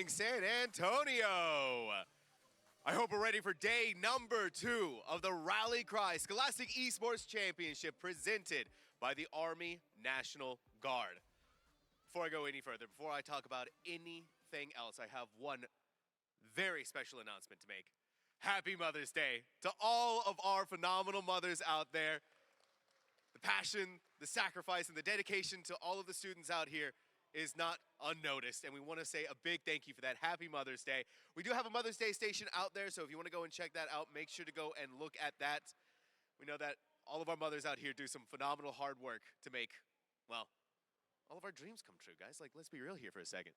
morning, San Antonio. I hope we're ready for day number 2 of the Rally Cry Scholastic Esports Championship presented by the Army National Guard. Before I go any further, before I talk about anything else, I have one very special announcement to make. Happy Mother's Day to all of our phenomenal mothers out there. The passion, the sacrifice, and the dedication to all of the students out here is not unnoticed, and we want to say a big thank you for that. Happy Mother's Day. We do have a Mother's Day station out there, so if you want to go and check that out, make sure to go and look at that. We know that all of our mothers out here do some phenomenal hard work to make, well, all of our dreams come true, guys. Like, let's be real here for a second.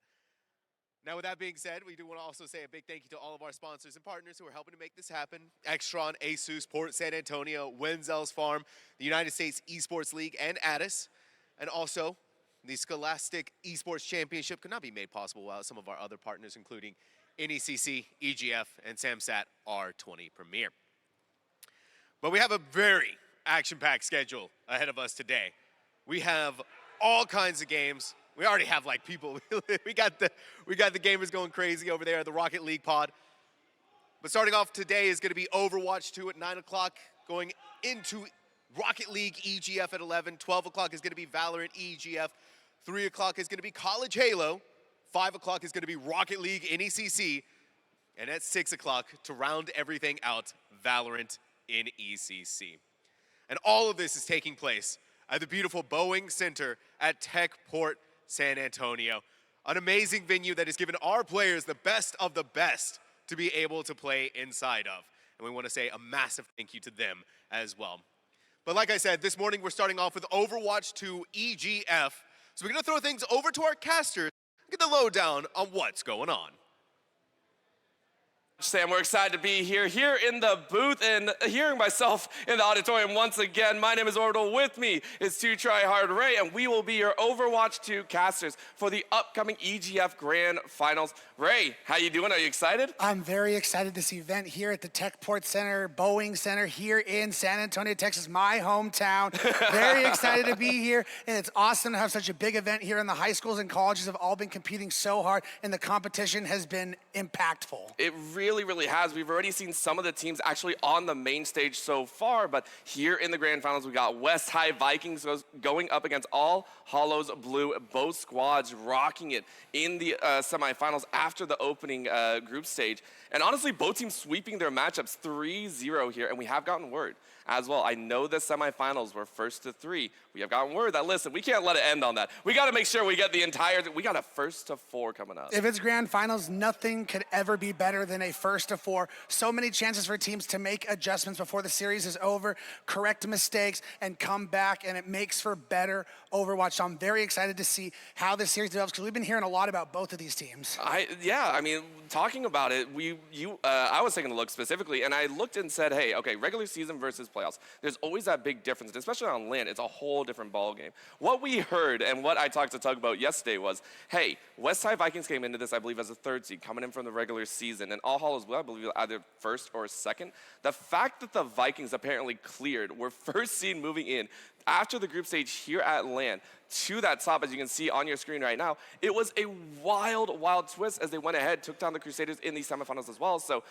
Now, with that being said, we do want to also say a big thank you to all of our sponsors and partners who are helping to make this happen. Extron, ASUS, Port San Antonio, Wenzel's Farm, the United States Esports League, and Addis. And also, the Scholastic Esports Championship could not be made possible without some of our other partners, including NECC, EGF, and SAMSAT R20 Premier. But we have a very action-packed schedule ahead of us today. We have all kinds of games. We already have like people. we got the gamers going crazy over there at the Rocket League pod. But starting off today is going to be Overwatch 2 at 9 o'clock, going into Rocket League EGF at 11. 12 o'clock is going to be Valorant EGF. 3 o'clock is going to be College Halo. 5 o'clock is going to be Rocket League NECC. And at 6 o'clock, to round everything out, Valorant NECC. And all of this is taking place at the beautiful Boeing Center at Techport San Antonio. An amazing venue that has given our players the best of the best to be able to play inside of. And we want to say a massive thank you to them as well. But like I said, this morning we're starting off with Overwatch 2 EGF. So we're going to throw things over to our casters and get the lowdown on what's going on. Sam, we're excited to be here in the booth and hearing myself in the auditorium once again. My name is Orbital. With me is 2 Tryhard Ray, and we will be your Overwatch 2 casters for the upcoming EGF Grand Finals. Ray, how you doing? Are you excited? I'm very excited this event here at the Techport Center, Boeing Center here in San Antonio, Texas, my hometown. Very excited to be here, and it's awesome to have such a big event here. And the high schools and colleges have all been competing so hard, and the competition has been impactful. It really has. We've already seen some of the teams actually on the main stage so far, but here in the grand finals, we got West High Vikings going up against All Hallows Blue. Both squads rocking it in the semifinals after the opening group stage. And honestly, both teams sweeping their matchups 3-0 here, and we have gotten word as well. I know the semifinals were 1-3. We have gotten word that, listen, we can't let it end on that. We got to make sure we get we got a 1-4 coming up. If it's grand finals, nothing could ever be better than a 1-4. So many chances for teams to make adjustments before the series is over, correct mistakes, and come back, and it makes for better Overwatch. So I'm very excited to see how this series develops, because we've been hearing a lot about both of these teams. Yeah, I mean, talking about it, I was taking a look specifically, and I looked and said, hey, okay, regular season versus playoffs. There's always that big difference, and especially on land, it's a whole different ball game. What we heard and what I talked to Tug about yesterday was, hey, West Side Vikings came into this, I believe, as a 3rd seed, coming in from the regular season, and All Hallows Blue, I believe, either 1st or 2nd. The fact that the Vikings apparently cleared, were 1st seed moving in after the group stage here at LAN to that top, as you can see on your screen right now, it was a wild twist as they went ahead, took down the Crusaders in these semifinals as well. So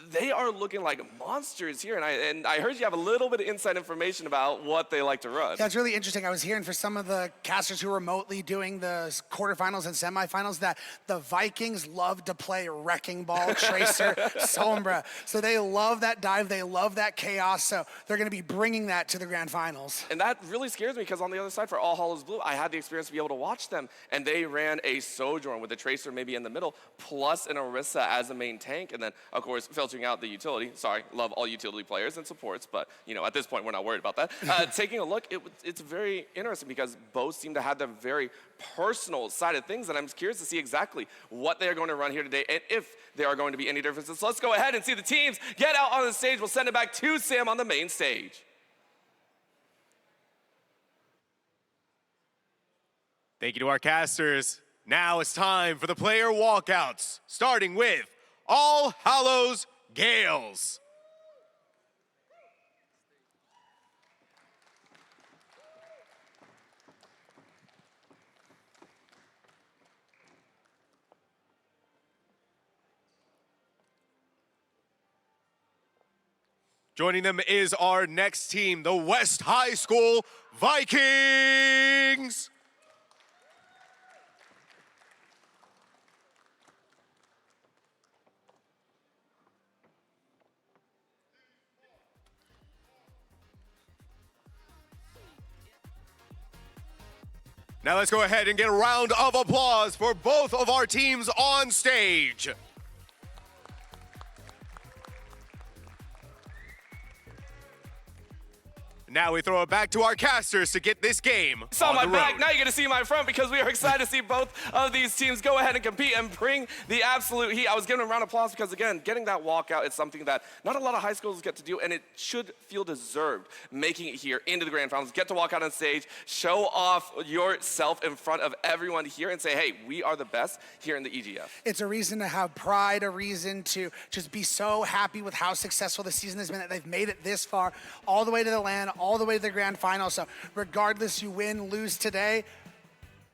they are looking like monsters here, and I heard you have a little bit of inside information about what they like to run. Yeah, it's really interesting. I was hearing for some of the casters who are remotely doing the quarterfinals and semifinals that the Vikings love to play Wrecking Ball, Tracer, Sombra. So they love that dive, they love that chaos, so they're going to be bringing that to the grand finals. And that really scares me, because on the other side for All Hallows Blue, I had the experience to be able to watch them, and they ran a Sojourn with a Tracer maybe in the middle, plus an Orisa as a main tank, and then, of course, filtering out the utility. Sorry, love all utility players and supports, but at this point we're not worried about that. Taking a look, it's very interesting because both seem to have their very personal side of things, and I'm curious to see exactly what they are going to run here today and if there are going to be any differences. So let's go ahead and see the teams get out on the stage. We'll send it back to Sam on the main stage. Thank you to our casters. Now it's time for the player walkouts, starting with All Hallows Gales. Joining them is our next team, the West High School Vikings. Now let's go ahead and get a round of applause for both of our teams on stage. Now we throw it back to our casters to get this game Saw on my the back, road. now you're gonna see my front because we are excited to see both of these teams go ahead and compete and bring the absolute heat. I was giving a round of applause because again, getting that walkout is something that not a lot of high schools get to do, and it should feel deserved making it here into the grand finals. Get to walk out on stage, show off yourself in front of everyone here and say, hey, we are the best here in the EGF. It's a reason to have pride, a reason to just be so happy with how successful the season has been, that they've made it this far, all the way to the LAN, all the way to the grand final. So regardless you win, lose today,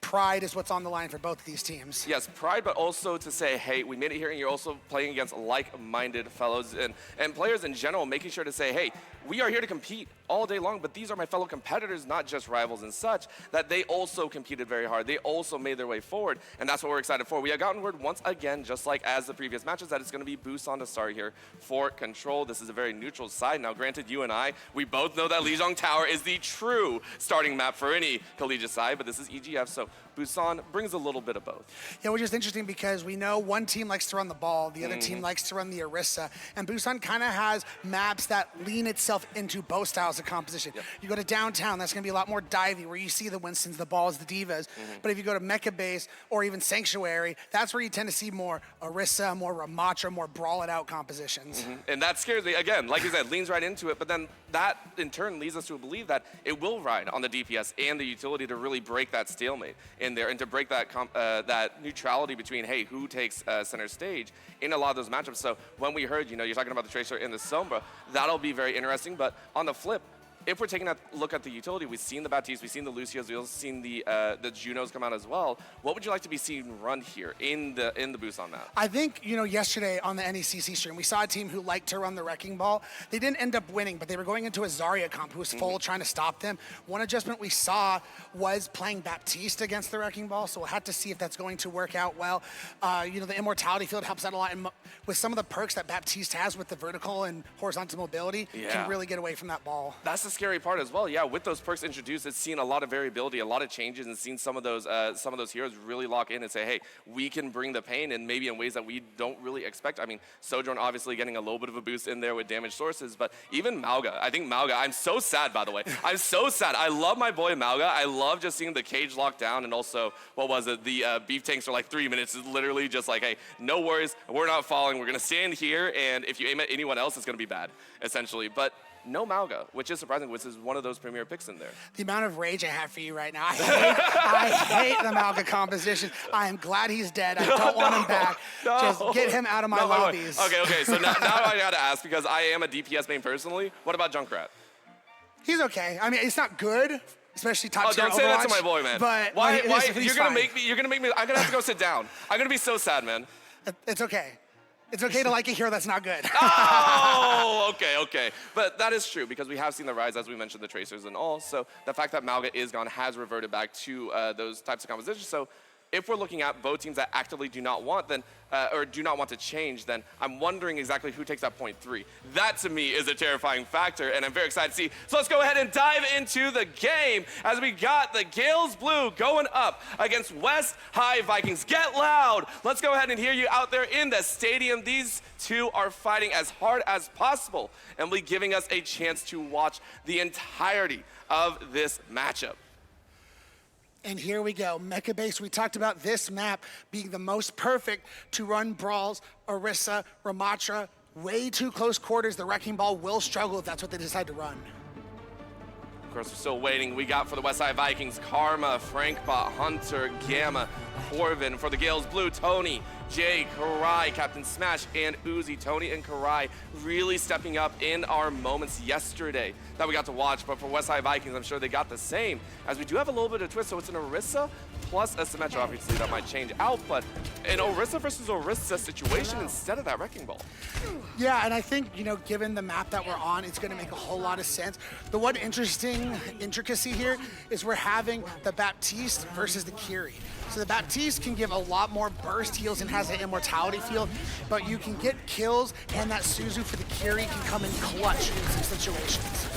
pride is what's on the line for both of these teams. Yes, pride, but also to say, hey, we made it here, and you're also playing against like-minded fellows and players in general, making sure to say, hey, we are here to compete all day long, but these are my fellow competitors, not just rivals and such, that they also competed very hard. They also made their way forward, and that's what we're excited for. We have gotten word once again, just like as the previous matches, that it's going to be Busan to start here for Control. This is a very neutral side. Now, granted, you and I, we both know that Lijiang Tower is the true starting map for any collegiate side, but this is EGF, so Busan brings a little bit of both. Yeah, which is interesting because we know one team likes to run the ball, the other team likes to run the Orisa, and Busan kind of has maps that lean itself into both styles of composition. Yep. You go to downtown, that's going to be a lot more divey, where you see the Winstons, the Balls, the Divas. But if you go to Mecha Base or even Sanctuary, that's where you tend to see more Orisa, more Ramatra, more brawl it out compositions. And that scares me, again, like you said, leans right into it, but then that in turn leads us to believe that it will ride on the DPS and the utility to really break that stalemate in there and to break that that neutrality between, hey, who takes center stage in a lot of those matchups. So when we heard, you're talking about the Tracer and the Sombra, that'll be very interesting. But on the flip, if we're taking a look at the utility, we've seen the Baptiste, we've seen the Lucios, we've also seen the Junos come out as well. What would you like to be seen run here in the Busan map? I think, yesterday on the NECC stream, we saw a team who liked to run the Wrecking Ball. They didn't end up winning, but they were going into a Zarya comp who was full trying to stop them. One adjustment we saw was playing Baptiste against the Wrecking Ball, so we'll have to see if that's going to work out well. The Immortality field helps out a lot, and with some of the perks that Baptiste has with the vertical and horizontal mobility, can really get away from that ball. That's the scary part as well. Yeah, with those perks introduced, it's seen a lot of variability, a lot of changes, and seen some of those heroes really lock in and say, hey, we can bring the pain, and maybe in ways that we don't really expect. I mean, Sojourn obviously getting a little bit of a boost in there with damage sources, but even Mauga, I think Mauga, I'm so sad, by the way. I'm so sad. I love my boy Mauga. I love just seeing the cage locked down, and also, what was it? The beef tanks for like 3 minutes. It's literally just like, hey, no worries, we're not falling. We're going to stand here, and if you aim at anyone else, it's going to be bad, essentially. But no Mauga, which is surprising, which is one of those premier picks in there. The amount of rage I have for you right now. I hate the Mauga composition. I am glad he's dead. I don't want him back. Just get him out of my lobbies. Okay. So now I got to ask, because I am a DPS main personally, what about Junkrat? He's okay. I mean, it's not good, especially top tier don't say that to my boy, man. But why you're gonna make me, I'm gonna have to go sit down. I'm gonna be so sad, man. It's okay. It's okay to like a hero that's not good. Oh, okay. But that is true, because we have seen the rise, as we mentioned, the Tracers and all. So the fact that Mauga is gone has reverted back to those types of compositions. So if we're looking at both teams that actively do not want, then or do not want to change, then I'm wondering exactly who takes that point 3. That to me is a terrifying factor, and I'm very excited to see. So let's go ahead and dive into the game as we got the Gales Blue going up against West High Vikings. Get loud! Let's go ahead and hear you out there in the stadium. These two are fighting as hard as possible and will be giving us a chance to watch the entirety of this matchup. And here we go, Mecha Base. We talked about this map being the most perfect to run brawls, Orisa, Ramatra, way too close quarters. The Wrecking Ball will struggle if that's what they decide to run. Of course, we're still waiting. We got for the Westside Vikings, Karma, Frankbot, Hunter, Gamma, Corvin. For the Gales Blue, Tony, Jay, Karai, Captain Smash, and Uzi. Tony and Karai really stepping up in our moments yesterday that we got to watch. But for Westside Vikings, I'm sure they got the same, as we do have a little bit of twist. So it's an Orisa plus a Symmetra. Obviously, that might change out, but an Orisa versus Orisa situation instead of that Wrecking Ball. Yeah, and I think, you know, given the map that we're on, it's going to make a whole lot of sense. The one interesting intricacy here is we're having the Baptiste versus the Kiri. So the Baptiste can give a lot more burst heals and has an immortality field, but you can get kills, and that Suzu for the Kiri can come in clutch in some situations.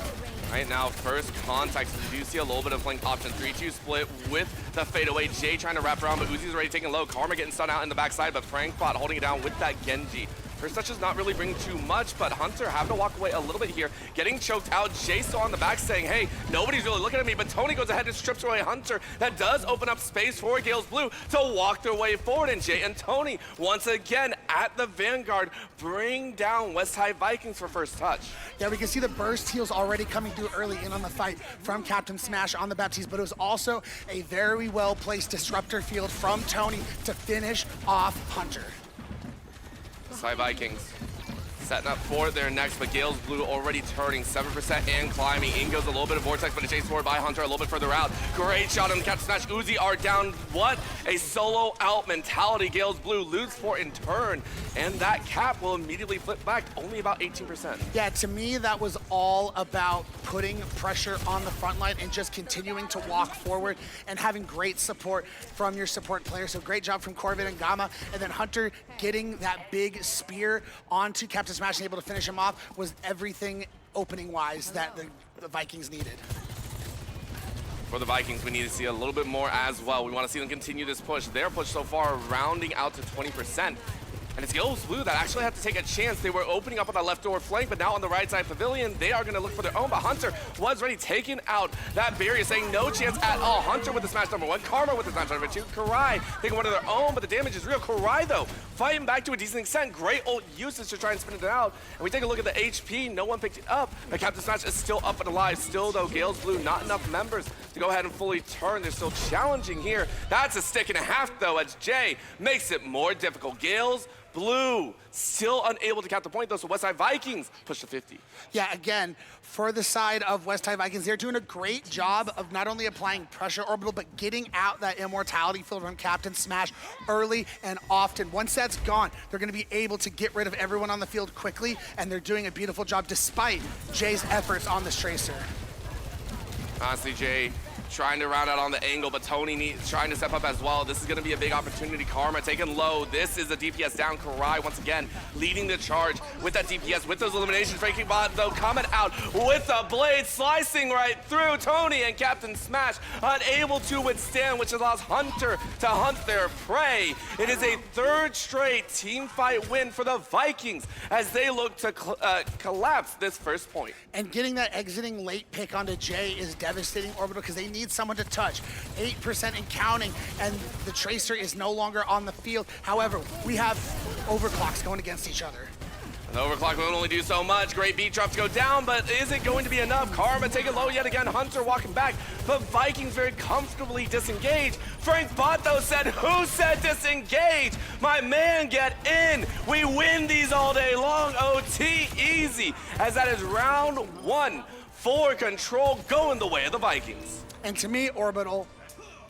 Right now, first contact, you do see a little bit of flank option. 3-2 split with the fadeaway. Jay trying to wrap around, but Uzi's already taking low. Karma getting stunned out in the backside, but Frankbot holding it down with that Genji. First touch is not really bringing too much, but Hunter having to walk away a little bit here. Getting choked out. Jay still on the back saying, hey, nobody's really looking at me, but Tony goes ahead and strips away Hunter. That does open up space for Gales Blue to walk their way forward, and Jay and Tony, once again, at the vanguard, bring down West High Vikings for first touch. Yeah, we can see the burst heals already coming through early in on the fight from Captain Smash on the Baptiste, but it was also a very well-placed disruptor field from Tony to finish off Hunter. Westside Vikings setting up for their next, but Gales Blue already turning 7% and climbing. In goes a little bit of Vortex, but it's chased forward by Hunter a little bit further out. Great shot on Captain Smash. Uzi are down. What a solo out mentality. Gales Blue lose for in turn, and that cap will immediately flip back, only about 18%. Yeah, to me, that was all about putting pressure on the front line and just continuing to walk forward and having great support from your support players. So great job from Corvin and Gamma, and then Hunter getting that big spear onto Captain Smash and able to finish him off was everything opening-wise that the Vikings needed. For the Vikings, we need to see a little bit more as well. We want to see them continue this push. Their push so far rounding out to 20%. And it's Gales Blue that actually had to take a chance. They were opening up on that left door flank, but now on the right side pavilion, they are going to look for their own. But Hunter was already taking out that barrier, saying no chance at all. Hunter with the smash number 1, Karma with the smash number 2, Karai taking one of their own, but the damage is real. Karai, though, fighting back to a decent extent. Great ult usage to try and spin it out. And we take a look at the HP. No one picked it up. But Captain Smash is still up and alive. Still, though, Gales Blue, not enough members to go ahead and fully turn. They're still challenging here. That's a stick and a half, though, as Jay makes it more difficult. Gales Blue still unable to count the point, though, so Westside Vikings push to 50. Yeah, again, for the side of Westside Vikings, they're doing a great job of not only applying pressure orbital, but getting out that immortality field from Captain Smash early and often. Once that's gone, they're going to be able to get rid of everyone on the field quickly, and they're doing a beautiful job despite Jay's efforts on this Tracer. Honestly, Jay trying to round out on the angle, but Tony trying to step up as well. This is going to be a big opportunity. Karma taken low. This is a DPS down. Karai once again leading the charge with that DPS, with those eliminations. Breaking bot, though, coming out with a blade, slicing right through Tony, and Captain Smash unable to withstand, which allows Hunter to hunt their prey. It is a third straight team fight win for the Vikings as they look to collapse this first point. And getting that exiting late pick onto Jay is devastating orbital because they need someone to touch. 8% and counting, and the Tracer is no longer on the field. However, we have overclocks going against each other. The overclock will only do so much. Great beat drops go down, but is it going to be enough? Karma taking low yet again. Hunter walking back, but Vikings very comfortably disengaged. Frank Bot, though, said, who said disengage? My man, get in. We win these all day long. OT easy, as that is round 1 for Control going the way of the Vikings. And to me, Orbital,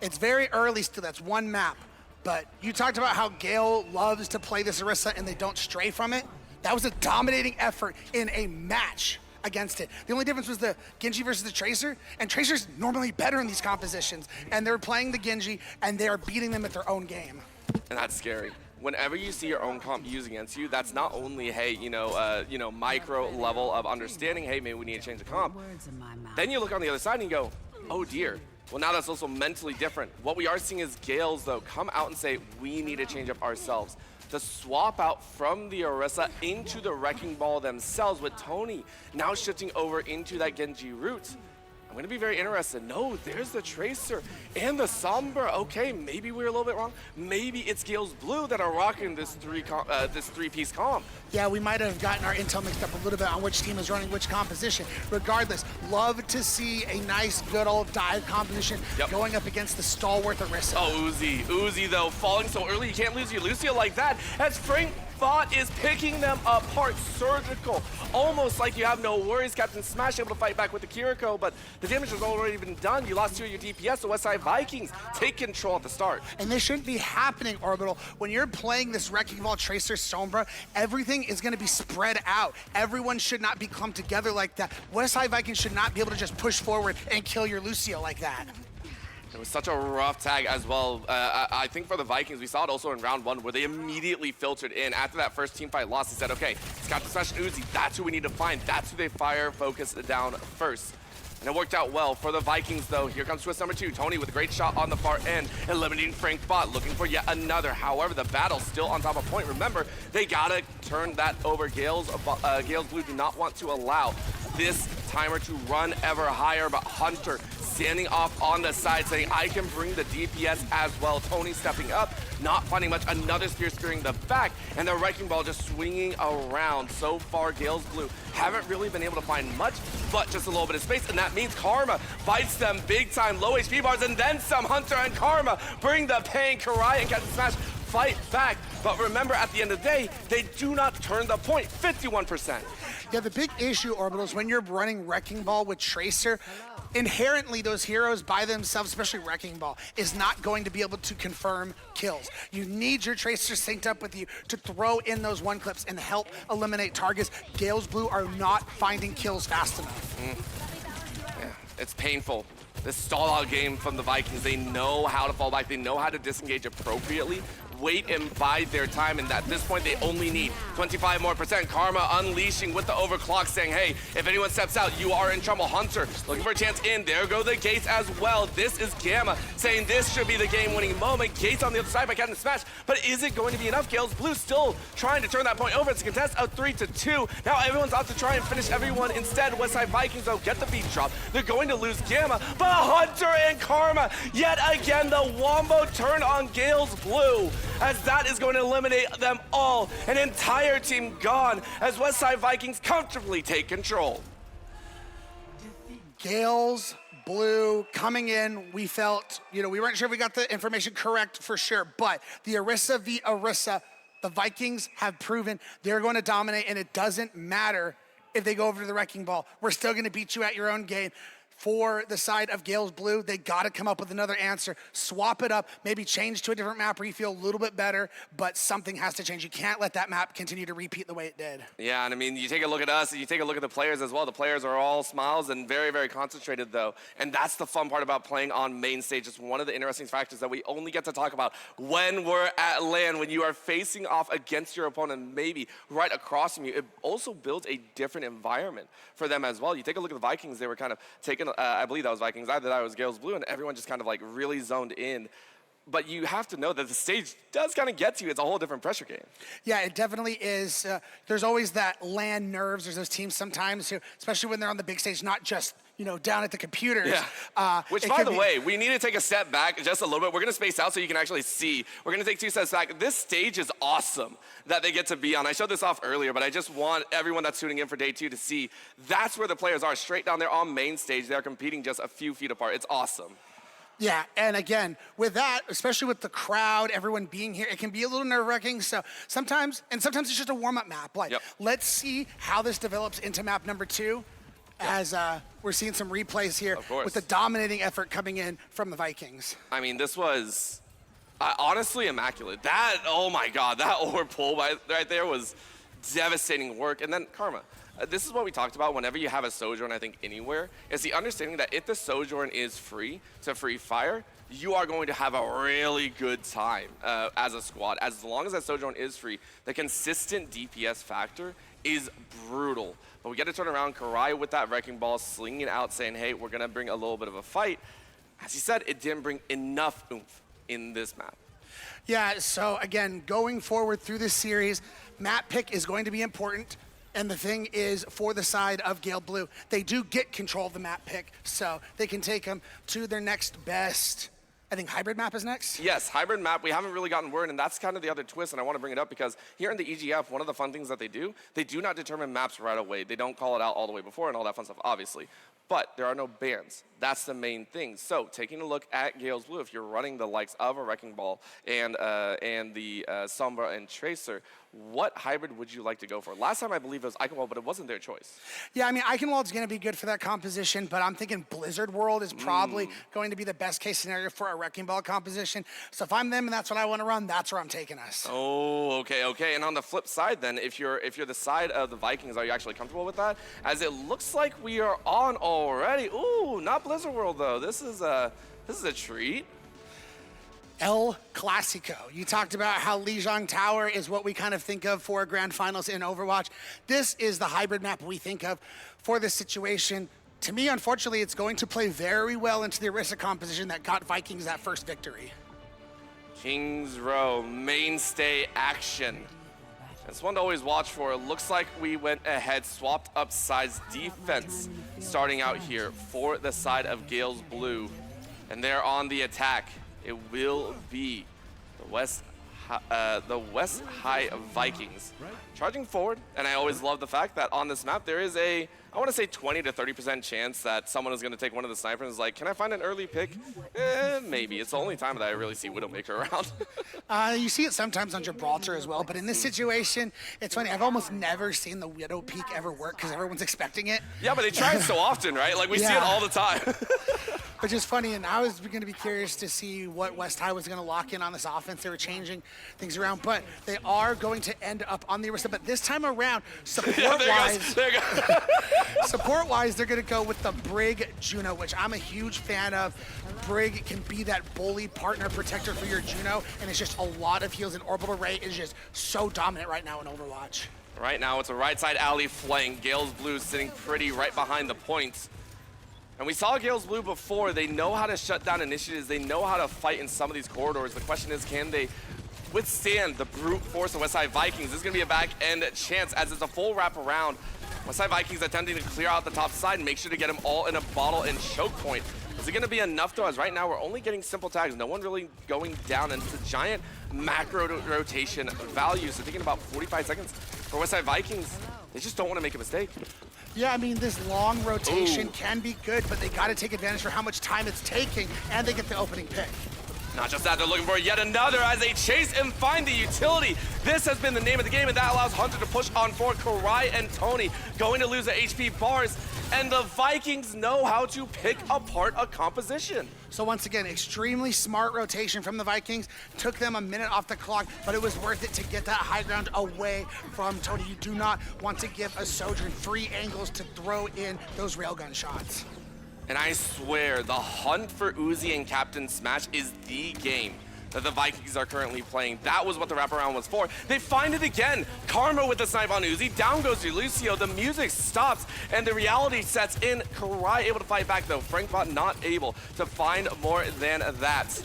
it's very early still. That's one map. But you talked about how Gale loves to play this Orisa and they don't stray from it. That was a dominating effort in a match against it. The only difference was the Genji versus the Tracer, and Tracer's normally better in these compositions. And they're playing the Genji, and they are beating them at their own game. And that's scary. Whenever you see your own comp used against you, that's not only, hey, micro level of understanding, hey, maybe we need to change the comp. Then you look on the other side and you go, oh dear. Well, now that's also mentally different. What we are seeing is Gales, though, come out and say, we need to change up ourselves. To swap out from the Orisa into the Wrecking Ball themselves, with Tony now shifting over into that Genji route. I'm going to be very interested. No, there's the Tracer and the Sombra. Okay, maybe we're a little bit wrong. Maybe it's Gale's Blue that are rocking this three-piece comp. Yeah, we might have gotten our intel mixed up a little bit on which team is running which composition. Regardless, love to see a nice, good old dive composition going up against the stalwart Orisa. Oh, Uzi though, falling so early, you can't lose your Lucio like that. As Frank Bot is picking them apart, surgical, almost like you have no worries. Captain Smash able to fight back with the Kiriko, but the damage has already been done. You lost 2 of your DPS, the Westside Vikings take control at the start. And this shouldn't be happening, Orbital. When you're playing this Wrecking Ball Tracer Sombra, everything is going to be spread out. Everyone should not be clumped together like that. Westside Vikings should not be able to just push forward and kill your Lucio like that. It was such a rough tag as well. I think for the Vikings, we saw it also in round 1 where they immediately filtered in. After that first team fight loss, they said, okay, it's Captain Smash and Uzi. That's who we need to find. That's who they focus down first. And it worked out well for the Vikings, though. Here comes twist number 2. Tony with a great shot on the far end, eliminating Frank Bot, looking for yet another. However, the battle's still on top of point. Remember, they gotta turn that over. Gale's Blue do not want to allow this timer to run ever higher, but Hunter standing off on the side saying, I can bring the DPS as well. Tony stepping up, not finding much. Another spear spearing the back, and the Wrecking Ball just swinging around. So far, Gale's Blue haven't really been able to find much, but just a little bit of space, and that means Karma bites them big time. Low HP bars, and then some. Hunter and Karma bring the pain. Karai and Captain Smash fight back, but remember, at the end of the day, they do not turn the point. 51%. Yeah, the big issue, Orbital, is when you're running Wrecking Ball with Tracer, inherently those heroes by themselves, especially Wrecking Ball, is not going to be able to confirm kills. You need your Tracer synced up with you to throw in those one clips and help eliminate targets. Gale's Blue are not finding kills fast enough. Yeah, it's painful. This stall-out game from the Vikings, they know how to fall back. They know how to disengage appropriately, wait and bide their time, and at this point they only need 25% more. Karma unleashing with the overclock, saying, hey, if anyone steps out, you are in trouble. Hunter looking for a chance in. There go the Gates as well. This is Gamma saying this should be the game-winning moment. Gates on the other side by Captain Smash, but is it going to be enough? Gale's Blue still trying to turn that point over. It's a contest of 3-2. Now everyone's out to try and finish everyone. Instead, Westside Vikings, though, get the beat drop. They're going to lose Gamma, but Hunter and Karma, yet again, the wombo turn on Gale's Blue, as that is going to eliminate them all. An entire team gone as Westside Vikings comfortably take control. Gale's Blue coming in, we felt, we weren't sure if we got the information correct for sure, but the Orisa v. Orisa, the Vikings have proven they're going to dominate, and it doesn't matter if they go over to the Wrecking Ball. We're still going to beat you at your own game. For the side of Gale's Blue, they got to come up with another answer. Swap it up, maybe change to a different map where you feel a little bit better, but something has to change. You can't let that map continue to repeat the way it did. Yeah, and I mean, you take a look at us, and you take a look at the players as well. The players are all smiles and very, very concentrated, though. And that's the fun part about playing on main stage. It's one of the interesting factors that we only get to talk about when we're at LAN, when you are facing off against your opponent, maybe right across from you. It also builds a different environment for them as well. You take a look at the Vikings, they were kind of taking, I believe that was Vikings, I thought that was Gale's Blue, and everyone just kind of like really zoned in. But you have to know that the stage does kind of get to you. It's a whole different pressure game. Yeah, it definitely is. There's always that LAN nerves. There's those teams sometimes who, especially when they're on the big stage, not just down at the computers. Yeah. Which, by the way, we need to take a step back just a little bit. We're going to space out so you can actually see. We're going to take 2 steps back. This stage is awesome that they get to be on. I showed this off earlier, but I just want everyone that's tuning in for day 2 to see that's where the players are, straight down there on main stage. They're competing just a few feet apart. It's awesome. Yeah, and again, with that, especially with the crowd, everyone being here, it can be a little nerve-wracking. So sometimes it's just a warm-up map. Let's see how this develops into map number 2. As we're seeing some replays here with the dominating effort coming in from the Vikings. I mean, this was honestly immaculate. Oh my God, that orb pull right there was devastating work. And then Karma, this is what we talked about whenever you have a Sojourn, I think anywhere, is the understanding that if the Sojourn is free to free fire, you are going to have a really good time as a squad. As long as that Sojourn is free, the consistent DPS factor is brutal. But we get to turn around, Karai with that Wrecking Ball, slinging out, saying, hey, we're going to bring a little bit of a fight. As he said, it didn't bring enough oomph in this map. Yeah, so again, going forward through this series, map pick is going to be important. And the thing is, for the side of Gale Blue, they do get control of the map pick, so they can take them to their next best. I think hybrid map is next? Yes, hybrid map. We haven't really gotten word, and that's kind of the other twist, and I want to bring it up because here in the EGF, one of the fun things that they do not determine maps right away. They don't call it out all the way before and all that fun stuff, obviously. But there are no bans. That's the main thing. So taking a look at Gale's Blue, if you're running the likes of a Wrecking Ball and the Sombra and Tracer, what hybrid would you like to go for? Last time I believe it was Eichenwald, but it wasn't their choice. Yeah, I mean, Eichenwald's going to be good for that composition, but I'm thinking Blizzard World is probably going to be the best case scenario for a Wrecking Ball composition. So if I'm them and that's what I want to run, that's where I'm taking us. Oh, okay. And on the flip side then, if you're the side of the Vikings, are you actually comfortable with that? As it looks like we are on already. Ooh, not Blizzard World though. This is a treat. El Clasico. You talked about how Lijiang Tower is what we kind of think of for grand finals in Overwatch. This is the hybrid map we think of for this situation. To me, unfortunately, it's going to play very well into the Orisa composition that got Vikings that first victory. Kings Row, mainstay action. It's one to always watch for. It looks like we went ahead, swapped up sides defense, starting out here for the side of Gale's Blue. And they're on the attack. It will be the West High Vikings charging forward. And I always love the fact that on this map there is a, I want to say 20 to 30% chance that someone is going to take one of the snipers and is like, can I find an early pick? Maybe. It's the only time that I really see Widowmaker around. You see it sometimes on Gibraltar as well, but in this situation, it's funny. I've almost never seen the Widow peek ever work because everyone's expecting it. Yeah, but they try it so often, right? Like we see it all the time. Which is funny, and I was going to be curious to see what West High was going to lock in on this offense. They were changing things around, but they are going to end up on the Orisa. But this time around, support-wise, support-wise, they're going to go with the Brig Juno, which I'm a huge fan of. Brig can be that bully partner protector for your Juno, and it's just a lot of heals, and Orbital Ray is just so dominant right now in Overwatch. Right now, it's a right side alley flank. Gale's Blue sitting pretty right behind the points. And we saw Gale's Blue before. They know how to shut down initiatives. They know how to fight in some of these corridors. The question is, can they withstand the brute force of Westside Vikings? This is going to be a back-end chance as it's a full wrap around. Westside Vikings attempting to clear out the top side and make sure to get them all in a bottle and choke point. Is it going to be enough, though, as right now we're only getting simple tags. No one really going down, and it's a giant macro rotation value. So thinking about 45 seconds for Westside Vikings, they just don't want to make a mistake. Yeah, I mean, this long rotation can be good, but they got to take advantage for how much time it's taking, and they get the opening pick. Not just that, they're looking for yet another as they chase and find the utility. This has been the name of the game, and that allows Hunter to push on forward. Karai and Tony going to lose the HP bars, and the Vikings know how to pick apart a composition. So once again, extremely smart rotation from the Vikings. Took them a minute off the clock, but it was worth it to get that high ground away from Tony. You do not want to give a Sojourn free angles to throw in those railgun shots. And I swear, the hunt for Uzi and Captain Smash is the game that the Vikings are currently playing. That was what the wraparound was for. They find it again. Karma with the snipe on Uzi. Down goes Lucio. The music stops, and the reality sets in. Karai able to fight back, though. Frankbot not able to find more than that.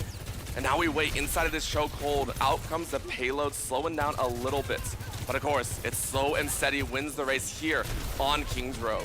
And now we wait inside of this chokehold. Out comes the payload, slowing down a little bit. But of course, it's slow and steady, wins the race here on Kings Row.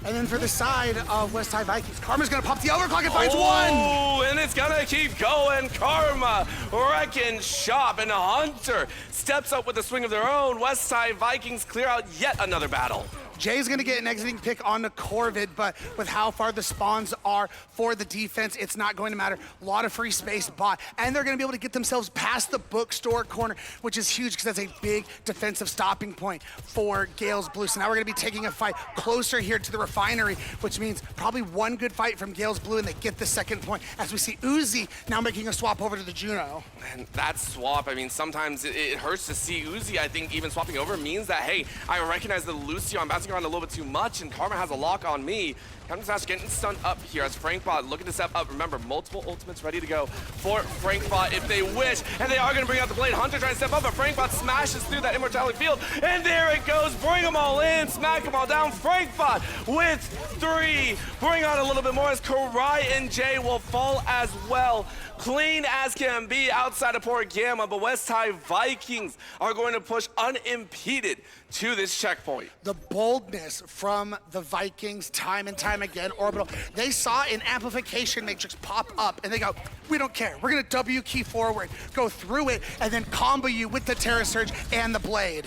And then for the side of West High Vikings, Karma's gonna pop the overclock and finds one! Oh, and it's gonna keep going. Karma, wrecking shop, and Hunter steps up with a swing of their own. West Side Vikings clear out yet another battle. Jay's gonna get an exiting pick on the Corvid, but with how far the spawns are for the defense, it's not going to matter. A lot of free space bought, and they're gonna be able to get themselves past the bookstore corner, which is huge because that's a big defensive stopping point for Gale's Blue. So now we're gonna be taking a fight closer here to the refinery, which means probably one good fight from Gale's Blue, and they get the second point as we see Uzi now making a swap over to the Juno. And that swap, I mean, sometimes it hurts to see Uzi. I think even swapping over means that, hey, I recognize the Lucio, I'm bouncing around a little bit too much, and Karma has a lock on me. Phantom Smash getting stunned up here as Frankbot looking to step up. Remember, multiple ultimates ready to go for Frankbot if they wish. And they are going to bring out the Blade. Hunter trying to step up, but Frankbot smashes through that Immortality field. And there it goes. Bring them all in. Smack them all down. Frankbot with 3. Bring on a little bit more as Karai and Jay will fall as well. Clean as can be outside of poor Gamma, but West High Vikings are going to push unimpeded to this checkpoint. The boldness from the Vikings time and time again, Orbital. They saw an amplification matrix pop up and they go, we don't care. We're gonna W key forward, go through it, and then combo you with the Terra Surge and the Blade.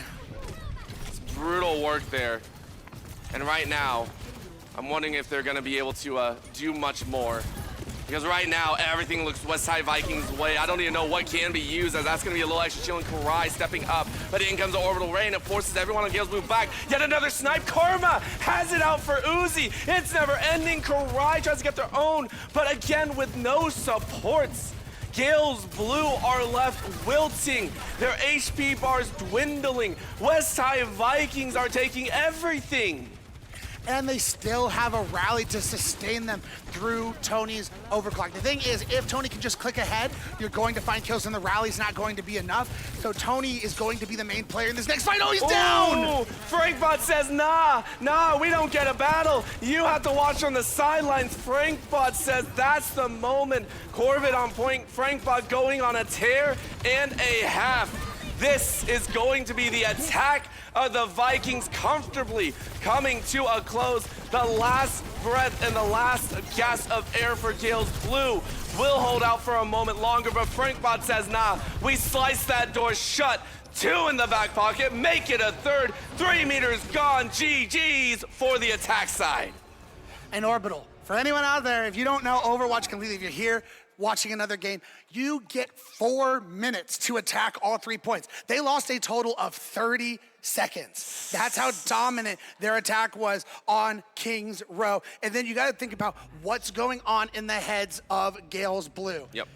It's brutal work there. And right now, I'm wondering if they're gonna be able to do much more. Because right now, everything looks West High Vikings' way. I don't even know what can be used, as that's going to be a little extra chill, and Karai stepping up. But in comes the Orbital Rain. It forces everyone on Gale's move back. Yet another snipe. Karma has it out for Uzi. It's never ending. Karai tries to get their own, but again, with no supports. Gale's Blue are left wilting. Their HP bars dwindling. West High Vikings are taking everything. And they still have a rally to sustain them through Tony's overclock. The thing is, if Tony can just click ahead, you're going to find kills, and the rally's not going to be enough. So Tony is going to be the main player in this next fight. Oh, he's down! Frankbot says, nah, we don't get a battle. You have to watch on the sidelines. Frankbot says that's the moment. Corvid on point, Frankbot going on a tear and a half. This is going to be the attack of the Vikings, comfortably coming to a close. The last breath and the last gasp of air for Gale's Blue will hold out for a moment longer, but Frankbot says, nah, we slice that door shut. 2 in the back pocket, make it a third. 3 meters gone, GG's for the attack side. And Orbital, for anyone out there, if you don't know Overwatch completely, if you're here watching another game, you get 4 minutes to attack all 3 points. They lost a total of 30 seconds. That's how dominant their attack was on King's Row. And then you got to think about what's going on in the heads of Gale's Blue. Yep.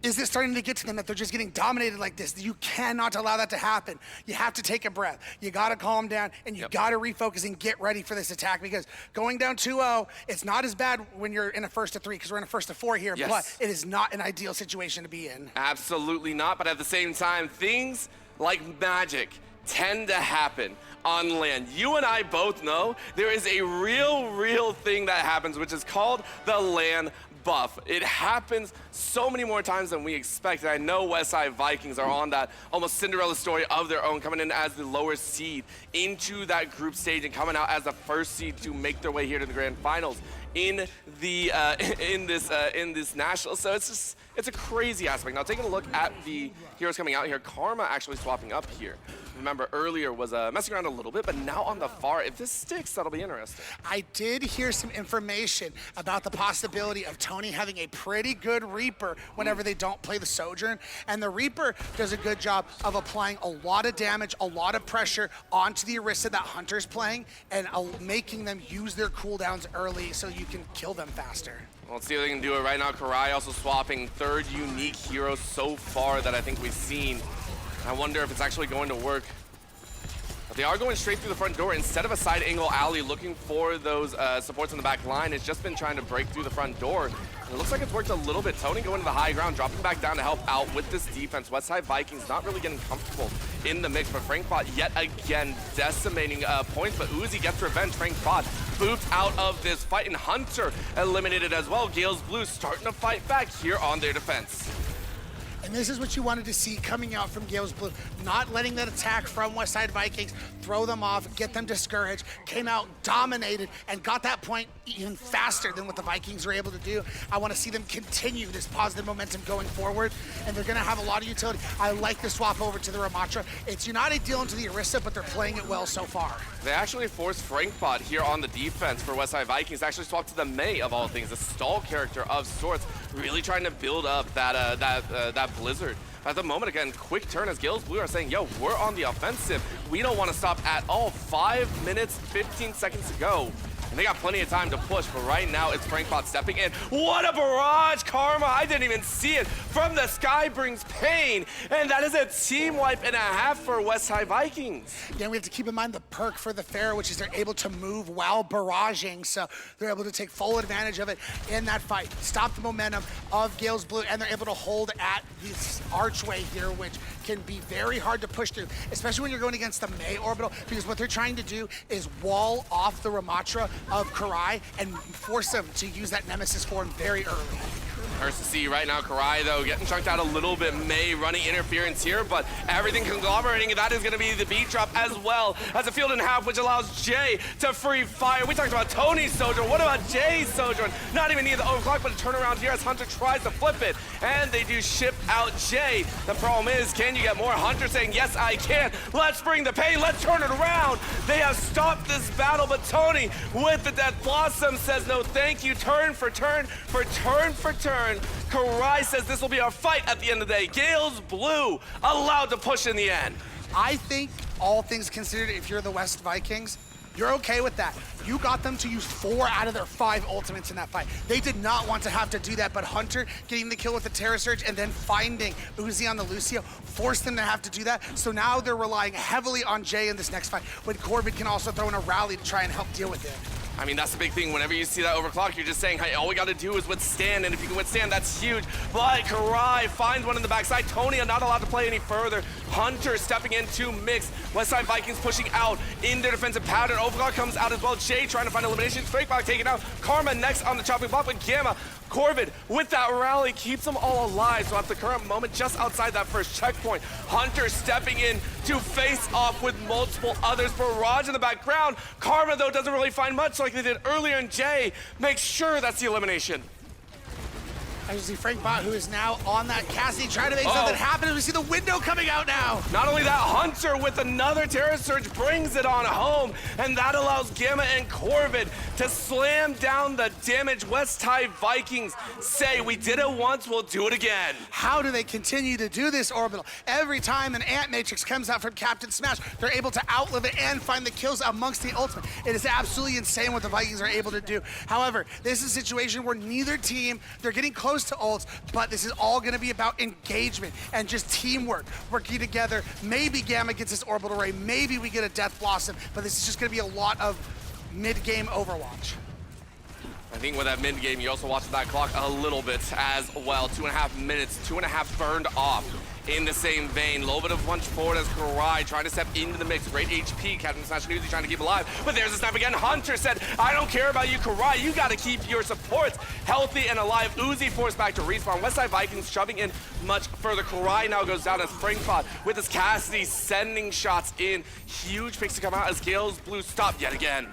Is it starting to get to them that they're just getting dominated like this? You cannot allow that to happen. You have to take a breath. You got to calm down, and you got to refocus and get ready for this attack, because going down 2-0, it's not as bad when you're in a first to 3, because we're in a first to 4 here, but it is not an ideal situation to be in. Absolutely not, but at the same time, things like magic tend to happen on land. You and I both know there is a real thing that happens, which is called the land buff. It happens so many more times than we expect. And I know West Side Vikings are on that almost Cinderella story of their own, coming in as the lower seed into that group stage and coming out as the first seed to make their way here to the grand finals in the in this national. So it's a crazy aspect. Now taking a look at the heroes coming out here, Karma actually swapping up here. Remember, earlier was messing around a little bit, but now on the far, if this sticks, that'll be interesting. I did hear some information about the possibility of Tony having a pretty good Reaper whenever they don't play the Sojourn, and the Reaper does a good job of applying a lot of damage, a lot of pressure onto the Orisa that Hunter's playing, and making them use their cooldowns early so you can kill them faster. Well, let's see if they can do it right now. Karai also swapping 3rd unique hero so far that I think we've seen. I wonder if it's actually going to work. But they are going straight through the front door instead of a side angle alley looking for those supports in the back line. It's just been trying to break through the front door. And it looks like it's worked a little bit. Tony going to the high ground, dropping back down to help out with this defense. West Side Vikings not really getting comfortable in the mix, but Frankbot yet again decimating points. But Uzi gets revenge. Frankbot boots out of this fight, and Hunter eliminated as well. Gale's Blue starting to fight back here on their defense. And this is what you wanted to see coming out from Gale's Blue. Not letting that attack from West Side Vikings throw them off, get them discouraged, came out, dominated, and got that point even faster than what the Vikings were able to do. I want to see them continue this positive momentum going forward, and they're going to have a lot of utility. I like the swap over to the Ramatra. It's not ideal into the Orisa, but they're playing it well so far. They actually forced Frankbot here on the defense for West Side Vikings. Actually swapped to the May of all things, a stall character of sorts, really trying to build up that Blizzard. At the moment, again, quick turn as Gale's Blue are saying, yo, we're on the offensive. We don't want to stop at all. 5 minutes, 15 seconds to go. And they got plenty of time to push, but right now it's Frankbot stepping in. What a barrage, Karma! I didn't even see it. From the sky brings pain, and that is a team wipe and a half for West High Vikings. Yeah, we have to keep in mind the perk for the Pharaoh, which is they're able to move while barraging, so they're able to take full advantage of it in that fight. Stop the momentum of Gales Blue, and they're able to hold at this archway here, which can be very hard to push through, especially when you're going against the Mei Orbital, because what they're trying to do is wall off the Ramatra of Karai and force them to use that Nemesis form very early. Hurts to see right now, Karai, though, getting chunked out a little bit. Mei running interference here, but everything conglomerating. That is going to be the beat drop as well as a field and a half, which allows Jay to free fire. We talked about Tony's Sojourn. What about Jay's Sojourn? Not even need the overclock, but a turnaround here as Hunter tries to flip it, and they do ship out Jay. The problem is, can you get more? Hunter saying, yes, I can. Let's bring the pain. Let's turn it around. They have stopped this battle, but Tony with the Death Blossom says, no, thank you. Turn for turn for turn for turn. Karai says this will be our fight at the end of the day. Gales Blue allowed to push in the end. I think, all things considered, if you're the West Vikings, you're okay with that. You got them to use 4 out of their 5 ultimates in that fight. They did not want to have to do that, but Hunter getting the kill with the Terra Surge and then finding Uzi on the Lucio forced them to have to do that. So now they're relying heavily on Jay in this next fight, when Corbin can also throw in a rally to try and help deal with it. I mean, that's the big thing. Whenever you see that overclock, you're just saying, hey, all we got to do is withstand, and if you can withstand, that's huge. But Karai finds one in the backside. Tony not allowed to play any further. Hunter stepping in to mix. Westside Vikings pushing out in their defensive pattern. Overclock comes out as well. Jay trying to find elimination. Frankbot taken out. Karma next on the chopping block with Gamma. Corvid with that rally keeps them all alive. So at the current moment, just outside that first checkpoint, Hunter stepping in to face off with multiple others. Barrage in the background. Karma, though, doesn't really find much like they did earlier, and Jay makes sure that's the elimination. As you see Frank Bot, who is now on that Cassidy, trying to make something happen. We see the window coming out now. Not only that, Hunter with another Terror Surge brings it on home, and that allows Gamma and Corvid to slam down the damage. West High Vikings say, we did it once, we'll do it again. How do they continue to do this, Orbital? Every time an Ant Matrix comes out from Captain Smash, they're able to outlive it and find the kills amongst the ultimate. It is absolutely insane what the Vikings are able to do. However, this is a situation where neither team, they're getting close to ults, but this is all going to be about engagement and just teamwork, working together. Maybe Gamma gets this Orbital Ray, maybe we get a Death Blossom, but this is just going to be a lot of mid-game Overwatch. I think with that mid-game, you also watch that clock a little bit as well. 2.5 minutes, 2.5 burned off. In the same vein, low bit of punch forward as Karai trying to step into the mix. Great HP, Captain Smash and Uzi trying to keep alive. But there's a snap again. Hunter said, I don't care about you, Karai. You got to keep your supports healthy and alive. Uzi forced back to respawn. Westside Vikings shoving in much further. Karai now goes down as Frankbot with his Cassidy sending shots in. Huge picks to come out as Gales Blue stop yet again.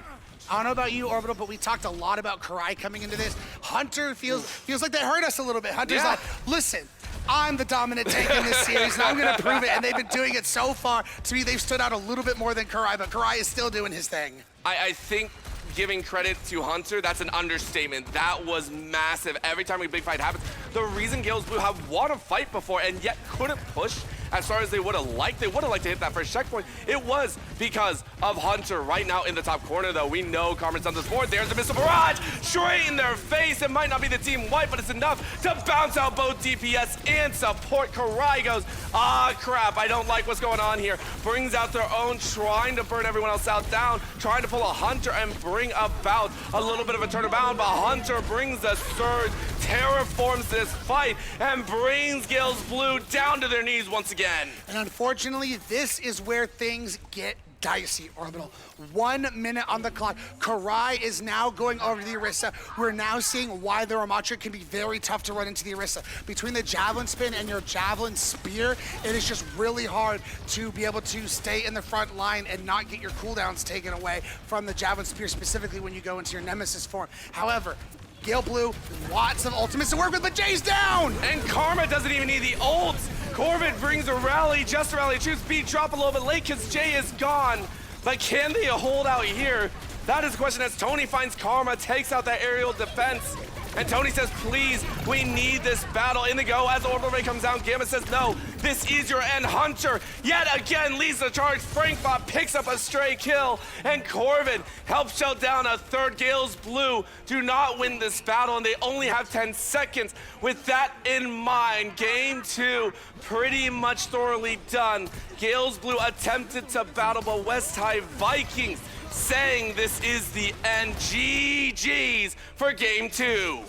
I don't know about you, Orbital, but we talked a lot about Karai coming into this. Hunter feels like they hurt us a little bit. Hunter's like, listen, I'm the dominant tank in this series, and I'm going to prove it. And they've been doing it so far. To me, they've stood out a little bit more than Karai, but Karai is still doing his thing. I think giving credit to Hunter, that's an understatement. That was massive. Every time a big fight happens, the reason Gales Blue have won a fight before and yet couldn't push as far as they would have liked. They would have liked to hit that first checkpoint. It was because of Hunter. Right now in the top corner, though, we know Carmen's done this forward. There's the missile barrage straight in their face. It might not be the team wipe, but it's enough to bounce out both DPS and support. Karai goes, ah, crap, I don't like what's going on here. Brings out their own, trying to burn everyone else out down, trying to pull a Hunter and bring about a little bit of a turnabout, but Hunter brings the surge, terraforms this fight, and brings Gales Blue down to their knees once again. And unfortunately, this is where things get dicey, Orbital. 1 minute on the clock. Karai is now going over to the Orisa. We're now seeing why the Ramatra can be very tough to run into the Orisa. Between the Javelin Spin and your Javelin Spear, it is just really hard to be able to stay in the front line and not get your cooldowns taken away from the Javelin Spear, specifically when you go into your Nemesis form. However, Gale Blue, lots of ultimates to work with, but Jay's down! And Karma doesn't even need the ults. Corvid brings a rally, just a rally. Choose beat, drop a little bit late because Jay is gone. But can they hold out here? That is the question as Tony finds Karma, takes out that aerial defense. And Tony says, please, we need this battle. In the go as Orbital Ray comes down. Gamma says, no, This is your end. Hunter yet again leads the charge. Frankbot picks up a stray kill, and Corvin helps shut down a third. Gales Blue do not win this battle, and they only have 10 seconds. With that in mind, game 2 pretty much thoroughly done. Gales Blue attempted to battle, but West High Vikings saying this is the end. GG's for game 2.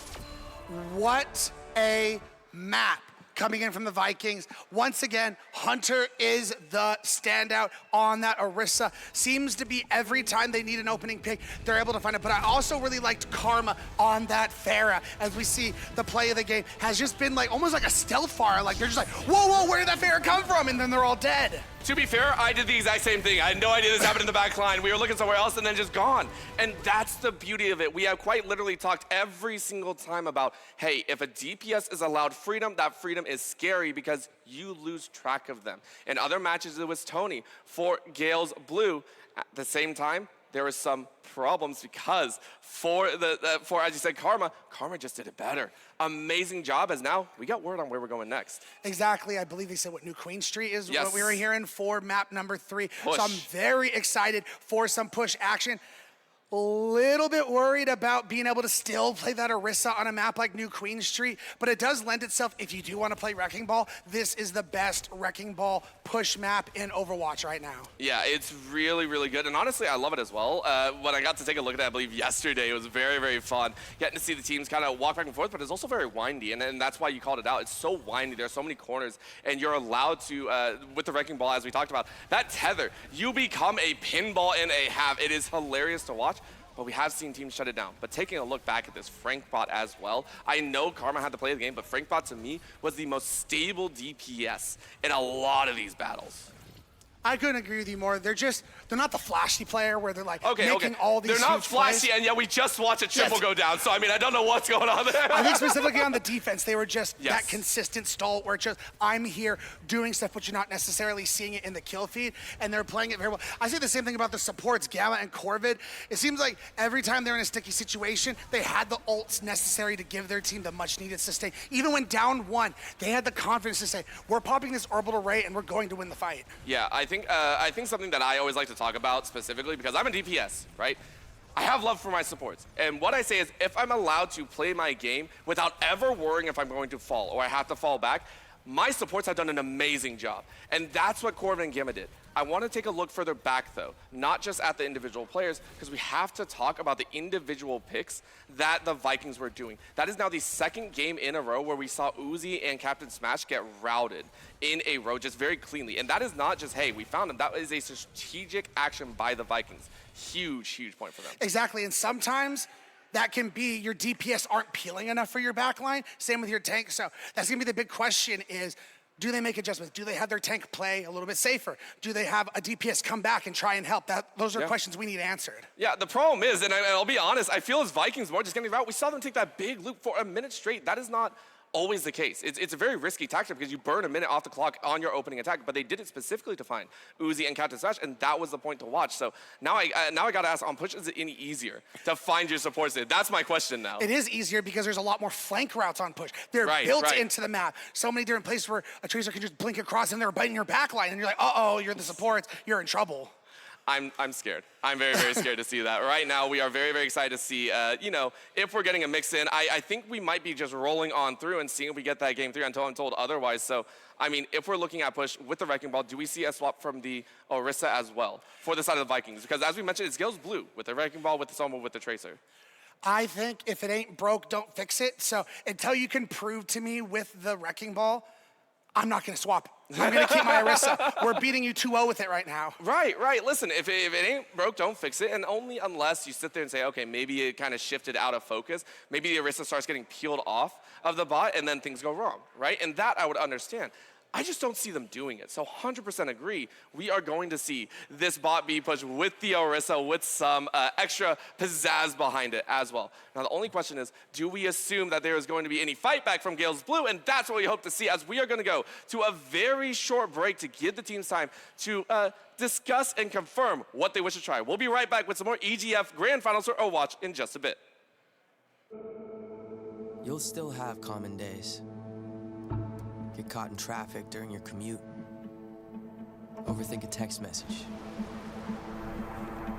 What a map coming in from the Vikings. Once again, Hunter is the standout on that Orisa. Seems to be every time they need an opening pick, they're able to find it. But I also really liked Karma on that Pharah. As we see, the play of the game has just been like almost like a stealth fire. Like they're just like, whoa, where did that Pharah come from? And then they're all dead. To be fair, I did the exact same thing. I had no idea this happened in the back line. We were looking somewhere else and then just gone. And that's the beauty of it. We have quite literally talked every single time about, hey, if a DPS is allowed freedom, that freedom is scary because you lose track of them. In other matches, it was Tony for Gales Blue. At the same time, there were some problems because for as you said, Karma just did it better. Amazing job, as now we got word on where we're going next. Exactly, I believe they said what New Queen Street is Yes. what we were hearing for map number 3. Push. So I'm very excited for some push action. A little bit worried about being able to still play that Orisa on a map like New Queen Street, but it does lend itself, if you do want to play Wrecking Ball, this is the best Wrecking Ball push map in Overwatch right now. Yeah, it's really, really good. And honestly, I love it as well. When I got to take a look at it, I believe yesterday, it was very, very fun getting to see the teams kind of walk back and forth, but it's also very windy. And that's why you called it out. It's so windy. There are so many corners. And you're allowed to, with the Wrecking Ball, as we talked about, that tether, you become a pinball in a half. It is hilarious to watch. But we have seen teams shut it down. But taking a look back at this Frankbot as well, I know Karma had to play the game, but Frankbot to me was the most stable DPS in a lot of these battles. I couldn't agree with you more. They're not the flashy player where they're like Okay. making all these They're not huge flashy, plays. and yet we just watched a triple Yes. go down. So, I mean, I don't know what's going on there. I think specifically on the defense, they were just Yes. that consistent stall where it's just, I'm here doing stuff, but you're not necessarily seeing it in the kill feed, and they're playing it very well. I say the same thing about the supports, Gamma and Corvid. It seems like every time they're in a sticky situation, they had the ults necessary to give their team the much needed sustain. Even when down 1, they had the confidence to say, we're popping this orbital ray and we're going to win the fight. Yeah, I think something that I always like to talk about specifically, because I'm a DPS, right? I have love for my supports. And what I say is, if I'm allowed to play my game without ever worrying if I'm going to fall or I have to fall back, my supports have done an amazing job. And that's what Corbin and Gamma did. I want to take a look further back, though, not just at the individual players, because we have to talk about the individual picks that the Vikings were doing. That is now the second game in a row where we saw Uzi and Captain Smash get routed in a row just very cleanly. And that is not just, hey, we found them. That is a strategic action by the Vikings. Huge, huge point for them. Exactly, and sometimes that can be your DPS aren't peeling enough for your backline. Same with your tank. So that's gonna be the big question is, do they make adjustments? Do they have their tank play a little bit safer? Do they have a DPS come back and try and help? Those are questions we need answered. Yeah, the problem is, and I'll be honest, I feel as Vikings more just getting out. We saw them take that big loop for a minute straight. That is not always the case. It's a very risky tactic because you burn a minute off the clock on your opening attack, but they did it specifically to find Uzi and Captain Smash, and that was the point to watch. So now I gotta ask, on push, is it any easier to find your supports? That's my question now. It is easier because there's a lot more flank routes on push. They're built into the map. So many different places where a Tracer can just blink across and they're biting your backline, and you're like, uh-oh, you're the supports, you're in trouble. I'm scared. I'm very, very scared to see that. Right now, we are very, very excited to see, if we're getting a mix in. I think we might be just rolling on through and seeing if we get that game 3 until I'm told otherwise. So, I mean, if we're looking at push with the Wrecking Ball, do we see a swap from the Orisa as well for the side of the Vikings? Because as we mentioned, it's Gales Blue with the Wrecking Ball, with the Soma, with the Tracer. I think if it ain't broke, don't fix it. So until you can prove to me with the Wrecking Ball, I'm not gonna swap. I'm gonna keep my Orisa. We're beating you 2-0 with it right now. Right. Listen, if it ain't broke, don't fix it. And only unless you sit there and say, okay, maybe it kind of shifted out of focus. Maybe the Orisa starts getting peeled off of the bot and then things go wrong, right? And that I would understand. I just don't see them doing it. So 100% agree. We are going to see this bot be pushed with the Orisa with some extra pizzazz behind it as well. Now, the only question is, do we assume that there is going to be any fight back from Gales Blue? And that's what we hope to see, as we are going to go to a very short break to give the teams time to discuss and confirm what they wish to try. We'll be right back with some more EGF Grand Finals for Overwatch in just a bit. You'll still have common days. Get caught in traffic during your commute. Overthink a text message.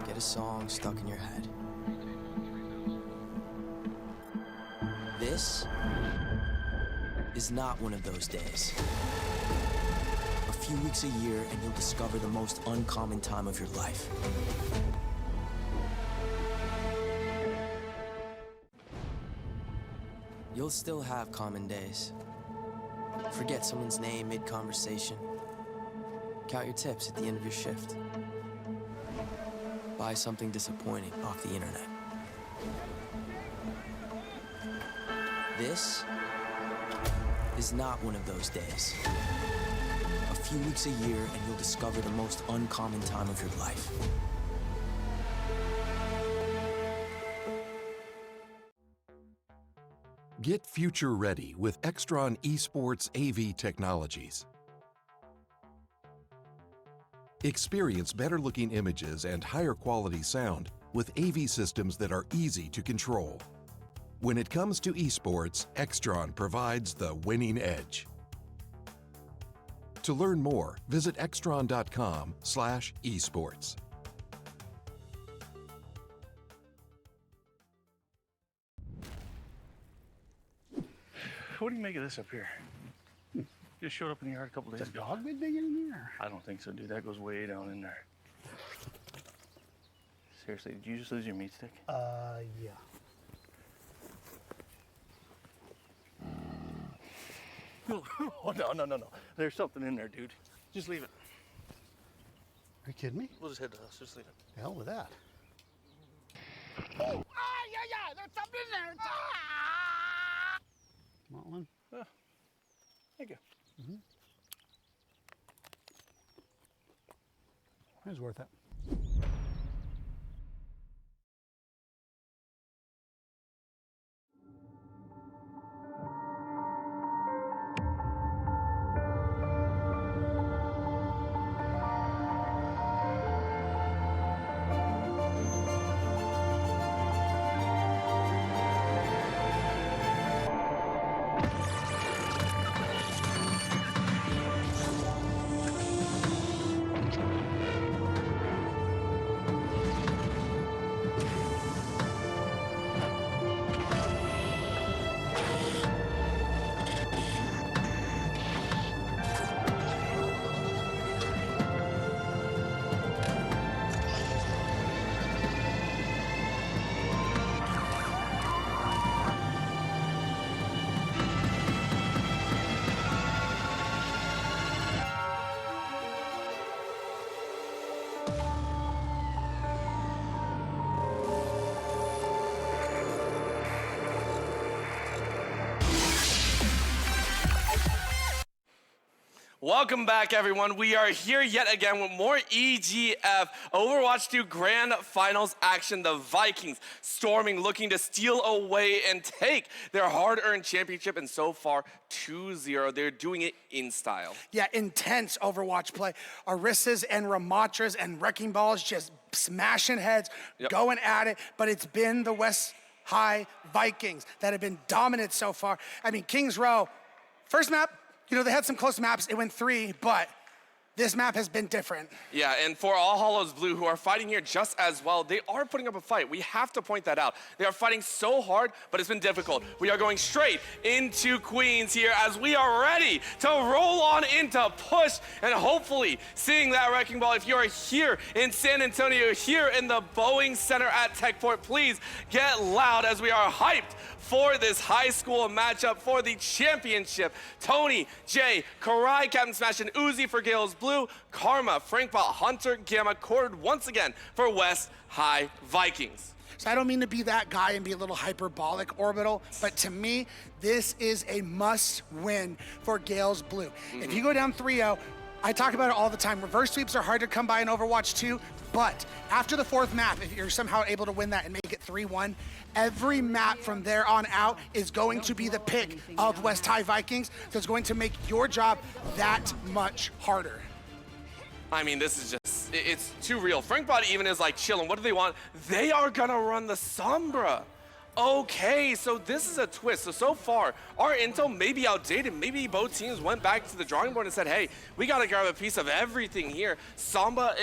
Get a song stuck in your head. This is not one of those days. A few weeks a year and you'll discover the most uncommon time of your life. You'll still have common days. Forget someone's name mid-conversation. Count your tips at the end of your shift. Buy something disappointing off the internet. This is not one of those days. A few weeks a year and you'll discover the most uncommon time of your life. Get future ready with Extron Esports AV technologies. Experience better-looking images and higher quality sound with AV systems that are easy to control. When it comes to esports, Extron provides the winning edge. To learn more, visit extron.com/esports. What do you make of this up here? Just showed up in the yard a couple days ago. Dog been digging in here? I don't think so, dude. That goes way down in there. Seriously, did you just lose your meat stick? Yeah. Oh, no. There's something in there, dude. Just leave it. Are you kidding me? We'll just head to us. Just leave it. The hell with that. Yeah, there's something in there. Want one? Thank you. It was worth it. Welcome back, everyone. We are here yet again with more EGF Overwatch 2 Grand Finals action. The Vikings storming, looking to steal away and take their hard-earned championship, and so far 2-0. They're doing it in style. Yeah, intense Overwatch play. Orisas and Ramatras and Wrecking Balls just smashing heads, going at it, but it's been the West High Vikings that have been dominant so far. I mean, Kings Row, first map, you know, they had some close maps. It went 3, but this map has been different. Yeah, and for All Hallows Blue, who are fighting here just as well, they are putting up a fight. We have to point that out. They are fighting so hard, but it's been difficult. We are going straight into Queens here as we are ready to roll on into push and hopefully seeing that Wrecking Ball. If you are here in San Antonio, here in the Boeing Center at Techport, please get loud as we are hyped for this high school matchup for the championship. Tony, Jay, Karai, Captain Smash, and Uzi for Gales Blue, Karma, Frankbot, Hunter, Gamma, Cord once again for West High Vikings. So I don't mean to be that guy and be a little hyperbolic, Orbital, but to me, this is a must-win for Gales Blue. If you go down 3-0, I talk about it all the time. Reverse sweeps are hard to come by in Overwatch 2, but after the 4th map, if you're somehow able to win that and make it 3-1, every map from there on out is going to be the pick of West High Vikings. So it's going to make your job that much harder. I mean, this is just, it's too real. Frankbot even is like chilling. What do they want? They are gonna run the Sombra. Okay, so this is a twist. So far, our intel may be outdated. Maybe both teams went back to the drawing board and said, hey, we got to grab a piece of everything here. Sombra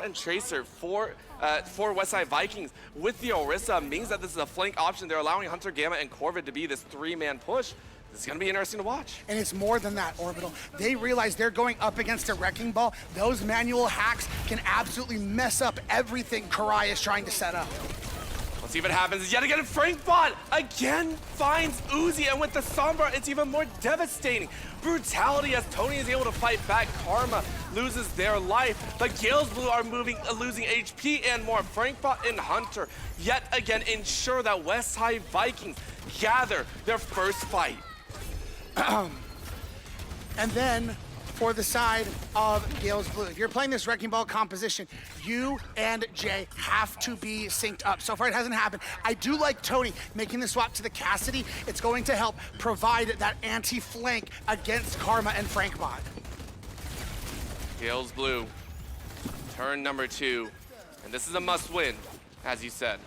and Tracer for Westside Vikings with the Orisa means that this is a flank option. They're allowing Hunter, Gamma, and Corvid to be this three-man push. This is going to be interesting to watch. And it's more than that, Orbital. They realize they're going up against a wrecking ball. Those manual hacks can absolutely mess up everything Karai is trying to set up. Let's see if it happens. Yet again, FrankBot again finds Uzi, and with the Sombra, it's even more devastating. Brutality as Tony is able to fight back. Karma loses their life, but Gales Blue are losing HP and more. FrankBot and Hunter yet again ensure that Westside Vikings gather their first fight. And then for the side of Gales Blue, if you're playing this Wrecking Ball composition, you and Jay have to be synced up. So far it hasn't happened. I do like Tony making the swap to the Cassidy. It's going to help provide that anti-flank against Karma and FrankBot. Gales Blue, turn number 2, and this is a must-win, as you said.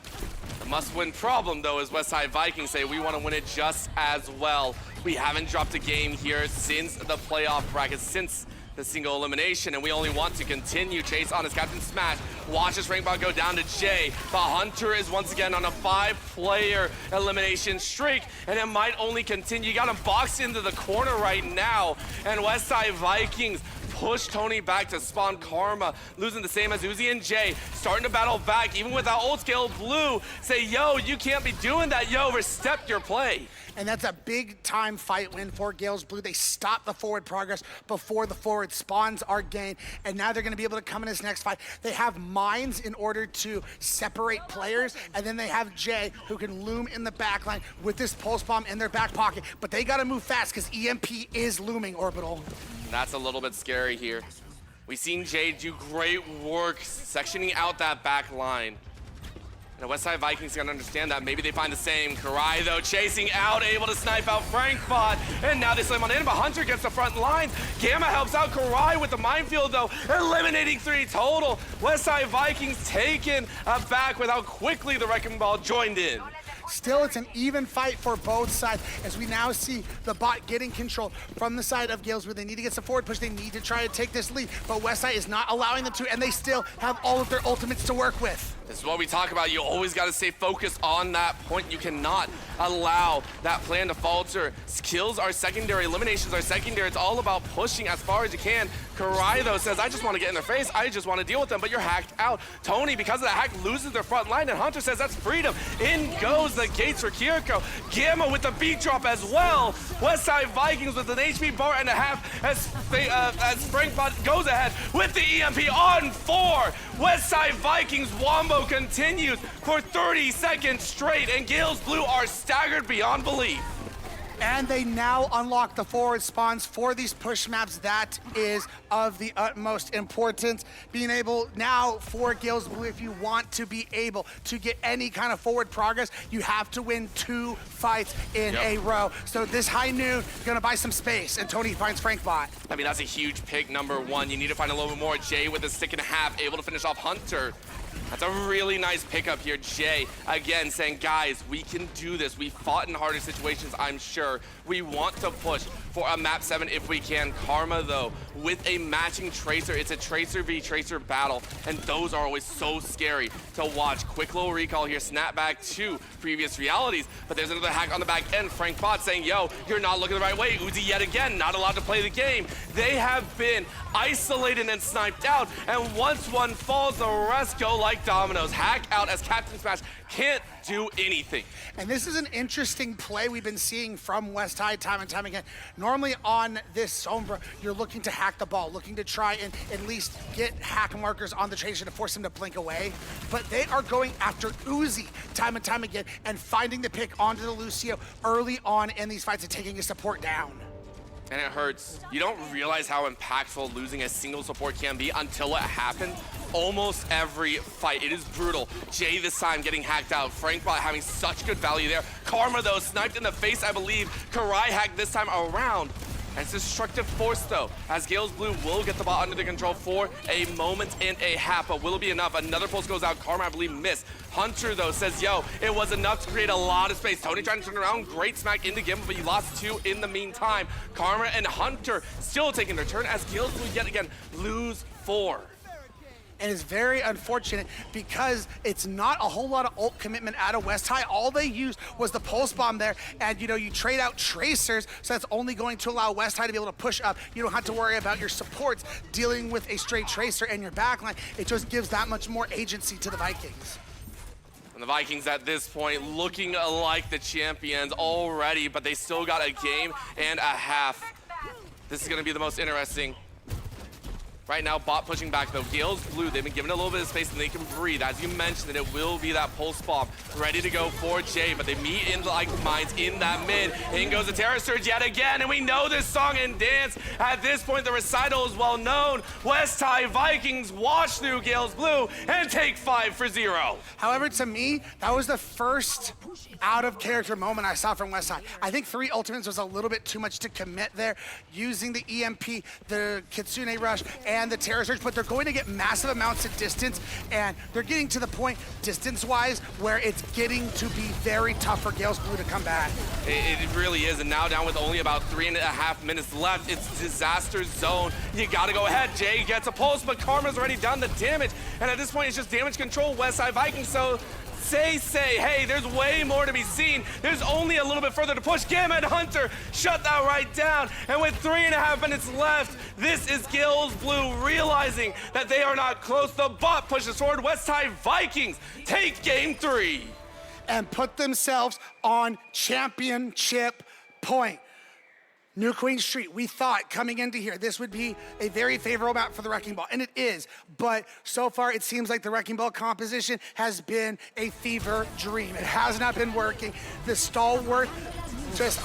The must-win problem, though, is Westside Vikings say we want to win it just as well. We haven't dropped a game here since the playoff bracket, since the single elimination, and we only want to continue. Chase on his Captain Smash, watches FrankBot go down to Jay, but Hunter is once again on a 5-player elimination streak, and it might only continue. You got him boxed into the corner right now, and Westside Vikings push Tony back to spawn Karma, losing the same as Uzi and Jay, starting to battle back, even without old scale Blue. Say, yo, you can't be doing that, yo, overstep your play. And that's a big time fight win for Gales Blue. They stop the forward progress before the forward spawns are gained, and now they're gonna be able to come in this next fight. They have mines in order to separate players, and then they have Jay who can loom in the back line with this pulse bomb in their back pocket, but they gotta move fast because EMP is looming, Orbital. That's a little bit scary here. We've seen Jay do great work sectioning out that back line. And the Westside Vikings gotta understand that. Maybe they find the same. Karai, though, chasing out, able to snipe out FrankBot. And now they slam on in, but Hunter gets the front lines. Gamma helps out Karai with the minefield, though, eliminating 3 total. Westside Vikings taken back with how quickly the Wrecking Ball joined in. Still, it's an even fight for both sides as we now see the bot getting control from the side of Gales where they need to get some forward push. They need to try to take this lead, but Westside is not allowing them to, and they still have all of their ultimates to work with. This is what we talk about. You always got to stay focused on that point. You cannot allow that plan to falter. Skills are secondary. Eliminations are secondary. It's all about pushing as far as you can. Karai, though, says, I just want to get in their face. I just want to deal with them, but you're hacked out. Tony, because of the hack, loses their front line, and Hunter says that's freedom. In goes the gates for Kiriko. Gamma with the beat drop as well. Westside Vikings with an HP bar and a half as FrankBot goes ahead with the EMP on 4. Westside Vikings wombo continues for 30 seconds straight, and Gales Blue are staggered beyond belief. And they now unlock the forward spawns for these push maps. That is of the utmost importance. Being able now for Gales Blue, if you want to be able to get any kind of forward progress, you have to win 2 fights in a row. So this high noon, gonna buy some space, and Tony finds FrankBot. I mean, that's a huge pick, number 1. You need to find a little bit more. Jay with a stick and a half, able to finish off Hunter. That's a really nice pickup here. Jay, again, saying, guys, we can do this. We fought in harder situations, I'm sure. We want to push for a map 7 if we can. Karma, though, with a matching Tracer. It's a Tracer v Tracer battle, and those are always so scary to watch. Quick little recall here, snap back to previous realities, but there's another hack on the back end. FrankBot saying, yo, you're not looking the right way. Uzi yet again, not allowed to play the game. They have been isolated and sniped out, and once one falls, the rest go like dominoes. Hack out as Captain Smash can't do anything. And this is an interesting play we've been seeing from Westside time and time again. Normally on this Sombra, you're looking to hack the ball, looking to try and at least get hack markers on the Tracer to force him to blink away. But they are going after Uzi time and time again and finding the pick onto the Lucio early on in these fights and taking his support down. And it hurts. You don't realize how impactful losing a single support can be until it happened. Almost every fight, it is brutal. Jay this time getting hacked out. FrankBot having such good value there. Karma, though, sniped in the face, I believe. Karai hacked this time around. And it's destructive force though, as Gales Blue will get the ball under the control for a moment and a half, but will it be enough? Another pulse goes out, Karma I believe missed. Hunter though says, yo, it was enough to create a lot of space. Tony trying to turn around, great smack into Gimbal, but you lost 2 in the meantime. Karma and Hunter still taking their turn as Gales Blue yet again lose 4. And it's very unfortunate because it's not a whole lot of ult commitment out of West High. All they used was the pulse bomb there, and you trade out tracers, so that's only going to allow West High to be able to push up. You don't have to worry about your supports dealing with a straight tracer and your backline. It just gives that much more agency to the Vikings. And the Vikings at this point looking like the champions already, but they still got a game and a half. This is gonna be the most interesting. Right now, bot pushing back though. Gales Blue, they've been given a little bit of space and they can breathe. As you mentioned, it will be that pulse bomb ready to go for Jay, but they meet in like minds in that mid. In goes the Terror Surge yet again, and we know this song and dance. At this point, the recital is well known. West High Vikings wash through Gales Blue and take 5-0. However, to me, that was the first out of character moment I saw from West High. I think 3 ultimates was a little bit too much to commit there, using the EMP, the Kitsune Rush, and the Terror Surge, but they're going to get massive amounts of distance, and they're getting to the point, distance-wise, where it's getting to be very tough for Gales Blue to come back. It really is, and now down with only about 3.5 minutes left, it's disaster zone. You gotta go ahead. Jay gets a pulse, but Karma's already done the damage, and at this point, it's just damage control, West Side Vikings, so say, hey, there's way more to be seen. There's only a little bit further to push. Gamma and Hunter shut that right down. And with 3.5 minutes left, this is Gales Blue realizing that they are not close. The bot pushes forward. West High Vikings take game 3. And put themselves on championship point. New Queen Street, we thought coming into here, this would be a very favorable map for the Wrecking Ball, and it is. But so far, it seems like the Wrecking Ball composition has been a fever dream. It has not been working. The stalwart,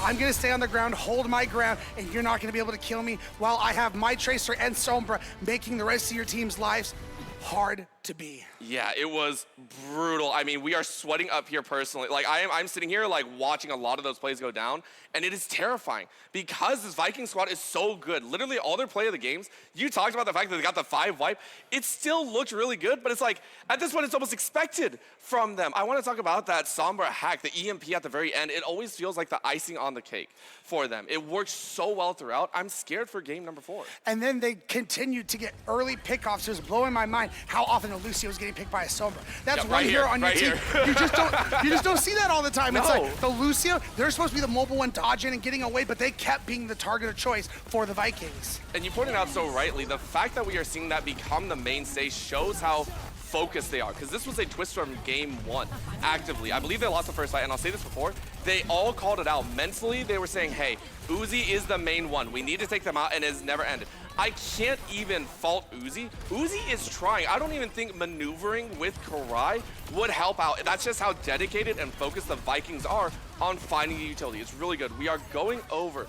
I'm gonna stay on the ground, hold my ground, and you're not gonna be able to kill me while I have my Tracer and Sombra making the rest of your team's lives hard to be. Yeah, it was brutal. I mean, we are sweating up here personally. Like, I'm sitting here, like, watching a lot of those plays go down, and it is terrifying because this Viking squad is so good. Literally, all their play of the games, you talked about the fact that they got the 5 wipe. It still looked really good, but it's like, at this point, it's almost expected from them. I want to talk about that Sombra hack, the EMP at the very end. It always feels like the icing on the cake for them. It worked so well throughout. I'm scared for game number 4. And then they continued to get early pickoffs. It was blowing my mind how often Lucio was getting picked by a Sombra. That's Yep, right here on your team. You just don't see that all the time. No. It's like the Lucio, they're supposed to be the mobile one dodging and getting away, but they kept being the target of choice for the Vikings. And you pointed out so rightly, the fact that we are seeing that become the mainstay shows how focused they are, because this was a twist from game 1 actively. I believe they lost the first fight, and I'll say this before, they all called it out. Mentally, they were saying, hey, Uzi is the main one. We need to take them out, and it has never ended. I can't even fault Uzi. Uzi is trying. I don't even think maneuvering with Karai would help out. That's just how dedicated and focused the Vikings are on finding a utility. It's really good. We are going over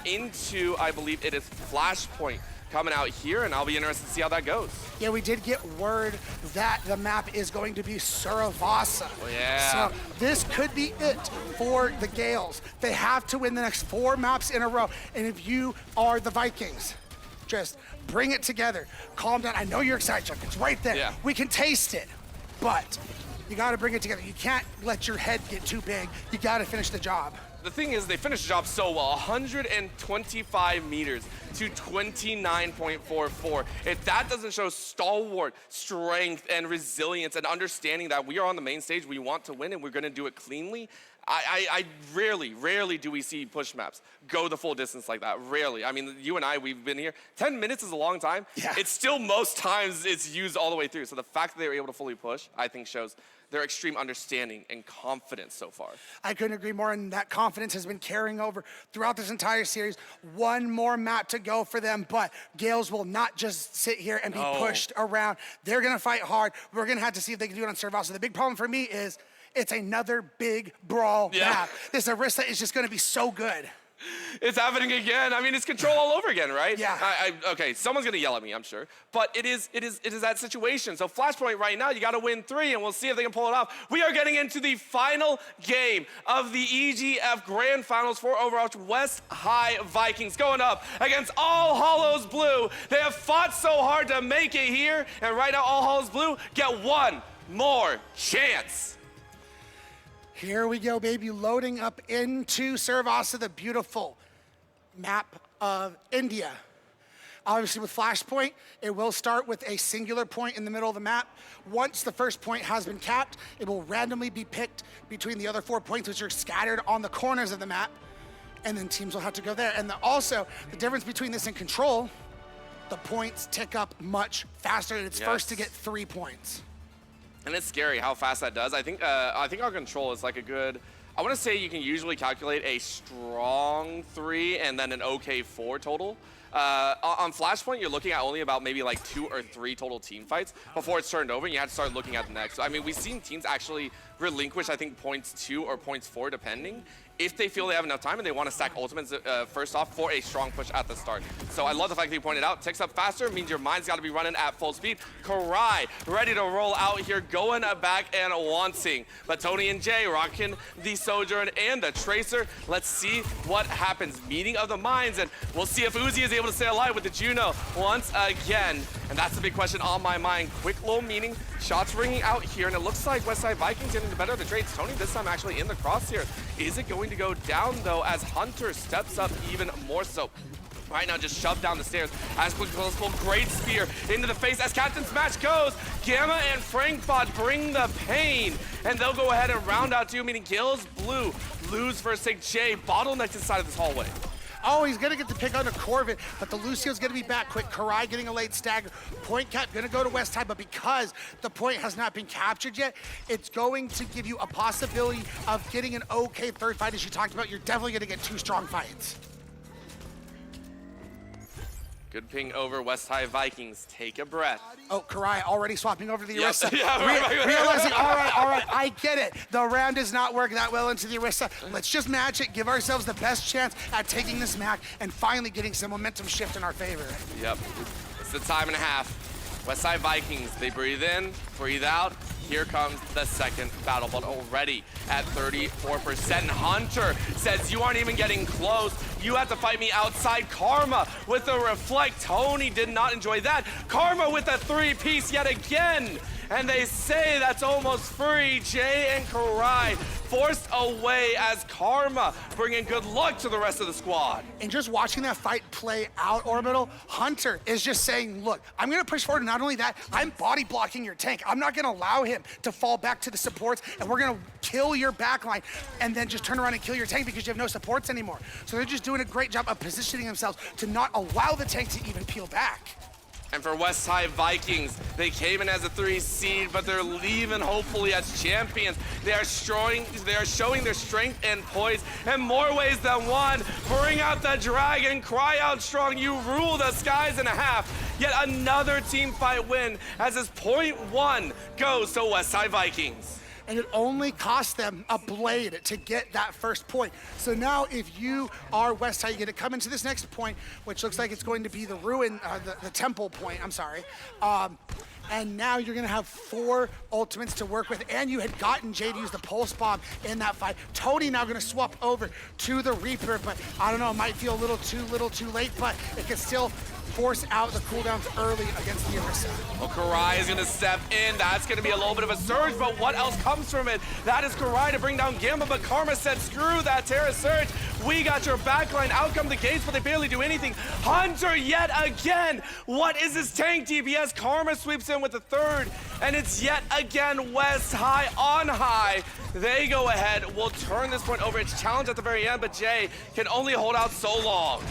into, I believe it is Flashpoint coming out here, and I'll be interested to see how that goes. Yeah, we did get word that the map is going to be Suravasa. Oh, yeah. So this could be it for the Gales. They have to win the next 4 maps in a row. And if you are the Vikings, just bring it together. Calm down. I know you're excited, Chuck. It's right there. Yeah. We can taste it. But you got to bring it together. You can't let your head get too big. You got to finish the job. The thing is, they finished the job so well. 125 meters to 29.44. If that doesn't show stalwart strength and resilience and understanding that we are on the main stage, we want to win and we're going to do it cleanly, I rarely do we see push maps go the full distance like that. Rarely. I mean, you and I, we've been here. 10 minutes is a long time. Yeah. It's still most times it's used all the way through. So the fact that they were able to fully push, I think shows their extreme understanding and confidence so far. I couldn't agree more, and that confidence has been carrying over throughout this entire series. One more map to go for them, but Gales will not just sit here and be pushed around. They're gonna fight hard. We're gonna have to see if they can do it on Survival. So the big problem for me is it's another big brawl map. This Arista is just gonna be so good. It's happening again. I mean, it's control all over again, right? Yeah. Okay, someone's gonna yell at me, I'm sure. But it is that situation. So Flashpoint right now, you gotta win 3, and we'll see if they can pull it off. We are getting into the final game of the EGF Grand Finals for Overwatch. West High Vikings going up against All Hallows Blue. They have fought so hard to make it here, and right now All Hallows Blue get one more chance. Here we go, baby, loading up into Servasa, the beautiful map of India. Obviously with Flashpoint, it will start with a singular point in the middle of the map. Once the first point has been capped, it will randomly be picked between the other 4 points, which are scattered on the corners of the map, and then teams will have to go there. And also, the difference between this and Control, the points tick up much faster, and it's first to get 3 points. And it's scary how fast that does. I think our Control is like a good, I want to say you can usually calculate a strong 3 and then an okay 4 total. On Flashpoint, you're looking at only about maybe like 2 or 3 total team fights before it's turned over, and you have to start looking at the next. So, I mean, we've seen teams actually relinquish, I think, points 2 or points 4, depending, if they feel they have enough time and they want to stack ultimates first off for a strong push at the start. So I love the fact that you pointed out, ticks up faster, means your mind's got to be running at full speed. Karai ready to roll out here, going back and wanting. But Tony and Jay rocking the Sojourn and the Tracer. Let's see what happens. Meeting of the minds, and we'll see if Uzi is able to stay alive with the Juno once again. And that's the big question on my mind. Quick low meaning, shots ringing out here, and it looks like Westside Vikings getting the better of the trades. Tony this time actually in the crosshair. Is it going to go down though as Hunter steps up even more so? Right now just shoved down the stairs as quick as possible. Great spear into the face as Captain's Match goes. Gamma and Frankbot bring the pain, and they'll go ahead and round out 2, meaning Gales Blue lose first take. Jay bottlenecked inside of this hallway. Oh, he's gonna get the pick on the Corvette, but the Lucio's gonna be back quick. Karai getting a late stagger. Point cap gonna go to West High, but because the point has not been captured yet, it's going to give you a possibility of getting an okay third fight. As you talked about, you're definitely gonna get 2 strong fights. Good ping over West High Vikings. Take a breath. Oh, Karai already swapping over to the Orisa. Right. Realizing, all right, I get it. The round does not work that well into the Orisa. Let's just match it, give ourselves the best chance at taking this match and finally getting some momentum shift in our favor. Yep, it's the time and a half. West Side Vikings, they breathe in, breathe out. Here comes the second battle, but already at 34%. Hunter says, you aren't even getting close. You have to fight me outside. Karma with the reflect. Tony did not enjoy that. Karma with a 3-piece yet again. And they say that's almost free. Jay and Karai forced away as Karma bringing good luck to the rest of the squad. And just watching that fight play out, Orbital, Hunter is just saying, look, I'm gonna push forward, and not only that, I'm body blocking your tank. I'm not gonna allow him to fall back to the supports, and we're gonna kill your backline and then just turn around and kill your tank because you have no supports anymore. So they're just doing a great job of positioning themselves to not allow the tank to even peel back. And for West High Vikings, they came in as a 3 seed, but they're leaving hopefully as champions. They are showing their strength and poise in more ways than one. Bring out the dragon, cry out strong, you rule the skies in a half. Yet another team fight win as this .1 goes to West High Vikings. And it only cost them a blade to get that first point. So now if you are West High, you're gonna come into this next point, which looks like it's going to be the ruin, the temple point, I'm sorry. And now you're gonna have 4 ultimates to work with, and you had gotten Jay to use the pulse bomb in that fight. Tony now gonna swap over to the Reaper, but I don't know, it might feel a little too late, but it can still force out the cooldowns early against the Orisa. Well, Karai is gonna step in. That's gonna be a little bit of a surge, but what else comes from it? That is Karai to bring down Gamma, but Karma said, screw that Terra Surge. We got your backline. Out come the gates, but they barely do anything. Hunter yet again. What is this tank DPS? Karma sweeps in with the 3rd, and it's yet again West High on high. They go ahead. We'll turn this point over. It's challenged at the very end, but Jay can only hold out so long.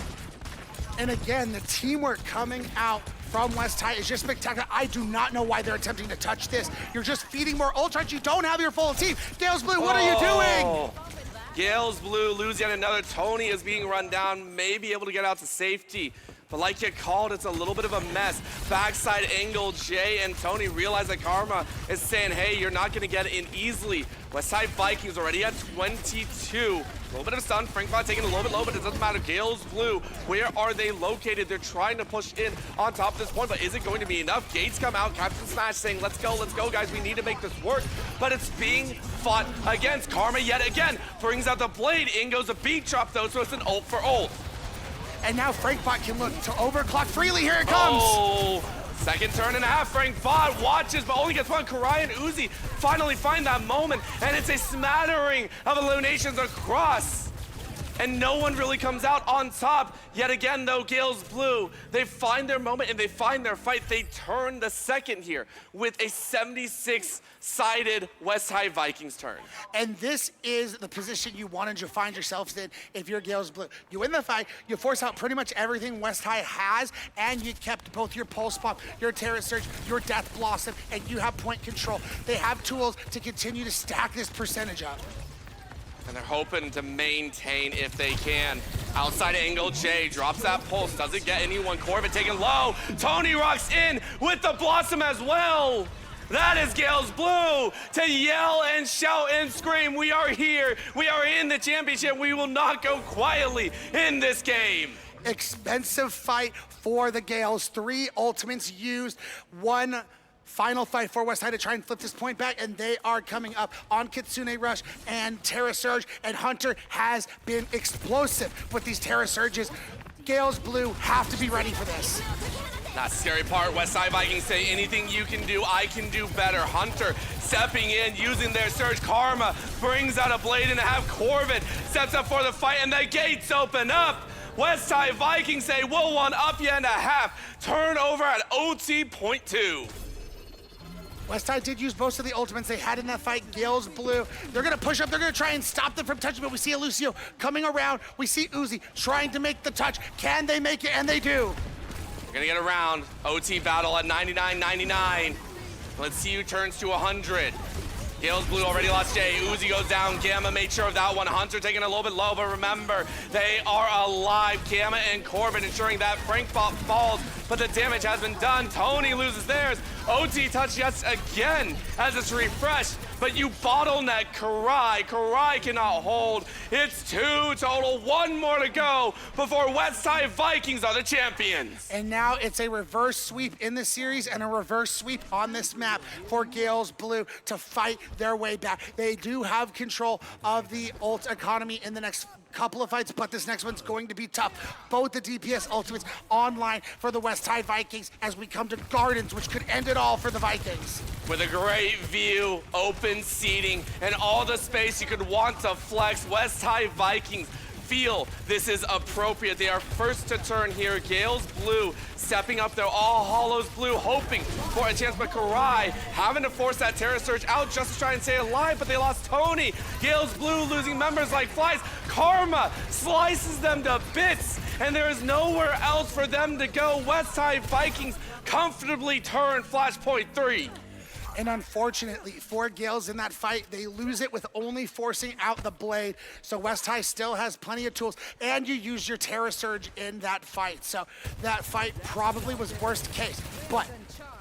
And again, the teamwork coming out from West High is just spectacular. I do not know why they're attempting to touch this. You're just feeding more ultras. You don't have your full team. Gales Blue, what are you doing? Gales Blue lose yet another. Tony is being run down, may be able to get out to safety. But like you called, it's a little bit of a mess. Backside angle, Jay and Tony realize that Karma is saying, hey, you're not gonna get in easily. Westside Vikings already at 22. A little bit of stun, Frankbot taking a little bit low, but it doesn't matter. Gales Blue, where are they located? They're trying to push in on top of this point, but is it going to be enough? Gates come out, Captain Smash saying, let's go, guys, we need to make this work. But it's being fought against. Karma yet again brings out the blade. In goes a beat drop though, so it's an ult for ult. And now Frankbot can look to overclock freely. Here it comes. Oh, second turn and a half. Frankbot watches, but only gets one. Karai and Uzi finally find that moment, and it's a smattering of eliminations across. And no one really comes out on top. Yet again, though, Gales Blue, they find their moment and they find their fight. They turn the second here with a 76-sided West High Vikings turn. And this is the position you wanted to find yourselves in if you're Gales Blue. You win the fight, you force out pretty much everything West High has, and you kept both your Pulse Bomb, your Terra Surge, your Death Blossom, and you have point control. They have tools to continue to stack this percentage up. And they're hoping to maintain if they can. Outside angle, Jay drops that pulse, doesn't get anyone. Corbin taken low. Tony rocks in with the Blossom as well. That is Gales Blue to yell and shout and scream, we are here, we are in the championship, we will not go quietly in this game. Expensive fight for the Gales. 3 ultimates used, 1 final fight for West High to try and flip this point back, and they are coming up on Kitsune Rush and Terra Surge, and Hunter has been explosive with these Terra Surges. Gales Blue have to be ready for this. That scary part, Westside Vikings say anything you can do, I can do better. Hunter stepping in, using their surge. Karma brings out a blade and a half. Corbin steps up for the fight, and the gates open up. Westside Vikings say, we'll one up you and a half. Turnover at OT point 2. West High did use most of the ultimates they had in that fight. Gales Blue, they're gonna push up, they're gonna try and stop them from touching, but we see Lucio coming around. We see Uzi trying to make the touch. Can they make it? And they do. We're gonna get around. OT battle at 99.99. Let's see who turns to 100. Gales Blue already lost Jay. Uzi goes down. Gamma made sure of that one. Hunter taking a little bit low, but remember, they are alive. Gamma and Corbin ensuring that Frankbot falls, but the damage has been done. Tony loses theirs. OT touch yet again as it's refreshed, but you bottleneck Karai. Karai cannot hold. It's 2 total. 1 more to go before Westside Vikings are the champions. And now it's a reverse sweep in the series and a reverse sweep on this map for Gales Blue to fight their way back. They do have control of the ult economy in the next couple of fights, but this next one's going to be tough. Both the DPS ultimates online for the West High Vikings as we come to Gardens, which could end it all for the Vikings. With a great view, open seating, and all the space you could want to flex, West High Vikings feel this is appropriate. They are first to turn here. Gales Blue stepping up there. All Hollows Blue hoping for a chance, but Karai having to force that Terra Surge out just to try and stay alive, but they lost Tony. Gales Blue losing members like flies. Karma slices them to bits, and there is nowhere else for them to go. West High Vikings comfortably turn Flashpoint 3. And unfortunately for Gales in that fight, they lose it with only forcing out the blade. So West High still has plenty of tools, and you use your Terra Surge in that fight. So that fight probably was worst case. But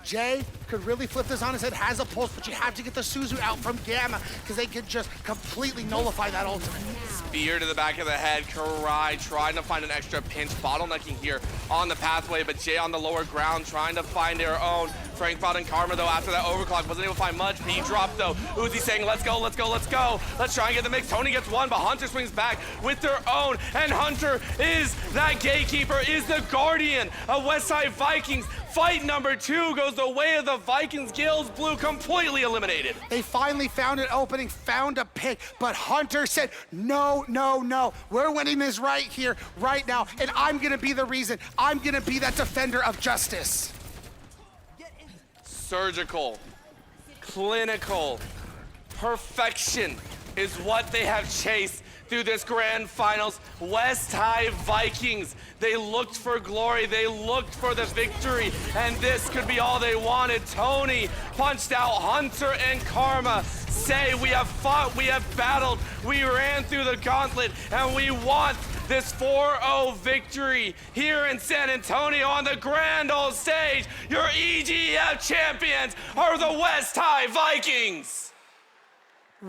Jay could really flip this on his head, has a pulse, but you have to get the Suzu out from Gamma because they could just completely nullify that ultimate. Spear to the back of the head. Karai trying to find an extra pinch, bottlenecking here on the pathway, but Jay on the lower ground trying to find their own. Frankbot and Karma, though, after that overclock, wasn't able to find much. P drop, though. Uzi saying, let's go, let's go, let's go. Let's try and get the mix. Tony gets one, but Hunter swings back with their own, and Hunter is that gatekeeper, is the guardian of Westside Vikings. Fight number 2 goes the way of the Vikings. Gales Blue completely eliminated. They finally found an opening, found a pick, but Hunter said, no, no, no. We're winning this right here, right now, and I'm gonna be the reason. I'm gonna be that defender of justice. Surgical, clinical, perfection is what they have chased through this grand finals. West High Vikings, they looked for glory, they looked for the victory, and this could be all they wanted. Tony punched out. Hunter and Karma say, we have fought, we have battled, we ran through the gauntlet, and we want this 4-0 victory here in San Antonio on the grand old stage. Your EGF champions are the West High Vikings.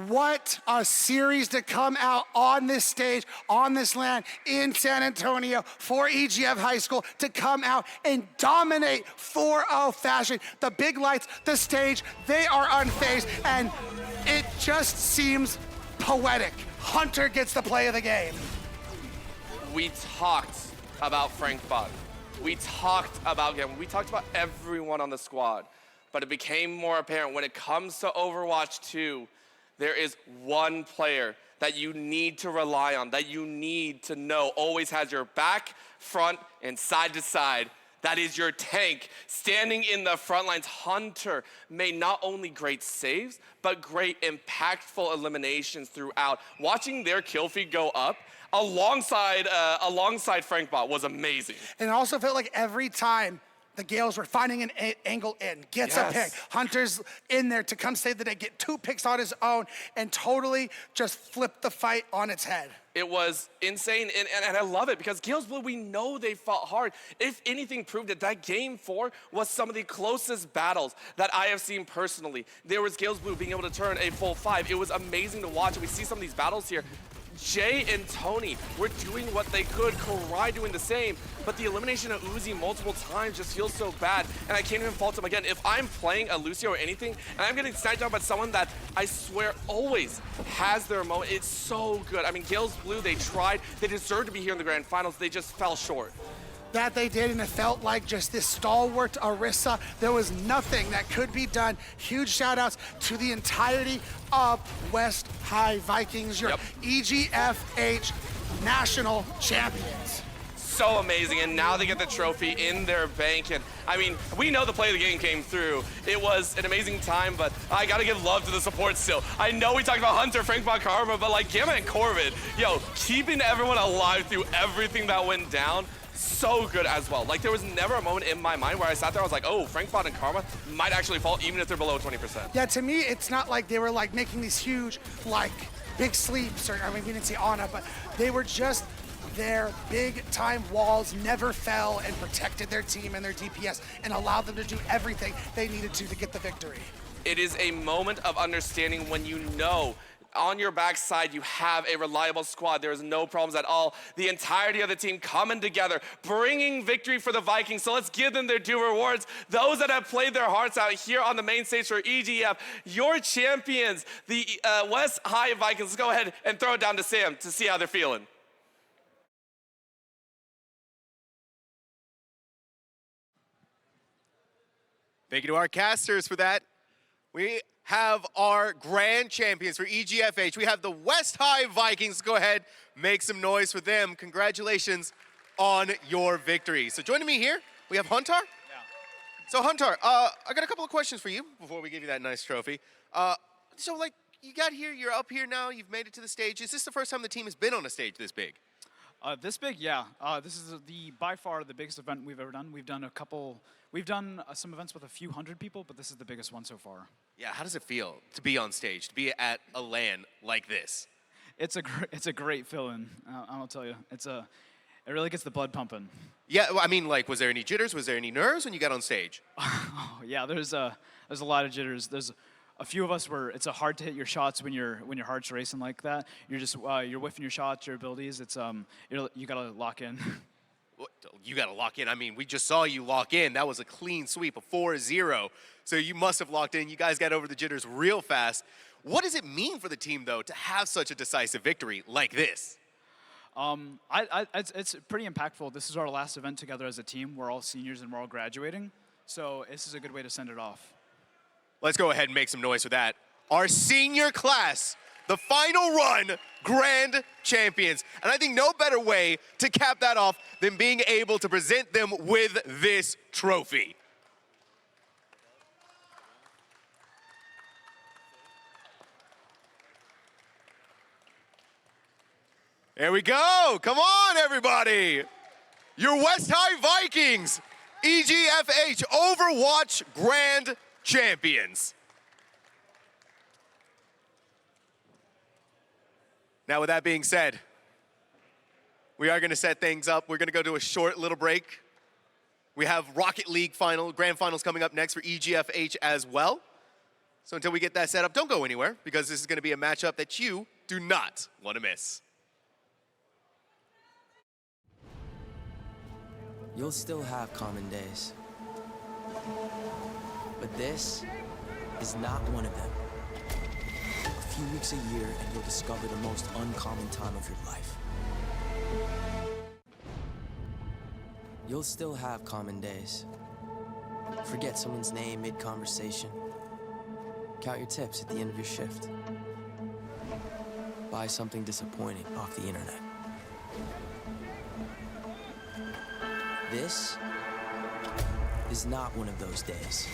What a series to come out on this stage, on this land in San Antonio for EGF High School to come out and dominate 4-0 fashion. The big lights, the stage, they are unfazed, and it just seems poetic. Hunter gets the play of the game. We talked about Frank Buck. We talked about him. We talked about everyone on the squad, but it became more apparent when it comes to Overwatch 2, there is one player that you need to rely on, that you need to know always has your back, front, and side to side. That is your tank standing in the front lines. Hunter made not only great saves, but great impactful eliminations throughout. Watching their kill feed go up alongside Frank Bot was amazing. And it also felt like every time the Gales were finding an angle in, gets a pick. Hunter's in there to come save the day, get 2 picks on his own, and totally just flip the fight on its head. It was insane, and I love it because Gales Blue, we know they fought hard. If anything proved it, that game 4 was some of the closest battles that I have seen personally. There was Gales Blue being able to turn a full 5. It was amazing to watch, and we see some of these battles here. Jay and Tony were doing what they could, Karai doing the same, but the elimination of Uzi multiple times just feels so bad, and I can't even fault him again. If I'm playing a Lucio or anything, and I'm getting sniped down by someone that I swear always has their moment, it's so good. I mean, Gales Blue, they tried, they deserved to be here in the grand finals, they just fell short. That they did, and it felt like just this stalwart Arissa. There was nothing that could be done. Huge shout outs to the entirety of West High Vikings, your EGFH national champions. So amazing, and now they get the trophy in their bank, and I mean, we know the play of the game came through. It was an amazing time, but I gotta give love to the support still. I know we talked about Hunter, Frank Karma, but like Gamma and Corbin, yo, keeping everyone alive through everything that went down, so good as well. Like, there was never a moment in my mind where I sat there, I was like, oh, Frank Bot and Karma might actually fall even if they're below 20%. Yeah, to me, it's not like they were like making these huge, like, big sleeps, or I mean, we didn't see Ana, but they were just their big-time walls never fell and protected their team and their DPS and allowed them to do everything they needed to get the victory. It is a moment of understanding when you know on your backside you have a reliable squad. There is no problems at all. The entirety of the team coming together, bringing victory for the Vikings. So let's give them their due rewards. Those that have played their hearts out here on the main stage for EGF, your champions, the West High Vikings. Let's go ahead and throw it down to Sam to see how they're feeling. Thank you to our casters for that. We have our grand champions for EGFH. We have the West High Vikings. Go ahead, make some noise for them. Congratulations on your victory. So joining me here, we have Hunter. Yeah. So Hunter, I got a couple of questions for you before we give you that nice trophy. So like, you got here, you're up here now, you've made it to the stage. Is this the first time the team has been on a stage this big? This big, yeah. This is by far the biggest event we've ever done. We've done some events with a few hundred people, but this is the biggest one so far. Yeah, how does it feel to be on stage, to be at a LAN like this? It's a great feeling. I'll tell you, it really gets the blood pumping. Yeah, well, I mean, like, was there any jitters? Was there any nerves when you got on stage? Oh, yeah, there's a lot of jitters. There's a few of us where it's hard to hit your shots when your heart's racing like that. You're just you're whiffing your shots, your abilities. It's you gotta lock in. You got to lock in. I mean, we just saw you lock in. That was a clean sweep, a 4-0. So you must have locked in. You guys got over the jitters real fast. What does it mean for the team, though, to have such a decisive victory like this? It's pretty impactful. This is our last event together as a team. We're all seniors and we're all graduating. So this is a good way to send it off. Let's go ahead and make some noise for that. Our senior class, the final run grand champions. And I think no better way to cap that off than being able to present them with this trophy. There we go. Come on, everybody. Your West High Vikings, EGFH Overwatch Grand Champions. Now, with that being said, we are going to set things up. We're going to go to a short little break. We have Rocket League grand finals coming up next for EGFH as well. So until we get that set up, don't go anywhere, because this is going to be a matchup that you do not want to miss. You'll still have common days. But this is not one of them. A few weeks a year and you'll discover the most uncommon time of your life. You'll still have common days. Forget someone's name mid-conversation. Count your tips at the end of your shift. Buy something disappointing off the internet. This is not one of those days.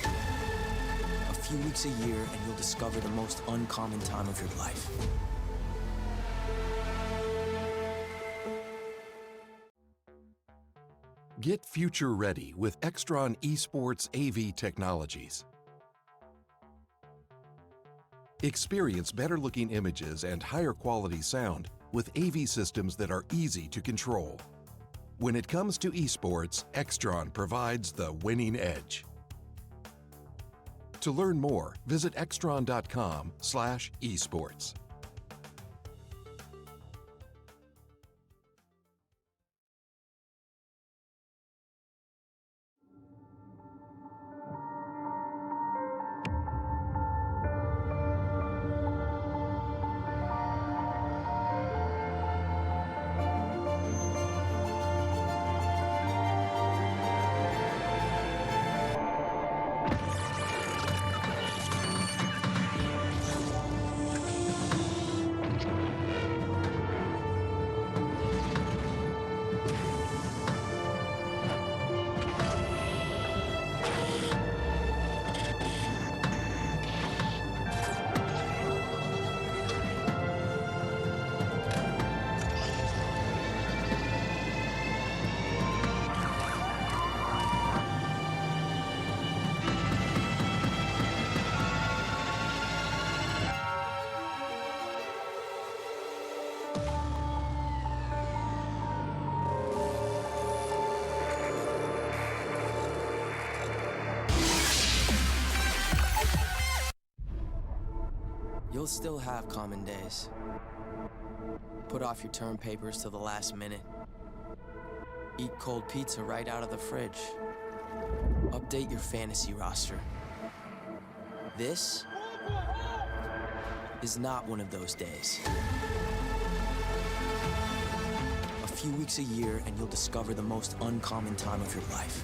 A few weeks a year and you'll discover the most uncommon time of your life. Get future ready with Extron Esports AV technologies. Experience better looking images and higher quality sound with AV systems that are easy to control. When it comes to esports, Extron provides the winning edge. To learn more, visit extron.com/esports. You'll still have common days. Put off your term papers till the last minute. Eat cold pizza right out of the fridge. Update your fantasy roster. This is not one of those days. A few weeks a year and you'll discover the most uncommon time of your life.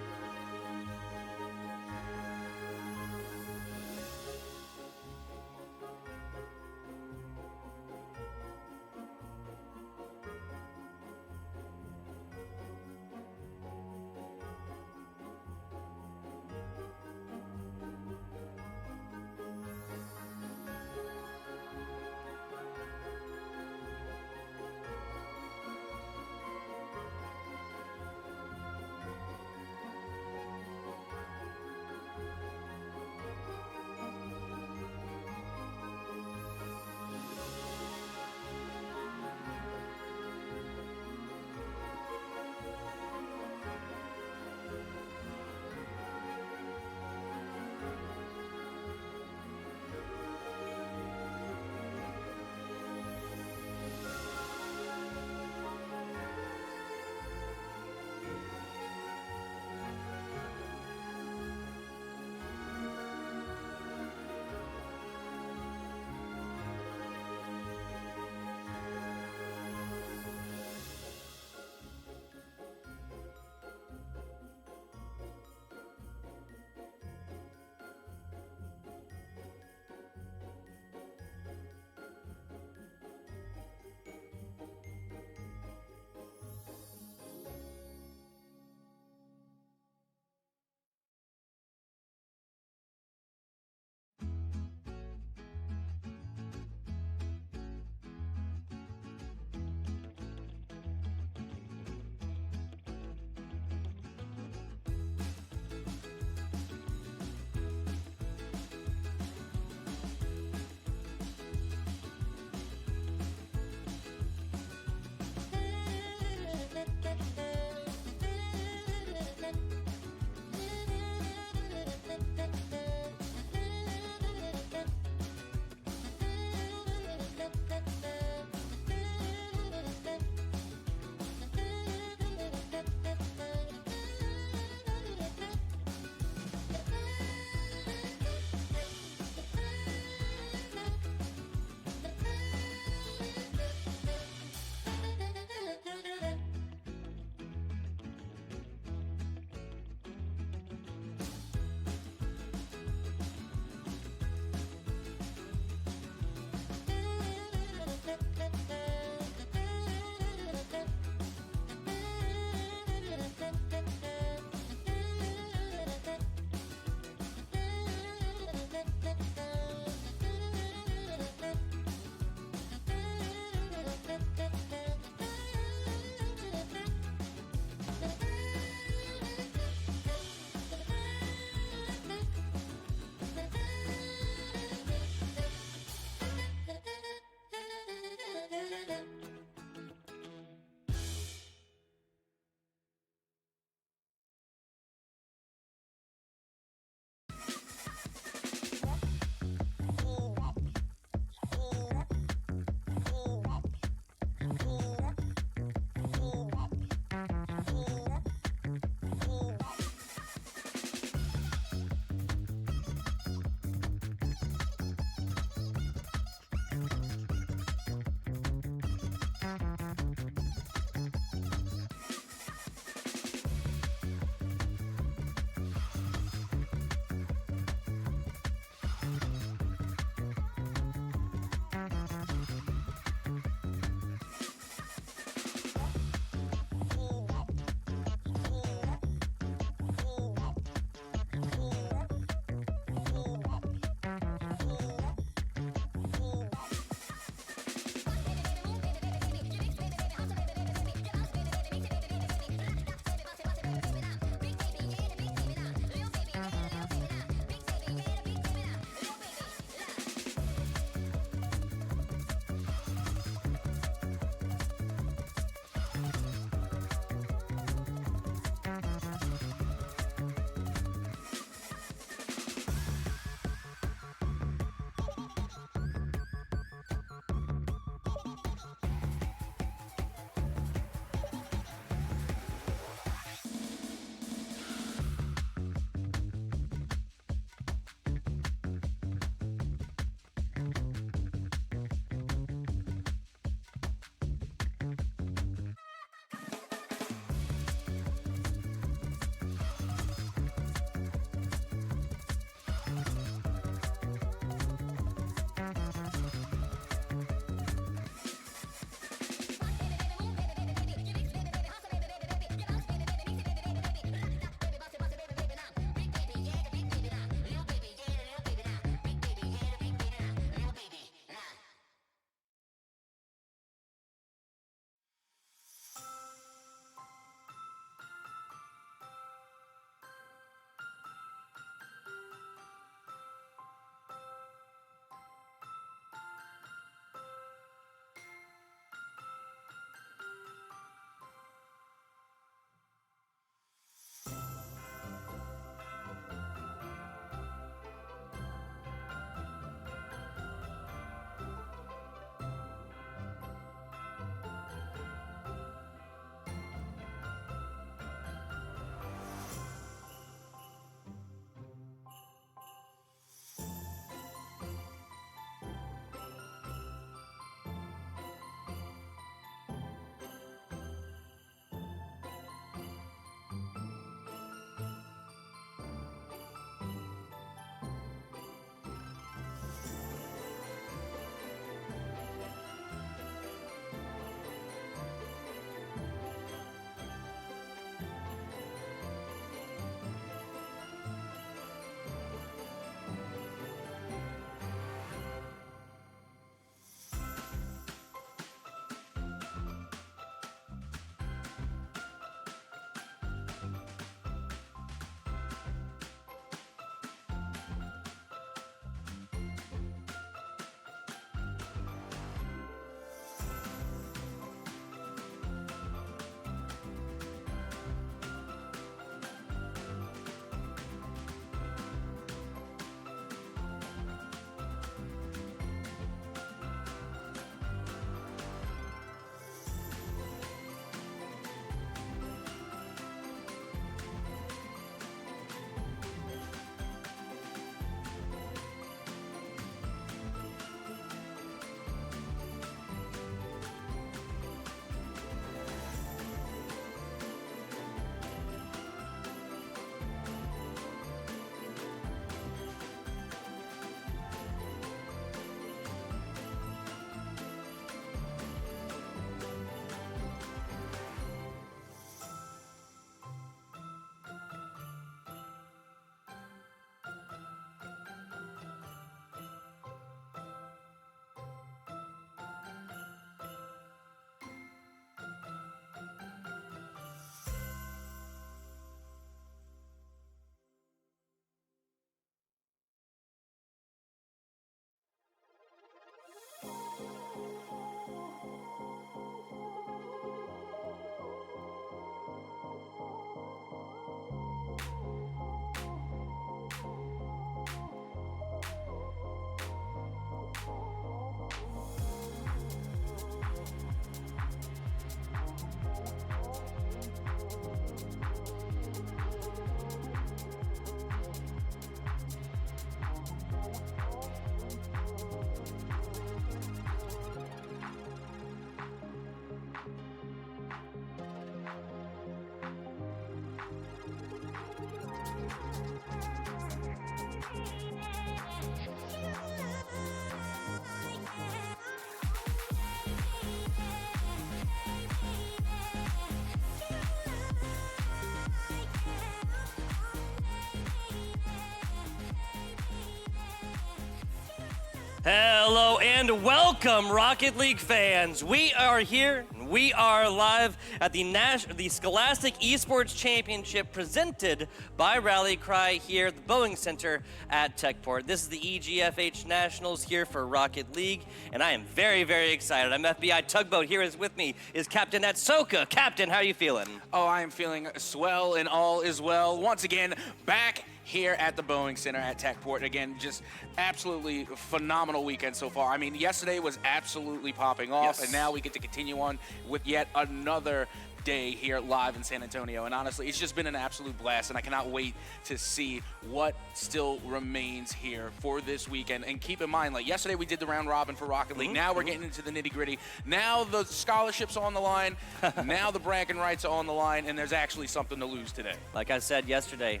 Hello and welcome, Rocket League fans. We are here, we are live at the Scholastic Esports Championship presented by Rally Cry here at the Boeing Center at Techport. This is the EGFH Nationals here for Rocket League, and I am very, very excited. I'm FBI Tugboat. Here is with me is Captain Atsoka. Captain, how are you feeling? Oh, I am feeling swell and all is well. Once again, back here at the Boeing Center at Techport. Again, just absolutely phenomenal weekend so far. I mean, yesterday was absolutely popping off, and now we get to continue on with yet another day here live in San Antonio. And honestly, it's just been an absolute blast, and I cannot wait to see what still remains here for this weekend. And keep in mind, like yesterday we did the round robin for Rocket League. Now we're getting into the nitty-gritty. Now the scholarships are on the line. Now the bragging rights are on the line, and there's actually something to lose today. Like I said yesterday,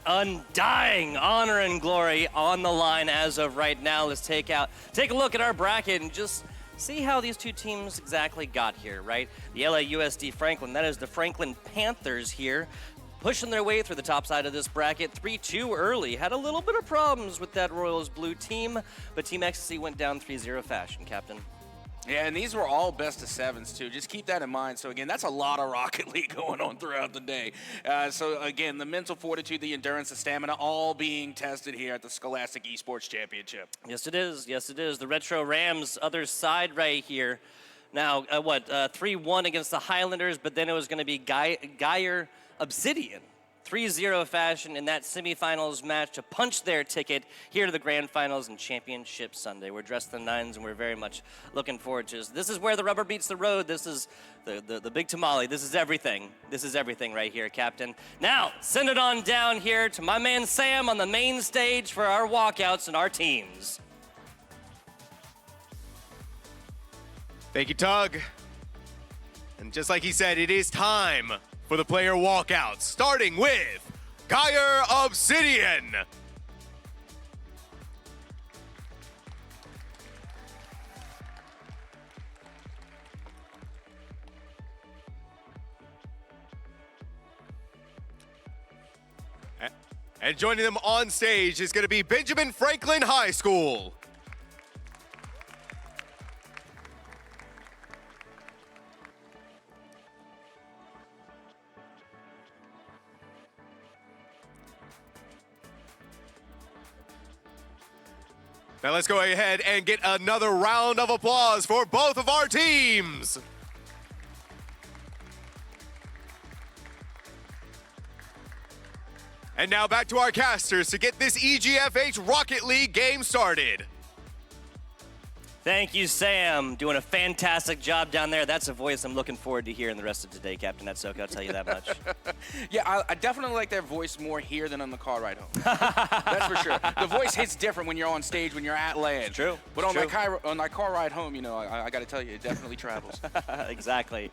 undying honor and glory on the line as of right now. Let's take a look at our bracket and just see how these two teams exactly got here, right? The LAUSD Franklin, that is the Franklin Panthers here, pushing their way through the top side of this bracket 3-2 early. Had a little bit of problems with that Royals blue team, but Team Ecstasy went down 3-0 fashion, Captain. Yeah, and these were all best of sevens, too. Just keep that in mind. So, again, that's a lot of Rocket League going on throughout the day. So, again, the mental fortitude, the endurance, the stamina, all being tested here at the Scholastic Esports Championship. Yes, it is. Yes, it is. The Retro Rams, other side right here. Now, 3-1 against the Highlanders, but then it was going to be Geyer Obsidian. 3-0 fashion in that semifinals match to punch their ticket here to the grand finals and championship Sunday. We're dressed in the nines, and we're very much looking forward to this. This is where the rubber meets the road. This is the big tamale. This is everything. This is everything right here, Captain. Now, send it on down here to my man Sam on the main stage for our walkouts and our teams. Thank you, Tug. And just like he said, it is time for the player walkouts, starting with Geyer Obsidian. And joining them on stage is going to be Benjamin Franklin High School. Now let's go ahead and get another round of applause for both of our teams. And now back to our casters to get this EGFH Rocket League game started. Thank you, Sam. Doing a fantastic job down there. That's a voice I'm looking forward to hearing the rest of today, Captain Atsoka. I'll tell you that much. Yeah, I definitely like their voice more here than on the car ride home. That's for sure. The voice hits different when you're on stage, when you're at land. It's true. But on my car ride home, you know, I got to tell you, it definitely travels. Exactly.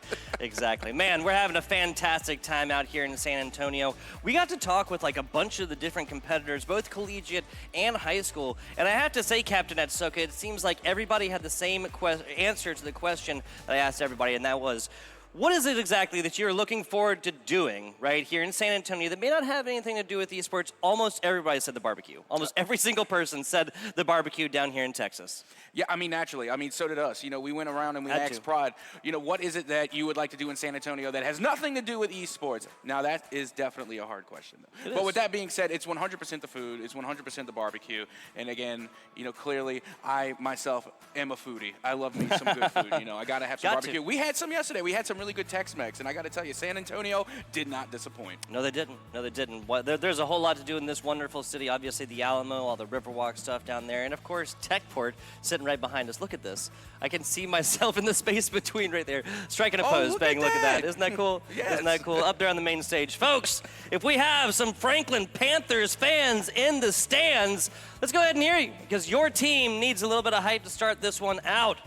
Man, we're having a fantastic time out here in San Antonio. We got to talk with like a bunch of the different competitors, both collegiate and high school. And I have to say, Captain Atsoka, it seems like everybody had the same answer to the question that I asked everybody, and that was, what is it exactly that you're looking forward to doing right here in San Antonio that may not have anything to do with esports? Almost everybody said the barbecue. Almost every single person said the barbecue down here in Texas. Yeah, I mean, naturally. I mean, so did us. You know, we went around and we asked Prod, you know, what is it that you would like to do in San Antonio that has nothing to do with esports? Now, that is definitely a hard question, though. But with that being said, it's 100% the food. It's 100% the barbecue. And again, you know, clearly, I myself am a foodie. I love me some good food. You know, I got to have some barbecue. We had some yesterday. We had some really good Tex-Mex. And I got to tell you, San Antonio did not disappoint. No, they didn't. There's a whole lot to do in this wonderful city. Obviously, the Alamo, all the Riverwalk stuff down there. And, of course, Techport sitting right behind us. Look at this. I can see myself in the space between right there, striking a pose, bang, look at that. Isn't that cool? Yes. Isn't that cool? Up there on the main stage. Folks, if we have some Franklin Panthers fans in the stands, let's go ahead and hear you, because your team needs a little bit of hype to start this one out.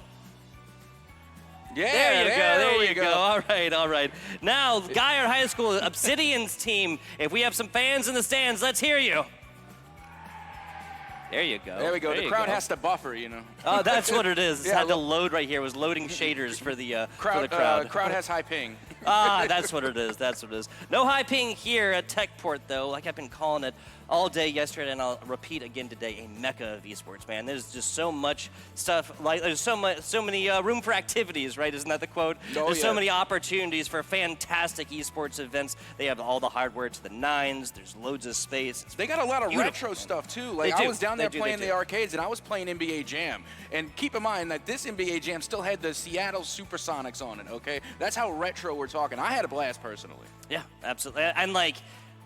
Yeah, there you go. All right. Now, Geyer High School, Obsidian's team, if we have some fans in the stands, let's hear you. There you go. There we go. The crowd has to buffer, you know. Oh, that's what it is. It had to load right here. It was loading shaders for the crowd. Crowd has high ping. That's what it is. No high ping here at Techport, though. Like I've been calling it all day yesterday, and I'll repeat again today, a mecca of esports, man. There's just so much stuff, like there's so many room for activities, right? Isn't that the quote? There's so many opportunities for fantastic esports events. They have all the hardware to the nines. There's loads of space. They got a lot of beautiful. retro stuff too. Like I was down there playing the arcades, and I was playing NBA Jam. And keep in mind that this NBA Jam still had the Seattle Supersonics on it. Okay, that's how retro we're talking. I had a blast personally. Yeah, absolutely. And like,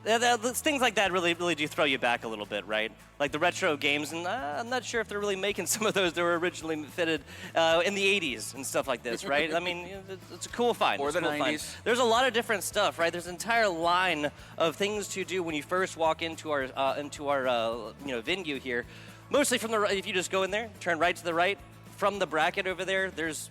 things like that really do throw you back a little bit, right? Like the retro games, and I'm not sure if they're really making some of those that were originally fitted in the 80s and stuff like this, right? I mean, it's a cool find. Or the 90s. There's a lot of different stuff, right? There's an entire line of things to do when you first walk into our venue here. Mostly from the if you just go in there, turn right to the right, from the bracket over there, there's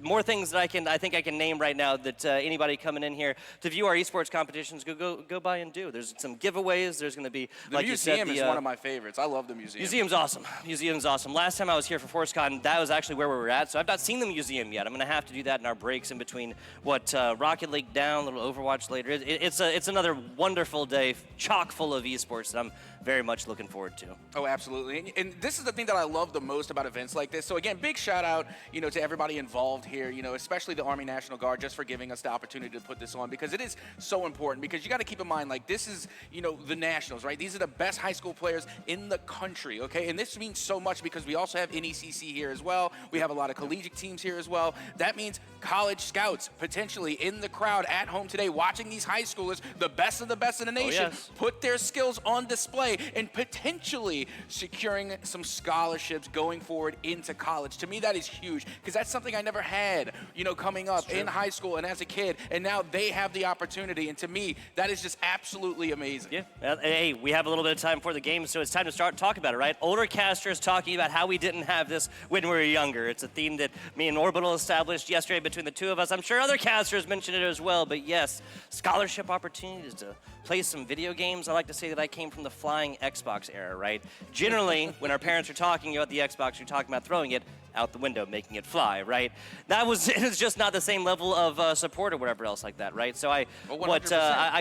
more things that I think I can name right now that anybody coming in here to view our esports competitions go by and do. There's some giveaways. There's going to be the like museum you said, is one of my favorites. I love the museum. Museum's awesome. Museum's awesome. Last time I was here for ForceCon, that was actually where we were at. So I've not seen the museum yet. I'm going to have to do that in our breaks in between Rocket League down, a little Overwatch later. It's another wonderful day, chock full of esports that I'm very much looking forward to. Oh, absolutely. And this is the thing that I love the most about events like this. So again, big shout out, to everybody involved here, especially the Army National Guard, just for giving us the opportunity to put this on, because it is so important. Because you got to keep in mind, like, this is, the Nationals, right? These are the best high school players in the country, okay? And this means so much because we also have NECC here as well. We have a lot of collegiate teams here as well. That means college scouts potentially in the crowd at home today watching these high schoolers, the best of the nation, put their skills on display and potentially securing some scholarships going forward into college. To me, that is huge because that's something I never had, coming up in high school and as a kid, and now they have the opportunity, and to me, that is just absolutely amazing. Yeah. Hey, we have a little bit of time for the game, so it's time to start talking about it, right? Older casters talking about how we didn't have this when we were younger. It's a theme that me and Orbital established yesterday between the two of us. I'm sure other casters mentioned it as well, but yes, scholarship opportunities to play some video games. I like to say that I came from the flying Xbox era, right? Generally, when our parents are talking about the Xbox, you're talking about throwing it out the window, making it fly, right? It's just not the same level of support or whatever else like that, right? So I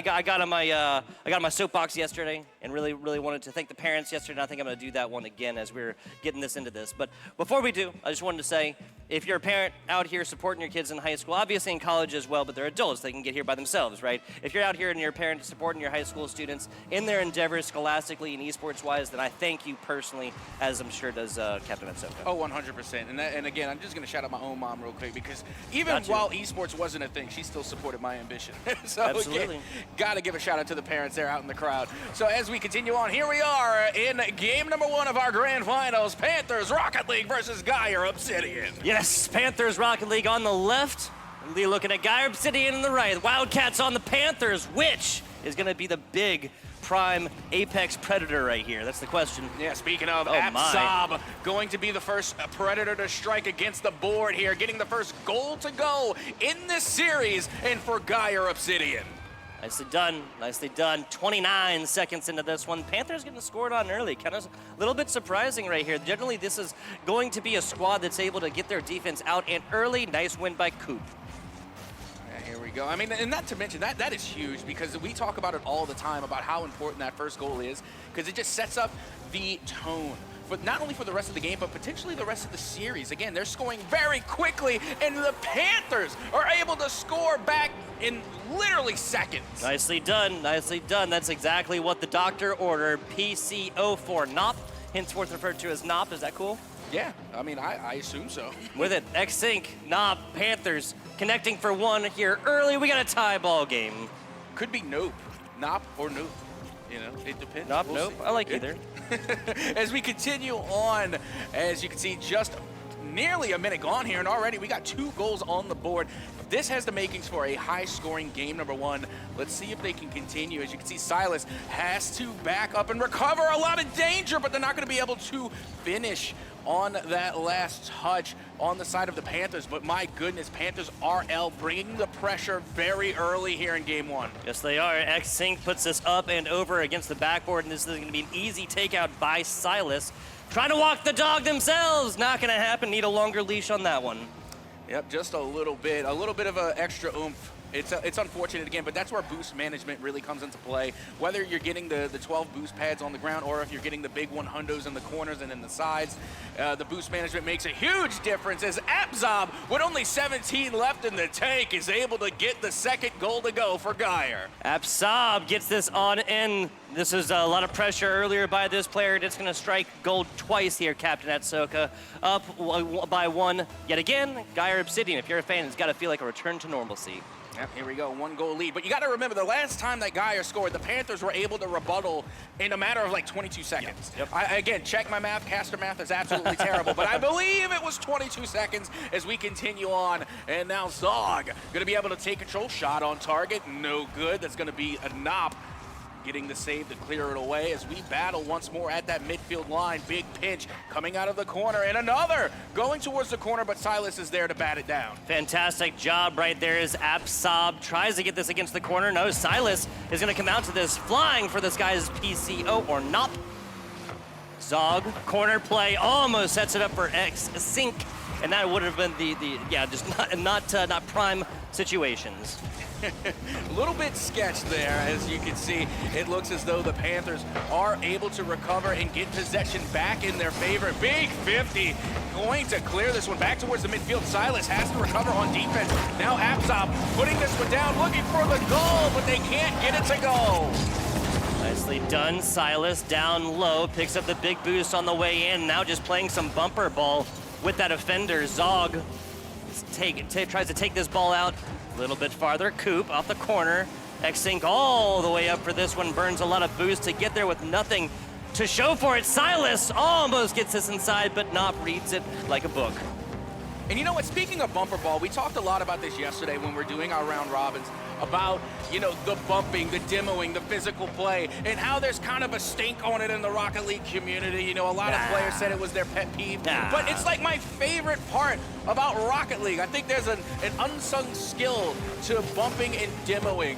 got on my soapbox yesterday and really wanted to thank the parents yesterday. And I think I'm going to do that one again as we're getting this into this. But before we do, I just wanted to say, if you're a parent out here supporting your kids in high school, obviously in college as well, but they're adults, they can get here by themselves, right? If you're out here and you're a parent supporting your high school students in their endeavors scholastically and esports-wise, then I thank you personally, as I'm sure does Captain Ahsoka. Oh, 100%. And again, I'm just going to shout out my own mom real quick, because even while esports wasn't a thing, she still supported my ambition. So absolutely. Got to give a shout out to the parents there out in the crowd. So as we continue on, here we are in game number 1 of our grand finals, Panthers Rocket League versus Geyer Obsidian. Yes, Panthers Rocket League on the left. Lee looking at Geyer Obsidian on the right. Wildcats on the Panthers. Which is going to be the big prime apex predator right here? That's the question. Yeah, speaking of, Absab going to be the first predator to strike against the board here, getting the first goal to go in this series, and for Geyer Obsidian. Nicely done, nicely done. 29 seconds into this one. Panthers getting scored on early. Kind of a little bit surprising right here. Generally, this is going to be a squad that's able to get their defense out and early. Nice win by Coop. Here we go. I mean, and not to mention, that is huge, because we talk about it all the time about how important that first goal is, because it just sets up the tone. But not only for the rest of the game, but potentially the rest of the series. Again, they're scoring very quickly, and the Panthers are able to score back in literally seconds. Nicely done, nicely done. That's exactly what the doctor ordered. PCO for NOP, henceforth referred to as NOP. Is that cool? Yeah, I mean, I assume so. With it, X-Sync, NOP, Panthers connecting for one here early. We got a tie ball game. Could be Nope, NOP or Nope. It depends. NOP, Nope. I like either. As we continue on, as you can see, just nearly a minute gone here, and already we got 2 goals on the board. This has the makings for a high-scoring game number 1. Let's see if they can continue. As you can see, Silas has to back up and recover. A lot of danger, but they're not going to be able to finish on that last touch on the side of the Panthers. But my goodness, Panthers RL bringing the pressure very early here in game 1. Yes, they are. X-Sync puts this up and over against the backboard, and this is going to be an easy takeout by Silas. Trying to walk the dog themselves. Not going to happen. Need a longer leash on that one. Yep, just a little bit of an extra oomph It's unfortunate again, but that's where boost management really comes into play. Whether you're getting the 12 boost pads on the ground or if you're getting the big 100s in the corners and in the sides, the boost management makes a huge difference as Abzob, with only 17 left in the tank, is able to get the second goal to go for Geyer. Abzob gets this on in. This is a lot of pressure earlier by this player. It's going to strike gold twice here, Captain Atsoka. Up by one yet again. Geyer Obsidian, if you're a fan, it's got to feel like a return to normalcy. Yep, here we go, 1-goal lead. But you got to remember, the last time that Geyer scored, the Panthers were able to rebuttal in a matter of like 22 seconds. Yep. Again, check my math. Caster math is absolutely terrible, but I believe it was 22 seconds as we continue on. And now Zog going to be able to take control. Shot on target, no good. That's going to be a Nop getting the save to clear it away as we battle once more at that midfield line. Big pinch coming out of the corner, and another going towards the corner, but Silas is there to bat it down. Fantastic job right there as Abzob tries to get this against the corner. No, Silas is going to come out to this flying for this guy's PCO or Nop. Zog, corner play, almost sets it up for X-Sync, and that would have been just not prime situations. A little bit sketched there, as you can see. It looks as though the Panthers are able to recover and get possession back in their favor. Big 50 going to clear this one back towards the midfield. Silas has to recover on defense. Now Abzob putting this one down, looking for the goal, but they can't get it to go. Nicely done. Silas down low, picks up the big boost on the way in. Now just playing some bumper ball with that offender. Zog tries to take this ball out a little bit farther. Coop off the corner. X-Sync all the way up for this one. Burns a lot of boost to get there with nothing to show for it. Silas almost gets this inside, but Nop reads it like a book. And you know what, speaking of bumper ball, we talked a lot about this yesterday when we're doing our round robins, about, you know, the bumping, the demoing, the physical play, and how there's kind of a stink on it in the Rocket League community. You know, a lot of players said it was their pet peeve, but it's like my favorite part about Rocket League. I think there's an unsung skill to bumping and demoing.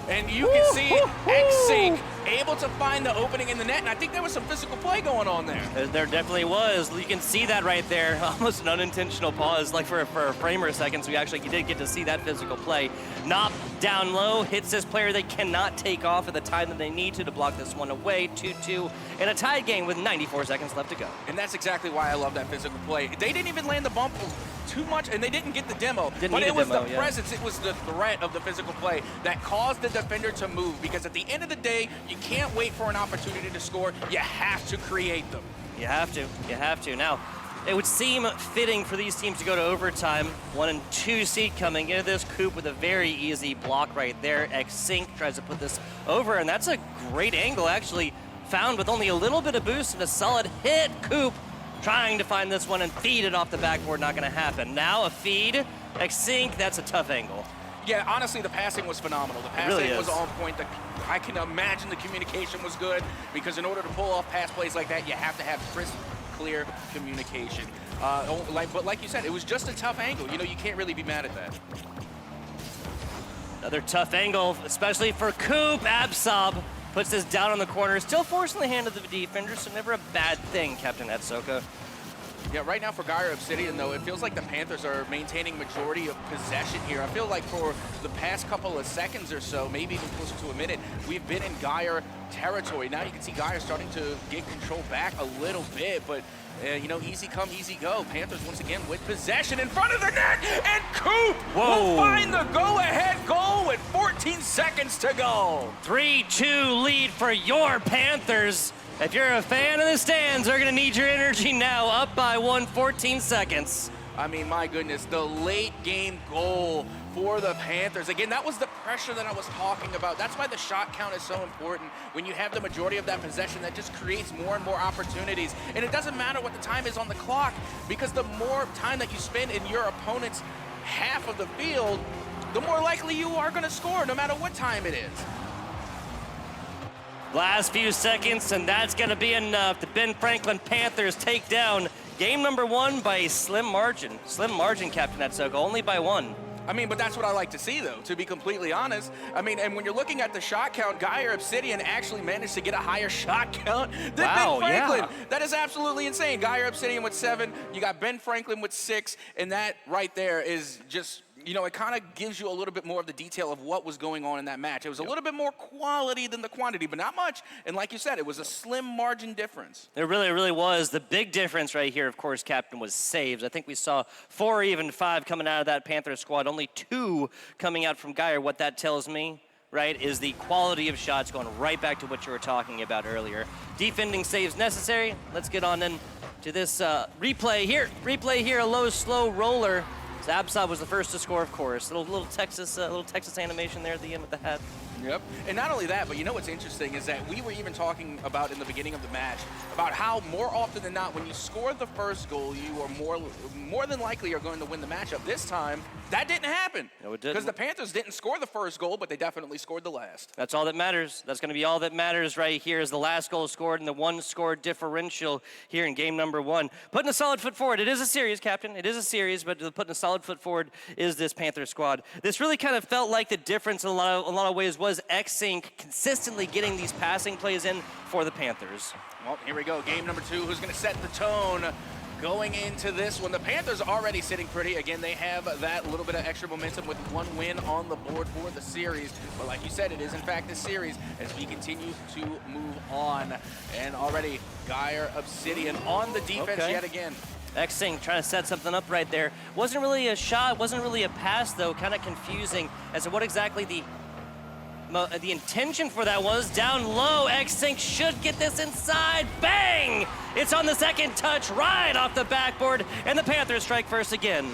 And you can see X-Sync able to find the opening in the net, and I think there was some physical play going on there. There definitely was. You can see that right there. Almost an unintentional pause, like for a frame or a second, so you did get to see that physical play. Nop down low, hits this player they cannot take off at the time that they need to block this one away. 2-2 in a tied game with 94 seconds left to go. And that's exactly why I love that physical play. They didn't even land the bump too much, and they didn't get the demo. But it was the presence, it was the threat of the physical play that caused the defender to move, because at the end of the day, you can't wait for an opportunity to score. You have to create them. You have to. Now, it would seem fitting for these teams to go to overtime. 1 and 2 seed coming into this. Coop with a very easy block right there. X-Sync tries to put this over, and that's a great angle, actually, found with only a little bit of boost and a solid hit. Coop trying to find this one and feed it off the backboard, not gonna happen. Now a feed, X-Sync, that's a tough angle. Yeah, honestly, the passing was phenomenal. The passing was on point. I can imagine the communication was good, because in order to pull off pass plays like that, you have to have crisp, clear communication. But like you said, it was just a tough angle. You know, you can't really be mad at that. Another tough angle, especially for Coop. Abzob puts this down on the corner, still forcing the hand of the defender, so never a bad thing, Captain Atsoka. Yeah, right now for Geyer Obsidian, though, it feels like the Panthers are maintaining majority of possession here. I feel like for the past couple of seconds or so, maybe even closer to a minute, we've been in Geyer territory. Now you can see Geyer starting to get control back a little bit, but you know, easy come, easy go. Panthers once again with possession in front of the net, and Coop will find the go-ahead goal with 14 seconds to go. 3-2 lead for your Panthers. If you're a fan of the stands, they're gonna need your energy now, up by 14 seconds. I mean, my goodness, the late game goal for the Panthers. Again, that was the pressure that I was talking about. That's why the shot count is so important. When you have the majority of that possession, that just creates more and more opportunities. And it doesn't matter what the time is on the clock, because the more time that you spend in your opponent's half of the field, the more likely you are gonna score, no matter what time it is. Last few seconds, and that's gonna be enough. The Ben Franklin Panthers take down game number 1 by a slim margin. Slim margin, Captain Atsoka, only by 1. I mean, but that's what I like to see, though, to be completely honest. I mean, and when you're looking at the shot count, Geyer Obsidian actually managed to get a higher shot count than Ben Franklin. That is absolutely insane. Geyer Obsidian with 7, you got Ben Franklin with 6, and that right there is just, you know, it kind of gives you a little bit more of the detail of what was going on in that match. It was a little bit more quality than the quantity, but not much. And like you said, it was a slim margin difference. It really, really was. The big difference right here, of course, Captain, was saves. I think we saw 4 or even 5 coming out of that Panther squad, only 2 coming out from Geyer. What that tells me, right, is the quality of shots, going right back to what you were talking about earlier. Defending saves necessary. Let's get on in to this replay here. Replay here, a low, slow roller. So Absab was the first to score, of course. Little Texas animation there at the end with the hat. Yep. And not only that, but you know what's interesting is that we were even talking about in the beginning of the match about how more often than not, when you score the first goal, you are more than likely are going to win the matchup. This time, that didn't happen. No, it didn't. Because the Panthers didn't score the first goal, but they definitely scored the last. That's all that matters. That's going to be all that matters right here is the last goal scored and the 1-score differential here in game number 1. Putting a solid foot forward. It is a series, Captain. It is a series, but putting a solid foot forward is this Panther squad. This really kind of felt like the difference in a lot of ways was X-Sync consistently getting these passing plays in for the Panthers. Well, here we go. Game number 2. Who's going to set the tone going into this one? The Panthers are already sitting pretty. Again, they have that little bit of extra momentum with 1 win on the board for the series. But like you said, it is in fact a series as we continue to move on. And already Geyer Obsidian on the defense yet again. X-Sync trying to set something up right there. Wasn't really a shot, wasn't really a pass though. Kind of confusing as to what exactly the intention for that was. Down low, X-Sync should get this inside. Bang! It's on the second touch, right off the backboard, and the Panthers strike first again.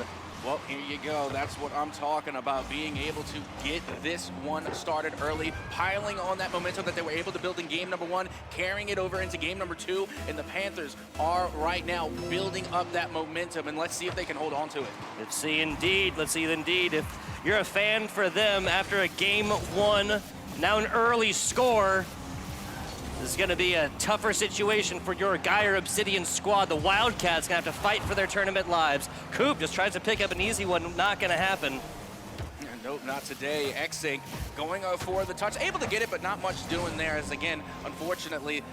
Well, here you go. That's what I'm talking about, being able to get this one started early, piling on that momentum that they were able to build in game number 1, carrying it over into game number 2, and the Panthers are right now building up that momentum, and let's see if they can hold on to it. Let's see indeed if you're a fan for them after a game 1, now an early score. This is going to be a tougher situation for your Geyer Obsidian squad. The Wildcats going to have to fight for their tournament lives. Coop just tries to pick up an easy one. Not going to happen. Nope, not today. X-Sync going for the touch. Able to get it, but not much doing there. As again, unfortunately,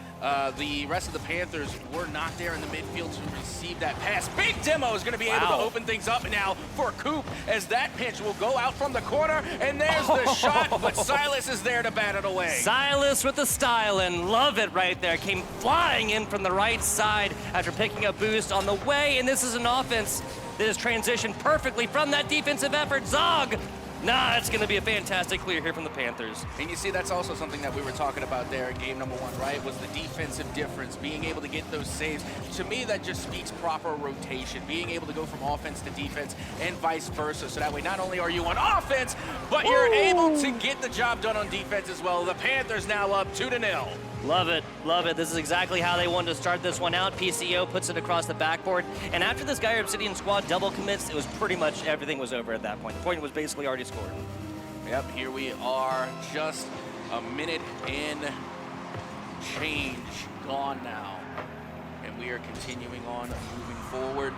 the rest of the Panthers were not there in the midfield to receive that pass. Big Demo is going to be able to open things up now for Coop as that pitch will go out from the corner. And there's the shot, but Silas is there to bat it away. Silas with the style and love it right there. Came flying in from the right side after picking up boost on the way. And this is an offense that has transitioned perfectly from that defensive effort. Zog! Nah, it's going to be a fantastic clear here from the Panthers. And you see, that's also something that we were talking about there in game number 1, right? Was the defensive difference, being able to get those saves. To me, that just speaks proper rotation, being able to go from offense to defense and vice versa. So that way, not only are you on offense, but you're able to get the job done on defense as well. The Panthers now up 2-0. Love it, love it. This is exactly how they wanted to start this one out. PCO puts it across the backboard. And after this Geyer Obsidian squad double commits, it was pretty much everything was over at that point. The point was basically already scored. Yep, here we are, just a minute and change gone now. And we are continuing on, moving forward.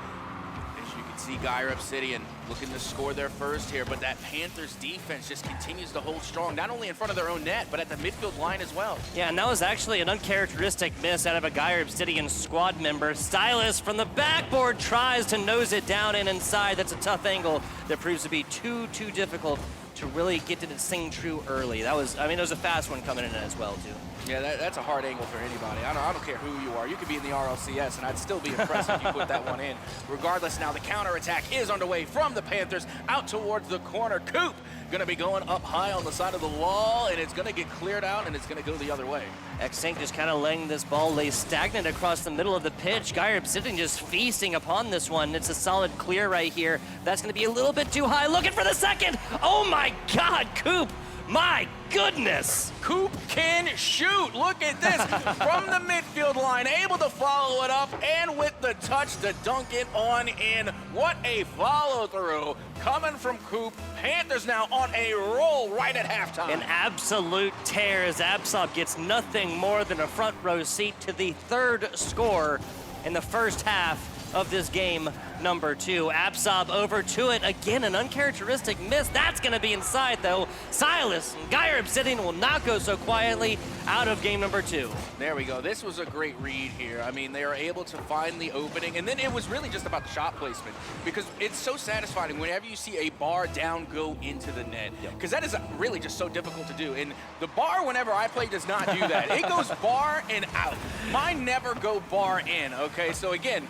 As you can see, Geyer Obsidian looking to score their first here, but that Panthers defense just continues to hold strong, not only in front of their own net, but at the midfield line as well. Yeah, and that was actually an uncharacteristic miss out of a Geyer Obsidian squad member. Stylus from the backboard tries to nose it down and inside. That's a tough angle that proves to be too difficult to really get it to sing true early. That was, I mean, it was a fast one coming in as well, too. Yeah, that's a hard angle for anybody. I don't care who you are. You could be in the RLCS, and I'd still be impressed if you put that one in. Regardless, now the counterattack is underway from the Panthers out towards the corner. Coop going to be going up high on the side of the wall, and it's going to get cleared out, and it's going to go the other way. X-Sync just kind of letting this ball lay stagnant across the middle of the pitch. Geyer Obsidian just feasting upon this one. It's a solid clear right here. That's going to be a little bit too high. Looking for the second. Oh, my God, Coop. My goodness! Coop can shoot. Look at this. From the midfield line, able to follow it up, and with the touch to dunk it on in. What a follow-through coming from Coop. Panthers now on a roll right at halftime. An absolute tear as Absab gets nothing more than a front row seat to the 3rd score in the first half of this game number 2. Absob over to it. Again, an uncharacteristic miss. That's going to be inside, though. Silas and Geyer Obsidian will not go so quietly out of game number 2. There we go. This was a great read here. I mean, they were able to find the opening, and then it was really just about the shot placement, because it's so satisfying whenever you see a bar down go into the net, because that is really just so difficult to do. And the bar, whenever I play, does not do that. It goes bar and out. Mine never go bar in, okay? So again,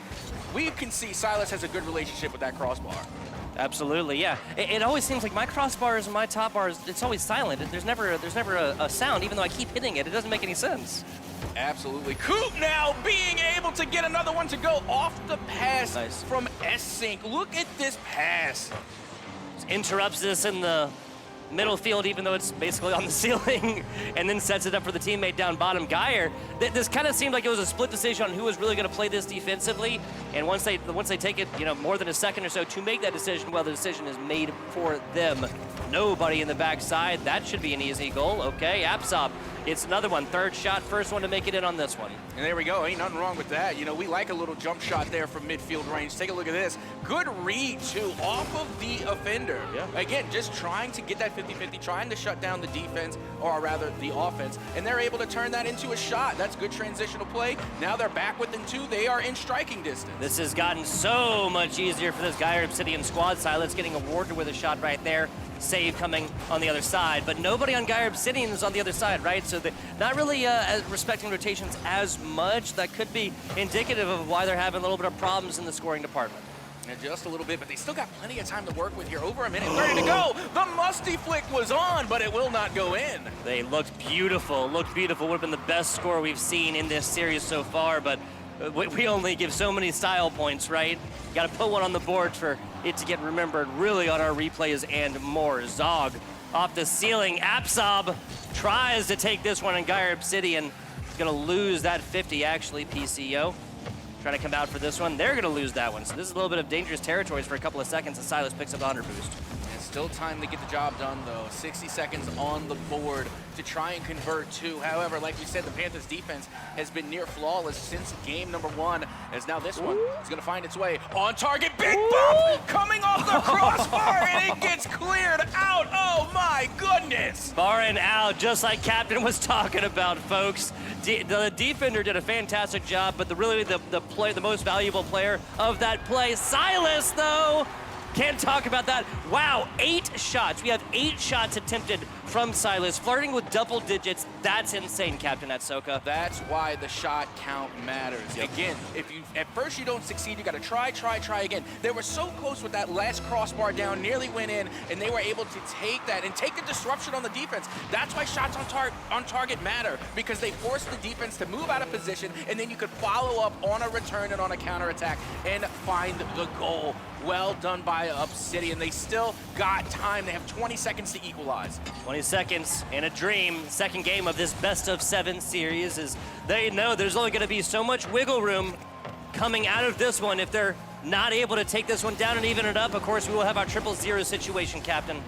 we can see Silas has a good relationship with that crossbar. Absolutely, yeah. It always seems like my crossbars and my top bars, it's always silent. There's never a sound, even though I keep hitting it. It doesn't make any sense. Absolutely. Coop now being able to get another one to go off the pass from S-Sync. Look at this pass. Interrupts this in the middle field, even though it's basically on the ceiling, and then sets it up for the teammate down bottom. Geyer, this kind of seemed like it was a split decision on who was really going to play this defensively, and once they take it, more than a second or so to make that decision, well, the decision is made for them. Nobody in the backside. That should be an easy goal. Okay, Absob, it's another one. Third shot, first one to make it in on this one. And there we go. Ain't nothing wrong with that. We like a little jump shot there from midfield range. Take a look at this. Good read, too, off of the offender. Yeah. Again, just trying to get that 50-50, trying to shut down the defense, or rather the offense, and they're able to turn that into a shot. That's good transitional play. Now they're back within 2. They are in striking distance. This has gotten so much easier for this Geyer Obsidian squad. Silas getting awarded with a shot right there. Save coming on the other side, but nobody on Geyer Obsidian is on the other side, right? So they're not really respecting rotations as much. That could be indicative of why they're having a little bit of problems in the scoring department. And just a little bit, but they still got plenty of time to work with here. Over a minute 30 to go. The musty flick was on, but it will not go in. They looked beautiful. Would have been the best score we've seen in this series so far, but we only give so many style points, right? Got to put one on the board for it to get remembered really on our replays and more. Zog off the ceiling. Absob tries to take this one, and Geyer Obsidian is going to lose that 50, actually, PCO. Trying to come out for this one. They're going to lose that one. So this is a little bit of dangerous territories for a couple of seconds as Silas picks up the 100 boost. And still time to get the job done, though. 60 seconds on the board to try and convert 2. However, like we said, the Panthers' defense has been near flawless since game number 1, as now this one is going to find its way on target. Big bump coming off the crossbar, and it gets cleared out. Oh, my goodness. Barring out, just like Captain was talking about, folks. The defender did a fantastic job, but the most valuable player of that play, Silas, though, can't talk about that. Wow, 8 shots. We have 8 shots attempted from Silas, flirting with double digits. That's insane, Captain Atsoka. That's why the shot count matters. Again, if you at first you don't succeed, you got to try again. They were so close with that last crossbar down, nearly went in, and they were able to take that and take the disruption on the defense. That's why shots on target matter, because they force the defense to move out of position, and then you could follow up on a return and on a counterattack and find the goal. Well done by Obsidian. They still got time. They have 20 seconds to equalize. 20 seconds and a dream. Second game of this best-of-7 series is they know there's only going to be so much wiggle room coming out of this one. If they're not able to take this one down and even it up, of course, we will have our 0-0 situation, Captain.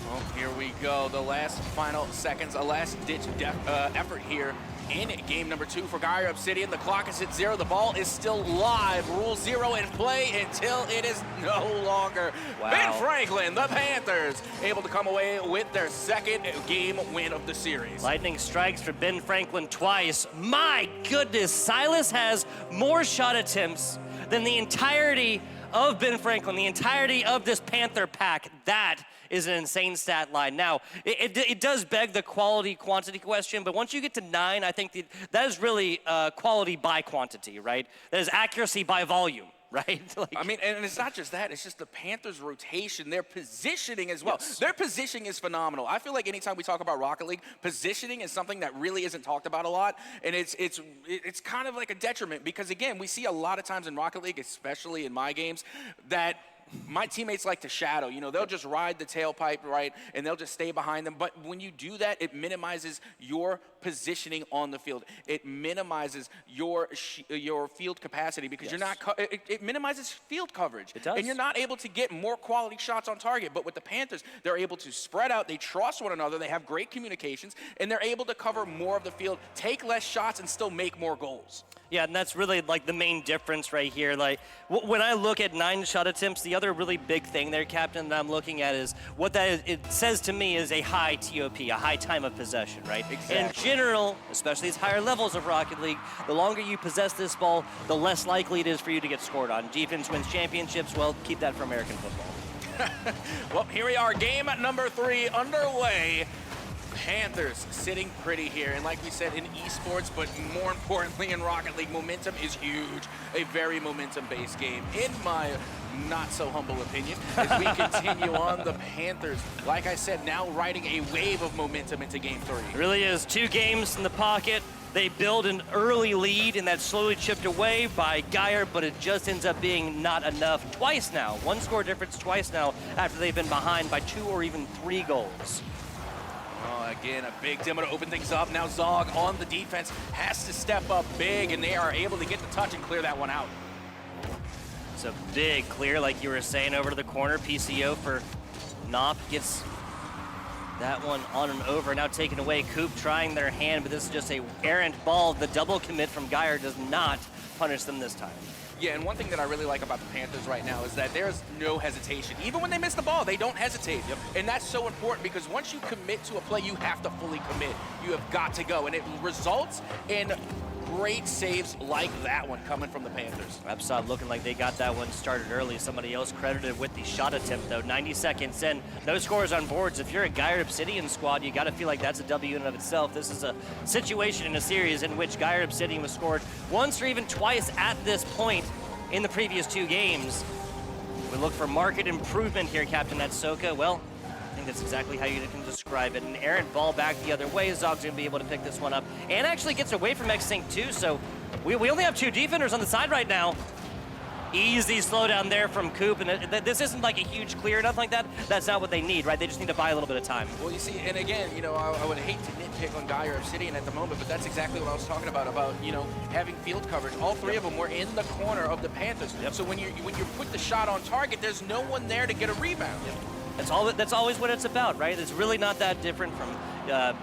Well, here we go. The last final seconds, a last-ditch effort here in game number 2 for Geyer Obsidian. The clock is at 0. The ball is still live. Rule 0 in play until it is no longer. Wow. Ben Franklin, the Panthers, able to come away with their second game win of the series. Lightning strikes for Ben Franklin twice. My goodness, Silas has more shot attempts than the entirety of Ben Franklin, the entirety of this Panther pack. That is an insane stat line. Now, it does beg the quality-quantity question, but once you get to 9, I think that is really quality by quantity, right? That is accuracy by volume, right? I mean, and it's not just that, it's just the Panthers' rotation, their positioning as well. Yes. Their positioning is phenomenal. I feel like anytime we talk about Rocket League, positioning is something that really isn't talked about a lot, and it's kind of like a detriment, because again, we see a lot of times in Rocket League, especially in my games, that my teammates like to shadow. You know, they'll just ride the tailpipe, right, and they'll just stay behind them. But when you do that, it minimizes your positioning on the field. It minimizes your field capacity because you're not. It minimizes field coverage. It does. And you're not able to get more quality shots on target. But with the Panthers, they're able to spread out. They trust one another. They have great communications, and they're able to cover more of the field, take less shots, and still make more goals. Yeah, and that's really like the main difference right here. Like when I look at 9 shot attempts, the other really big thing there, Captain, that I'm looking at is what that is, it says to me is a high TOP, a high time of possession, right? Exactly. In general, especially these higher levels of Rocket League, the longer you possess this ball, the less likely it is for you to get scored on. Defense wins championships. Well, keep that for American football. Well, here we are, game number 3 underway. Panthers sitting pretty here, and like we said in esports, but more importantly in Rocket League, momentum is huge. A very momentum-based game, in my not so humble opinion, as we continue on. The Panthers, like I said, now riding a wave of momentum into game 3. It really is 2 games in the pocket. They build an early lead, and that's slowly chipped away by Geyer, but it just ends up being not enough. Twice now, 1 score difference twice now after they've been behind by 2 or even 3 goals. Oh, again, a big demo to open things up. Now Zog on the defense has to step up big, and they are able to get the touch and clear that one out. It's a big clear, like you were saying, over to the corner. PCO for Nop gets that one on and over. Now taken away. Coop trying their hand, but this is just a errant ball. The double commit from Geyer does not punish them this time. Yeah, and one thing that I really like about the Panthers right now is that there's no hesitation. Even when they miss the ball, they don't hesitate. Yep. And that's so important because once you commit to a play, you have to fully commit. You have got to go. And it results in great saves like that one coming from the Panthers. Rapsod looking like they got that one started early. Somebody else credited with the shot attempt, though. 90 seconds in, no scores on boards. If you're a Geyer Obsidian squad, you got to feel like that's a W in and of itself. This is a situation in a series in which Geyer Obsidian was scored once or even twice at this point in the previous 2 games. We look for market improvement here, Captain Atsoka. Well, I think that's exactly how you can describe it. An errant ball back the other way. Zog's going to be able to pick this one up and actually gets away from X-Sync too, so we only have 2 defenders on the side right now. Easy slowdown there from Coop, and this isn't like a huge clear, nothing like that. That's not what they need, right? They just need to buy a little bit of time. Well, you see, and again, you know, I would hate to nitpick on Geyer Obsidian at the moment, but that's exactly what I was talking about, you know, having field coverage. All 3 of them were in the corner of the Panthers. Yep. So when you put the shot on target, there's no one there to get a rebound. Yep. That's always what it's about, right? It's really not that different from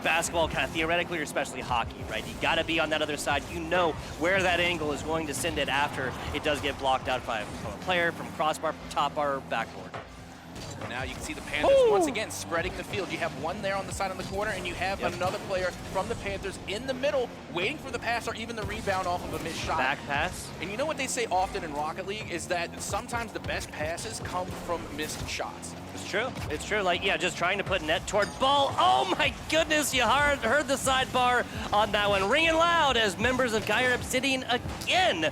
basketball, kind of theoretically, or especially hockey, right? You got to be on that other side. You know where that angle is going to send it after it does get blocked out from a player, from crossbar, from top bar, or backboard. Now you can see the Panthers once again spreading the field. You have one there on the side of the corner, and you have another player from the Panthers in the middle waiting for the pass or even the rebound off of a missed shot. Back pass. And you know what they say often in Rocket League is that sometimes the best passes come from missed shots. It's true. It's true. Like, yeah, just trying to put net toward ball. Oh my goodness, you heard the sidebar on that one. Ringing loud as members of Geyer Obsidian again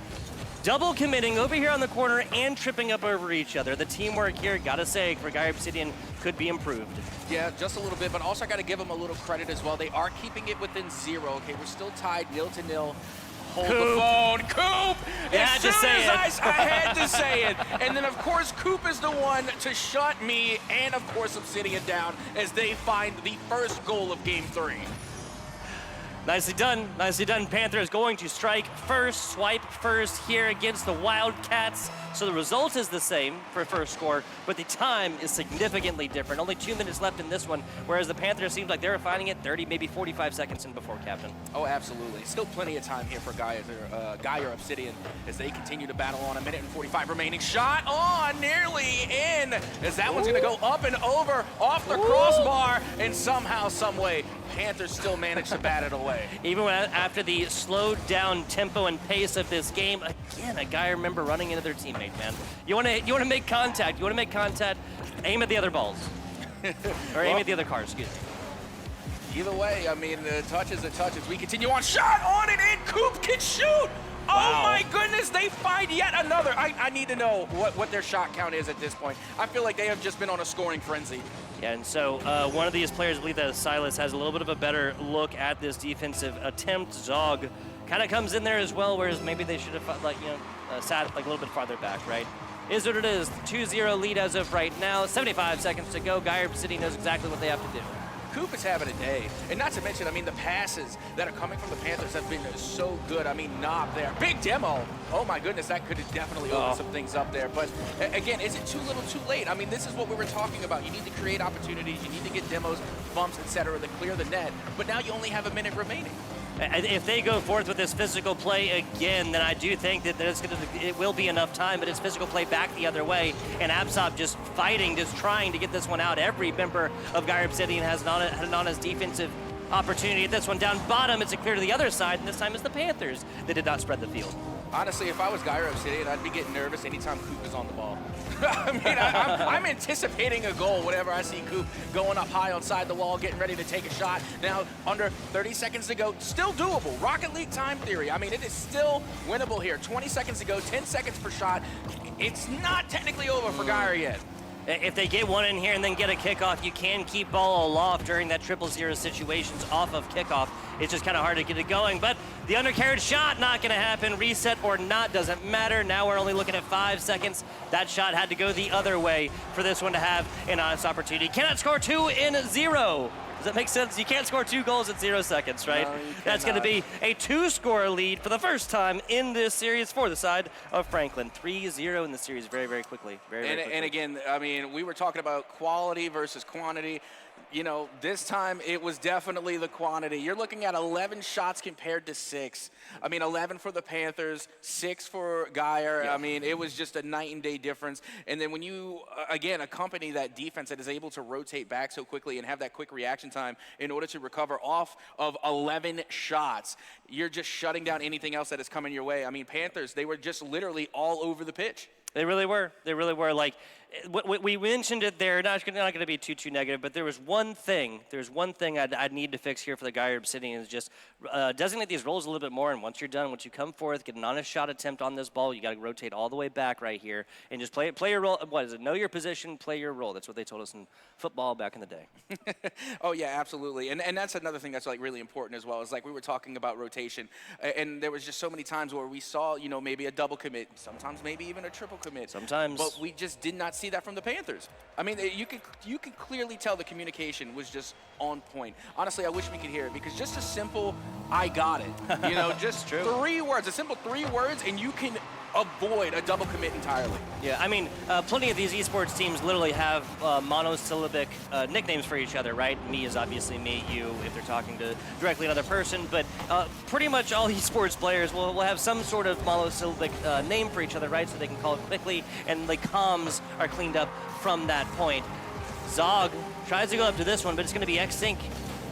double committing over here on the corner and tripping up over each other. The teamwork here, gotta say, for Geyer Obsidian could be improved. Yeah, just a little bit, but also I gotta give them a little credit as well. They are keeping it within 0. Okay, we're still tied 0-0. Hold Coop. the phone, Coop! Yeah, as just soon say as it. I had to say it. And then, of course, Coop is the one to shut me and, of course, Obsidian down as they find the first goal of Game 3. Nicely done. Nicely done. Panthers going to strike first, swipe first here against the Wildcats. So the result is the same for first score, but the time is significantly different. Only 2 minutes left in this one, whereas the Panthers seemed like they were finding it 30, maybe 45 seconds in before, Captain. Oh, absolutely. Still plenty of time here for Geyer Obsidian as they continue to battle on. 1:45 remaining. Shot on, nearly in, as that one's going to go up and over, off the crossbar, and somehow, some way, Panthers still manage to bat it away. Even after the slowed down tempo and pace of this game, again, a guy I remember running into their teammate, man. You want to make contact. You want to make contact, aim at the other balls. Or aim at the other cars, excuse me. Either way, I mean, the touch is a touch as we continue on. Shot on and in. Coop can shoot. Oh, Wow. my goodness. They find yet another. I need to know what their shot count is at this point. I feel like they have just been on a scoring frenzy. Yeah, and so one of these players, I believe that Silas, has a little bit of a better look at this defensive attempt. Zog kind of comes in there as well, whereas maybe they should have sat like a little bit farther back, right? is what it is. 2-0 lead as of right now. 75 seconds to go. Gaia Obsidian knows exactly what they have to do. Coop is having a day. And not to mention, I mean, the passes that are coming from the Panthers have been so good. I mean, Knob there. Big demo. Oh, my goodness, that could have definitely opened some things up there. But, again, is it too little too late? I mean, this is what we were talking about. You need to create opportunities. You need to get demos, bumps, etc. to clear the net. But now you only have a minute remaining. If they go forth with this physical play again, then I do think that it will be enough time, but it's physical play back the other way, and Absop just fighting, just trying to get this one out. Every member of Gaia Obsidian has an honest defensive opportunity at this one. Down bottom, it's a clear to the other side, and this time it's the Panthers that did not spread the field. Honestly, if I was Gaia Obsidian, I'd be getting nervous anytime Coop is on the ball. I mean, I'm anticipating a goal whenever I see Coop going up high on side the wall, getting ready to take a shot. Now, under 30 seconds to go, still doable. Rocket League time theory. I mean, it is still winnable here. 20 seconds to go, 10 seconds per shot. It's not technically over for Gaia yet. If they get one in here and then get a kickoff, you can keep ball aloft during that 0-0 situations off of kickoff. It's just kind of hard to get it going, but the undercarriage shot not going to happen. Reset or not, doesn't matter. Now we're only looking at 5 seconds. That shot had to go the other way for this one to have an honest opportunity. Cannot score 2 in 0. Does that make sense? You can't score 2 goals in 0 seconds, right? No, that's going to be a 2-score lead for the first time in this series for the side of Franklin. 3-0 in the series very, very quickly. Very quickly. And again, I mean, we were talking about quality versus quantity. You know, this time it was definitely the quantity. You're looking at 11 shots compared to 6. I mean, 11 for the Panthers, 6 for Gaia. Yeah. I mean, it was just a night and day difference. And then when you, again, accompany that defense that is able to rotate back so quickly and have that quick reaction time in order to recover off of 11 shots, you're just shutting down anything else that is coming your way. I mean, Panthers, they were just literally all over the pitch. They really were. They really were. Like, we mentioned it there, not going to be too negative, but there was one thing. There's one thing I'd need to fix here for the Gaia Obsidian is just designate these roles a little bit more, and once you're done, once you come forth, get an honest shot attempt on this ball, you got to rotate all the way back right here and just play your role. What is it? Know your position, play your role. That's what they told us in football back in the day. Oh, yeah, absolutely. And that's another thing that's, like, really important as well. Is like we were talking about rotation, and there was just so many times where we saw, you know, maybe a double commit, sometimes maybe even a triple commit. Sometimes. But we just did not see that from the Panthers. I mean, you could clearly tell the communication was just on point. Honestly, I wish we could hear it because just a simple, I got it. You know, just 3 words, a simple 3 words, and you can avoid a double commit entirely. Yeah, I mean, plenty of these esports teams literally have monosyllabic nicknames for each other, right? Me is obviously me, you, if they're talking to directly another person, but pretty much all esports players will have some sort of monosyllabic name for each other, right? So they can call it quickly, and the comms are cleaned up from that point. Zog tries to go up to this one, but it's going to be X-Sync.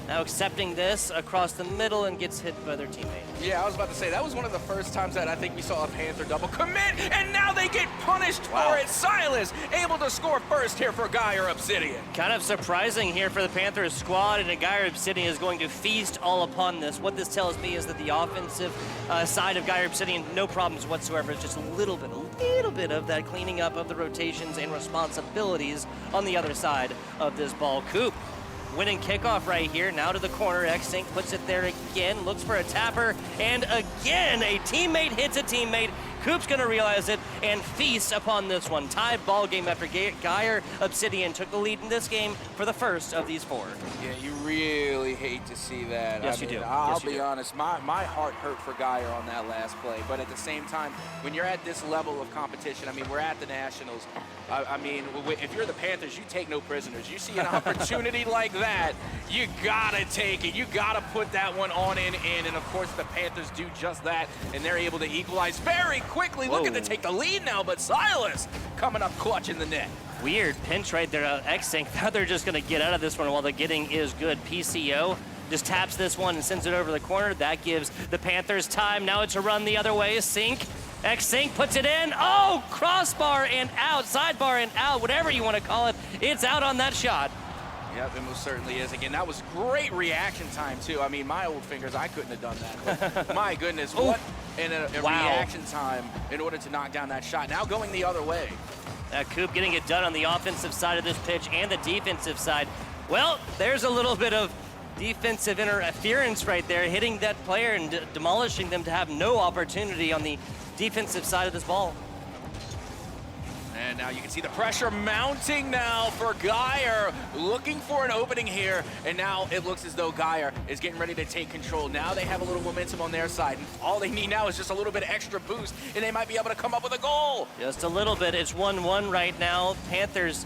Now accepting this across the middle and gets hit by their teammate. Yeah, I was about to say, that was one of the first times that I think we saw a Panther double commit, and now they get punished for it. Silas able to score first here for Gaia Obsidian. Kind of surprising here for the Panthers squad, and Gaia Obsidian is going to feast all upon this. What this tells me is that the offensive side of Gaia Obsidian, no problems whatsoever. It's just a little bit of that cleaning up of the rotations and responsibilities on the other side of this ball. Coop. Winning kickoff right here, now to the corner. X-Sync puts it there again, looks for a tapper, and again, a teammate hits a teammate. Coop's gonna realize it and feast upon this one. Tied ball game after Gaia Obsidian took the lead in this game for the first of these 4. Yeah, you really hate to see that. Yes, you do. I'll be honest, my heart hurt for Gaia on that last play, but at the same time, when you're at this level of competition, I mean, we're at the Nationals. I mean, if you're the Panthers, you take no prisoners. You see an opportunity like that, you gotta take it. You gotta put that one on in, and of course the Panthers do just that, and they're able to equalize very quickly. Looking to take the lead now, but Silas coming up clutch in the net. Weird pinch right there. X-Sync, now they're just gonna get out of this one while the getting is good. PCO just taps this one and sends it over the corner. That gives the Panthers time. Now it's a run the other way. Sync. X-Sync puts it in. Oh, crossbar and out, sidebar and out, whatever you want to call it. It's out on that shot. Yep, it most certainly is. Again, that was great reaction time, too. I mean, my old fingers, I couldn't have done that. But my goodness, what a reaction time in order to knock down that shot. Now going the other way. Coop getting it done on the offensive side of this pitch and the defensive side. Well, there's a little bit of defensive interference right there, hitting that player and demolishing them to have no opportunity on the defensive side of this ball. And now you can see the pressure mounting now for Geyer, looking for an opening here. And now it looks as though Geyer is getting ready to take control. Now they have a little momentum on their side. And all they need now is just a little bit of extra boost, and they might be able to come up with a goal. Just a little bit. It's 1-1 right now. Panthers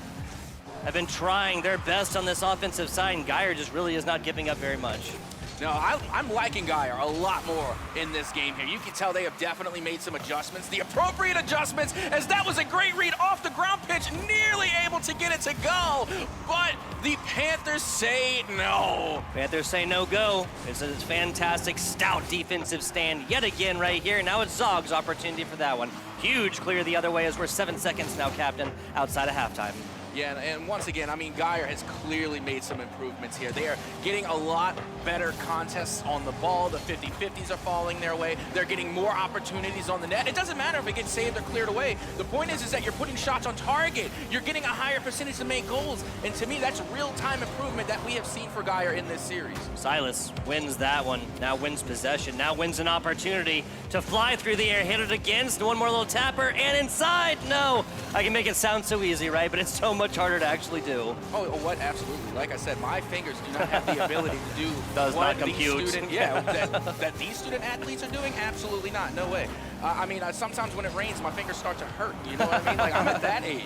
have been trying their best on this offensive side, and Geyer just really is not giving up very much. No, I'm liking Geyer a lot more in this game here. You can tell they have definitely made some adjustments, the appropriate adjustments, as that was a great read off the ground pitch, nearly able to get it to go, but the Panthers say no. Panthers say no go. It's a fantastic, stout defensive stand yet again right here. Now it's Zog's opportunity for that one. Huge clear the other way as we're 7 seconds now, Captain, outside of halftime. Yeah, and once again, I mean, Geyer has clearly made some improvements here. They are getting a lot better contests on the ball. The 50-50s are falling their way. They're getting more opportunities on the net. It doesn't matter if it gets saved or cleared away. The point is that you're putting shots on target. You're getting a higher percentage to make goals. And to me, that's real-time improvement that we have seen for Geyer in this series. Silas wins that one, now wins possession, now wins an opportunity to fly through the air, hit it against, one more little tapper, and inside. No, I can make it sound so easy, right? But it's so much harder to actually do. Oh, what? Absolutely. Like I said, my fingers do not have the ability to do Does what not compute. that these student athletes are doing. Absolutely not. No way. I mean, sometimes when it rains, my fingers start to hurt. You know what I mean? Like, I'm at that age.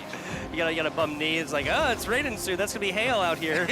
You got a bum knee. It's like, oh, it's raining soon. That's gonna be hail out here.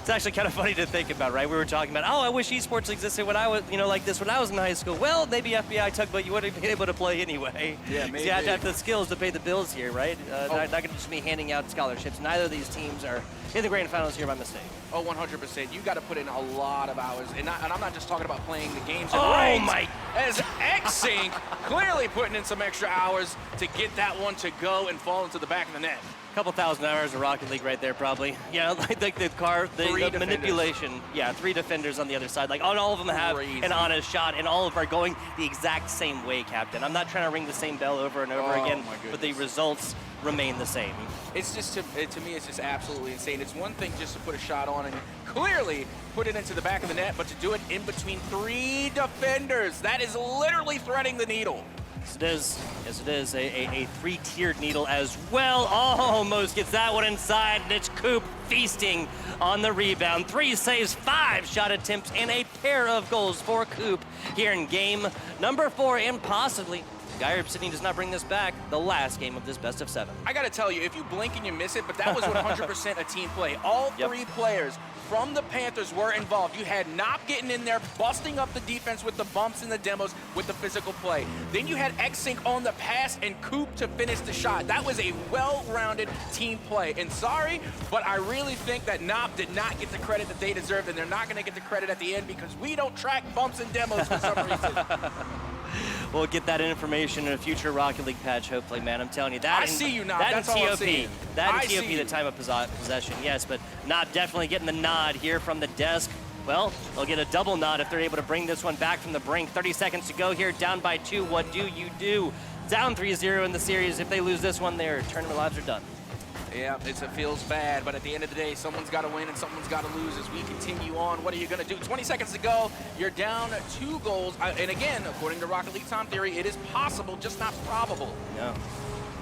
It's actually kind of funny to think about, right? We were talking about, oh, I wish esports existed when I was, like this when I was in high school. Well, maybe FBI tugboat, you wouldn't have been able to play anyway. Yeah, maybe. You have to have the skills to pay the bills here, right? Not going to just be handing out scholarships. Neither of these teams are in the grand finals here by mistake. Oh, 100%. You got to put in a lot of hours, and I'm not just talking about playing the games. Oh my! As X-Sync clearly putting in some extra hours to get that one to go and fall into the back of the net. Couple thousand hours of Rocket League right there, probably. Yeah, like the manipulation. Yeah, 3 defenders on the other side. Like, all of them have an honest shot, and all of them are going the exact same way, Captain. I'm not trying to ring the same bell over and over again, but the results remain the same. It's just, to me, it's just absolutely insane. It's one thing just to put a shot on and clearly put it into the back of the net, but to do it in between 3 defenders, that is literally threading the needle. Yes, it is. Yes, it is. A 3-tiered needle as well. Almost gets that one inside, and it's Coop feasting on the rebound. 3 saves, 5 shot attempts, and a pair of goals for Coop here in game number 4, and possibly Geyer Obsidian does not bring this back, the last game of this best of 7. I got to tell you, if you blink and you miss it, but that was 100% a team play. All 3 players from the Panthers were involved. You had Knopp getting in there, busting up the defense with the bumps and the demos with the physical play. Then you had X-Sync on the pass and Coop to finish the shot. That was a well-rounded team play. And sorry, but I really think that Knopp did not get the credit that they deserved, and they're not going to get the credit at the end because we don't track bumps and demos for some reason. We'll get that information in a future Rocket League patch, hopefully, man. I'm telling you that. I see you, Knopp. That That's all I'm saying. That and TOP, the time of possession, yes, but Knopp definitely getting the nod here from the desk. Well, they'll get a double nod if they're able to bring this one back from the brink. 30 seconds to go here, down by 2. What do you do? Down 3-0 in the series. If they lose this one, their tournament lives are done. Yeah, it feels bad, but at the end of the day, someone's got to win and someone's got to lose as we continue on. What are you going to do? 20 seconds to go. You're down 2 goals. And again, according to Rocket League time theory, it is possible, just not probable. No.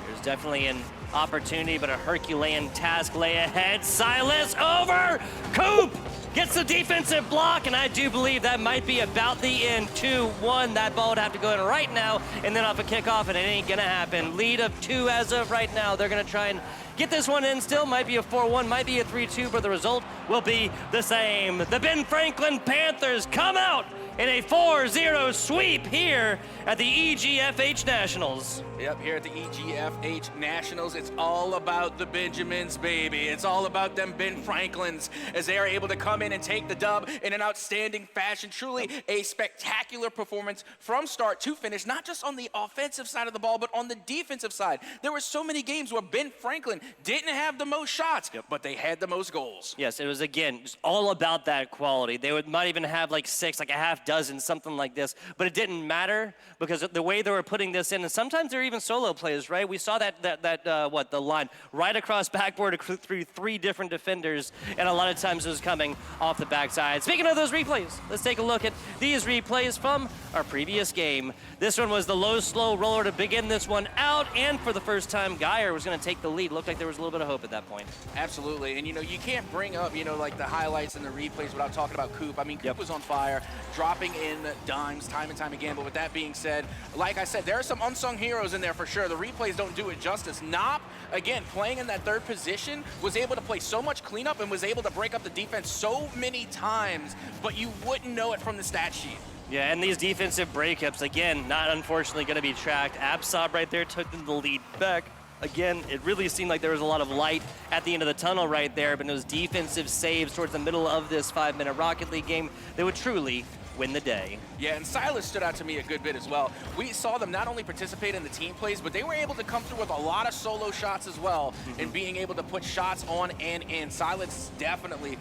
There's definitely an opportunity, but a Herculean task lay ahead. Silas over! Coop gets the defensive block, and I do believe that might be about the end. 2-1. That ball would have to go in right now, and then off a kickoff, and it ain't going to happen. Lead of 2 as of right now. They're going to try and get this one in still. Might be a 4-1, might be a 3-2, but the result will be the same. The Ben Franklin Panthers come out in a 4-0 sweep here at the EGFH Nationals. Yep, here at the EGFH Nationals, it's all about the Benjamins, baby. It's all about them Ben Franklins as they are able to come in and take the dub in an outstanding fashion. Truly a spectacular performance from start to finish, not just on the offensive side of the ball, but on the defensive side. There were so many games where Ben Franklin didn't have the most shots, but they had the most goals. Yes, it was, again, just all about that quality. They might even have like 6, like a half half dozen, something like this. But it didn't matter because the way they were putting this in, and sometimes they're even solo plays, right? We saw the line right across backboard through 3 different defenders, and a lot of times it was coming off the backside. Speaking of those replays, let's take a look at these replays from our previous game. This one was the low, slow roller to begin this one out, and for the first time, Geyer was going to take the lead. Looked like there was a little bit of hope at that point. Absolutely, and you can't bring up, like the highlights and the replays without talking about Coop. I mean, Coop was on fire, dropping in dimes time and time again, but with that being said, like I said, there are some unsung heroes in there for sure. The replays don't do it justice. Knopp, again, playing in that 3rd position, was able to play so much cleanup and was able to break up the defense so many times, but you wouldn't know it from the stat sheet. Yeah, and these defensive breakups, again, not unfortunately going to be tracked. Absob right there took the lead back. Again, it really seemed like there was a lot of light at the end of the tunnel right there, but those defensive saves towards the middle of this 5-minute Rocket League game, they would truly win the day. Yeah, and Silas stood out to me a good bit as well. We saw them not only participate in the team plays, but they were able to come through with a lot of solo shots as well, and being able to put shots on and in. Silas definitely,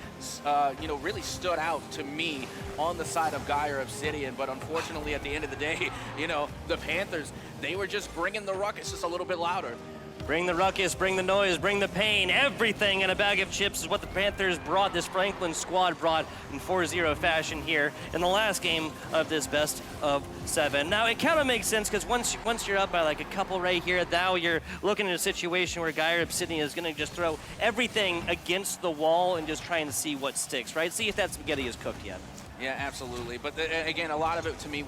really stood out to me on the side of Geyer Obsidian, but unfortunately at the end of the day, the Panthers, they were just bringing the ruckus just a little bit louder. Bring the ruckus, bring the noise, bring the pain. Everything in a bag of chips is what the Panthers brought, this Franklin squad brought in 4-0 fashion here in the last game of this best of 7. Now, it kind of makes sense because once you're up by like a couple right here, now you're looking at a situation where Geyer Obsidian is going to just throw everything against the wall and just trying to see what sticks, right? See if that spaghetti is cooked yet. Yeah, absolutely. But again, a lot of it to me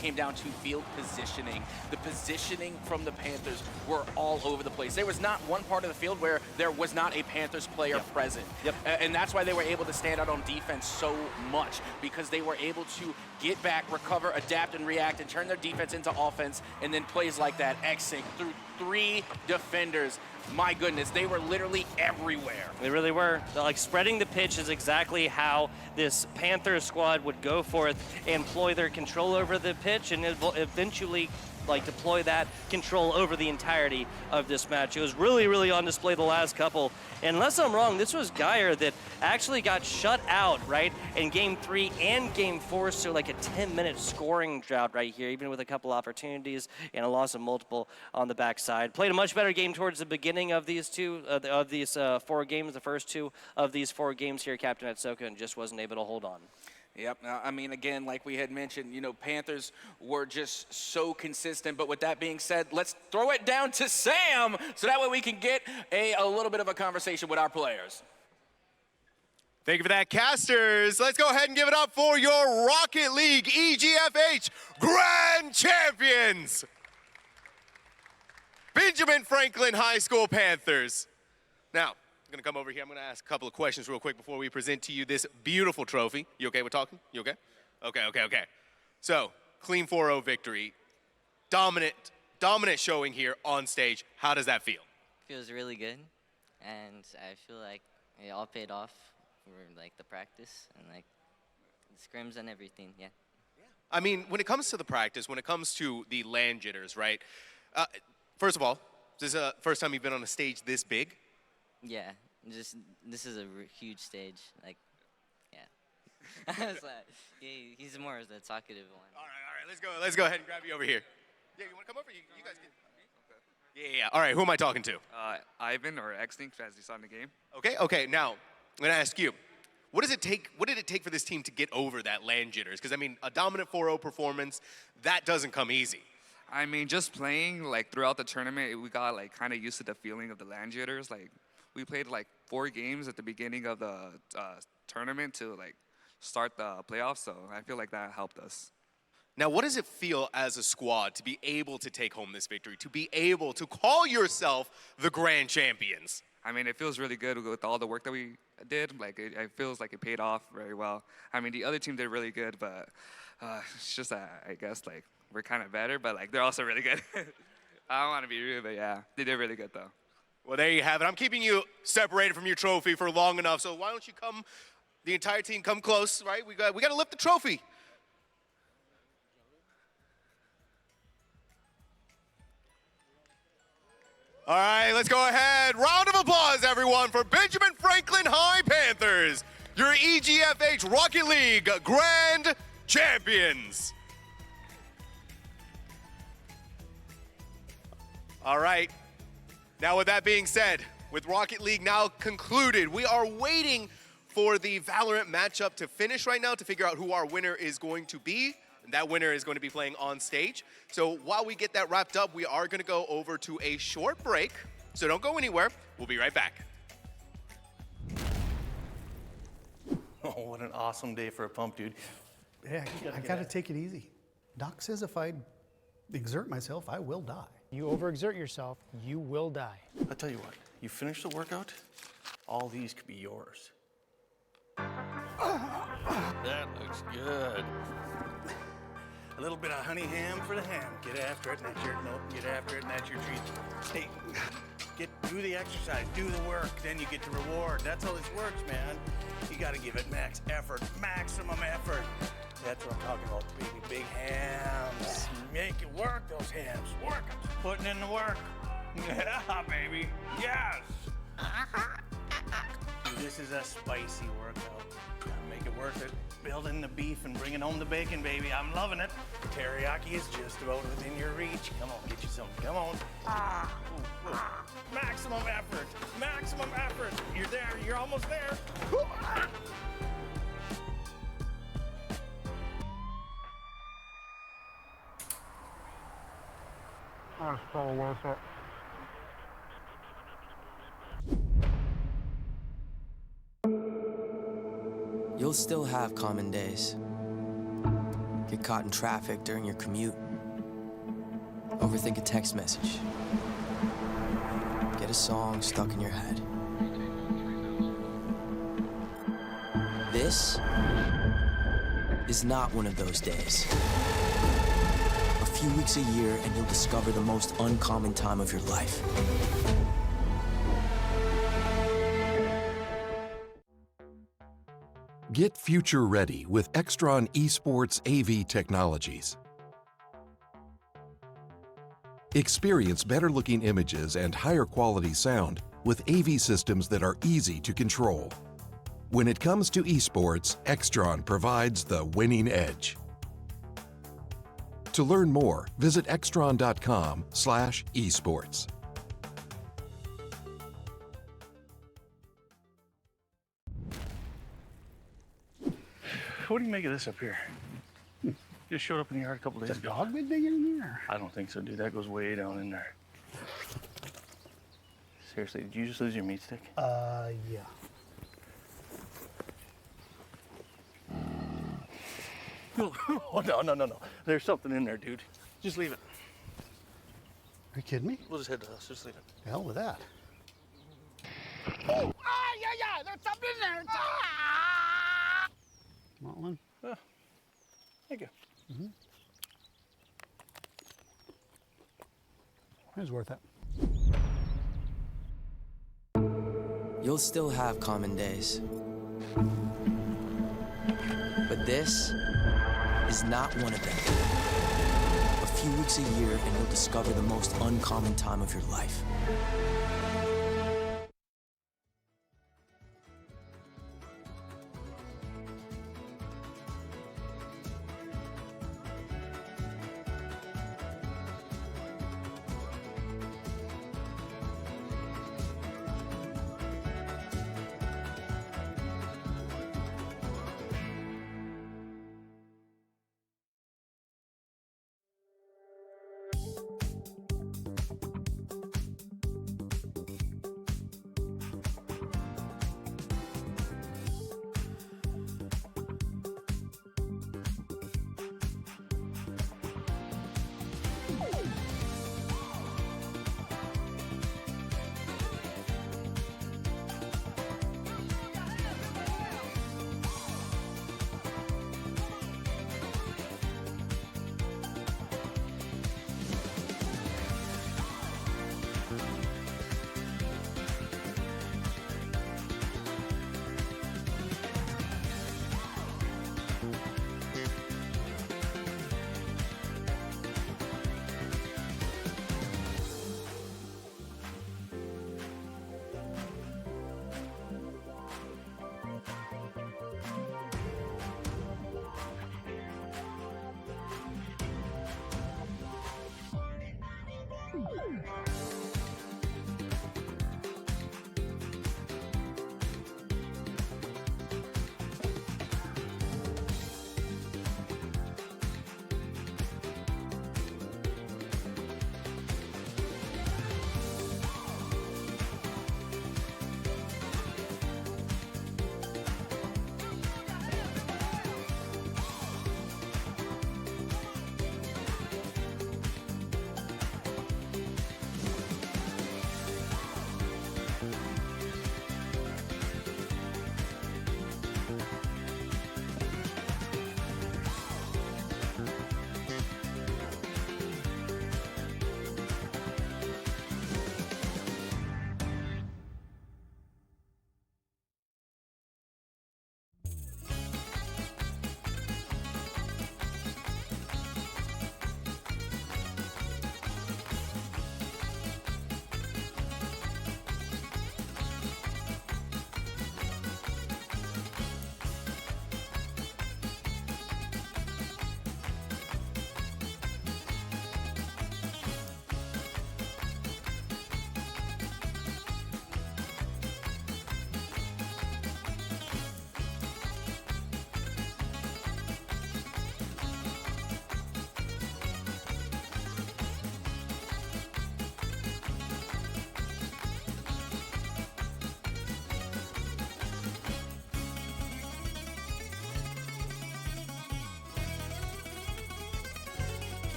came down to field positioning. The positioning from the Panthers were all over the place. There was not one part of the field where there was not a Panthers player present. And that's why they were able to stand out on defense so much, because they were able to get back, recover, adapt, and react, and turn their defense into offense, and then plays like that, X-Sync through 3 defenders. My goodness, they were literally everywhere. They really were. Like, spreading the pitch is exactly how this Panthers squad would go forth and employ their control over the pitch and eventually deploy that control over the entirety of this match. It was really, really on display the last couple. And unless I'm wrong, this was Geyer that actually got shut out, right, in Game 3 and Game 4, so like a 10-minute scoring drought right here, even with a couple opportunities and a loss of multiple on the backside. Played a much better game towards the beginning of these 4 games, the first 2 of these 4 games here, Captain Atsoka, and just wasn't able to hold on. Yep. I mean, again, like we had mentioned, Panthers were just so consistent. But with that being said, let's throw it down to Sam so that way we can get a little bit of a conversation with our players. Thank you for that, casters. Let's go ahead and give it up for your Rocket League EGFH Grand Champions, Benjamin Franklin High School Panthers. Now, I'm gonna come over here. I'm gonna ask a couple of questions real quick before we present to you this beautiful trophy. You okay with talking? You okay? Okay. So, clean 4-0 victory. Dominant showing here on stage. How does that feel? Feels really good, and I feel like it all paid off for the practice and the scrims and everything. Yeah. I mean, when it comes to the practice, when it comes to the land jitters, right? First of all, is this the first time you've been on a stage this big? Yeah, this is a huge stage. Yeah. I was he's more of the talkative one. All right. Let's go ahead and grab you over here. Yeah, you want to come over? You guys can. Yeah. All right, who am I talking to? Ivan, or X-Sync, as you saw in the game. Okay. Now, I'm going to ask you, what did it take for this team to get over that land jitters? Because, I mean, a dominant 4-0 performance, that doesn't come easy. I mean, just playing, throughout the tournament, we got, kind of used to the feeling of the land jitters. We played, 4 games at the beginning of the tournament to, start the playoffs, so I feel like that helped us. Now, what does it feel as a squad to be able to take home this victory, to be able to call yourself the grand champions? I mean, it feels really good with all the work that we did. It feels like it paid off very well. I mean, the other team did really good, but it's just that, I guess, we're kind of better, but, they're also really good. I don't want to be rude, but, yeah, they did really good, though. Well, there you have it. I'm keeping you separated from your trophy for long enough, so why don't you come, the entire team, come close, right? We got to lift the trophy. All right, let's go ahead. Round of applause, everyone, for Benjamin Franklin High Panthers, your EGFH Rocket League Grand champions. All right. Now, with that being said, with Rocket League now concluded, we are waiting for the Valorant matchup to finish right now to figure out who our winner is going to be. And that winner is going to be playing on stage. So while we get that wrapped up, we are going to go over to a short break. So don't go anywhere. We'll be right back. Oh, what an awesome day for a pump, dude. Yeah, I gotta take it easy. Doc says if I exert myself, I will die. You overexert yourself, you will die. I'll tell you what, you finish the workout, all these could be yours. That looks good. A little bit of honey ham for the ham. Get after it, and that's your, nope, get after it, and that's your treat. Hey, do the exercise, do the work, then you get the reward. That's how this works, man. You gotta give it max effort, maximum effort. That's what I'm talking about, baby. Big hams. Make it work, those hams. Work it. Putting in the work. Yeah, baby. Yes. Dude, this is a spicy workout. Gotta make it worth it. Building the beef and bringing home the bacon, baby. I'm loving it. Teriyaki is just about within your reach. Come on, get you some. Come on. Ooh, ooh. Maximum effort. Maximum effort. You're there. You're almost there. That's so worth it. You'll still have common days. Get caught in traffic during your commute. Overthink a text message. Get a song stuck in your head. This is not one of those days. A few weeks a year and you'll discover the most uncommon time of your life. Get future ready with Extron Esports AV technologies. Experience better looking images and higher quality sound with AV systems that are easy to control. When it comes to esports, Extron provides the winning edge. To learn more, visit extron.com/esports. What do you make of this up here? Just showed up in the yard a couple days ago. Dog been digging in there? I don't think so, dude. That goes way down in there. Seriously, did you just lose your meat stick? Yeah. Oh, no. There's something in there, dude. Just leave it. Are you kidding me? We'll just head to us. Just leave it. The hell with that. Oh! Ah, yeah, there's something in there. Want one? Thank you. It was worth it. You'll still have common days. But this is not one of them. A few weeks a year and you'll discover the most uncommon time of your life.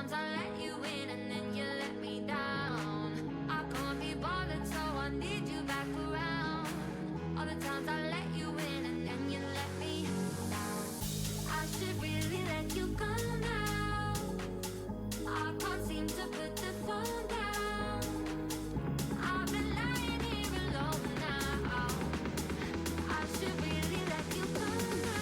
times I let you in and then you let me down. I can't be bothered, so I need you back around. All the times I let you in and then you let me down. I should really let you go now. I can't seem to put the phone down. I've been lying here alone now. I should really let you go now.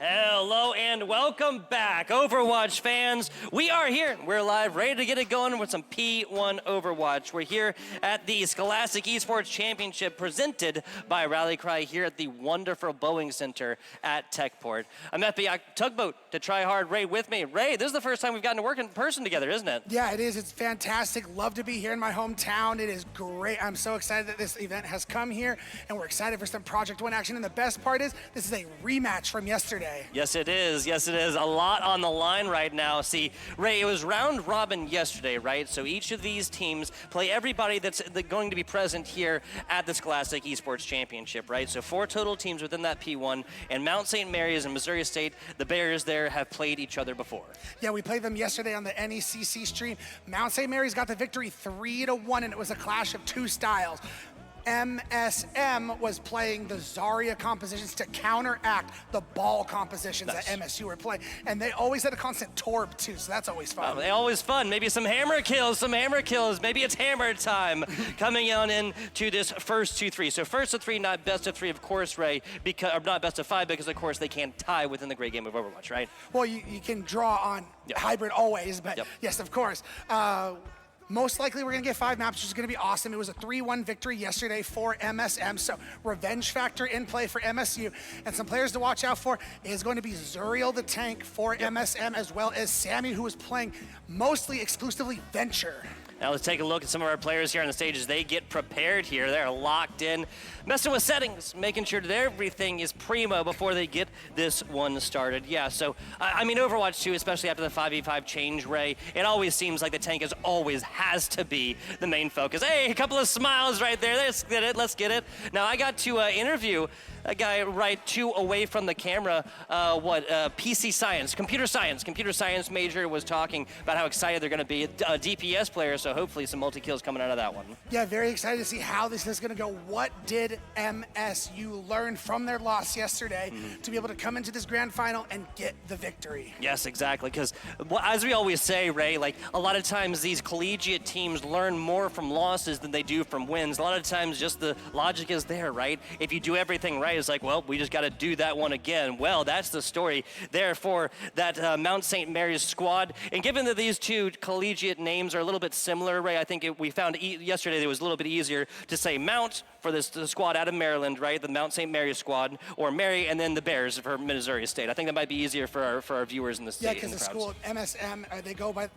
Hello and welcome back, Overwatch fans. We are here. We're live, ready to get it going with some P1 Overwatch. We're here at the Scholastic Esports Championship presented by Rally Cry here at the wonderful Boeing Center at Techport. I'm FBI Tugboat to try hard. Ray with me. Ray, this is the first time we've gotten to work in person together, isn't it? Yeah, it is. It's fantastic. Love to be here in my hometown. It is great. I'm so excited that this event has come here, and we're excited for some Project 1 action. And the best part is, this is a rematch from yesterday. Yes, it is. Yes, it is. A lot on the line right now. See, Ray, it was round robin yesterday, right? So each of these teams play everybody that's going to be present here at the Scholastic Esports Championship, right? So 4 total teams within that P1, and Mount St. Mary's and Missouri State, the Bears there have played each other before. Yeah, we played them yesterday on the NECC stream. Mount St. Mary's got the victory 3-1, and it was a clash of 2 styles. MSM was playing the Zarya compositions to counteract the ball compositions that MSU were playing. And they always had a constant torp too, so that's always fun. They always fun. Maybe some hammer kills. Maybe it's hammer time coming on in to this first 2-3. So first of 3, not best of 3, of course, Ray, because, or not best of 5, because of course they can't tie within the great game of Overwatch, right? Well, you can draw on hybrid always, but yes, of course. Most likely we're going to get 5 maps, which is going to be awesome. It was a 3-1 victory yesterday for MSM, so revenge factor in play for MSU. And some players to watch out for is going to be Zuriel the tank for MSM, as well as Sammy, who is playing mostly exclusively Venture. Now let's take a look at some of our players here on the stage as they get prepared here. They're locked in, messing with settings, making sure that everything is primo before they get this one started. Yeah, so, I mean, Overwatch 2, especially after the 5v5 change, Ray, it always seems like the tank has to be the main focus. Hey, a couple of smiles right there. Let's get it. Now, I got to interview a guy right 2 away from the camera, PC science, computer science major, was talking about how excited they're going to be. A DPS player, so hopefully some multi-kills coming out of that one. Yeah, very excited to see how this is going to go. What did MSU learn from their loss yesterday to be able to come into this grand final and get the victory? Yes, exactly, because as we always say, Ray, like a lot of times these collegiate teams learn more from losses than they do from wins. A lot of times just the logic is there, right? If you do everything right, it's like, well, we just got to do that one again. Well, that's the story there for that Mount St. Mary's squad. And given that these 2 collegiate names are a little bit similar, Ray, I think we found yesterday that it was a little bit easier to say Mount for the squad out of Maryland, right? The Mount St. Mary's squad, or Mary, and then the Bears for Missouri State. I think that might be easier for our viewers in the state. Yeah, because the school, MSM, they go by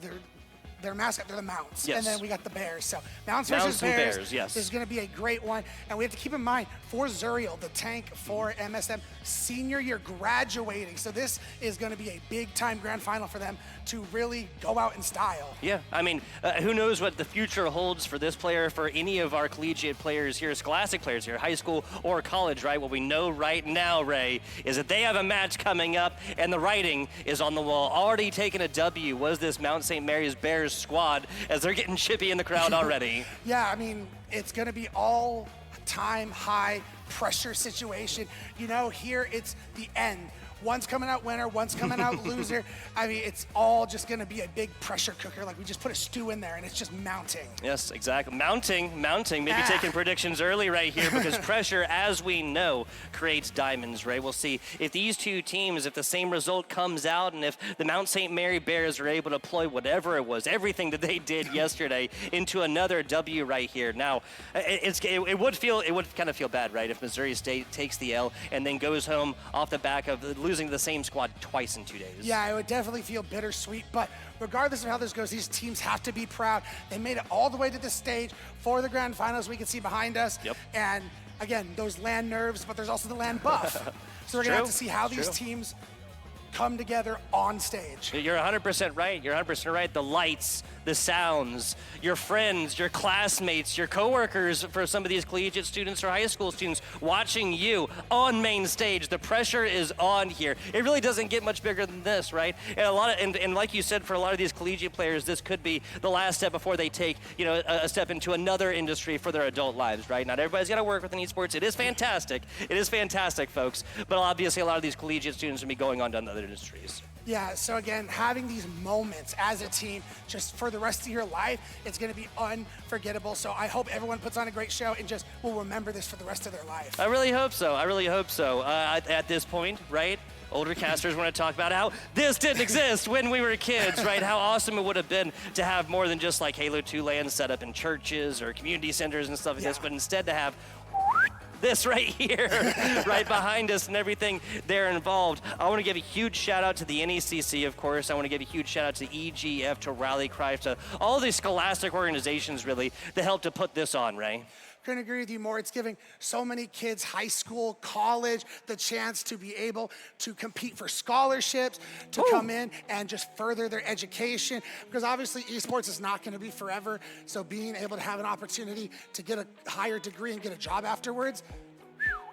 their mascot, they're the Mounts. Yes. And then we got the Bears. So Mounts versus Bears, yes. is going to be a great one. And we have to keep in mind, for Zuriel, the tank for MSM, senior year graduating. So this is going to be a big-time grand final for them to really go out in style. Yeah, I mean, who knows what the future holds for this player, for any of our collegiate players here, Scholastic players here, high school or college, right? What we know right now, Ray, is that they have a match coming up, and the writing is on the wall. Already taking a W was this Mount St. Mary's Bears squad, as they're getting chippy in the crowd already. Yeah, I mean, it's going to be all-time high pressure situation. You know, here it's the end. One's coming out winner, one's coming out loser. I mean, it's all just going to be a big pressure cooker. Like, we just put a stew in there, and it's just mounting. Yes, exactly. Mounting. Maybe taking predictions early right here, because pressure, as we know, creates diamonds, right? We'll see if these 2 teams, if the same result comes out, and if the Mount St. Mary Bears are able to deploy whatever it was, everything that they did yesterday, into another W right here. Now, it would kind of feel bad, right, if Missouri State takes the L and then goes home off the back of losing to the same squad twice in 2 days. Yeah, it would definitely feel bittersweet, but regardless of how this goes, these teams have to be proud. They made it all the way to the stage for the grand finals we can see behind us. Yep. And again, those land nerves, but there's also the land buff. So we're going to have to see how these teams come together on stage. You're 100% right. You're 100% right. The lights, the sounds, your friends, your classmates, your coworkers for some of these collegiate students or high school students watching you on main stage. The pressure is on here. It really doesn't get much bigger than this, right? And and like you said, for a lot of these collegiate players, this could be the last step before they take, you know, a step into another industry for their adult lives, right? Not everybody's got to work within esports. It is fantastic. It is fantastic, folks. But obviously, a lot of these collegiate students will be going on to other industries. Yeah, so again, having these moments as a team just for the rest of your life, it's going to be unforgettable. So I hope everyone puts on a great show and just will remember this for the rest of their life. I really hope so. At this point, right? Older casters want to talk about how this didn't exist when we were kids, right? How awesome it would have been to have more than just like Halo 2 LAN set up in churches or community centers and stuff like this, but instead to have this right here, right behind us and everything there involved. I want to give a huge shout out to the NECC, of course. I want to give a huge shout out to EGF, to Rallycry, to all these Scholastic organizations, really, that helped to put this on, Ray. Couldn't agree with you more. It's giving so many kids, high school, college, the chance to be able to compete for scholarships, to come in and just further their education. Because obviously esports is not going to be forever. So being able to have an opportunity to get a higher degree and get a job afterwards,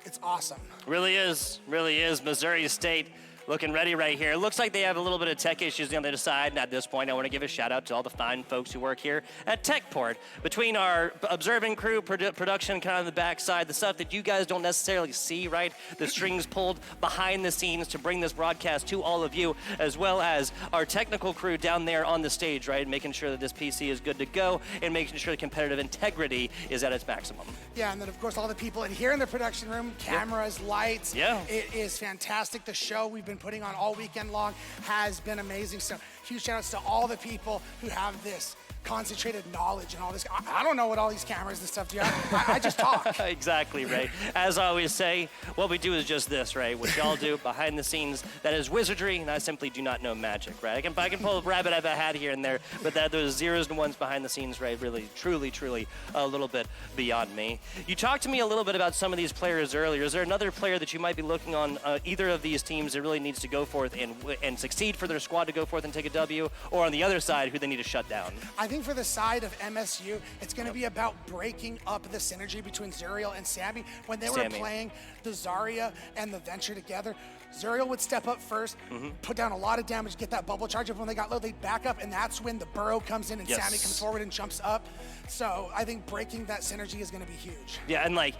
it's awesome. Really is, really is. Missouri State looking ready right here. It looks like they have a little bit of tech issues on the other side, and at this point I want to give a shout out to all the fine folks who work here at Techport. Between our observing crew, production kind of on the backside, the stuff that you guys don't necessarily see, right? The strings pulled behind the scenes to bring this broadcast to all of you, as well as our technical crew down there on the stage, right? Making sure that this PC is good to go and making sure the competitive integrity is at its maximum. Yeah, and then of course all the people in here in the production room, cameras, lights. Yeah. It is fantastic. The show we've been putting on all weekend long has been amazing. So huge shout outs to all the people who have this concentrated knowledge and all this. I don't know what all these cameras and stuff do. I just talk. Exactly, right. As I always say, what we do is just this, right? What y'all do behind the scenes, that is wizardry, and I simply do not know magic, right? I can pull a rabbit out of a hat here and there, but those zeros and ones behind the scenes, right, really, truly a little bit beyond me. You talked to me a little bit about some of these players earlier. Is there another player that you might be looking on either of these teams that really needs to go forth and succeed for their squad to go forth and take a W, or on the other side, who they need to shut down? I think for the side of MSU, it's going to be about breaking up the synergy between Zuriel and Sammy. When they were playing the Zarya and the Venture together, Zuriel would step up first, put down a lot of damage, get that bubble charge up. When they got low, they'd back up, and that's when the burrow comes in and Sammy comes forward and jumps up. So I think breaking that synergy is going to be huge. Yeah, and like,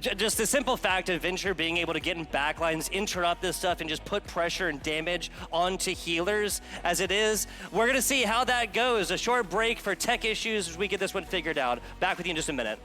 just the simple fact of Venture being able to get in backlines, interrupt this stuff, and just put pressure and damage onto healers as it is. We're going to see how that goes. A short break for tech issues as we get this one figured out. Back with you in just a minute.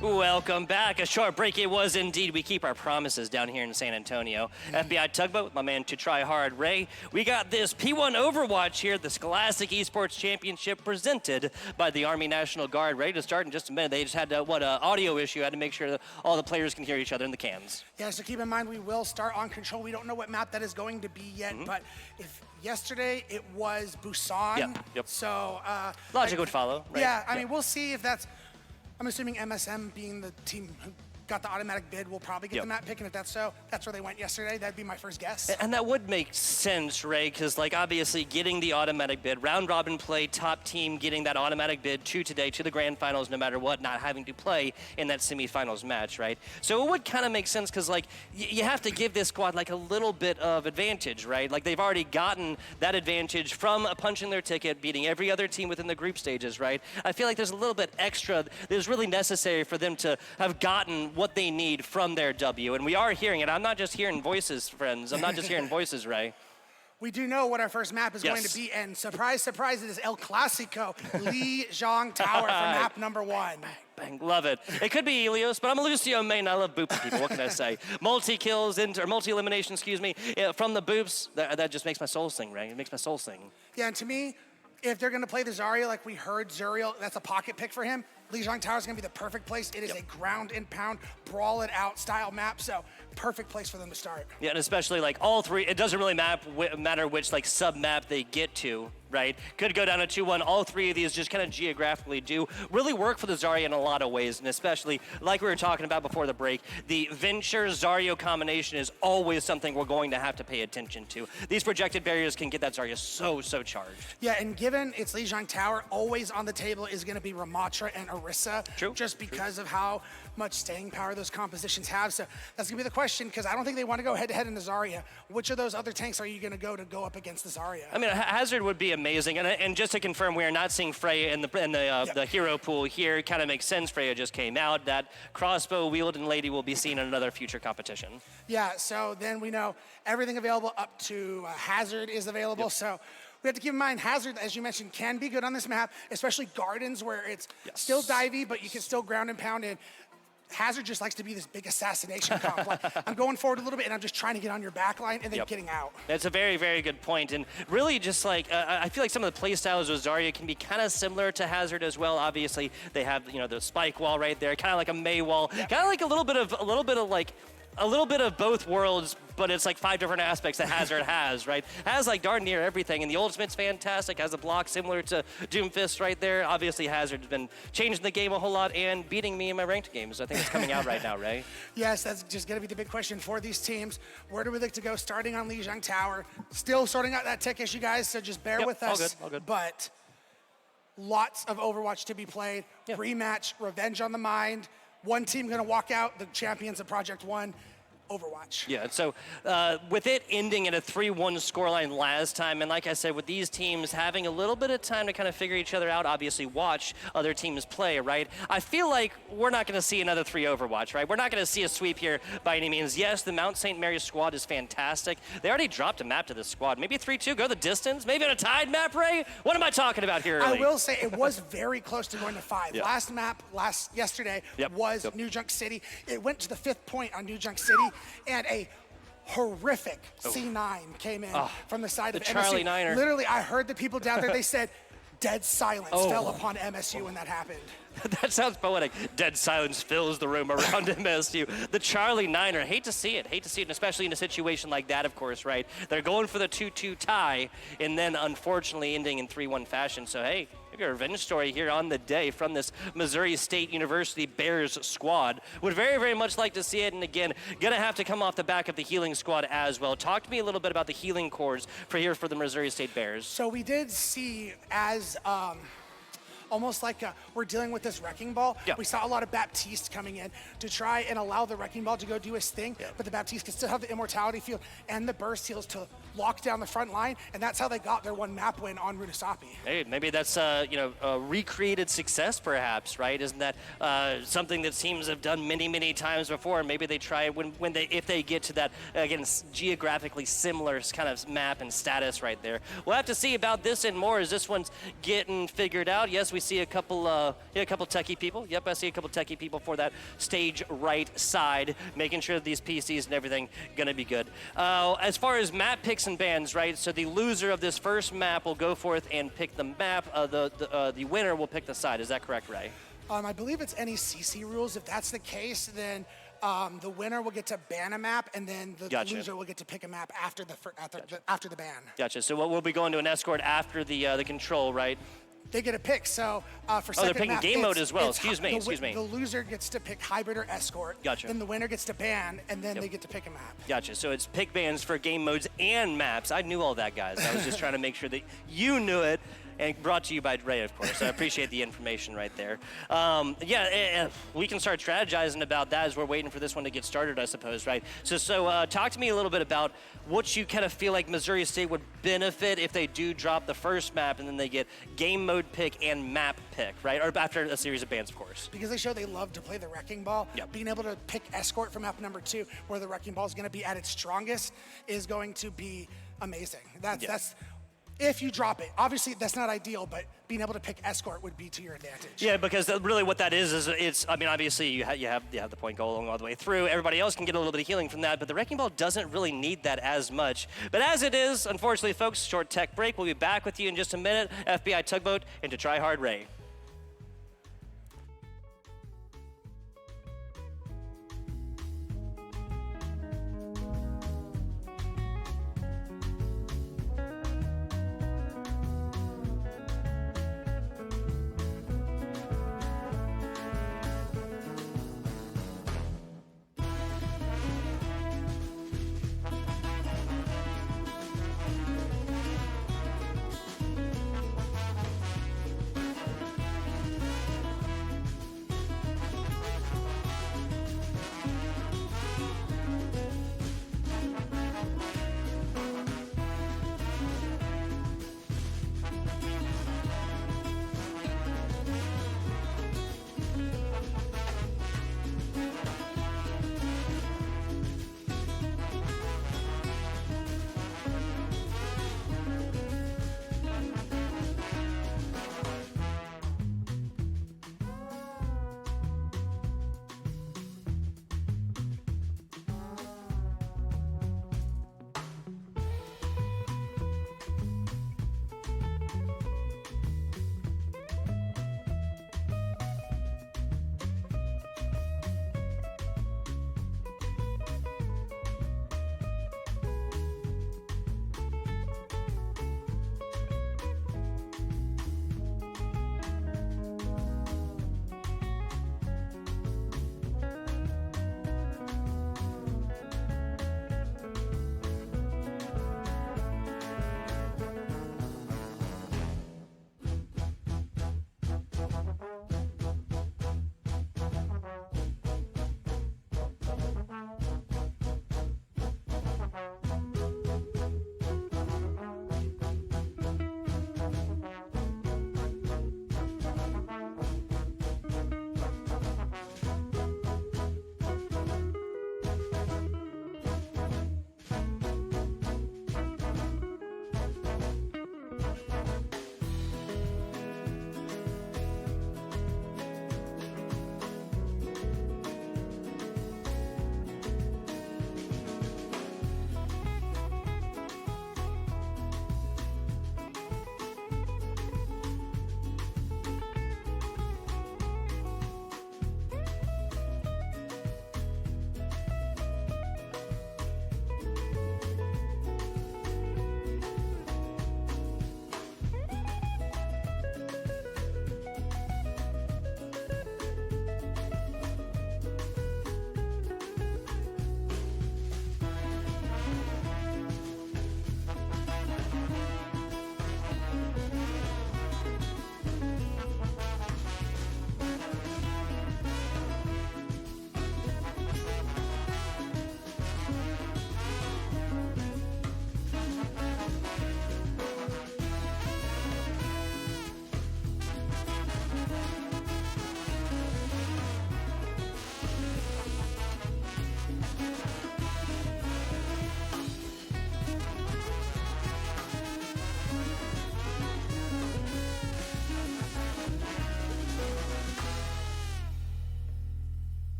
Welcome back. A short break it was indeed. We keep our promises down here in San Antonio. FBI Tugboat with my man to try hard, Ray. We got this P1 Overwatch here, the Scholastic Esports Championship presented by the Army National Guard. Ready to start in just a minute. They just had audio issue. Had to make sure that all the players can hear each other in the cams. Yeah, so keep in mind we will start on Control. We don't know what map that is going to be yet, but if yesterday it was Busan. Yep. So logic would follow, right? Yeah, I mean we'll see if that's. I'm assuming MSM being the team who got the automatic bid will probably get the map pick, and if that's so, that's where they went yesterday. That'd be my first guess. And that would make sense, Ray, because like obviously getting the automatic bid, round robin play, top team getting that automatic bid to today to the grand finals, no matter what, not having to play in that semifinals match, right? So it would kind of make sense because like you have to give this squad like a little bit of advantage, right? Like they've already gotten that advantage from punching their ticket, beating every other team within the group stages, right? I feel like there's a little bit extra that's really necessary for them to have gotten what they need from their W. And we are hearing it. I'm not just hearing voices, friends. I'm not just hearing voices, Ray. We do know what our first map is going to be, and surprise, surprise, it is El Clasico, Li Zhang Tower for map number 1. Bang, love it. It could be Helios, but I'm a Lucio main. I love booping people. What can I say? Multi-kills, or multi-elimination, excuse me, from the boops. That just makes my soul sing, Ray. It makes my soul sing. Yeah, and to me, if they're going to play the Zarya like we heard Zuriel, that's a pocket pick for him. Li Zhang Tower is going to be the perfect place. It is a ground and pound, brawl it out style map, so perfect place for them to start. Yeah, and especially like all three, it doesn't really matter which like sub map they get to, right? Could go down to 2-1. All three of these just kind of geographically do really work for the Zarya in a lot of ways, and especially like we were talking about before the break, the Venture-Zarya combination is always something we're going to have to pay attention to. These projected barriers can get that Zarya so charged. Yeah, and given it's Li Zhang Tower, always on the table is going to be Ramatra and Orisa, just because of how much staying power those compositions have. So that's going to be the question, because I don't think they want to go head-to-head in the Zarya. Which of those other tanks are you going to go up against the Zarya? I mean, Hazard would be amazing, and just to confirm, we are not seeing Freya in the hero pool here. It kind of makes sense. Freya just came out. That crossbow wielding lady will be seen in another future competition. Yeah, so then we know everything available up to Hazard is available. So we have to keep in mind, Hazard, as you mentioned, can be good on this map, especially Gardens, where it's still divey, but you can still ground and pound in. Hazard just likes to be this big assassination comp. Like, I'm going forward a little bit, and I'm just trying to get on your back line and then getting out. That's a very, very good point. And really just like, I feel like some of the play styles with Zarya can be kind of similar to Hazard as well. Obviously, they have, the spike wall right there, kind of like a Mei wall, kind of like a little bit of both worlds, but it's like 5 different aspects that Hazard has, right? Has like darn near everything, and the ultimate's fantastic, has a block similar to Doomfist right there. Obviously, Hazard's been changing the game a whole lot and beating me in my ranked games. I think it's coming out right now, Ray. Yes, that's just going to be the big question for these teams. Where do we like to go starting on Li Zhang Tower? Still sorting out that tech issue, guys, so just bear with us. All good. But lots of Overwatch to be played. Rematch, revenge on the mind. One team going to walk out, the champions of Project One. Overwatch. Yeah, so with it ending at a 3-1 scoreline last time, and like I said, with these teams having a little bit of time to kind of figure each other out, obviously watch other teams play, right? I feel like we're not going to see another 3 Overwatch, right? We're not going to see a sweep here by any means. Yes, the Mount St. Mary's squad is fantastic. They already dropped a map to this squad. Maybe 3-2, go the distance. Maybe on a tied map, Ray? What am I talking about here early? I will say it was very close to going to 5. Last map, yesterday, was New Junk City. It went to the 5th point on New Junk City, and a horrific C9 came in from the side of MSU. Charlie Niner. Literally, I heard the people down there, they said, dead silence fell upon MSU when that happened. That sounds poetic. Dead silence fills the room around MSU. The Charlie Niner, hate to see it, and especially in a situation like that, of course, right? They're going for the 2-2 tie, and then unfortunately ending in 3-1 fashion. So, hey, maybe a revenge story here on the day from this Missouri State University Bears squad. Would very, very much like to see it, and again, gonna have to come off the back of the healing squad as well. Talk to me a little bit about the healing cores for the Missouri State Bears. So we did see as almost like we're dealing with this wrecking ball. We saw a lot of Baptiste coming in to try and allow the wrecking ball to go do his thing, but the Baptiste can still have the immortality field and the burst heals to lock down the front line, and that's how they got their 1 map win on Rudasapi. Hey, maybe that's a recreated success, perhaps, right? Isn't that something that teams have done many, many times before? Maybe they try it if they get to that again geographically similar kind of map and status right there. We'll have to see about this and more as this one's getting figured out. Yes, we we see a couple techie people. Yep, I see a couple techie people for that stage right side, making sure that these PCs and everything gonna be good. As far as map picks and bans, right? So the loser of this first map will go forth and pick the map. The winner will pick the side. Is that correct, Ray? I believe it's any CC rules. If that's the case, then the winner will get to ban a map, and then the loser will get to pick a map after the ban. Gotcha. So we'll be going to an escort after the control, right? They get a pick. So for second they're picking map, game mode as well. Excuse me. The loser gets to pick hybrid or escort. Gotcha. Then the winner gets to ban, and then they get to pick a map. Gotcha. So it's pick bans for game modes and maps. I knew all that, guys. I was just trying to make sure that you knew it. And brought to you by Ray, of course. I appreciate the information right there. We can start strategizing about that as we're waiting for this one to get started, I suppose, right? So talk to me a little bit about what you kind of feel like Missouri State would benefit if they do drop the first map and then they get game mode pick and map pick, right? Or after a series of bans, of course. Because they show they love to play the wrecking ball. Yep. Being able to pick escort from map number 2, where the wrecking ball is going to be at its strongest, is going to be amazing. That's if you drop it. Obviously, that's not ideal, but being able to pick escort would be to your advantage. Yeah, because really what that is it's, I mean, obviously you have the point goal along all the way through. Everybody else can get a little bit of healing from that, but the wrecking ball doesn't really need that as much. But as it is, unfortunately, folks, short tech break. We'll be back with you in just a minute. FBI Tugboat into Try Hard Ray.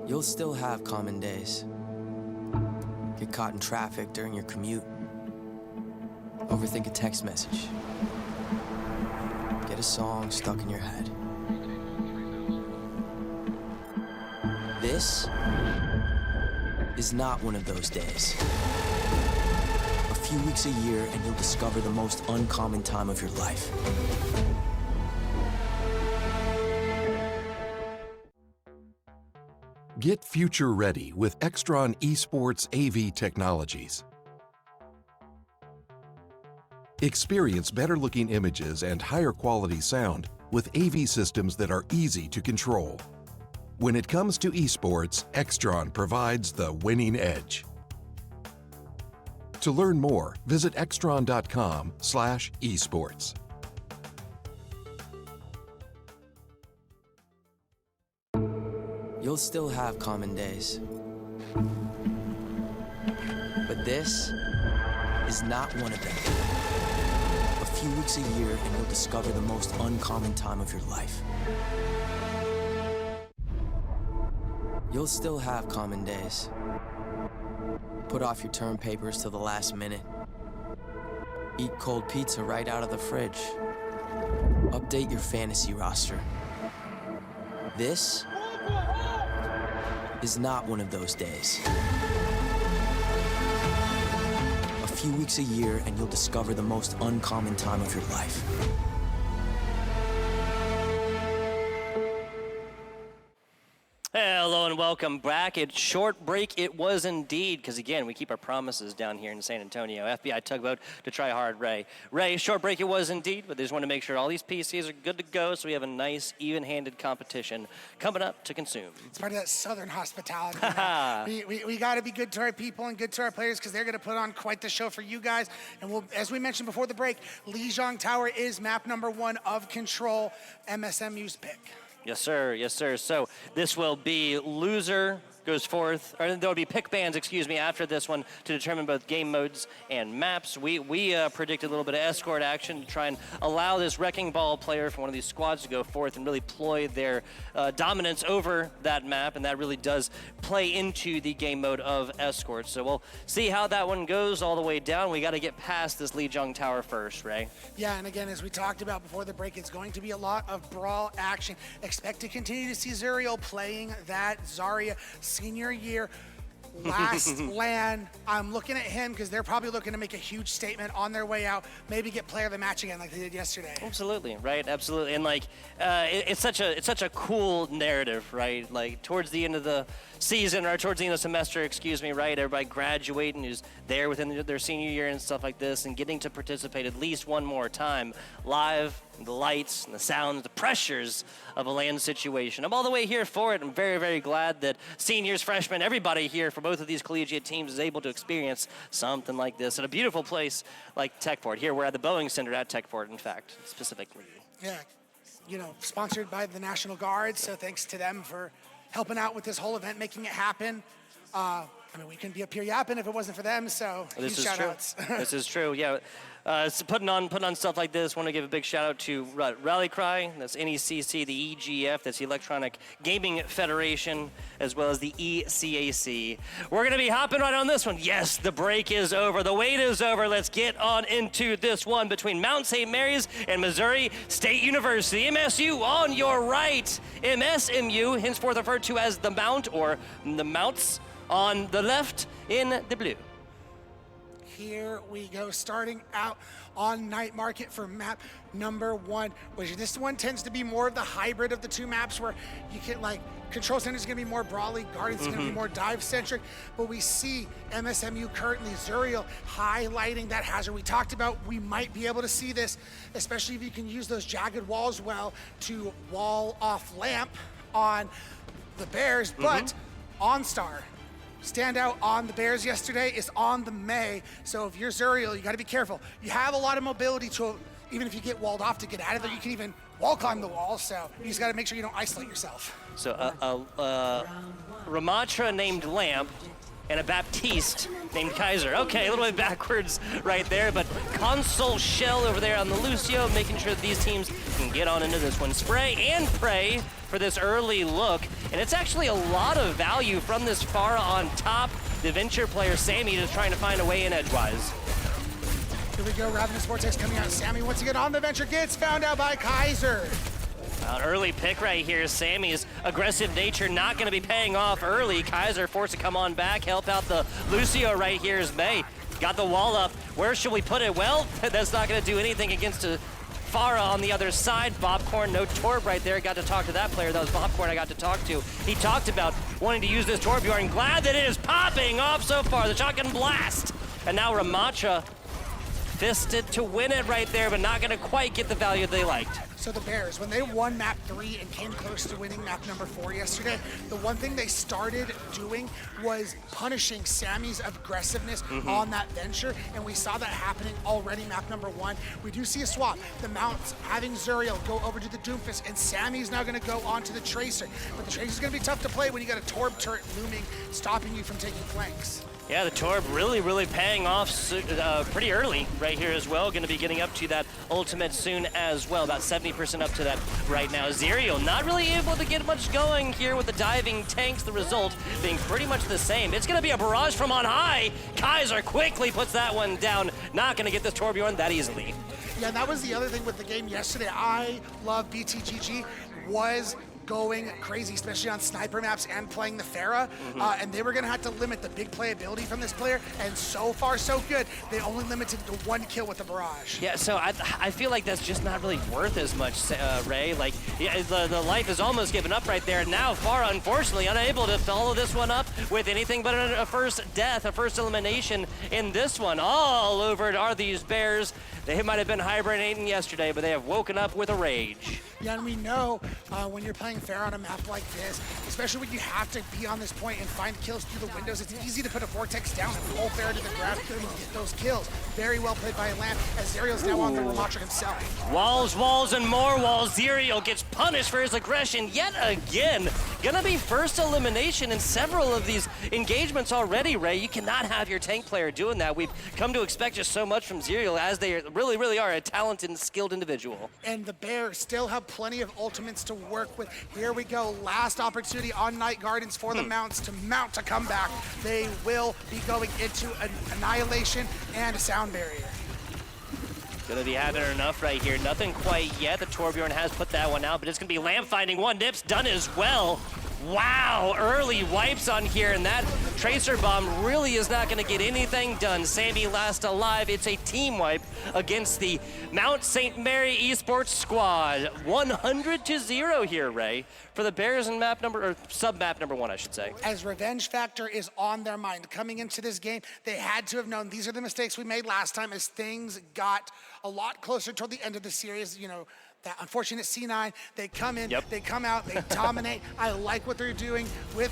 You'll still have common days. Get caught in traffic during your commute. Overthink a text message. Get a song stuck in your head. This is not one of those days. A few weeks a year and you'll discover the most uncommon time of your life. Get future ready with Extron Esports AV technologies. Experience better looking images and higher quality sound with AV systems that are easy to control. When it comes to esports, Extron provides the winning edge. To learn more, visit extron.com/esports. You'll still have common days. But this is not one of them. A few weeks a year and you'll discover the most uncommon time of your life. You'll still have common days. Put off your term papers till the last minute. Eat cold pizza right out of the fridge. Update your fantasy roster. This is not one of those days. A few weeks a year and you'll discover the most uncommon time of your life. Hello and welcome back. It's short break it was indeed, because again, we keep our promises down here in San Antonio. FBI tugboat to try hard, Ray. Ray, short break it was indeed, but they just want to make sure all these PCs are good to go, so we have a nice, even-handed competition coming up to consume. It's part of that Southern hospitality. we got to be good to our people and good to our players, because they're going to put on quite the show for you guys. And we'll, as we mentioned before the break, Lijiang Tower is map number 1 of Control, MSMU's pick. Yes, sir. Yes, sir. So this will be loser goes forth, or there will be pick bands, excuse me, after this one to determine both game modes and maps. We predicted a little bit of escort action to try and allow this Wrecking Ball player from one of these squads to go forth and really ploy their dominance over that map, and that really does play into the game mode of escort. So we'll see how that one goes all the way down. We got to get past this Lijiang Tower first, Ray. Yeah, and again, as we talked about before the break, it's going to be a lot of brawl action. Expect to continue to see Zuriel playing that Zarya senior year last LAN. I'm looking at him because they're probably looking to make a huge statement on their way out, maybe get player of the match again like they did yesterday. Absolutely, right? Absolutely. And like it's such a cool narrative, right? Like towards the end of the season, or towards the end of the semester, excuse me, right? Everybody graduating who's there within their senior year and stuff like this, and getting to participate at least one more time live, the lights and the sounds, the pressures of a LAN situation. I'm all the way here for it. I'm very, very glad that seniors, freshmen, everybody here for both of these collegiate teams is able to experience something like this at a beautiful place like Techport. Here we're at the Boeing Center at Techport, in fact, specifically. Yeah, you know, sponsored by the National Guard, so thanks to them for helping out with this whole event, making it happen. I mean, we couldn't be up here yapping if it wasn't for them, so This huge is shout true. outs. This is true, yeah. So putting on stuff like this, want to give a big shout out to Rally Cry, that's NECC, the EGF, that's the Electronic Gaming Federation, as well as the ECAC. We're going to be hopping right on this one. Yes, the break is over. The wait is over. Let's get on into this one between Mount St. Mary's and Missouri State University. MSU on your right. MSMU, henceforth referred to as the Mount or the Mounts, on the left in the blue. here we go. Starting out on Night Market for map number 1, which this one tends to be more of the hybrid of the two maps where you can like, Control Center is going to be more Brawly, Garden's going to be more dive-centric, but we see MSMU currently, Zuriel highlighting that hazard we talked about. We might be able to see this, especially if you can use those jagged walls well to wall off Lamp on the Bears, but OnStar. Standout on the Bears yesterday is on the May, so if you're Zuriel, you got to be careful. You have a lot of mobility to, even if you get walled off to get out of there, you can even wall climb the wall, so you just got to make sure you don't isolate yourself. So Ramatra named Lamp and a Baptiste named Kaiser. Okay, a little bit backwards right there, but Console Shell over there on the Lucio, making sure that these teams can get on into this one. Spray and Pray for this early look, and it's actually a lot of value from this far on top. The Venture player, Sammy, just trying to find a way in edgewise. Here we go, Ravenous Vortex coming out. Sammy once again on the Venture, gets found out by Kaiser. An early pick right here. Sammy's aggressive nature not going to be paying off early. Kaiser forced to come on back, help out the Lucio right here as May. Got the wall up. Where should we put it? Well, that's not going to do anything against a Farah on the other side. Bobcorn, no Torb right there. Got to talk to that player. That was Bobcorn I got to talk to. He talked about wanting to use this Torbjorn. Glad that it is popping off so far. The shotgun blast. And now Ramatra fisted to win it right there, but not going to quite get the value they liked. So the Bears, when they won map 3 and came close to winning map number 4 yesterday, the one thing they started doing was punishing Sammy's aggressiveness on that Venture, and we saw that happening already map number 1. We do see a swap. The Mounts having Zuriel go over to the Doomfist, and Sammy's now going to go onto the Tracer. But the Tracer's going to be tough to play when you got a Torb turret looming, stopping you from taking flanks. Yeah, the Torb really paying off pretty early right here as well. Going to be getting up to that ultimate soon as well. About 70% up to that right now. Zuriel not really able to get much going here with the diving tanks. The result being pretty much the same. It's going to be a barrage from on high. Kaiser quickly puts that one down. Not going to get this Torbjorn that easily. Yeah, that was the other thing with the game yesterday. I love BTGG was going crazy, especially on sniper maps and playing the Pharah, and they were going to have to limit the big playability from this player, and so far so good. They only limited to 1 kill with the barrage. Yeah, so I feel like that's just not really worth as much, Ray. Like, yeah, the life is almost given up right there. Now, Farah, unfortunately, unable to follow this one up with anything but a first death, a first elimination in this one. All over are these Bears. They might have been hibernating yesterday, but they have woken up with a rage. Yeah, and we know when you're playing fair on a map like this, especially when you have to be on this point and find kills through the windows, it's easy to put a Vortex down and pull fair to the ground and get those kills. Very well played by Lamp, as Zuriel's now on the Ramatra himself. Walls, and more walls. Zuriel gets punished for his aggression yet again. Gonna be first elimination in several of these engagements already, Ray. You cannot have your tank player doing that. We've come to expect just so much from Zuriel, as they really are a talented and skilled individual. And the Bears still have plenty of ultimates to work with. Here we go, last opportunity on Night Gardens for the Mounts to mount a comeback. They will be going into an Annihilation and a Sound Barrier. Gonna be having enough right here. Nothing quite yet. The Torbjorn has put that one out, but it's gonna be Lamp finding one. Nips done as well. Wow, early wipes on here, and that Tracer Bomb really is not going to get anything done. Sammy last alive. It's a team wipe against the Mount St. Mary Esports squad. 100-0 here, Ray, for the Bears in map number, or sub-map number 1, I should say. As revenge factor is on their mind. Coming into this game, they had to have known these are the mistakes we made last time as things got a lot closer toward the end of the series, you know, that unfortunate C9, they come in, they come out, they dominate. I like what they're doing with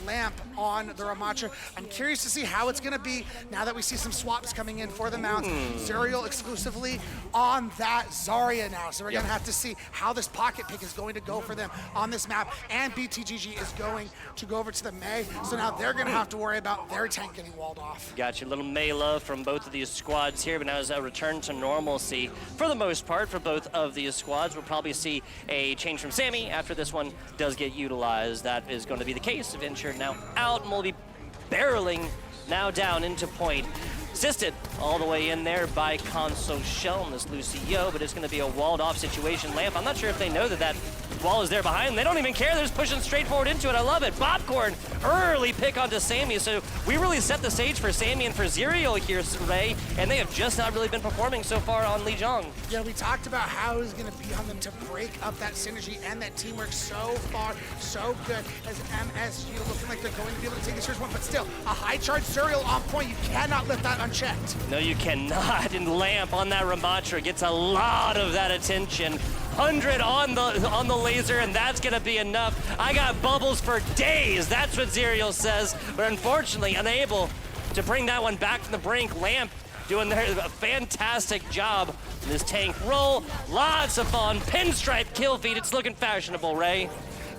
Lamp on the Ramatra. I'm curious to see how it's gonna be now that we see some swaps coming in for the Mounts. Zuriel exclusively on that Zarya now. So we're gonna have to see how this pocket pick is going to go for them on this map. And BTGG is going to go over to the May. So now they're gonna have to worry about their tank getting walled off. Got you, a little May love from both of these squads here, but now as a return to normalcy for the most part for both of these squads. We'll probably see a change from Sammy after this one does get utilized. That is going to be the case. Venture now out, and we'll be barreling now down into point. Assisted all the way in there by Console Shell and this Lucio, but it's going to be a walled off situation. Lamp, I'm not sure if they know that that wall is there behind them. They don't even care. They're just pushing straight forward into it. I love it. Popcorn, early pick onto Sammy. So we really set the stage for Sammy and for Zerial here, Ray, and they have just not really been performing so far on Lijiang. Yeah, we talked about how it's going to be on them to break up that synergy and that teamwork so far, so good as MSU looking like they're going to be able to take this first one, but still, a high charge Zerial on point. You cannot let that unchecked. No, you cannot. And Lamp on that Ramatra gets a lot of that attention. 100 on the laser, and that's gonna be enough. I got bubbles for days. That's what Zerial says, but unfortunately unable to bring that one back from the brink. Lamp doing a fantastic job in this tank roll. Lots of fun. Pinstripe kill feed. It's looking fashionable, Ray.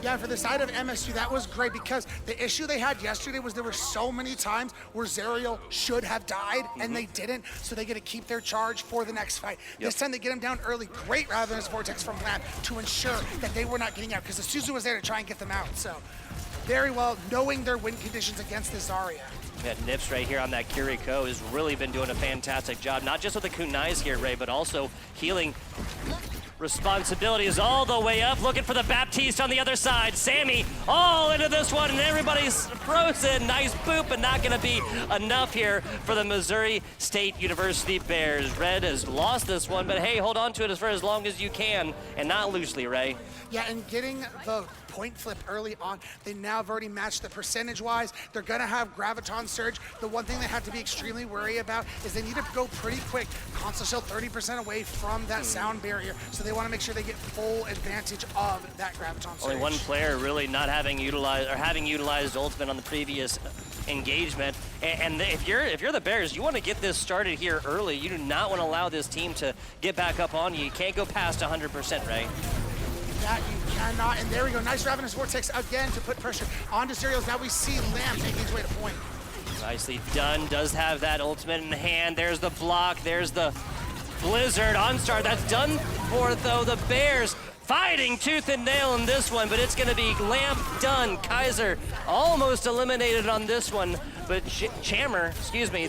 Yeah, for the side of MSU, that was great because the issue they had yesterday was there were so many times where Zerial should have died and they didn't, so they get to keep their charge for the next fight. This time they get him down early, great rather than his Vortex from Lamp to ensure that they were not getting out because the Suzu was there to try and get them out. So very well knowing their win conditions against this Zarya. Yeah, Nips right here on that Kiriko has really been doing a fantastic job, not just with the kunais here, Ray, but also healing. Responsibility is all the way up, looking for the Baptiste on the other side. Sammy all into this one, and everybody's frozen. Nice boop, but not gonna be enough here for the Missouri State University Bears. Red has lost this one, but hey, hold on to it for as long as you can, and not loosely, Ray. Yeah, and getting the point flip early on, they now have already matched the percentage-wise. They're gonna have Graviton Surge. The one thing they have to be extremely wary about is they need to go pretty quick. Console Shell 30% away from that sound barrier, so they wanna make sure they get full advantage of that Graviton Surge. Only one player really not having utilized ultimate on the previous engagement. And if you're the Bears, you want to get this started here early. You do not want to allow this team to get back up on you. You can't go past 100%, Ray. That you cannot, and there we go. Nice Ravenous Vortex again to put pressure onto Zerial. Now we see Lamb taking his way to point. Nicely done, does have that ultimate in hand. There's the block, there's the Blizzard OnStar. That's done for, though, the Bears. Fighting tooth and nail in this one, but it's gonna be Lamp done. Kaiser almost eliminated on this one, but Chammer,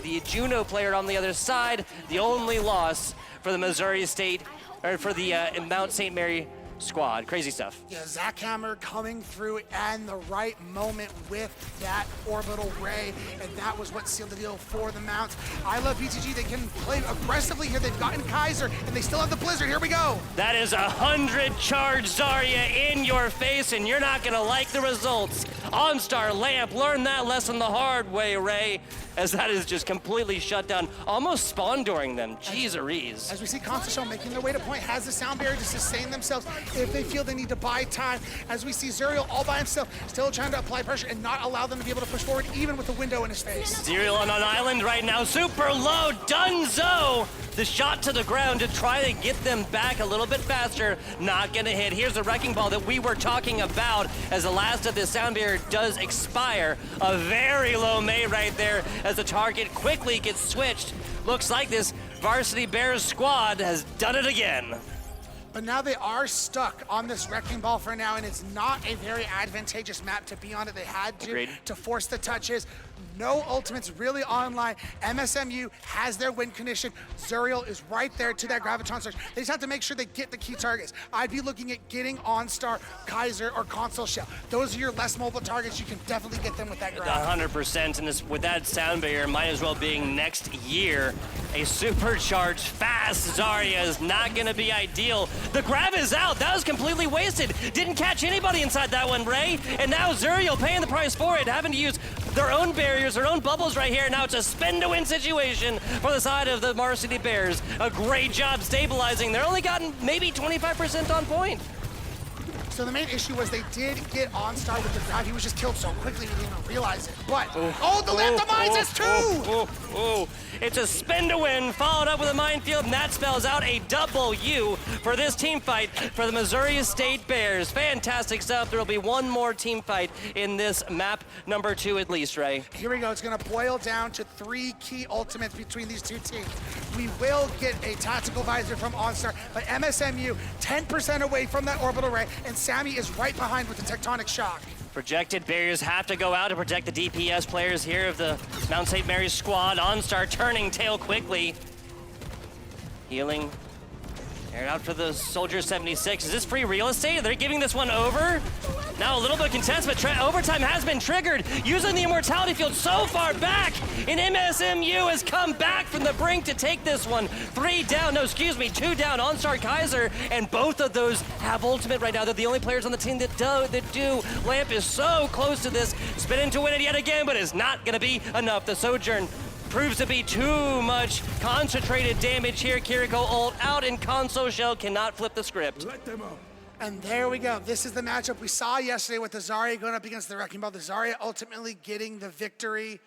the Juno player on the other side, the only loss for the Missouri State, or for the Mount St. Mary squad. Crazy stuff. Yeah, Zach Hammer coming through and the right moment with that orbital ray, and that was what sealed the deal for the Mounts. I love BTG. They can play aggressively here. They've gotten Kaiser, and they still have the Blizzard. Here we go. That is 100 charge Zarya in your face, and you're not gonna like the results. OnStar Lamp, learn that lesson the hard way, Ray, as that is just completely shut down, almost spawn dooring them. Jeez-a-rees. As we see Console Shell making their way to point, has the sound barrier to sustain themselves if they feel they need to buy time. As we see Zerial all by himself, still trying to apply pressure and not allow them to be able to push forward, even with the window in his face. Zerial on an island right now, super low, Dunzo! The shot to the ground to try to get them back a little bit faster, not gonna hit. Here's a wrecking ball that we were talking about as the last of this sound barrier does expire. A very low May right there as the target quickly gets switched. Looks like this Varsity Bears squad has done it again. But now they are stuck on this wrecking ball for now, and it's not a very advantageous map to be on it. They had to force the touches. No ultimates really online. MSMU has their win condition. Zerial is right there to that Graviton Surge. They just have to make sure they get the key targets. I'd be looking at getting OnStar, Kaiser, or Console Shell. Those are your less mobile targets. You can definitely get them with that Grav. 100%, and this, with that sound barrier, might as well being next year. A supercharged fast Zarya is not gonna be ideal. The Grav is out. That was completely wasted. Didn't catch anybody inside that one, Ray. And now Zerial paying the price for it, having to use their own barriers, their own bubbles right here. Now it's a spin-to-win situation for the side of the Varsity Bears. A great job stabilizing. They're only gotten maybe 25% on point. So the main issue was they did get OnStar with the Grav. He was just killed so quickly we didn't even realize it. But, the Lamp demise is two! It's a spin to win, followed up with a minefield, and that spells out a W for this team fight for the Missouri State Bears. Fantastic stuff. There will be one more team fight in this map number 2 at least, Ray. Here we go. It's going to boil down to 3 key ultimates between these two teams. We will get a tactical visor from OnStar, but MSMU 10% away from that orbital ray, and Sammy is right behind with the tectonic shock. Projected barriers have to go out to protect the DPS players here of the Mount St. Mary's squad. OnStar turning tail quickly. Healing. Aired out for the Soldier 76. Is this free real estate? They're giving this one over. Now a little bit of contest, but overtime has been triggered. Using the immortality field so far back. And MSMU has come back from the brink to take this one. 2 down. OnStar Kaiser. And both of those have ultimate right now. They're the only players on the team that do. Lamp is so close to this. Spinning to win it yet again, but it's not going to be enough. The Sojourn proves to be too much concentrated damage here. Kiriko ult out, and Console Shell cannot flip the script. Let them up. And there we go. This is the matchup we saw yesterday with the Zarya going up against the Wrecking Ball. The Zarya ultimately getting the victory.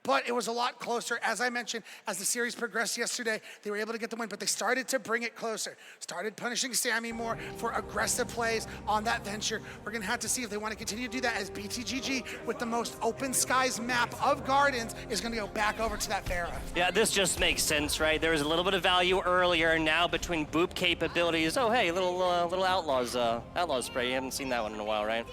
But it was a lot closer. As I mentioned, as the series progressed yesterday, they were able to get the win, but they started to bring it closer. Started punishing Sammy more for aggressive plays on that venture. We're going to have to see if they want to continue to do that, as BTGG, with the most open skies map of Gardens, is going to go back over to that Pharah. Yeah, this just makes sense, right? There was a little bit of value earlier, and now between boop capabilities. Oh, hey, little Outlaws spray. You haven't seen that one in a while, right?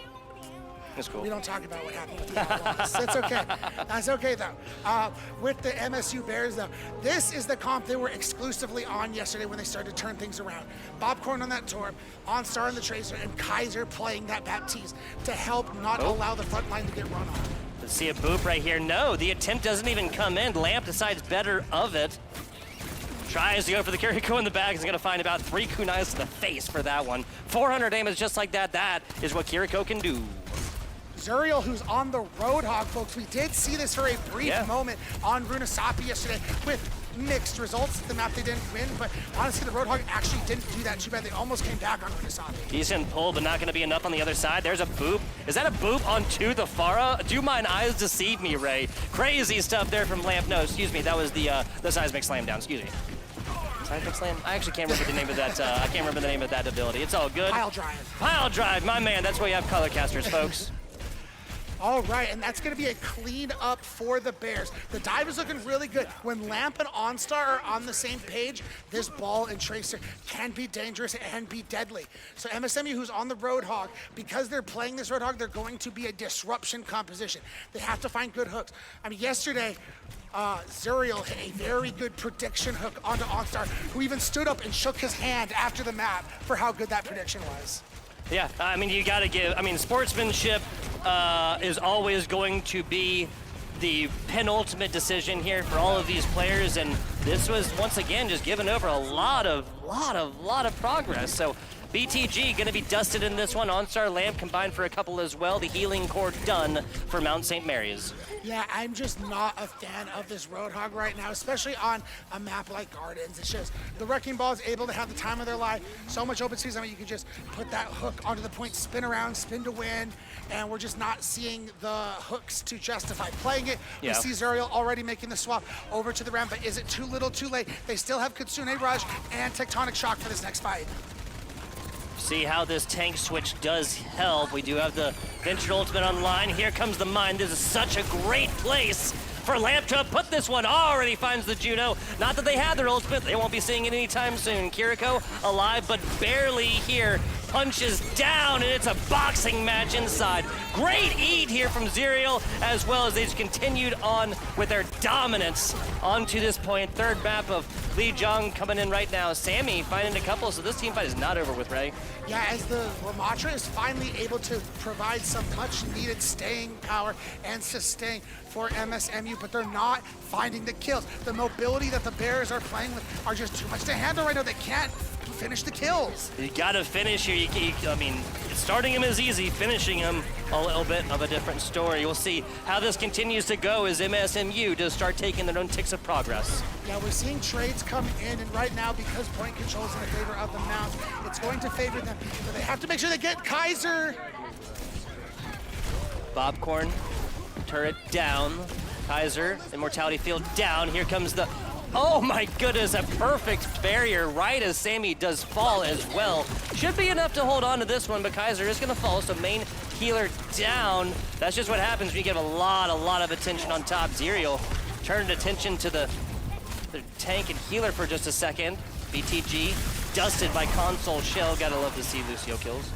That's cool. We don't talk about what happened with the Outlaws. It's okay. That's okay, though. With the MSU Bears, though, this is the comp they were exclusively on yesterday when they started to turn things around. Bobcorn on that Torb, OnStar on the Tracer, and Kaiser playing that Baptiste to help not allow the front line to get run on. Let's see a boop right here. No, the attempt doesn't even come in. Lamp decides better of it. Tries to go for the Kiriko in the bag. He's going to find about 3 kunais to the face for that one. 400 damage just like that. That is what Kiriko can do. Zuriel, who's on the Roadhog, folks. We did see this for a brief moment on Runasapi yesterday with mixed results. The map they didn't win, but honestly, the Roadhog actually didn't do that too bad. They almost came back on Runasapi. Decent pull, but not going to be enough on the other side. There's a boop. Is that a boop onto the Pharah? Do mine eyes deceive me, Ray? Crazy stuff there from Lamp. No, excuse me. That was the seismic slam down. Excuse me. Seismic slam? I actually can't remember the name of that. I can't remember the name of that ability. It's all good. Pile drive. Pile drive, my man. That's why you have color casters, folks. All right, and that's going to be a clean up for the Bears. The dive is looking really good. When Lamp and OnStar are on the same page, this Ball and Tracer can be dangerous and be deadly. So MSMU, who's on the Roadhog, because they're playing this Roadhog, they're going to be a disruption composition. They have to find good hooks. I mean, yesterday, Zuriel hit a very good prediction hook onto OnStar, who even stood up and shook his hand after the map for how good that prediction was. Yeah, I mean, you got to give, sportsmanship is always going to be the penultimate decision here for all of these players, and this was, once again, just giving over a lot of progress. So BTG going to be dusted in this one. OnStar Lamp combined for a couple as well. The healing core done for Mount St. Mary's. Yeah, I'm just not a fan of this Roadhog right now, especially on a map like Gardens. It's just the Wrecking Ball is able to have the time of their life. So much open space. I mean, you can just put that hook onto the point, spin around, spin to win, and we're just not seeing the hooks to justify playing it. Yeah. We see Zuriel already making the swap over to the ramp, but is it too little, too late? They still have Kitsune Rush and Tectonic Shock for this next fight. See how this tank switch does help. We do have the Venture Ultimate online. Here comes the mine. This is such a great place for Lamp to put this one. Already finds the Juno. Not that they have their ultimate. They won't be seeing it anytime soon. Kiriko alive, but barely here. Punches down, and it's a boxing match inside. Great eat here from Zuriel, as well as they've continued on with their dominance onto this point. Third map of Lee Jong coming in right now. Sammy finding a couple, so this team fight is not over with, Ray. Yeah, as the Ramatra is finally able to provide some much-needed staying power and sustain for MSMU, but they're not finding the kills. The mobility that the Bears are playing with are just too much to handle right now. They can't finish the kills. You gotta finish here. I mean, starting him is easy, finishing him a little bit of a different story. We'll see how this continues to go as MSMU does start taking their own ticks of progress. Yeah, we're seeing trades come in, and right now, because point control is in the favor of the Mount, it's going to favor them. But they have to make sure they get Kaiser. Bobcorn, turret down. Kaiser, Immortality Field down. Here comes the... Oh my goodness, a perfect barrier right as Sammy does fall as well. Should be enough to hold on to this one, but Kaiser is gonna fall, so main healer down. That's just what happens when you get a lot of attention on top. Zuriel turned attention to the tank and healer for just a second. BTG dusted by Console Shell. Gotta love to see Lucio kills.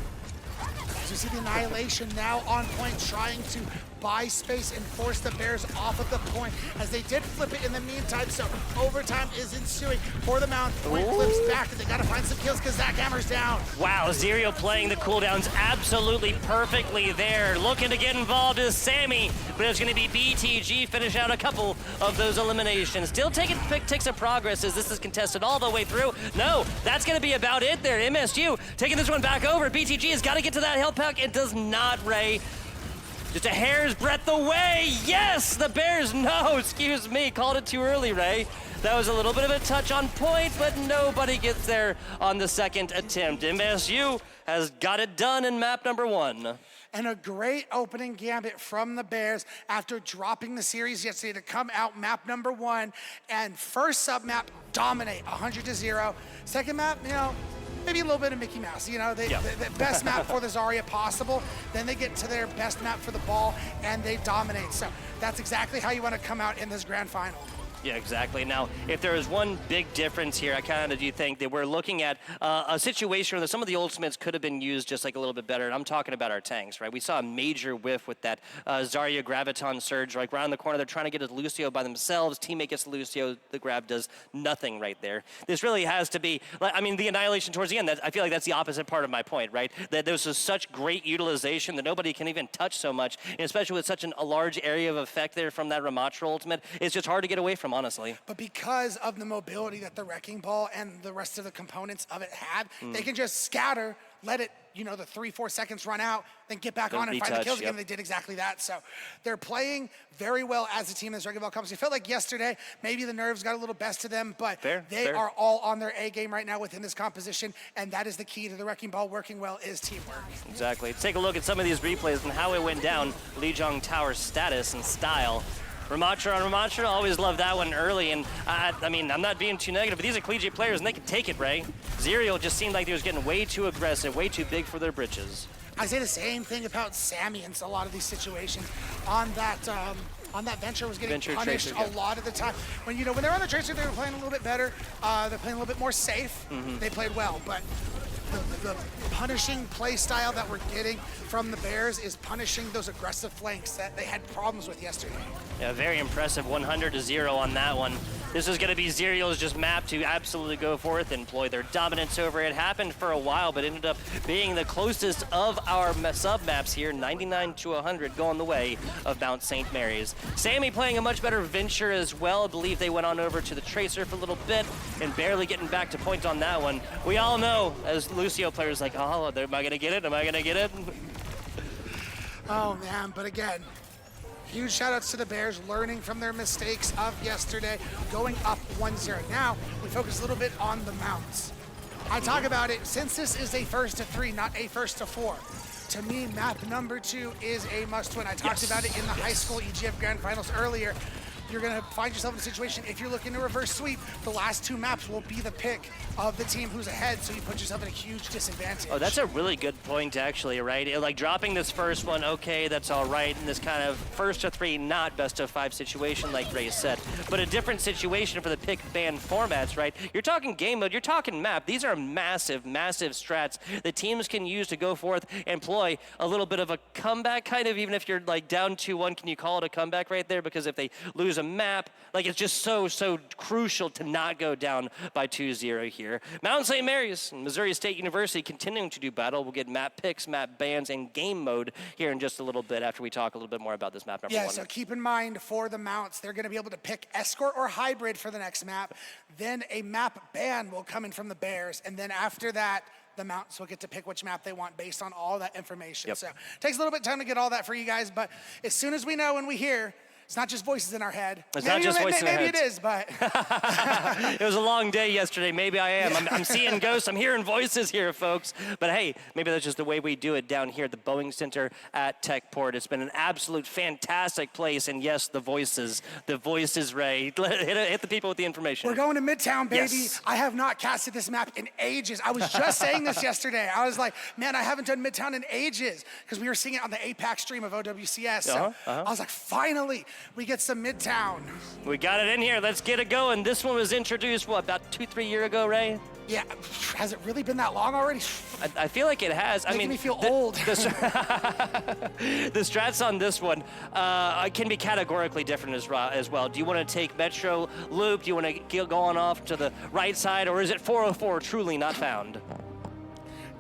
As we see the Annihilation now on point, trying to buy space and force the Bears off of the point, as they did flip it in the meantime, so overtime is ensuing for the Mount. Point flips back, and they gotta find some kills because Zach Hammer's down. Wow, Zerial playing the cooldowns absolutely perfectly there. Looking to get involved is Sammy, but it's gonna be BTG finish out a couple of those eliminations. Still taking quick ticks of progress as this is contested all the way through. No, that's gonna be about it there. MSU taking this one back over. BTG has gotta get to that health pack. It does not, Ray. Just a hair's breadth away. Yes, the Bears, no, excuse me, called it too early, Ray. That was a little bit of a touch on point, but nobody gets there on the second attempt. MSU has got it done in map number 1. And a great opening gambit from the Bears after dropping the series yesterday to come out map number 1 and first sub map dominate 100-0. Second map, you know, maybe a little bit of Mickey Mouse. You know, the best map for the Zarya possible. Then they get to their best map for the ball and they dominate. So that's exactly how you want to come out in this grand final. Yeah, exactly. Now, if there is one big difference here, I kind of do think that we're looking at a situation where some of the ultimates could have been used just like a little bit better, and I'm talking about our tanks, right? We saw a major whiff with that Zarya Graviton Surge, like right in the corner. They're trying to get a Lucio by themselves. Teammate gets Lucio. The grab does nothing right there. This really has to be, I mean, the Annihilation towards the end, I feel like that's the opposite part of my point, right? That there was such great utilization that nobody can even touch so much, and especially with such a large area of effect there from that Ramatra ultimate, it's just hard to get away from, honestly. But because of the mobility that the Wrecking Ball and the rest of the components of it have, they can just scatter, let it, you know, the 3-4 seconds run out, then get back on and find the kills again. They did exactly that. So they're playing very well as a team in this Wrecking Ball competition. It felt like yesterday, maybe the nerves got a little best of them, but they are all on their A game right now within this composition, and that is the key to the Wrecking Ball working well is teamwork. Exactly. Let's take a look at some of these replays and how it went down. Lijiang Tower's status and style. Ramatra on Ramatra, always love that one early, and I mean, I'm not being too negative, but these are collegiate players, and they can take it, Ray. Zerial just seemed like he was getting way too aggressive, way too big for their britches. I say the same thing about Sammy in a lot of these situations. On that Venture was getting punished a lot of the time. When they're on the Tracer, they were playing a little bit better. They're playing a little bit more safe. They played well, but the punishing play style that we're getting from the Bears is punishing those aggressive flanks that they had problems with yesterday. Yeah, very impressive 100-0 on that one. This is going to be Zerial's just map to absolutely go forth and employ their dominance over. It happened for a while, but ended up being the closest of our sub-maps here, 99-100, going the way of Mount St. Mary's. Sammy playing a much better Venture as well. I believe they went on over to the Tracer for a little bit and barely getting back to point on that one. We all know, as Lucio players, like, oh, am I going to get it? Am I going to get it? Oh, man, but again, huge shout-outs to the Bears, learning from their mistakes of yesterday, going up 1-0. Now, we focus a little bit on the Mounts. I talk about it, since this is a first to 3, not a first to 4. To me, map number 2 is a must-win. I talked about it in the high school EGF Grand Finals earlier. You're going to find yourself in a situation, if you're looking to reverse sweep, the last 2 maps will be the pick of the team who's ahead, so you put yourself in a huge disadvantage. Oh, that's a really good point, actually, right? Like, dropping this first one, okay, that's all right, in this kind of first to 3, not best of 5 situation, like Ray said, but a different situation for the pick-ban formats, right? You're talking game mode, you're talking map. These are massive, massive strats that teams can use to go forth and employ a little bit of a comeback, kind of, even if you're, like, down 2-1, can you call it a comeback right there? Because if they lose a map, like, it's just so crucial to not go down by 2-0 here. Mount St. Mary's and Missouri State University continuing to do battle. We'll get map picks, map bans, and game mode here in just a little bit after we talk a little bit more about this map number 1. Yeah, so keep in mind for the Mounts, they're going to be able to pick Escort or Hybrid for the next map. Then a map ban will come in from the Bears, and then after that, the Mounts will get to pick which map they want based on all that information. So it takes a little bit of time to get all that for you guys, but as soon as we know and we hear, it's not just voices in our head. It's not just voices in our heads. Maybe it is, but. It was a long day yesterday. Maybe I am. I'm seeing ghosts. I'm hearing voices here, folks. But hey, maybe that's just the way we do it down here at the Boeing Center at Techport. It's been an absolute fantastic place. And yes, the voices, Ray. Hit the people with the information. We're going to Midtown, baby. Yes. I have not casted this map in ages. I was just saying this yesterday. I was like, man, I haven't done Midtown in ages because we were seeing it on the APAC stream of OWCS. So I was like, finally. We get some Midtown. We got it in here. Let's get it going. This one was introduced, what, about 2-3 years ago, Ray? Yeah, has it really been that long already? I feel like it has. Making me feel old. The strats on this one can be categorically different as well. Do you want to take Metro Loop? Do you want to go on off to the right side? Or is it 404 truly not found?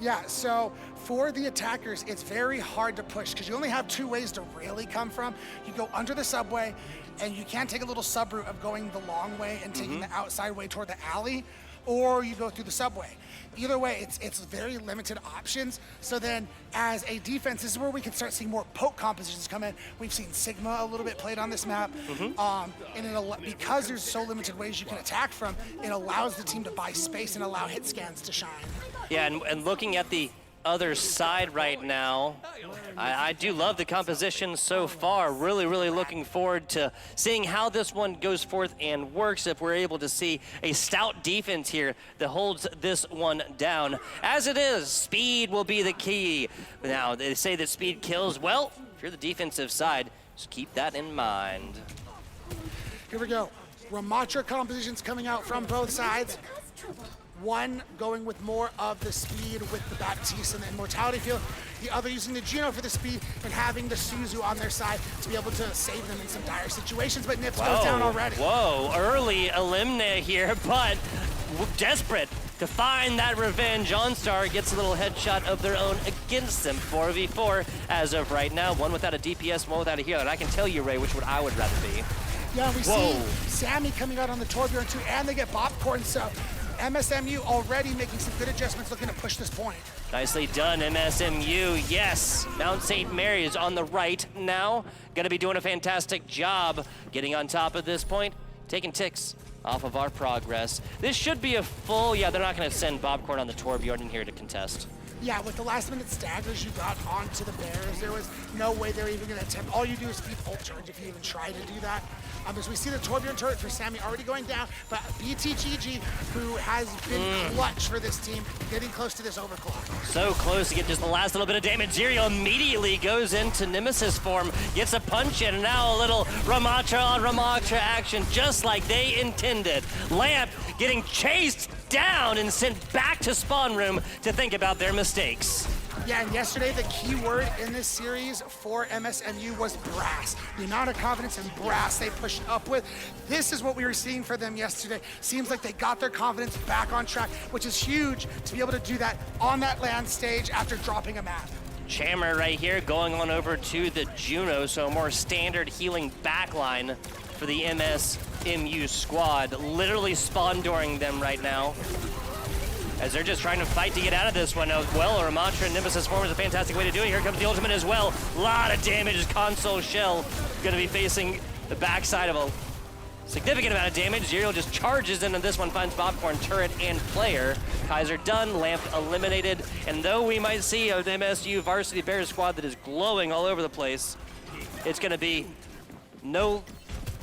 Yeah, so for the attackers, it's very hard to push because you only have 2 ways to really come from. You go under the subway, and you can take a little sub route of going the long way and taking the outside way toward the alley, or you go through the subway. Either way, it's very limited options. So then as a defense, this is where we can start seeing more poke compositions come in. We've seen Sigma a little bit played on this map. And because there's so limited ways you can attack from, it allows the team to buy space and allow hit scans to shine. Yeah, and looking at the other side right now, I do love the composition so far. Really, really looking forward to seeing how this one goes forth and works if we're able to see a stout defense here that holds this one down. As it is, speed will be the key. Now, they say that speed kills. Well, if you're the defensive side, just keep that in mind. Here we go. Ramatra compositions coming out from both sides. One going with more of the speed with the Baptiste and the Immortality field. The other using the Juno for the speed and having the Suzu on their side to be able to save them in some dire situations. But Nips goes down already. Whoa, early Elimina here, but desperate to find that revenge. OnStar gets a little headshot of their own against them. 4v4 as of right now. One without a DPS, one without a healer. And I can tell you, Ray, which one I would rather be. Yeah, we see Sammy coming out on the Torbjorn too, and they get Popcorn, so MSMU already making some good adjustments, looking to push this point. Nicely done, MSMU. Yes, Mount St. Mary is on the right now. Going to be doing a fantastic job getting on top of this point, taking ticks off of our progress. This should be a full, yeah, they're not going to send Bobcorn on the Torbjorn in here to contest. Yeah, with the last minute staggers you got onto the Bears, there was no way they were even going to attempt. All you do is keep ult charge if you even try to do that. As we see the Torbjorn turret for Sammy already going down, but BTGG, who has been clutch for this team, getting close to this overclock. So close to get just the last little bit of damage. Zerial immediately goes into Nemesis form, gets a punch in, and now a little Ramatra on Ramatra action, just like they intended. Lamp getting chased down and sent back to spawn room to think about their mistakes. Yeah, and yesterday the key word in this series for MSMU was brass. The amount of confidence and brass they pushed up with. This is what we were seeing for them yesterday. Seems like they got their confidence back on track, which is huge to be able to do that on that land stage after dropping a map. Chammer right here going on over to the Juno, so a more standard healing backline for the MSMU squad. Literally spawn dooring them right now, as they're just trying to fight to get out of this one. Well, Ramatra and Nemesis form is a fantastic way to do it. Here comes the ultimate as well. A lot of damage as Console Shell going to be facing the backside of a significant amount of damage. Zerial just charges into this one, finds Popcorn, turret, and player. Kaiser done, Lamp eliminated. And though we might see an MSU Varsity Bears squad that is glowing all over the place, it's going to be no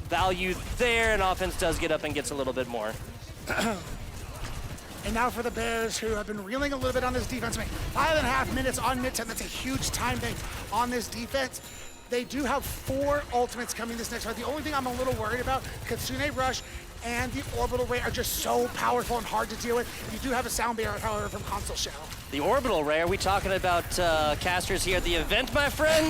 value there, and offense does get up and gets a little bit more. And now for the Bears, who have been reeling a little bit on this defense. 5.5 minutes on Midtown. That's a huge time bank on this defense. They do have 4 ultimates coming this next round. The only thing I'm a little worried about, Kitsune Rush and the Orbital Ray are just so powerful and hard to deal with. You do have a sound barrier, however, from Console Shell. The Orbital Ray, are we talking about casters here at the event, my friend?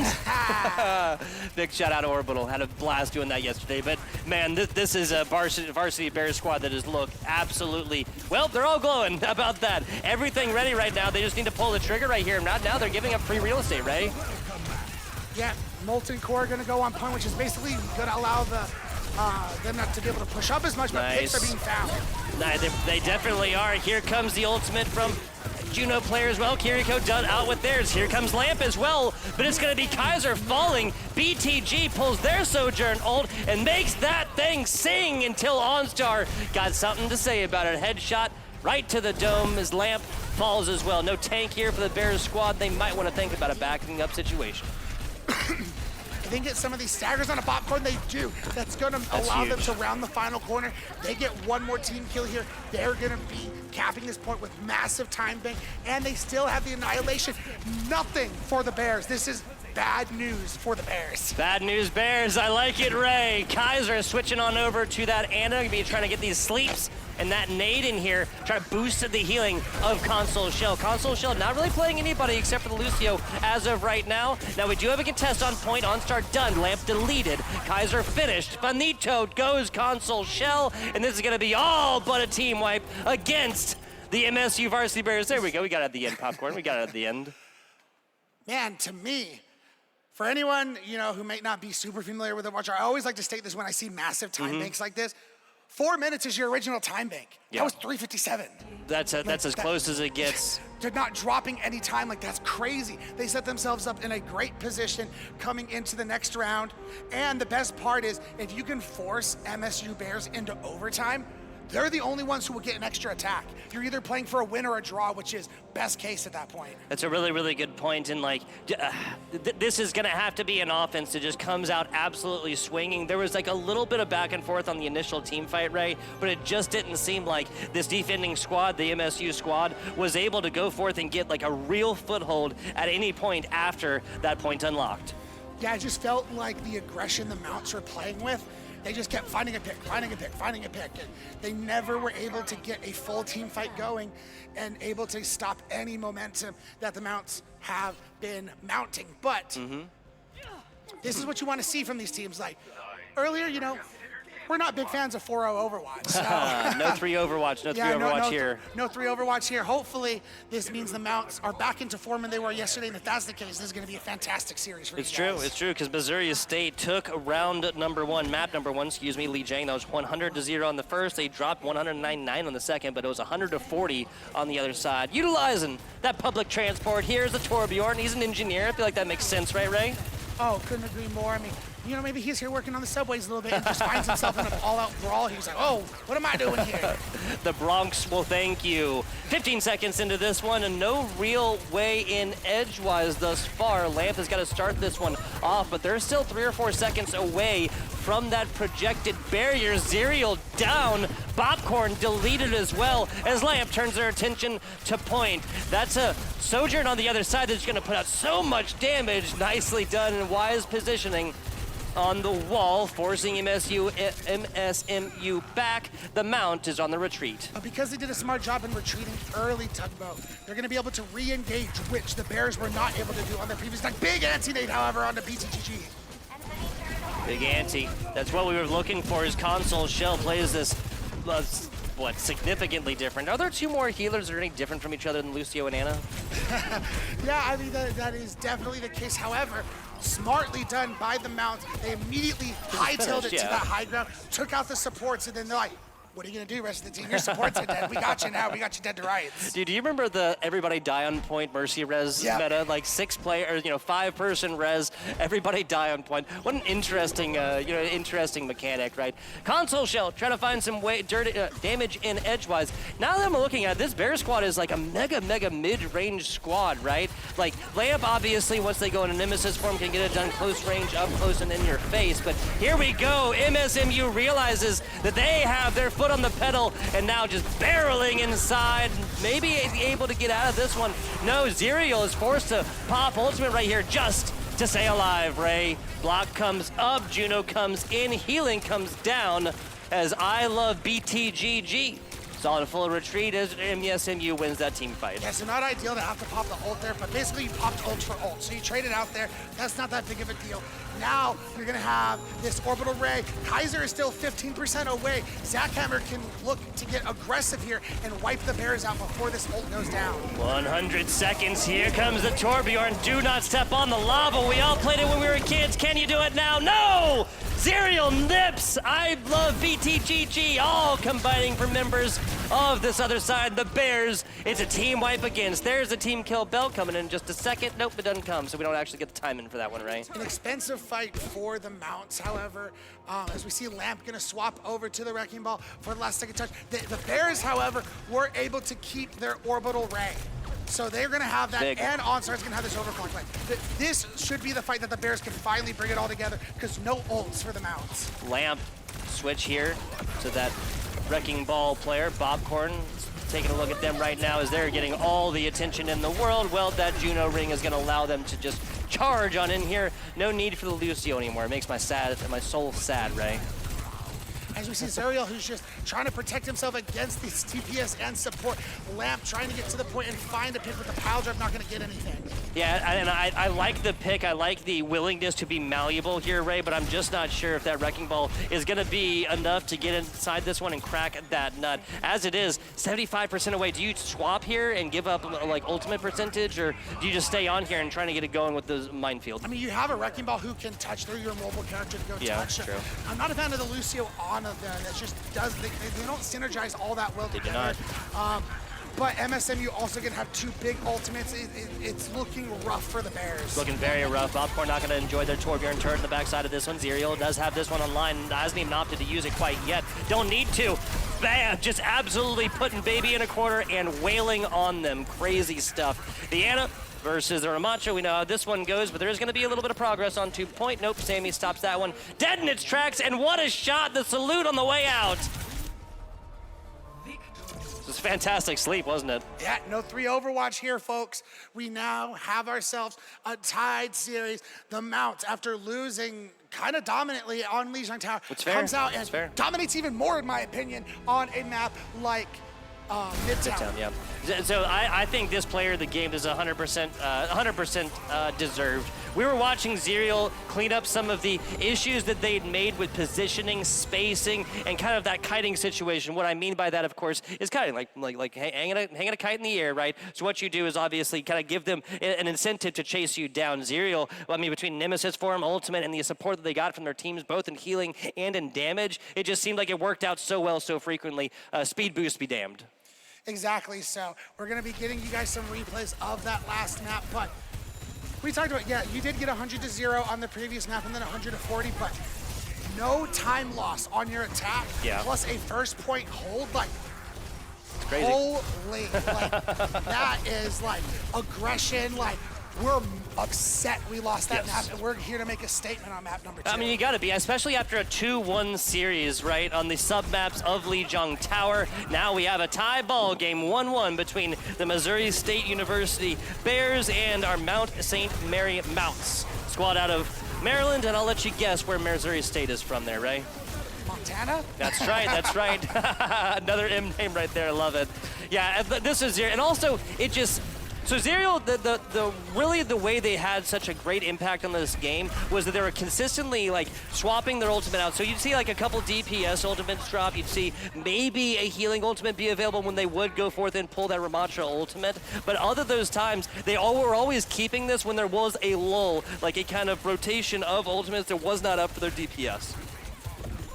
Big shout out to Orbital. Had a blast doing that yesterday. But man, this is a varsity Bears squad that has looked absolutely, well, they're all glowing about that. Everything ready right now. They just need to pull the trigger right here. Not now, they're giving up free real estate, Ray. Yeah, Molten Core going to go on point, which is basically going to allow them not to be able to push up as much, but picks are being found. They definitely are. Here comes the ultimate from Juno player as well. Kiriko done out with theirs. Here comes Lamp as well, but it's going to be Kaiser falling. BTG pulls their Sojourn ult and makes that thing sing until OnStar got something to say about it. Headshot right to the dome as Lamp falls as well. No tank here for the Bears squad. They might want to think about a backing up situation. If they can get some of these staggers on a Popcorn, they do. That's going to allow them to round the final corner. They get one more team kill here. They're going to be capping this point with massive time bank, and they still have the Annihilation. Nothing for the Bears. This is bad news for the Bears. Bad news, Bears. I like it, Ray. Kaiser switching on over to that Anna. Gonna be trying to get these sleeps and that nade in here, trying to boost the healing of Console Shell. Console Shell not really playing anybody except for the Lucio as of right now. Now we do have a contest on point. OnStar done. Lamp deleted. Kaiser finished. Finito goes Console Shell, and this is gonna be all but a team wipe against the MSU Varsity Bears. There we go. We got it at the end, Popcorn. We got it at the end. Man, to me, for anyone who may not be super familiar with the watcher, I always like to state this when I see massive time banks like this. 4 minutes is your original time bank. Yeah. That was 3:57. That's as close as it gets. They're not dropping any time. That's crazy. They set themselves up in a great position coming into the next round. And the best part is, if you can force MSU Bears into overtime, they're the only ones who will get an extra attack. You're either playing for a win or a draw, which is best case at that point. That's a really, really good point. And this is going to have to be an offense that just comes out absolutely swinging. There was a little bit of back and forth on the initial team fight, right? But it just didn't seem like this defending squad, the MSU squad, was able to go forth and get a real foothold at any point after that point unlocked. Yeah, it just felt like the aggression the Mounts were playing with, they just kept finding a pick. And they never were able to get a full team fight going and able to stop any momentum that the Mounts have been mounting. But this is what you want to see from these teams. Earlier, we're not big fans of 4-0 Overwatch. So. No 3 Overwatch, no 3 Overwatch here. No 3 Overwatch here. Hopefully, this means the Mounts are back into form than they were yesterday. And if that's the case, this is going to be a fantastic series for you guys. It's true, because Missouri State took map number one, Lee Jang. That was 100-0 on the first. They dropped 109-9 on the second, but it was 100-40 on the other side. Utilizing that public transport. Here's the Torbjorn. He's an engineer. I feel like that makes sense, right, Ray? Oh, couldn't agree more. I mean, maybe he's here working on the subways a little bit and just finds himself in an all-out brawl. He's like, oh, what am I doing here? The Bronx will thank you. 15 seconds into this one, and no real way in edgewise thus far. Lamp has got to start this one off, but they're still 3 or 4 seconds away from that projected barrier. Zerial down. Popcorn deleted as well as Lamp turns their attention to point. That's a Sojourn on the other side that's going to put out so much damage. Nicely done and wise positioning on the wall, forcing MSU back. The Mount is on the retreat. Because they did a smart job in retreating early, Tugboat, they're going to be able to re-engage, which the Bears were not able to do on their previous attack. Big anti-nade, however, on the BTGG. Big anti. That's what we were looking for. As Console Shell plays this, significantly different. Are there 2 more healers that are any different from each other than Lucio and Anna? Yeah, I mean, that is definitely the case. However, smartly done by the Mount. They immediately hightailed it to that high ground, took out the supports, and then they're like, what are you going to do, rest of the team? Your supports are dead. We got you now. We got you dead to rights. Dude, do you remember the everybody die on point Mercy res meta? 6 player, 5-person res, everybody die on point. What an interesting, interesting mechanic, right? Console Shell trying to find some damage in edgewise. Now that I'm looking at it, this Bear squad is a mega mid-range squad, right? Lamp, obviously, once they go in a Nemesis form, can get it done close range, up close and in your face. But here we go. MSMU realizes that they have their foot on the pedal and now just barreling inside. Maybe able to get out of this one. No, Zerial is forced to pop ultimate right here just to stay alive, Ray. Block comes up, Juno comes in, healing comes down as I love BTGG. It's on a full retreat as MSMU wins that team fight. Yeah, so not ideal to have to pop the ult there, but basically you popped ult for ult. So you traded out there. That's not that big of a deal. Now you're going to have this orbital ray. Kaiser is still 15% away. Zackhammer can look to get aggressive here and wipe the Bears out before this ult goes down. 100 seconds. Here comes the Torbjorn. Do not step on the lava. We all played it when we were kids. Can you do it now? No! Zerial nips. I love BTGG. All combining for members of this other side, the Bears. It's a team wipe against. There's a team kill bell coming in just a second. Nope, it doesn't come, so we don't actually get the time in for that one, right? An expensive fight for the Mounts, however, as we see Lamp gonna swap over to the Wrecking Ball for the last second touch. The Bears, however, were able to keep their orbital ray. So they're gonna have that, and OnStar's gonna have this overclock fight. This should be the fight that the Bears can finally bring it all together, because no ults for the Mounts. Lamp switch here to that Wrecking Ball player, Bobcorn. Taking a look at them right now as they're getting all the attention in the world. Well, that Juno ring is going to allow them to just charge on in here. No need for the Lucio anymore. It makes my soul sad, Ray. As we see Zerial, who's just trying to protect himself against these TPS and support. Lamp trying to get to the point and find a pick with the pile drive, not going to get anything. Yeah, and I like the pick. I like the willingness to be malleable here, Ray, but I'm just not sure if that Wrecking Ball is going to be enough to get inside this one and crack that nut. As it is, 75% away. Do you swap here and give up like ultimate percentage, or do you just stay on here and trying to get it going with the minefield? I mean, you have a Wrecking Ball who can touch through your mobile character to go touch. True. I'm not a fan of the Lucio on of them. That just does, they don't synergize all that well together. But MSMU also going to have two big ultimates. It's looking rough for the Bears. Looking very rough. Bobcorn not going to enjoy their Torbjorn turret in the backside of this one. Zerial does have this one online. Hasn't even opted to use it quite yet. Don't need to. Bam! Just absolutely putting baby in a corner and wailing on them. Crazy stuff. The Ana versus the Ramacho. We know how this one goes, but there is going to be a little bit of progress on 2 point. Nope, Sammy stops that one dead in its tracks, and what a shot! The salute on the way out. This was fantastic sleep, wasn't it? Yeah, no 3 Overwatch here, folks. We now have ourselves a tied series. The Mount, after losing kind of dominantly on Lijiang Tower, comes out and dominates even more, in my opinion, on a map like Midtown. Yeah. So I think this player of the game is 100% deserved. We were watching Zerial clean up some of the issues that they'd made with positioning, spacing, and kind of that kiting situation. What I mean by that, of course, is kiting, like hanging a kite in the air, right? So what you do is obviously kind of give them an incentive to chase you down. Zerial, I mean, between Nemesis form, Ultimate, and the support that they got from their teams, both in healing and in damage, it just seemed like it worked out so well so frequently. Speed boost be damned. Exactly, so we're gonna be getting you guys some replays of that last map, but we talked about, yeah, you did get 100-0 on the previous map and then 140, but no time loss on your attack, plus a first point hold, like, it's crazy. Holy, like, that is like aggression, like, we're upset we lost that map, and we're here to make a statement on map number 2. I mean, you gotta be, especially after a 2-1 series, right, on the sub-maps of Lijiang Tower. Now we have a tie ball game, 1-1 between the Missouri State University Bears and our Mount St. Mary Mounts. Squad out of Maryland, and I'll let you guess where Missouri State is from there, Ray. Montana? That's right, that's right. Another M name right there, love it. Yeah, this is here, and also, it just, so Zerial, really the way they had such a great impact on this game was that they were consistently like swapping their ultimate out. So you'd see like a couple DPS ultimates drop. You'd see maybe a healing ultimate be available when they would go forth and pull that Ramacho ultimate. But other those times, they all were always keeping this when there was a lull, like a kind of rotation of ultimates that was not up for their DPS.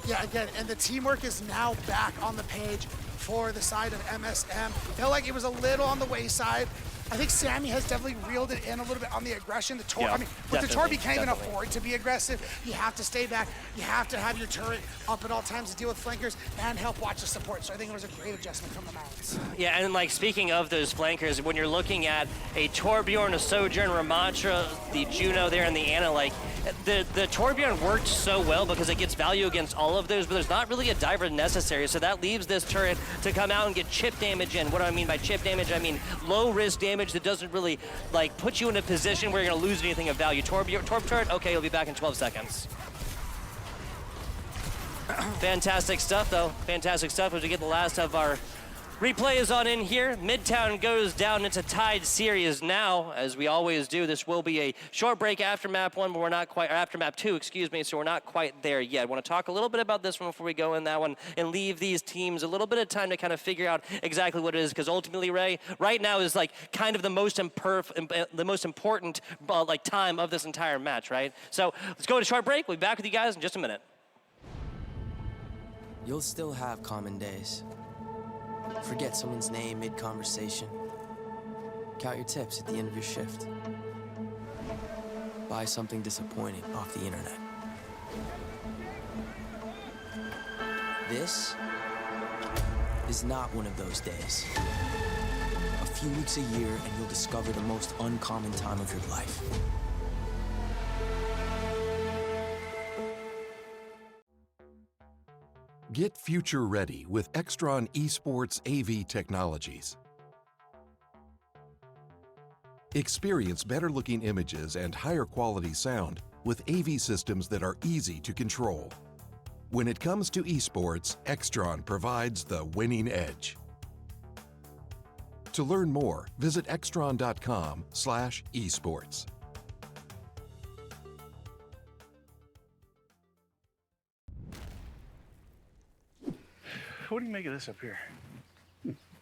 Yeah, again, and the teamwork is now back on the page for the side of MSM. Felt like it was a little on the wayside. I think Sammy has definitely reeled it in a little bit on the aggression. The Tor, I mean, with the Torby can't even afford to be aggressive. You have to stay back. You have to have your turret up at all times to deal with flankers and help watch the support. So I think it was a great adjustment from the Mounts. Yeah, and like speaking of those flankers, when you're looking at a Torbjorn, a Sojourn, Ramatra, the Juno there, and the Ana, like the Torbjorn worked so well because it gets value against all of those, but there's not really a diver necessary. So that leaves this turret to come out and get chip damage in. What do I mean by chip damage? I mean low risk damage that doesn't really like put you in a position where you're gonna lose anything of value. Torb turret, okay, he'll be back in 12 seconds. Fantastic stuff though, fantastic stuff as we get the last of our replays on in here. Midtown goes down into tied series now, as we always do. This will be a short break after map 1, but we're not quite, or after map 2, excuse me, so we're not quite there yet. I want to talk a little bit about this one before we go in that one and leave these teams a little bit of time to kind of figure out exactly what it is, because ultimately, Ray, right now is like kind of the most important like time of this entire match, right? So let's go to a short break. We'll be back with you guys in just a minute. You'll still have common days. Forget someone's name mid-conversation. Count your tips at the end of your shift. Buy something disappointing off the internet. This is not one of those days. A few weeks a year and you'll discover the most uncommon time of your life. Get future ready with Extron Esports AV technologies. Experience better looking images and higher quality sound with AV systems that are easy to control. When it comes to esports, Extron provides the winning edge. To learn more, visit extron.com/esports. What do you make of this up here?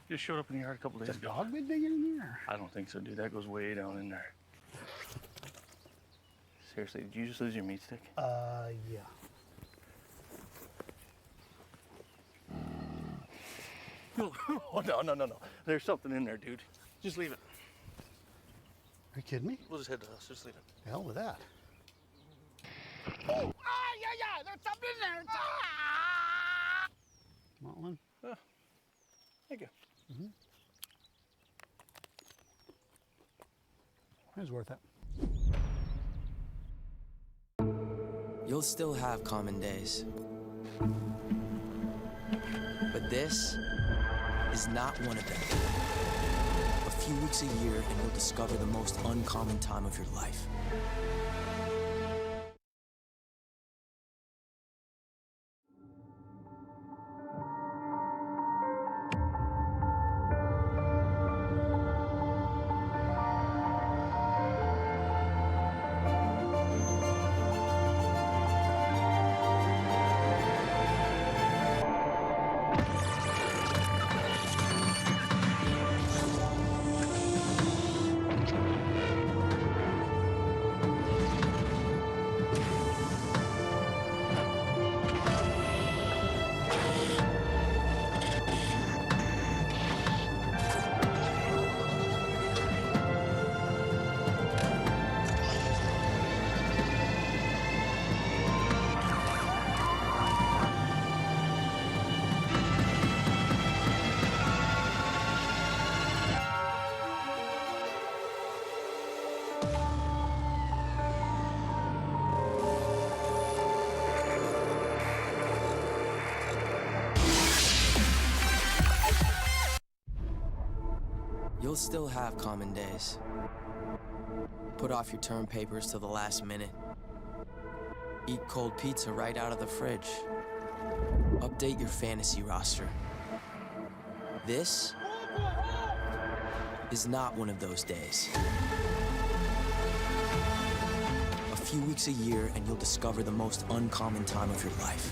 Just showed up in the yard a couple days ago. Dog been digging in there? I don't think so, dude. That goes way down in there. Seriously, did you just lose your meat stick? Yeah. Oh, no. There's something in there, dude. Just leave it. Are you kidding me? We'll just head to the house. Just leave it. The hell with that. Oh, yeah, there's something in there. Want one? Thank you. It was worth it. You'll still have common days. But this is not one of them. A few weeks a year and you'll discover the most uncommon time of your life. You'll still have common days. Put off your term papers till the last minute. Eat cold pizza right out of the fridge. Update your fantasy roster. This is not one of those days. A few weeks a year and you'll discover the most uncommon time of your life.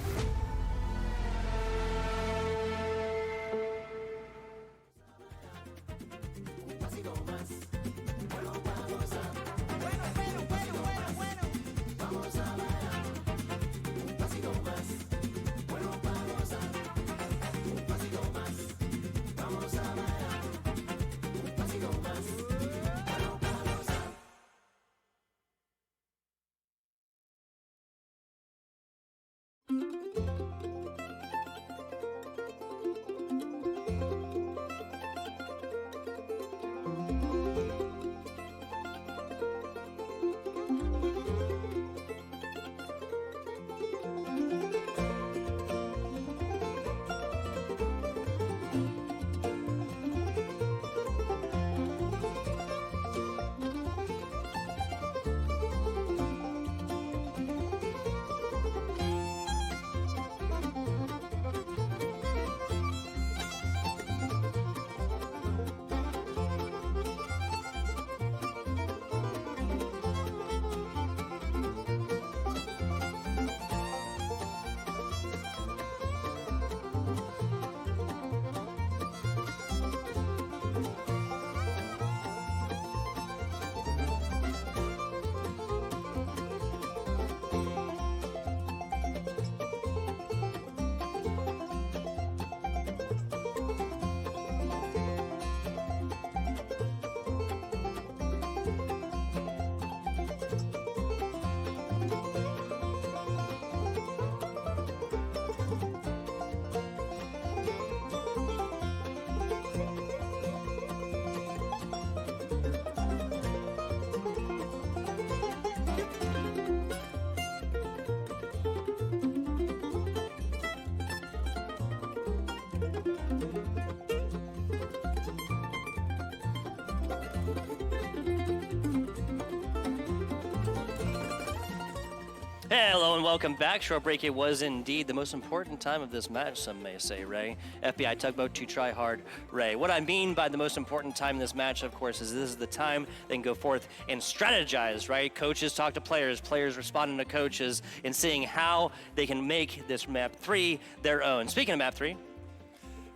Hello and welcome back. Short break, it was indeed the most important time of this match, some may say, Ray. FBI Tugboat to try hard, Ray. What I mean by the most important time in this match, of course, is this is the time they can go forth and strategize, right? Coaches talk to players, players responding to coaches, and seeing how they can make this map 3 their own. Speaking of map 3,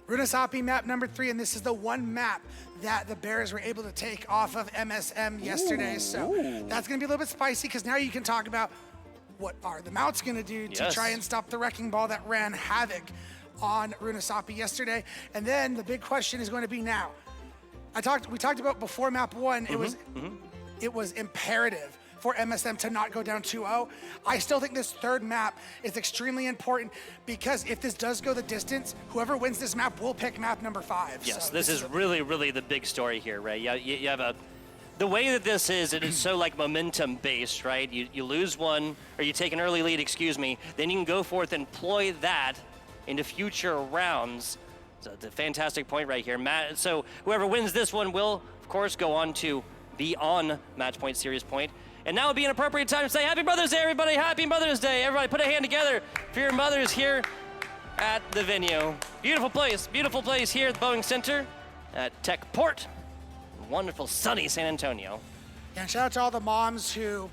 Runasapi map number 3, and this is the one map that the Bears were able to take off of MSM yesterday. So that's going to be a little bit spicy because now you can talk about what are the Mounts going to do to try and stop the wrecking ball that ran havoc on Runasapi yesterday. And then the big question is going to be now. We talked about before map 1, it was imperative for MSM to not go down 2-0. I still think this third map is extremely important because if this does go the distance, whoever wins this map will pick map number 5. yes, So this is really, really the big story here, Ray. You have the way that this is, it is so like momentum based, right? You lose one, or you take an early lead, excuse me, then you can go forth and employ that into future rounds. So it's a fantastic point right here. So whoever wins this one will, of course, go on to be on Match Point, Series Point. And now would be an appropriate time to say Happy Mother's Day, everybody. Happy Mother's Day. Everybody put a hand together for your mothers here at the venue. Beautiful place here at the Boeing Center at Tech Port. Wonderful, sunny San Antonio. And shout out to all the moms who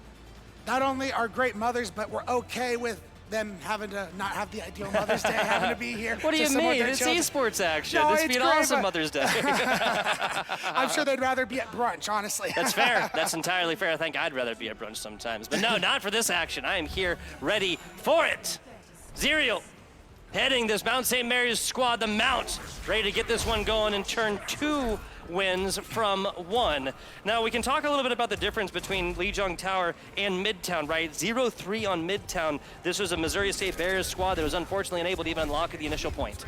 not only are great mothers, but were okay with them having to not have the ideal Mother's Day, having to be here. What do you mean? It's esports action. No, This would be an great, awesome but Mother's Day. I'm sure they'd rather be at brunch, honestly. That's fair. That's entirely fair. I think I'd rather be at brunch sometimes. But no, not for this action. I am here ready for it. Zerial heading this Mount St. Mary's squad, the Mount, ready to get this one going and turn 2 wins from 1. Now we can talk a little bit about the difference between Lijiang Tower and Midtown, right? 0-3 on Midtown. This was a Missouri State Bears squad that was unfortunately unable to even unlock the initial point.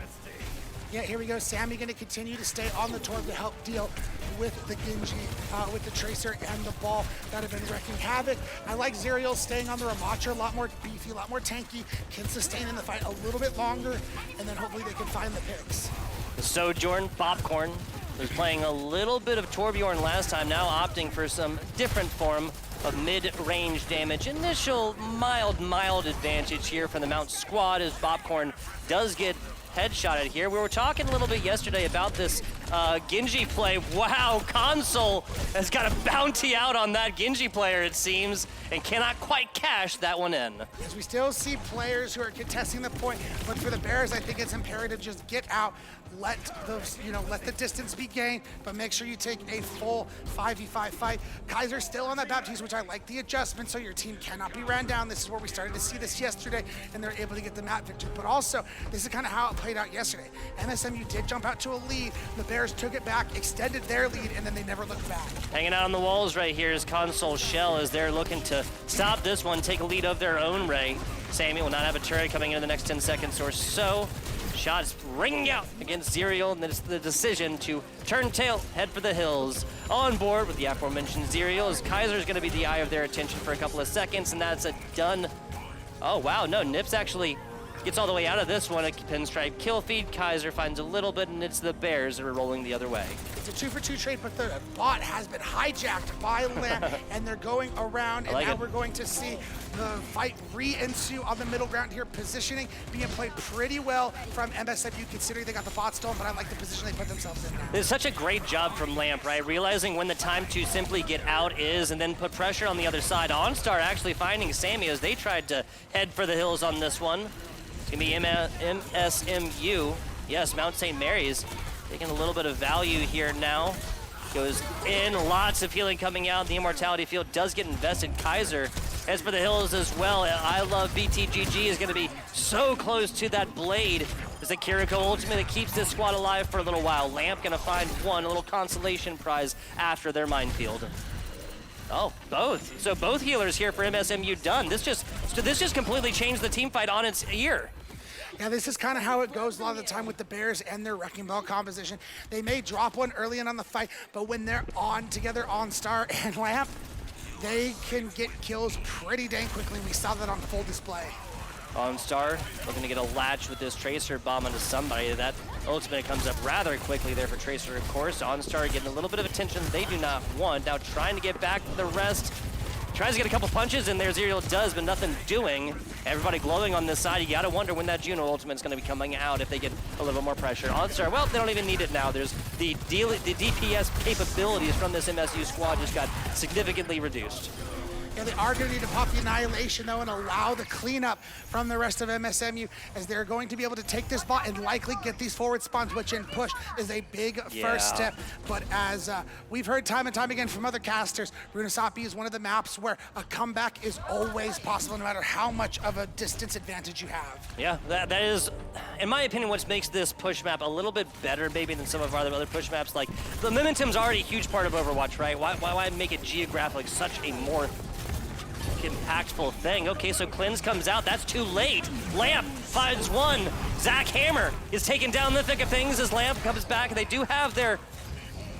Yeah, here we go. Sammy going to continue to stay on the Torb to help deal with the Genji, with the Tracer and the ball that have been wrecking havoc. I like Zerial staying on the Ramattra, a lot more beefy, a lot more tanky, can sustain in the fight a little bit longer, and then hopefully they can find the picks. The Sojourn Popcorn was playing a little bit of Torbjorn last time, now opting for some different form of mid-range damage. Initial mild advantage here from the Mount squad as Popcorn does get headshotted here. We were talking a little bit yesterday about this Genji play. Wow, Console has got a bounty out on that Genji player, it seems, and cannot quite cash that one in. As we still see players who are contesting the point, but for the Bears, I think it's imperative just get out, let the distance be gained, but make sure you take a full 5v5 fight. Kaiser's still on that Baptiste, which I like the adjustment, so your team cannot be ran down. This is where we started to see this yesterday, and they're able to get the map victory. But also, this is kind of how it played out yesterday. MSMU did jump out to a lead. The Bears took it back, extended their lead, and then they never looked back. Hanging out on the walls right here is Console Shell as they're looking to stop this one, take a lead of their own, Ray. Sammy will not have a turret coming in the next 10 seconds or so. Shots ringing out against Zerial, and it's the decision to turn tail, head for the hills. On board with the aforementioned Zerial as Kaiser's going to be the eye of their attention for a couple of seconds, and that's a done. Oh, wow, no, Nips actually gets all the way out of this one. A pinstripe kill feed. Kaiser finds a little bit, and it's the Bears that are rolling the other way. It's a 2-for-2 trade, but the bot has been hijacked by Lamb, and they're going around, and now we're going to see the fight re-ensue on the middle ground here. Positioning being played pretty well from MSMU, considering they got the bot stolen, but I like the position they put themselves in now. It's such a great job from Lamp, right? Realizing when the time to simply get out is, and then put pressure on the other side. OnStar actually finding Sammy as they tried to head for the hills on this one. It's gonna be MSMU. Yes, Mount St. Mary's taking a little bit of value here now. Goes in, lots of healing coming out. The Immortality Field does get invested. Kaiser heads for the hills as well. I Love BTGG is gonna be so close to that blade as the Kiriko ultimately keeps this squad alive for a little while. Lamp gonna find one, a little consolation prize after their minefield. Oh, both. So both healers here for MSMU done. This just completely changed the team fight on its ear. Yeah, this is kind of how it goes a lot of the time with the Bears and their Wrecking Ball composition. They may drop one early on the fight, but when they're on together, OnStar and Lamp, they can get kills pretty dang quickly. We saw that on full display. OnStar looking to get a latch with this Tracer bomb onto somebody. That ultimate comes up rather quickly there for Tracer, of course. OnStar getting a little bit of attention they do not want. Now trying to get back to the rest. Tries to get a couple punches in there, Zerial does, but nothing doing. Everybody glowing on this side. You gotta wonder when that Juno ultimate's gonna be coming out if they get a little bit more pressure. OnStar, well, they don't even need it now. There's the DPS capabilities from this MSU squad just got significantly reduced. Yeah, they are going to need to pop the Annihilation, though, and allow the cleanup from the rest of MSMU, as they're going to be able to take this bot and likely get these forward spawns, which in push is a big first step. But as we've heard time and time again from other casters, Runasapi is one of the maps where a comeback is always possible, no matter how much of a distance advantage you have. Yeah, that is, in my opinion, what makes this push map a little bit better maybe than some of our other push maps. Like, the momentum's already a huge part of Overwatch, right? Why make it geographically such a more impactful thing? Okay, so Cleanse comes out. That's too late. Lamp finds one. Zach Hammer is taken down the thick of things as Lamp comes back. They do have their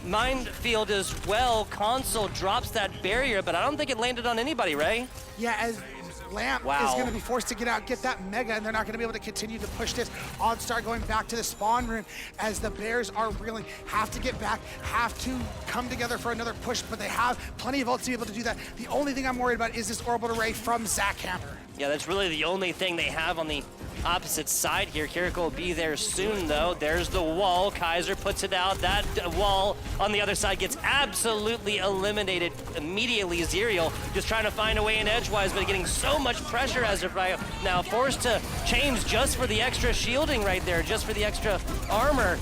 minefield as well. Console drops that barrier, but I don't think it landed on anybody, Ray. Yeah, as Lamp is going to be forced to get out, get that Mega, and they're not going to be able to continue to push this. OnStar going back to the spawn room as the Bears are reeling, have to get back, have to come together for another push, but they have plenty of ults to be able to do that. The only thing I'm worried about is this orbital array from Zach Hammer. Yeah, that's really the only thing they have on the opposite side here. Kiriko will be there soon, though. There's the wall. Kaiser puts it out. That wall on the other side gets absolutely eliminated immediately. Zerial just trying to find a way in edgewise, but getting so much pressure as of right now. Forced to change just for the extra shielding right there, just for the extra armor.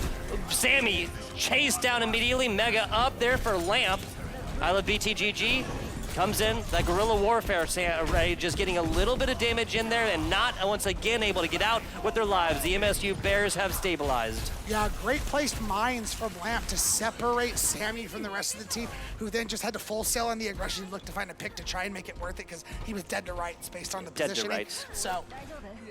Sammy chased down immediately. Mega up there for Lamp. I love BTGG. Comes in, that guerrilla warfare, Ray, just getting a little bit of damage in there and not once again able to get out with their lives. The MSU Bears have stabilized. Yeah, great placed mines from Lamp to separate Sammy from the rest of the team, who then just had to full sail on the aggression and look to find a pick to try and make it worth it because he was dead to rights based on the positioning. So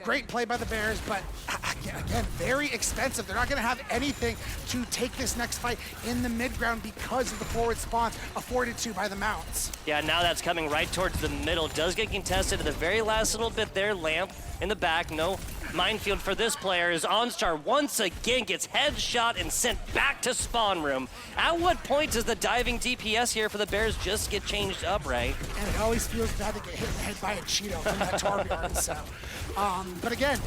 great play by the Bears, but again, very expensive. They're not going to have anything to take this next fight in the mid-ground because of the forward spawns afforded to by the mounts. Yeah, now that's coming right towards the middle. Does get contested at the very last little bit there. Lamp in the back. No minefield for this player as OnStar once again gets headshot and sent back to spawn room. At what point does the diving DPS here for the Bears just get changed up, Ray? And it always feels bad to get hit in the head by a Cheeto from that Torbjorn. So, but again,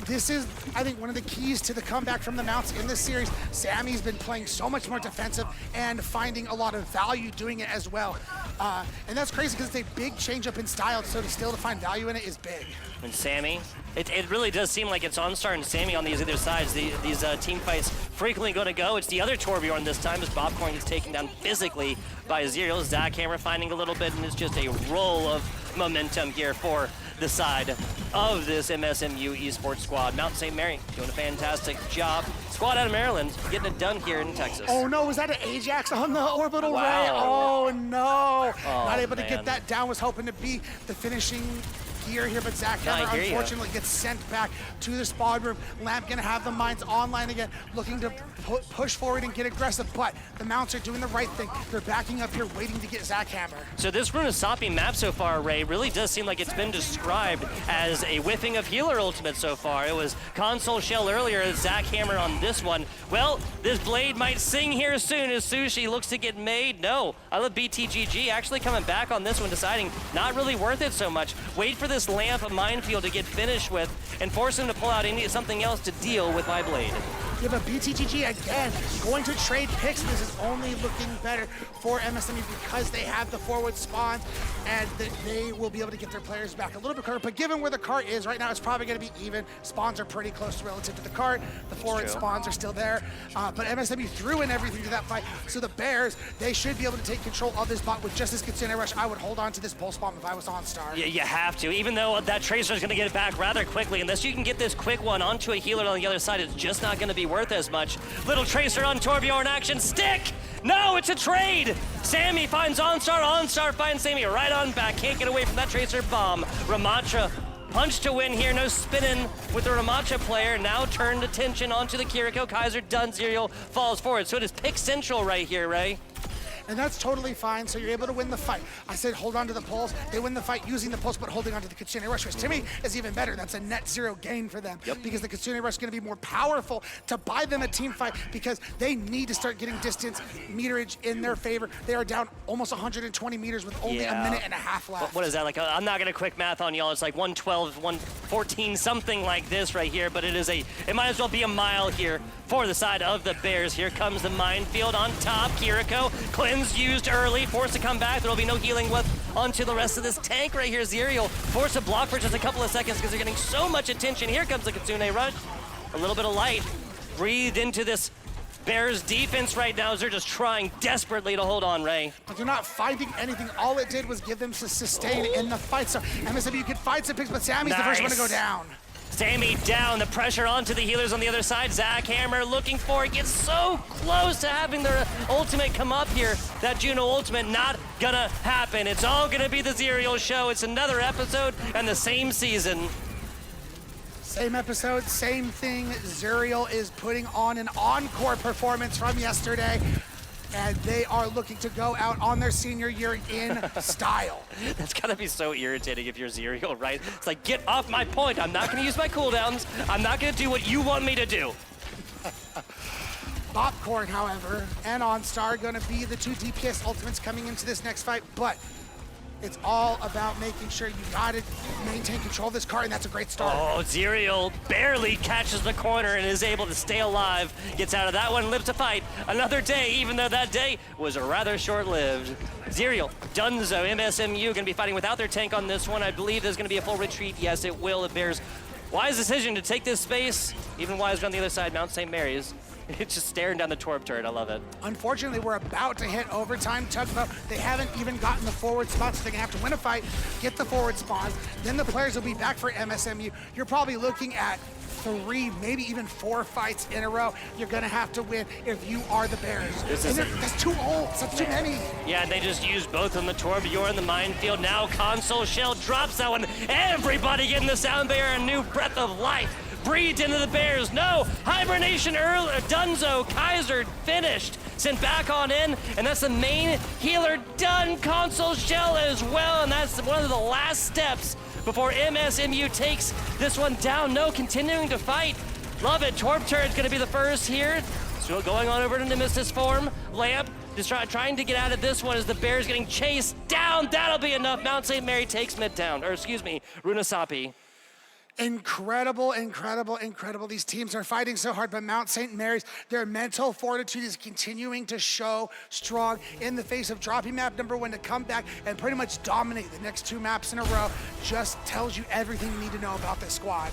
this is, I think, one of the keys to the comeback from the mounts in this series. Sammy's been playing so much more defensive and finding a lot of value doing it as well. And that's crazy because it's a big change up in style, so to still to find value in it is big. And Sammy, it really does seem like it's OnStar and Sammy on these other sides. These team fights frequently going to go. It's the other Torbjorn this time as Bobcorn gets taken down physically by Zerial. Zach Hammer finding a little bit, and it's just a roll of momentum here for the side of this MSMU Esports squad. Mount St. Mary doing a fantastic job. Squad out of Maryland getting it done here in Texas. Oh no, was that an Ajax on the orbital ray? Oh no. Not able to get that down, was hoping to be the finishing gear here, but Zach Hammer unfortunately gets sent back to the spawn room. Lamp gonna have the mines online again, looking to push forward and get aggressive, but the mounts are doing the right thing. They're backing up here, waiting to get Zach Hammer. So this Runasapi map so far, Ray, really does seem like it's been described as a whiffing of healer ultimate so far. It was console shell earlier, Zach Hammer on this one. Well, this blade might sing here soon as Sushi looks to get made. No, I love BTGG actually coming back on this one, deciding not really worth it so much. Wait for this Lamp minefield to get finished with and force him to pull out something else to deal with my blade. Yeah, but BTGG again going to trade picks. This is only looking better for MSMU because they have the forward spawns and they will be able to get their players back a little bit quicker. But given where the cart is right now, it's probably going to be even. Spawns are pretty close relative to the cart. The forward spawns are still there. But MSMU threw in everything to that fight. So the Bears, they should be able to take control of this bot with just as good rush. I would hold on to this pulse bomb if I was OnStar. Yeah, you have to. Even though that Tracer is going to get it back rather quickly, unless you can get this quick one onto a healer on the other side, it's just not going to be worth as much. Little Tracer on Torbjorn action. Stick! No, it's a trade! Sammy finds OnStar. OnStar finds Sammy right on back. Can't get away from that Tracer bomb. Ramacha punch to win here. No spinning with the Ramacha player. Now turned attention onto the Kiriko. Kaiser done. Zerial falls forward. So it is pick central right here, Ray. And that's totally fine, so you're able to win the fight. I said hold on to the pulse. They win the fight using the pulse, but holding on to the Kitsune Rush, which to me is even better. That's a net zero gain for them because the Kitsune Rush is going to be more powerful to buy them a team fight because they need to start getting distance meterage in their favor. They are down almost 120 meters with only a minute and a half left. What is that? Like, I'm not gonna quick math on y'all. It's like 112, 114, something like this right here. But it might as well be a mile here for the side of the Bears. Here comes the minefield on top. Kiriko, cleanse used early, forced to come back. There'll be no healing left onto the rest of this tank right here. Zerial forced to block for just a couple of seconds because they're getting so much attention. Here comes the Kitsune Rush. A little bit of light breathed into this Bears defense right now as they're just trying desperately to hold on, Ray. But they're not finding anything. All it did was give them to sustain in the fight. So MSW could find some picks, but Sammy's the first one to go down. Sammy down, the pressure onto the healers on the other side. Zach Hammer looking for it, gets so close to having their ultimate come up here. That Juno ultimate not gonna happen. It's all gonna be the Zerial show. It's another episode and the same season. Same episode, same thing. Zerial is putting on an encore performance from yesterday, and they are looking to go out on their senior year in style. That's gotta be so irritating if you're Zerial, right? It's like, get off my point. I'm not gonna use my cooldowns. I'm not gonna do what you want me to do. Popcorn, however, and OnStar are gonna be the two DPS ultimates coming into this next fight, but it's all about making sure you gotta maintain control of this card, and that's a great start. Oh, Zerial barely catches the corner and is able to stay alive. Gets out of that one, lives to fight another day, even though that day was rather short-lived. Zerial, Dunzo, MSMU gonna be fighting without their tank on this one. I believe there's gonna be a full retreat. Yes, it will. It bears wise decision to take this space. Even wiser on the other side, Mount St. Mary's. It's just staring down the Torb turret. I love it. Unfortunately, we're about to hit overtime. Tugboat, they haven't even gotten the forward spot, so they're gonna have to win a fight, get the forward spawns. Then the players will be back for MSMU. You're probably looking at 3, maybe even 4 fights in a row. You're gonna have to win if you are the Bears. That's too old. That's too many. Yeah, they just used both on the Torb. You're in the minefield now. Console Shell drops that one. Everybody getting the sound barrier, a new breath of life breathed into the Bears. No, hibernation early. Dunzo, Kaiser finished. Sent back on in, and that's the main healer done. Console Shell as well, and that's one of the last steps before MSMU takes this one down. No, continuing to fight. Love it. Torb turret's gonna be the first here. So going on over to Nemesis form. Lamp just trying to get out of this one as the Bears getting chased down. That'll be enough. Mount St. Mary takes Midtown, or excuse me, Runasapi. Incredible, incredible, incredible. These teams are fighting so hard, but Mount St. Mary's, their mental fortitude is continuing to show strong in the face of dropping map number 1 to come back and pretty much dominate the next 2 maps in a row. Just tells you everything you need to know about this squad.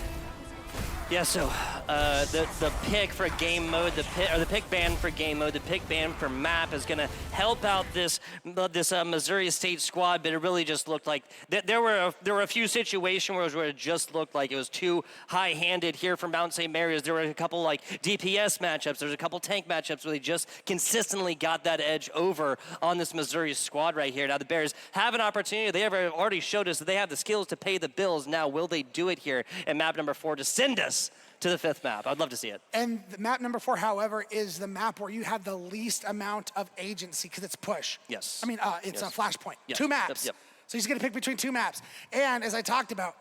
Yeah, so the pick for game mode, the pick ban for game mode, the pick ban for map is going to help out this Missouri State squad, but it really just looked like there were a few situations where it just looked like it was too high-handed here from Mount St. Mary's. There were a couple like DPS matchups, there's a couple tank matchups where they just consistently got that edge over on this Missouri squad right here. Now the Bears have an opportunity. They have already showed us that they have the skills to pay the bills. Now will they do it here in map number 4 to send us to the 5th map? I'd love to see it. And the map number 4, however, is the map where you have the least amount of agency because it's push. Yes. I mean, it's a flashpoint. Yep. 2 maps. Yep. So he's going to pick between 2 maps. And as I talked about,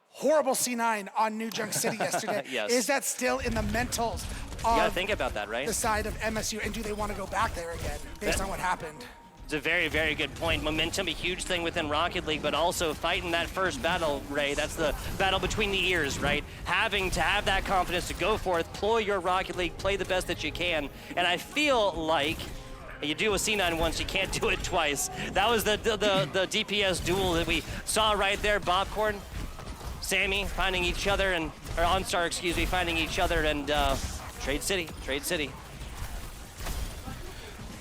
horrible C9 on New Junk City yesterday. Yes. Is that still in the mentals of You gotta think about that, right? the side of MSU? And do they want to go back there again based on what happened? It's a very, very good point. Momentum, a huge thing within Rocket League, but also fighting that first battle, Ray. That's the battle between the ears, right? Having to have that confidence to go for it, ploy your Rocket League, play the best that you can. And I feel like you do a C9 once, you can't do it twice. That was the DPS duel that we saw right there. Bobcorn, Sammy finding each other, or OnStar, excuse me, finding each other, and Trade City.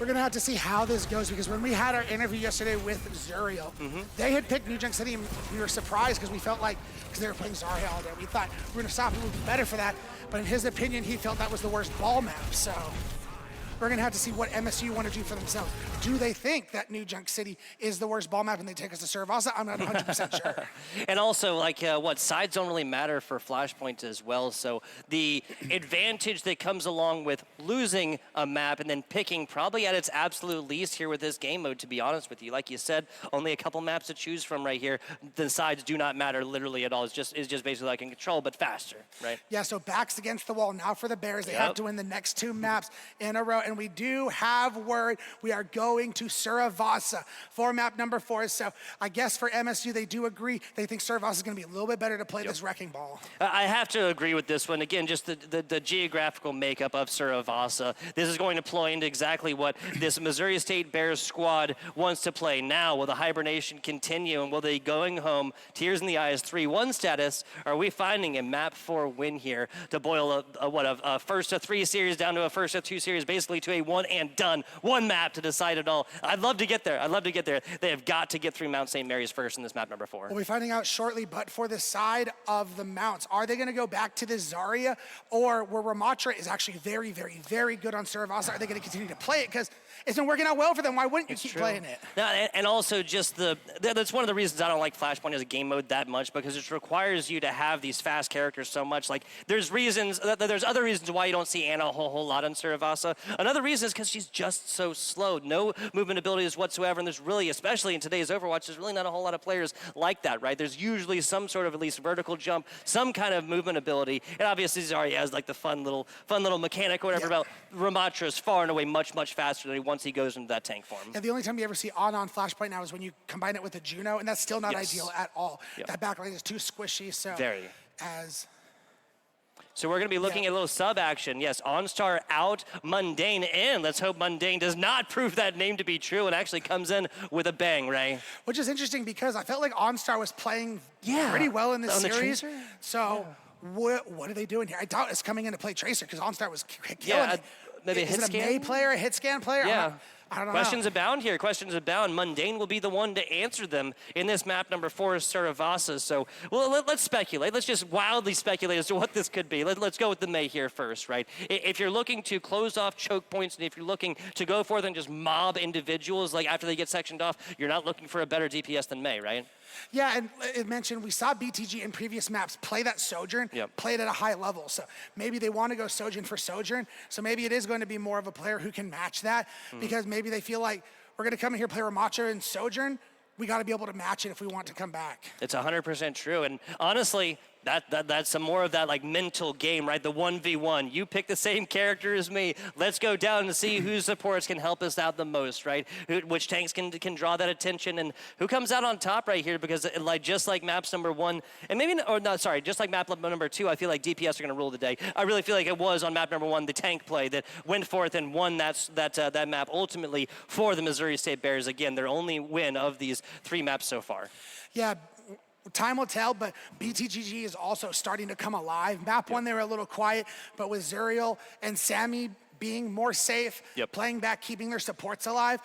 We're going to have to see how this goes because when we had our interview yesterday with Zerial, they had picked New Junk City and we were surprised because we felt like, because they were playing Zarya all day, we thought Runasapi would be better for that, but in his opinion, he felt that was the worst ball map, so. we're going to have to see what MSU want to do for themselves. Do they think that New Junk City is the worst ball map and they take us to Saravasa? I'm not 100% sure. And also, like, sides don't really matter for Flashpoint as well. So the advantage that comes along with losing a map and then picking probably at its absolute least here with this game mode, to be honest with you. Like you said, only a couple maps to choose from right here. The sides do not matter literally at all. It's just basically like in control, but faster, right? Yeah, so backs against the wall now for the Bears. They have to win the next 2 maps in a row. And we do have word. We are going to Saravasa for map number 4. So I guess for MSU, they do agree. They think Saravasa is going to be a little bit better to play this wrecking ball. I have to agree with this one. Again, just the geographical makeup of Saravasa. This is going to play into exactly what this Missouri State Bears squad wants to play. Now, will the hibernation continue, and will they going home, tears in the eyes, 3-1 status? Are we finding a map 4 win here to boil a first of 3 series down to a first of 2 series, basically to a one and done, one map to decide it all? I'd love to get there. I'd love to get there. They have got to get through Mount St. Mary's first in this map number 4. We'll be finding out shortly, but for the side of the mounts, are they going to go back to the Zarya, or where Ramatra is actually very, very, very good on Saravasa, are they going to continue to play it? Because it's been working out well for them. Why wouldn't you keep playing it? No, and also just that's one of the reasons I don't like Flashpoint as a game mode that much, because it requires you to have these fast characters so much. Like, there's other reasons why you don't see Anna a whole lot on Saravasa. Another reason is because she's just so slow. No movement abilities whatsoever, and there's really, especially in today's Overwatch, there's really not a whole lot of players like that, right? There's usually some sort of at least vertical jump, some kind of movement ability, and obviously Zarya has like the fun little mechanic or whatever. About Ramatra is far and away much faster than once he goes into that tank form. Yeah, the only time you ever see on Flashpoint now is when you combine it with a Juno, and that's still not ideal at all. That backline is too squishy. So very. So we're going to be looking at a little sub action. Yes, OnStar out, Mundane in. Let's hope Mundane does not prove that name to be true and actually comes in with a bang, Ray. Which is interesting because I felt like OnStar was playing pretty well in this series. So what are they doing here? I doubt it's coming in to play Tracer because OnStar was killing it. Maybe is it a May player, a hit scan player? Yeah. I don't know. Questions abound here. Questions abound. Mundane will be the one to answer them in this map number 4 is Saravasa. So, well, let's speculate. Let's just wildly speculate as to what this could be. Let's go with the May here first, right? If you're looking to close off choke points, and if you're looking to go forth and just mob individuals, like after they get sectioned off, you're not looking for a better DPS than May, right? Yeah, and it mentioned we saw BTG in previous maps play that Sojourn, play it at a high level. So maybe they want to go Sojourn for Sojourn. So maybe it is going to be more of a player who can match that because maybe they feel like we're going to come in here, play Ramatra and Sojourn. We got to be able to match it if we want to come back. It's 100% true. And honestly, that's some more of that like mental game, right? The 1v1. You pick the same character as me. Let's go down and see whose supports can help us out the most, right? Which tanks can draw that attention, and who comes out on top right here? Because just like maps number 1, and just like map number 2, I feel like DPS are going to rule the day. I really feel like it was on map number 1, the tank play that went forth and won that map ultimately for the Missouri State Bears. Again, their only win of these 3 maps so far. Yeah. Time will tell, but BTGG is also starting to come alive. Map 1, they were a little quiet, but with Zuriel and Sammy being more safe, playing back, keeping their supports alive,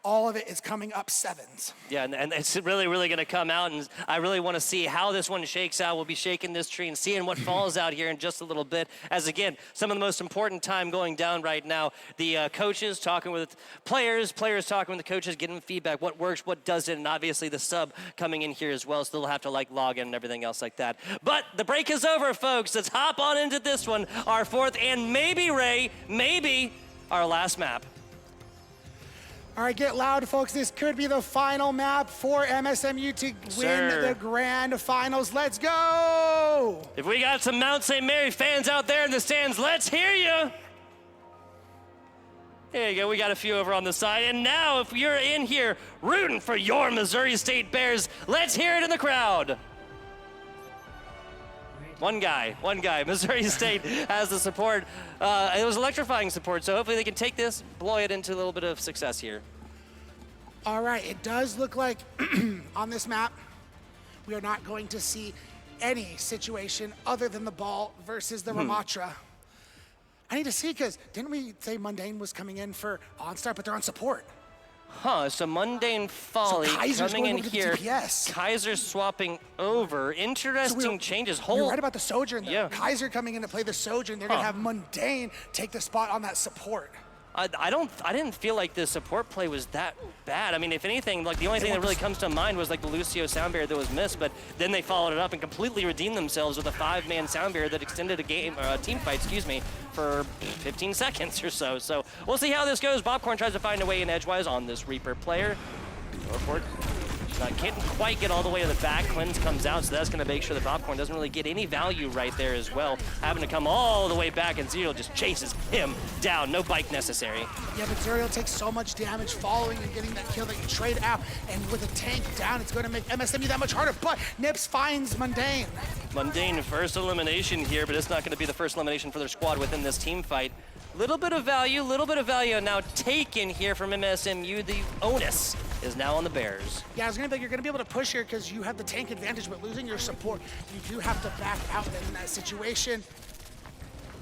all of it is coming up 7s. Yeah, and it's really, really going to come out, and I really want to see how this one shakes out. We'll be shaking this tree and seeing what falls out here in just a little bit. As, again, some of the most important time going down right now, the coaches talking with players talking with the coaches, getting feedback, what works, what doesn't, and obviously the sub coming in here as well, so they'll have to, log in and everything else like that. But the break is over, folks. Let's hop on into this one, our 4th, and maybe, Ray, our last map. All right, get loud, folks. This could be the final map for MSMU to win the grand finals. Let's go! If we got some Mount St. Mary fans out there in the stands, let's hear you. There you go. We got a few over on the side. And now, if you're in here rooting for your Missouri State Bears, let's hear it in the crowd. One guy. Missouri State has the support. It was electrifying support, so hopefully they can take this, blow it into a little bit of success here. All right, it does look like on this map, we are not going to see any situation other than the ball versus the Ramatra. I need to see, because didn't we say Mundane was coming in for OnStar, but they're on support? So Mundane Folly coming in here. DPS. Kaiser swapping over. Interesting changes. You're right about the Sojourn, though. Kaiser coming in to play the Sojourn. They're going to have Mundane take the spot on that support. I didn't feel like the support play was that bad. I mean, if anything, like the only thing that really comes to mind was like the Lucio sound barrier that was missed, but then they followed it up and completely redeemed themselves with a 5-man sound barrier that extended a team fight, for 15 seconds or so. So we'll see how this goes. Popcorn tries to find a way in edgewise on this Reaper player. Report. Can't quite get all the way to the back. Cleanse comes out, so that's going to make sure the Popcorn doesn't really get any value right there as well. Having to come all the way back, and Zero just chases him down. No bike necessary. Yeah, but Zero takes so much damage following and getting that kill that you trade out, and with a tank down, it's going to make MSMU that much harder, but Nips finds Mundane. Mundane first elimination here, but it's not going to be the first elimination for their squad within this team fight. Little bit of value now taken here from MSMU. The onus is now on the Bears. Yeah, I was gonna be like, you're gonna be able to push here because you have the tank advantage, but losing your support, you do have to back out in that situation.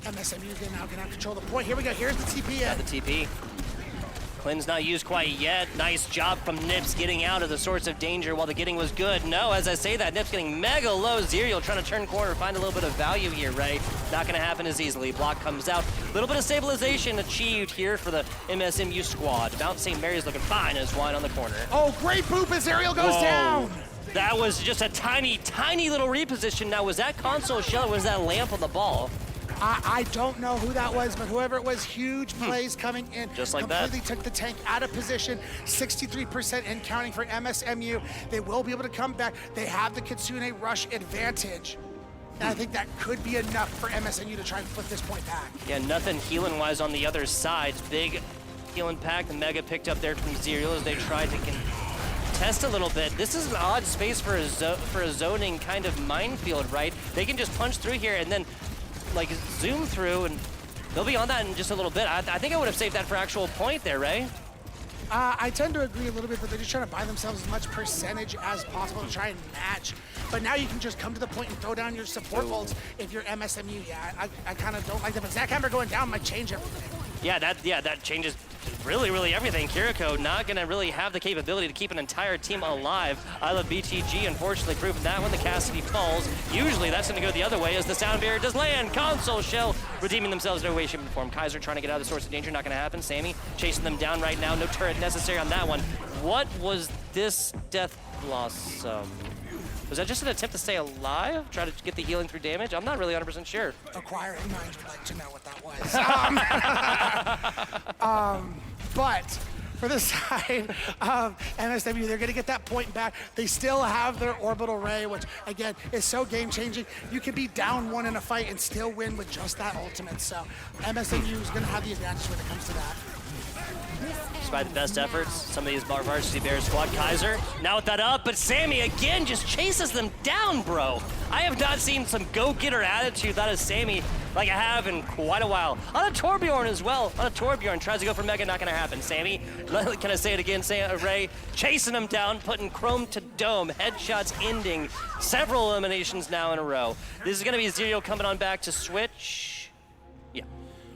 MSMU now can control the point. Here we go, here's the TP. Got the TP. Clin's not used quite yet. Nice job from Nips getting out of the source of danger while the getting was good. No, as I say that, Nips getting mega low. Zerial trying to turn corner, find a little bit of value here, right? Not gonna happen as easily. Block comes out. A little bit of stabilization achieved here for the MSMU squad. Mount St. Mary's looking fine as wide on the corner. Oh, great boop as Zerial goes down. That was just a tiny, tiny little reposition. Now, was that console shell or was that lamp on the ball? I don't know who that was, but whoever it was, huge plays coming in. Just like completely took the tank out of position. 63% in counting for MSMU. They will be able to come back. They have the Kitsune rush advantage. And I think that could be enough for MSMU to try and flip this point back. Yeah, nothing healing-wise on the other side. Big healing pack. The Mega picked up there from Zerial as they tried to contest a little bit. This is an odd space for a zoning kind of minefield, right? They can just punch through here and then like zoom through, and they'll be on that in just a little bit. I think I would have saved that for actual point there, Ray. I tend to agree a little bit, but they're just trying to buy themselves as much percentage as possible to try and match. But now you can just come to the point and throw down your support bolts if you're MSMU. Yeah, I kind of don't like that, but Zackhammer going down might change everything. Yeah, that changes really everything. Kiriko not gonna really have the capability to keep an entire team alive. I love BTG, unfortunately, proving that when the Cassidy falls. Usually that's gonna go the other way as the sound barrier does land. Console shell redeeming themselves in no way, shape, and form. Kaiser trying to get out of the source of danger, not gonna happen. Sammy chasing them down right now. No turret necessary on that one. What was this Death Blossom? Was that just an attempt to stay alive? Try to get the healing through damage? I'm not really 100% sure. Acquiring minds would like to know what that was. But for the side of MSW, they're going to get that point back. They still have their orbital ray, which, again, is so game-changing. You can be down one in a fight and still win with just that ultimate. So MSW is going to have the advantage when it comes to that. Despite the best efforts, some of these varsity Bears squad, Kaiser now with that up, but Sammy again just chases them down, bro. I have not seen some go-getter attitude out of Sammy like I have in quite a while. On a Torbjorn as well. On a Torbjorn, tries to go for Mega, not gonna happen. Sammy, can I say it again, Ray? Chasing him down, putting Chrome to dome. Headshots ending several eliminations now in a row. This is gonna be Zerial coming on back to switch.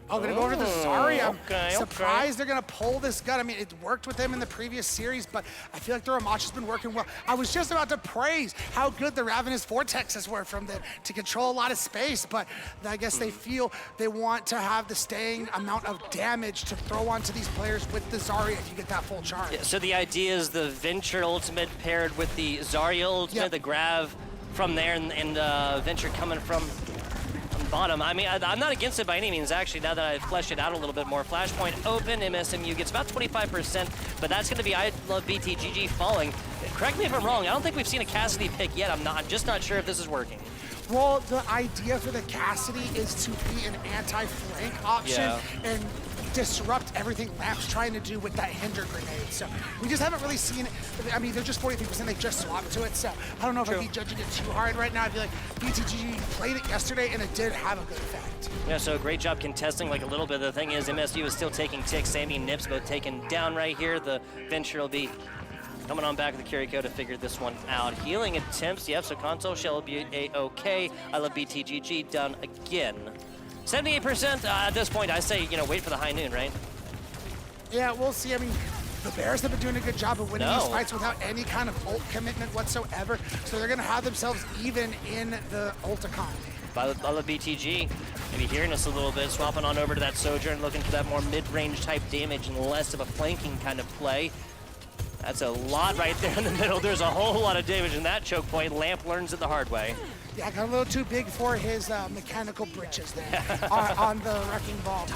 Oh, gonna go over to the Zarya. Okay, Surprised they're gonna pull this gun. I mean, it worked with them in the previous series, but I feel like the Ramacha's been working well. I was just about to praise how good the Ravenous Vortexes were from them to control a lot of space, but I guess they feel they want to have the staying amount of damage to throw onto these players with the Zarya if you get that full charge. Yeah, so the idea is the Venture ultimate paired with the Zarya ultimate, the Grav from there, and Venture coming from bottom. I mean, I'm not against it by any means, actually, now that I've fleshed it out a little bit more. Flashpoint open, MSMU gets about 25%, but that's going to be I Love BTGG falling. Correct me if I'm wrong, I don't think we've seen a Cassidy pick yet. I'm just not sure if this is working. Well, the idea for the Cassidy is to be an anti-flank option and disrupt everything Lamp's trying to do with that hinder grenade. So we just haven't really seen it. I mean, they're just 43%, they just swapped to it. So I don't know if I'd be judging it too hard right now. I feel like BTG played it yesterday and it did have a good effect. Yeah, so great job contesting like a little bit. The thing is, MSU is still taking ticks. Sammy and Nips both taken down right here. The Venture will be coming on back with the Kiriko to figure this one out. Healing attempts, yep, so console shell will be A-OK. I love BTGG done again. 78% at this point, I say, wait for the high noon, right? Yeah, we'll see. I mean, the Bears have been doing a good job of winning these fights without any kind of ult commitment whatsoever, so they're going to have themselves even in the ult economy. by the BTG. Maybe hearing us a little bit, swapping on over to that Sojourn, looking for that more mid-range type damage and less of a flanking kind of play. That's a lot right there in the middle. There's a whole lot of damage in that choke point. Lamp learns it the hard way. Yeah, got a little too big for his mechanical britches there on the wrecking ball.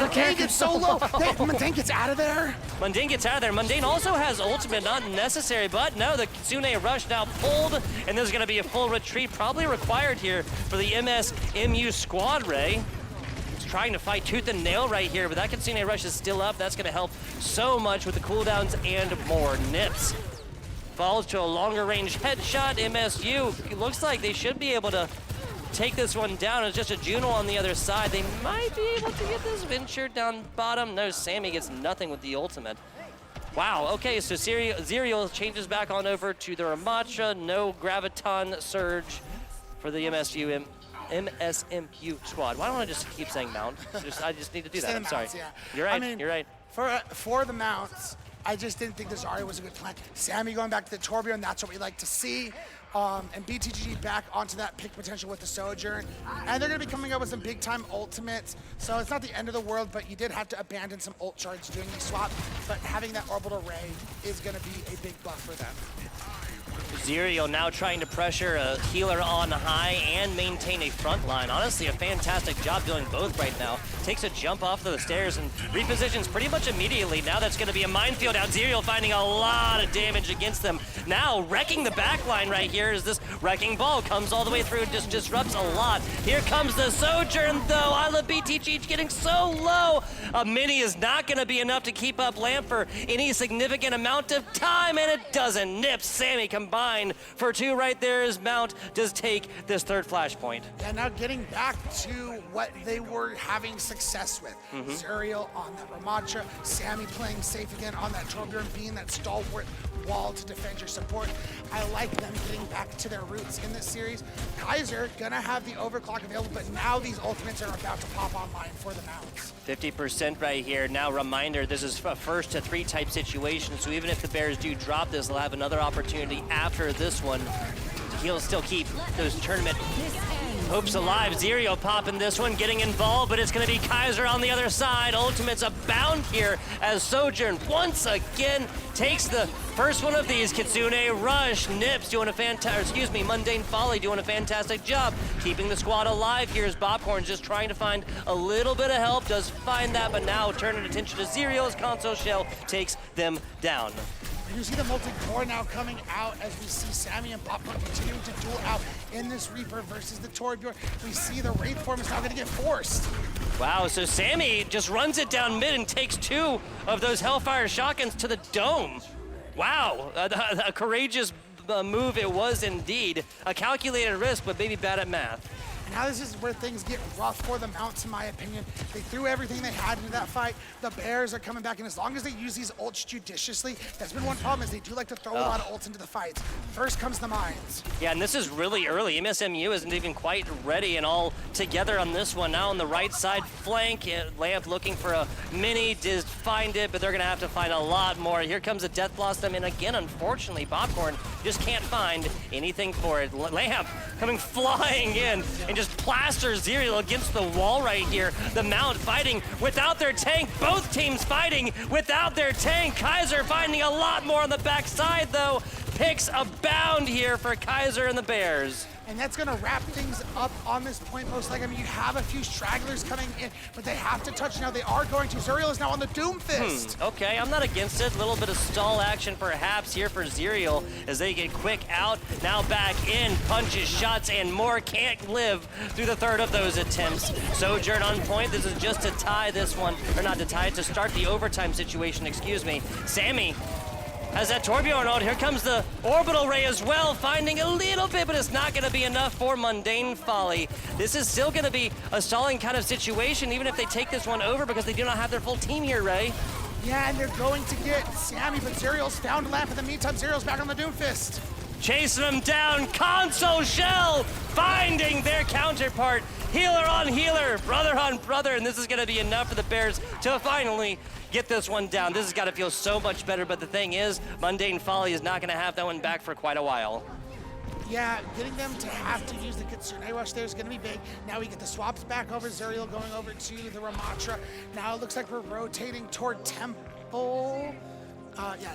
Mundane gets so low. Mundane gets out of there. Mundane gets out of there. Mundane also has ultimate, not necessary, but no, the Kitsune Rush now pulled, and there's going to be a full retreat probably required here for the MSMU squad, Ray. He's trying to fight tooth and nail right here, but that Kitsune Rush is still up. That's going to help so much with the cooldowns and more. Nips falls to a longer range headshot. MSU, it looks like they should be able to take this one down. It's just a Juno on the other side. They might be able to get this Venture down bottom. No, Sammy gets nothing with the ultimate. Wow, okay, so Zerial changes back on over to the Ramatra. No Graviton Surge for the MSMU squad. Why don't I just keep saying Mount? I just need to do that, I'm sorry. Yeah. You're right, I mean, you're right. For the Mounts, I just didn't think the Zarya was a good plan. Sammy going back to the Torbjorn, that's what we like to see. And BTG back onto that pick potential with the Sojourn. And they're going to be coming up with some big-time ultimates. So it's not the end of the world, but you did have to abandon some ult charge doing the swap. But having that orbital ray is going to be a big buff for them. Zerial now trying to pressure a healer on high and maintain a front line. Honestly, a fantastic job doing both right now. Takes a jump off the stairs and repositions pretty much immediately. Now that's going to be a minefield out. Zerial finding a lot of damage against them. Now wrecking the back line right here as this wrecking ball comes all the way through and just disrupts a lot. Here comes the Sojourn though. Isla BTG getting so low. A mini is not going to be enough to keep up Lamp for any significant amount of time, and it doesn't. Nips, Sammy combined for two right there as Mount does take this third flashpoint. Yeah, now getting back to what they were having success with. Zerial on that Ramatra, Sammy playing safe again on that Torbjorn, being that stalwart wall to defend your support. I like them getting back to their roots in this series. Kaiser gonna have the overclock available, but now these ultimates are about to pop online for the Mounts. 50% right here. Now reminder, this is a first to three type situation, so even if the Bears do drop this, they'll have another opportunity after this one. He'll still keep those tournament hopes alive. Zerial popping this one, getting involved, but it's going to be Kaiser on the other side. Ultimates abound here as Sojourn once again takes the first one of these. Kitsune Rush, Nips doing a fantastic, Mundane Folly doing a fantastic job keeping the squad alive here as Bobcorn's just trying to find a little bit of help. Does find that, but now turning attention to Zerial as Console Shell takes them down. You see the multi-core now coming out as we see Sammy and Popcorn continuing to duel out in this Reaper versus the Torbjorn. We see the Wraith form is now going to get forced. Wow, so Sammy just runs it down mid and takes two of those Hellfire shotguns to the dome. Wow, a courageous move it was indeed. A calculated risk, but maybe bad at math. Now this is where things get rough for the Mounts, in my opinion. They threw everything they had into that fight. The Bears are coming back, and as long as they use these ults judiciously, that's been one problem, is they do like to throw a lot of ults into the fights. First comes the mines. Yeah, and this is really early. MSMU isn't even quite ready and all together on this one. Now on the right side flank, Lamp looking for a mini, does find it, but they're gonna have to find a lot more. Here comes a Death Blossom, and again, unfortunately, Popcorn just can't find anything for it. Lamp coming flying in and just plasters Zerial against the wall right here. The Mount fighting without their tank. Both teams fighting without their tank. Kaiser finding a lot more on the backside though. Picks abound here for Kaiser and the Bears. And that's going to wrap things up on this point most likely. I mean, you have a few stragglers coming in, but they have to touch now. They are going to. Zerial is now on the Doomfist. Okay, I'm not against it. A little bit of stall action perhaps here for Zerial as they get quick out. Now back in, punches, shots, and more. Can't live through the third of those attempts. Sojourn on point. This is just to tie this one, or not to tie it, to start the overtime situation, excuse me. Sammy has that Torbjorn out. Here comes the Orbital Ray as well, finding a little bit, but it's not gonna be enough for Mundane Folly. This is still gonna be a stalling kind of situation, even if they take this one over, because they do not have their full team here, Ray. Yeah, and they're going to get Sammy, but Zerial's found Lamp. In the meantime, Zerial's back on the Doomfist. Chasing them down, Console Shell finding their counterpart. Healer on healer, brother on brother, and this is gonna be enough for the Bears to finally get this one down. This has got to feel so much better, but the thing is, Mundane Folly is not going to have that one back for quite a while. Yeah, getting them to have to use the Kitsune Rush there is going to be big. Now we get the swaps back over, Zuriel going over to the Ramatra. Now it looks like we're rotating toward Temple.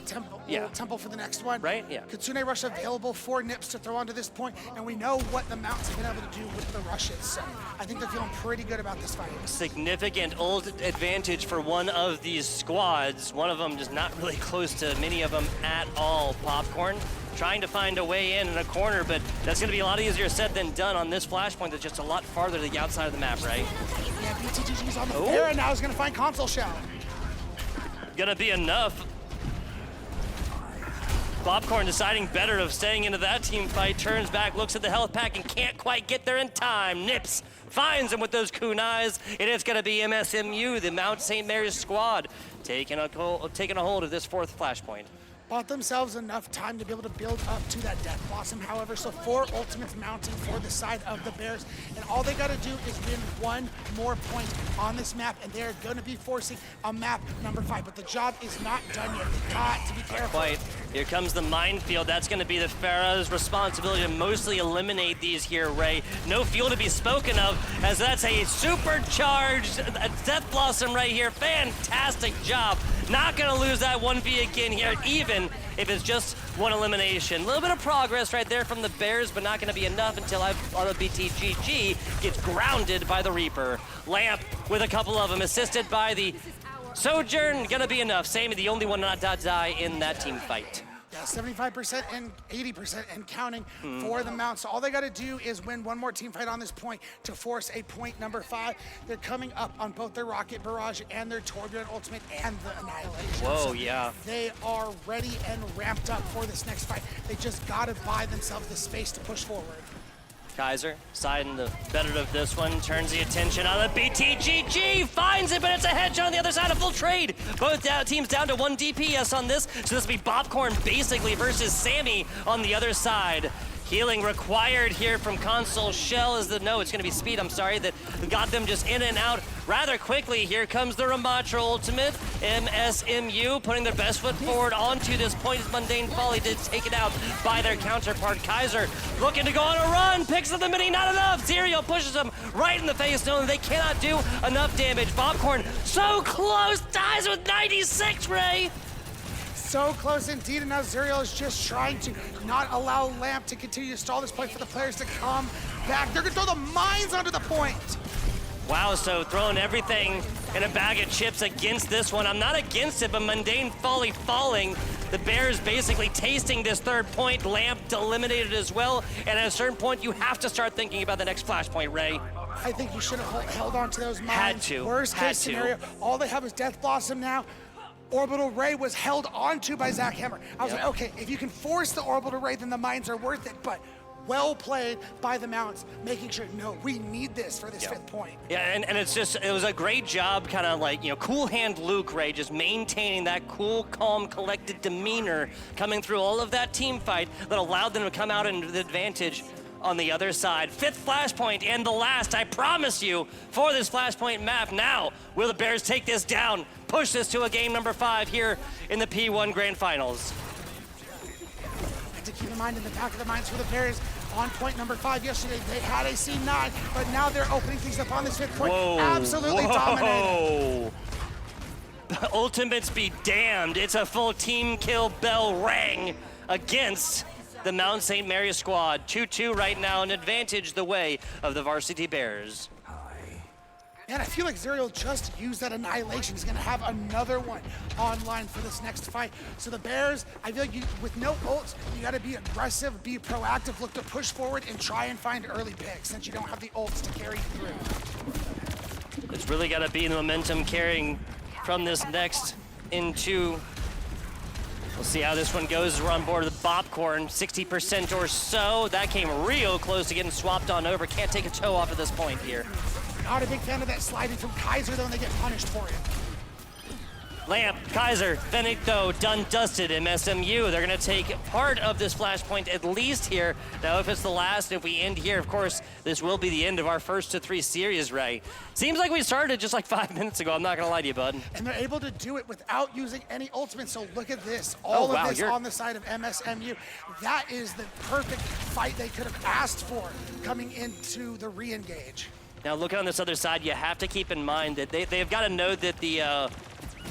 Temple. Yeah. Temple for the next one. Right, yeah. Kitsune Rush available for Nips to throw onto this point, and we know what the Mounts have been able to do with the rushes. So I think they're feeling pretty good about this fight. Significant ult advantage for one of these squads. One of them just not really close to many of them at all. Popcorn trying to find a way in a corner, but that's going to be a lot easier said than done on this flashpoint that's just a lot farther to the outside of the map, right? Yeah, BTGG's on the fair, and now he's going to find Console Shell. Gonna be enough. Popcorn deciding better of staying into that team fight, turns back, looks at the health pack, and can't quite get there in time. Nips finds him with those kunais, and it's gonna be MSMU, the Mount St. Mary's squad, taking a hold of this fourth flashpoint. Bought themselves enough time to be able to build up to that Death Blossom, however, so 4 ultimates mounting for the side of the Bears, and all they gotta do is win 1 more point on this map, and they're gonna be forcing a map number 5, but the job is not done yet. They got to be careful. Quite. Here comes the minefield. That's gonna be the Pharaoh's responsibility to mostly eliminate these here, Ray. No fuel to be spoken of, as that's a supercharged Death Blossom right here. Fantastic job. Not gonna lose that 1v again here, even if it's just 1 elimination. A little bit of progress right there from the Bears, but not gonna be enough until BTGG gets grounded by the Reaper. Lamp with a couple of them, assisted by the Sojourn, gonna be enough. Sammy, the only one not to die in that team fight. Yeah, 75% and 80% and counting for the Mounts. So all they got to do is win 1 more team fight on this point to force a point number 5. They're coming up on both their Rocket Barrage and their Torbjorn Ultimate and the Annihilation. Whoa, so yeah. They are ready and ramped up for this next fight. They just got to buy themselves the space to push forward. Kaiser, siding the better of this one, turns the attention on the BTGG, finds it, but it's a headshot on the other side, a full trade. Both teams down to 1 DPS on this, so this will be Popcorn basically versus Sammy on the other side. Healing required here from Console Shell is it's gonna be speed, I'm sorry, that got them just in and out rather quickly. Here comes the Ramatra ultimate. MSMU putting their best foot forward onto this point as Mundane Folly did take it out by their counterpart. Kaiser looking to go on a run, picks up the mini, not enough. Zuriel pushes him right in the face, knowing they cannot do enough damage. Popcorn so close, dies with 96, Ray. So close indeed, and now Zuriel is just trying to not allow Lamp to continue to stall this point for the players to come back. They're gonna throw the mines onto the point. Wow, so throwing everything in a bag of chips against this one. I'm not against it, but Mundane Folly falling. The Bears basically tasting this 3rd point. Lamp eliminated as well, and at a certain point, you have to start thinking about the next flashpoint, Ray. I think you should have held on to those mines. Had to. Worst case scenario, all they have is Death Blossom now. Orbital Ray was held onto by Zach Hammer. I was like, okay, if you can force the Orbital Ray, then the mines are worth it, but well played by the Mounts, making sure, no, we need this for this 5th point. Yeah, and it was a great job, kind of like, cool hand Luke, Ray, just maintaining that cool, calm, collected demeanor coming through all of that team fight that allowed them to come out into the advantage on the other side. 5th flashpoint and the last, I promise you, for this flashpoint map. Now, will the Bears take this down, push this to a game number 5 here in the P1 Grand Finals? And to keep in mind in the back of the minds for the Bears, on point number 5 yesterday, they had a C9, but now they're opening things up on this 5th point. Absolutely dominating. Ultimates be damned. It's a full team kill bell rang against the Mount St. Mary's squad. 2-2 right now, an advantage the way of the Varsity Bears. Man, I feel like Zuriel just used that Annihilation. He's gonna have another one online for this next fight. So the Bears, I feel like with no ults, you gotta be aggressive, be proactive, look to push forward and try and find early picks since you don't have the ults to carry through. It's really gotta be the momentum carrying from this next into. We'll see how this one goes. We're on board with Popcorn, 60% or so. That came real close to getting swapped on over. Can't take a toe off at this point here. Not a big fan of that sliding from Kaiser though, and they get punished for it. Lamp, Kaiser, Benedicto, done dusted. MSMU, they're going to take part of this flashpoint at least here. Now, if it's the last, if we end here, of course, this will be the end of our first to 3 series, Ray. Seems like we started just like 5 minutes ago. I'm not going to lie to you, bud. And they're able to do it without using any ultimate. So look at this. All of this on the side of MSMU. That is the perfect fight they could have asked for coming into the re-engage. Now, looking on this other side, you have to keep in mind that they've got to know that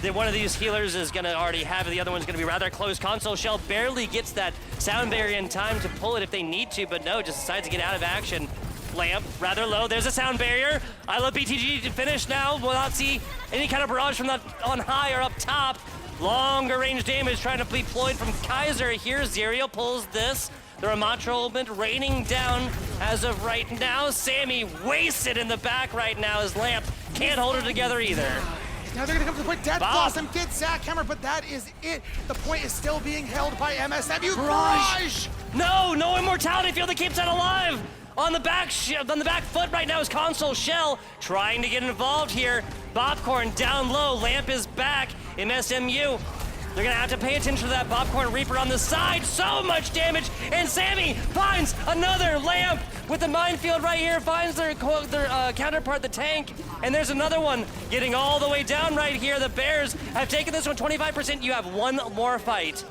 that one of these healers is going to already have it, the other one's going to be rather close. Console Shell barely gets that sound barrier in time to pull it if they need to, but no, just decides to get out of action. Lamp, rather low, there's a sound barrier. I love BTG to finish now. Will not see any kind of barrage from that on high or up top. Longer range damage trying to be deployed from Kaiser. Here, Zerial pulls this. The Ramatra ultimate raining down as of right now. Sammy wasted in the back right now as Lamp can't hold it together either. Now they're going to come to the point. Death Blossom gets Zackhammer, but that is it. The point is still being held by MSMU. Barrage! No immortality field that keeps that alive. On the back foot right now is Console Shell trying to get involved here. Bobcorn down low. Lamp is back. MSMU. They're going to have to pay attention to that Bobcorn Reaper on the side. So much damage. And Sammy finds another Lamp with the minefield right here. Finds their counterpart, the tank. And there's another one getting all the way down right here. The Bears have taken this one 25%. You have one more fight.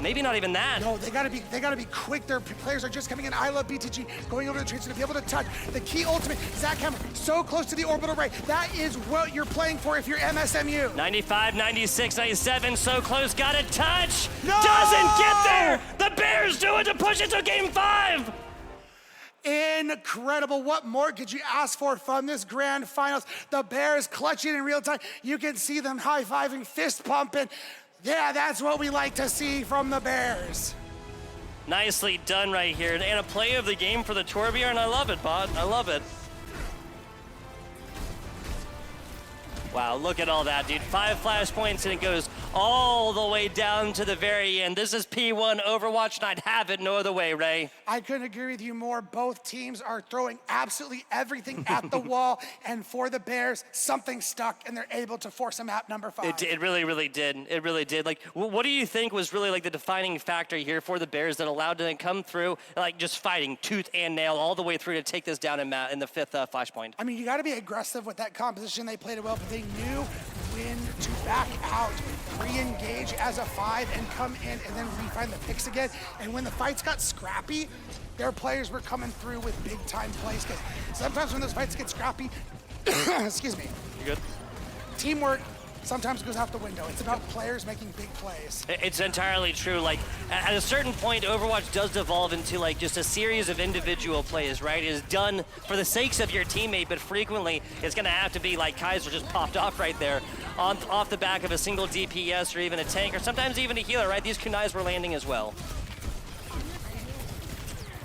Maybe not even that. No, they gotta be quick. Their players are just coming in. I love BTG going over the trains to be able to touch the key ultimate. Zackhammer so close to the orbital ray. That is what you're playing for if you're MSMU. 95, 96, 97, so close. Got a touch. No! Doesn't get there. The Bears do it to push it to game 5. Incredible. What more could you ask for from this grand finals? The Bears clutching in real time. You can see them high-fiving, fist pumping. Yeah, that's what we like to see from the Bears. Nicely done right here. And a play of the game for the Torbjorn. I love it, Bot. I love it. Wow, look at all that, dude. 5 flashpoints and it goes all the way down to the very end. This is P1 Overwatch Night. Have it no other way, Ray. I couldn't agree with you more. Both teams are throwing absolutely everything at the wall. And for the Bears, something stuck and they're able to force them out number 5. It really, really did. It really did. Like, what do you think was really like the defining factor here for the Bears that allowed them to come through, like just fighting tooth and nail all the way through to take this down in the 5th flashpoint? I mean, you got to be aggressive with that composition. They played it well, but they knew when to back out, re-engage as a 5 and come in and then refine the picks again. And when the fights got scrappy, their players were coming through with big time plays. Because sometimes when those fights get scrappy, excuse me. You good? Teamwork sometimes goes out the window. It's about players making big plays. It's entirely true. Like, at a certain point, Overwatch does devolve into like just a series of individual plays, right? It is done for the sakes of your teammate, but frequently it's gonna have to be like Kaiser just popped off right there off the back of a single DPS or even a tank or sometimes even a healer, right? These kunais were landing as well.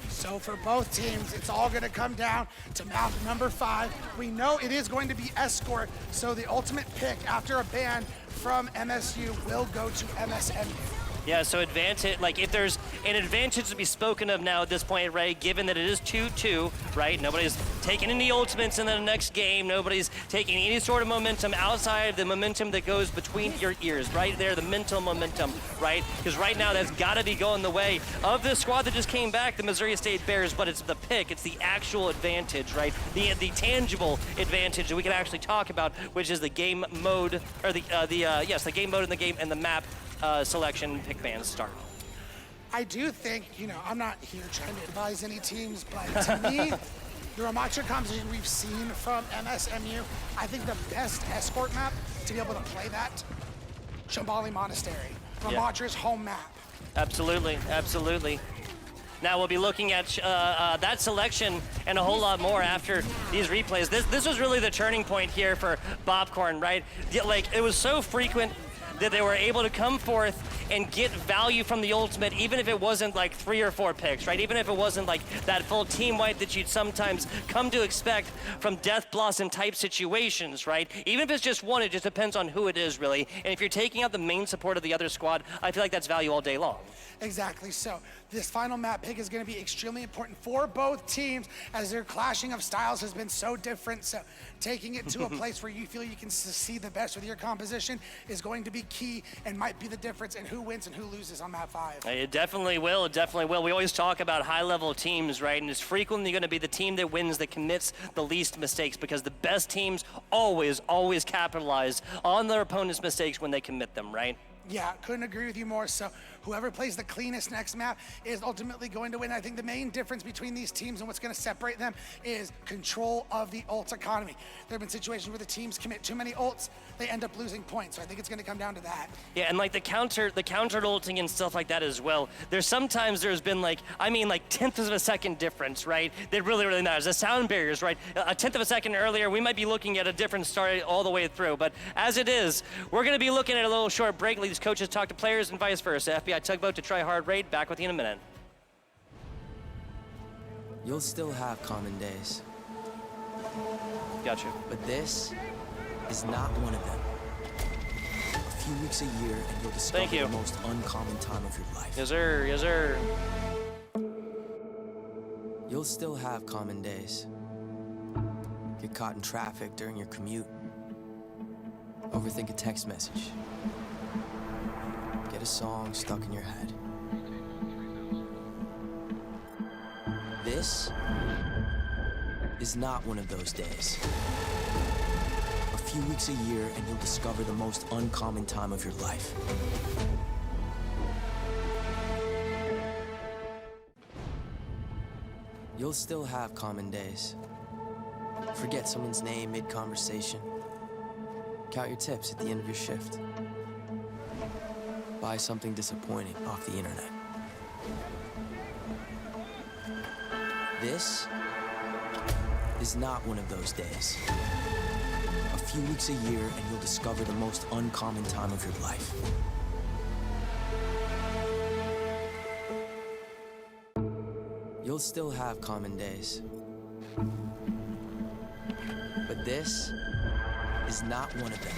So for both teams, it's all going to come down to map number 5. We know it is going to be Escort, so the ultimate pick after a ban from MSU will go to MSMU. Yeah, so advantage, like if there's an advantage to be spoken of now at this point, Ray, given that it is 2-2, right? Nobody's taking any ultimates in the next game. Nobody's taking any sort of momentum outside of the momentum that goes between your ears, right there, the mental momentum, right? Because right now that's got to be going the way of this squad that just came back, the Missouri State Bears, but it's the pick, it's the actual advantage, right? The tangible advantage that we can actually talk about, which is the game mode, or the game mode in the game and the map selection pick bans start. I do think, I'm not here trying to advise any teams, but to me, the Ramatra composition we've seen from MSMU, I think the best Escort map to be able to play that, Shambali Monastery, Ramatra's home map. Absolutely, absolutely. Now we'll be looking at that selection and a whole lot more after these replays. This was really the turning point here for Bobcorn, right? Like, it was so frequent that they were able to come forth and get value from the ultimate, even if it wasn't like 3 or 4 picks, right? Even if it wasn't like that full team wipe that you'd sometimes come to expect from Death Blossom type situations, right? Even if it's just one, it just depends on who it is, really. And if you're taking out the main support of the other squad, I feel like that's value all day long. Exactly. So this final map pick is going to be extremely important for both teams, as their clashing of styles has been so different. So taking it to a place where you feel you can see the best with your composition is going to be key and might be the difference in who wins and who loses on map 5. It definitely will. It definitely will. We always talk about high-level teams, right? And it's frequently going to be the team that wins that commits the least mistakes, because the best teams always capitalize on their opponent's mistakes when they commit them, right? Yeah, couldn't agree with you more. So whoever plays the cleanest next map is ultimately going to win. I think the main difference between these teams and what's going to separate them is control of the ult economy. There have been situations where the teams commit too many ults, they end up losing points. So I think it's going to come down to that. Yeah, and like the countered ulting and stuff like that as well. There's been like 10th of a second difference, right? That really matters. The sound barriers, right? A 10th of a second earlier, we might be looking at a different start all the way through. But as it is, we're going to be looking at a little short break. These coaches talk to players and vice versa. FBI Tugboat to Try Hard Raid. Back with you in a minute. You'll still have common days. Gotcha. But this is not one of them. A few weeks a year and you'll discover the most uncommon time of your life. Yes, sir. Yes, sir. You'll still have common days. Get caught in traffic during your commute. Overthink a text message. Get a song stuck in your head. This is not one of those days. A few weeks a year and you'll discover the most uncommon time of your life. You'll still have common days. Forget someone's name mid-conversation. Count your tips at the end of your shift. Buy something disappointing off the internet. This is not one of those days. A few weeks a year and you'll discover the most uncommon time of your life. You'll still have common days. But this is not one of them.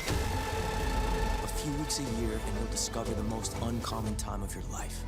A few weeks a year and you'll discover the most uncommon time of your life.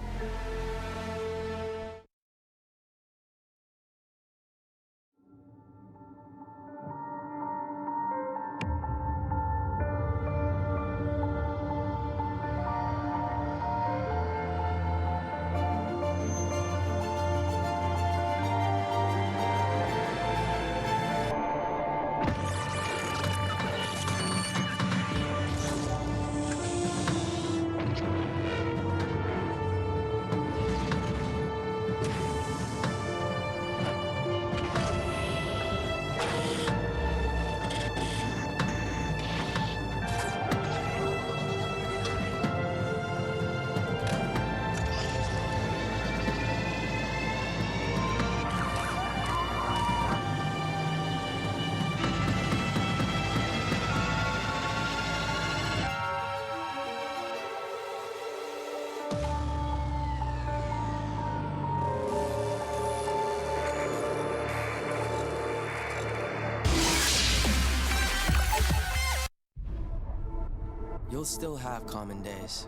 You'll still have common days.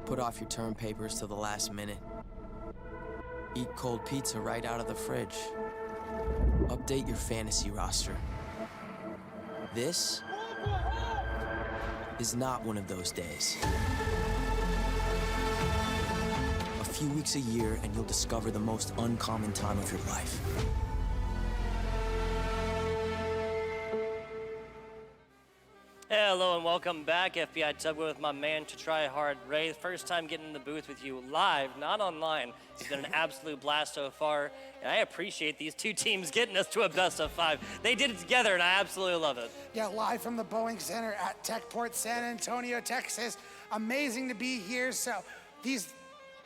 Put off your term papers till the last minute. Eat cold pizza right out of the fridge. Update your fantasy roster. This is not one of those days. A few weeks a year and you'll discover the most uncommon time of your life. Hello and welcome back, FBI Tugboat with my man to Try Hard Ray. First time getting in the booth with you live, not online. It's been an absolute blast so far, and I appreciate these two teams getting us to a best of 5. They did it together, and I absolutely love it. Yeah, live from the Boeing Center at Techport, San Antonio, Texas. Amazing to be here. So these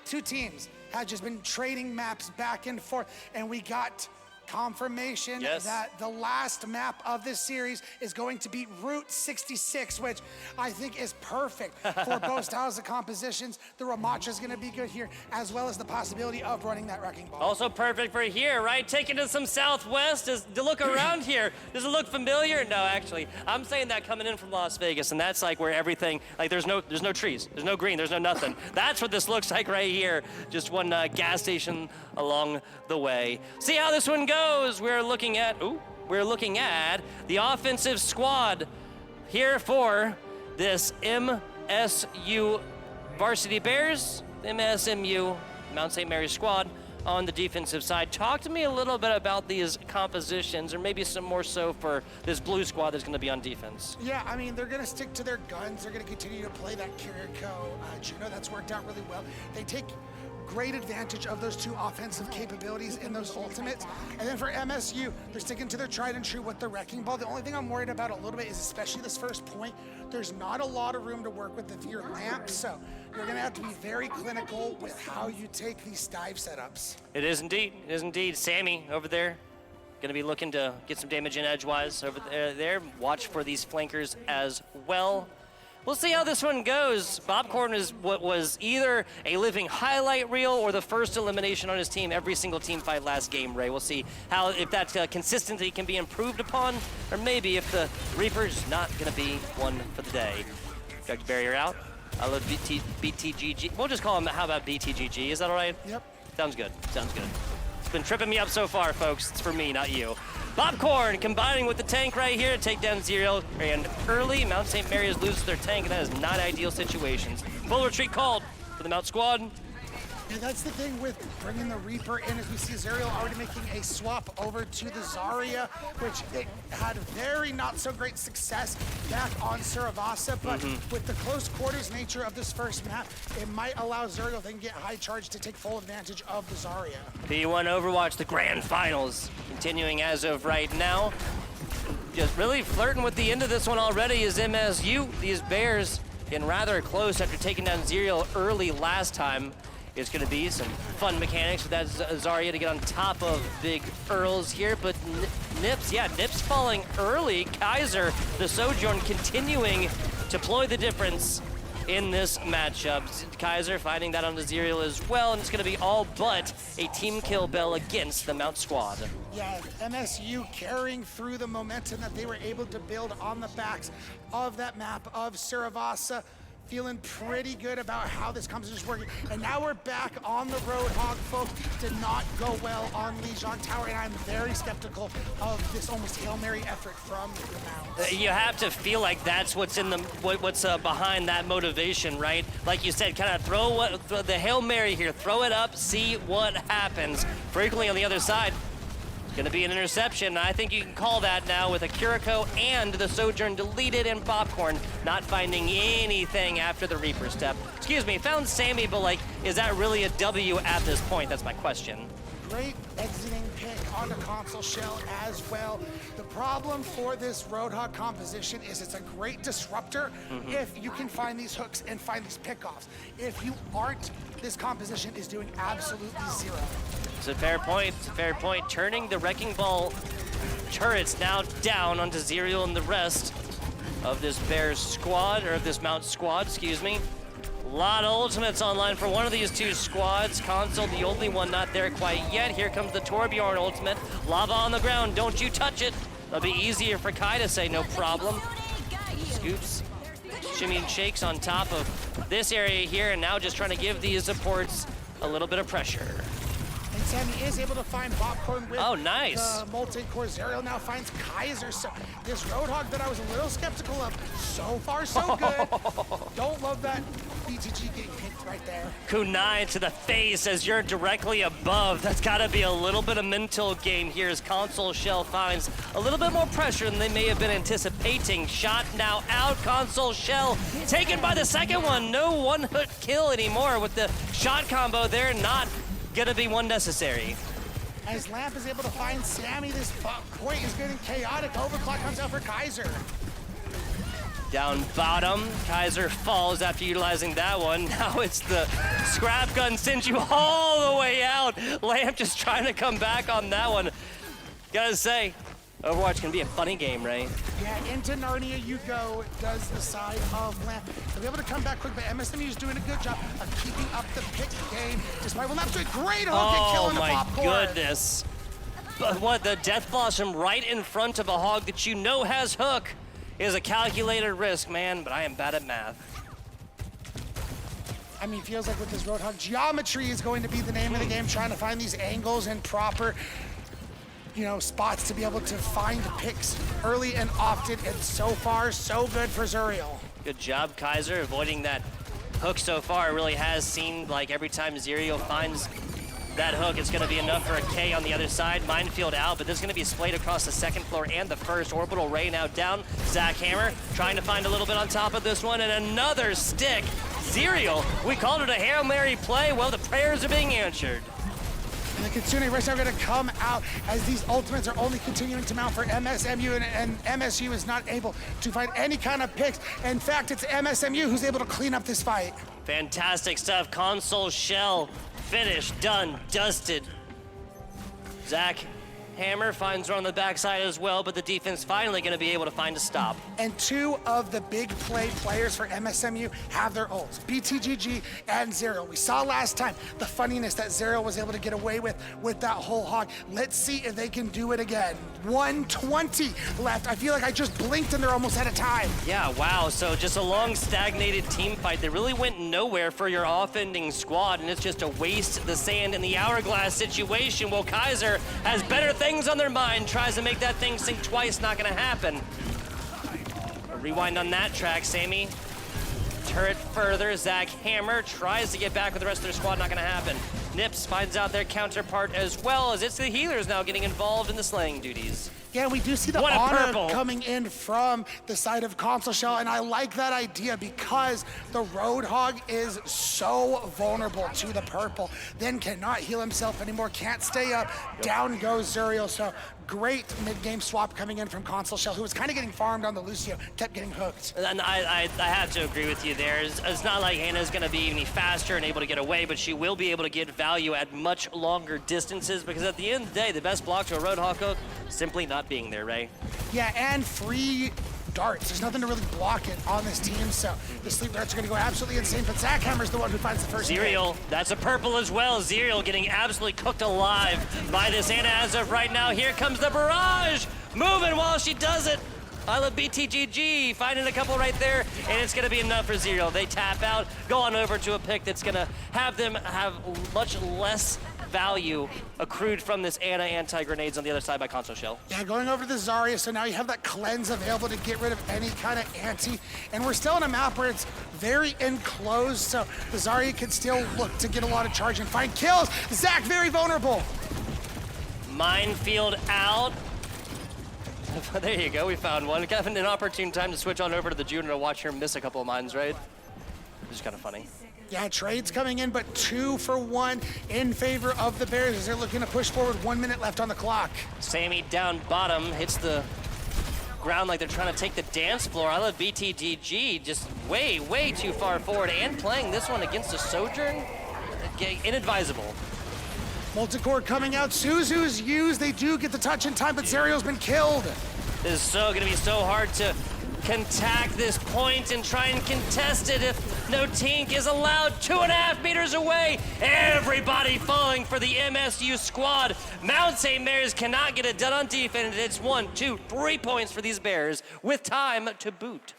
two teams have just been trading maps back and forth, and we got confirmation that the last map of this series is going to be Route 66, which I think is perfect for both styles of compositions. The Ramacha is going to be good here, as well as the possibility of running that wrecking ball. Also perfect for here, right? Taking to some southwest. To look around here, does it look familiar? No, actually, I'm saying that coming in from Las Vegas, and that's like where everything, like there's no trees, there's no green, there's no nothing. That's what this looks like right here. Just one gas station along the way. See how this one goes. We're looking at the offensive squad here for this MSU Varsity Bears, MSMU Mount St. Mary's squad on the defensive side. Talk to me a little bit about these compositions, or maybe some more so for this blue squad that's going to be on defense. Yeah, I mean, they're going to stick to their guns. They're going to continue to play that Kiriko Juno. That's worked out really well. They take great advantage of those two offensive capabilities in those ultimates. And then for MSU, they're sticking to their tried and true with the wrecking ball. The only thing I'm worried about a little bit is, especially this first point, there's not a lot of room to work with the your lamp, so you're gonna have to be very clinical with how you take these dive setups. It is indeed. It is indeed. Sammy over there, gonna be looking to get some damage in edgewise over there. Watch for these flankers as well. We'll see how this one goes. Bobcorn is what was either a living highlight reel or the first elimination on his team every single team fight last game, Ray. We'll see how, if that consistency can be improved upon, or maybe if the Reaper's not gonna be one for the day. Got barrier out. I love BTGG. We'll just call him, how about BTGG? Is that all right? Yep. Sounds good, sounds good. It's been tripping me up so far, folks. It's for me, not you. Bobcorn combining with the tank right here to take down Zero, and early Mount St. Mary's loses their tank, and that is not ideal situations. Full retreat called for the Mount squad. Yeah, that's the thing with bringing the Reaper in, as we see Zerial already making a swap over to the Zarya, which it had very not so great success back on Saravasa, but with the close quarters nature of this first map, it might allow Zerial then get high charge to take full advantage of the Zarya. P1 Overwatch, the grand finals, continuing as of right now. Just really flirting with the end of this one already is MSU. These Bears getting rather close after taking down Zerial early last time. It's going to be some fun mechanics with that Zarya to get on top of Big Earls here, but Nips falling early. Kaiser, the Sojourn, continuing to ploy the difference in this matchup. Kaiser finding that on the Zerial as well, and it's going to be all but a team kill bell against the Mount squad. Yeah, MSU carrying through the momentum that they were able to build on the backs of that map of Saravasa. Feeling pretty good about how this composition is working. And now we're back on the Roadhog, folks. Did not go well on Lijiang Tower, and I'm very skeptical of this almost Hail Mary effort from the Mounts. You have to feel like that's what's in the what's behind that motivation, right? Like you said, kind of throw the Hail Mary here, throw it up, see what happens. Frequently on the other side, going to be an interception. I think you can call that now with a Kiriko and the Sojourn deleted, and Bobcorn not finding anything after the Reaper step. Excuse me, found Sammy, but like, is that really a W at this point? That's my question. Great exiting pick on the console shell as well. The problem for this Roadhog composition is it's a great disruptor if you can find these hooks and find these pickoffs. If you aren't, this composition is doing absolutely zero. It's a fair point, it's a fair point. Turning the Wrecking Ball turrets now down onto Zerial and the rest of this Bears squad, or of this Mount squad, excuse me. A lot of ultimates online for one of these two squads. Console, the only one not there quite yet. Here comes the Torbjorn ultimate. Lava on the ground, don't you touch it. It'll be easier for Kai to say no problem. Scoops, shimmy and shakes on top of this area here, and now just trying to give these supports a little bit of pressure. And Sammy is able to find Bobcorn with nice. the multi-core. Zerial now finds Kaiser. So this Roadhog that I was a little skeptical of, so far so good. Don't love that BTG getting picked right there. Kunai to the face as you're directly above. That's got to be a little bit of mental game here as Console Shell finds a little bit more pressure than they may have been anticipating. Shot now out. Console Shell taken by the second one. No one-hit kill anymore with the shot combo there. Not gonna be one necessary. As Lamp is able to find Sammy, this point is getting chaotic. Overclock comes out for Kaiser. Down bottom, Kaiser falls after utilizing that one. Now it's the scrap gun sends you all the way out. Lamp just trying to come back on that one. Gotta say, Overwatch can be a funny game, right? Yeah, into Narnia you go, does the side of Lamp. They'll be able to come back quick, but MSMU is doing a good job of keeping up the pick game. Despite Lamp doing great hook and killing the popcorn. Oh my goodness. But what, the Death Blossom right in front of a hog that you know has hook is a calculated risk, man, but I am bad at math. I mean, feels like with this Roadhog, geometry is going to be the name of the game, trying to find these angles and proper, spots to be able to find picks early and often, and so far, so good for Zuriel. Good job, Kaiser, avoiding that hook so far. It really has seemed like every time Zuriel finds that hook, it's going to be enough for a K on the other side. Minefield out, but this is going to be splayed across the second floor and the first. Orbital Ray now down. Zach Hammer trying to find a little bit on top of this one, and another stick. Zuriel, we called it a Hail Mary play. Well, the prayers are being answered. And the Kitsune Race are going to come out as these ultimates are only continuing to mount for MSMU, and MSU is not able to find any kind of picks. In fact, it's MSMU who's able to clean up this fight. Fantastic stuff. Console shell finished, done, dusted. Zach Hammer finds her on the backside as well, but the defense finally going to be able to find a stop. And two of the big play players for MSMU have their ults, BTGG and Zerial. We saw last time the funniness that Zerial was able to get away with that whole hog. Let's see if they can do it again. 120 left. I feel like I just blinked and they're almost out of time. Yeah, wow. So just a long stagnated team fight that really went nowhere for your offending squad, and it's just a waste the sand in the hourglass situation. Well, Kaiser has better things on their mind, tries to make that thing sink twice, not gonna happen. A rewind on that track, Sammy. Turret further, Zach Hammer tries to get back with the rest of their squad, not gonna happen. Nips finds out their counterpart as well, as it's the healers now getting involved in the slaying duties. Yeah, we do see the honor coming in from the side of Console Shell, and I like that idea because the Roadhog is so vulnerable to the purple, then cannot heal himself anymore, can't stay up, down goes Zuriel. So great mid-game swap coming in from Console Shell, who was kind of getting farmed on the Lucio, kept getting hooked. And I have to agree with you there. It's not like Hannah's going to be any faster and able to get away, but she will be able to get value at much longer distances, because at the end of the day, the best block to a Roadhog hook, simply not being there, right? Yeah, and free darts. There's nothing to really block it on this team, so the sleep darts are going to go absolutely insane, but Zach Hammer's the one who finds the first Zuriel, that's a purple as well. Zuriel getting absolutely cooked alive by this Anna as of right now. Here comes the barrage, moving while she does it. I love BTGG, finding a couple right there, and it's going to be enough for Zuriel. They tap out, go on over to a pick that's going to have them have much less value accrued from this Anna anti-grenades on the other side by Console Shell. Yeah, going over to the Zarya, so now you have that cleanse available to get rid of any kind of anti, and we're still in a map where it's very enclosed, so the Zarya can still look to get a lot of charge and find kills. Zach, very vulnerable. Minefield out. There you go, we found one. Kind of an inopportune time to switch on over to the Juno to watch her miss a couple of mines, right? Which is kind of funny. Yeah, trades coming in, but 2 for 1 in favor of the Bears as they're looking to push forward. 1 minute left on the clock. Sammy down bottom, hits the ground like they're trying to take the dance floor. I love BTGG, just way, way too far forward, and playing this one against a Sojourn, inadvisable. Multicore coming out, Suzu's used, they do get the touch in time, but Zerial's been killed. This is so gonna be so hard to contact this point and try and contest it if no Tink is allowed 2.5 meters away. Everybody falling for the MSU squad. Mount St. Mary's cannot get it done on defense. It's 1, 2, 3 points for these Bears with time to boot.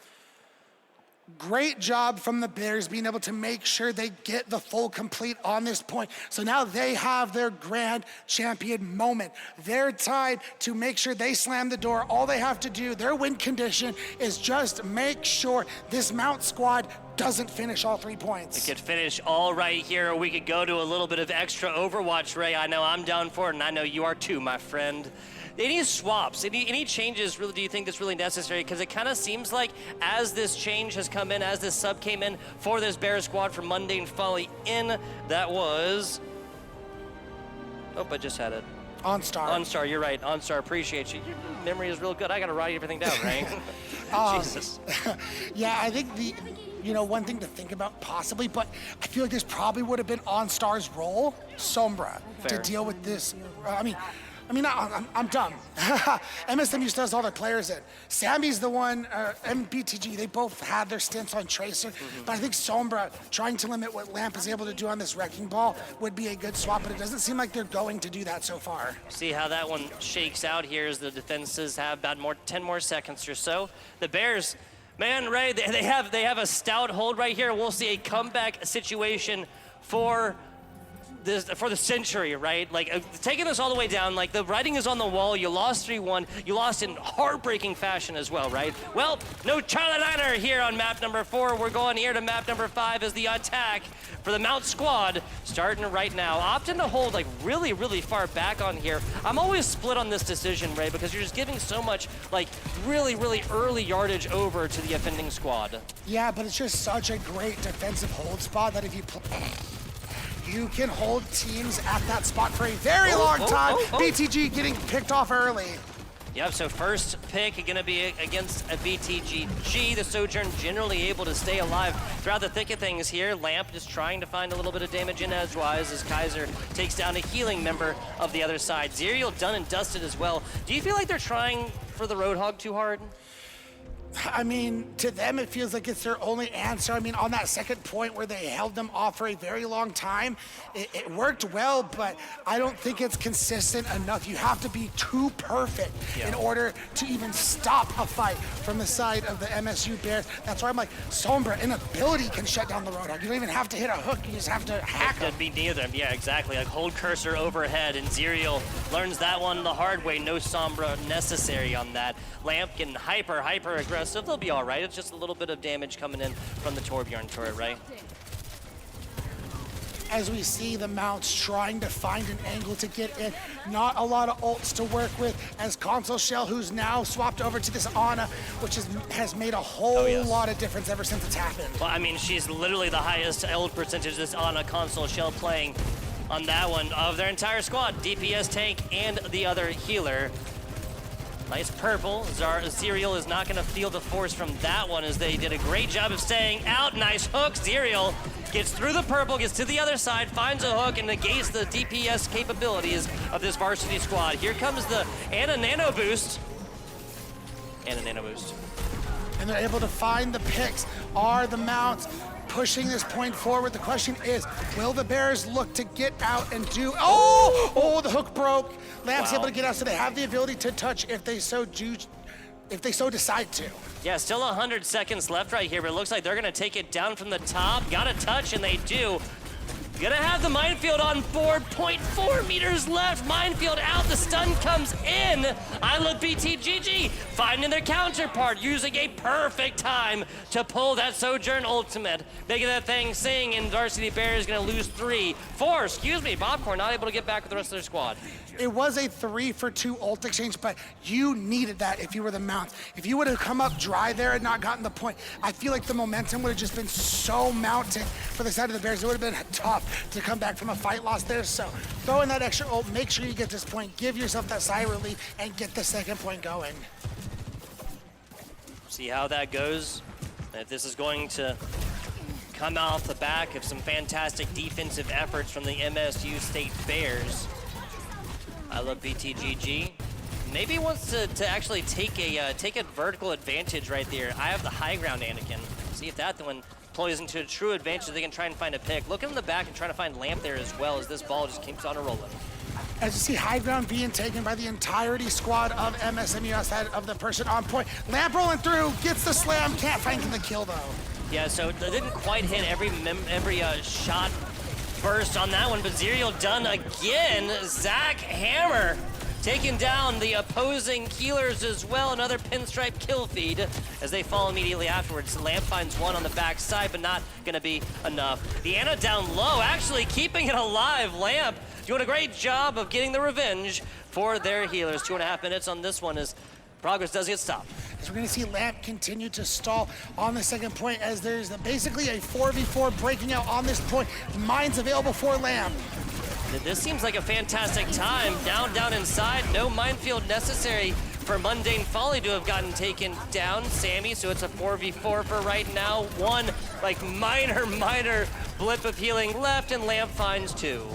Great job from the Bears being able to make sure they get the full complete on this point. So now they have their grand champion moment. Their time to make sure they slam the door. All they have to do, their win condition, is just make sure this Mount squad doesn't finish all 3 points. It could finish all right here, or we could go to a little bit of extra Overwatch, Ray. I know I'm down for it, and I know you are too, my friend. Any swaps, any changes, really, do you think that's really necessary? Because it kind of seems like as this change has come in, as this sub came in for this Bear squad from Mundane Folly in, that was, oh, I just had it. OnStar. OnStar, you're right. OnStar, appreciate you. Your memory is real good. I got to write everything down, right? Jesus. Yeah, I think one thing to think about possibly, but I feel like this probably would have been OnStar's role, Sombra, to deal with this. I mean, I'm dumb. MSMU still has all their players in. Sammy's the one, MBTG, they both had their stints on Tracer, but I think Sombra trying to limit what Lamp is able to do on this Wrecking Ball would be a good swap, but it doesn't seem like they're going to do that so far. See how that one shakes out here as the defenses have about 10 more seconds or so. The Bears, man, Ray, they have a stout hold right here. We'll see a comeback situation for the century, right? Like, taking this all the way down, like, the writing is on the wall. You lost 3-1. You lost in heartbreaking fashion as well, right? Well, no Charlie Liner here on map number 4. We're going here to map number 5 as the attack for the Mount squad starting right now. Opting to hold, like, really, really far back on here. I'm always split on this decision, Ray, because you're just giving so much, like, really, really early yardage over to the offending squad. Yeah, but it's just such a great defensive hold spot that if you can hold teams at that spot for a very long time. BTG getting picked off early. Yep, so first pick going to be against a BTG. The Sojourn generally able to stay alive throughout the thick of things here. Lamp just trying to find a little bit of damage in edgewise as Kaiser takes down a healing member of the other side. Zerial done and dusted as well. Do you feel like they're trying for the Roadhog too hard? I mean, to them, it feels like it's their only answer. I mean, on that second point where they held them off for a very long time, it worked well, but I don't think it's consistent enough. You have to be too perfect in order to even stop a fight from the side of the MSU Bears. That's why I'm like, Sombra, an ability can shut down the Roadhog. You don't even have to hit a hook. You just have to hack them. Be near them. Yeah, exactly. Like, hold cursor overhead, and Zerial learns that one the hard way. No Sombra necessary on that. Lamp getting hyper aggressive. They'll be all right. It's just a little bit of damage coming in from the Torbjorn turret, right? As we see the Mounts trying to find an angle to get in. Not a lot of ults to work with as Console Shell, who's now swapped over to this Ana, which has made a whole lot of difference ever since it's happened. Well, I mean, she's literally the highest ult percentage this Ana Console Shell playing on that one of their entire squad. DPS tank and the other healer. Nice purple. Zerial is not going to feel the force from that one as they did a great job of staying out. Nice hook. Zerial gets through the purple, gets to the other side, finds a hook, and negates the DPS capabilities of this varsity squad. Here comes the Ana Nano Boost. And a Nano Boost. And they're able to find the picks. Are the Mounts pushing this point forward? The question is, will the Bears look to get out and do... Oh, the hook broke. Lamp's able to get out, so they have the ability to touch if they so decide to. Yeah, still 100 seconds left right here, but it looks like they're going to take it down from the top. Got a touch, and they do. Gonna have the minefield on board. 0.4 meters left. Minefield out. The stun comes in. I look BTGG finding their counterpart, using a perfect time to pull that Sojourn ultimate, making that thing sing. And Varsity Bears is gonna lose 4. Bobcorn not able to get back with the rest of their squad. It was a 3-for-2 ult exchange, but you needed that if you were the Mounts. If you would have come up dry there and not gotten the point, I feel like the momentum would have just been so mounted for the side of the Bears. It would have been tough to come back from a fight loss there. So throw in that extra ult, make sure you get this point, give yourself that sigh of relief, and get the second point going. See how that goes. If this is going to come off the back of some fantastic defensive efforts from the MSU State Bears. I love BTGG. Maybe wants to actually take a vertical advantage right there. I have the high ground, Anakin. See if that one deploys into a true advantage. They can try and find a pick. Look in the back and try to find Lamp there as well as this ball just keeps on rolling. As you see high ground being taken by the entirety squad of MSMU outside of the person on point. Lamp rolling through, gets the slam, can't find the kill though. Yeah, so they didn't quite hit every shot burst on that one, but Zerial done again. Zach Hammer taking down the opposing healers as well. Another pinstripe kill feed as they fall immediately afterwards. Lamp finds one on the back side, but not gonna be enough. The Ana down low, actually keeping it alive. Lamp doing a great job of getting the revenge for their healers. 2.5 minutes on this one as progress does get stopped. So we're going to see Lamp continue to stall on the second point as there's basically a 4v4 breaking out on this point. Mines available for Lamp. This seems like a fantastic time. Down inside. No minefield necessary for Mundane Folly to have gotten taken down. Sammy, so it's a 4v4 for right now. One like minor blip of healing left, and Lamp finds 2.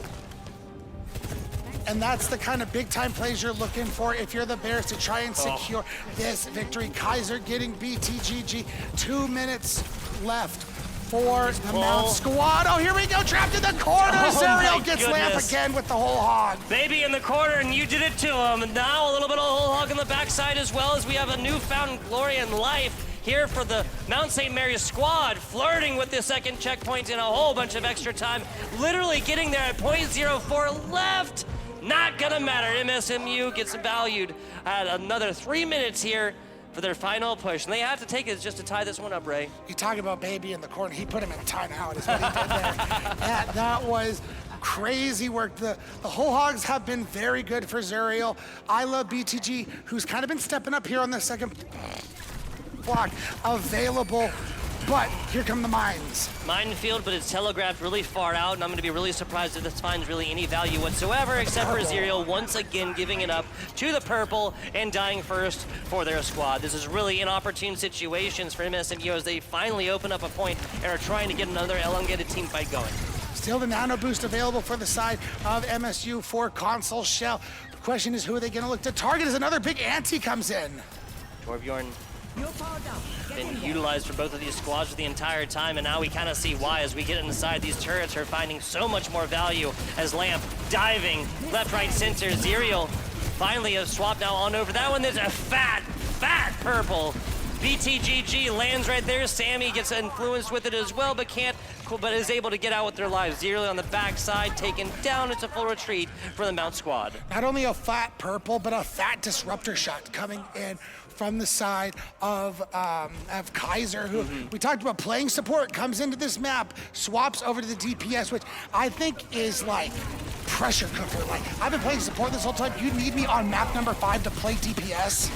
And that's the kind of big-time plays you're looking for if you're the Bears to try and secure this victory. Kaiser getting BTGG. 2 minutes left for the Mount Squad. Oh, here we go, trapped in the corner. Zerial gets Lamp again with the whole hog. Baby in the corner, and you did it to him. And now a little bit of whole hog on the backside as well, as we have a newfound glory and life here for the Mount St. Mary's squad, flirting with the second checkpoint in a whole bunch of extra time, literally getting there at 0.04 left. Not gonna matter. MSMU gets valued at another 3 minutes here for their final push, and they have to take it just to tie this one up, Ray. You talk about baby in the corner. He put him in a timeout is what he did there. that was crazy work. The whole hogs have been very good for Zerial. I love BTG, who's kind of been stepping up here on the second block available. But here come the mines. Minefield, but it's telegraphed really far out, and I'm going to be really surprised if this finds really any value whatsoever, except for Zerial once again giving it up to the purple and dying first for their squad. This is really inopportune situations for MSMU as they finally open up a point and are trying to get another elongated team fight going. Still the nano boost available for the side of MSU for Console Shell. The question is, who are they going to look to target as another big ante comes in? Torbjorn been utilized for both of these squads the entire time, and now we kind of see why as we get inside. These turrets are finding so much more value as Lamp diving left, right, center. Zerial finally a swap now on over that one. There's a fat purple. BTGG lands right there. Sammy gets influenced with it as well, but is able to get out with their lives. Zerial on the backside, taken down. It's a full retreat for the Mount squad. Not only a fat purple, but a fat disruptor shot coming in from the side of Kaiser, who we talked about playing support, comes into this map, swaps over to the DPS, which I think is like pressure cooker. Like, I've been playing support this whole time. You need me on map number 5 to play DPS?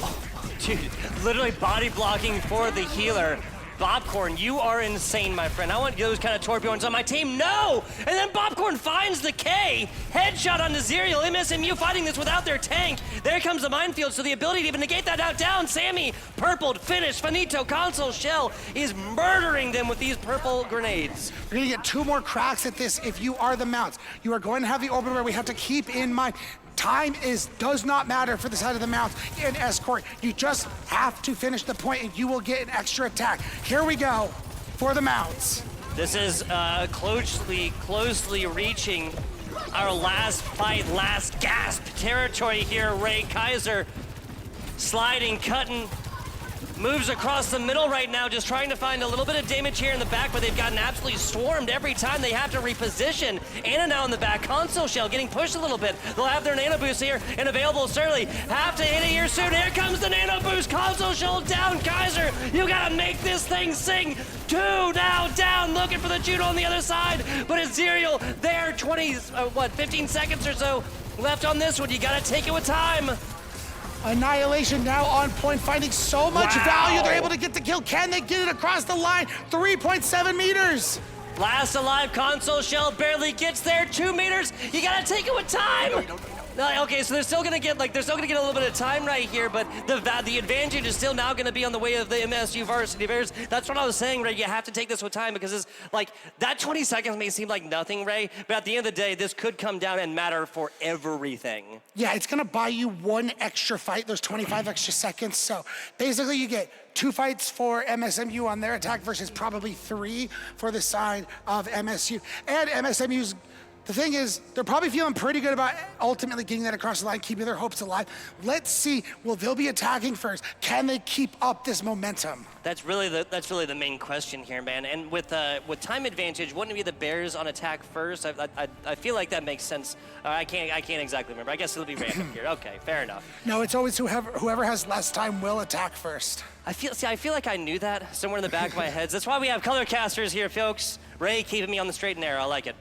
Dude, literally body blocking for the healer. Bobcorn, you are insane, my friend. I want those kind of Torbjorns on my team. No! And then Bobcorn finds the K. Headshot onto Zerial. MSMU fighting this without their tank. There comes the minefield, so the ability to even negate that out down. Sammy, purpled, finished. Finito, Console Shell is murdering them with these purple grenades. We're gonna get 2 more cracks at this if you are the Mounts. You are going to have the open where we have to keep in mind time does not matter for the side of the Mounts in Escort. You just have to finish the point and you will get an extra attack. Here we go for the Mounts. This is closely reaching our last fight, last gasp territory here. Ray Kaiser sliding, cutting, moves across the middle right now, just trying to find a little bit of damage here in the back, but they've gotten absolutely swarmed every time they have to reposition. Anna now in the back, Console Shell getting pushed a little bit. They'll have their nano boost here and available certainly. Have to hit it here soon. Here comes the nano boost. Console Shell down. Kaiser, you gotta make this thing sing. 2 now down, looking for the judo on the other side, but it's Zerial there. 15 seconds or so left on this one. You gotta take it with time. Annihilation now on point, finding so much value. They're able to get the kill. Can they get it across the line? 3.7 meters. Last alive, Console Shell barely gets there. 2 meters. You gotta take it with time. Okay, so they're still gonna get a little bit of time right here, but the advantage is still now gonna be on the way of the MSU varsity Bears. That's what I was saying, Ray. You have to take this with time because it's like that 20 seconds may seem like nothing, Ray, but at the end of the day, this could come down and matter for everything. Yeah, it's gonna buy you 1 extra fight, those 25 extra seconds. So basically, you get 2 fights for MSMU on their attack versus probably 3 for the side of MSU. And MSMU's. The thing is, they're probably feeling pretty good about ultimately getting that across the line, keeping their hopes alive. Let's see, they'll be attacking first. Can they keep up this momentum? That's really the main question here, man. And with time advantage, wouldn't it be the Bears on attack first? I feel like that makes sense. I can't exactly remember. I guess it'll be random here. Okay, fair enough. No, it's always whoever has less time will attack first. I feel like I knew that somewhere in the back of my head. That's why we have color casters here, folks. Ray keeping me on the straight and narrow. I like it.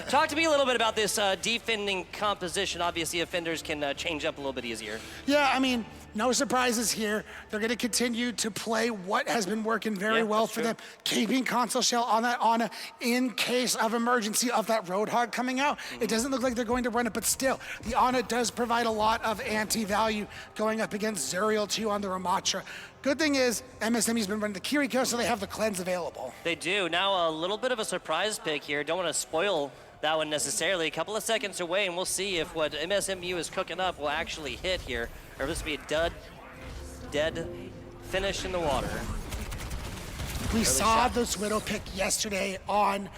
Talk to me a little bit about this defending composition. Obviously, offenders can change up a little bit easier. Yeah, I mean, no surprises here. They're going to continue to play what has been working very well for them, keeping Console Shell on that Ana in case of emergency of that Roadhog coming out. It doesn't look like they're going to run it, but still, the Ana does provide a lot of anti-value going up against Zerial too on the Ramatra. Good thing is, MSMU's been running the Kiriko, so they have the cleanse available. They do. Now a little bit of a surprise pick here. Don't want to spoil that one necessarily. A couple of seconds away, and we'll see if what MSMU is cooking up will actually hit here, or if this will be a dead finish in the water. We saw this Widow pick yesterday on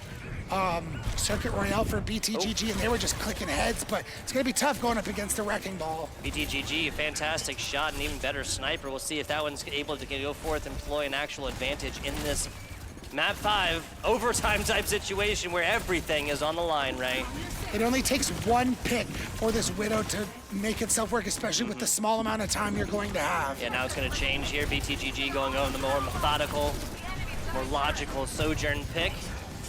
Circuit Royale for BTGG, and they were just clicking heads, but it's going to be tough going up against the Wrecking Ball. BTGG, fantastic shot and even better sniper. We'll see if that one's able to go forth and employ an actual advantage in this Map 5 overtime type situation where everything is on the line, right? It only takes one pick for this Widow to make itself work, especially with the small amount of time you're going to have. Yeah, now it's going to change here. BTGG going on the more methodical, more logical Sojourn pick.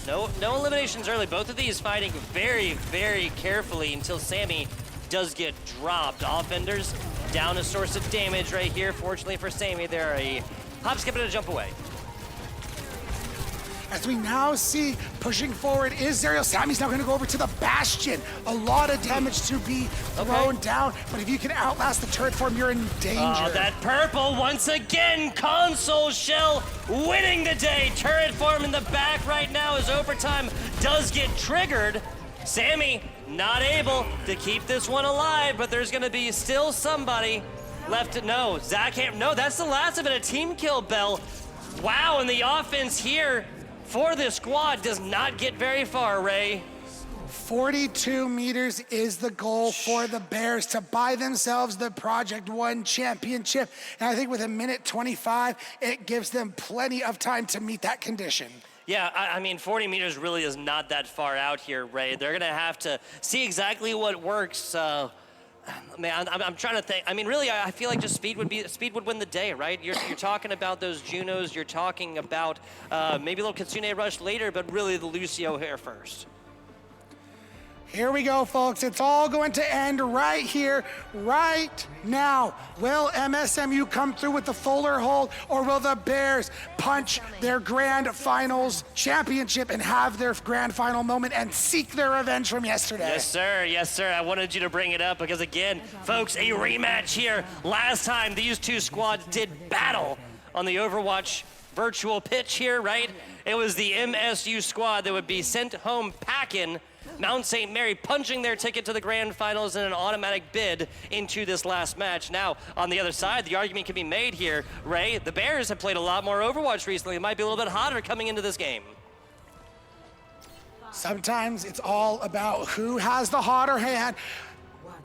No eliminations early. Both of these fighting very, very carefully until Sammy does get dropped. Offenders down a source of damage right here. Fortunately for Sammy, they're a hop, skip, and a jump away. As we now see pushing forward is Zerial. Sammy's now going to go over to the Bastion. A lot of damage to be thrown down, but if you can outlast the turret form, you're in danger. Oh, that purple once again. Console Shell winning the day. Turret form in the back right now as overtime does get triggered. Sammy not able to keep this one alive, but there's going to be still somebody left to know. Zach can't. No, that's the last of it. A team kill, Bell. Wow, and the offense here for this squad does not get very far, Ray. 42 meters is the goal for the Bears to buy themselves the Project 1 championship. And I think with 1:25, it gives them plenty of time to meet that condition. Yeah, I mean, 40 meters really is not that far out here, Ray. They're going to have to see exactly what works. Man, I'm trying to think. I mean, really, I feel like just speed would win the day, right? You're talking about those Junos. You're talking about maybe a little Kitsune Rush later, but really the Lucio here first. Here we go, folks. It's all going to end right here, right now. Will MSMU come through with the Fuller hold, or will the Bears punch their grand finals championship and have their grand final moment and seek their revenge from yesterday? Yes, sir. Yes, sir. I wanted you to bring it up because, again, folks, a rematch here. Last time these two squads did battle on the Overwatch virtual pitch here, right? It was the MSU squad that would be sent home packing. Mount St. Mary punching their ticket to the grand finals in an automatic bid into this last match. Now, on the other side, the argument can be made here, Ray, the Bears have played a lot more Overwatch recently. It might be a little bit hotter coming into this game. Sometimes it's all about who has the hotter hand.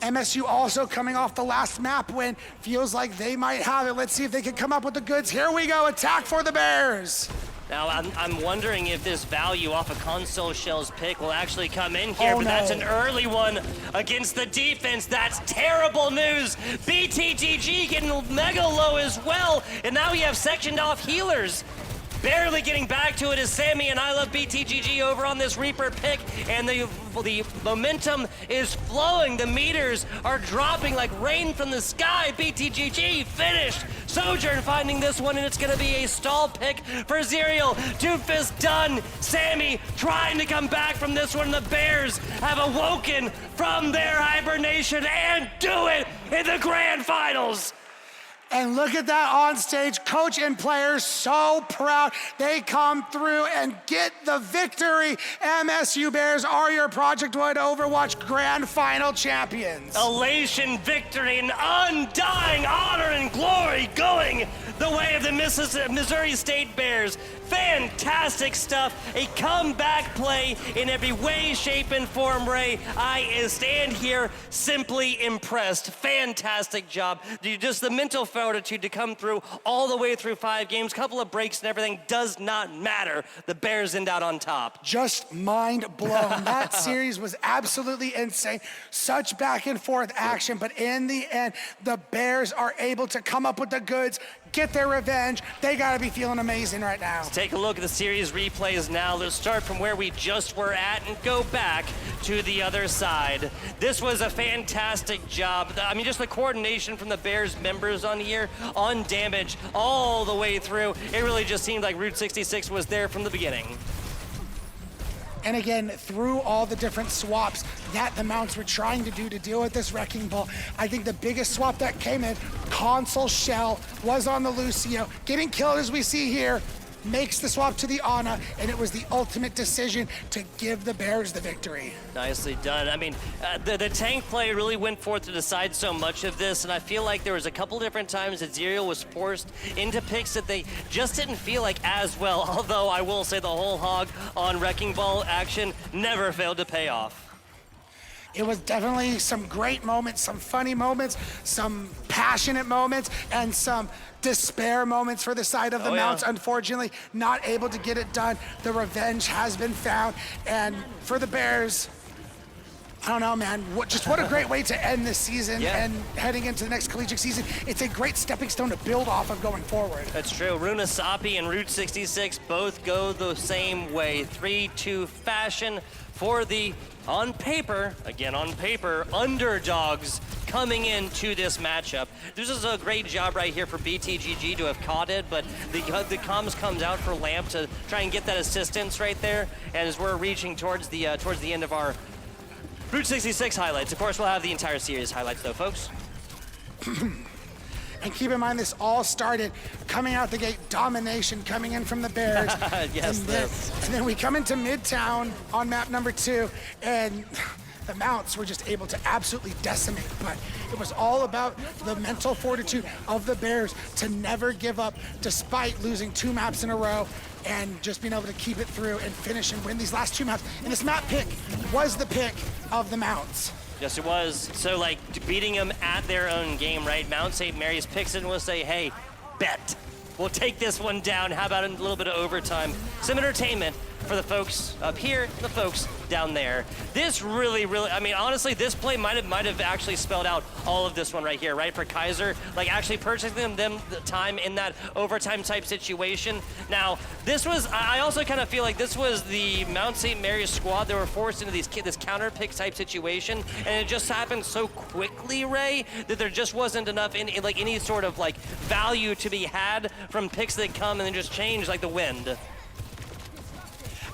MSU also coming off the last map win. Feels like they might have it. Let's see if they can come up with the goods. Here we go, attack for the Bears. Now, I'm wondering if this value off of Console Shell's pick will actually come in here, but that's an early one against the defense. That's terrible news. BTGG getting mega low as well, and now we have sectioned off healers. Barely getting back to it is Sammy and I Love BTGG over on this Reaper pick, and the momentum is flowing. The meters are dropping like rain from the sky. BTGG finished. Sojourn finding this one, and it's going to be a stall pick for Zerial. Doofus done. Sammy trying to come back from this one. The Bears have awoken from their hibernation and do it in the grand finals. And look at that on stage. Coach and players so proud. They come through and get the victory. MSU Bears are your Project 1 Overwatch Grand Final champions. Elation, victory, and undying honor and glory going the way of the Missouri State Bears. Fantastic stuff. A comeback play in every way, shape, and form, Ray. I stand here simply impressed. Fantastic job. Just the mental fortitude to come through all the way through 5 games, couple of breaks and everything does not matter. The Bears end out on top. Just mind blown. That series was absolutely insane. Such back and forth action, but in the end, the Bears are able to come up with the goods, get their revenge. They gotta be feeling amazing right now. Let's take a look at the series replays now. Let's start from where we just were at and go back to the other side. This was a fantastic job. I mean, just the coordination from the Bears members on here, on damage, all the way through. It really just seemed like Route 66 was there from the beginning. And again, through all the different swaps that the Mounts were trying to do to deal with this Wrecking Ball, I think the biggest swap that came in, Console Shell was on the Lucio, getting killed as we see here. makes the swap to the Ana, and it was the ultimate decision to give the Bears the victory. Nicely done. I mean, the tank play really went forth to decide so much of this, and I feel like there was a couple different times that Zerial was forced into picks that they just didn't feel like as well, although I will say the whole hog on Wrecking Ball action never failed to pay off. It was definitely some great moments, some funny moments, some passionate moments, and some despair moments for the side of the Mounts. Unfortunately, not able to get it done. The revenge has been found, and for the Bears, I don't know, man. What a great way to end this season and heading into the next collegiate season. It's a great stepping stone to build off of going forward. That's true. Runa Sapi and Route 66 both go the same way. 3-2 fashion for the, on paper, underdogs coming into this matchup. This is a great job right here for BTGG to have caught it, but the comms comes out for Lamp to try and get that assistance right there. And as we're reaching towards the end of our Route 66 highlights. Of course, we'll have the entire series highlights though, folks. And keep in mind, this all started coming out the gate, domination coming in from the Bears. Yes, and then we come into Midtown on map number 2, and the Mounts were just able to absolutely decimate. But it was all about the mental fortitude of the Bears to never give up despite losing 2 maps in a row, and just being able to keep it through and finish and win these last 2 maps. And this map pick was the pick of the Mounts. Yes, it was. So, like, beating them at their own game, right? Mount St. Mary's picks it and will say, hey, bet. We'll take this one down. How about a little bit of overtime? Some entertainment for the folks up here, the folks down there. This really, I mean, honestly, this play might have actually spelled out all of this one right here, right? For Kaiser, like actually purchasing them the time in that overtime type situation. Now, this was, I also kind of feel like this was the Mount St. Mary's squad that were forced into this counter pick type situation, and it just happened so quickly, Ray, that there just wasn't enough in like any sort of like value to be had from picks that come and then just change like the wind.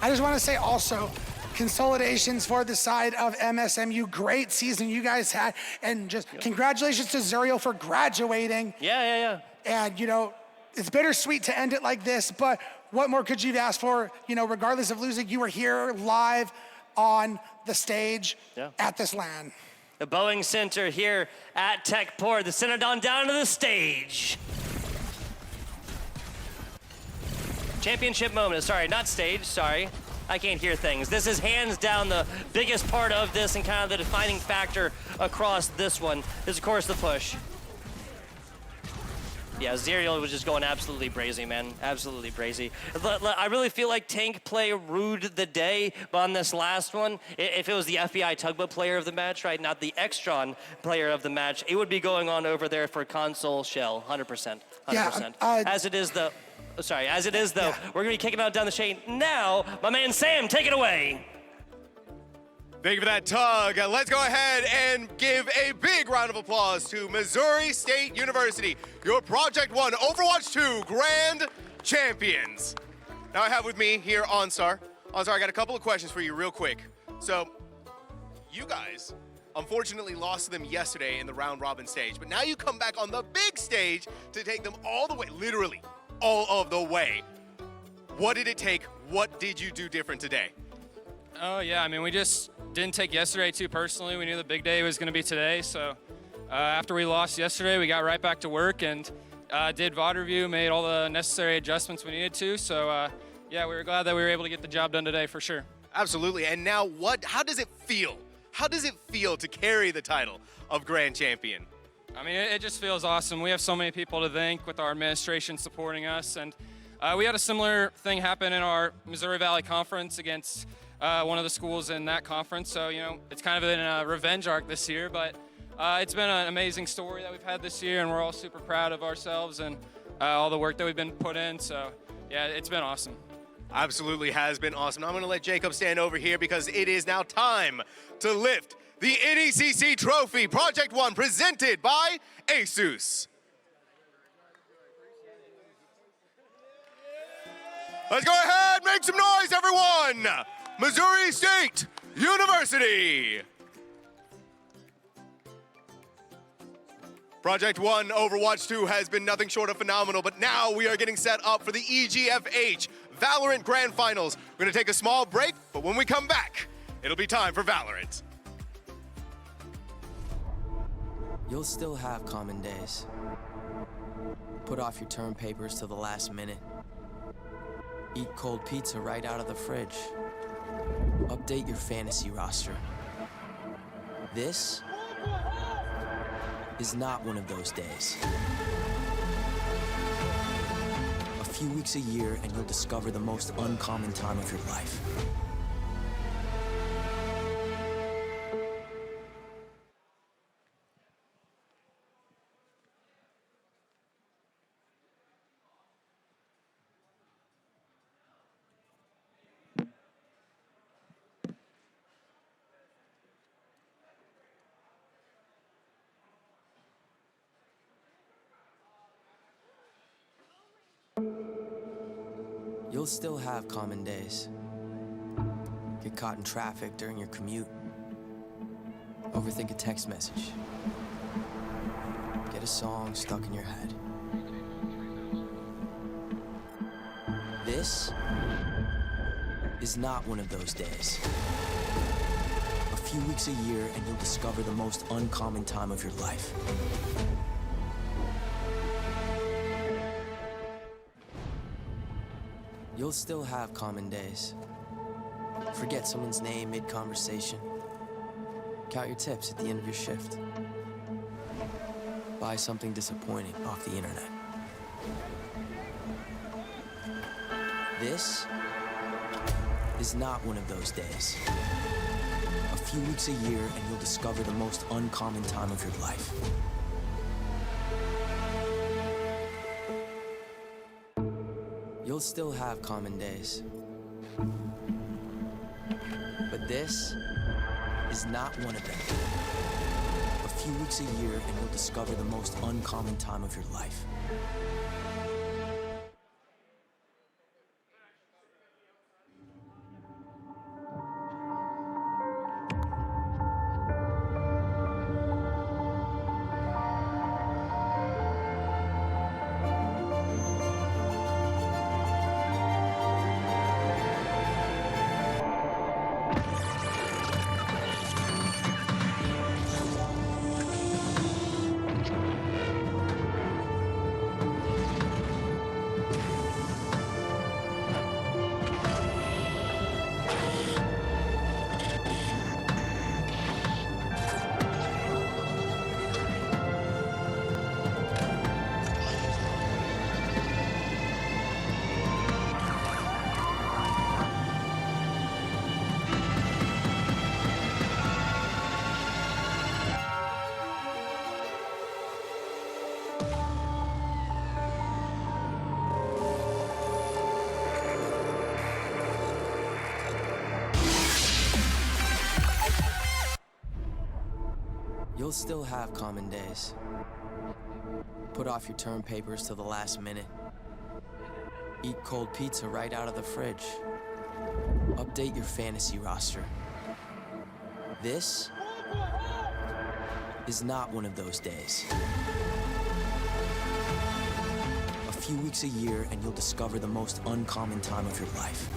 I just want to say also, consolidations for the side of MSMU. Great season you guys had, and just congratulations to Zerial for graduating. Yeah. And, you know, it's bittersweet to end it like this, but what more could you ask for? You know, regardless of losing, you were here live on the stage at this LAN. The Boeing Center here at Techport. The Synodon down to the stage. Championship moment, sorry, not stage, sorry. I can't hear things. This is hands down the biggest part of this and kind of the defining factor across this one. This is, of course, the push. Yeah, Zerial was just going absolutely brazy, man. Absolutely brazy. I really feel like tank play ruled the day, but on this last one, if it was the FBI Tugboat player of the match, right, not the Extron player of the match, it would be going on over there for console shell, 100%. Yeah, As it is, though, we're going to be kicking out down the chain now. My man Sam, take it away. Thank you for that, Tug. Let's go ahead and give a big round of applause to Missouri State University, your Project 1 Overwatch 2 Grand Champions. Now I have with me here OnStar. OnStar, I got a couple of questions for you real quick. So, you guys unfortunately lost to them yesterday in the round robin stage, but now you come back on the big stage to take them all the way, literally all of the way. What did it take? What did you do different today? Oh, yeah, I mean, we just didn't take yesterday too personally. We knew the big day was going to be today, so after we lost yesterday, we got right back to work and did VOD review, made all the necessary adjustments we needed to, so yeah, we were glad that we were able to get the job done today for sure. Absolutely, and now how does it feel? How does it feel to carry the title of Grand Champion? I mean, it just feels awesome. We have so many people to thank with our administration supporting us, and we had a similar thing happen in our Missouri Valley Conference against one of the schools in that conference. So, you know, it's kind of been a revenge arc this year, but it's been an amazing story that we've had this year, and we're all super proud of ourselves and all the work that we've been put in. So, yeah, it's been awesome. Absolutely has been awesome. I'm going to let Jacob stand over here because it is now time to lift the NECC Trophy Project 1 presented by ASUS. Let's go ahead, make some noise, everyone! Missouri State University. Project 1 Overwatch 2 has been nothing short of phenomenal, but now we are getting set up for the EGFH Valorant Grand Finals. We're gonna take a small break, but when we come back, it'll be time for Valorant. You'll still have common days. Put off your term papers till the last minute. Eat cold pizza right out of the fridge. Update your fantasy roster. This is not one of those days. A few weeks a year and you'll discover the most uncommon time of your life. You'll still have common days. Get caught in traffic during your commute. Overthink a text message. Get a song stuck in your head. This is not one of those days. A few weeks a year and you'll discover the most uncommon time of your life. You'll still have common days. Forget someone's name mid-conversation. Count your tips at the end of your shift. Buy something disappointing off the internet. This is not one of those days. A few weeks a year and you'll discover the most uncommon time of your life. You'll still have common days. But this is not one of them. A few weeks a year and you'll discover the most uncommon time of your life. You'll still have common days. Put off your term papers till the last minute. Eat cold pizza right out of the fridge. Update your fantasy roster. This is not one of those days. A few weeks a year and you'll discover the most uncommon time of your life.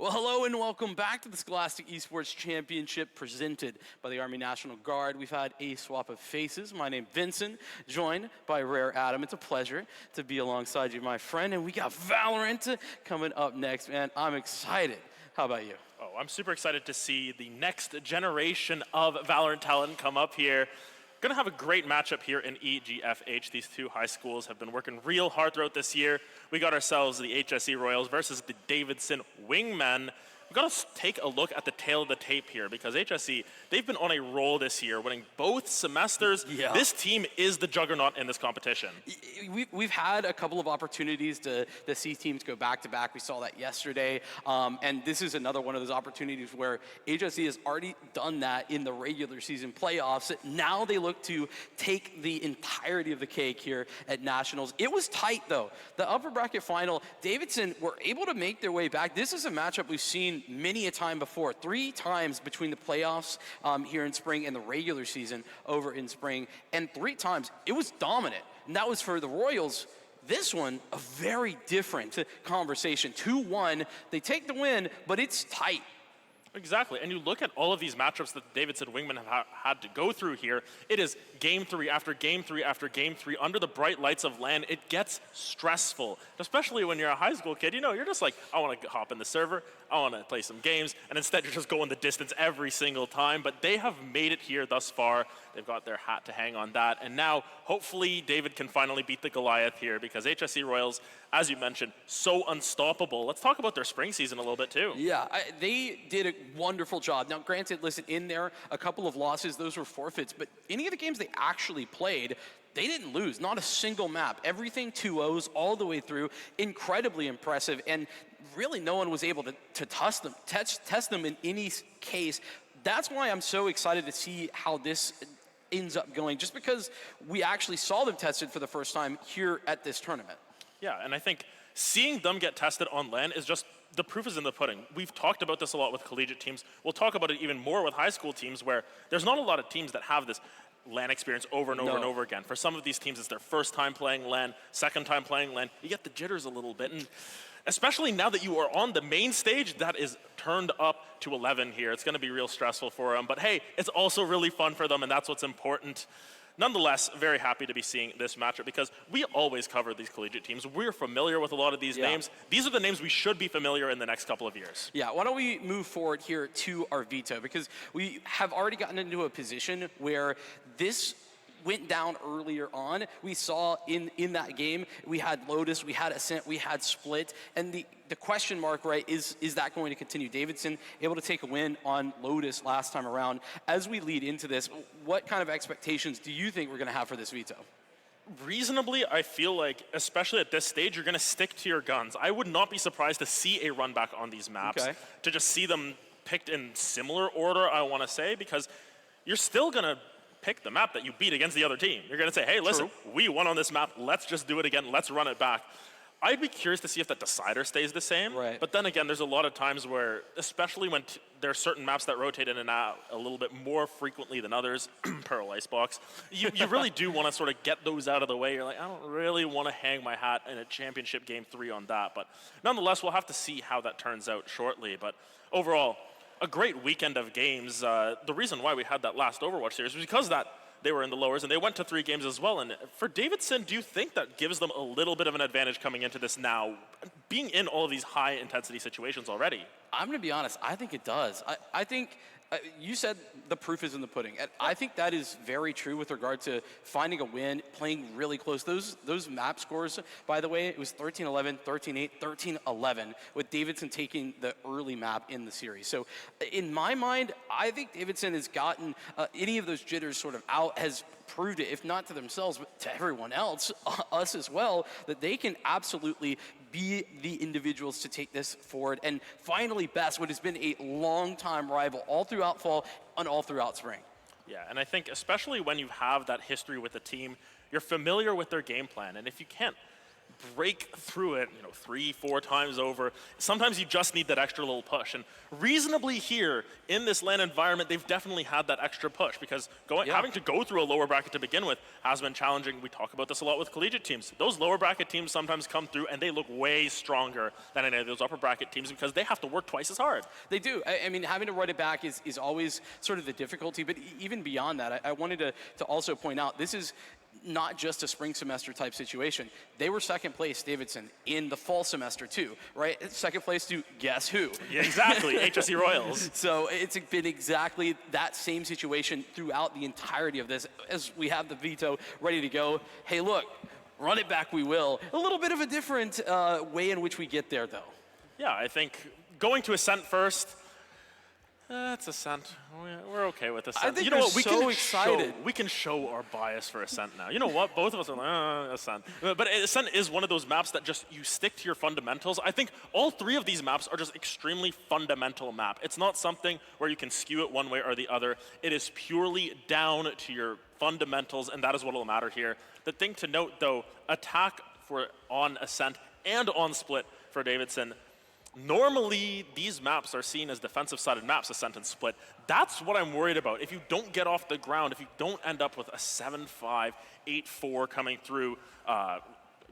Well, hello and welcome back to the Scholastic Esports Championship presented by the Army National Guard. We've had a swap of faces. My name's Vincent, joined by Rare Adam. It's a pleasure to be alongside you, my friend. And we got Valorant coming up next, man. I'm excited. How about you? Oh, I'm super excited to see the next generation of Valorant talent come up here. Going to have a great matchup here in EGFH. These two high schools have been working real hard throughout this year. We got ourselves the HSE Royals versus the Davidson Wingmen. We've got to take a look at the tail of the tape here because HSE, they've been on a roll this year, winning both semesters. Yeah. This team is the juggernaut in this competition. We've had a couple of opportunities to see teams go back-to-back. We saw that yesterday. And this is another one of those opportunities where HSE has already done that in the regular season playoffs. Now they look to take the entirety of the cake here at Nationals. It was tight, though. The upper bracket final, Davidson were able to make their way back. This is a matchup we've seen many a time before. 3 times between the playoffs here in spring and the regular season over in spring. And 3 times, it was dominant. And that was for the Royals. This one, a very different conversation. 2-1, they take the win, but it's tight. Exactly, and you look at all of these matchups that the Davidson Wingmen have had to go through here, it is game 3 after game 3 after game 3 under the bright lights of LAN. It gets stressful, especially when you're a high school kid. You know, you're just like, I want to hop in the server, I want to play some games, and instead you're just going the distance every single time. But they have made it here thus far. They've got their hat to hang on that, and now hopefully David can finally beat the Goliath here because HSE Royals, as you mentioned, so unstoppable. Let's talk about their spring season a little bit too. Yeah, they did a wonderful job. Now, granted, listen, in there, a couple of losses, those were forfeits, but any of the games they actually played, they didn't lose, not a single map. Everything 2-0s all the way through, incredibly impressive, and really no one was able to test them in any case. That's why I'm so excited to see how this ends up going, just because we actually saw them tested for the first time here at this tournament. Yeah, and I think seeing them get tested on LAN is just, the proof is in the pudding. We've talked about this a lot with collegiate teams. We'll talk about it even more with high school teams where there's not a lot of teams that have this LAN experience over and over and over again. For some of these teams, it's their first time playing LAN, second time playing LAN. You get the jitters a little bit. And especially now that you are on the main stage, that is turned up to 11 here. It's going to be real stressful for them. But hey, it's also really fun for them, and that's what's important. Nonetheless, very happy to be seeing this matchup because we always cover these collegiate teams. We're familiar with a lot of these names. These are the names we should be familiar in the next couple of years. Yeah, why don't we move forward here to our veto, because we have already gotten into a position where this went down earlier on. We saw in that game, we had Lotus, we had Ascent, we had Split, and the question mark, right, is that going to continue? Davidson able to take a win on Lotus last time around. As we lead into this, what kind of expectations do you think we're going to have for this veto? Reasonably, I feel like, especially at this stage, you're going to stick to your guns. I would not be surprised to see a run back on these maps, to just see them picked in similar order, I want to say, because you're still going to pick the map that you beat against the other team. You're going to say, hey, listen, we won on this map. Let's just do it again. Let's run it back. I'd be curious to see if that decider stays the same. Right. But then again, there's a lot of times where, especially when there are certain maps that rotate in and out a little bit more frequently than others, Pearl Icebox, you really do want to sort of get those out of the way. You're like, I don't really want to hang my hat in a championship game 3 on that. But nonetheless, we'll have to see how that turns out shortly. But overall, a great weekend of games. The reason why we had that last Overwatch series was because that they were in the lowers and they went to 3 games as well. And for Davidson, do you think that gives them a little bit of an advantage coming into this now, being in all of these high intensity situations already? I'm going to be honest, I think it does. I think you said the proof is in the pudding. And I think that is very true with regard to finding a win, playing really close. Those map scores, by the way, it was 13-11, 13-8, 13-11, with Davidson taking the early map in the series. So in my mind, I think Davidson has gotten any of those jitters sort of out, has proved it, if not to themselves, but to everyone else, us as well, that they can absolutely be the individuals to take this forward and finally best what has been a long-time rival all throughout fall and all throughout spring. Yeah, and I think especially when you have that history with the team, you're familiar with their game plan, and if you can't break through it, 3-4 times over. Sometimes you just need that extra little push. And reasonably here in this LAN environment, they've definitely had that extra push because having to go through a lower bracket to begin with has been challenging. We talk about this a lot with collegiate teams. Those lower bracket teams sometimes come through and they look way stronger than any of those upper bracket teams because they have to work twice as hard. They do. I mean, having to run it back is always sort of the difficulty, but even beyond that, I wanted to also point out, this is not just a spring semester type situation. They were second place, Davidson, in the fall semester too, right? Second place to guess who? Yeah, exactly, HSE Royals. So it's been exactly that same situation throughout the entirety of this. As we have the veto ready to go, hey look, run it back we will. A little bit of a different way in which we get there though. Yeah, I think going to Ascent first, it's Ascent. We're okay with Ascent. I think you know what? we can show our bias for Ascent now. You know what? Both of us are like, Ascent. But Ascent is one of those maps that just you stick to your fundamentals. I think all three of these maps are just extremely fundamental map. It's not something where you can skew it one way or the other. It is purely down to your fundamentals, and that is what will matter here. The thing to note, though, attack on Ascent and on Split for Davidson. Normally, these maps are seen as defensive-sided maps, Ascent and Split. That's what I'm worried about. If you don't get off the ground, if you don't end up with a 7-5, 8-4 coming through,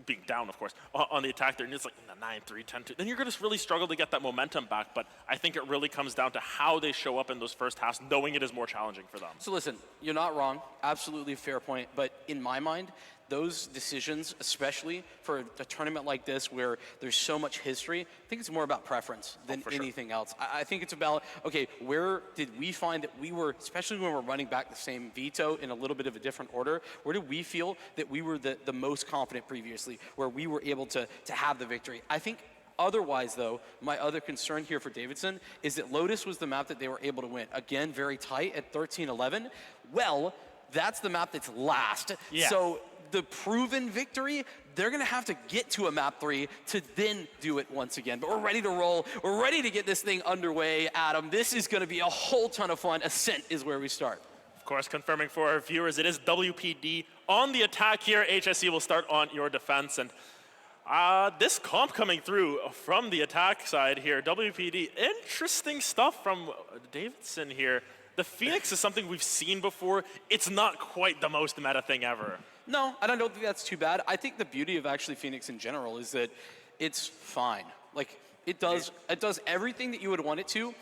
being down, of course, on the attack there, and it's like 9-3, 10-2, then you're going to really struggle to get that momentum back. But I think it really comes down to how they show up in those first halves, knowing it is more challenging for them. So listen, you're not wrong. Absolutely fair point. But in my mind, those decisions, especially for a tournament like this where there's so much history, I think it's more about preference than anything else. I think it's about, okay, where did we find that we were, especially when we're running back the same veto in a little bit of a different order, where did we feel that we were the most confident previously, where we were able to have the victory? I think otherwise, though, my other concern here for Davidson is that Lotus was the map that they were able to win. Again, very tight at 13-11. Well, that's the map that's last. Yeah. So the proven victory, they're going to have to get to a map 3 to then do it once again. But we're ready to roll. We're ready to get this thing underway, Adam. This is going to be a whole ton of fun. Ascent is where we start. Of course, confirming for our viewers, it is WPD on the attack here. HSE will start on your defense. And this comp coming through from the attack side here, WPD, interesting stuff from Davidson here. The Phoenix is something we've seen before. It's not quite the most meta thing ever. No, I don't think that's too bad. I think the beauty of actually Phoenix in general is that it's fine. Like, it does everything that you would want it to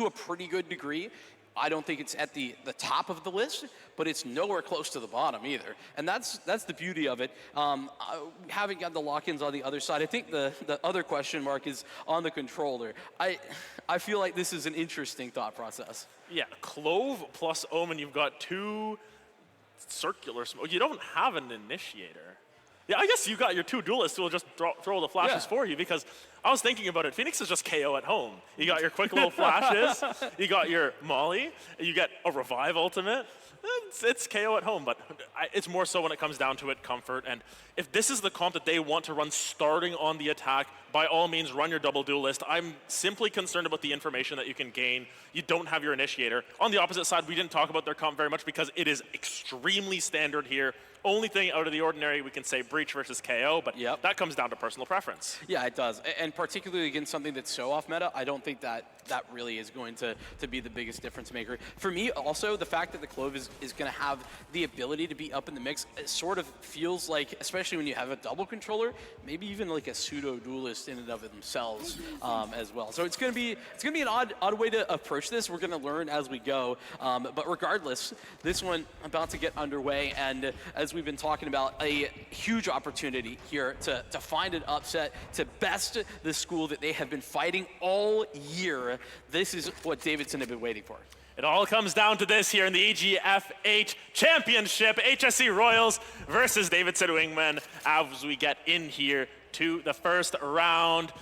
a pretty good degree. I don't think it's at the top of the list, but it's nowhere close to the bottom either. And that's the beauty of it. Haven't got the lock-ins on the other side. I think the other question mark is on the controller. I feel like this is an interesting thought process. Yeah, Clove plus Omen, you've got two circular smoke. You don't have an initiator. Yeah, I guess you got your two duelists who will just throw the flashes for you, because I was thinking about it. Phoenix is just KO at home. You got your quick little flashes, you got your Molly, you get a revive ultimate. It's KO at home, but it's more so when it comes down to it, comfort. And if this is the comp that they want to run starting on the attack, by all means, run your double duelist. I'm simply concerned about the information that you can gain. You don't have your initiator. On the opposite side, we didn't talk about their comp very much because it is extremely standard here. Only thing out of the ordinary, we can say Breach versus KO, but that comes down to personal preference. Yeah, it does. And particularly against something that's so off meta, I don't think that really is going to be the biggest difference maker. For me, also, the fact that the Clove is going to have the ability to be up in the mix, it sort of feels like, especially when you have a double controller, maybe even like a pseudo-duelist in and of themselves as well. So it's going to be an odd way to approach this. We're going to learn as we go. But regardless, this one about to get underway, and as we've been talking about, a huge opportunity here to find an upset, to best the school that they have been fighting all year. This is what Davidson have been waiting for. It all comes down to this here in the EGFH Championship, HSE Royals versus Davidson Wingmen, as we get in here to the first round.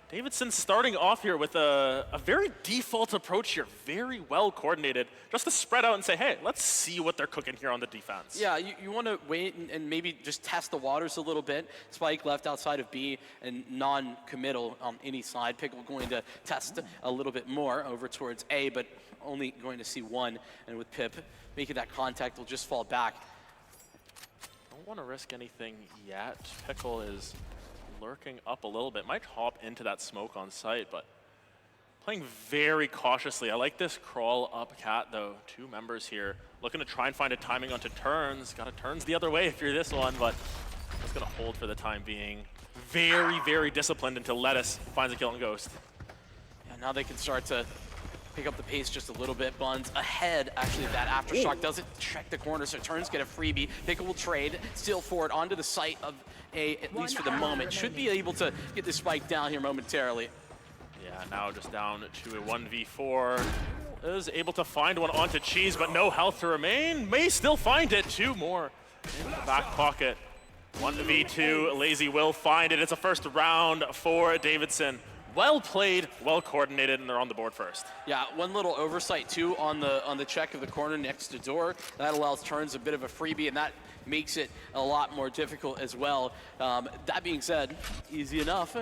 Davidson starting off here with a very default approach here, very well coordinated, just to spread out and say, hey, let's see what they're cooking here on the defense. Yeah, you want to wait and maybe just test the waters a little bit. Spike left outside of B and non-committal on any side. Pickle going to test a little bit more over towards A, but only going to see one. And with Pip making that contact, will just fall back. Don't want to risk anything yet. Pickle is lurking up a little bit. Might hop into that smoke on site, but playing very cautiously. I like this crawl up cat, though. 2 members here looking to try and find a timing onto turns. Got to turns the other way if you're this one, but just going to hold for the time being. Very, very disciplined until Lettuce finds a kill on Ghost. Yeah, now they can start to pick up the pace just a little bit. Buns ahead, actually, of that Aftershock. Doesn't check the corner, so turns get a freebie. Pickle will trade, steal forward onto the site of A, at least for the moment. Should be able to get the spike down here momentarily. Yeah, now just down to a 1v4. Is able to find one onto Cheese, but no health to remain. May still find it. 2 more in the back pocket. 1v2, Lazy will find it. It's a first round for Davidson. Well played, well coordinated, and they're on the board first. Yeah, one little oversight too on the check of the corner next to door. That allows turns a bit of a freebie, and that makes it a lot more difficult as well. That being said, easy enough.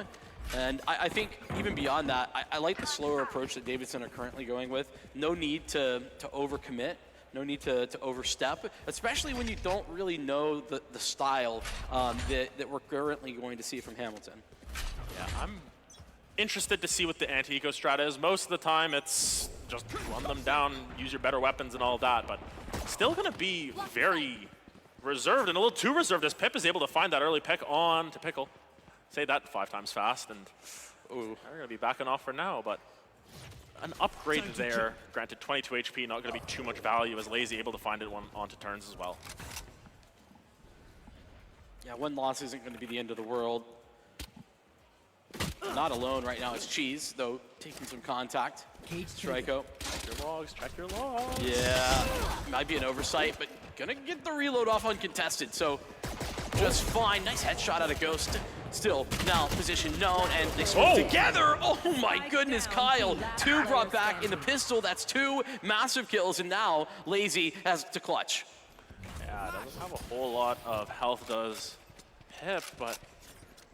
And I think even beyond that, I like the slower approach that Davidson are currently going with. No need to overcommit. No need to overstep, especially when you don't really know the style that we're currently going to see from Hamilton. Yeah, I'm interested to see what the anti-eco strat is. Most of the time it's just run them down, use your better weapons and all that, but still gonna be very reserved and a little too reserved as Pip is able to find that early pick on to Pickle. Say that 5 times fast and ooh, they're gonna be backing off for now, but an upgrade there. Granted 22 HP, not gonna be too much value as Lazy able to find it onto turns as well. Yeah, one loss isn't gonna be the end of the world. Not alone right now, it's Cheese, though, taking some contact. Striko. Check your logs. Yeah, might be an oversight, but gonna get the reload off uncontested, so just fine. Nice headshot out of Ghost. Still, now position known, and they swim together. Oh my goodness, Kyle. 2 brought back in the pistol. That's 2 massive kills, and now Lazy has to clutch. Yeah, doesn't have a whole lot of health, does Pip, but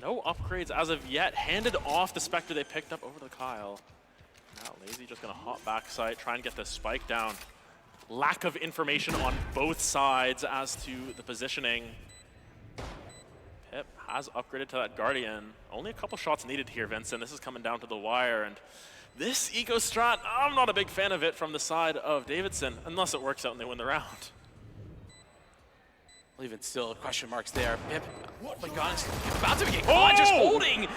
no upgrades as of yet. Handed off the Spectre they picked up over the Kyle. Now Lazy just gonna hop back site, try and get this spike down. Lack of information on both sides as to the positioning. Pip has upgraded to that Guardian. Only a couple shots needed here, Vincent. This is coming down to the wire, and this eco strat, I'm not a big fan of it from the side of Davidson, unless it works out and they win the round. Even still, question marks there. Pip, oh my god, it's about to get caught, just holding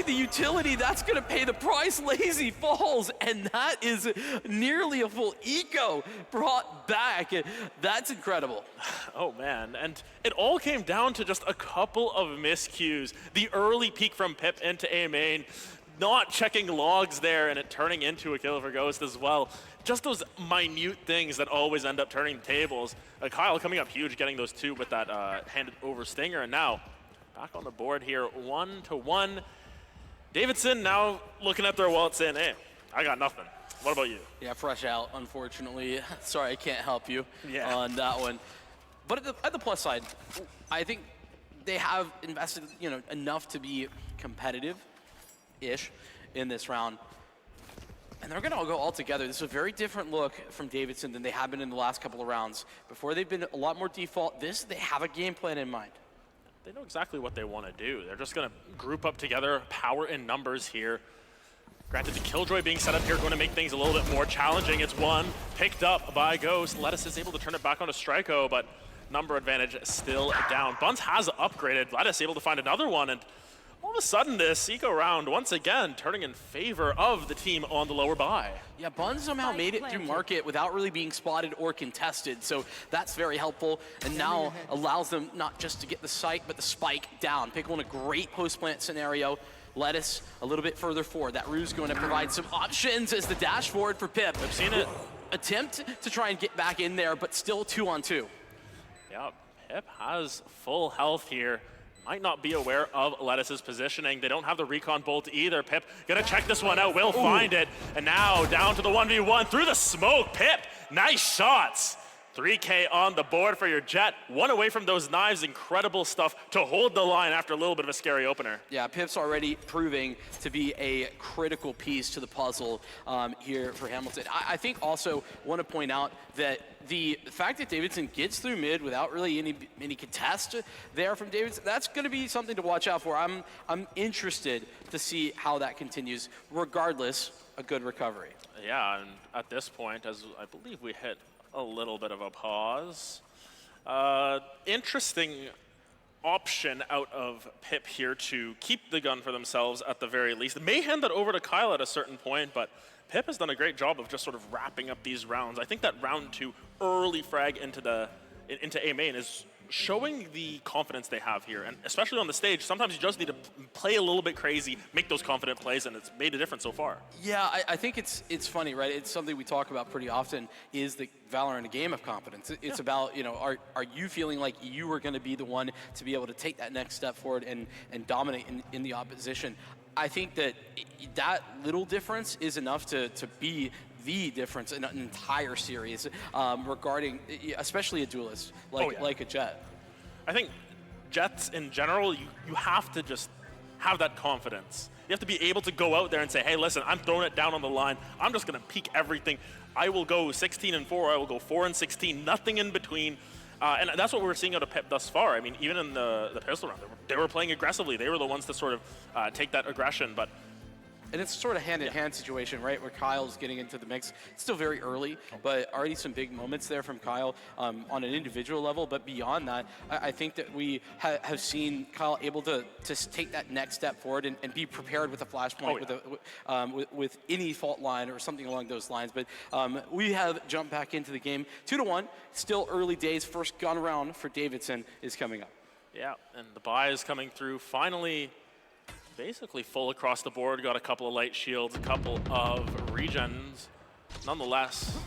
the utility. That's gonna pay the price. Lazy falls, and that is nearly a full eco brought back. That's incredible. Oh man, and it all came down to just a couple of miscues. The early peek from Pip into A main, not checking logs there, and it turning into a kill for Ghost as well. Just those minute things that always end up turning the tables. Kyle coming up huge, getting those 2 with that handed over stinger, and now back on the board here, 1-1. Davidson now looking at their wallet saying, hey, I got nothing. What about you? Yeah, fresh out, unfortunately. Sorry, I can't help you on that one. But at the plus side, I think they have invested, enough to be competitive-ish in this round. And they're going to all go all together. This is a very different look from Davidson than they have been in the last couple of rounds. Before, they've been a lot more default. They have a game plan in mind. They know exactly what they want to do. They're just going to group up together, power in numbers here. Granted, the Killjoy being set up here going to make things a little bit more challenging. It's one picked up by Ghost. Lettuce is able to turn it back onto Striko, but number advantage still down. Buns has upgraded. Lettuce able to find another one, and all of a sudden, this eco round, once again, turning in favor of the team on the lower buy. Yeah, Buns somehow made it through market without really being spotted or contested, so that's very helpful, and now allows them not just to get the site, but the spike down. Pickle in a great post-plant scenario. Lettuce a little bit further forward. That Rue's going to provide some options as the dash forward for Pip. I've seen it. Attempt to try and get back in there, but still 2-on-2. Yeah, Pip has full health here. Might not be aware of Lettuce's positioning. They don't have the recon bolt either. Pip gonna check this one out, will find it. And now down to the 1v1 through the smoke. Pip, nice shots. 3K on the board for your Jet. One away from those knives. Incredible stuff to hold the line after a little bit of a scary opener. Yeah, Pip's already proving to be a critical piece to the puzzle here for Hamilton. I think also want to point out that the fact that Davidson gets through mid without really any contest there from Davidson, that's going to be something to watch out for. I'm interested to see how that continues. Regardless, a good recovery. Yeah, and at this point, as I believe we hit a little bit of a pause. Interesting option out of Pip here to keep the gun for themselves at the very least. They may hand that over to Kyle at a certain point, but Pip has done a great job of just sort of wrapping up these rounds. I think that round 2 early frag into A main is showing the confidence they have here, and especially on the stage, sometimes you just need to play a little bit crazy, make those confident plays, and it's made a difference so far. Yeah, I think it's funny, right? It's something we talk about pretty often, is the Valorant a game of confidence. It's about, you know, are you feeling like you are going to be the one to be able to take that next step forward and dominate in the opposition? I think that little difference is enough to be the difference in an entire series regarding, especially a duelist like a Jet. I think Jets in general, you have to just have that confidence. You have to be able to go out there and say, hey, listen, I'm throwing it down on the line. I'm just going to peak everything. I will go 16-4. I will go 4-16. Nothing in between. And that's what we're seeing out of Pip thus far. I mean, even in the pistol round, they were playing aggressively. They were the ones to sort of take that aggression. And it's sort of hand-in-hand situation, right, where Kyle's getting into the mix. It's still very early, but already some big moments there from Kyle on an individual level. But beyond that, I think that we have seen Kyle able to take that next step forward and be prepared with a flashpoint, with any fault line or something along those lines. But we have jumped back into the game. 2-1, still early days. First gun round for Davidson is coming up. Yeah, and the buy is coming through. Finally, basically full across the board, got a couple of light shields, a couple of regens. Nonetheless,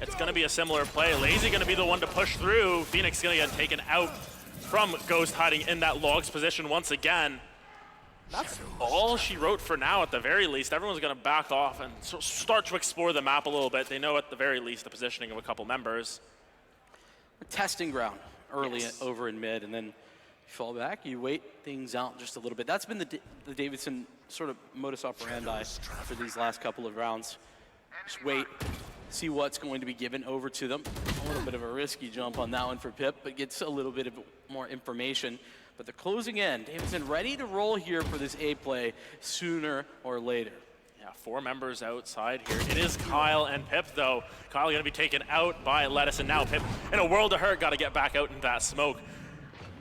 it's going to be a similar play. Lazy going to be the one to push through. Phoenix going to get taken out from Ghost hiding in that logs position once again. That's all she wrote for now at the very least. Everyone's going to back off and start to explore the map a little bit. They know at the very least the positioning of a couple members. Testing ground early over in mid, and then you fall back, you wait things out just a little bit. That's been the Davidson sort of modus operandi for these last couple of rounds. Just wait, see what's going to be given over to them. A little bit of a risky jump on that one for Pip, but gets a little bit of more information. But they're closing in. Davidson ready to roll here for this A play sooner or later. Yeah, 4 members outside here. It is Kyle and Pip, though. Kyle going to be taken out by Lettuce, and now Pip, in a world of hurt, got to get back out in that smoke.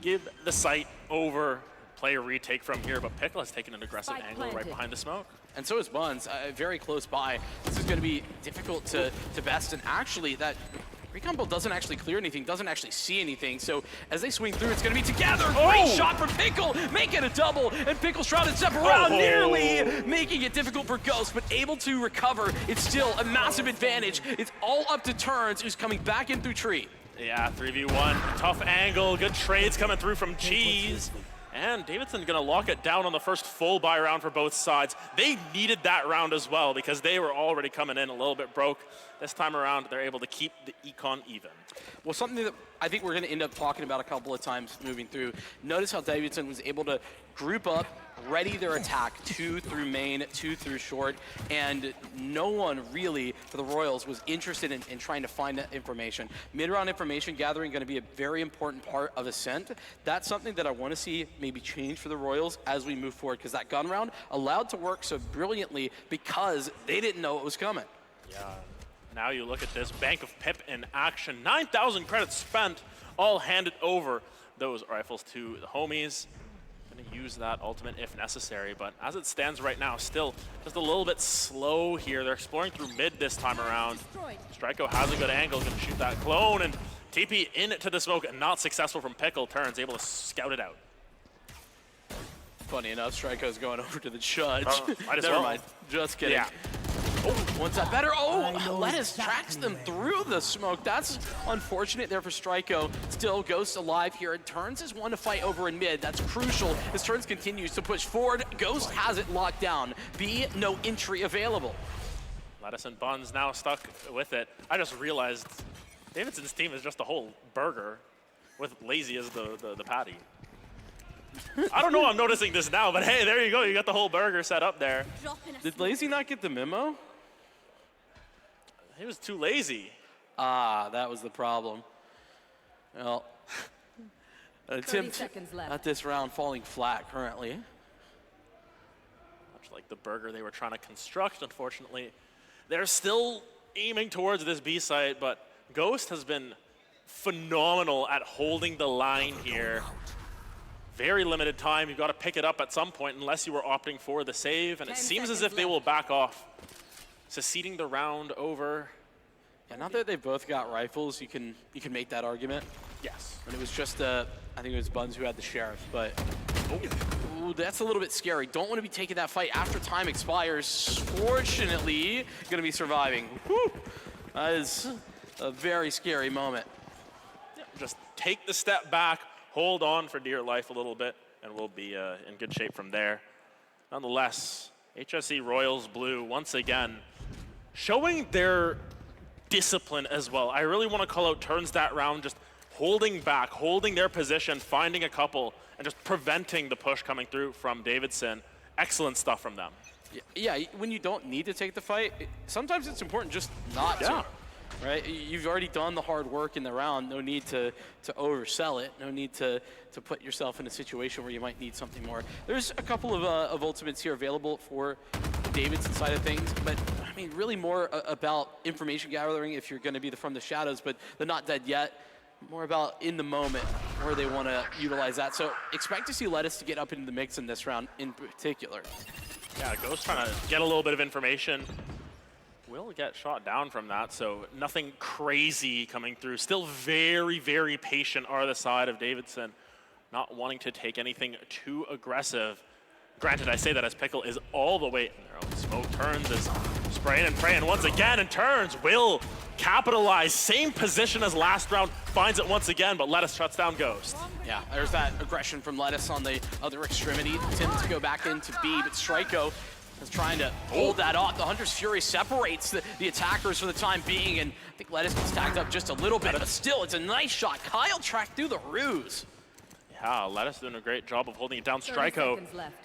Give the site over, play a retake from here, but Pickle has taken an aggressive angle right behind the smoke. And so is Buns, very close by. This is going to be difficult to best, and actually that recon bull doesn't actually clear anything, doesn't actually see anything, so as they swing through, it's going to be together. Great shot from Pickle, make it a double, and Pickle shrouded step around, nearly making it difficult for Ghost, but able to recover. It's still a massive advantage. It's all up to Turns, who's coming back in through tree. Yeah, 3v1, tough angle, good trades coming through from Cheese. And Davidson gonna lock it down on the first full buy round for both sides. They needed that round as well because they were already coming in a little bit broke. This time around, they're able to keep the econ even. Well, something that I think we're gonna end up talking about a couple of times moving through. Notice how Davidson was able to group up, ready their attack, 2 through main, 2 through short, and no one really, for the Royals, was interested in trying to find that information. Mid-round information gathering going to be a very important part of Ascent. That's something that I want to see maybe change for the Royals as we move forward, because that gun round allowed to work so brilliantly because they didn't know it was coming. Yeah, now you look at this bank of Pip in action. 9,000 credits spent, all handed over those rifles to the homies. Gonna use that ultimate if necessary, but as it stands right now, still just a little bit slow here. They're exploring through mid this time around. Stryko has a good angle, gonna shoot that clone, and TP into the smoke, and not successful from Pickle. Turns, able to scout it out. Funny enough, Stryko's going over to the judge. Might as Never well. mind, just kidding. Yeah. Oh, one's that better? Oh, Lettuce tracks them through the smoke. That's unfortunate there for Stryko. Still, Ghost alive here, and Turns is one to fight over in mid. That's crucial as Turns continues to push forward. Ghost has it locked down. B, no entry available. Lettuce and Buns now stuck with it. I just realized Davidson's team is just a whole burger with Lazy as the patty. I don't know I'm noticing this now, but hey, there you go. You got the whole burger set up there. Did Lazy not get the memo? He was too lazy. Ah, that was the problem. Well, an attempt at this round falling flat currently. Much like the burger they were trying to construct, unfortunately. They're still aiming towards this B site, but Ghost has been phenomenal at holding the line here. Very limited time. You've got to pick it up at some point unless you were opting for the save, and it seems as if they will back off, seceding the round over. Yeah, now that they've both got rifles, you can make that argument. Yes. And it was just, I think it was Buns who had the Sheriff, but ooh, that's a little bit scary. Don't want to be taking that fight after time expires. Fortunately, going to be surviving. Whew. That is a very scary moment. Yeah, just take the step back, hold on for dear life a little bit, and we'll be in good shape from there. Nonetheless, HSE Royals Blue, once again, showing their discipline as well. I really want to call out Turns that round, just holding back, holding their position, finding a couple, and just preventing the push coming through from Davidson. Excellent stuff from them. Yeah, when you don't need to take the fight, sometimes it's important just not to. Right? You've already done the hard work in the round. No need to oversell it. No need to put yourself in a situation where you might need something more. There's a couple of ultimates here available for Davidson side of things, but I mean, really more about information gathering if you're going to be from the shadows, but the not dead yet. More about in the moment where they want to utilize that. So expect to see Lettuce to get up into the mix in this round in particular. Yeah, Ghost trying to get a little bit of information. Will get shot down from that, so nothing crazy coming through. Still very, very patient are the side of Davidson, not wanting to take anything too aggressive. Granted, I say that as Pickle is all the way in their own smoke. Turns is spraying and praying once again, and Turns will capitalize. Same position as last round, finds it once again, but Lettuce shuts down Ghost. Yeah, there's that aggression from Lettuce on the other extremity. Attempt to go back into B, but Striko is trying to hold that off. The Hunter's Fury separates the attackers for the time being, and I think Lettuce gets tagged up just a little bit, but still, it's a nice shot. Kyle tracked through the ruse. Yeah, Lettuce doing a great job of holding it down. Striko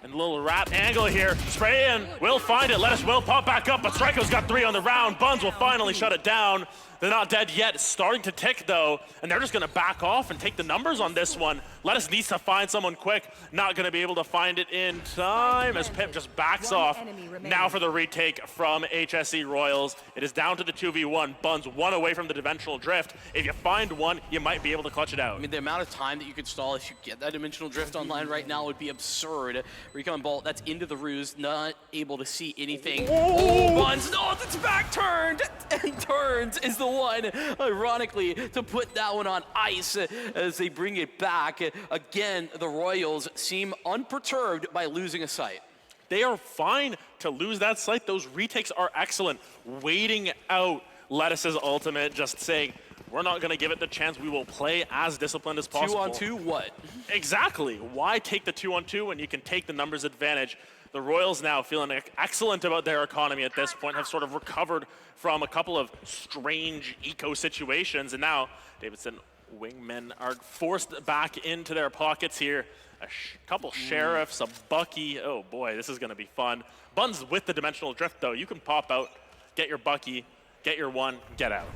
and a little rat angle here. Spray in, will find it. Lettuce will pop back up, but Striko's got 3 on the round. Buns will finally shut it down. They're not dead yet. It's starting to tick, though, and they're just going to back off and take the numbers on this one. Lettuce needs to find someone quick. Not going to be able to find it in time as Pip just backs off. Now for the retake from HSE Royals. It is down to the 2v1. Buns 1 away from the dimensional drift. If you find one, you might be able to clutch it out. I mean, the amount of time that you could stall if you get that dimensional drift online right now would be absurd. Recon Bolt, that's into the ruse, not able to see anything. Oh, Buns, no, that's back turned, and Turns is the one, ironically, to put that one on ice as they bring it back. Again, the Royals seem unperturbed by losing a site. They are fine to lose that site. Those retakes are excellent. Waiting out Lettuce's ultimate, just saying, we're not going to give it the chance. We will play as disciplined as possible. 2-on-2, what? Exactly. Why take the 2-on-2 when you can take the numbers advantage? The Royals now feeling excellent about their economy at this point, have sort of recovered from a couple of strange eco situations, and now Davidson wingmen are forced back into their pockets here. A couple sheriffs, a Bucky. Oh boy, this is going to be fun. Buns with the dimensional drift, though. You can pop out, get your Bucky, get your one, get out.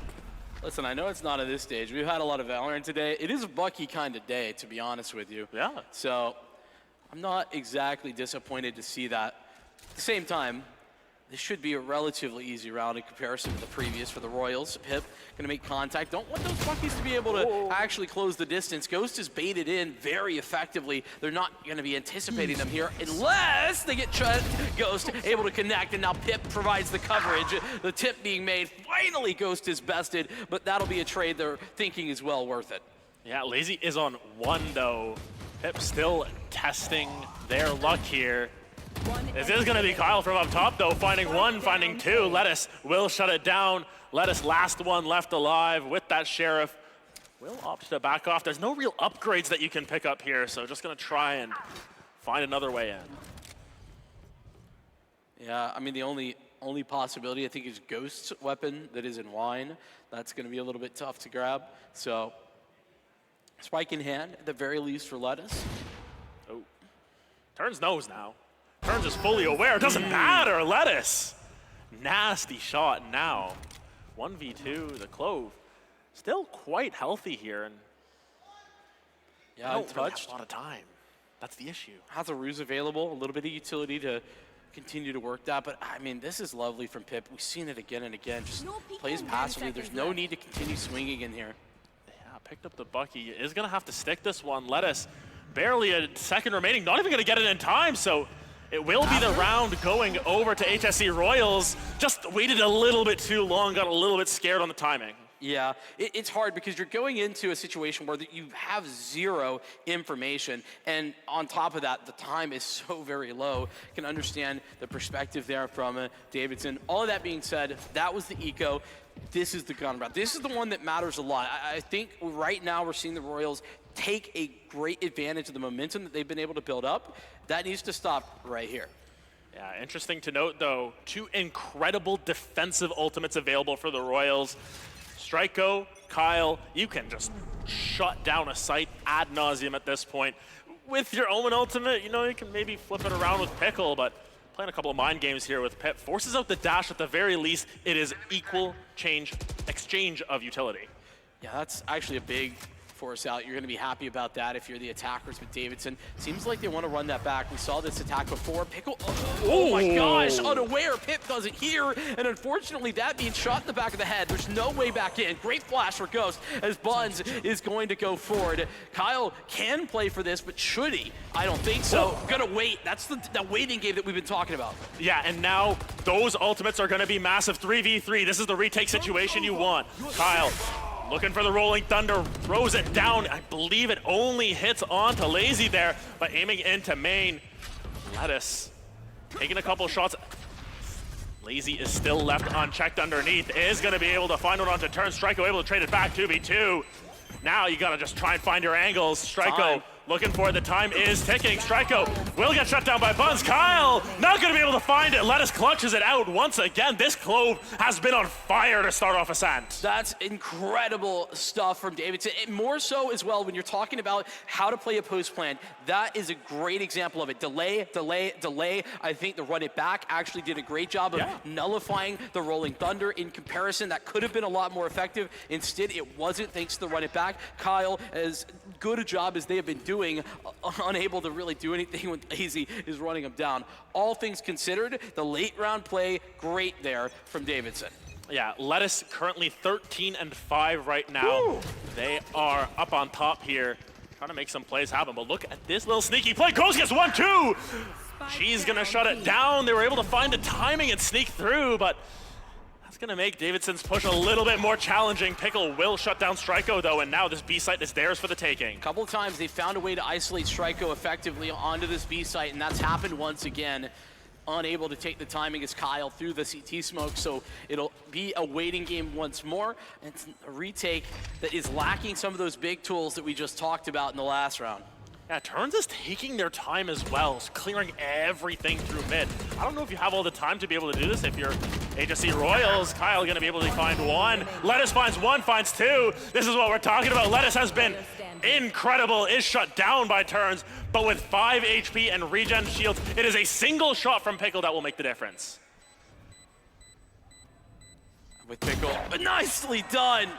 Listen, I know it's not at this stage. We've had a lot of Valorant today. It is a Bucky kind of day, to be honest with you. Yeah. So I'm not exactly disappointed to see that. At the same time, this should be a relatively easy round in comparison to the previous for the Royals. Pip gonna make contact. Don't want those Buckies to be able to actually close the distance. Ghost is baited in very effectively. They're not gonna be anticipating them here unless they get Ghost able to connect, and now Pip provides the coverage. The tip being made. Finally, Ghost is bested, but that'll be a trade they're thinking is well worth it. Yeah, Lazy is on 1, though. Pip still testing their luck here. This is going to be Kyle from up top, though, finding 1, finding 2. Lettuce will shut it down. Lettuce, last one left alive with that Sheriff. Will opt to back off. There's no real upgrades that you can pick up here, so just going to try and find another way in. Yeah, I mean, the only only possibility, I think, is Ghost's weapon that is in wine. That's going to be a little bit tough to grab. So, spike in hand, at the very least, for Lettuce. Oh. Turns knows now. Turns is fully aware. Doesn't matter. Lettuce. Nasty shot now. 1v2, the Clove. Still quite healthy here. And yeah, don't really have untouched. a lot of time. That's the issue. Has a ruse available, a little bit of utility to continue to work that. But, I mean, this is lovely from Pip. We've seen it again and again. Just plays passively. There's no need to continue swinging in here. Yeah, picked up the buck. He is going to have to stick this one. Lettuce, barely a second remaining. Not even going to get it in time, so it will be the round going over to HSC Royals. Just waited a little bit too long, got a little bit scared on the timing. Yeah, it's hard because you're going into a situation where you have zero information, and on top of that, the time is so very low. Can understand the perspective there from Davidson. All of that being said, that was the eco. This is the gun round. This is the one that matters a lot. I think right now we're seeing the Royals take a great advantage of the momentum that they've been able to build up. That needs to stop right here. Yeah, interesting to note, though, 2 incredible defensive ultimates available for the Royals. Striko, Kyle, you can just shut down a site ad nauseum at this point. With your Omen ultimate, you know, you can maybe flip it around with Pickle, but playing a couple of mind games here with Pip forces out the dash at the very least. It is equal exchange of utility. Yeah, that's actually a big force out. You're going to be happy about that if you're the attackers with Davidson. Seems like they want to run that back. We saw this attack before. Pickle, oh my gosh, unaware. Pip does it here, and unfortunately that being shot in the back of the head. There's no way back in. Great flash for Ghost as Buns is going to go forward. Kyle can play for this, but should he? I don't think so. Gonna wait. That's the waiting game that we've been talking about. Yeah, and now those ultimates are going to be massive. 3v3. This is the retake situation you want. Kyle looking for the Rolling Thunder, throws it down. I believe it only hits onto Lazy there, but aiming into main. Lettuce taking a couple shots. Lazy is still left unchecked underneath. Is going to be able to find one onto turn. Striko able to trade it back, 2v2. Now you got to just try and find your angles. Striko looking for it. The time is ticking. Striko will get shut down by Buns. Kyle not going to be able to find it. Lettuce clutches it out once again. This Clove has been on fire to start off Ascent. That's incredible stuff from Davidson. And more so as well when you're talking about how to play a post plan. That is a great example of it. Delay, delay, delay. I think the run it back actually did a great job of nullifying the Rolling Thunder. In comparison, that could have been a lot more effective. Instead, it wasn't thanks to the run it back. Kyle, as good a job as they have been doing, unable to really do anything when Lazy is running them down. All things considered, the late round play, great there from Davidson. Yeah, Lettuce currently 13-5 right now. Woo. They are up on top here, trying to make some plays happen. But look at this little sneaky play. Ghost gets 1-2. She's gonna shut it down. They were able to find the timing and sneak through, but that's gonna make Davidson's push a little bit more challenging. Pickle will shut down Striko though, and now this B site is theirs for the taking. A couple of times they found a way to isolate Striko effectively onto this B site, and that's happened once again. Unable to take the timing as Kyle through the CT smoke, so it'll be a waiting game once more. And it's a retake that is lacking some of those big tools that we just talked about in the last round. Yeah, Turns is taking their time as well, clearing everything through mid. I don't know if you have all the time to be able to do this if you're HSC Royals. Kyle gonna be able to find one. Lettuce finds one, finds two. This is what we're talking about. Lettuce has been incredible, is shut down by Turns, but with 5 HP and regen shields, it is a single shot from Pickle that will make the difference. With Pickle, nicely done.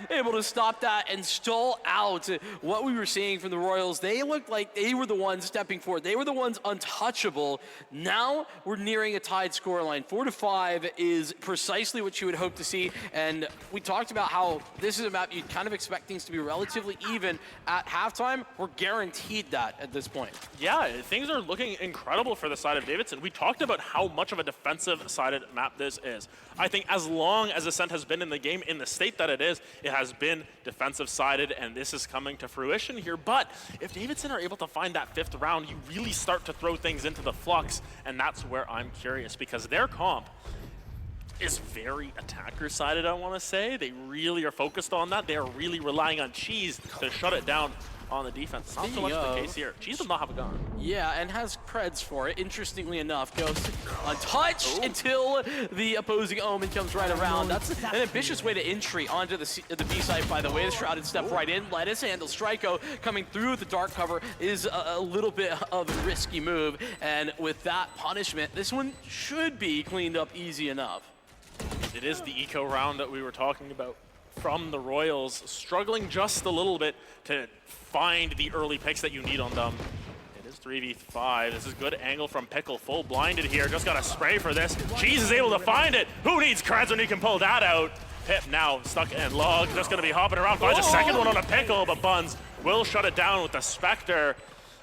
Able to stop that and stall out what we were seeing from the Royals. They looked like they were the ones stepping forward. They were the ones untouchable. Now we're nearing a tied scoreline. 4-5 is precisely what you would hope to see. And we talked about how this is a map you'd kind of expect things to be relatively even at halftime. We're guaranteed that at this point. Yeah, things are looking incredible for the side of Davidson. We talked about how much of a defensive-sided map this is. I think as long as Ascent has been in the game in the state that it is, it has been defensive-sided, and this is coming to fruition here. But if Davidson are able to find that 5th round, you really start to throw things into the flux, and that's where I'm curious, because their comp is very attacker-sided, I want to say. They really are focused on that. They are really relying on Cheese to shut it down on the defense. Not so much the case here. Cheese does not have a gun. Yeah, and has creds for it. Interestingly enough, goes untouched until the opposing Omen comes right around. That's an ambitious way to entry onto the B site, by the way. The Shrouded step right in. Lettuce handles Striko. Coming through the dark cover is a little bit of a risky move. And with that punishment, this one should be cleaned up easy enough. It is the eco round that we were talking about from the Royals, struggling just a little bit to find the early picks that you need on them. It is 3v5. This is good angle from Pickle, full blinded here. Just got to spray for this. Cheese is able to find it. Who needs creds when he can pull that out? Pip now stuck in log, just going to be hopping around. Finds a second one on a Pickle, but Buns will shut it down with the Spectre.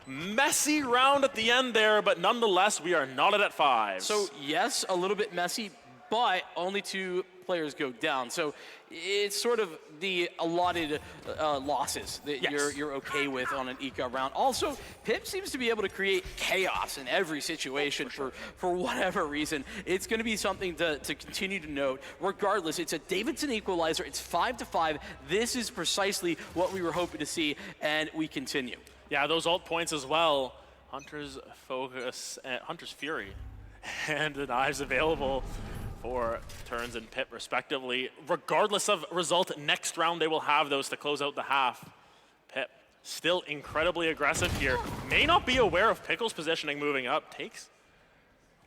Messy round at the end there, but nonetheless, we are knotted at 5. So yes, a little bit messy, but only 2 players go down. So it's sort of the allotted losses that you're okay with on an eco round. Also, Pip seems to be able to create chaos in every situation for whatever reason. It's going to be something to continue to note. Regardless, it's a Davidson equalizer. It's 5-5. This is precisely what we were hoping to see, and we continue. Yeah, those ult points as well. Hunter's Focus, Hunter's Fury, and the knives available for Turns and Pip respectively. Regardless of result, next round they will have those to close out the half. Pip still incredibly aggressive here. May not be aware of Pickle's positioning moving up. Takes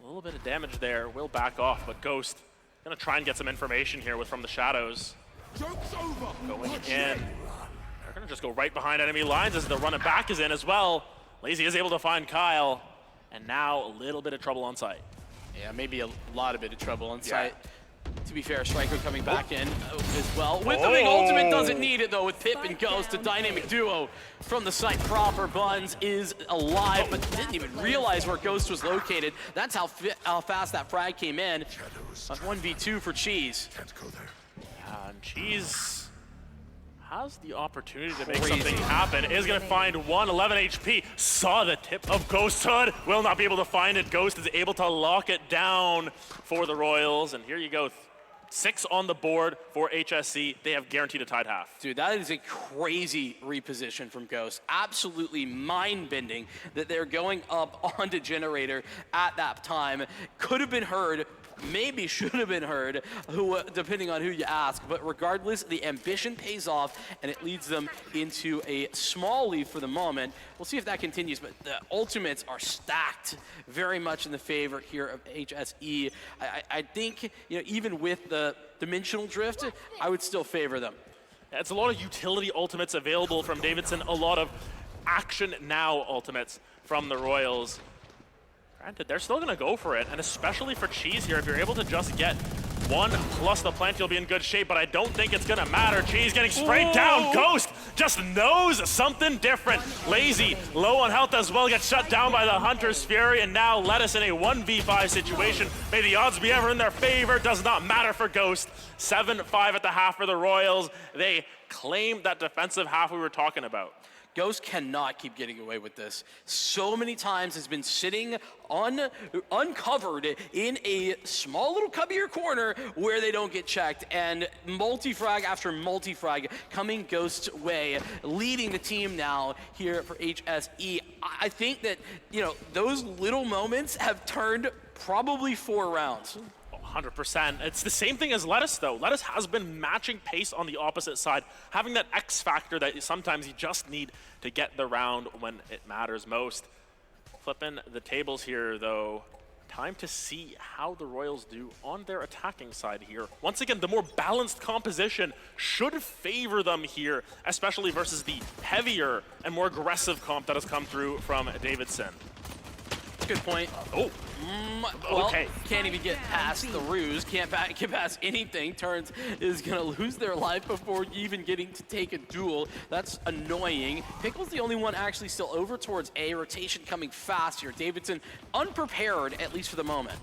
a little bit of damage there. Will back off, but Ghost gonna try and get some information here from the shadows. Going in. They're gonna just go right behind enemy lines as the running back is in as well. Lazy is able to find Kyle, and now a little bit of trouble on site. Yeah, maybe a lot of bit of trouble on site. To be fair, Striker coming back in as well. With the big ultimate, doesn't need it though. With Pip and Ghost, a dynamic duo from the site proper. Buns is alive, but didn't even realize where Ghost was located. That's how fast that frag came in. 1v2 for Cheese. And Cheese has the opportunity to make something happen. Is going to find 11 HP. Saw the tip of Ghost's hood. Will not be able to find it. Ghost is able to lock it down for the Royals. And here you go. 6 on the board for HSC. They have guaranteed a tied half. Dude, that is a crazy reposition from Ghost. Absolutely mind-bending that they're going up onto Generator at that time. Could have been heard. Maybe should have been heard, depending on who you ask. But regardless, the ambition pays off, and it leads them into a small lead for the moment. We'll see if that continues, but the ultimates are stacked very much in the favor here of HSE. I think, even with the dimensional drift, I would still favor them. It's a lot of utility ultimates available from Davidson, a lot of action now ultimates from the Royals. Granted, they're still going to go for it, and especially for Cheese here, if you're able to just get 1 plus the plant, you'll be in good shape, but I don't think it's going to matter. Cheese getting sprayed down. Ghost just knows something different. Lazy, low on health as well, gets shut down by the Hunter's Fury, and now Lettuce in a 1v5 situation. May the odds be ever in their favor. Does not matter for Ghost. 7-5 at the half for the Royals. They claim that defensive half we were talking about. Ghost cannot keep getting away with this. So many times has been sitting uncovered in a small little cubbier corner where they don't get checked, and multi-frag after multi-frag coming Ghost's way, leading the team now here for HSE. I think that, those little moments have turned probably 4 rounds. 100%. It's the same thing as Lettuce, though. Lettuce has been matching pace on the opposite side, having that X factor that sometimes you just need to get the round when it matters most. Flipping the tables here, though. Time to see how the Royals do on their attacking side here. Once again, the more balanced composition should favor them here, especially versus the heavier and more aggressive comp that has come through from Davidson. Good point. Oh. Well, okay. Can't even get past the ruse. Can't get past anything. Turns is going to lose their life before even getting to take a duel. That's annoying. Pickle's the only one actually still over towards A. Rotation coming fast here. Davidson unprepared, at least for the moment.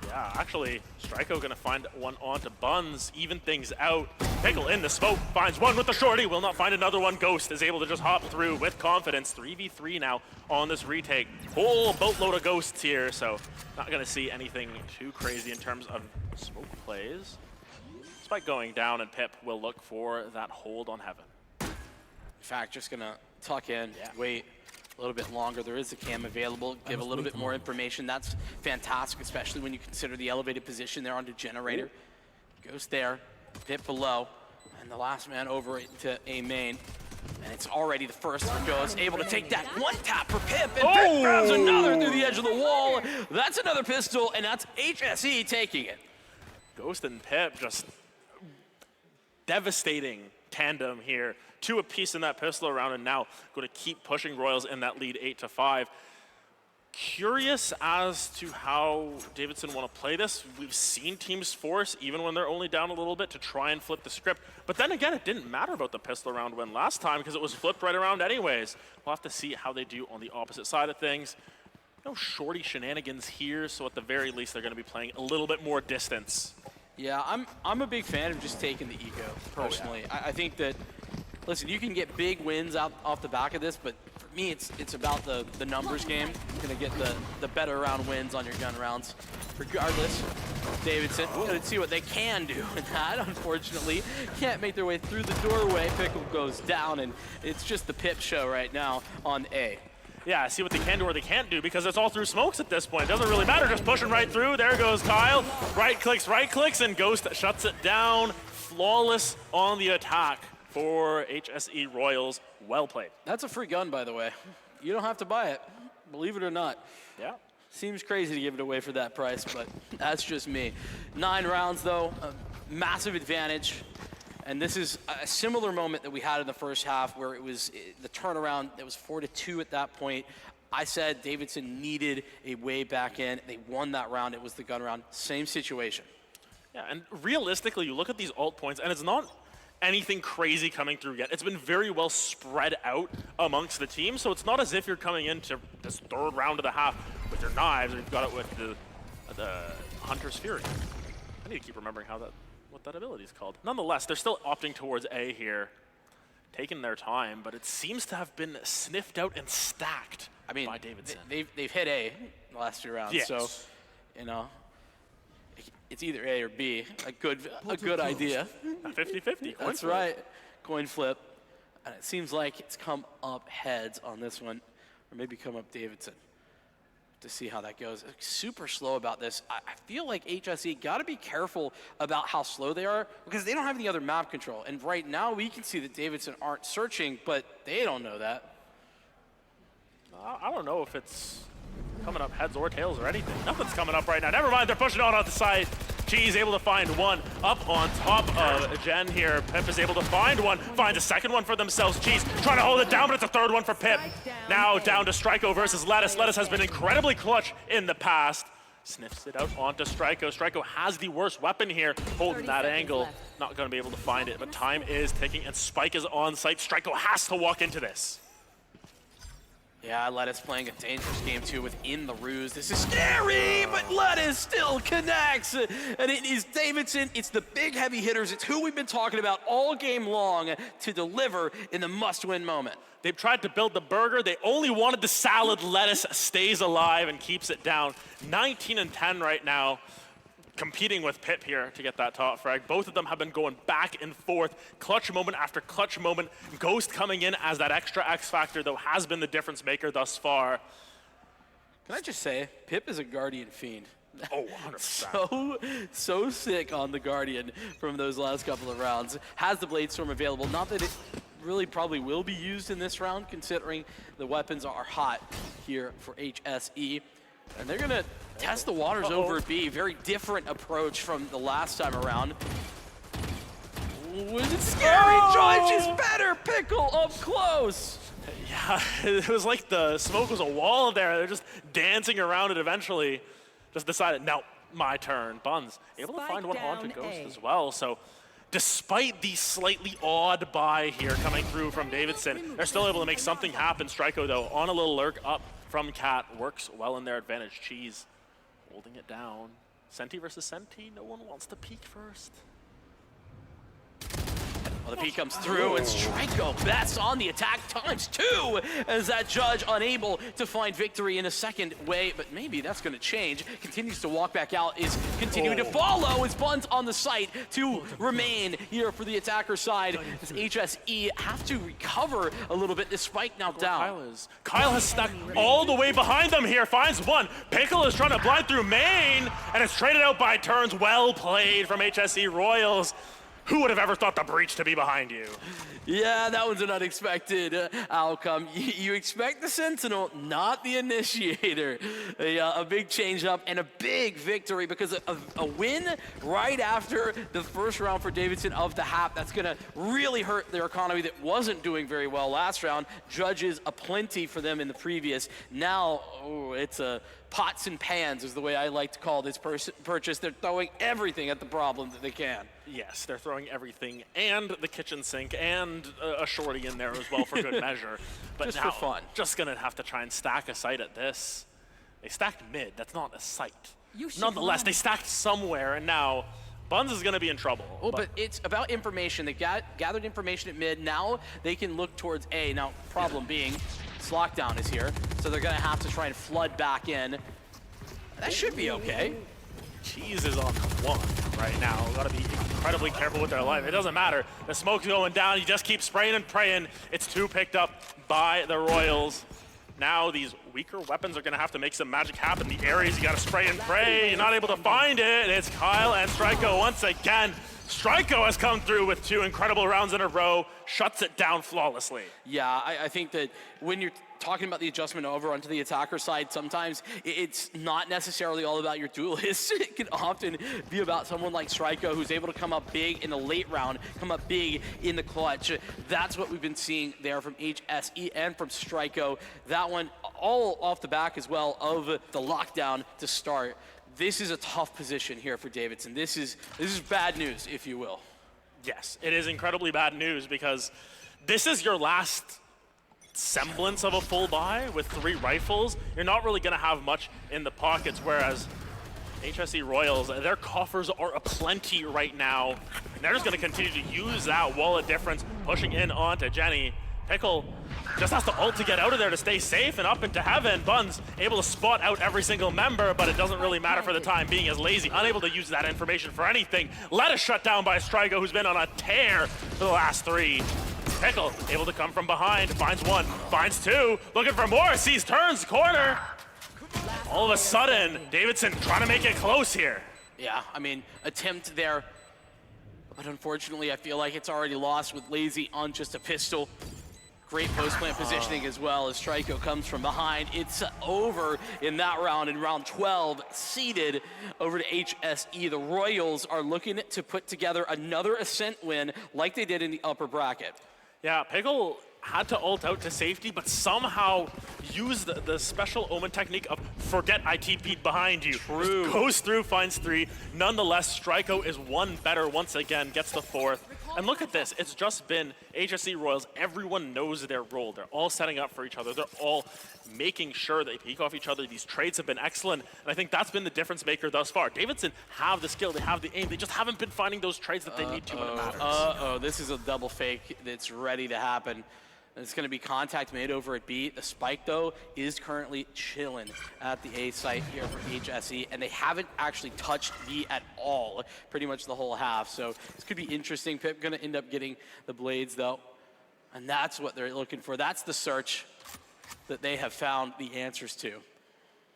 Yeah, actually, Striko gonna find one onto Buns, even things out. Pickle in the smoke, finds one with the shorty, will not find another one. Ghost is able to just hop through with confidence. 3v3 now on this retake. Whole boatload of ghosts here, so not gonna see anything too crazy in terms of smoke plays. Spike going down, and Pip will look for that hold on Heaven. In fact, just gonna tuck in, wait a little bit longer. There is a cam available. Give a little bit more information. That's fantastic, especially when you consider the elevated position there on the generator. Ghost there, Pip below, and the last man over to A main. And it's already the first for Ghost, able to take that one tap for Pip, and Pip grabs another through the edge of the wall. That's another pistol, and that's HSE taking it. Ghost and Pip just devastating tandem here. 2 apiece in that pistol round, and now going to keep pushing Royals in that lead 8-5. Curious as to how Davidson want to play this. We've seen teams force, even when they're only down a little bit, to try and flip the script. But then again, it didn't matter about the pistol round win last time because it was flipped right around anyways. We'll have to see how they do on the opposite side of things. No shorty shenanigans here, so at the very least, they're going to be playing a little bit more distance. Yeah, I'm a big fan of just taking the ego, personally. I think that, listen, you can get big wins off the back of this, but for me, it's about the numbers game. You're going to get the better round wins on your gun rounds. Regardless, Davidson, going to see what they can do. And that, unfortunately, can't make their way through the doorway. Pickle goes down, and it's just the Pip show right now on A. Yeah, see what they can do or they can't do because it's all through smokes at this point. Doesn't really matter, just pushing right through. There goes Kyle. Right clicks, and Ghost shuts it down. Flawless on the attack for HSE Royals. Well played. That's a free gun, by the way. You don't have to buy it, believe it or not. Yeah. Seems crazy to give it away for that price, but that's just me. 9 rounds, though, a massive advantage. And this is a similar moment that we had in the first half where it was the turnaround. It was 4-2 at that point. I said Davidson needed a way back in. They won that round. It was the gun round. Same situation. Yeah, and realistically, you look at these alt points, and it's not anything crazy coming through yet. It's been very well spread out amongst the team, so it's not as if you're coming into this 3rd round of the half with your knives, or you've got it with the Hunter's Fury. I need to keep remembering what that ability is called. Nonetheless, they're still opting towards A here, taking their time, but it seems to have been sniffed out and stacked by Davidson. They've hit A the last 2 rounds, yes. So, you know, it's either A or B. A good idea. 50-50. That's right. Coin flip. And it seems like it's come up heads on this one, or maybe come up Davidson. To see how that goes. Super slow about this. I feel like HSE got to be careful about how slow they are because they don't have any other map control. And right now we can see that Davidson aren't searching, but they don't know that. I don't know if it's coming up heads or tails or anything. Nothing's coming up right now. Never mind, they're pushing on the side. Cheese able to find one up on top of Jen here. Pip is able to find one, finds a second one for themselves. Cheese trying to hold it down, but it's a 3rd one for Pip. Now down to Stryko versus Lettuce. Lettuce has been incredibly clutch in the past. Sniffs it out onto Stryko. Stryko has the worst weapon here, holding that angle. Not going to be able to find it, but time is ticking, and Spike is on site. Stryko has to walk into this. Yeah, Lettuce playing a dangerous game too within the ruse. This is scary, but Lettuce still connects. And it is Davidson, it's the big heavy hitters, it's who we've been talking about all game long to deliver in the must-win moment. They've tried to build the burger. They only wanted the salad. Lettuce stays alive and keeps it down. 19-10 right now. Competing with Pip here to get that top frag. Both of them have been going back and forth, clutch moment after clutch moment. Ghost coming in as that extra X factor, though, has been the difference maker thus far. Can I just say, Pip is a Guardian fiend. Oh, 100%. So sick on the Guardian from those last couple of rounds. Has the Blade Storm available. Not that it really probably will be used in this round, considering the weapons are hot here for HSE. And they're going to test the waters over B. Very different approach from the last time around. Was it scary? Drive, she's better. Pickle up close. Yeah, it was like the smoke was a wall there. They're just dancing around it eventually. Just decided, no, my turn. Buns able to find one onto Ghost as well. So despite the slightly odd buy here coming through from Davidson, they're still able to make something happen. Stryko, though, on a little lurk up from Cat, works well in their advantage. Cheese holding it down. Senti versus Senti, no one wants to peek first. Well, the peek comes through, and Striko bets on the attack ×2 as that Judge unable to find victory in a second way, but maybe that's going to change. Continues to walk back out, is continuing to follow his Buns on the site to remain here for the attacker side as HSE have to recover a little bit. This spike now down. Kyle has stuck all the way behind them here, finds one. Pickle is trying to blind through main, and it's traded out by turns. Well played from HSE Royals. Who would have ever thought the breach to be behind you? Yeah, that was an unexpected outcome. You expect the Sentinel, not the Initiator. A big change up and a big victory because of a win right after the first round for Davidson of the HAP. That's going to really hurt their economy that wasn't doing very well last round. Judges aplenty for them in the previous. Now, it's a pots and pans is the way I like to call this purchase. They're throwing everything at the problem that they can. Yes, they're throwing everything and the kitchen sink and a shorty in there as well for good measure. But just now, for fun. Just gonna have to try and stack a site at this. They stacked mid, that's not a site. Nonetheless, they stacked somewhere, and now Buns is gonna be in trouble. Oh, but it's about information. They gathered information at mid. Now they can look towards A. Now, problem being, lockdown is here, so they're gonna have to try and flood back in. That should be okay. Cheese is on one right now. Gotta be incredibly careful with their life. It doesn't matter. The smoke's going down. You just keep spraying and praying. It's 2 picked up by the Royals. Now these weaker weapons are gonna have to make some magic happen. The Ares, you gotta spray and pray. You're not able to find it. It's Kyle and Striko once again. Striko has come through with 2 incredible rounds in a row, shuts it down flawlessly. Yeah, I think that when you're talking about the adjustment over onto the attacker side, sometimes it's not necessarily all about your duelist. It can often be about someone like Striko who's able to come up big in the late round, come up big in the clutch. That's what we've been seeing there from HSE and from Striko. That one all off the back as well of the lockdown to start. This is a tough position here for Davidson. This is bad news, if you will. Yes, it is incredibly bad news because this is your last semblance of a full buy with 3 rifles. You're not really gonna have much in the pockets, whereas HSE Royals, their coffers are aplenty right now. And they're just gonna continue to use that wall of difference, pushing in onto Jenny. Pickle just has to ult to get out of there to stay safe and up into heaven. Buns able to spot out every single member, but it doesn't really matter for the time being as Lazy unable to use that information for anything. Let us shut down by Striko, who's been on a tear for the last 3. Pickle able to come from behind, finds 1, finds 2, looking for more, sees turns, corner. All of a sudden, Davidson trying to make it close here. Yeah, I mean, attempt there, but unfortunately I feel like it's already lost with Lazy on just a pistol. Great post-plant positioning as well as Striko comes from behind. It's over in that round, in round 12, seeded over to HSE. The Royals are looking to put together another Ascent win like they did in the upper bracket. Yeah, Pickle had to ult out to safety, but somehow used the special Omen technique of forget I TP'd behind you. True. Just goes through, finds 3. Nonetheless, Striko is 1 better once again, gets the 4th. And look at this, it's just been HSE Royals. Everyone knows their role. They're all setting up for each other. They're all making sure they peek off each other. These trades have been excellent, and I think that's been the difference maker thus far. Davidson have the skill, they have the aim. They just haven't been finding those trades that they need to when it matters. This is a double fake that's ready to happen. It's going to be contact made over at B. The spike, though, is currently chilling at the A site here for HSE, and they haven't actually touched B at all, pretty much the whole half. So this could be interesting. Pip going to end up getting the blades, though, and that's what they're looking for. That's the search that they have found the answers to.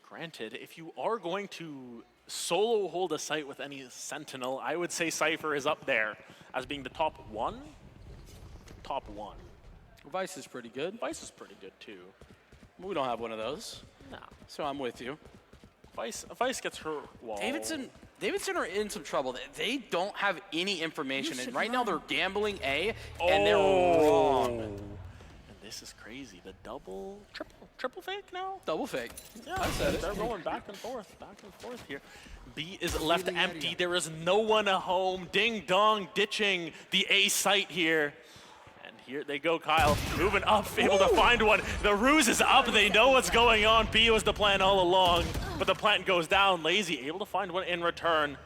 Granted, if you are going to solo hold a site with any Sentinel, I would say Cypher is up there as being the top 1. Top 1. Vice is pretty good. Vice is pretty good too. We don't have one of those. No. So I'm with you. Vice gets her wall. Davidson are in some trouble. They don't have any information, and right now they're gambling A, and they're wrong. And this is crazy. The triple fake now? Double fake. Yeah, I said it. They're going back and forth here. B is left empty. There is no one at home. Ding dong, ditching the A site here. Here they go, Kyle, moving up, able to find one. The ruse is up, they know what's going on. B was the plan all along, but the plant goes down. Lazy able to find one in return.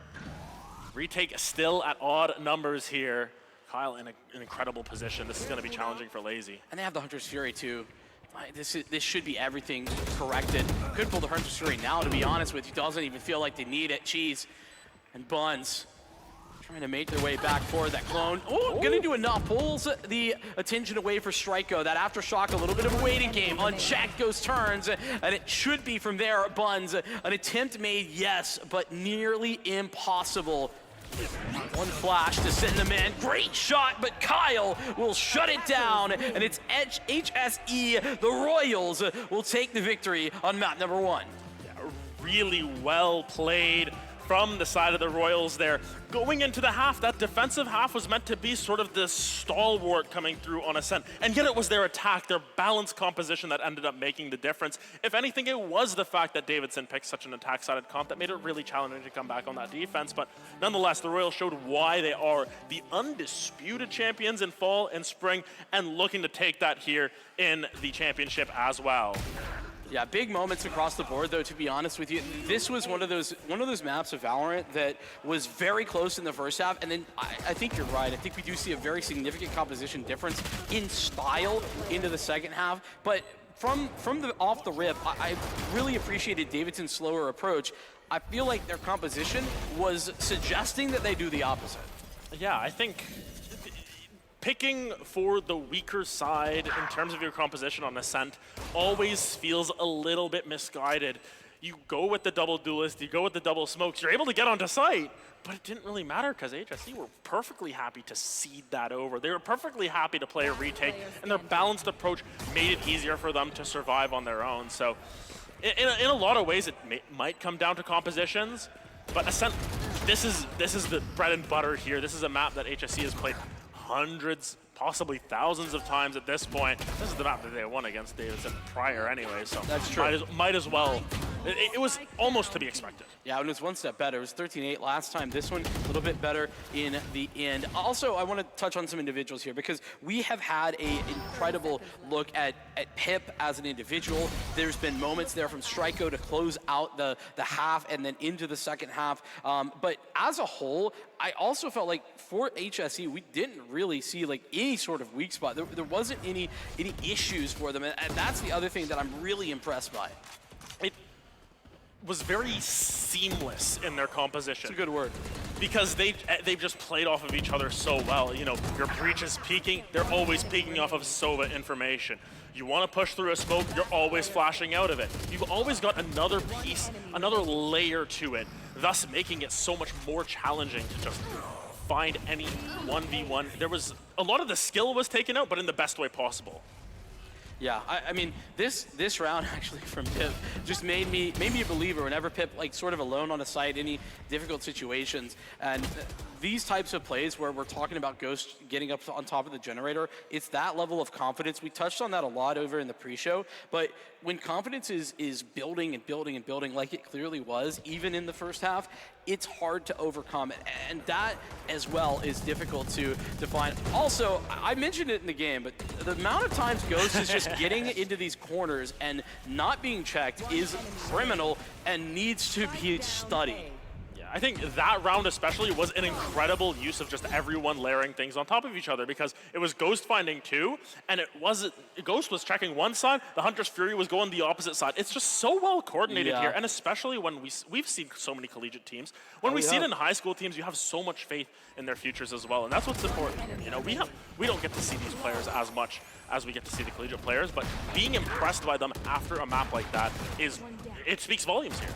Retake still at odd numbers here. Kyle in an incredible position. This is going to be challenging for Lazy. And they have the Hunter's Fury too. This should be everything corrected. Could pull the Hunter's Fury now, to be honest with you. Doesn't even feel like they need it. Cheese and Buns trying to make their way back forward. That clone, gonna do enough. Pulls the attention away for Striko. That aftershock, a little bit of a waiting game. Unchecked goes turns, and it should be from there. Buns, an attempt made, yes, but nearly impossible. One flash to send them in. Great shot, but Kyle will shut it down, and it's HSE. The Royals will take the victory on map number 1. Really well played from the side of the Royals there. Going into the half, that defensive half was meant to be sort of the stalwart coming through on Ascent, and yet it was their attack, their balanced composition that ended up making the difference. If anything, it was the fact that Davidson picked such an attack-sided comp that made it really challenging to come back on that defense, but nonetheless, the Royals showed why they are the undisputed champions in fall and spring, and looking to take that here in the championship as well. Yeah, big moments across the board, though, to be honest with you. This was one of those maps of Valorant that was very close in the first half, and then I think you're right. I think we do see a very significant composition difference in style into the second half, but from the off the rip, I really appreciated Davidson's slower approach. I feel like their composition was suggesting that they do the opposite. Yeah, I think picking for the weaker side in terms of your composition on Ascent always feels a little bit misguided. You go with the double duelist, you go with the double smokes, you're able to get onto site, but it didn't really matter because HSE were perfectly happy to cede that over. They were perfectly happy to play a retake, and their balanced approach made it easier for them to survive on their own. So in a lot of ways, it might come down to compositions, but Ascent, this is the bread and butter here. This is a map that HSE has played hundreds, possibly thousands of times at this point. This is the map that they won against Davidson prior anyway, so that's true. Might as well. It was almost to be expected. Yeah, and it was one step better. It was 13-8 last time. This one, a little bit better in the end. Also, I want to touch on some individuals here because we have had an incredible look at Pip as an individual. There's been moments there from Striko to close out the half and then into the second half. But as a whole, I also felt like for HSE, we didn't really see like any sort of weak spot. There wasn't any issues for them, and that's the other thing that I'm really impressed by. It was very seamless in their composition. It's a good word. Because they've just played off of each other so well. You know, your breach is peeking, they're always peeking off of Sova information. You want to push through a smoke, you're always flashing out of it. You've always got another piece, another layer to it, thus making it so much more challenging to just find any 1v1. There was a lot of the skill was taken out, but in the best way possible. Yeah, I mean, this round actually from Pip just made me a believer whenever Pip like sort of alone on a site, any difficult situations. And these types of plays where we're talking about Ghost getting up on top of the generator, it's that level of confidence. We touched on that a lot over in the pre-show, but when confidence is building and building and building like it clearly was, even in the first half, it's hard to overcome it. And that as well is difficult to find. Also, I mentioned it in the game, but the amount of times Ghost is just getting into these corners and not being checked is criminal and needs to be studied. I think that round especially was an incredible use of just everyone layering things on top of each other because it was Ghost finding two, and Ghost was checking one side, the Hunter's Fury was going the opposite side. It's just so well coordinated here, and especially when we've seen so many collegiate teams. When we see it in high school teams, you have so much faith in their futures as well, and that's what's important. You know, we don't get to see these players as much as we get to see the collegiate players, but being impressed by them after a map like that it speaks volumes here.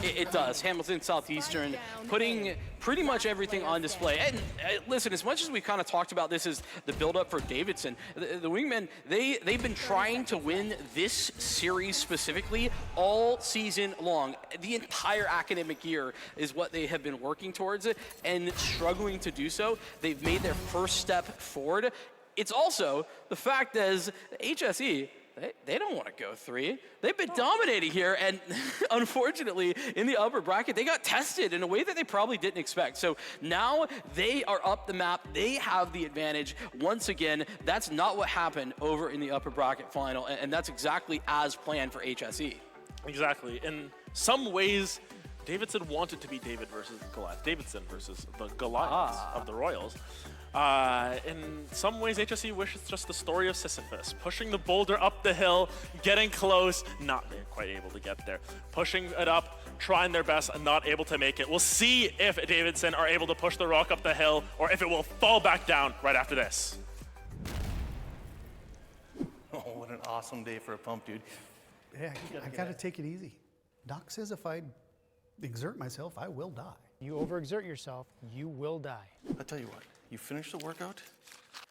It does. Hamilton Southeastern putting pretty much everything on display. And listen, as much as we kind of talked about this as the build-up for Davidson, the Wingmen, they've been trying to win this series specifically all season long. The entire academic year is what they have been working towards it and struggling to do so. They've made their first step forward. It's also the fact that as HSE, they don't want to go 3. They've been dominating here, and unfortunately, in the upper bracket, they got tested in a way that they probably didn't expect. So now they are up the map. They have the advantage. Once again, that's not what happened over in the upper bracket final, and that's exactly as planned for HSE. Exactly. In some ways, Davidson wanted to be David versus Goliath. Davidson versus the Goliaths of the Royals. In some ways, HSE wishes just the story of Sisyphus, pushing the boulder up the hill, getting close, not being quite able to get there, pushing it up, trying their best, and not able to make it. We'll see if Davidson are able to push the rock up the hill, or if it will fall back down right after this. Oh, what an awesome day for a pump, dude. Yeah, I gotta take it easy. Doc says if I exert myself, I will die. You overexert yourself, you will die. I'll tell you what, you finish the workout,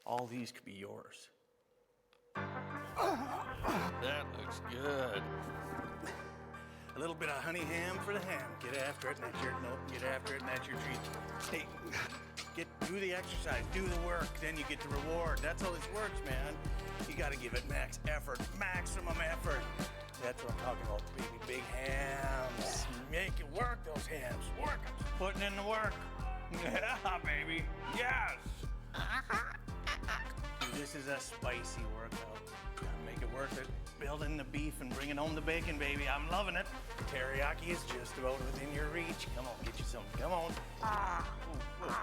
all these could be yours. That looks good. A little bit of honey ham for the ham. Get after it, and that's your, nope, get after it, and that's your treat. Stay, do the exercise, do the work, then you get the reward. That's how this works, man. You gotta give it max effort, maximum effort. That's what I'm talking about, baby. Big hams. Make it work, those hams. Work it. Putting in the work. Yeah, baby. Yes. This is a spicy workout. Gotta make it worth it. Building the beef and bringing home the bacon, baby. I'm loving it. Teriyaki is just about within your reach. Come on, get you some. Come on. Ooh, ooh.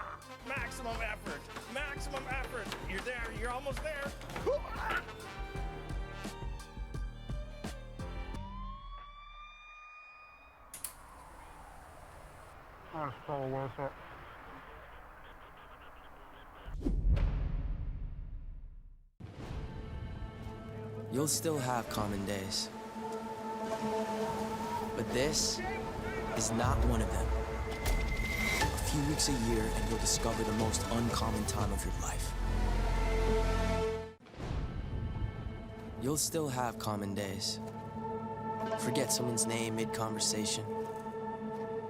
Maximum effort. Maximum effort. You're there. You're almost there. That's so worth it. You'll still have common days. But this is not one of them. A few weeks a year and you'll discover the most uncommon time of your life. You'll still have common days. Forget someone's name mid-conversation.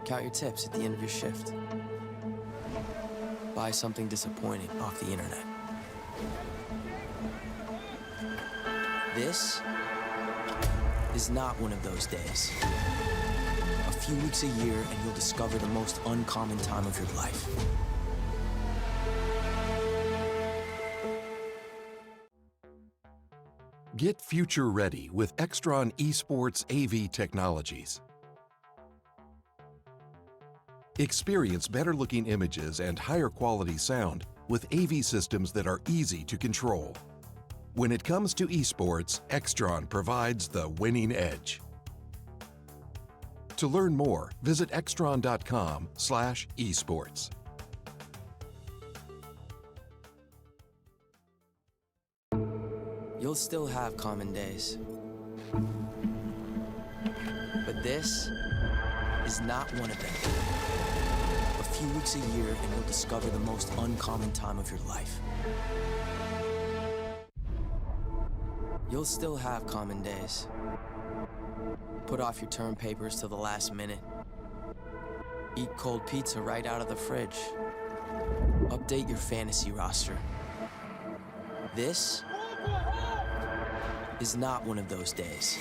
Count your tips at the end of your shift. Buy something disappointing off the internet. This is not one of those days. A few weeks a year and you'll discover the most uncommon time of your life. Get future ready with Extron Esports AV technologies. Experience better looking images and higher quality sound with AV systems that are easy to control. When it comes to esports, Extron provides the winning edge. To learn more, visit extron.com/esports. You'll still have common days. But this is not one of them. A few weeks a year and you'll discover the most uncommon time of your life. You'll still have common days. Put off your term papers till the last minute. Eat cold pizza right out of the fridge. Update your fantasy roster. This is not one of those days.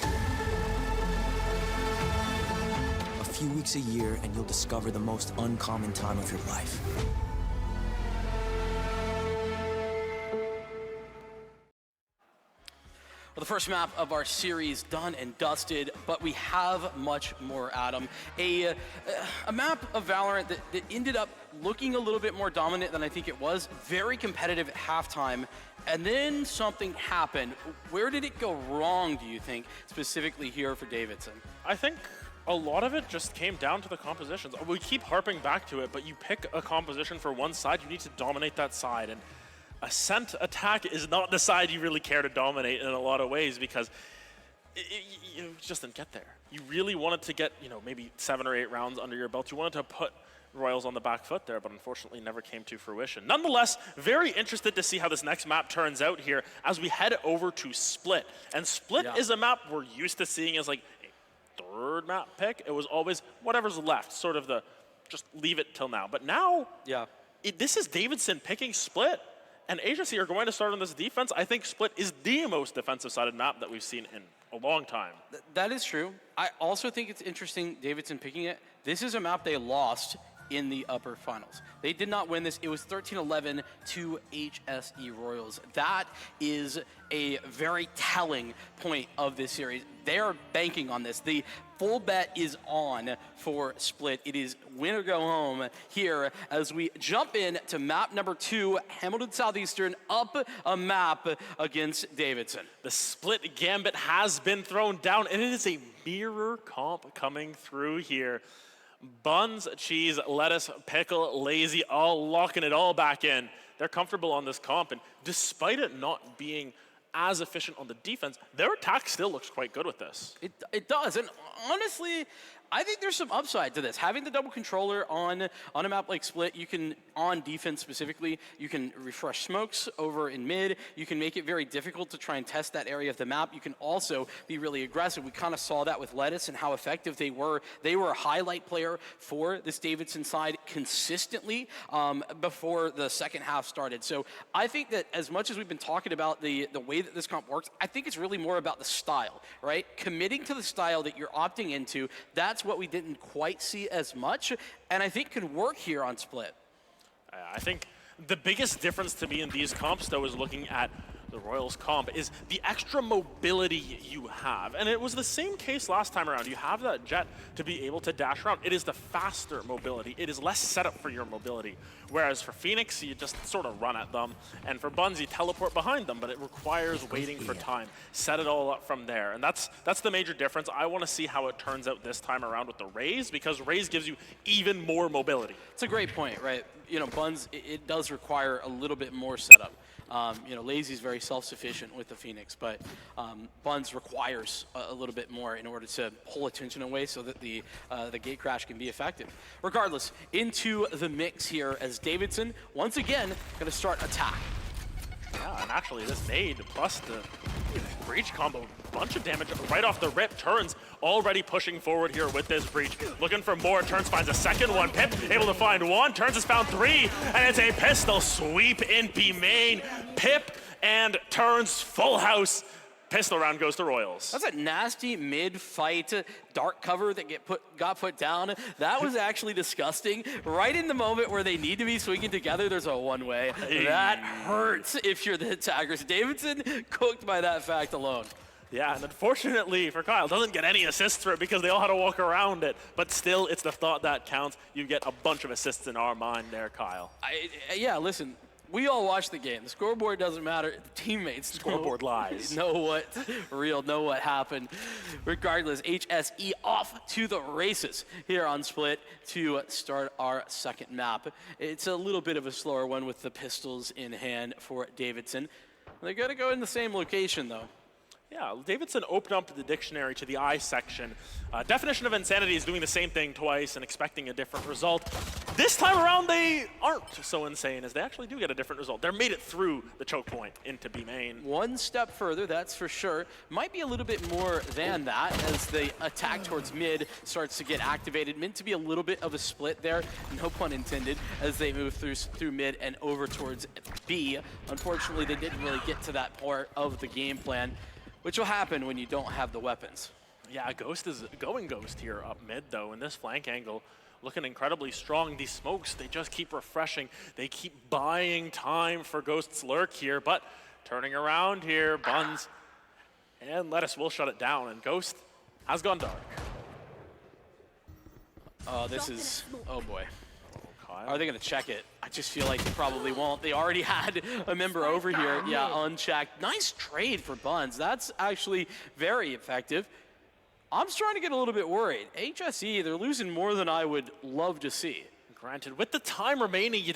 A few weeks a year and you'll discover the most uncommon time of your life. Well, the first map of our series done and dusted, but we have much more, Adam. A map of Valorant that ended up looking a little bit more dominant than I think it was. Very competitive at halftime, and then something happened. Where did it go wrong, do you think, specifically here for Davidson? I think a lot of it just came down to the compositions. We keep harping back to it, but you pick a composition for one side, you need to dominate that side. And Ascent attack is not the side you really care to dominate in a lot of ways, because you just didn't get there. You really wanted to get, maybe 7 or 8 rounds under your belt. You wanted to put Royals on the back foot there, but unfortunately never came to fruition. Nonetheless, very interested to see how this next map turns out here as we head over to Split. And Split is a map we're used to seeing as like a third map pick. It was always whatever's left, sort of the just leave it till now. But now, this is Davidson picking Split. And HSE are going to start on this defense. I think Split is the most defensive-sided map that we've seen in a long time. That is true. I also think it's interesting Davidson picking it. This is a map they lost in the upper finals. They did not win this. It was 13-11 to HSE Royals. That is a very telling point of this series. They're banking on this. The full bet is on for Split. It is win or go home here as we jump in to map number 2, Hamilton Southeastern, up a map against Davidson. The Split gambit has been thrown down, and it is a mirror comp coming through here. Buns, cheese, lettuce, pickle, lazy, all locking it all back in. They're comfortable on this comp, and despite it not being as efficient on the defense, their attack still looks quite good with this. It does, and honestly, I think there's some upside to this. Having the double controller on a map like Split, you can, on defense specifically, you can refresh smokes over in mid. You can make it very difficult to try and test that area of the map. You can also be really aggressive. We kind of saw that with Lettuce and how effective they were. They were a highlight player for this Davidson side consistently before the second half started. So I think that as much as we've been talking about the way that this comp works, I think it's really more about the style, right? Committing to the style that you're opting into, that's what we didn't quite see as much, and I think could work here on Split. I think the biggest difference to me in these comps, though, is looking at the Royals comp, is the extra mobility you have. And it was the same case last time around. You have that jet to be able to dash around. It is the faster mobility. It is less setup for your mobility. Whereas for Phoenix, you just sort of run at them. And for Buns, you teleport behind them, but it requires waiting for time. Set it all up from there. And that's the major difference. I want to see how it turns out this time around with the Rays, because Rays gives you even more mobility. It's a great point, right? You know, Buns, it does require a little bit more setup. You know, Lazy's very self-sufficient with the Phoenix, but Buns requires a little bit more in order to pull attention away so that the gate crash can be effective. Regardless, into the mix here as Davidson, once again, going to start attack. Yeah, and actually this nade plus the breach combo, bunch of damage right off the rip. Turns already pushing forward here with this breach. Looking for more. Turns finds a second one. Pip able to find one. Turns has found 3, and it's a pistol sweep in B main. Pip and Turns full house. Pistol round goes to Royals. That's a nasty mid-fight dark cover that got put down. That was actually disgusting. Right in the moment where they need to be swinging together, there's a one-way. That hurts if you're the attackers. Davidson cooked by that fact alone. Yeah, and unfortunately for Kyle, doesn't get any assists for it because they all had to walk around it. But still, it's the thought that counts. You get a bunch of assists in our mind there, Kyle. Yeah, listen. We all watch the game. The scoreboard doesn't matter. The teammates scoreboard lies. Know what's real, know what happened. Regardless, HSE off to the races here on Split to start our second map. It's a little bit of a slower one with the pistols in hand for Davidson. They're going to go in the same location, though. Yeah, Davidson opened up the dictionary to the I section. Definition of insanity is doing the same thing twice and expecting a different result. This time around, they aren't so insane as they actually do get a different result. They're made it through the choke point into B main. One step further, that's for sure. Might be a little bit more than that as the attack towards mid starts to get activated. Meant to be a little bit of a split there, no pun intended, as they move through mid and over towards B. Unfortunately, they didn't really get to that part of the game plan, which will happen when you don't have the weapons. Yeah, Ghost is going Ghost here up mid, though, in this flank angle. Looking incredibly strong. These smokes, they just keep refreshing. They keep buying time for Ghost's lurk here, but turning around here, Buns and Lettuce will shut it down, and Ghost has gone dark. Oh, this is, oh boy. Are they going to check it? I just feel like they probably won't. They already had a member over here. Yeah, unchecked. Nice trade for Buns. That's actually very effective. I'm starting to get a little bit worried. HSE, they're losing more than I would love to see. Granted, with the time remaining, you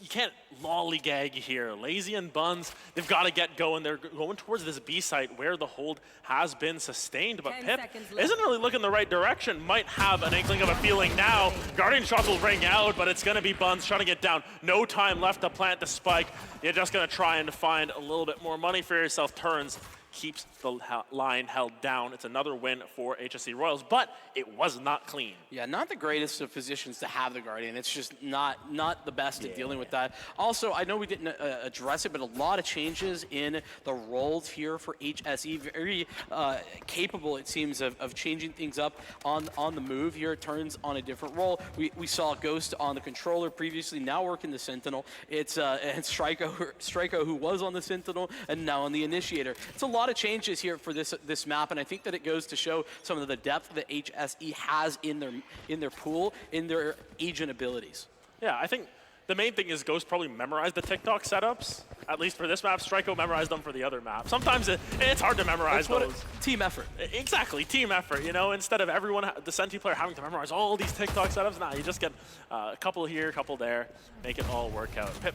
can't lollygag here. Lazy and Buns, they've got to get going. They're going towards this B site where the hold has been sustained, but Pip isn't really looking the right direction. Might have an inkling of a feeling now. Guardian shot will ring out, but it's going to be Buns shutting it down. No time left to plant the spike. You're just going to try and find a little bit more money for yourself. Turns, keeps the line held down. It's another win for HSE Royals, but it was not clean. Yeah, not the greatest of positions to have the Guardian. It's just not the best at dealing with that. Also, I know we didn't address it, but a lot of changes in the roles here for HSE. Very capable, it seems, of changing things up on the move here. Turns on a different role. We saw Ghost on the controller previously, now working the Sentinel. It's Striko who was on the Sentinel and now on the Initiator. It's a lot lot of changes here for this map, and I think that it goes to show some of the depth that HSE has in their pool, in their agent abilities. Yeah, I think the main thing is Ghost probably memorized the TikTok setups, at least for this map. Striko memorized them for the other map. Sometimes it's hard to memorize those. Team effort. Exactly, team effort. You know, instead of everyone, the Senti player having to memorize all these TikTok setups, nah, you just get a couple here, a couple there, make it all work out. Pip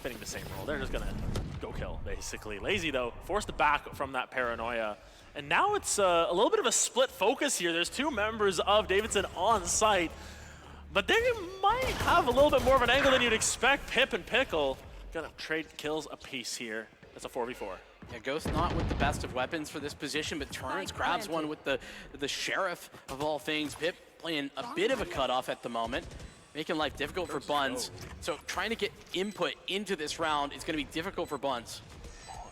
fitting the same role. They're just gonna go kill, basically. Lazy, though, forced back from that paranoia. And now it's a little bit of a split focus here. There's 2 members of Davidson on site, but they might have a little bit more of an angle than you'd expect. Pip and Pickle gonna trade kills apiece here. That's a 4v4. Yeah, Ghost not with the best of weapons for this position, but turns, grabs one with the Sheriff of all things. Pip playing a bit of a cutoff at the moment, making life difficult for Buns. So trying to get input into this round is going to be difficult for Buns.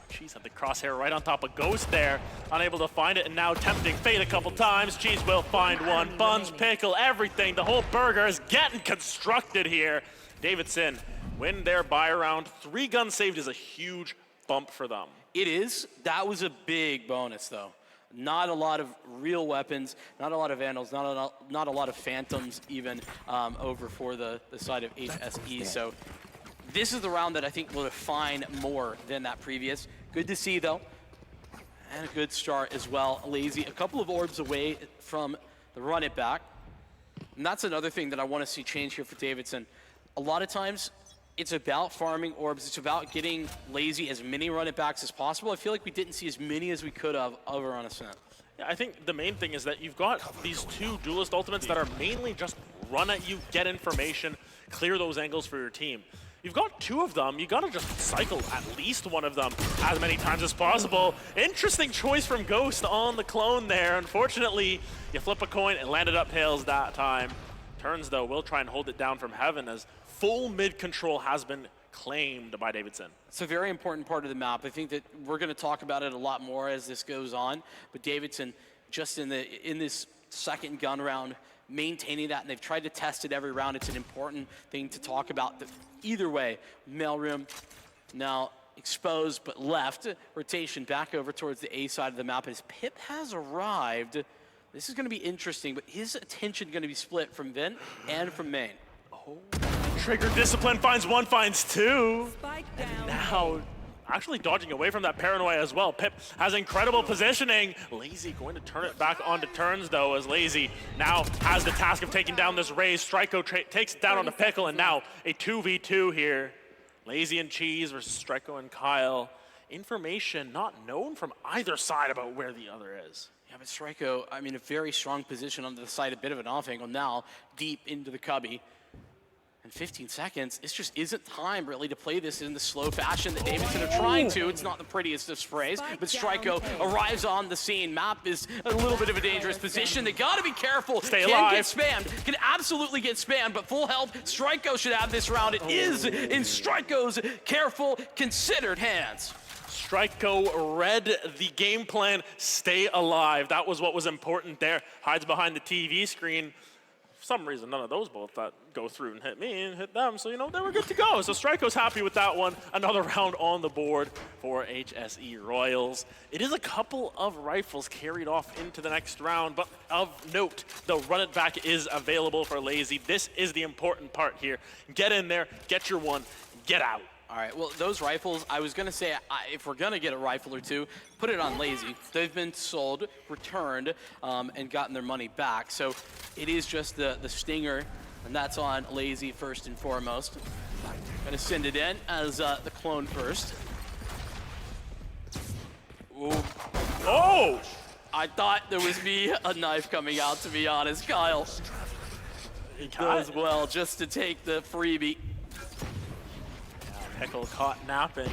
Cheese had the crosshair right on top of Ghost there, unable to find it, and now tempting fate a couple times. Cheese will find one. Buns, Pickle, everything. The whole burger is getting constructed here. Davidson win their buy round. 3 guns saved is a huge bump for them. It is. That was a big bonus, though. Not a lot of real weapons, not a lot of Vandals, not a lot of Phantoms even over for the side of HSE. So this is the round that I think will define more than that previous. Good to see, though, and a good start as well. Lazy, a couple of orbs away from the run it back. And that's another thing that I want to see change here for Davidson. A lot of times, it's about farming orbs. It's about getting Lazy as many run it backs as possible. I feel like we didn't see as many as we could have over on Ascent. Yeah, I think the main thing is that you've got these 2 duelist ultimates that are mainly just run at you, get information, clear those angles for your team. You've got 2 of them. You got to just cycle at least one of them as many times as possible. Interesting choice from Ghost on the clone there. Unfortunately, you flip a coin and landed up tails that time. Turns, though, will try and hold it down from heaven as full mid control has been claimed by Davidson. It's a very important part of the map. I think that we're going to talk about it a lot more as this goes on. But Davidson, just in this second gun round, maintaining that, and they've tried to test it every round. It's an important thing to talk about. Either way, mailroom now exposed but left. Rotation back over towards the A side of the map as Pip has arrived. This is going to be interesting, but his attention going to be split from Vent and from main. Oh. Trigger discipline finds 1, finds 2. And now actually dodging away from that paranoia as well. Pip has incredible positioning. Lazy going to turn it back onto turns, though, as Lazy now has the task of taking down this raise. Striko takes it down on the Pickle, and now a 2v2 here. Lazy and Cheese versus Striko and Kyle. Information not known from either side about where the other is. Yeah, but Striko, I mean, a very strong position on the side, a bit of an off angle now, deep into the cubby. In 15 seconds, it just isn't time really to play this in the slow fashion that Davidson are trying to. It's not the prettiest of sprays, but Striko arrives on the scene. Map is a little bit of a dangerous position. They gotta be careful. Stay Can alive. get spammed, can absolutely get spammed, but full health, Striko should have this round. It is in Striko's careful, considered hands. Striko read the game plan, stay alive. That was what was important there. Hides behind the TV screen. For some reason, none of those both that go through and hit me and hit them. So, you know, they were good to go. So Striko's happy with that one. Another round on the board for HSE Royals. It is a couple of rifles carried off into the next round, but of note, the run it back is available for Lazy. This is the important part here. Get in there, get your one, get out. All right, well, those rifles, I was going to say, if we're going to get a rifle or two, put it on Lazy. They've been sold, returned, and gotten their money back. So it is just the Stinger, and that's on Lazy first and foremost. Going to send it in as the clone first. Ooh. Oh! I thought there was me a knife coming out, to be honest, Kyle. It does well just to take the freebie. Pickle caught napping.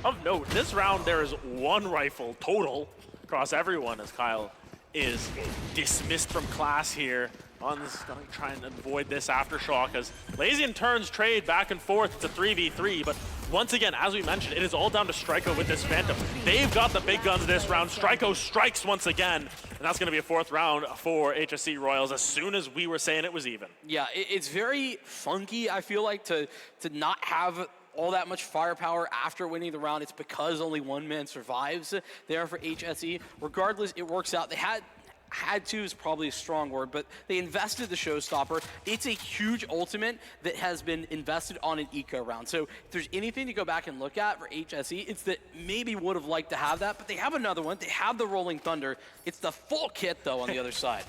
Of note, this round there is one rifle total across everyone as Kyle is dismissed from class here. Bun's gonna try and avoid this aftershock as Lazy and Turns trade back and forth. It's a 3v3, but once again, as we mentioned, it is all down to Striko with this Phantom. They've got the big guns this round. Striko strikes once again, and that's gonna be a 4th round for HSE Royals as soon as we were saying it was even. Yeah, it's very funky, I feel like, to not have all that much firepower after winning the round. It's because only one man survives there for HSE. Regardless, it works out. They had to is probably a strong word, but they invested the showstopper. It's a huge ultimate that has been invested on an eco round. So if there's anything to go back and look at for HSE, it's that maybe would have liked to have that, but they have another one. They have the Rolling Thunder. It's the full kit, though, on the other side.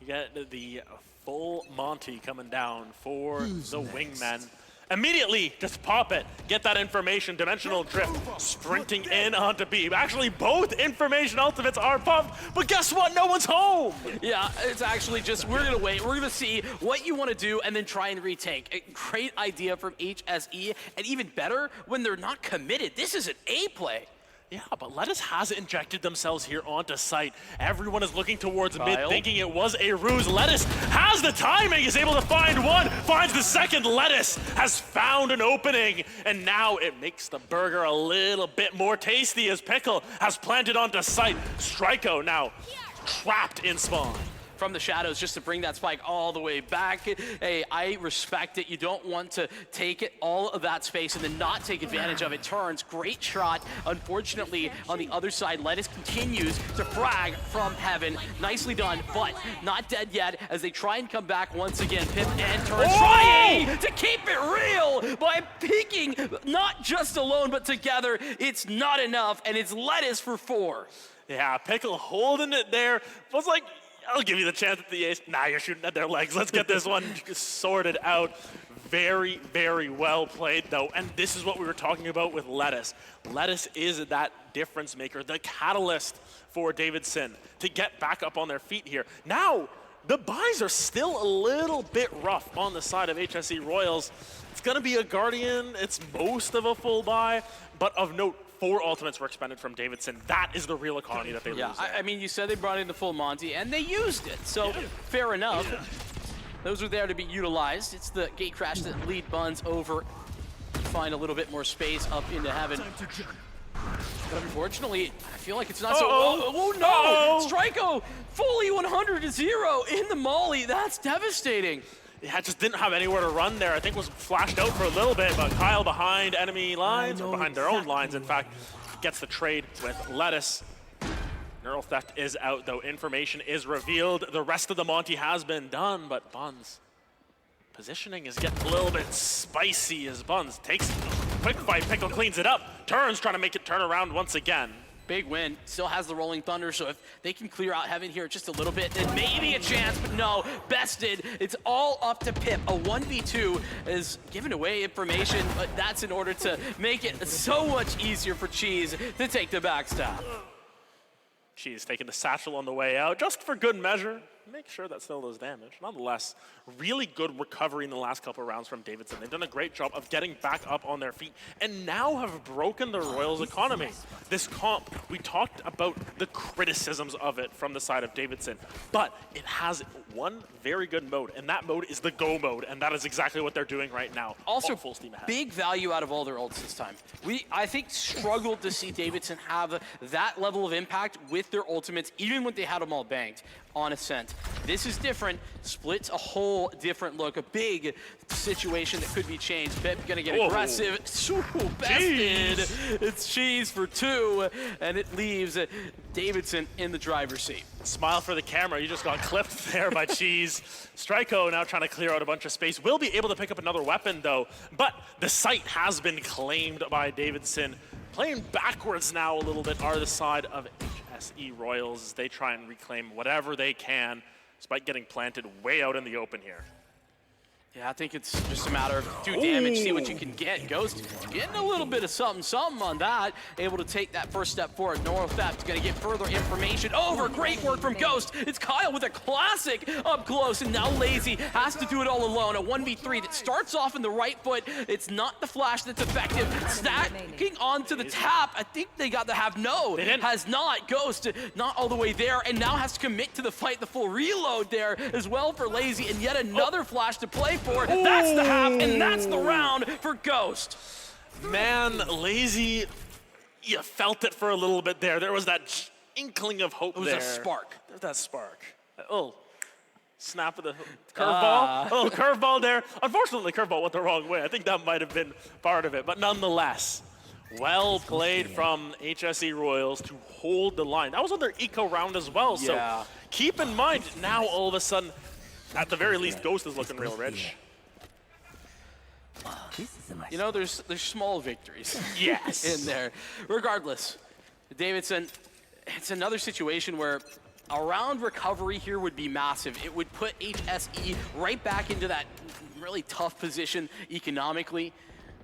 You get the full Monty coming down for the wingmen. Immediately, just pop it. Get that information. Dimensional drift. Sprinting in onto B. Actually, both information ultimates are popped, but guess what? No one's home. Yeah, it's actually just, we're going to wait. We're going to see what you want to do and then try and retake. A great idea from HSE, and even better when they're not committed. This is an A play. Yeah, but Lettuce has injected themselves here onto site. Everyone is looking towards mid, thinking it was a ruse. Lettuce has the timing, is able to find one, finds the second. Lettuce has found an opening, and now it makes the burger a little bit more tasty as Pickle has planted onto site. Striko now trapped in spawn. From the shadows just to bring that spike all the way back. Hey, I respect it. You don't want to take it all of that space and then not take advantage of it. Turns, great shot. Unfortunately, on the other side, Lettuce continues to frag from heaven. Nicely done, but not dead yet as they try and come back once again. Pip and Turns trying to keep it real by peeking, not just alone, but together. It's not enough, and it's Lettuce for 4. Yeah, Pickle holding it there. Was like, I'll give you the chance at the ace. Nah, you're shooting at their legs. Let's get this one sorted out. Very, very well played, though. And this is what we were talking about with Lettuce. Lettuce is that difference maker, the catalyst for Davidson to get back up on their feet here. Now, the buys are still a little bit rough on the side of HSE Royals. It's going to be a Guardian. It's most of a full buy, but of note, 4 ultimates were expended from Davidson. That is the real economy that they lose. I mean, you said they brought in the full Monty, and they used it, so fair enough. Those are there to be utilized. It's the gate crash that lead Buns over, find a little bit more space up into heaven. But unfortunately, I feel like it's not so. Oh no! Striko fully 100 to 0 in the molly. That's devastating. Yeah, just didn't have anywhere to run there. I think was flashed out for a little bit, but Kyle behind enemy lines, or behind their own lines, in fact, gets the trade with Lettuce. Neural Theft is out, though. Information is revealed. The rest of the Monty has been done, but Buns positioning is getting a little bit spicy as Buns takes a quick fight. Pickle cleans it up. Turns, trying to make it turn around once again. Big win, still has the Rolling Thunder, so if they can clear out heaven here just a little bit, then maybe a chance, but no, bested. It's all up to Pip. A 1v2 is giving away information, but that's in order to make it so much easier for Cheese to take the backstab. Cheese taking the satchel on the way out, just for good measure. Make sure that still does damage. Nonetheless, really good recovery in the last couple of rounds from Davidson. They've done a great job of getting back up on their feet and now have broken the Royals' economy. This comp, we talked about the criticisms of it from the side of Davidson, but it has one very good mode, and that mode is the go mode, and that is exactly what they're doing right now. Also, full steam ahead. Big value out of all their ults this time. I think, struggled to see Davidson have that level of impact with their ultimates, even when they had them all banked on Ascent. This is different. Split's a whole different look. A big situation that could be changed. Pip gonna get aggressive. Ooh, bested. It's Cheese for 2, and it leaves Davidson in the driver's seat. Smile for the camera. You just got clipped there by Cheese. Striko now trying to clear out a bunch of space. Will be able to pick up another weapon, though. But the site has been claimed by Davidson. Playing backwards now a little bit are the side of HSE Royals as they try and reclaim whatever they can, despite getting planted way out in the open here. Yeah, I think it's just a matter of do damage, see what you can get. Ghost getting a little bit of something on that. Able to take that first step forward. Neural Theft going to get further information over. Great work from Ghost. It's Kyle with a classic up close, and now Lazy has to do it all alone. A 1v3 that starts off in the right foot. It's not the flash that's effective. Stacking onto the tap. I think they got the have no. Has not. Ghost not all the way there, and now has to commit to the fight. The full reload there as well for Lazy, and yet another flash to play for. That's the half, and that's the round for Ghost. Man, Lazy, you felt it for a little bit there. There was that inkling of hope there. It was a spark. That spark. Oh, Snap of the curveball. Oh, curveball there. Unfortunately, curveball went the wrong way. I think that might have been part of it. But nonetheless, well played from HSE Royals to hold the line. That was on their eco round as well. So keep in mind, now all of a sudden, at the very least, Ghost is looking real rich. You know, there's small victories yes. in there. Regardless, Davidson, it's another situation where a round recovery here would be massive. It would put HSE right back into that really tough position economically.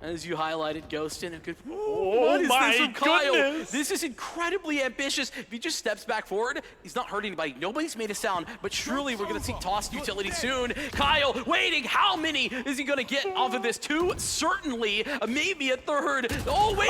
As you highlighted, Ghost in a good. What is this from Kyle? Goodness. This is incredibly ambitious. If he just steps back forward, he's not hurting anybody. Nobody's made a sound, but surely we're going to see tossed utility soon. Kyle waiting. How many is he going to get off of this? 2, certainly. Maybe a 3rd. Oh, wait.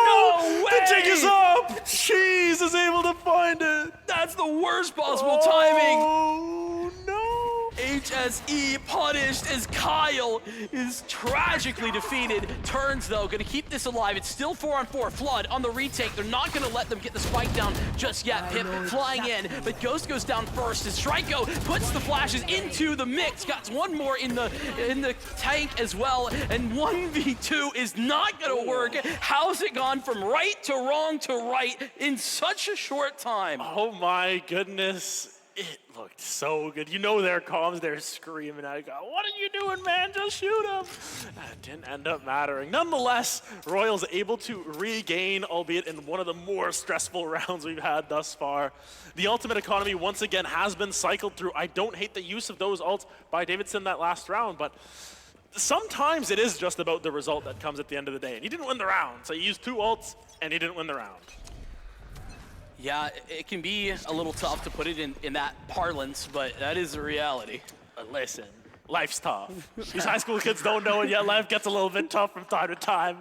No way. The jig is up. Cheese is able to find it. That's the worst possible timing. Oh, no. HSE punished as Kyle is tragically defeated. Turns, though, going to keep this alive. It's still 4-on-4. Flood on the retake. They're not going to let them get the spike down just yet. Pip flying in, but Ghost goes down first as Striko puts the flashes into the mix. Got one more in the tank as well, and 1v2 is not going to work. How's it gone from right to wrong to right in such a short time? Oh, my goodness. It looked so good. You know their comms, they're screaming at it. What are you doing, man? Just shoot him. That didn't end up mattering. Nonetheless, Royals able to regain, albeit in one of the more stressful rounds we've had thus far. The ultimate economy once again has been cycled through. I don't hate the use of those ults by Davidson that last round, but sometimes it is just about the result that comes at the end of the day. And he didn't win the round, so he used 2 ults and he didn't win the round. Yeah, it can be a little tough to put it in that parlance, but that is the reality. Listen, life's tough. These high school kids don't know it yet. Life gets a little bit tough from time to time.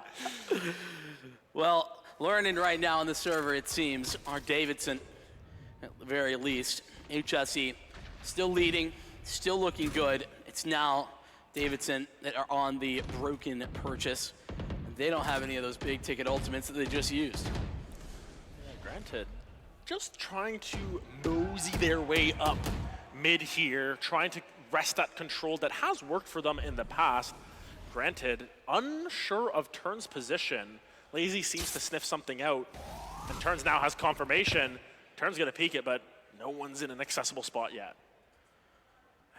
Well, learning right now on the server, it seems, are Davidson, at the very least. HSE still leading, still looking good. It's now Davidson that are on the broken purchase. They don't have any of those big ticket ultimates that they just used. Yeah, granted. Just trying to mosey their way up mid here, trying to wrest that control that has worked for them in the past. Granted, unsure of Turn's position. Lazy seems to sniff something out, and Turns now has confirmation. Turn's gonna peek it, but no one's in an accessible spot yet.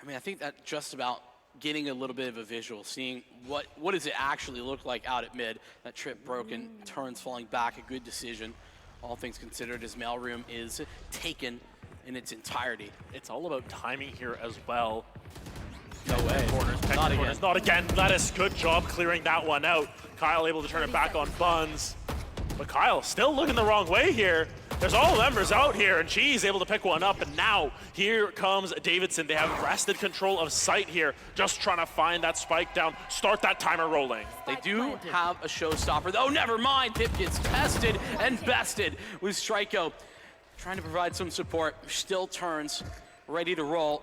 I mean, I think that just about getting a little bit of a visual, seeing what does it actually look like out at mid. That trip broken, Turns falling back, a good decision. All things considered, his mailroom is taken in its entirety. It's all about timing here as well. No way. Not again. Not again. Lettuce, good job clearing that one out. Kyle able to turn it back on Buns. But Kyle still looking the wrong way here. There's all members out here, and Cheese able to pick one up, and now here comes Davidson. They have wrested control of sight here, just trying to find that spike down, start that timer rolling. They do have a showstopper, though. Never mind. Pip gets tested and bested with Striko. Trying to provide some support. Still Turns, ready to roll.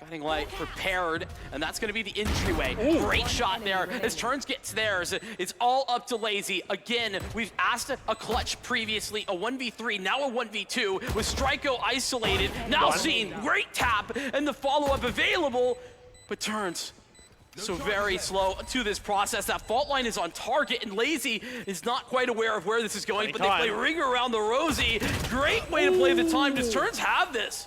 Guiding Light prepared, and that's going to be the entryway. Ooh. Great shot there as Turns gets theirs. It's all up to Lazy. Again, we've asked a clutch previously, a 1v3, now a 1v2, with Striko isolated. Now seeing great tap, and the follow-up available, but Turns so very slow to this process. That fault line is on target, and Lazy is not quite aware of where this is going, but they play Ring Around the Rosie. Great way to play the time. Does Turns have this?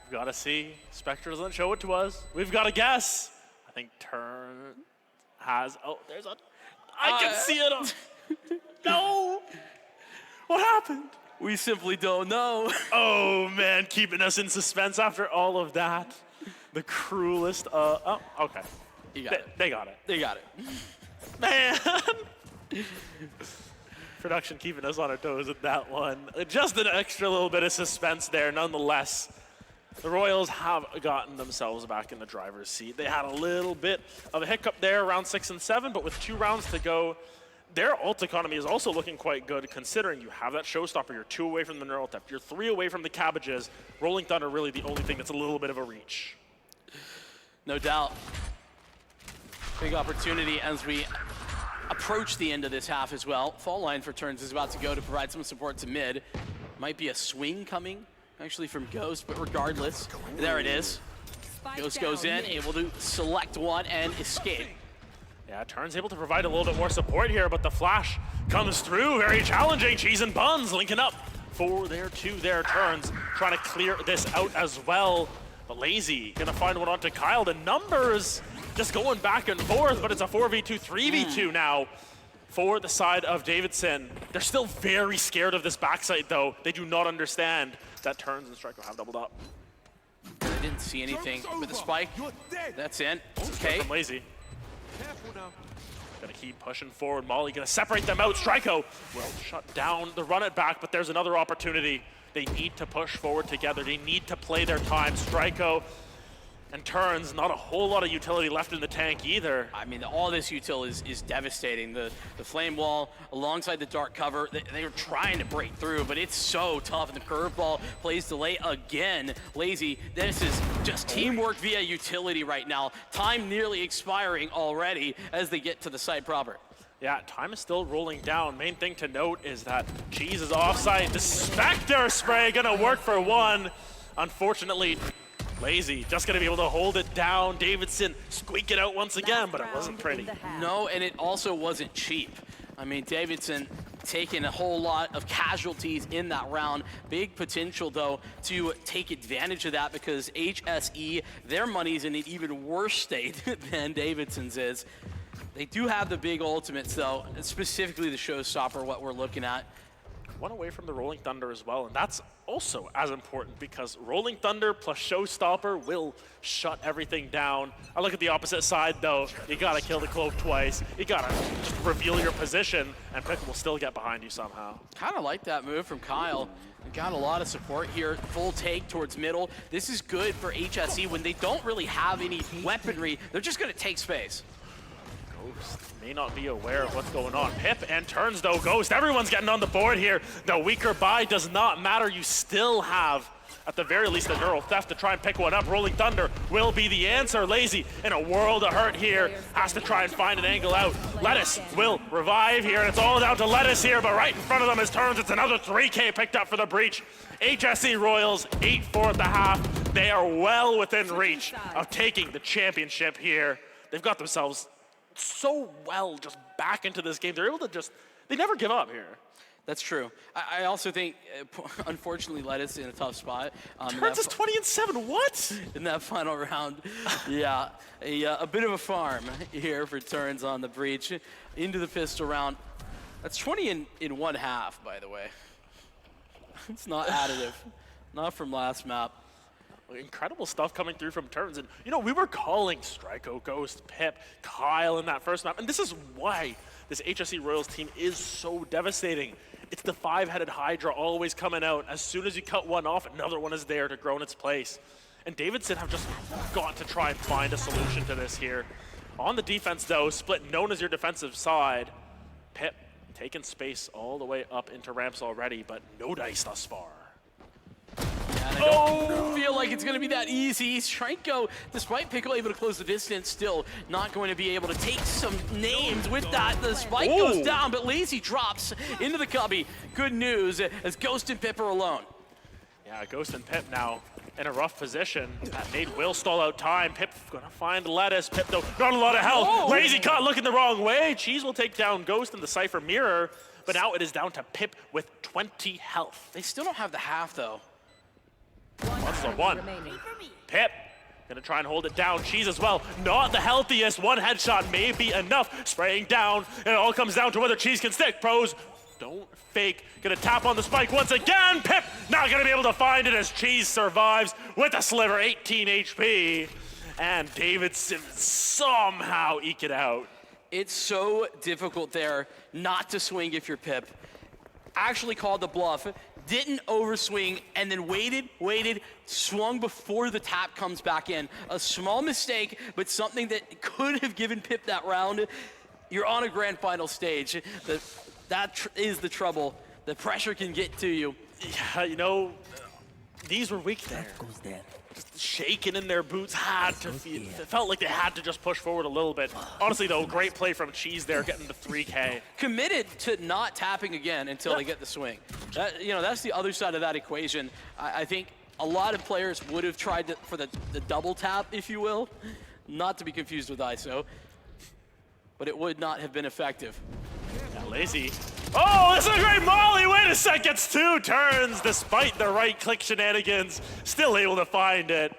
We've got to see. Spectre doesn't show it to us. We've got to guess. I think Turn has. Oh, there's a. I can see it. No. What happened? We simply don't know. Oh man, keeping us in suspense after all of that. The cruelest. Oh, okay. You got it. They got it. They got it. Man. Production keeping us on our toes with that one. Just an extra little bit of suspense there, nonetheless. The Royals have gotten themselves back in the driver's seat. They had a little bit of a hiccup there around 6 and 7, but with 2 rounds to go, their ult economy is also looking quite good considering you have that showstopper. You're 2 away from the neural theft. You're 3 away from the cabbages. Rolling Thunder really the only thing that's a little bit of a reach. No doubt. Big opportunity as we approach the end of this half as well. Fall line for Turns is about to go to provide some support to mid. Might be a swing coming actually from Ghost, but regardless, there it is. Ghost goes in, able to select one and escape. Yeah, Turns able to provide a little bit more support here, but the flash comes through. Very challenging. Cheese and Buns linking up for their two there. Turns trying to clear this out as well. But Lazy gonna find one onto Kyle. The numbers just going back and forth, but it's a 4v2, 3v2 now for the side of Davidson. They're still very scared of this backside though. They do not understand that Turns and Striker have doubled up. I didn't see anything with the spike. That's in. Okay. From Lazy. Gonna keep pushing forward. Molly gonna separate them out. Stryko will shut down the run it back, but there's another opportunity. They need to push forward together. They need to play their time. Stryko and Turns, not a whole lot of utility left in the tank either. I mean, all this util is devastating. The flame wall alongside the dark cover, they were trying to break through, but it's so tough. And the curveball plays delay again. Lazy, this is just teamwork via utility right now. Time nearly expiring already as they get to the site proper. Yeah, time is still rolling down. Main thing to note is that Cheese is offside. The Spectre spray gonna work for one. Unfortunately, Lazy just gonna be able to hold it down. Davidson squeak it out once again, but it wasn't pretty. No, and it also wasn't cheap. I mean, Davidson taking a whole lot of casualties in that round. Big potential, though, to take advantage of that because HSE, their money's in an even worse state than Davidson's is. They do have the big ultimates, though, specifically the showstopper, what we're looking at. One away from the Rolling Thunder as well, and that's also as important because Rolling Thunder plus Showstopper will shut everything down. I look at the opposite side though. You gotta kill the Clove twice. You gotta just reveal your position, and Pick will still get behind you somehow. Kind of like that move from Kyle. We got a lot of support here. Full take towards middle. This is good for HSE when they don't really have any weaponry. They're just gonna take space. Ghost may not be aware of what's going on. Pip and Turns though. Ghost, everyone's getting on the board here. The weaker buy does not matter. You still have, at the very least, a neural theft to try and pick one up. Rolling Thunder will be the answer. Lazy in a world of hurt here. Has to try and find an angle out. Lettuce will revive here, and it's all down to Lettuce here, but right in front of them is Turns. It's another 3K picked up for the breach. HSE Royals 8-4 at the half. They are well within reach of taking the championship here. They've got themselves so well just back into this game. They're able to just, they never give up here. That's true. I also think, unfortunately, Lettuce in a tough spot. Turns is 20-7, what? In that final round. Yeah, a bit of a farm here for Turns on the breach. Into the pistol round. That's 20 in one half, by the way. It's not additive. Not from last map. Incredible stuff coming through from Turns. And, you know, we were calling Stryko, Ghost, Pip, Kyle in that first map. And this is why this HSE Royals team is so devastating. It's the five-headed Hydra always coming out. As soon as you cut one off, another one is there to grow in its place. And Davidson have just got to try and find a solution to this here. On the defense, though, Split known as your defensive side. Pip taking space all the way up into ramps already, but no dice thus far. And I don't feel like it's going to be that easy. Stryko, despite Pickle able to close the distance, still not going to be able to take some names with that. The spike goes down, but Lazy drops into the cubby. Good news as Ghost and Pip are alone. Yeah, Ghost and Pip now in a rough position. That nade will stall out time. Pip gonna find Lettuce. Pip though, not a lot of health. Lazy caught looking the wrong way. Cheese will take down Ghost in the Cypher mirror, but now it is down to Pip with 20 health. They still don't have the half though. That's a one. Pip gonna try and hold it down. Cheese as well, not the healthiest. One headshot may be enough. Spraying down, and it all comes down to whether Cheese can stick. Pros, don't fake. Gonna tap on the spike once again. Pip not gonna be able to find it as Cheese survives with a sliver, 18 HP. And Davidson somehow eke it out. It's so difficult there not to swing if you're Pip. Actually called the bluff. Didn't overswing, and then waited, swung before the tap comes back in. A small mistake, but something that could have given Pip that round. You're on a grand final stage. That is the trouble. The pressure can get to you. Yeah, you know, these were weak there. Just shaking in their boots, it felt like they had to just push forward a little bit. Honestly, though, great play from Cheese there, getting the 3K. Committed to not tapping again until they get the swing. That's the other side of that equation. I think a lot of players would have tried for the double tap, if you will, not to be confused with ISO, but it would not have been effective. Yeah, Lazy. Oh, this is a great molly! Wait a sec, gets 2 turns despite the right-click shenanigans. Still able to find it.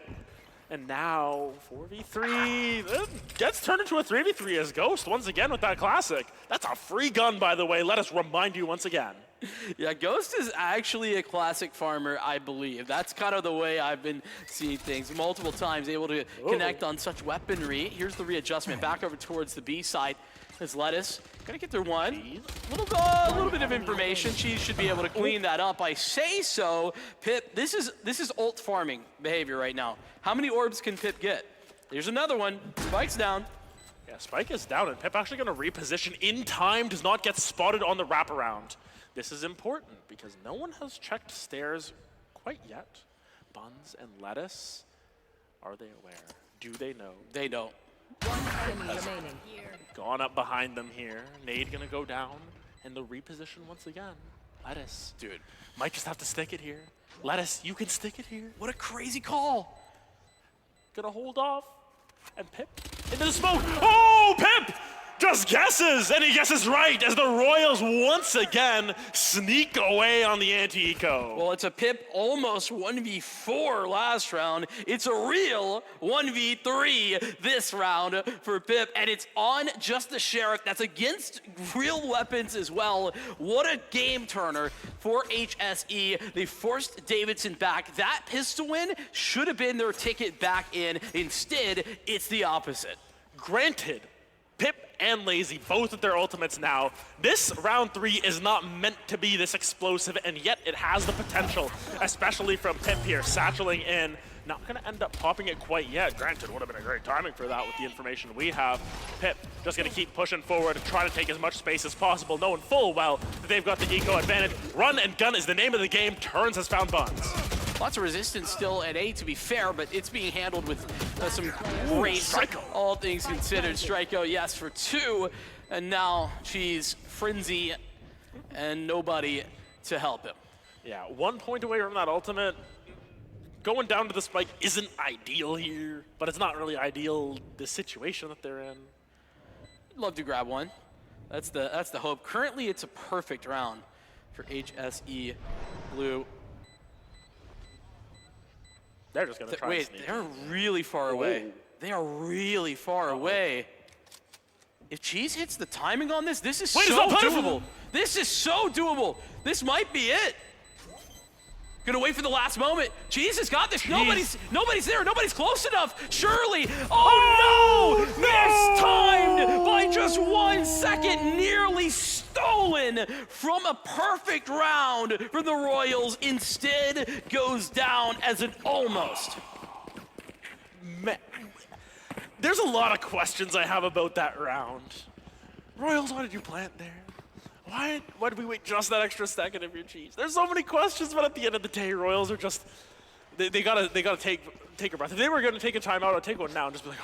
And now 4v3. It gets turned into a 3v3 as Ghost once again with that classic. That's a free gun, by the way. Let us remind you once again. Yeah, Ghost is actually a classic farmer, I believe. That's kind of the way I've been seeing things multiple times, able to connect on such weaponry. Here's the readjustment back over towards the B side. As Lettuce gonna get through one. A little bit of information. Cheese should be able to clean that up. I say so. Pip, this is ult farming behavior right now. How many orbs can Pip get? There's another one. Spike's down. Yeah, Spike is down, and Pip actually gonna reposition in time, does not get spotted on the wraparound. This is important because no one has checked stairs quite yet. Buns and Lettuce, are they aware? Do they know? They don't. Remaining. Gone up behind them here. Nade gonna go down, and the reposition once again. Lettuce. Dude. Might just have to stick it here. Lettuce, you can stick it here. What a crazy call. Gonna hold off. And Pip into the smoke. Oh, Pip just guesses, and he guesses right as the Royals once again sneak away on the anti-eco. Well, it's a Pip almost 1v4 last round. It's a real 1v3 this round for Pip, and it's on just the Sheriff. That's against real weapons as well. What a game turner for HSE. They forced Davidson back. That pistol win should have been their ticket back in. Instead, it's the opposite. Granted, Pip and Lazy, both with their ultimates now. This round 3 is not meant to be this explosive, and yet it has the potential, especially from Pip here, satcheling in. Not gonna end up popping it quite yet. Granted, would have been a great timing for that with the information we have. Pip just gonna keep pushing forward, trying to take as much space as possible, knowing full well that they've got the eco advantage. Run and gun is the name of the game. Turns has found Buns. Lots of resistance still at A, to be fair, but it's being handled with some great, all things considered. Strikeout, yes, for 2. And now Cheese, Frenzy, and nobody to help him. Yeah, 1 point away from that ultimate. Going down to the spike isn't ideal here, but it's not really ideal the situation that they're in. Love to grab one. That's the hope. Currently, it's a perfect round for HSE Blue. They're just gonna try. Wait, they're really far away. They are really far away. If Cheese hits the timing on this, this is so doable. This is so doable. This might be it. Gonna wait for the last moment. Cheese has got this. Nobody's there. Nobody's close enough. Surely. Oh no! Mistimed by just 1 second. Nearly stolen from a perfect round for the Royals. Instead goes down as an almost. Man, there's a lot of questions I have about that round. Royals, why did you plant there? Why did we wait just that extra second of your Cheese? There's so many questions, but at the end of the day, Royals are just they gotta take a breath. If they were gonna take a timeout, I'd take one now and just be like,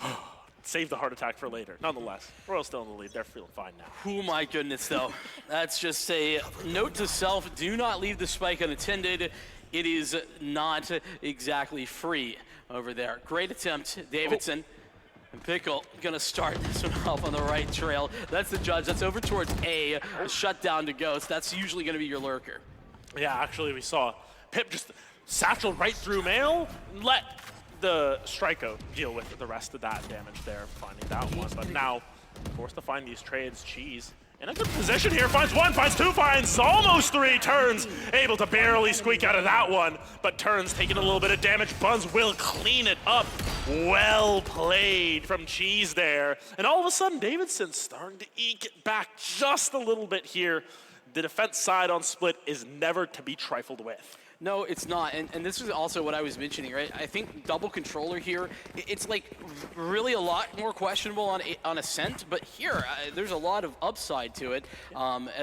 oh, save the heart attack for later. Nonetheless, Royals still in the lead. They're feeling fine now. Oh my goodness, though. That's just a note to self: do not leave the spike unattended. It is not exactly free over there. Great attempt, Davidson. And Pickle gonna start this one off on the right trail. That's the judge. That's over towards A shutdown to Ghost. That's usually gonna be your lurker. Yeah, actually we saw Pip just satchel right through Mail, let the strikeout deal with the rest of that damage there, finding that one. But now, forced to find these trades. Cheese in a good position here, finds 1, finds 2, finds almost 3, Turns able to barely squeak out of that one, but Turns taking a little bit of damage. Buns will clean it up. Well played from Cheese there. And all of a sudden, Davidson's starting to eke it back just a little bit here. The defense side on split is never to be trifled with. No, it's not. And this is also what I was mentioning, right? I think double controller here, it's like really a lot more questionable on Ascent, but here, there's a lot of upside to it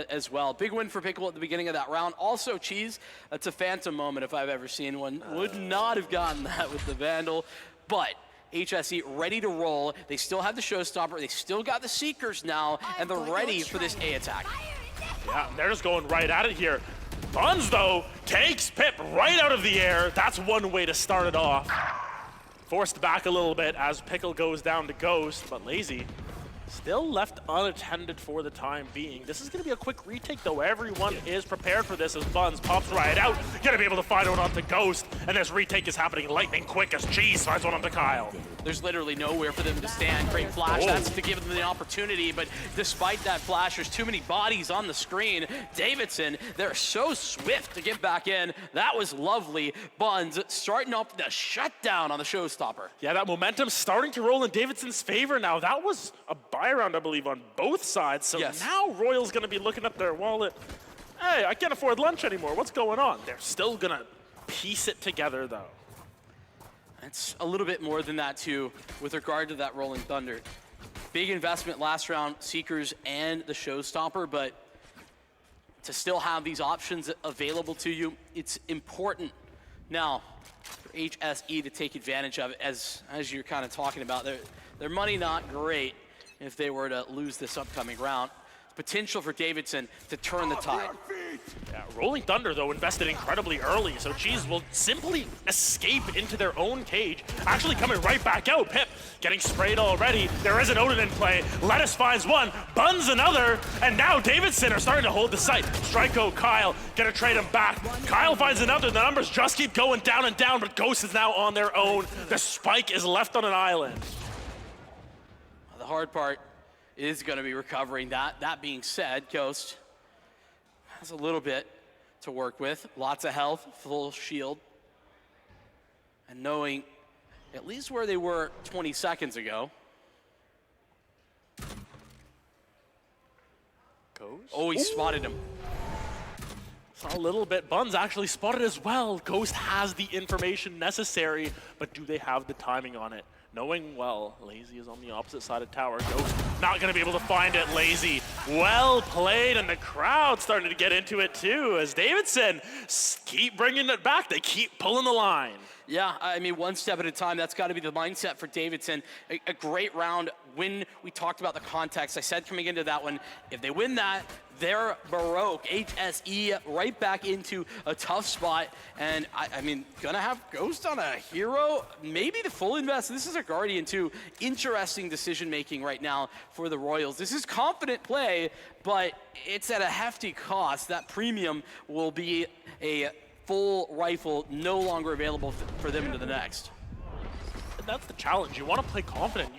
as well. Big win for Pickle at the beginning of that round. Also, Cheese, that's a phantom moment if I've ever seen one. Would not have gotten that with the Vandal, but HSE ready to roll. They still have the Showstopper. They still got the Seekers now, and they're ready for this A attack. Yeah, they're just going right at it here. Buns, though, takes Pip right out of the air. That's one way to start it off. Forced back a little bit as Pickle goes down to Ghost, but Lazy still left unattended for the time being. This is going to be a quick retake, though. Everyone is prepared for this as Buns pops right out. Going to be able to find one onto Ghost, and this retake is happening lightning quick as Cheese finds one onto Kyle. There's literally nowhere for them to stand. Great flash, that's to give them the opportunity, but despite that flash, there's too many bodies on the screen. Davidson, they're so swift to get back in. That was lovely. Buns starting up the shutdown on the Showstopper. Yeah, that momentum starting to roll in Davidson's favor now. That was a buy round, I believe, on both sides. So now Royal's going to be looking at their wallet. Hey, I can't afford lunch anymore. What's going on? They're still going to piece it together, though. It's a little bit more than that, too, with regard to that Rolling Thunder. Big investment last round, Seekers and the Showstopper, but to still have these options available to you, it's important now for HSE to take advantage of it, as you're kind of talking about. Their money not great if they were to lose this upcoming round. Potential for Davidson to turn the tide. Yeah, Rolling Thunder, though, invested incredibly early, so Cheese will simply escape into their own cage. Actually coming right back out. Pip getting sprayed already. There is an Odin in play. Lettuce finds one, Buns another, and now Davidson are starting to hold the site. Striko, Kyle, gonna trade him back. Kyle finds another. The numbers just keep going down and down, but Ghost is now on their own. The spike is left on an island. The hard part is going to be recovering that. That being said, Ghost has a little bit to work with. Lots of health, full shield. And knowing at least where they were 20 seconds ago. Ghost? Oh, he spotted him. Saw a little bit. Buns actually spotted as well. Ghost has the information necessary, but do they have the timing on it? Knowing well, Lazy is on the opposite side of tower. Ghost not going to be able to find it. Lazy, well played, and the crowd starting to get into it too as Davidson keep bringing it back. They keep pulling the line. Yeah, I mean, one step at a time. That's got to be the mindset for Davidson. A great round. When we talked about the context, I said coming into that one, if they win that, they're Baroque. HSE right back into a tough spot. And I mean, gonna have Ghost on a hero, maybe the full invest. This is a Guardian too. Interesting decision making right now for the Royals. This is confident play, but it's at a hefty cost. That premium will be a full rifle, no longer available for them into the next. That's the challenge. You want to play confident.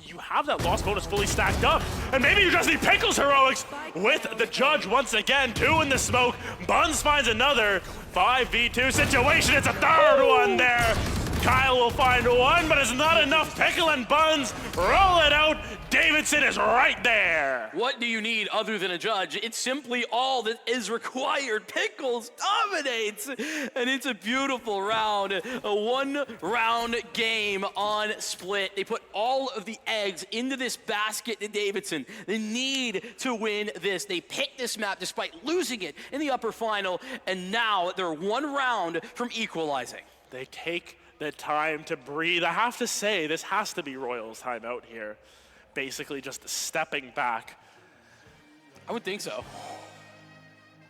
You have that loss bonus fully stacked up, and maybe you just need Pickle's heroics with the judge once again. 2 in the smoke. Buns finds another 5v2 situation. It's a third one there. Kyle will find one, but it's not enough. Pickle and Buns roll it out. Davidson is right there. What do you need other than a judge? It's simply all that is required. Pickles dominates, and it's a beautiful round. A 1-round game on Split. They put all of the eggs into this basket to Davidson. They need to win this. They picked this map despite losing it in the upper final, and now they're 1 round from equalizing. They take the time to breathe. I have to say, this has to be Royals' timeout here. Basically just stepping back. I would think so.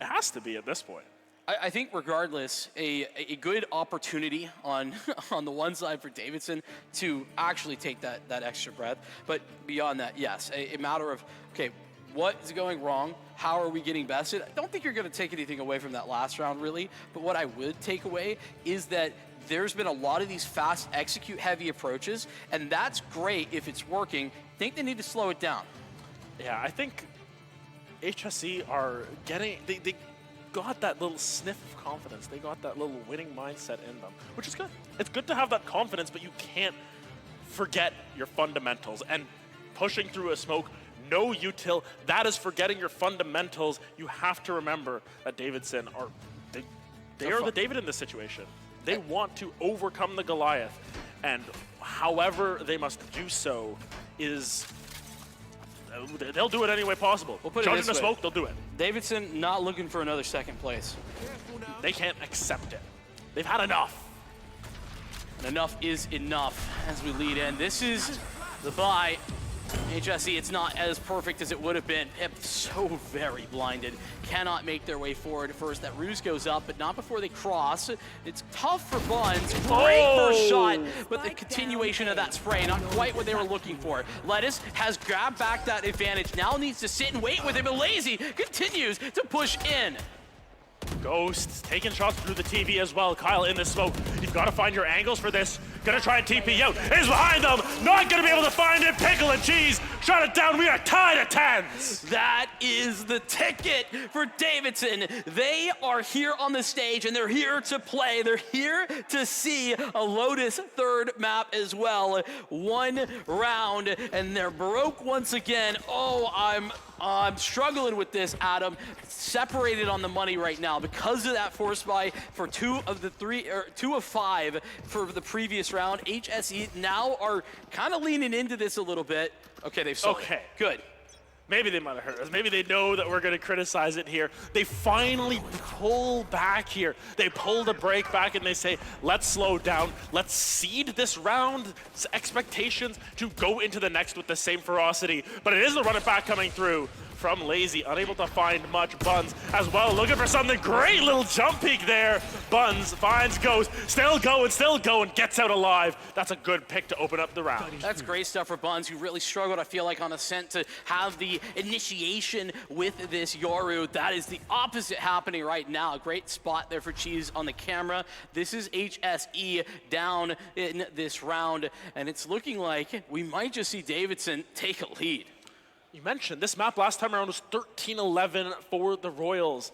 It has to be at this point. I think regardless, a good opportunity on the one side for Davidson to actually take that extra breath. But beyond that, yes, a matter of, okay, what is going wrong? How are we getting bested? I don't think you're going to take anything away from that last round, really. But what I would take away is that there's been a lot of these fast execute heavy approaches, and that's great if it's working. I think they need to slow it down. Yeah, I think HSE are getting, they got that little sniff of confidence. They got that little winning mindset in them, which is good. It's good to have that confidence, but you can't forget your fundamentals. And pushing through a smoke, no util, that is forgetting your fundamentals. You have to remember that Davidson are They are the David in this situation. They want to overcome the Goliath, and however they must do so is they'll do it any way possible. We'll put it Judging this the way. smoke, they'll do it. Davidson not looking for another second place. They can't accept it. They've had enough. And enough is enough as we lead in. This is the bye. HSE, it's not as perfect as it would have been. Pip so very blinded. Cannot make their way forward first. That ruse goes up, but not before they cross. It's tough for Buns. Great first shot, but the continuation of that spray, not quite what they were looking for. Lettuce has grabbed back that advantage. Now needs to sit and wait with him, and Lazy continues to push in. Ghost taking shots through the TV as well. Kyle in the smoke. You've got to find your angles for this. Gonna try and TP out. Is behind them. Not gonna be able to find it. Pickle and Cheese shot it down. We are tied at 10s. That is the ticket for Davidson. They are here on the stage and they're here to play. They're here to see a Lotus third map as well. One round and they're broke once again. Oh, I'm struggling with this, Adam. Separated on the money right now because of that force buy for 2 of 5 for the previous round. HSE now are kind of leaning into this a little bit. Okay, they've sold it. Good. Maybe they might have heard us. Maybe they know that we're going to criticize it here. They finally pull back here. They pull the brake back and they say, let's slow down. Let's seed this round's expectations to go into the next with the same ferocity. But it is the run it back coming through from Lazy, unable to find much. Buns as well, looking for something. Great little jump peek there. Buns finds Ghost, still going, gets out alive. That's a good pick to open up the round. That's great stuff for Buns, who really struggled, I feel like, on Ascent to have the initiation with this Yoru. That is the opposite happening right now. Great spot there for Cheese on the camera. This is HSE down in this round, and it's looking like we might just see Davidson take a lead. You mentioned this map last time around was 13-11 for the Royals.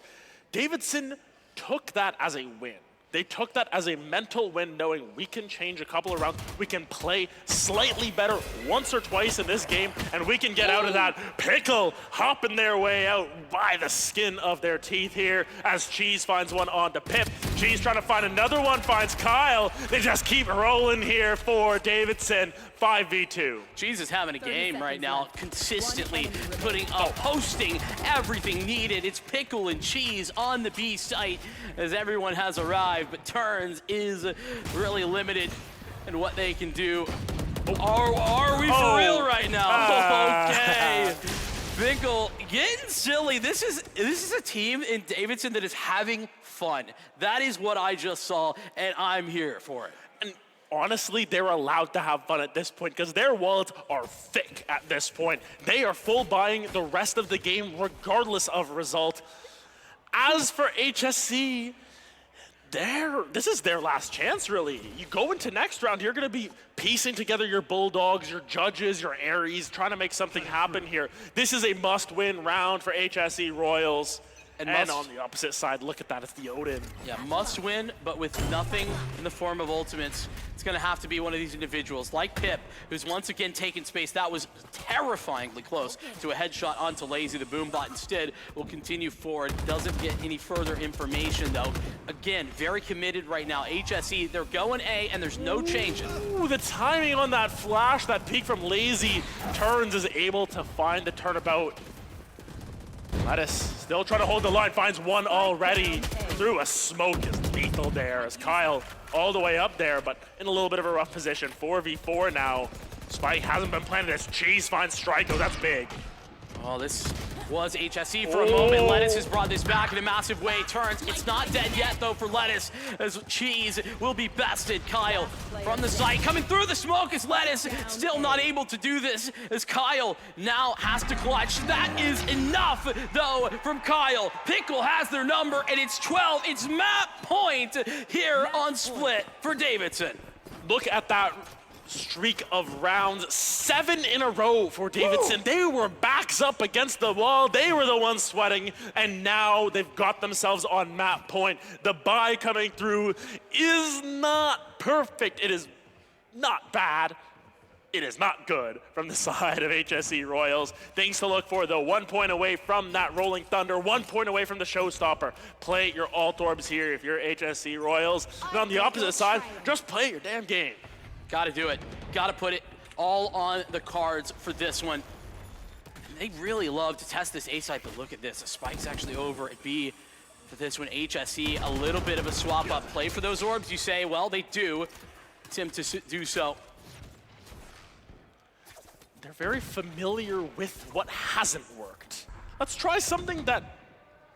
Davidson took that as a win. They took that as a mental win, knowing we can change a couple of rounds, we can play slightly better once or twice in this game, and we can get out of that. Pickle hopping their way out by the skin of their teeth here as Cheese finds one onto Pip. Cheese trying to find another one, finds Kyle. They just keep rolling here for Davidson. 5v2. Cheese is having a game right now, consistently putting up, posting everything needed. It's Pickle and Cheese on the B site as everyone has arrived, but Turns is really limited in what they can do. Are we for real right now? Okay. Pickle getting silly. This is a team in Davidson that is having fun. That is what I just saw, and I'm here for it. Honestly, they're allowed to have fun at this point because their wallets are thick at this point. They are full buying the rest of the game regardless of result. As for HSC, this is their last chance, really. You go into next round, you're going to be piecing together your Bulldogs, your Judges, your Aries, trying to make something happen here. This is a must-win round for HSE Royals. And on the opposite side, look at that, it's the Odin. Yeah, must win, but with nothing in the form of ultimates. It's gonna have to be one of these individuals, like Pip, who's once again taken space. That was terrifyingly close to a headshot onto Lazy. The boom bot instead will continue forward. Doesn't get any further information though. Again, very committed right now. HSE, they're going A and there's no changes. Ooh, the timing on that flash, that peek from Lazy. Turns is able to find the turnabout. Lettuce still trying to hold the line, finds one already. Through a smoke is lethal there as Kyle all the way up there, but in a little bit of a rough position. 4v4 now. Spike hasn't been planted as Cheese finds Striko, that's big. Oh, this was HSE for a moment. Lettuce has brought this back in a massive way. Turns, it's not dead yet though for Lettuce as Cheese will be bested. Kyle from the site coming through the smoke as Lettuce still not able to do this as Kyle now has to clutch. That is enough though from Kyle. Pickle has their number and it's 12. It's map point here on Split for Davidson. Look at that streak of rounds, 7 in a row for Davidson. They were backs up against the wall. They were the ones sweating, and now they've got themselves on map point. The buy coming through is not perfect. It is not bad. it is not good from the side of HSE Royals. Things to look for, though. 1 point away from that Rolling Thunder, 1 point away from the Showstopper. Play your alt orbs here if you're HSE Royals. And on the opposite side, just play your damn game. Got to do it. Got to put it all on the cards for this one. They really love to test this A site, but look at this. The spike's actually over at B for this one. HSE, a little bit of a swap up play for those orbs. You say, well, they do attempt to do so. They're very familiar with what hasn't worked. Let's try something that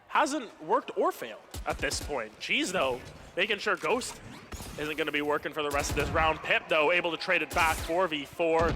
hasn't worked or failed at this point. Cheese, though, making sure Ghost isn't going to be working for the rest of this round. Pip, though, able to trade it back 4v4.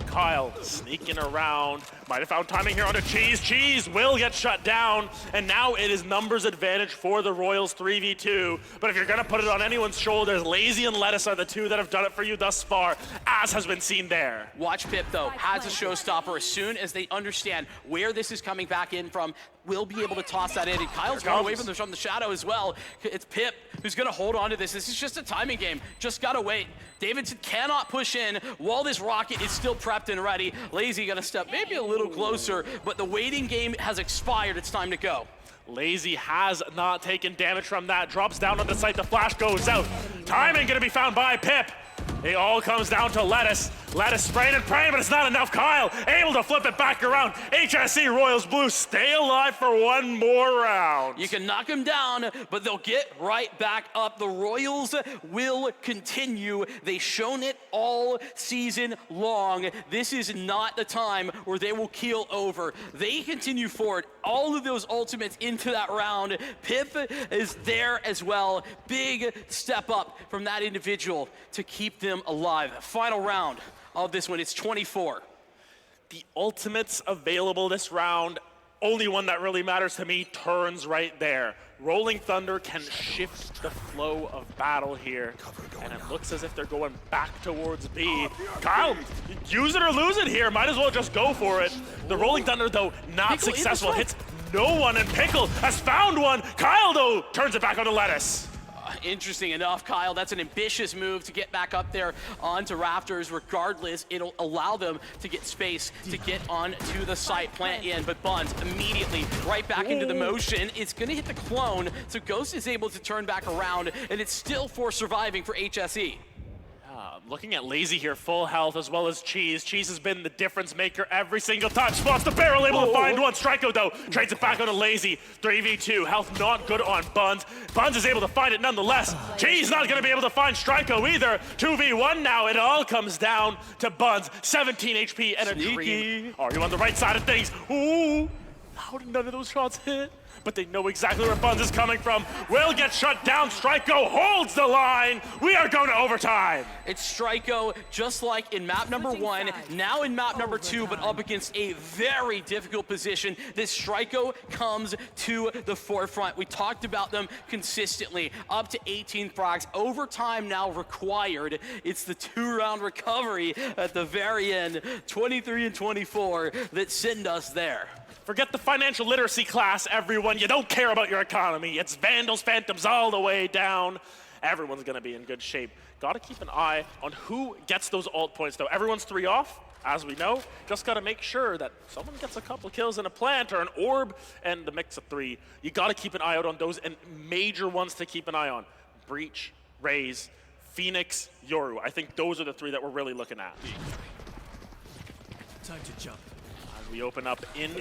Kyle sneaking around, might have found timing here onto Cheese. Cheese will get shut down, and now it is numbers advantage for the Royals 3v2. But if you're gonna put it on anyone's shoulders, Lazy and Lettuce are the two that have done it for you thus far, as has been seen there. Watch Pip, though, has a showstopper. As soon as they understand where this is coming back in from, will be able to toss that in. And Kyle's going away from the shadow as well. It's Pip who's gonna hold on to this. This is just a timing game. Just gotta wait. Davidson cannot push in while this rocket is still prepped and ready. Lazy gonna step maybe a little closer, but the waiting game has expired. It's time to go. Lazy has not taken damage from that. Drops down on the site. The flash goes out. Timing gonna be found by Pip. It all comes down to Lettuce. Lettuce spraying and praying, but it's not enough. Kyle able to flip it back around. HSE Royals Blue stay alive for one more round. You can knock them down, but they'll get right back up. The Royals will continue. They've shown it all season long. This is not the time where they will keel over. They continue forward. All of those ultimates into that round. Pip is there as well. Big step up from that individual to keep them alive. Final round of this one, it's 24. The ultimates available this round, only one that really matters to me, turns right there. Rolling Thunder can shift the flow of battle here, and it looks as if they're going back towards B. Kyle, use it or lose it here. Might as well just go for it. The Rolling Thunder, though, not successful. Hits no one, and Pickle has found one. Kyle, though, turns it back onto Lettuce. Interesting enough, Kyle, that's an ambitious move to get back up there onto Rafters. Regardless, it'll allow them to get space to get onto the site, plant in, but Buns immediately right back into the motion. It's gonna hit the clone, so Ghost is able to turn back around, and it's still for surviving for HSE. Looking at Lazy here, full health as well as Cheese. Cheese has been the difference maker every single time. Spots the barrel, able to find one. Strikeout, though, trades it back onto Lazy. 3v2, health not good on Buns. Buns is able to find it nonetheless. Cheese not gonna be able to find Strikeout either. 2v1 now, it all comes down to Buns. 17 HP and a dream. Are you on the right side of things? Ooh, how did none of those shots hit? But they know exactly where Buns is coming from. Will get shut down. Strikeout holds the line. We are going to overtime. It's Strikeout, just like in map number 1, now in map number 2, but up against a very difficult position. This Strikeout comes to the forefront. We talked about them consistently. Up to 18 frags. Overtime now required. It's the 2-round recovery at the very end. 23 and 24 that send us there. Forget the financial literacy class, everyone. You don't care about your economy. It's Vandals, Phantoms all the way down. Everyone's going to be in good shape. Got to keep an eye on who gets those ult points, though. Everyone's 3 off, as we know. Just got to make sure that someone gets a couple kills in a plant or an orb and the mix of 3. You got to keep an eye out on those, and major ones to keep an eye on. Breach, Raze, Phoenix, Yoru. I think those are the 3 that we're really looking at. Time to jump. As we open up in...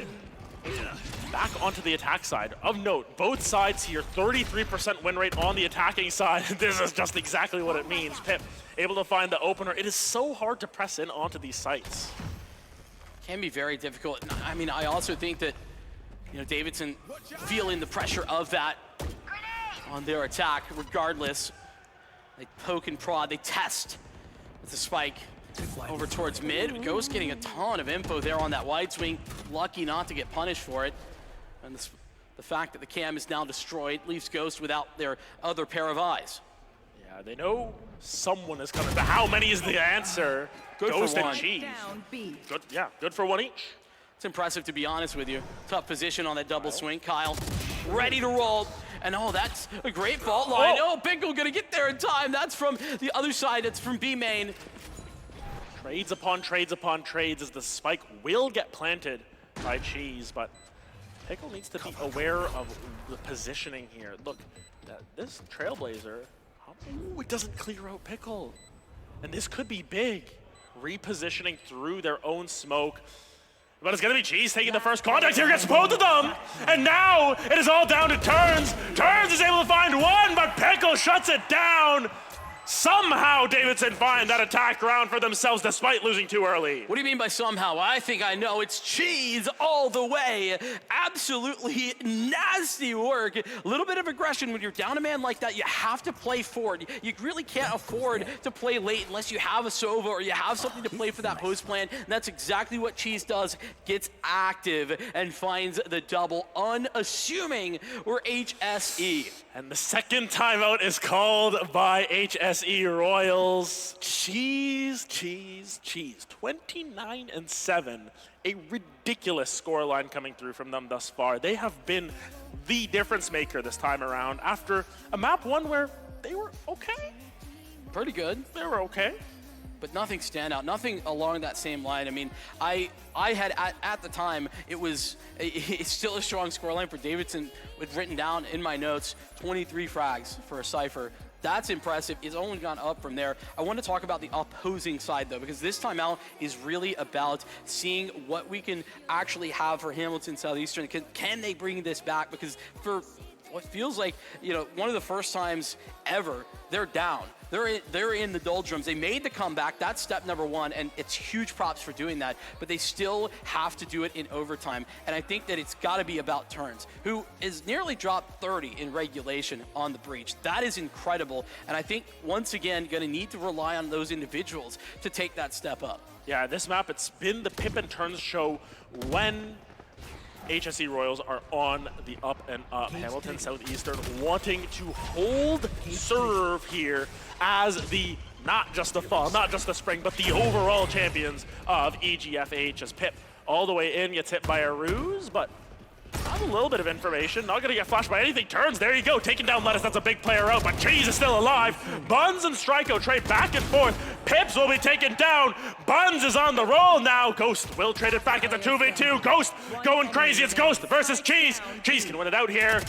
back onto the attack side. Of note, both sides here, 33% win rate on the attacking side. This is just exactly what it means. Pip able to find the opener. It is so hard to press in onto these sites. Can be very difficult. I mean, I also think that, you know, Davidson feeling the pressure of that on their attack. Regardless, they poke and prod, they test with the spike. Over towards mid. Ghost getting a ton of info there on that wide swing. Lucky not to get punished for it. And the fact that the cam is now destroyed leaves Ghost without their other pair of eyes. Yeah, they know someone is coming, but how many is the answer? Good Ghost for one. and Cheese. Good, yeah, good for one each. It's impressive, to be honest with you. Tough position on that double swing. Kyle ready to roll. And oh, that's a great fault line. Oh, Pickle gonna get there in time. That's from the other side. It's from B main. Trades upon trades upon trades as the spike will get planted by Cheese, but Pickle needs to be aware of the positioning here. Look, this Trailblazer, ooh, it doesn't clear out Pickle. And this could be big. Repositioning through their own smoke. But it's going to be Cheese taking the first contact here against both of them. And now it is all down to Turns. Turns is able to find one, but Pickle shuts it down. Somehow Davidson find that attack ground for themselves despite losing too early. What do you mean by somehow? I think I know. It's Cheese all the way. Absolutely nasty work. A little bit of aggression. When you're down a man like that, you have to play forward. You really can't afford to play late unless you have a Sova or you have something to play for that post plan. And that's exactly what Cheese does. Gets active and finds the double, unassuming we're HSE. And the second timeout is called by HSE Royals. Cheese, Cheese, Cheese. 29-7. A ridiculous scoreline coming through from them thus far. They have been the difference maker this time around after a map one where they were okay. Pretty good. They were okay. But nothing stand out, nothing along that same line. I mean, I had at the time, it's still a strong scoreline for Davidson with written down in my notes, 23 frags for a Cypher. That's impressive. It's only gone up from there. I want to talk about the opposing side, though, because this timeout is really about seeing what we can actually have for Hamilton Southeastern. Can they bring this back? Because for what feels like, one of the first times ever, they're down. They're in the doldrums. They made the comeback. That's step number one, and it's huge props for doing that. But they still have to do it in overtime. And I think that it's got to be about Turns, who is nearly dropped 30 in regulation on the breach. That is incredible. And I think, once again, going to need to rely on those individuals to take that step up. Yeah, this map, it's been the Pip and Turns show when HSE Royals are on the up and up. Hamilton Southeastern wanting to hold serve here as the, not just the fall, not just the spring, but the overall champions of EGFH, as Pip all the way in gets hit by a ruse, but I have a little bit of information. Not going to get flashed by anything. Turns, there you go. Taking down Lettuce. That's a big player out, but Cheese is still alive. Buns and Stryko trade back and forth. Pips will be taken down. Buns is on the roll now. Ghost will trade it back into 2v2. Ghost going crazy. It's Ghost versus Cheese. Cheese can win it out here.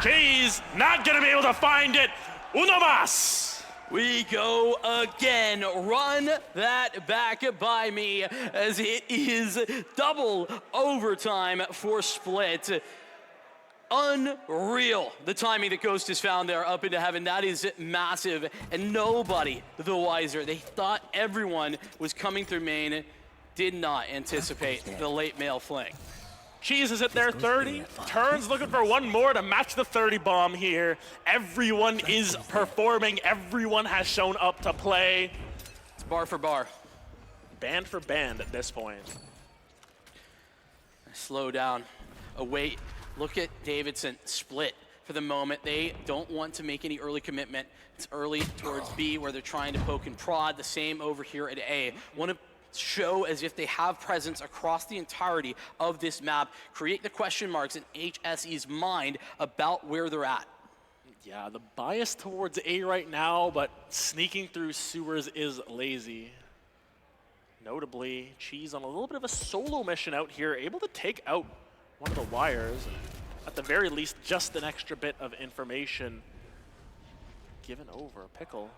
Cheese not going to be able to find it. Uno más. We go again. Run that back by me as it is double overtime for Split. Unreal, the timing that Ghost has found there up into heaven. That is massive, and nobody the wiser. They thought everyone was coming through main, did not anticipate the late mail fling. Cheese is at their 30. Turns looking for one more to match the 30 bomb here. Everyone is performing. Everyone has shown up to play. It's bar for bar. Band for band at this point. Slow down. Await. Look at Davidson. Split for the moment. They don't want to make any early commitment. It's early towards B where they're trying to poke and prod. The same over here at A. Want to show as if they have presence across the entirety of this map, create the question marks in HSE's mind about where they're at. Yeah, the bias towards A right now, but sneaking through sewers is lazy. Notably, Cheese on a little bit of a solo mission out here, able to take out one of the wires. At the very least, just an extra bit of information given over. Pickle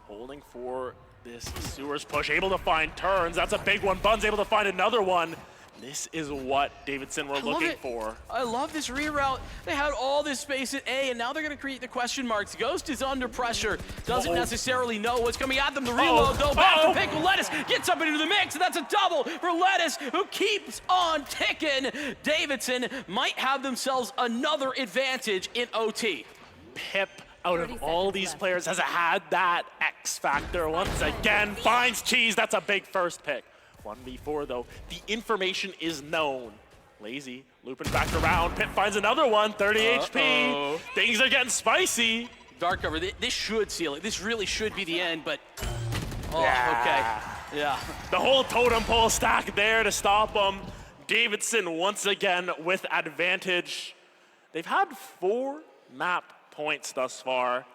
holding for this sewers push, able to find Turns. That's a big one. Bun's able to find another one. This is what Davidson were looking for. I love this reroute. They had all this space at A, and now they're going to create the question marks. Ghost is under pressure. Doesn't necessarily know what's coming at them. The reload, though, back for Pickle. Lettuce gets up into the mix, and that's a double for Lettuce, who keeps on ticking. Davidson might have themselves another advantage in OT. Pip, out of all these players, has had that X factor once again. Finds Cheese. That's a big first pick. 1v4 though. The information is known. Lazy looping back around. Pip finds another one. 30 HP. Things are getting spicy. Dark cover. This should seal it. This really should be the end, but yeah. Okay. Yeah. The whole totem pole stack there to stop them. Davidson once again with advantage. They've had 4 map points thus far.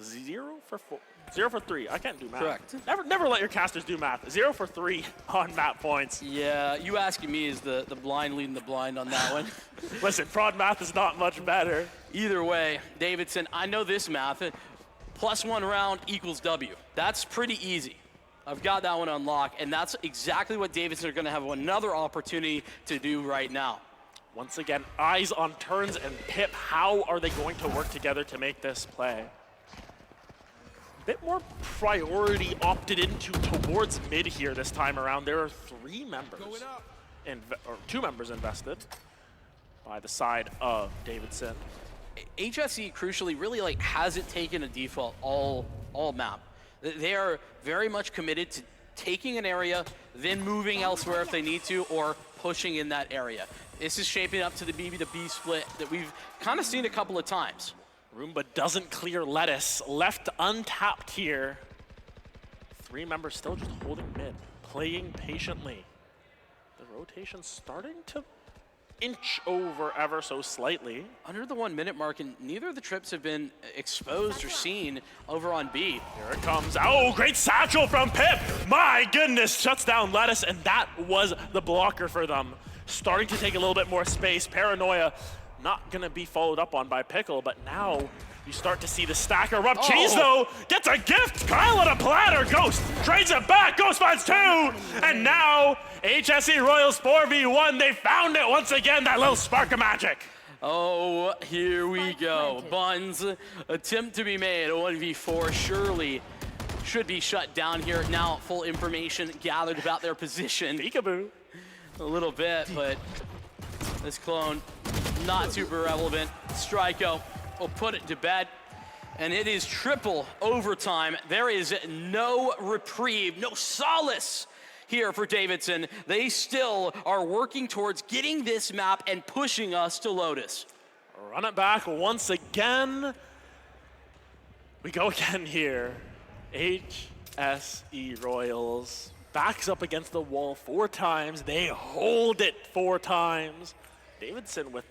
0 for 4. 0 for 3. I can't do math. Correct. Never let your casters do math. 0 for 3 on map points. Yeah, you asking me is the blind leading the blind on that one. Listen, fraud math is not much better. Either way, Davidson, I know this math. +1 round equals W. That's pretty easy. I've got that one unlocked, and that's exactly what Davidson are going to have another opportunity to do right now. Once again, eyes on Turns and Pip. How are they going to work together to make this play? A bit more priority opted into towards mid here this time around. There are 3 members, or 2 members invested by the side of Davidson. HSE, crucially, really hasn't taken a default all map. They are very much committed to taking an area, then moving elsewhere if they need to, or pushing in that area. This is shaping up to the BB to B split that we've kind of seen a couple of times. Roomba doesn't clear Lettuce, left untapped here. 3 members still just holding mid, playing patiently. The rotation's starting to inch over ever so slightly. Under the 1 minute mark, and neither of the trips have been exposed or seen over on B. Here it comes. Oh, great satchel from Pip. My goodness, shuts down Lettuce, and that was the blocker for them. Starting to take a little bit more space. Paranoia not gonna be followed up on by Pickle, but now you start to see the stack erupt. Cheese, though, gets a gift. Kyle on a platter. Ghost trades it back. Ghost finds 2. And now HSE Royals 4v1. They found it once again, that little spark of magic. Oh, here we go. Buns, attempt to be made. A 1v4 surely should be shut down here. Now full information gathered about their position. Peekaboo. A little bit, but this clone, not super relevant. Strikeout will put it to bed, and it is triple overtime. There is no reprieve, no solace here for Davidson. They still are working towards getting this map and pushing us to Lotus. Run it back once again. We go again here. HSE Royals backs up against the wall 4 times. They hold it 4 times. Davidson with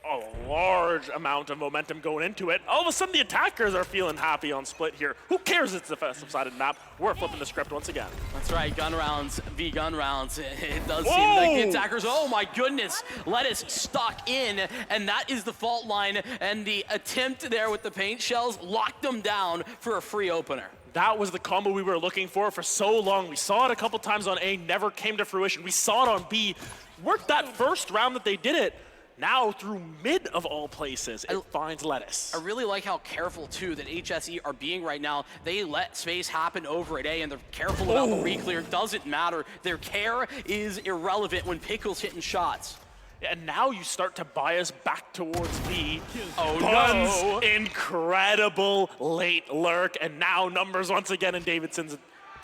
a large amount of momentum going into it. All of a sudden, the attackers are feeling happy on split here. Who cares it's a defensive-sided map? We're flipping the script once again. That's right, gun rounds v gun rounds. It does seem like the attackers, oh my goodness, Lettuce stuck in, and that is the fault line, and the attempt there with the paint shells locked them down for a free opener. That was the combo we were looking for so long. We saw it a couple times on A, never came to fruition. We saw it on B. Worked that first round that they did it. Now through mid of all places, it finds Lettuce. I really like how careful too that HSE are being right now. They let space happen over at A, and they're careful about the re-clear. It doesn't matter. Their care is irrelevant when Pickle's hitting shots. And now you start to bias back towards B. Oh, Buns, no. Incredible late lurk, and now numbers once again in Davidson's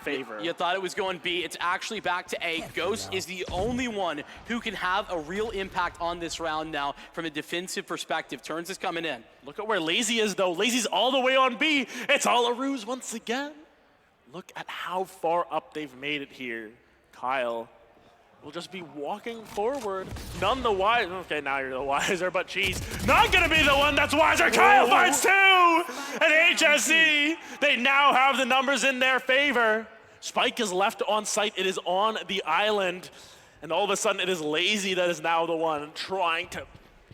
favor. You thought it was going B. It's actually back to A. Ghost is the only one who can have a real impact on this round now from a defensive perspective. Turns is coming in. Look at where Lazy is, though. Lazy's all the way on B. It's all a ruse once again. Look at how far up they've made it here. Kyle will just be walking forward. None the wiser. Okay, now you're the wiser, but Cheese not gonna be the one that's wiser. Kyle finds 2! And HSE, they now have the numbers in their favor. Spike is left on site. It is on the island. And all of a sudden, it is Lazy that is now the one trying to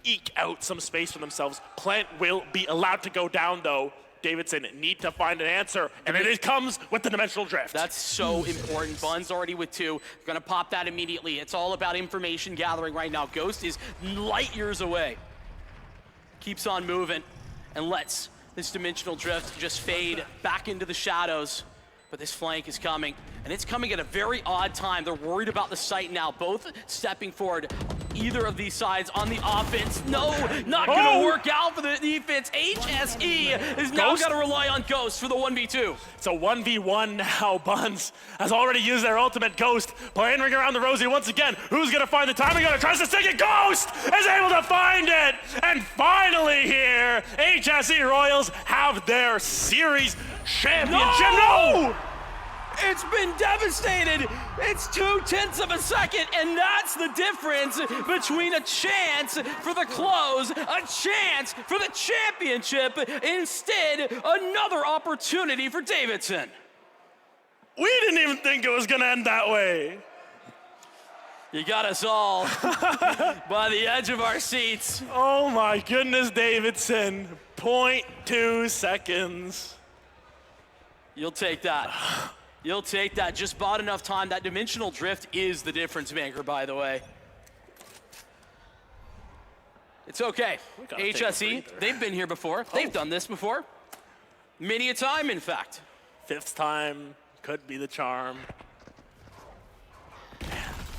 eke out some space for themselves. Plant will be allowed to go down, though. Davidson need to find an answer, and it comes with the dimensional drift. That's so important. Bun's already with 2. Gonna pop that immediately. It's all about information gathering right now. Ghost is light years away. Keeps on moving and lets this dimensional drift just fade back into the shadows. But this flank is coming, and it's coming at a very odd time. They're worried about the site now, both stepping forward. Either of these sides on the offense. No, not gonna work out for the defense. HSE is now gonna rely on Ghost for the 1v2. It's a 1v1 now. Buns has already used their ultimate. Ghost playing ring around the rosy once again. Who's gonna find the timing? Gonna tries to stick it. Ghost is able to find it. And finally here, HSE Royals have their series championship. No! It's been devastated. It's 0.2 of a second, and that's the difference between a chance for the close, a chance for the championship. Instead, another opportunity for Davidson. We didn't even think it was gonna end that way. You got us all by the edge of our seats. Oh my goodness, Davidson. 0.2 seconds. You'll take that. You'll take that. Just bought enough time. That dimensional drift is the difference maker, by the way. It's okay. HSE, they've been here before. They've done this before. Many a time, in fact. 5th time could be the charm.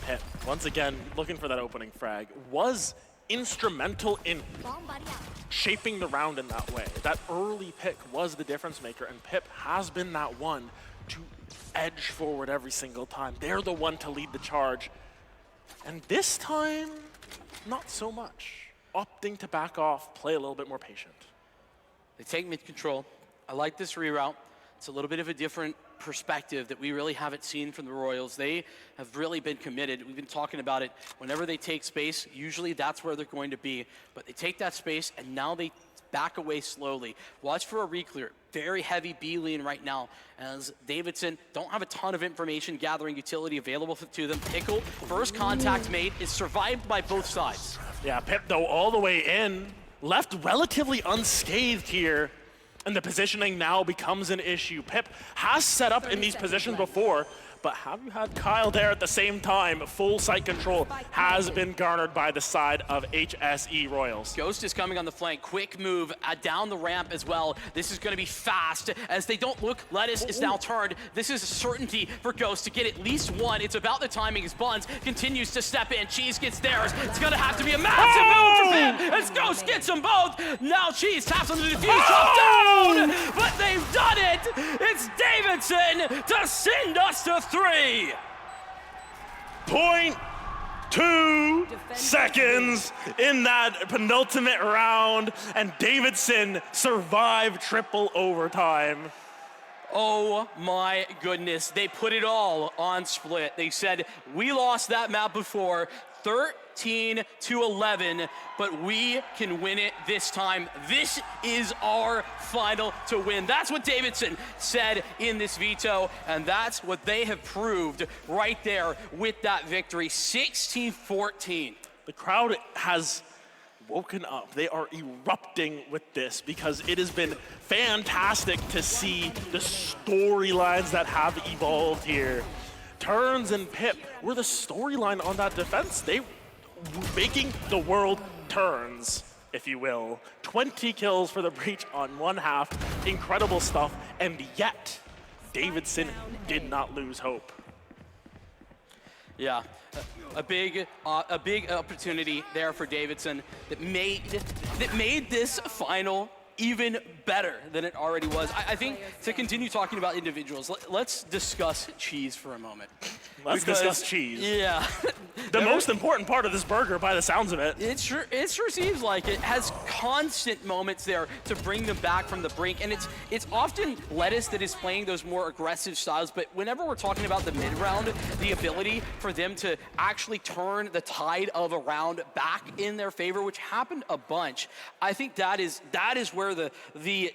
Pip, once again, looking for that opening frag, was instrumental in shaping the round in that way. That early pick was the difference maker, and Pip has been that one to edge forward every single time. They're the one to lead the charge. And this time, not so much. Opting to back off, play a little bit more patient. They take mid-control. I like this reroute. It's a little bit of a different perspective that we really haven't seen from the Royals. They have really been committed. We've been talking about it. Whenever they take space, usually that's where they're going to be. But they take that space, and now they back away slowly. Watch for a reclear. Very heavy B lane right now, as Davidson don't have a ton of information gathering utility available to them. Pickle, first contact made, is survived by both sides. Yeah, Pip, though, all the way in, left relatively unscathed here. And the positioning now becomes an issue. Pip has set up in these positions before, but have you had Kyle there at the same time? Full site control has been garnered by the side of HSE Royals. Ghost is coming on the flank. Quick move down the ramp as well. This is going to be fast as they don't look. Lettuce is now turned. This is a certainty for Ghost to get at least one. It's about the timing as Buns continues to step in. Cheese gets theirs. It's going to have to be a massive move for him as Ghost gets them both. Now Cheese taps on the defuse. Drop down! But they've done it! It's Davidson to send us to 3. 0.2 seconds in that penultimate round, and Davidson survived triple overtime. Oh my goodness, they put it all on Split. They said, we lost that map before, 13-11, but we can win it this time. This is our final to win. That's what Davidson said in this veto, and that's what they have proved right there with that victory, 16-14. The crowd has woken up. They are erupting with this because it has been fantastic to see the storylines that have evolved here. Turns and Pip were the storyline on that defense. They making the world turns, if you will. 20 kills for the Breach on one half. Incredible stuff. And yet, Davidson did not lose hope. Yeah, a big opportunity there for Davidson that made this final even better than it already was. I think to continue talking about individuals, let's discuss Cheese for a moment. Let's discuss Cheese. Yeah. The most important part of this burger, by the sounds of it. It sure seems like it. Has constant moments there to bring them back from the brink, and it's often Lettuce that is playing those more aggressive styles, but whenever we're talking about the mid-round, the ability for them to actually turn the tide of a round back in their favor, which happened a bunch, I think that is where the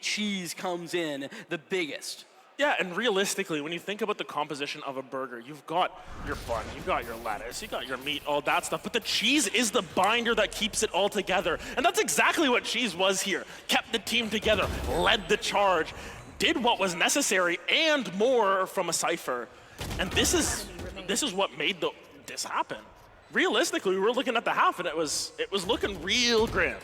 Cheese comes in the biggest. Yeah, and realistically, when you think about the composition of a burger, you've got your bun, you've got your lettuce, you've got your meat, all that stuff, but the cheese is the binder that keeps it all together. And that's exactly what Cheese was here. Kept the team together, led the charge, did what was necessary and more from a Cypher. And this is what made this happen. Realistically, we were looking at the half and it was looking real grim.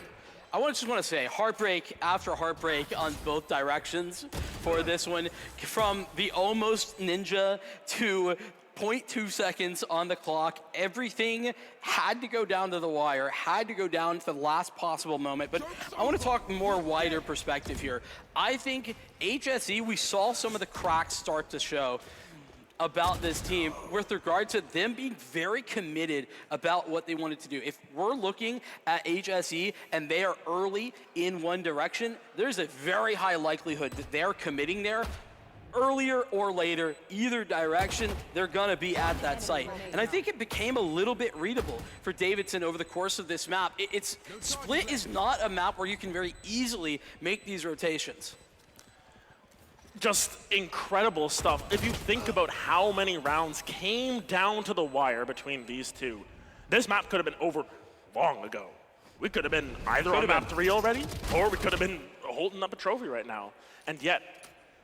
I just want to say, heartbreak after heartbreak on both directions for this one. From the almost ninja to 0.2 seconds on the clock, everything had to go down to the wire, had to go down to the last possible moment. But I want to talk more wider perspective here. I think HSE, we saw some of the cracks start to show about this team with regard to them being very committed about what they wanted to do. If we're looking at HSE and they are early in one direction, there's a very high likelihood that they're committing there earlier or later, either direction, they're gonna be at that site. And I think it became a little bit readable for Davidson over the course of this map. Split is not a map where you can very easily make these rotations. Just incredible stuff. If you think about how many rounds came down to the wire between these two, this map could have been over long ago. We could have been either on map 3 already, or we could have been holding up a trophy right now. And yet,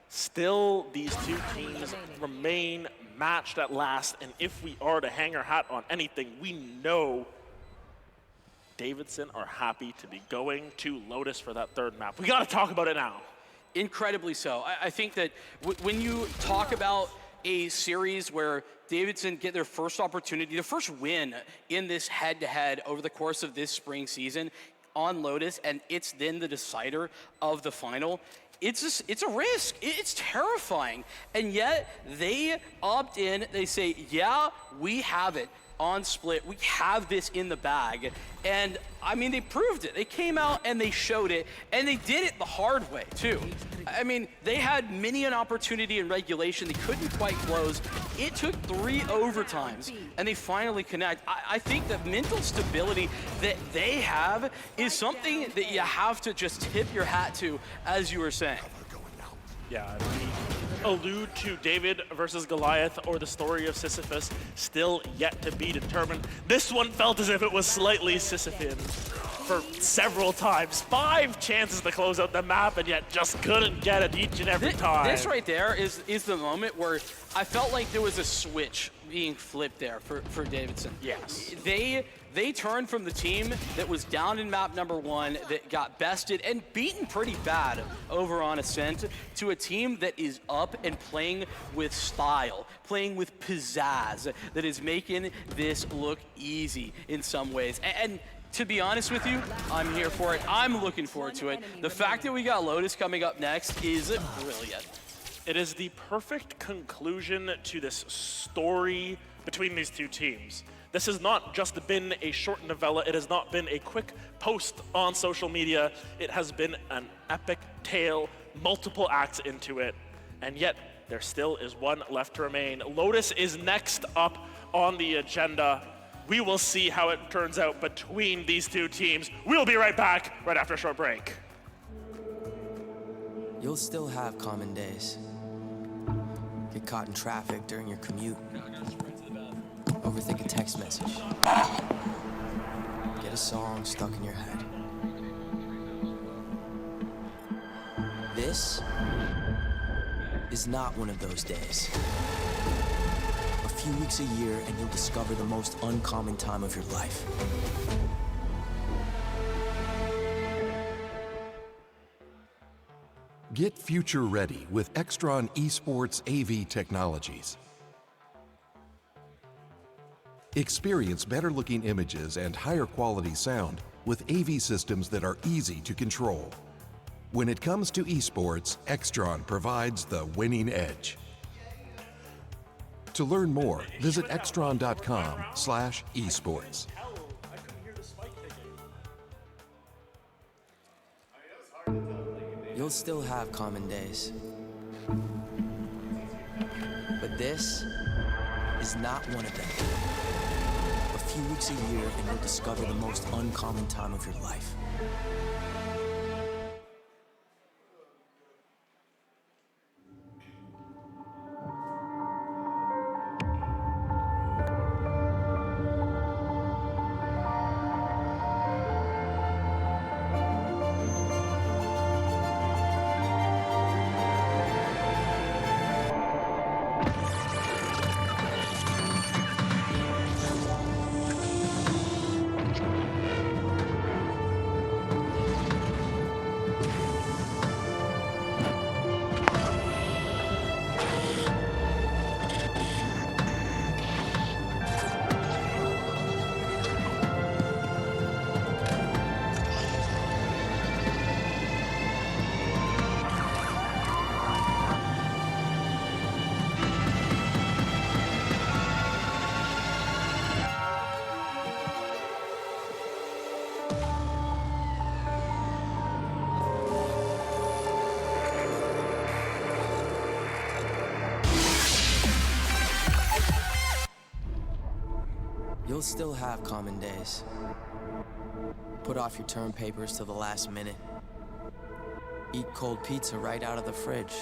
still these two teams remain matched at last. And if we are to hang our hat on anything, we know Davidson are happy to be going to Lotus for that third map. We gotta talk about it now. Incredibly so. I think that when you talk about a series where Davidson get their first opportunity, the first win in this head-to-head over the course of this spring season on Lotus, and it's then the decider of the final, it's a risk. It's terrifying. And yet they opt in. They say, yeah, we have it on Split. We have this in the bag. And I mean, they proved it. They came out and they showed it, and they did it the hard way too. I mean, they had many an opportunity in regulation. They couldn't quite close. It took 3 overtimes, and they finally connect. I think the mental stability that they have is something that you have to just tip your hat to, as you were saying. Yeah, we allude to David versus Goliath or the story of Sisyphus, still yet to be determined. This one felt as if it was slightly Sisyphean for several times. 5 chances to close out the map, and yet just couldn't get it each and every time. This right there is the moment where I felt like there was a switch being flipped there for Davidson. Yes. They turned from the team that was down in map number 1, that got bested and beaten pretty bad over on Ascent, to a team that is up and playing with style, playing with pizzazz, that is making this look easy in some ways. And to be honest with you, I'm here for it. I'm looking forward to it. The fact that we got Lotus coming up next is brilliant. It is the perfect conclusion to this story between these two teams. This has not just been a short novella. It has not been a quick post on social media. It has been an epic tale, multiple acts into it, and yet there still is one left to remain. Lotus is next up on the agenda. We will see how it turns out between these two teams. We'll be right back right after a short break. You'll still have common days. Get caught in traffic during your commute. Overthink a text message. Get a song stuck in your head. This is not one of those days. A few weeks a year and you'll discover the most uncommon time of your life. Get future ready with Extron Esports AV technologies. Experience better looking images and higher quality sound with AV systems that are easy to control. When it comes to esports, Extron provides the winning edge. To learn more, visit extron.com/esports. You'll still have common days. But this is not one of them. A few weeks a year and you'll discover the most uncommon time of your life. still have common days. Put off your term papers till the last minute. Eat cold pizza right out of the fridge.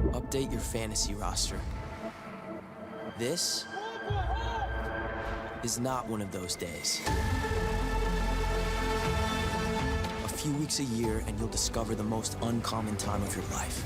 Update your fantasy roster. This is not one of those days. A few weeks a year and you'll discover the most uncommon time of your life.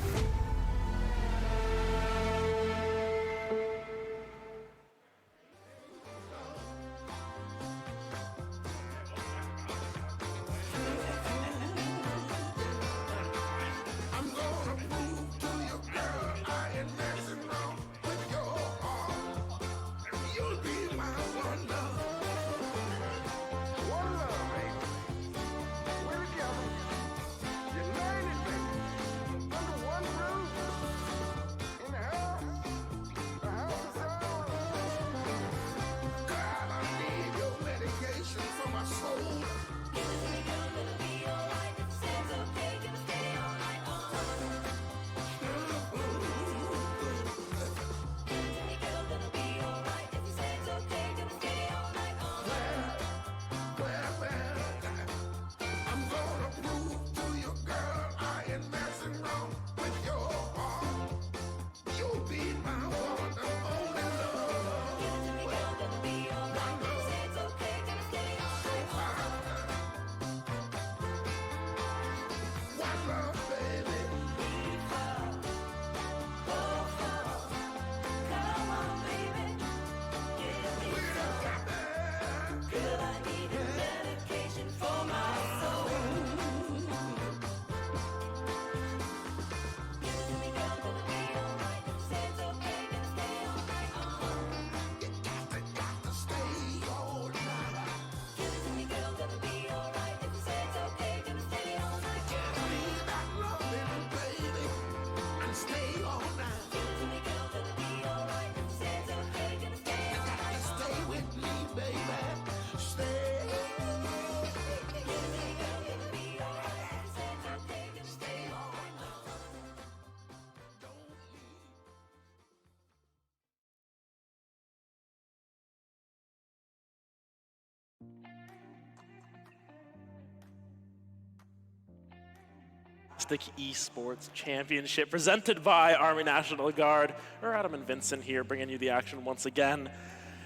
Scholastic Esports Championship presented by Army National Guard. We're Adam and Vincent here bringing you the action once again.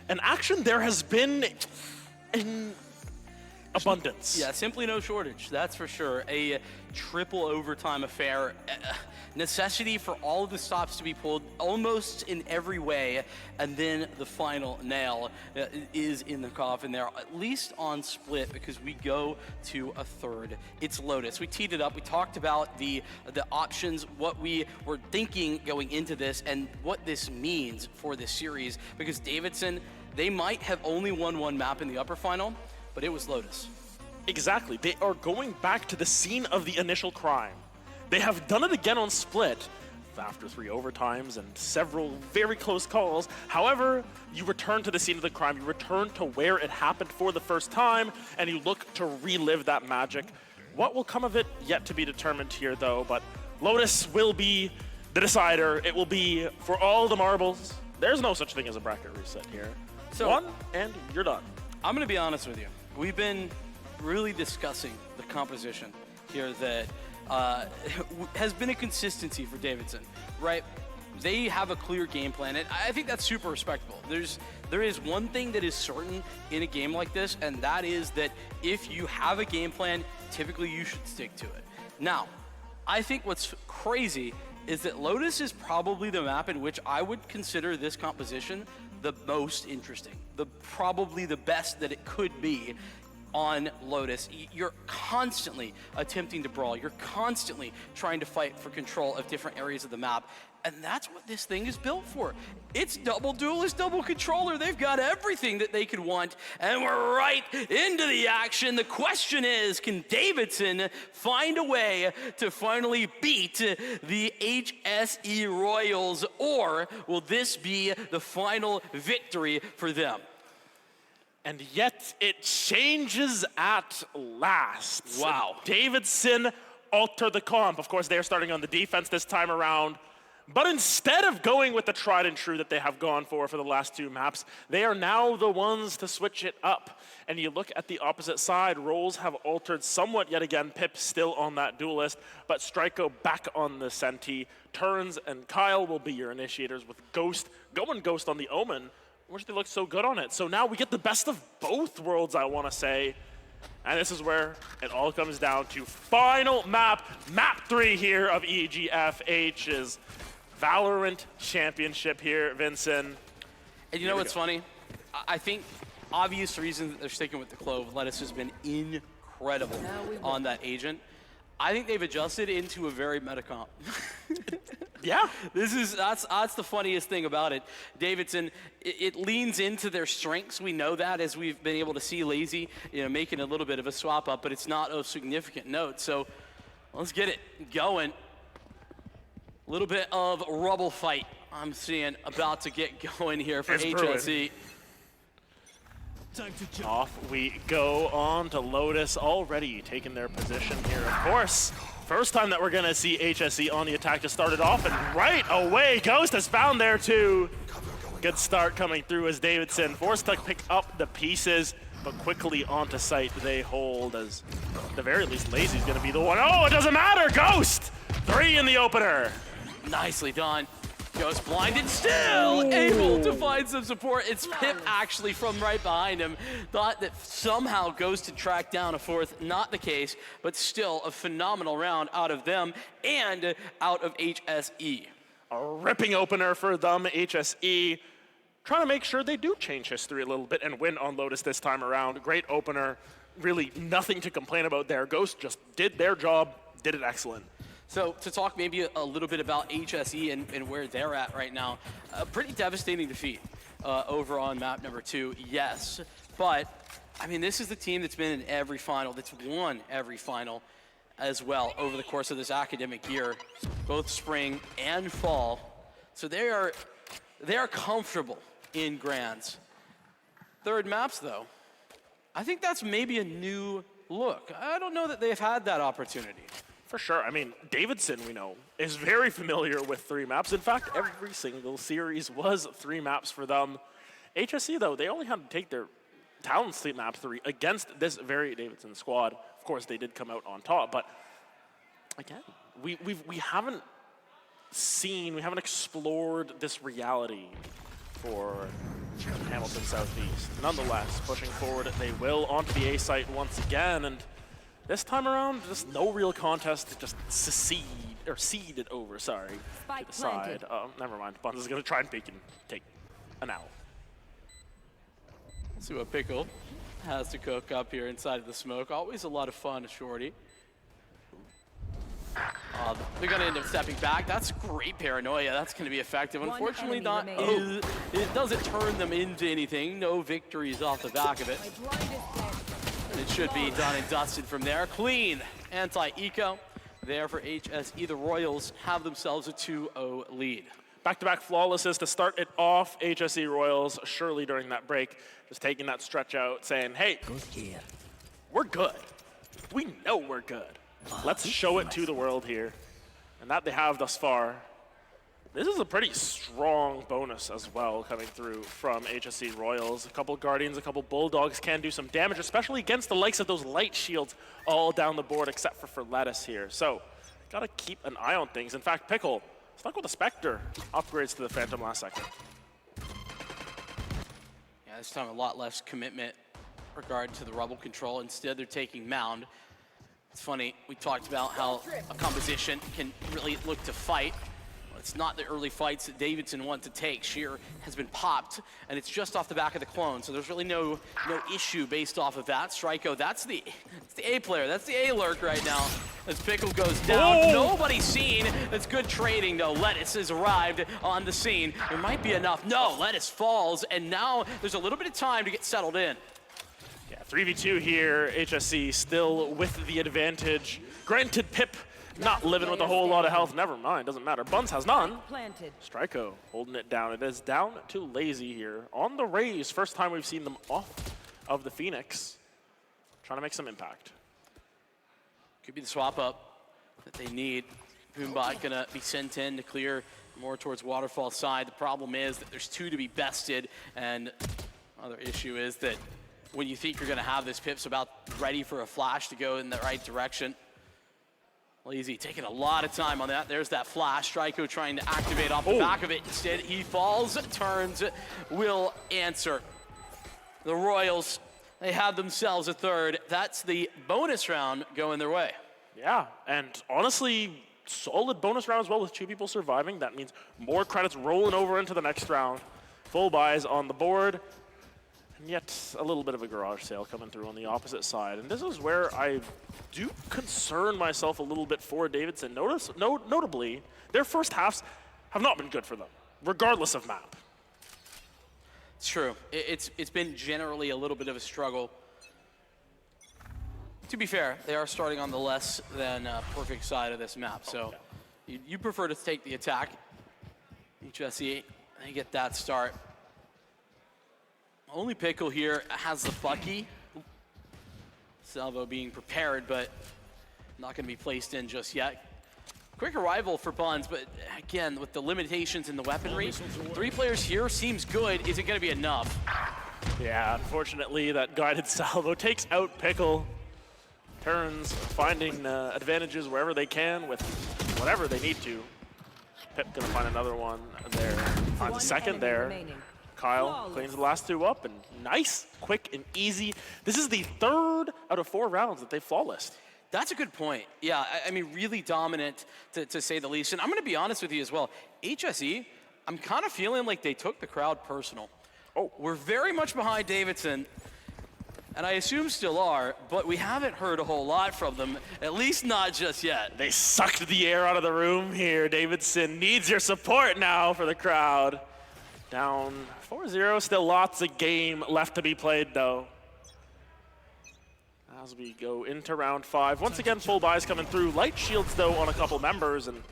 An action there has been in abundance. Yeah, simply no shortage, that's for sure. A triple overtime affair. Necessity for all of the stops to be pulled almost in every way, and then the final nail is in the coffin there, at least on split, because we go to a third. It's Lotus. We teed it up. We talked about the options, what we were thinking going into this, and what this means for this series, because Davidson, they might have only won one map in the upper final, but it was Lotus. Exactly. They are going back to the scene of the initial crime. They have done it again on split after 3 overtimes and several very close calls. However, you return to the scene of the crime, you return to where it happened for the first time, and you look to relive that magic. What will come of it, yet to be determined here, though, but Lotus will be the decider. It will be for all the marbles. There's no such thing as a bracket reset here. So, one, and you're done. I'm going to be honest with you. We've been really discussing the composition here that has been a consistency for Davidson, right? They have a clear game plan, and I think that's super respectable. There is one thing that is certain in a game like this, and that is that if you have a game plan, typically you should stick to it. Now, I think what's crazy is that Lotus is probably the map in which I would consider this composition the most interesting, probably the best that it could be on Lotus. You're constantly attempting to brawl. You're constantly trying to fight for control of different areas of the map. And that's what this thing is built for. It's double duelist, double controller. They've got everything that they could want. And we're right into the action. The question is, can Davidson find a way to finally beat the HSE Royals, or will this be the final victory for them? And yet it changes at last. Wow. Davidson alter the comp. Of course, they're starting on the defense this time around. But instead of going with the tried and true that they have gone for the last 2 maps, they are now the ones to switch it up. And you look at the opposite side, roles have altered somewhat yet again. Pip still on that duelist, but Stryko back on the Senti. Turns and Kyle will be your initiators with Ghost, going Ghost on the Omen, which they look so good on it. So now we get the best of both worlds, I want to say. And this is where it all comes down to final map, map 3 here of EGFH's Valorant Championship here, Vincent. And you know what's funny? I think obvious reason that they're sticking with the Clove. Lettuce has been incredible on that agent. I think they've adjusted into a very meta comp. Yeah. That's the funniest thing about it. Davidson, it leans into their strengths. We know that as we've been able to see Lazy, making a little bit of a swap up, but it's not of significant note. So let's get it going. A little bit of rubble fight I'm seeing about to get going here for HSE. Off we go on to Lotus, already taking their position here. Of course, first time that we're going to see HSE on the attack to start it off, and right away, Ghost has found there too. Good start coming through as Davidson forced to pick up the pieces, but quickly onto site they hold as, at the very least, Lazy's going to be the one. Oh, it doesn't matter, Ghost! 3 in the opener. Nicely done. Ghost blinded, still able to find some support. It's Pip actually from right behind him. Thought that somehow Ghost had tracked down a 4th. Not the case, but still a phenomenal round out of them and out of HSE. A ripping opener for them, HSE. Trying to make sure they do change history a little bit and win on Lotus this time around. Great opener. Really nothing to complain about there. Ghost just did their job, did it excellent. So to talk maybe a little bit about HSE and where they're at right now, a pretty devastating defeat over on map number 2, yes. But, I mean, this is the team that's been in every final, that's won every final as well over the course of this academic year, both spring and fall. So they are comfortable in Grands. 3rd maps, though, I think that's maybe a new look. I don't know that they've had that opportunity. For sure. I mean, Davidson, we know, is very familiar with 3 maps. In fact, every single series was 3 maps for them. HSE, though, they only had to take their Talon Sleep map 3 against this very Davidson squad. Of course, they did come out on top, but again, we haven't explored this reality for Hamilton Southeast. Nonetheless, pushing forward, they will onto the A site once again, and this time around, just no real contest, just seeded over, sorry, to the side. Never mind, Buns is going to try and peek and take an owl. Let's see what Pickle has to cook up here inside of the smoke. Always a lot of fun, Shorty. They're going to end up stepping back. That's great paranoia. That's going to be effective. Unfortunately, it doesn't turn them into anything. No victories off the back of it. It should be done and dusted from there. Clean anti-eco there for HSE. The Royals have themselves a 2-0 lead. Back-to-back flawlesses to start it off. HSE Royals, surely during that break, just taking that stretch out, saying, hey, we're good. We know we're good. Let's show it to the world here. And that they have thus far. This is a pretty strong bonus as well coming through from HSE Royals. A couple Guardians, a couple Bulldogs can do some damage, especially against the likes of those light shields all down the board, except for Lettuce here. So, gotta keep an eye on things. In fact, Pickle, stuck with the Spectre, upgrades to the Phantom last second. Yeah, this time a lot less commitment regard to the rubble control. Instead, they're taking Mound. It's funny, we talked about how a composition can really look to fight. It's not the early fights that Davidson wants to take. Sheer has been popped, and it's just off the back of the clone, so there's really no issue based off of that. Stryko, that's the A player. That's the A lurk right now. As Pickle goes down, nobody's seen. That's good trading, though. Lettuce has arrived on the scene. There might be enough. No, Lettuce falls, and now there's a little bit of time to get settled in. Yeah, 3v2 here. HSE still with the advantage. Granted, Pip not living with a whole lot of health. Never mind, doesn't matter. Buns has none. Stryko holding it down. It is down to Lazy here on the Rays. First time we've seen them off of the Phoenix. Trying to make some impact. Could be the swap up that they need. Boombot gonna be sent in to clear more towards Waterfall side. The problem is that there's 2 to be bested, and another issue is that when you think you're gonna have this, Pip's about ready for a flash to go in the right direction. Lazy taking a lot of time on that. There's that flash. Stryko trying to activate off the back of it. Instead, he falls, turns, will answer. The Royals, they have themselves a third. That's the bonus round going their way. Yeah, and honestly, solid bonus round as well with 2 people surviving. That means more credits rolling over into the next round. Full buys on the board. And yet a little bit of a garage sale coming through on the opposite side. And this is where I do concern myself a little bit for Davidson. Notably, their first halves have not been good for them, regardless of map. It's true. It's been generally a little bit of a struggle. To be fair, they are starting on the less than perfect side of this map. So you prefer to take the attack. HSE, they get that start. Only Pickle here has the Bucky. Salvo being prepared, but not going to be placed in just yet. Quick arrival for Buns, but again, with the limitations in the weaponry, 3 players here seems good. Is it going to be enough? Yeah, unfortunately, that guided salvo takes out Pickle. Turns, finding advantages wherever they can with whatever they need to. Pip going to find another one there. Finds a second there. Kyle cleans the last 2 up, and nice, quick, and easy. This is the 3rd out of 4 rounds that they flawlessed. That's a good point. Yeah, I mean, really dominant, to say the least. And I'm going to be honest with you as well. HSE, I'm kind of feeling like they took the crowd personal. Oh, we're very much behind Davidson, and I assume still are, but we haven't heard a whole lot from them, at least not just yet. They sucked the air out of the room here. Davidson needs your support now for the crowd. Down 4-0, still lots of game left to be played though. As we go into round 5. Once again, full buys coming through. Light shields though on a couple members, and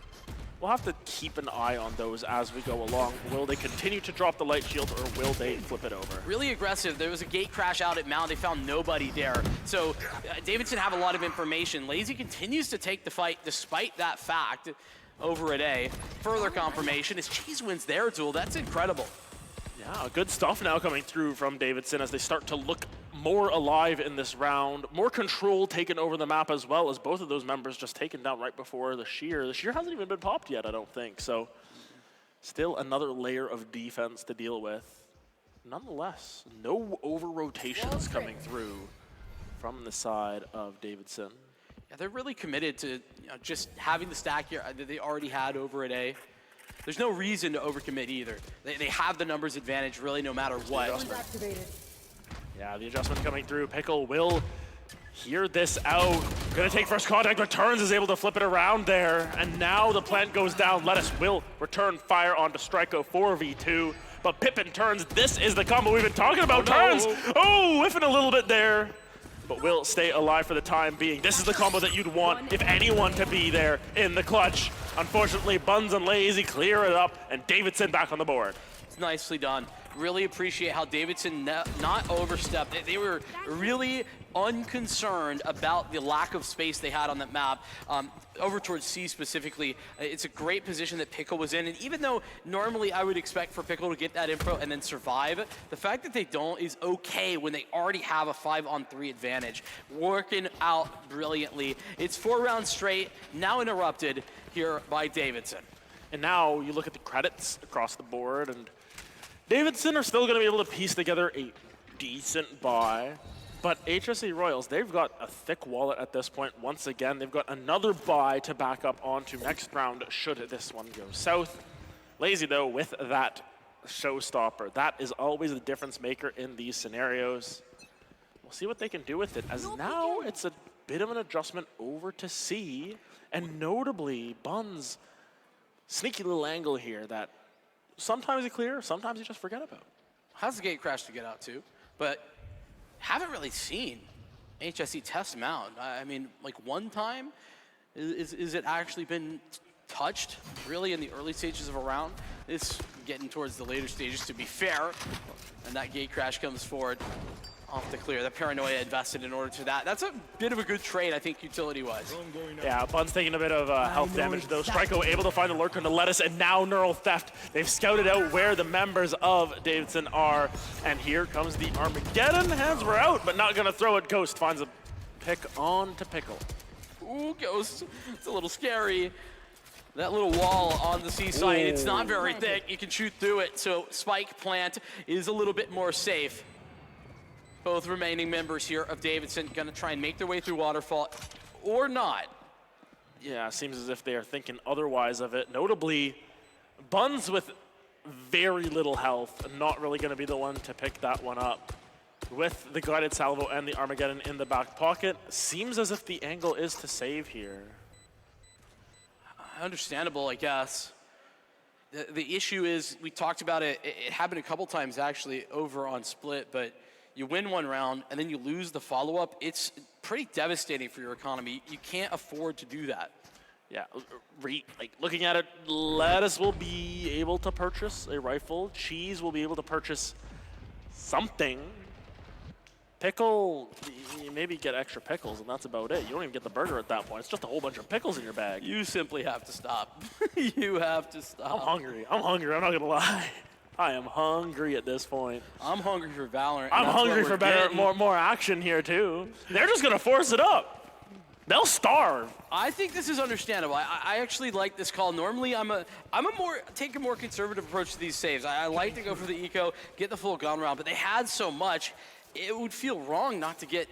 we'll have to keep an eye on those as we go along. Will they continue to drop the light shield, or will they flip it over? Really aggressive. There was a gate crash out at Mount. They found nobody there. So Davidson have a lot of information. Lazy continues to take the fight despite that fact over at A. Further confirmation is Cheese wins their duel. That's incredible. Yeah, good stuff now coming through from Davidson as they start to look more alive in this round. More control taken over the map as well, as both of those members just taken down right before the shear. The shear hasn't even been popped yet, I don't think. So still another layer of defense to deal with. Nonetheless, no over rotations coming through from the side of Davidson. Yeah, they're really committed to just having the stack here that they already had over at A. There's no reason to overcommit either. They have the numbers advantage really no matter what. Yeah, the adjustment coming through. Pickle will hear this out. Gonna take first contact, but Turns is able to flip it around there. And now the plant goes down. Lettuce will return fire onto Stryko 4v2. But Pippin Turns, this is the combo we've been talking about. Turns, whiffing a little bit there. But will stay alive for the time being. This is the combo that you'd want if anyone to be there in the clutch. Unfortunately, Buns and Lazy clear it up, and Davidson back on the board. It's nicely done. Really appreciate how Davidson not overstepped. They were really unconcerned about the lack of space they had on that map. Over towards C specifically, it's a great position that Pickle was in, and even though normally I would expect for Pickle to get that info and then survive, the fact that they don't is okay when they already have a 5-on-3 advantage. Working out brilliantly. It's 4 rounds straight, now interrupted here by Davidson. And now you look at the credits across the board, and Davidson are still going to be able to piece together a decent buy. But HSE Royals, they've got a thick wallet at this point. Once again, they've got another buy to back up onto next round should this one go south. Lazy, though, with that showstopper. That is always the difference maker in these scenarios. We'll see what they can do with it, as now it's a bit of an adjustment over to C. And notably, Buns, sneaky little angle here that sometimes you clear, sometimes you just forget about. How's the gate crash to get out to? But haven't really seen HSE test Mount. I mean, like one time, is it actually been touched really in the early stages of a round? It's getting towards the later stages, to be fair. And that gate crash comes forward. off the clear. The paranoia invested in order to that. That's a bit of a good trade, I think, utility-wise. Yeah, Bun's taking a bit of health damage, though. Stryko able to find the lurker into Lettuce, and now Neural Theft. They've scouted out where the members of Davidson are, and here comes the Armageddon. Hands were out, but not going to throw it. Ghost finds a pick on to Pickle. Ooh, Ghost. It's a little scary. That little wall on the seaside, it's not very thick. You can shoot through it, so Spike Plant is a little bit more safe. Both remaining members here of Davidson gonna try and make their way through Waterfall, or not. Yeah, seems as if they are thinking otherwise of it. Notably, Buns with very little health, not really gonna be the one to pick that one up. With the Guided Salvo and the Armageddon in the back pocket, seems as if the angle is to save here. Understandable, I guess. The issue is, we talked about it, it happened a couple times actually over on Split, but you win one round and then you lose the follow-up. It's pretty devastating for your economy. You can't afford to do that. Yeah, like looking at it, Lettuce will be able to purchase a rifle. Cheese will be able to purchase something. Pickle, you maybe get extra pickles, and that's about it. You don't even get the burger at that point. It's just a whole bunch of pickles in your bag. You simply have to stop. You have to stop. I'm hungry. I'm not gonna lie. I am hungry at this point. I'm hungry for Valorant. I'm hungry for better, more action here too. They're just gonna force it up. They'll starve. I think this is understandable. I actually like this call. Normally, take a more conservative approach to these saves. I like to go for the eco, get the full gun round, but they had so much, it would feel wrong not to get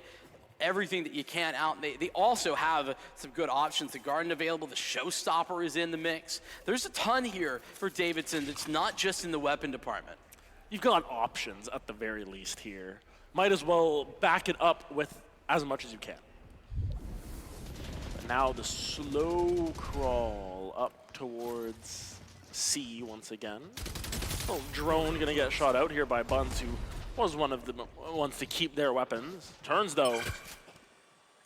everything that you can out. They also have some good options. The Garden available, the Showstopper is in the mix. There's a ton here for Davidson that's not just in the weapon department. You've got options at the very least here. Might as well back it up with as much as you can. But now the slow crawl up towards C once again. Little drone gonna get shot out here by Buns, who was one of the ones to keep their weapons. Turns though,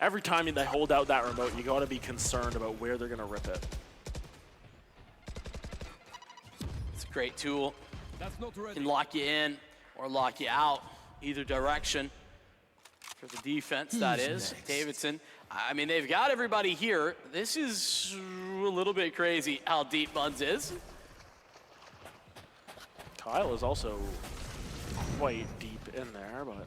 every time they hold out that remote, you gotta be concerned about where they're gonna rip it. It's a great tool. Can lock you in or lock you out, either direction. For the defense, that is. Next? Davidson, I mean, they've got everybody here. This is a little bit crazy how deep Buns is. Kyle is also quite deep in there, but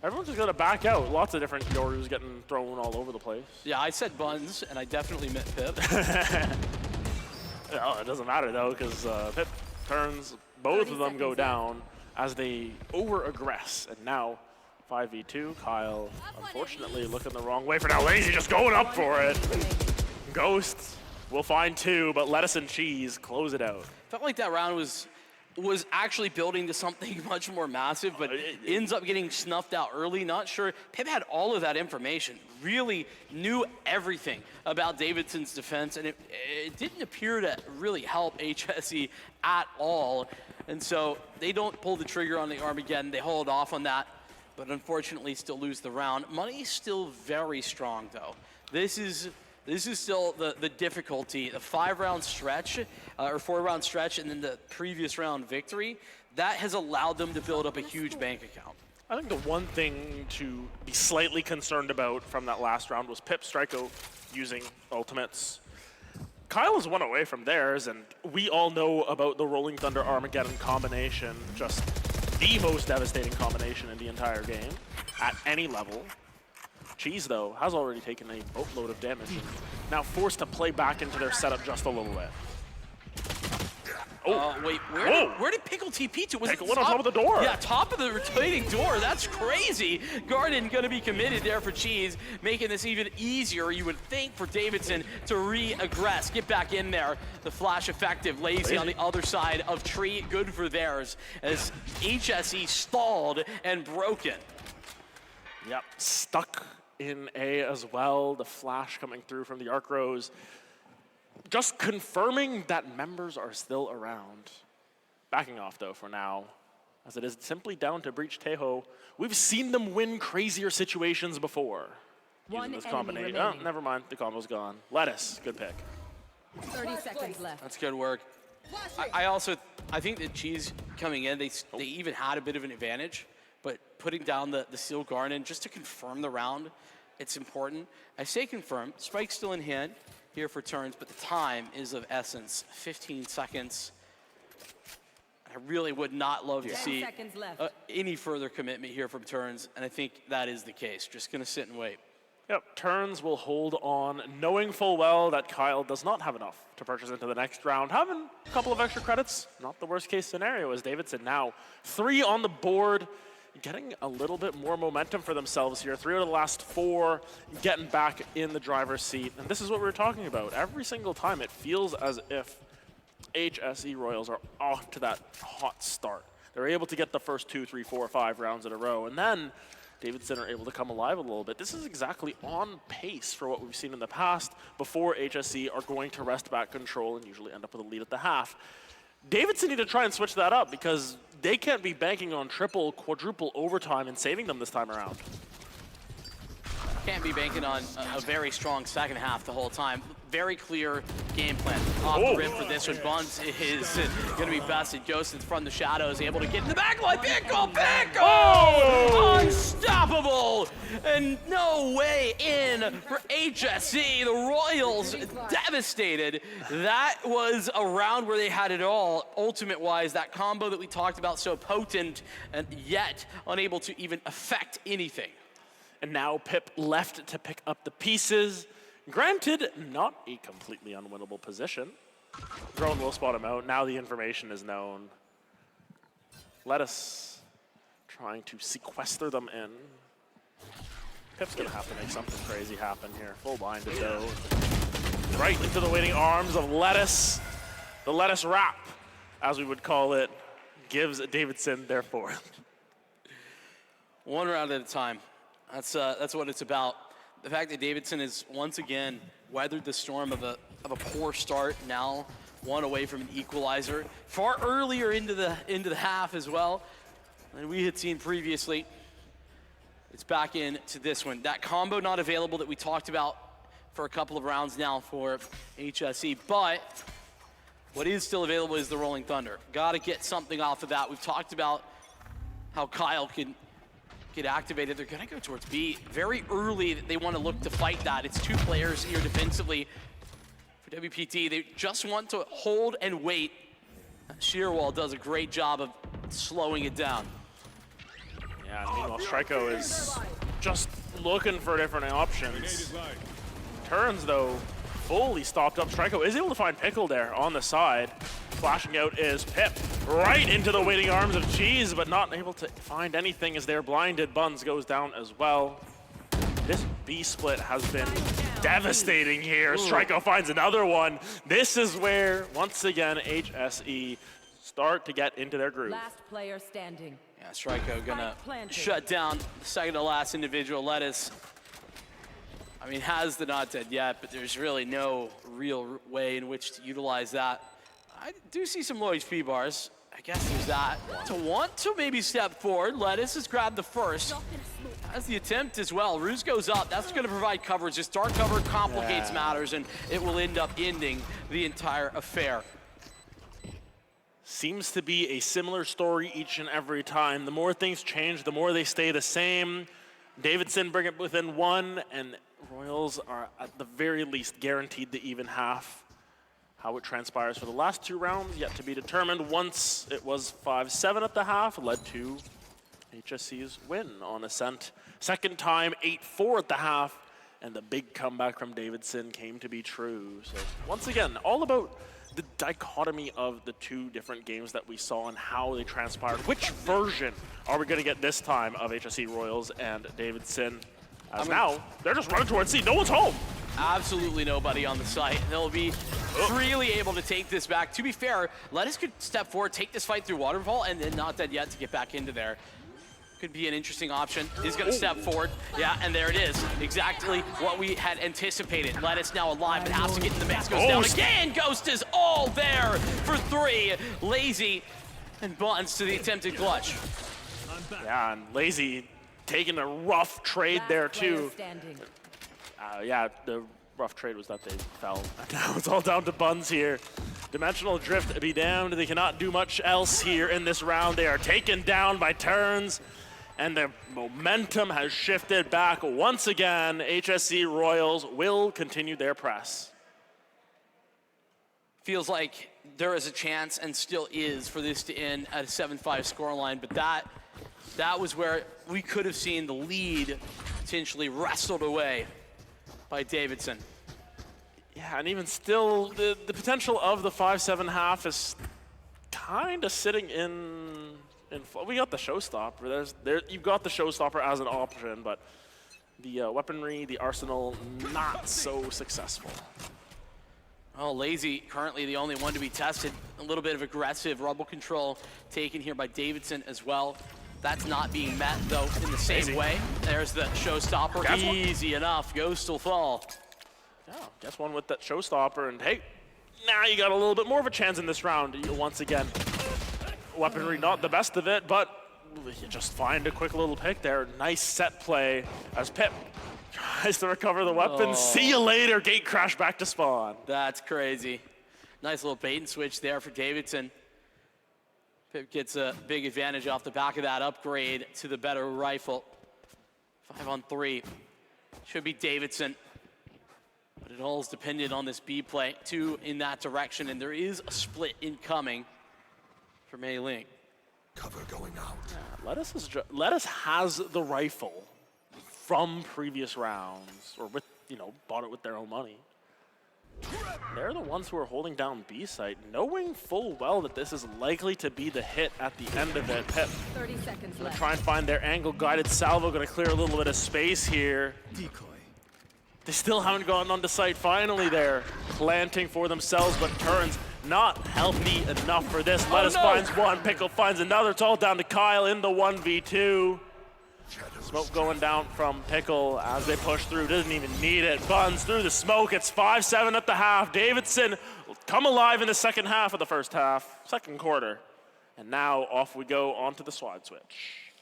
everyone's just gonna back out. Lots of different Yorus getting thrown all over the place. Yeah, I said Buns, and I definitely meant Pip. No, it doesn't matter though, because Pip turns, both of them go down as they over-aggress, and now 5v2. Kyle, unfortunately, looking the wrong way for now. Lazy just going up for it. Ghost will find two, but Lettuce and Cheese close it out. Felt like that round was actually building to something much more massive, but ends up getting snuffed out early. Not sure. Pip had all of that information, really knew everything about Davidson's defense, and it didn't appear to really help HSE at all. And so they don't pull the trigger on the Armageddon. They hold off on that, but unfortunately still lose the round. Money's still very strong, though. This is still the difficulty. The 5-round stretch, or 4-round stretch, and then the previous round victory, that has allowed them to build up a huge bank account. I think the one thing to be slightly concerned about from that last round was Pip Stryko using ultimates. Kyle is one away from theirs, and we all know about the Rolling Thunder Armageddon combination, just the most devastating combination in the entire game at any level. Cheese, though, has already taken a boatload of damage, and now forced to play back into their setup just a little bit. Oh, wait, where did Pickle TP to? Was Pickle it on top of the door. Yeah, top of the rotating door. That's crazy. Garden going to be committed there for Cheese, making this even easier, you would think, for Davidson to re-aggress. Get back in there. The flash effective. Lazy on the other side of Tree. Good for theirs as HSE stalled and broken. Yep, stuck in A as well. The flash coming through from the Arc Rose. Just confirming that members are still around. Backing off, though, for now, as it is simply down to Breach Tejo. We've seen them win crazier situations before. Using this combination. Oh, never mind. The combo's gone. Lettuce, good pick. 30 seconds left. That's good work. I think that Cheese coming in, they even had a bit of an advantage, but putting down the Steel Garden just to confirm the round. It's important. I say confirm. Spike's still in hand here for turns, but the time is of essence. 15 seconds. I really would not love to see any further commitment here from turns, and I think that is the case. Just going to sit and wait. Yep, turns will hold on, knowing full well that Kyle does not have enough to purchase into the next round. Having a couple of extra credits, not the worst case scenario, as Davidson now 3 on the board, getting a little bit more momentum for themselves here. 3 out of the last 4, getting back in the driver's seat. And this is what we were talking about. Every single time it feels as if HSE Royals are off to that hot start. They're able to get the first 2, 3, 4, 5 rounds in a row, and then Davidson are able to come alive a little bit. This is exactly on pace for what we've seen in the past before HSE are going to wrest back control and usually end up with a lead at the half. Davidson need to try and switch that up because they can't be banking on triple, quadruple overtime and saving them this time around. Can't be banking on a very strong second half the whole time. Very clear game plan. Off the rip for this one. Buns is going to be bested. Goes from the shadows, able to get in the backline. Pickle! Unstoppable! And no way in for HSE. The Royals devastated. That was a round where they had it all. Ultimate-wise, that combo that we talked about, so potent, and yet unable to even affect anything. And now Pip left to pick up the pieces. Granted, not a completely unwinnable position. Drone will spot him out. Now the information is known. Lettuce trying to sequester them in. Pip's gonna have to make something crazy happen here. Full blinded though. Right into the waiting arms of Lettuce. The Lettuce wrap, as we would call it, gives Davidson their 4th. One round at a time. That's what it's about. The fact that Davidson has once again weathered the storm of a poor start, now 1 away from an equalizer, far earlier into the half as well than we had seen previously. It's back into this one. That combo not available that we talked about for a couple of rounds now for HSE, but what is still available is the Rolling Thunder. Got to get something off of that. We've talked about how Kyle can get activated. They're gonna go towards B. Very early, they want to look to fight that. It's 2 players here defensively for WPT. They just want to hold and wait. Shearwall does a great job of slowing it down. Yeah, and meanwhile, Striko is just looking for different options. Turns, though, fully stopped up. Striko is able to find Pickle there on the side. Flashing out is Pip, right into the waiting arms of Cheese, but not able to find anything as they're blinded. Buns goes down as well. This B split has been devastating here. Striko finds another one. This is where, once again, HSE start to get into their groove. Last player standing. Yeah, Striko gonna shut down the second to last individual. Lettuce, I mean, has the not dead yet, but there's really no real way in which to utilize that. I do see some low HP bars. I guess there's that. To want to maybe step forward, Lettuce has grabbed the first. Has the attempt as well. Ruse goes up. That's going to provide coverage. Just dark cover complicates matters, and it will end up ending the entire affair. Seems to be a similar story each and every time. The more things change, the more they stay the same. Davidson bring it within 1, and Royals are at the very least guaranteed the even half. How it transpires for the last 2 rounds, yet to be determined. Once it was 5-7 at the half, led to HSC's win on Ascent. Second time, 8-4 at the half, and the big comeback from Davidson came to be true. So once again, all about the dichotomy of the 2 different games that we saw and how they transpired. Which version are we going to get this time of HSC Royals and Davidson? As now, they're just running towards C. No one's home. Absolutely nobody on the site. They'll be freely able to take this back. To be fair, Lettuce could step forward, take this fight through Waterfall, and then not dead yet to get back into there. Could be an interesting option. He's going to step forward. Yeah, and there it is. Exactly what we had anticipated. Lettuce now alive, but has to get in the mix. Goes down again. Ghost is all there for 3. Lazy and Buttons to the attempted clutch. Yeah, and Lazy taking a rough trade there too. Yeah, the rough trade was that they fell. Now it's all down to Buns here. Dimensional Drift be damned. They cannot do much else here in this round. They are taken down by turns. and the momentum has shifted back once again. HSC Royals will continue their press. Feels like there is a chance, and still is, for this to end at a 7-5 scoreline, but that was where we could have seen the lead potentially wrestled away by Davidson. Yeah, and even still, the potential of the 5-7 half is kind of sitting in. We got the showstopper. You've got the showstopper as an option, but the weaponry, the arsenal, not so successful. Oh, Lazy currently the only one to be tested. A little bit of aggressive rubble control taken here by Davidson as well. That's not being met, though, in the same way. There's the showstopper. Easy enough. Ghost will fall. Yeah, just one with that showstopper, and hey, now you got a little bit more of a chance in this round. Once again, weaponry not the best of it, but you just find a quick little pick there. Nice set play as Pip tries to recover the weapon. Oh. See you later, gate crash back to spawn. That's crazy. Nice little bait and switch there for Davidson. Pip gets a big advantage off the back of that upgrade to the better rifle. 5-on-3. Should be Davidson. But it all is dependent on this B play. 2 in that direction, and there is a split incoming for Mei Ling. Cover going out. Yeah, Lettuce has the rifle from previous rounds, or with, bought it with their own money. They're the ones who are holding down B site, knowing full well that this is likely to be the hit at the end of it. Pip 30 seconds gonna left. try and find their angle. Guided salvo gonna clear a little bit of space here. Decoy. They still haven't gotten onto site. Finally, they're planting for themselves, but turns not healthy enough for this. Lettuce finds one, Pickle finds another. It's all down to Kyle in the 1v2. Smoke going down from Pickle as they push through. Doesn't even need it. Buns through the smoke. It's 5-7 at the half. Davidson will come alive in the second half of the first half, second quarter. And now off we go onto the swad switch.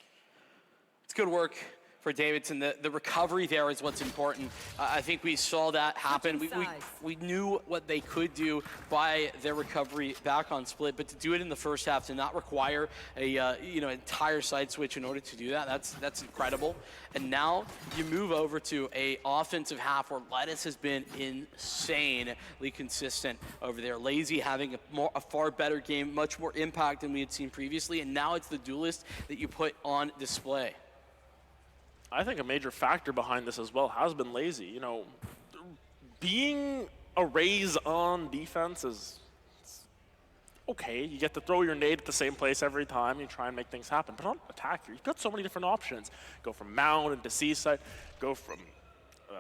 It's good work for Davidson. The recovery there is what's important. I think we saw that happen. We knew what they could do by their recovery back on split, but to do it in the first half, to not require a entire side switch in order to do that, that's incredible. And now you move over to a offensive half where Lettuce has been insanely consistent over there. Lazy having a far better game, much more impact than we had seen previously, and now it's the duelist that you put on display. I think a major factor behind this as well has been Lazy. Being a raise on defense is okay. You get to throw your nade at the same place every time. You try and make things happen. But on attack here, you've got so many different options. Go from mound into seaside, go from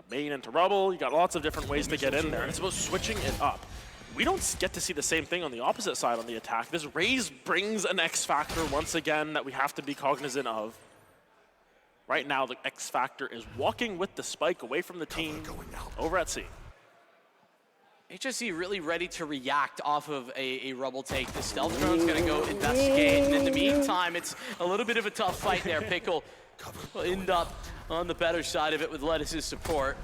main into rubble. You got lots of different ways to get in there. And it's about switching it up. We don't get to see the same thing on the opposite side on the attack. This raise brings an X factor once again that we have to be cognizant of. Right now, the X factor is walking with the spike away from the team over at C. HSC really ready to react off of a rubble take. The stealth drone's gonna go investigate, and in the meantime, it's a little bit of a tough fight there. Pickle will end up on the better side of it with Lettuce's support.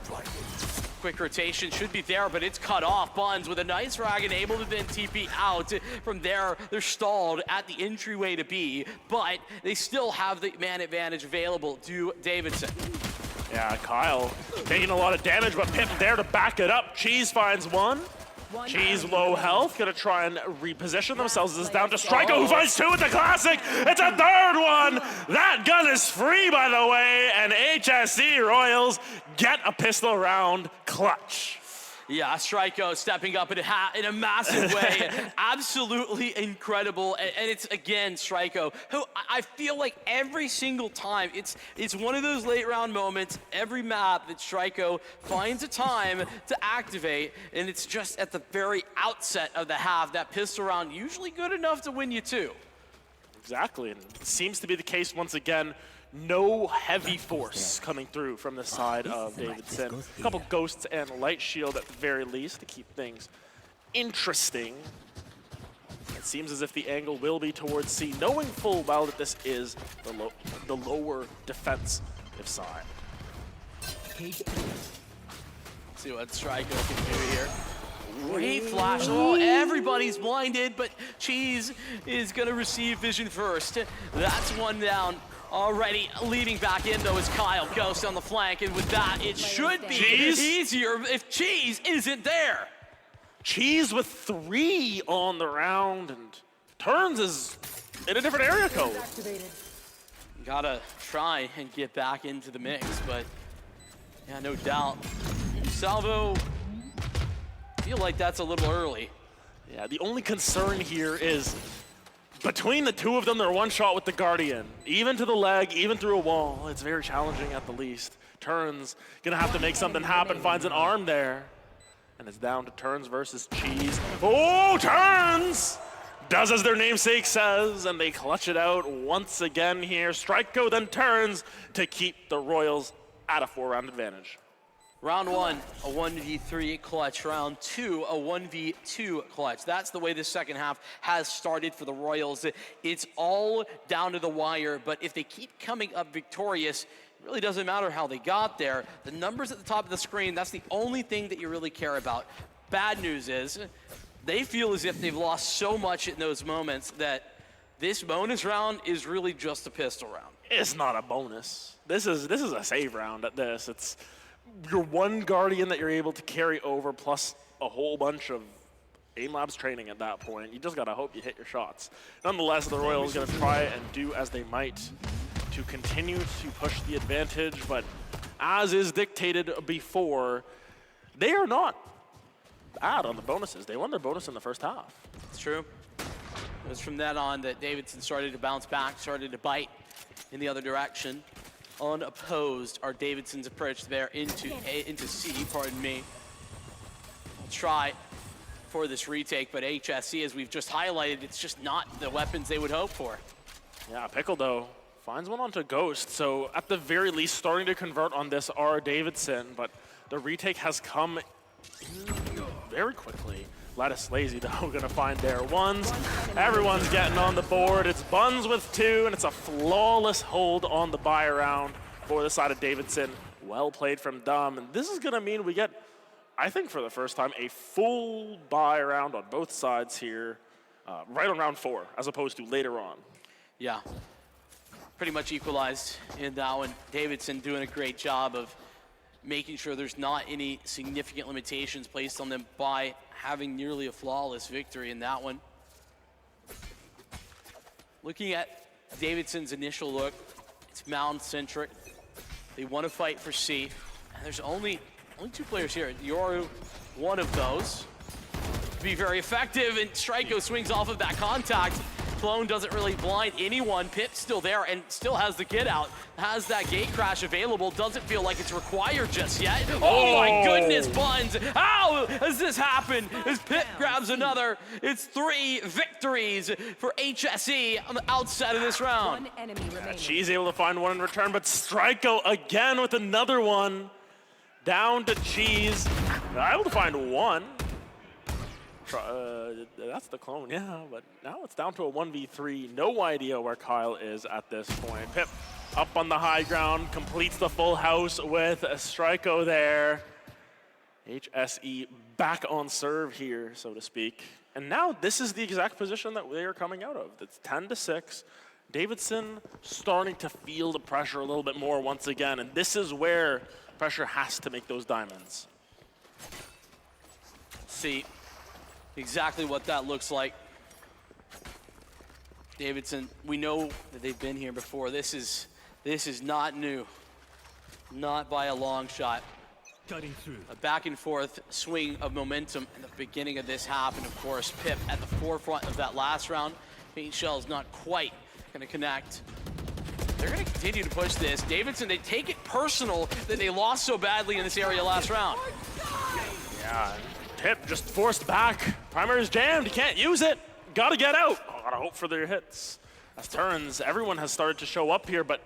Quick rotation should be there, but it's cut off. Buns with a nice frag and able to then TP out. From there, they're stalled at the entryway to B, but they still have the man advantage available to Davidson. Yeah, Kyle taking a lot of damage, but Pip there to back it up. Cheese finds one. Cheese low health, gonna try and reposition themselves. This is down to Striker, who finds two with the classic. It's a third one. That gun is free, by the way, and HSC Royals get a pistol round clutch. Yeah, Stryko stepping up in a massive way. Absolutely incredible. And it's, again, Stryko, who I feel like every single time, it's one of those late round moments, every map that Stryko finds a time to activate, and it's just at the very outset of the half, that pistol round usually good enough to win you two. Exactly, and it seems to be the case once again. No heavy force coming through from the side of Davidson. A couple ghosts and light shield at the very least to keep things interesting. It seems as if the angle will be towards C, knowing full well that this is the lower defensive side. See what Stryko can do here. Great flash. Oh, everybody's blinded, but Cheese is going to receive vision first. That's one down. Already leading back in, though, is Kyle. Ghost on the flank, and with that, it should be easier if Cheese isn't there. Cheese with 3 on the round, and Turns is in a different area code. Gotta try and get back into the mix, but yeah, no doubt. Salvo, feel like that's a little early. Yeah, the only concern here is between the two of them, they're one shot with the Guardian. Even to the leg, even through a wall, it's very challenging at the least. Turns, gonna have to make something happen, finds an arm there. And it's down to Turns versus Cheese. Oh, Turns! Does as their namesake says, and they clutch it out once again here. Strikeco then Turns to keep the Royals at a 4-round advantage. Round 1, a 1v3 clutch. Round 2, a 1v2 clutch. That's the way the second half has started for the Royals. It's all down to the wire, but if they keep coming up victorious, it really doesn't matter how they got there. The numbers at the top of the screen, that's the only thing that you really care about. Bad news is, they feel as if they've lost so much in those moments that this bonus round is really just a pistol round. It's not a bonus. This is a save round at this. It's your one Guardian that you're able to carry over, plus a whole bunch of aim labs training at that point. You just gotta hope you hit your shots. Nonetheless, the Royals gonna try and do as they might to continue to push the advantage, but as is dictated before, they are not bad on the bonuses. They won their bonus in the first half. It's true. It was from that on that Davidson started to bounce back, started to bite in the other direction. Unopposed are Davidson's approach there into C, pardon me. I'll try for this retake, but HSC, as we've just highlighted, it's just not the weapons they would hope for. Yeah, Pickle, though, finds one onto Ghost, so at the very least, starting to convert on this are Davidson, but the retake has come very quickly. Lettuce Lazy, though, gonna find their ones. Everyone's getting on the board. It's Buns with 2, and it's a flawless hold on the buy round for the side of Davidson. Well played from Dom, and this is gonna mean we get, I think for the first time, a full buy round on both sides here, right on round 4, as opposed to later on. Yeah, pretty much equalized in that one. Davidson doing a great job of making sure there's not any significant limitations placed on them by having nearly a flawless victory in that one. Looking at Davidson's initial look, it's mound-centric. They want to fight for C, and there's only 2 players here. Yoru, one of those. To be very effective, and Strikeco swings off of that contact. Clone doesn't really blind anyone. Pip's still there and still has the kid out. Has that gate crash available. Doesn't feel like it's required just yet. Oh my goodness, Buns. How has this happened? As Pip grabs another, it's 3 victories for HSE on the outset of this round. One enemy remaining. She's able to find one in return, but Strikeco again with another one. Down to Cheese. Able to find one. That's the clone, yeah, but now it's down to a 1v3. No idea where Kyle is at this point. Pip up on the high ground, completes the full house with a Strikeco there. HSE back on serve here, so to speak. And now this is the exact position that they are coming out of. It's 10-6. Davidson starting to feel the pressure a little bit more once again, and this is where pressure has to make those diamonds. See exactly what that looks like. Davidson, we know that they've been here before. This is not new, not by a long shot. Cutting through. A back and forth swing of momentum in the beginning of this half, and of course Pip at the forefront of that last round. Paint Shell's not quite gonna connect. They're gonna continue to push this. Davidson, they take it personal that they lost so badly in this area last round. Yeah. Pip just forced back. Primary's jammed, he can't use it. Gotta get out. Oh, gotta hope for their hits. As Turns, everyone has started to show up here, but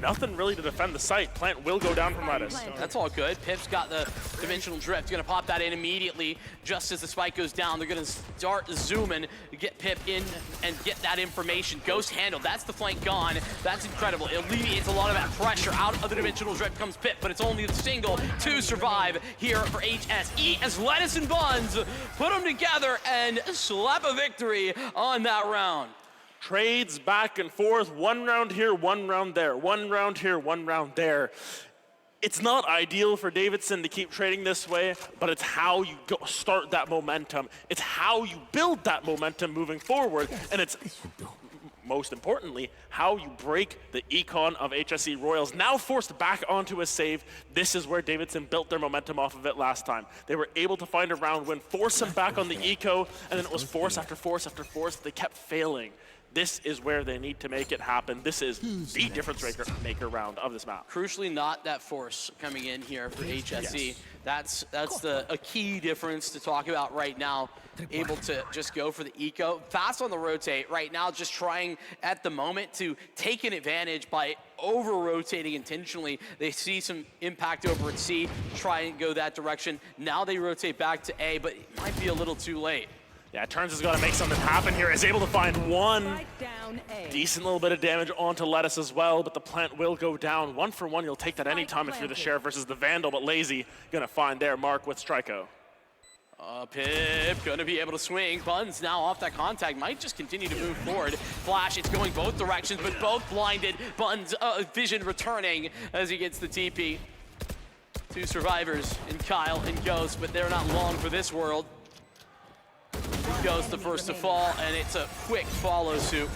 nothing really to defend the site. Plant will go down from Lettuce. That's all good. Pip's got the dimensional drift. Gonna pop that in immediately. Just as the spike goes down, they're gonna start zooming, get Pip in and get that information. Ghost handled, that's the flank gone. That's incredible. It alleviates a lot of that pressure. Out of the dimensional drift comes Pip, but it's only the single to survive here for HSE as Lettuce and Buns put them together and slap a victory on that round. trades back and forth, 1 round here, 1 round there, 1 round here, 1 round there. It's not ideal for Davidson to keep trading this way, but it's how you start that momentum. It's how you build that momentum moving forward, and it's, most importantly, how you break the econ of HSE Royals. Now forced back onto a save, this is where Davidson built their momentum off of it last time. They were able to find a round win, force them back on the eco, and then it was force after force after force. They kept failing. This is where they need to make it happen. This is the difference maker round of this map. Crucially, not that force coming in here for HSE. Yes. That's a key difference to talk about right now. Able to just go for the eco. Fast on the rotate right now, just trying at the moment to take an advantage by over-rotating intentionally. They see some impact over at C, try and go that direction. Now they rotate back to A, but it might be a little too late. Yeah, Turns has got to make something happen here. Is able to find one decent little bit of damage onto Lettuce as well, but the plant will go down. 1 for 1, you'll take that anytime if you're the Sheriff versus the Vandal, but Lazy gonna find their mark with Stryko. Pip gonna be able to swing. Buns now off that contact, might just continue to move forward. Flash, it's going both directions, but both blinded. Buns vision returning as he gets the TP. 2 survivors in Kyle and Ghost, but they're not long for this world. Ghost the first to fall, and it's a quick follow suit.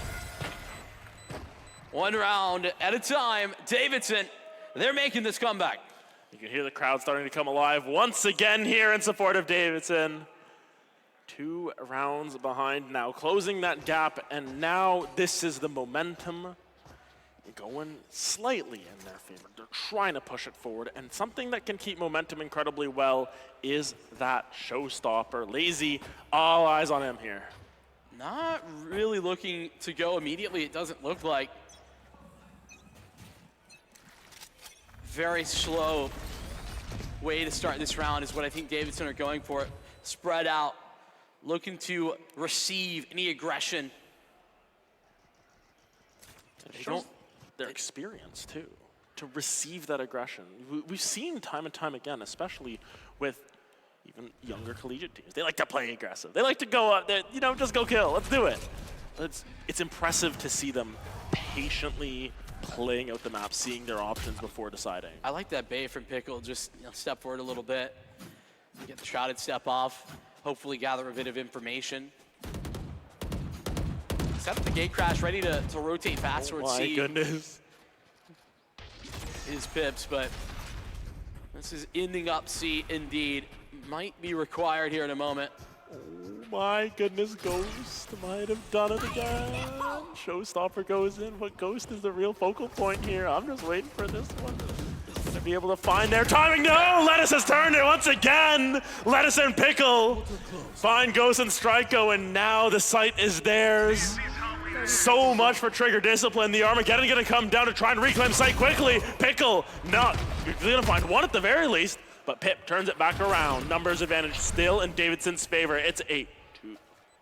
1 round at a time. Davidson, they're making this comeback. You can hear the crowd starting to come alive once again here in support of Davidson. 2 rounds behind now, closing that gap, and now this is the momentum going slightly in their favor. They're trying to push it forward, and something that can keep momentum incredibly well is that showstopper. Lazy, all eyes on him here. Not really looking to go immediately, it doesn't look like. Very slow way to start this round is what I think Davidson are going for. Spread out, looking to receive any aggression. Their experience too, to receive that aggression. We've seen time and time again, especially with even younger collegiate teams. They like to play aggressive. They like to go up there, just go kill, let's do it. It's impressive to see them patiently playing out the map, seeing their options before deciding. I like that bait from Pickle, just step forward a little bit, get the shrouded step off, hopefully gather a bit of information. Set up the gate crash, ready to rotate fast towards C. Oh my goodness. Is Pips, but this is ending up C indeed. Might be required here in a moment. Oh my goodness, Ghost might have done it again. Showstopper goes in, but Ghost is the real focal point here. I'm just waiting for this one. Gonna be able to find their timing. No, Lettuce has turned it once again. Lettuce and Pickle find Ghost and Stryko, and now the site is theirs. So much for trigger discipline. The Armageddon gonna come down to try and reclaim site quickly. Pickle, not, you're gonna find one at the very least, but Pip turns it back around. Numbers advantage still in Davidson's favor. It's a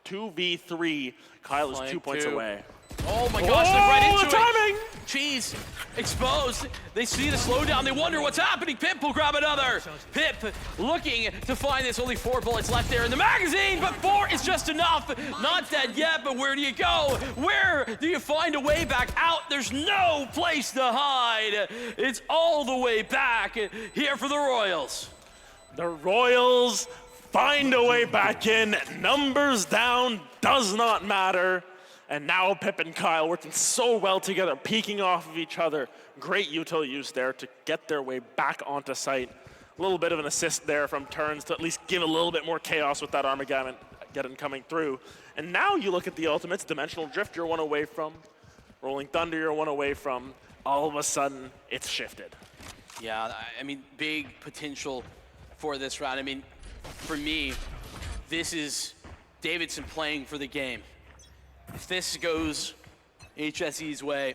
2v3. Kyle is 2 points away. Oh my gosh, they're right into the timing! Cheese exposed. They see the slowdown. They wonder what's happening. Pip will grab another. Pip looking to find this. Only 4 bullets left there in the magazine, but 4 is just enough. Not dead yet, but where do you go? Where do you find a way back out? There's no place to hide. It's all the way back here for the Royals. The Royals find a way back in. Numbers down does not matter. And now Pip and Kyle working so well together, peeking off of each other. Great util use there to get their way back onto site. A little bit of an assist there from Turns to at least give a little bit more chaos with that Armageddon coming through. And now you look at the ultimates, Dimensional Drift you're 1 away from, Rolling Thunder you're 1 away from. All of a sudden, it's shifted. Yeah, I mean, big potential for this round. I mean, for me, this is Davidson playing for the game. If this goes HSE's way,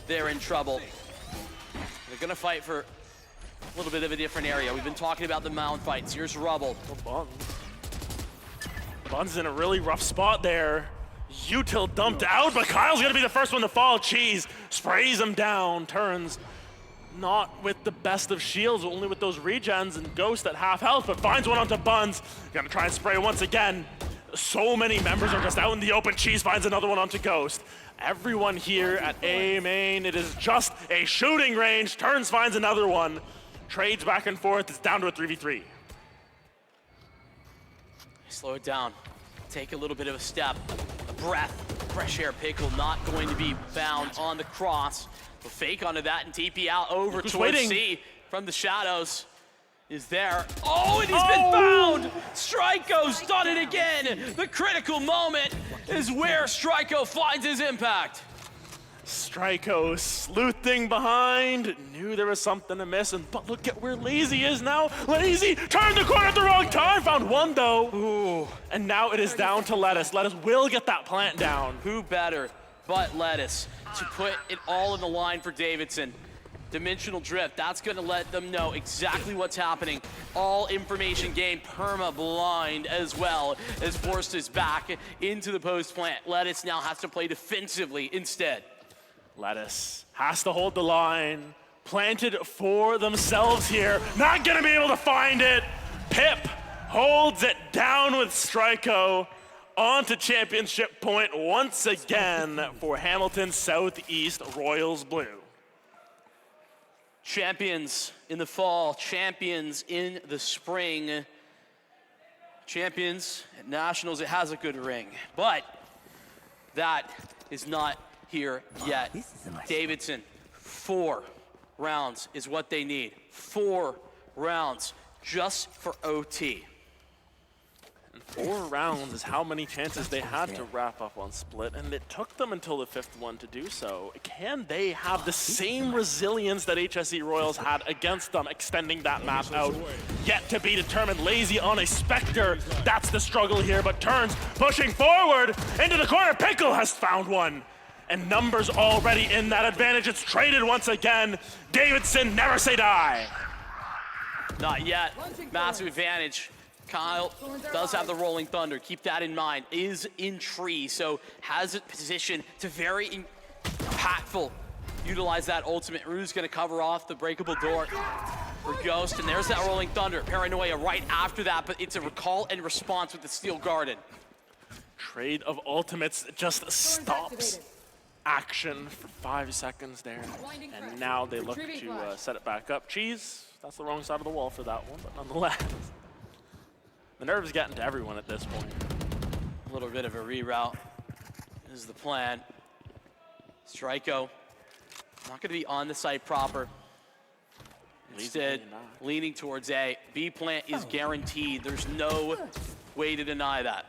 they're in trouble. They're gonna fight for a little bit of a different area. We've been talking about the mound fights. Here's Rubble. Buns in a really rough spot there. Util dumped out, but Kyle's gonna be the first one to fall. Cheese sprays him down, Turns not with the best of shields, only with those regens, and Ghost at half health, but finds one onto Buns. Gonna try and spray once again. So many members are just out in the open. Cheese finds another one onto Ghost. Everyone here at A main, it is just a shooting range. Turns finds another one. Trades back and forth. It's down to a 3v3. Slow it down. Take a little bit of a step. A breath. Fresh air Pickle not going to be found on the cross. We'll fake onto that and TP out over towards C from the shadows. Is there. Oh, and he's been found! Strikeo's done it again! The critical moment is where Strikeau finds his impact. Strikeau sleuthing behind, knew there was something amiss, but look at where Lazy is now. Lazy turned the corner at the wrong time, found one though. Ooh. And now it is down to Lettuce. Lettuce will get that plant down. Who better but Lettuce to put it all in the line for Davidson? Dimensional drift, that's gonna let them know exactly what's happening. All information gained, perma-blind as well, as forced us back into the post plant. Lettuce now has to play defensively instead. Lettuce has to hold the line, planted for themselves here. Not gonna be able to find it. Pip holds it down with Strikeau onto championship point once again for Hamilton Southeast Royals Blue. Champions in the fall, champions in the spring, champions at Nationals. It has a good ring, but that is not here yet. Davidson, 4 rounds is what they need. 4 rounds just for OT. And 4 rounds is how many chances they had to wrap up on split, and it took them until the 5th one to do so. Can they have the same resilience that HSE Royals had against them, extending that map out? Yet to be determined. Lazy on a Spectre. That's the struggle here, but Turns pushing forward into the corner. Pickle has found one. And numbers already in that advantage. It's traded once again. Davidson, never say die. Not yet. Massive advantage. Kyle does have the Rolling Thunder. Keep that in mind. Is in tree, so has it positioned to very impactful. Utilize that ultimate. Rue's gonna cover off the breakable door for Ghost, and there's that Rolling Thunder. Paranoia right after that, but it's a recall and response with the Steel Garden. Trade of ultimates just stops action for 5 seconds there. And now they look to set it back up. Cheese, that's the wrong side of the wall for that one, but nonetheless. The nerves getting to everyone at this point. A little bit of a reroute is the plan. Strikeau, not gonna be on the site proper. Instead, leaning towards A. B plant is guaranteed. There's no way to deny that.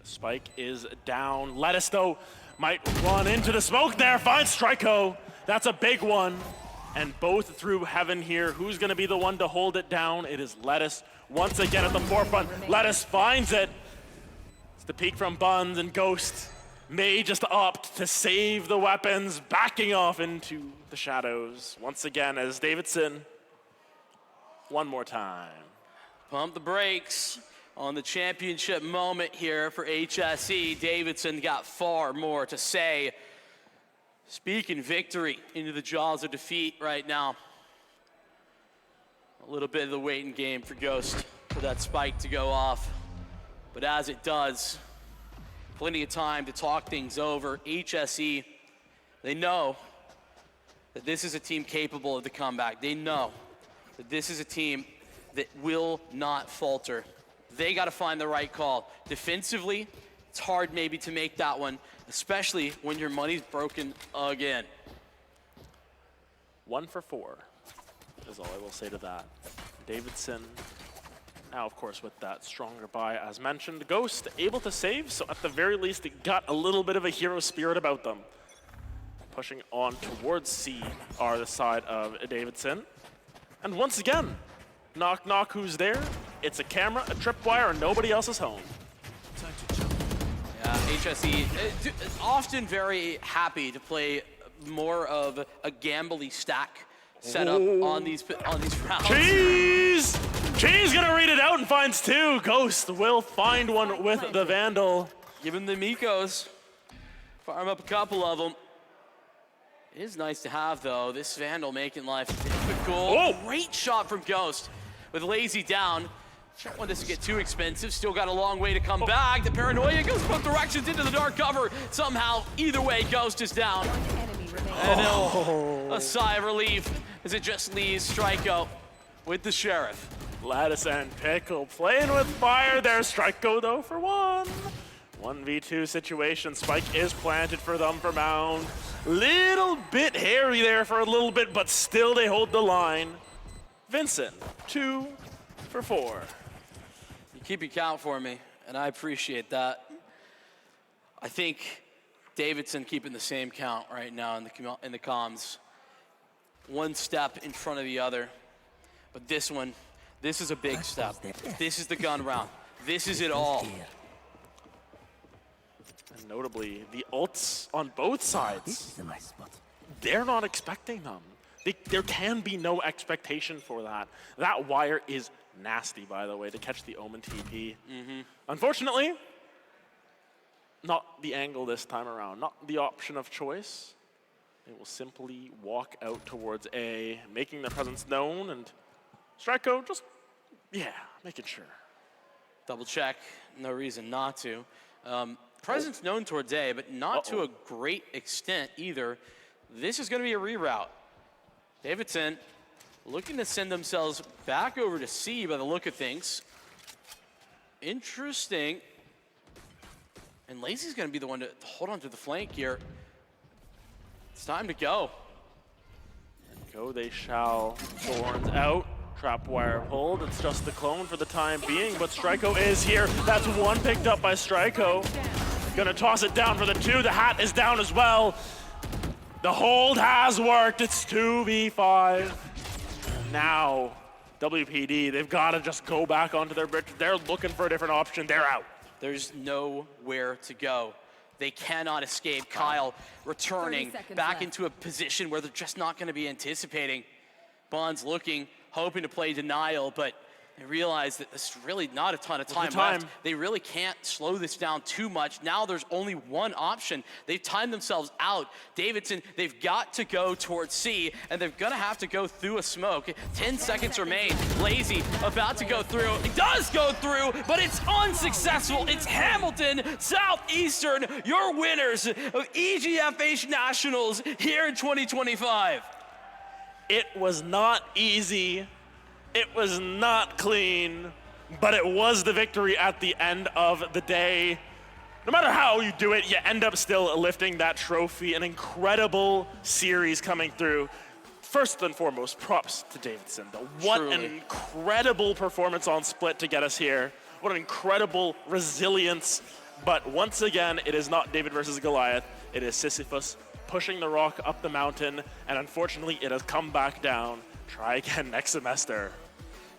The spike is down. Lettuce, though, might run into the smoke there. Finds Strikeau. That's a big one. And both through heaven here. Who's gonna be the one to hold it down? It is Lettuce. Once again at the forefront, Lettuce finds it. It's the peek from Buns, and Ghost may just opt to save the weapons, backing off into the shadows. Once again as Davidson, one more time. Pump the brakes on the championship moment here for HSE. Davidson got far more to say. Speaking victory into the jaws of defeat right now. A little bit of the waiting game for Ghost for that spike to go off. But as it does, plenty of time to talk things over. HSE, they know that this is a team capable of the comeback. They know that this is a team that will not falter. They got to find the right call. Defensively, it's hard maybe to make that one, especially when your money's broken again. 1 for 4 is all I will say to that. Davidson, now of course with that stronger buy as mentioned. Ghost able to save, so at the very least it got a little bit of a hero spirit about them. Pushing on towards C are the side of Davidson. And once again, knock knock, who's there? It's a camera, a tripwire, and nobody else is home. Yeah, HSE often very happy to play more of a gambly stack setup on these rounds. Cheese! Cheese gonna read it out and finds 2. Ghost will find one with the Vandal. Give him the Mikos. Farm up a couple of them. It is nice to have, though, this Vandal making life difficult. Oh! Great shot from Ghost with Lazy down. Don't want this to get too expensive. Still got a long way to come back. The paranoia goes both directions into the dark cover. Somehow, either way, Ghost is down. And a sigh of relief as it just leaves Striko with the Sheriff. Lattice and Pickle playing with fire there. Striko though for one. 1v2 situation. Spike is planted for them for Mound. Little bit hairy there for a little bit, but still they hold the line. Vincent, 2 for 4. You keep your count for me, and I appreciate that. I think Davidson keeping the same count right now in the comms. One step in front of the other. But this one, this is a big step. This is the gun round. This is it all. And notably, the ults on both sides, they're not expecting them. There can be no expectation for that. That wire is nasty, by the way, to catch the Omen TP. Unfortunately, not the angle this time around, not the option of choice. They will simply walk out towards A, making their presence known, and Striko just, making sure. Double check, no reason not to. Presence known towards A, but not to a great extent either. This is going to be a reroute. Davidson looking to send themselves back over to C by the look of things. Interesting. And Lazy's going to be the one to hold on to the flank here. It's time to go. And go they shall. Thorns out. Trap wire pulled. It's just the clone for the time being, but Striko is here. That's one picked up by Striko. Gonna toss it down for the 2. The hat is down as well. The hold has worked. It's 2v5. Now, WPD, they've got to just go back onto their bridge. They're looking for a different option. They're out. There's nowhere to go. They cannot escape. Kyle returning back into a position where they're just not going to be anticipating. Bond's looking, hoping to play denial, but they realize that there's really not a ton of time left. They really can't slow this down too much. Now there's only one option. They've timed themselves out. Davidson, they've got to go towards C, and they're gonna have to go through a smoke. 10 seconds remain. Lazy about to go through. It does go through, but it's unsuccessful. It's Hamilton Southeastern, your winners of EGFH Nationals here in 2025. It was not easy. It was not clean, but it was the victory at the end of the day. No matter how you do it, you end up still lifting that trophy. An incredible series coming through. First and foremost, props to Davidson. What an incredible performance on Split to get us here. What an incredible resilience. But once again, it is not David versus Goliath. It is Sisyphus pushing the rock up the mountain, and unfortunately, it has come back down. Try again next semester.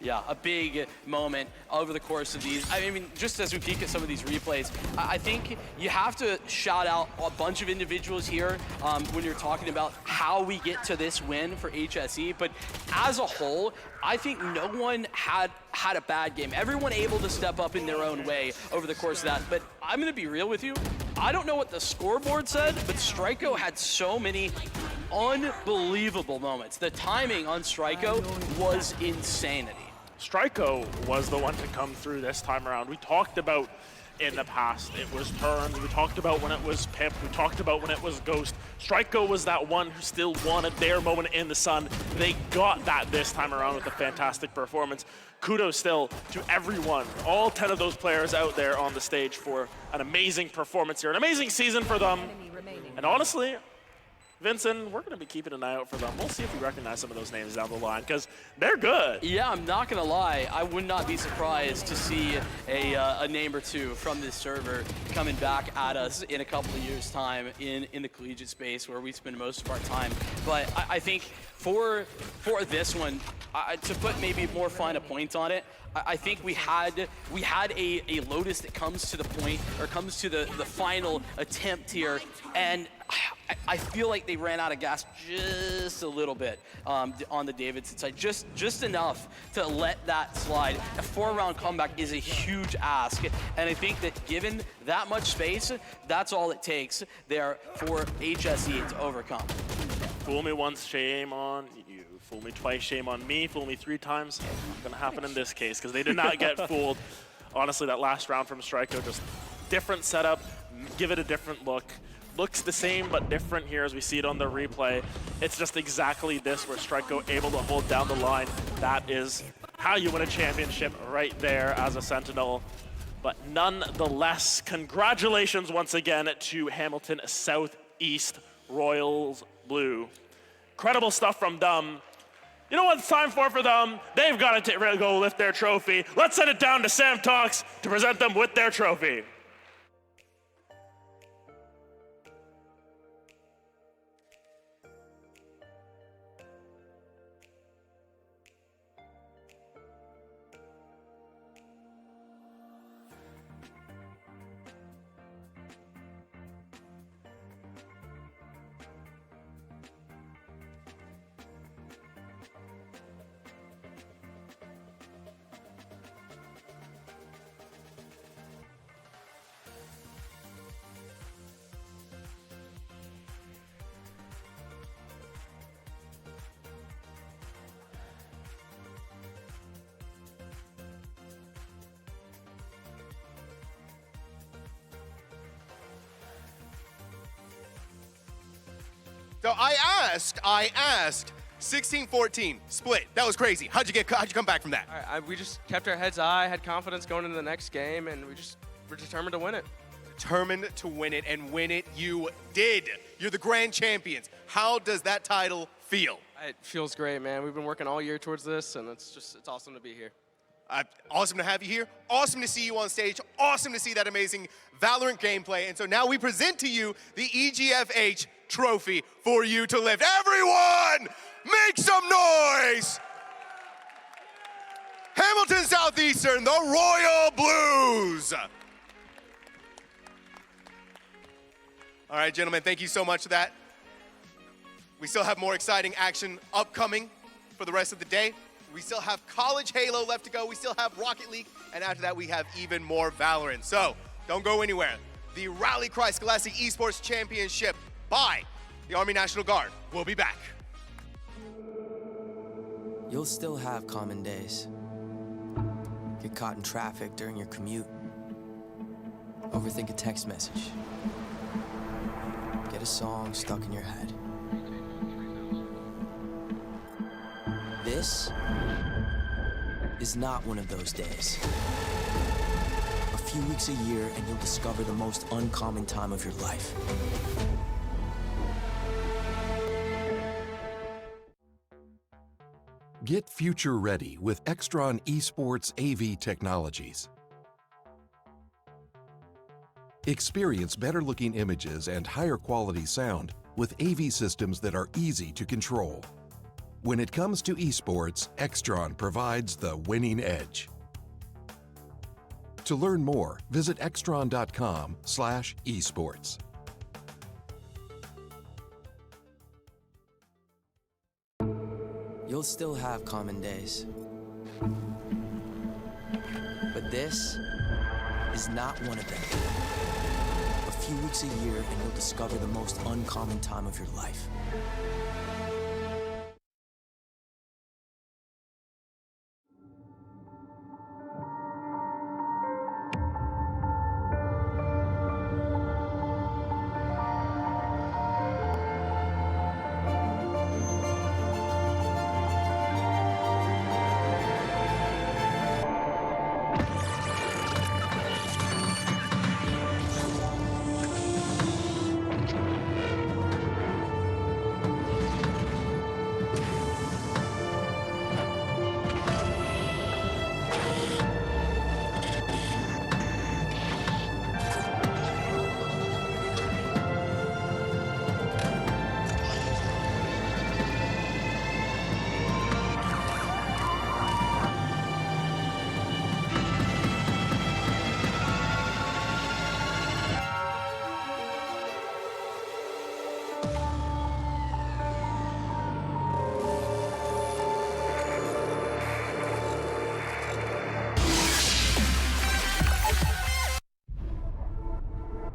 Yeah, a big moment over the course of these. I mean, just as we peek at some of these replays, I think you have to shout out a bunch of individuals here when you're talking about how we get to this win for HSE. But as a whole, I think no one had a bad game. Everyone able to step up in their own way over the course of that. But I'm going to be real with you. I don't know what the scoreboard said, but Striko had so many unbelievable moments. The timing on Striko was insanity. Striko was the one to come through this time around. We talked about in the past, it was Turns. We talked about when it was Pip. We talked about when it was Ghost. Striko was that one who still wanted their moment in the sun. They got that this time around with a fantastic performance. Kudos still to everyone, all 10 of those players out there on the stage for an amazing performance here, an amazing season for them. And honestly, Vincent, we're going to be keeping an eye out for them. We'll see if we recognize some of those names down the line, because they're good. Yeah, I'm not going to lie. I would not be surprised to see a name or two from this server coming back at us in a couple of years' time in the collegiate space where we spend most of our time. But I think for this one, to put maybe more fine a point on it, I think we had a Lotus that comes to the point, or comes to the final attempt here, and I feel like they ran out of gas just a little bit on the Davidson side, just enough to let that slide. A 4-round comeback is a huge ask, and I think that given that much space, that's all it takes there for HSE to overcome. Fool me once, shame on you. Fool me twice, shame on me. Fool me 3 times. Not gonna happen in this case because they did not get fooled. Honestly, that last round from Striko, just different setup, give it a different look. Looks the same but different here as we see it on the replay. It's just exactly this where Striko able to hold down the line. That is how you win a championship right there as a Sentinel. But nonetheless, congratulations once again to Hamilton Southeast Royals Blue. Incredible stuff from them. You know what it's time for them? They've got to go lift their trophy. Let's send it down to Sam Talks to present them with their trophy. So I asked, 16-14, split. That was crazy. How'd you come back from that? We just kept our heads high, had confidence going into the next game, and we're determined to win it. Determined to win it, and win it you did. You're the grand champions. How does that title feel? It feels great, man. We've been working all year towards this, and it's awesome to be here. Awesome to have you here. Awesome to see you on stage. Awesome to see that amazing Valorant gameplay. And so now we present to you the EGFH trophy for you to lift. Everyone, make some noise! Hamilton Southeastern, the Royal Blues. All right, gentlemen, thank you so much for that. We still have more exciting action upcoming for the rest of the day. We still have College Halo left to go. We still have Rocket League. And after that, we have even more Valorant. So don't go anywhere. The Rally Cry Scholastic Esports Championship by the Army National Guard will be back. You'll still have common days. Get caught in traffic during your commute. Overthink a text message. Get a song stuck in your head. This is not one of those days. A few weeks a year and you'll discover the most uncommon time of your life. Get future ready with Extron Esports AV technologies. Experience better looking images and higher quality sound with AV systems that are easy to control. When it comes to esports, Extron provides the winning edge. To learn more, visit extron.com/esports. You'll still have common days. But this is not one of them. A few weeks a year and you'll discover the most uncommon time of your life.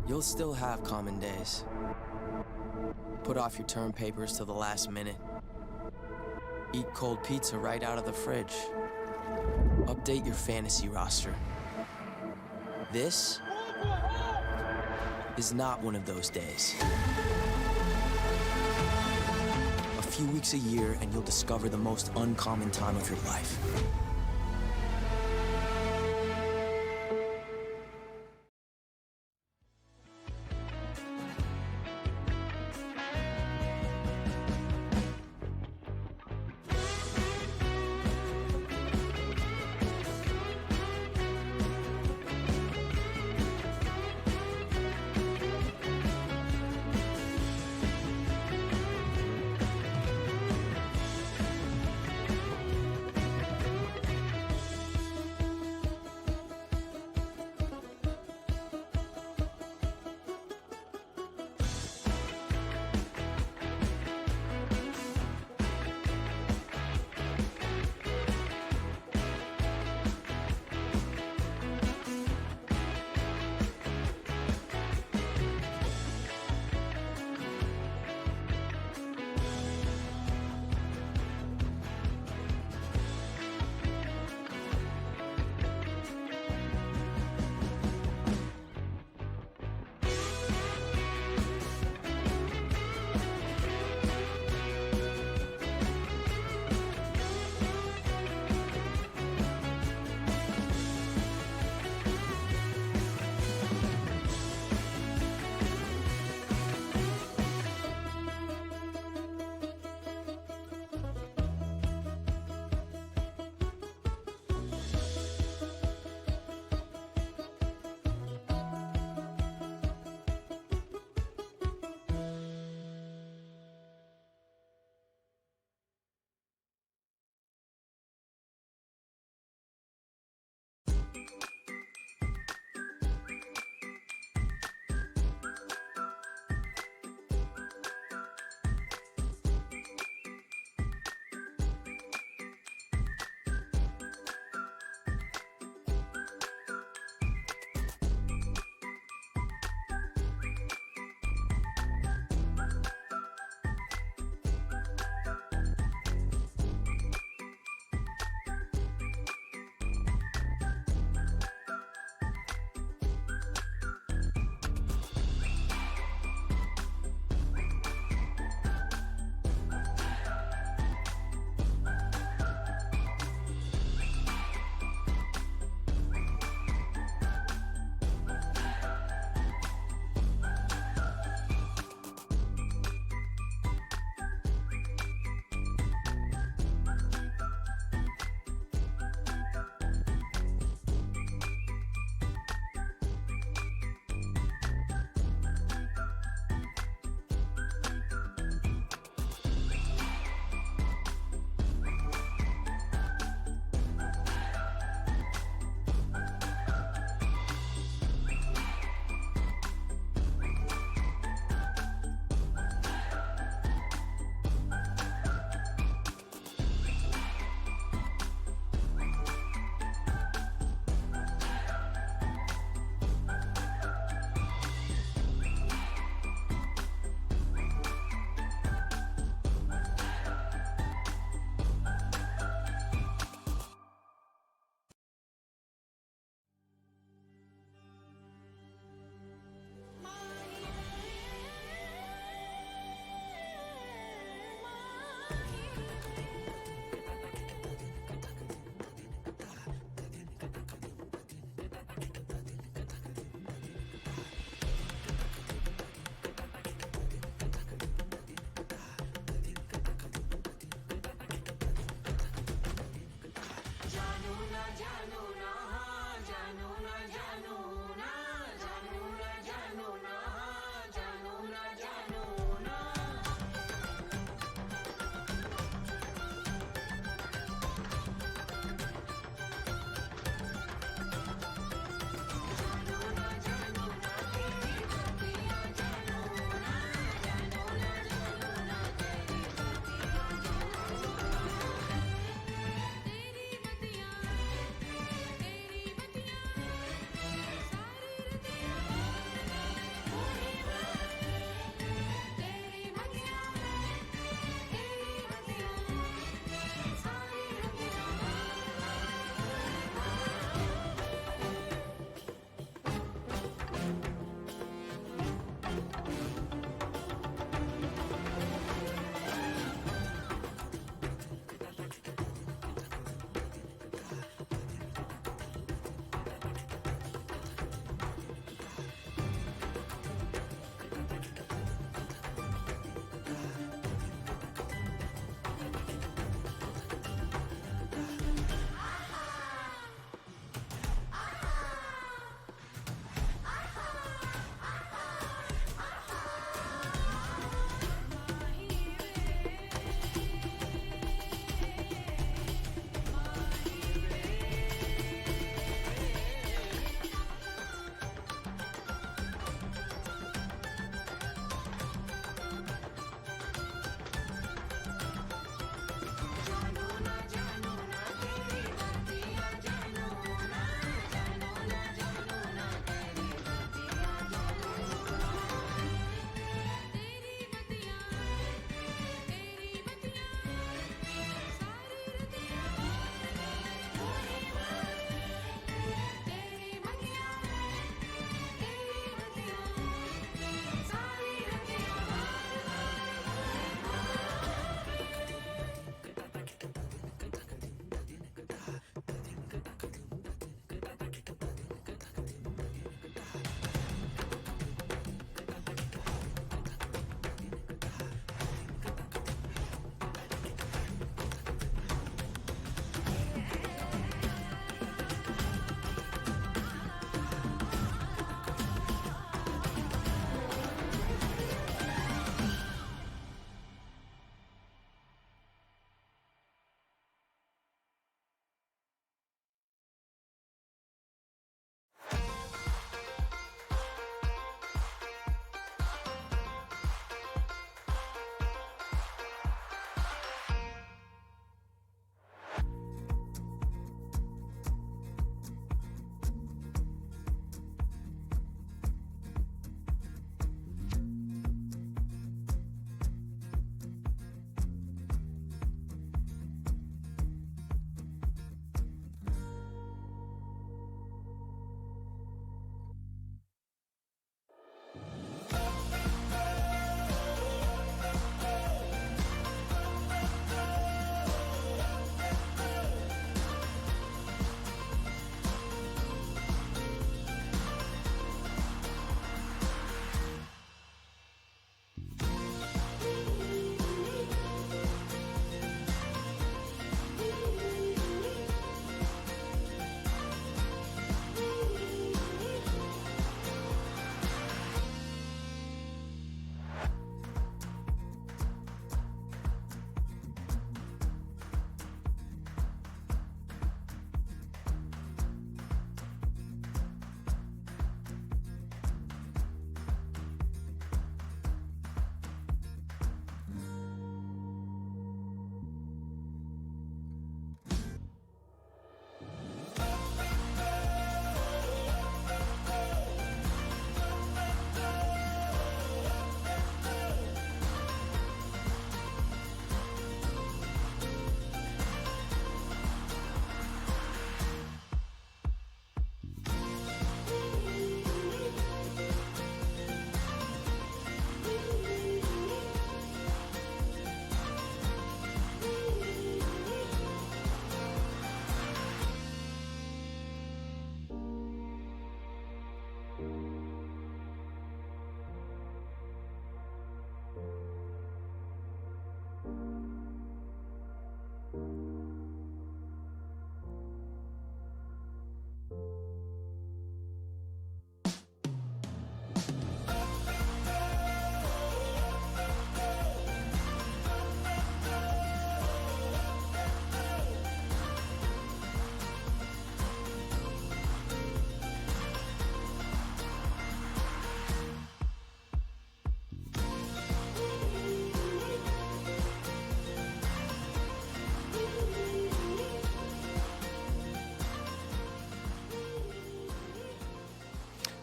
You'll still have common days. Put off your term papers till the last minute. Eat cold pizza right out of the fridge. Update your fantasy roster. This is not one of those days. A few weeks a year and you'll discover the most uncommon time of your life.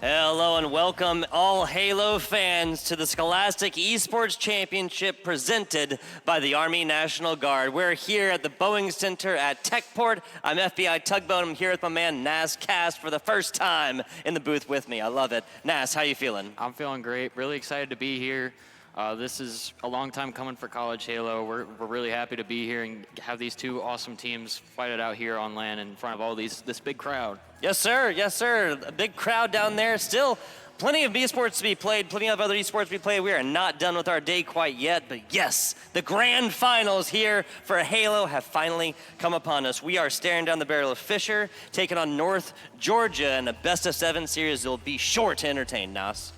Hello and welcome all Halo fans to the Scholastic Esports Championship presented by the Army National Guard. We're here at the Boeing Center at Techport. I'm FBI Tugboat. I'm here with my man Nas Cast for the first time in the booth with me. I love it. Nas, how you feeling? I'm feeling great. Really excited to be here. This is a long time coming for College Halo. We're really happy to be here and have these two awesome teams fight it out here on land in front of all this big crowd. Yes, sir. Yes, sir. A big crowd down there. Still plenty of esports to be played, plenty of other esports to be played. We are not done with our day quite yet, but yes, the grand finals here for Halo have finally come upon us. We are staring down the barrel of Fisher, taking on North Georgia, and a best-of-7 series will be sure to entertain, Nas.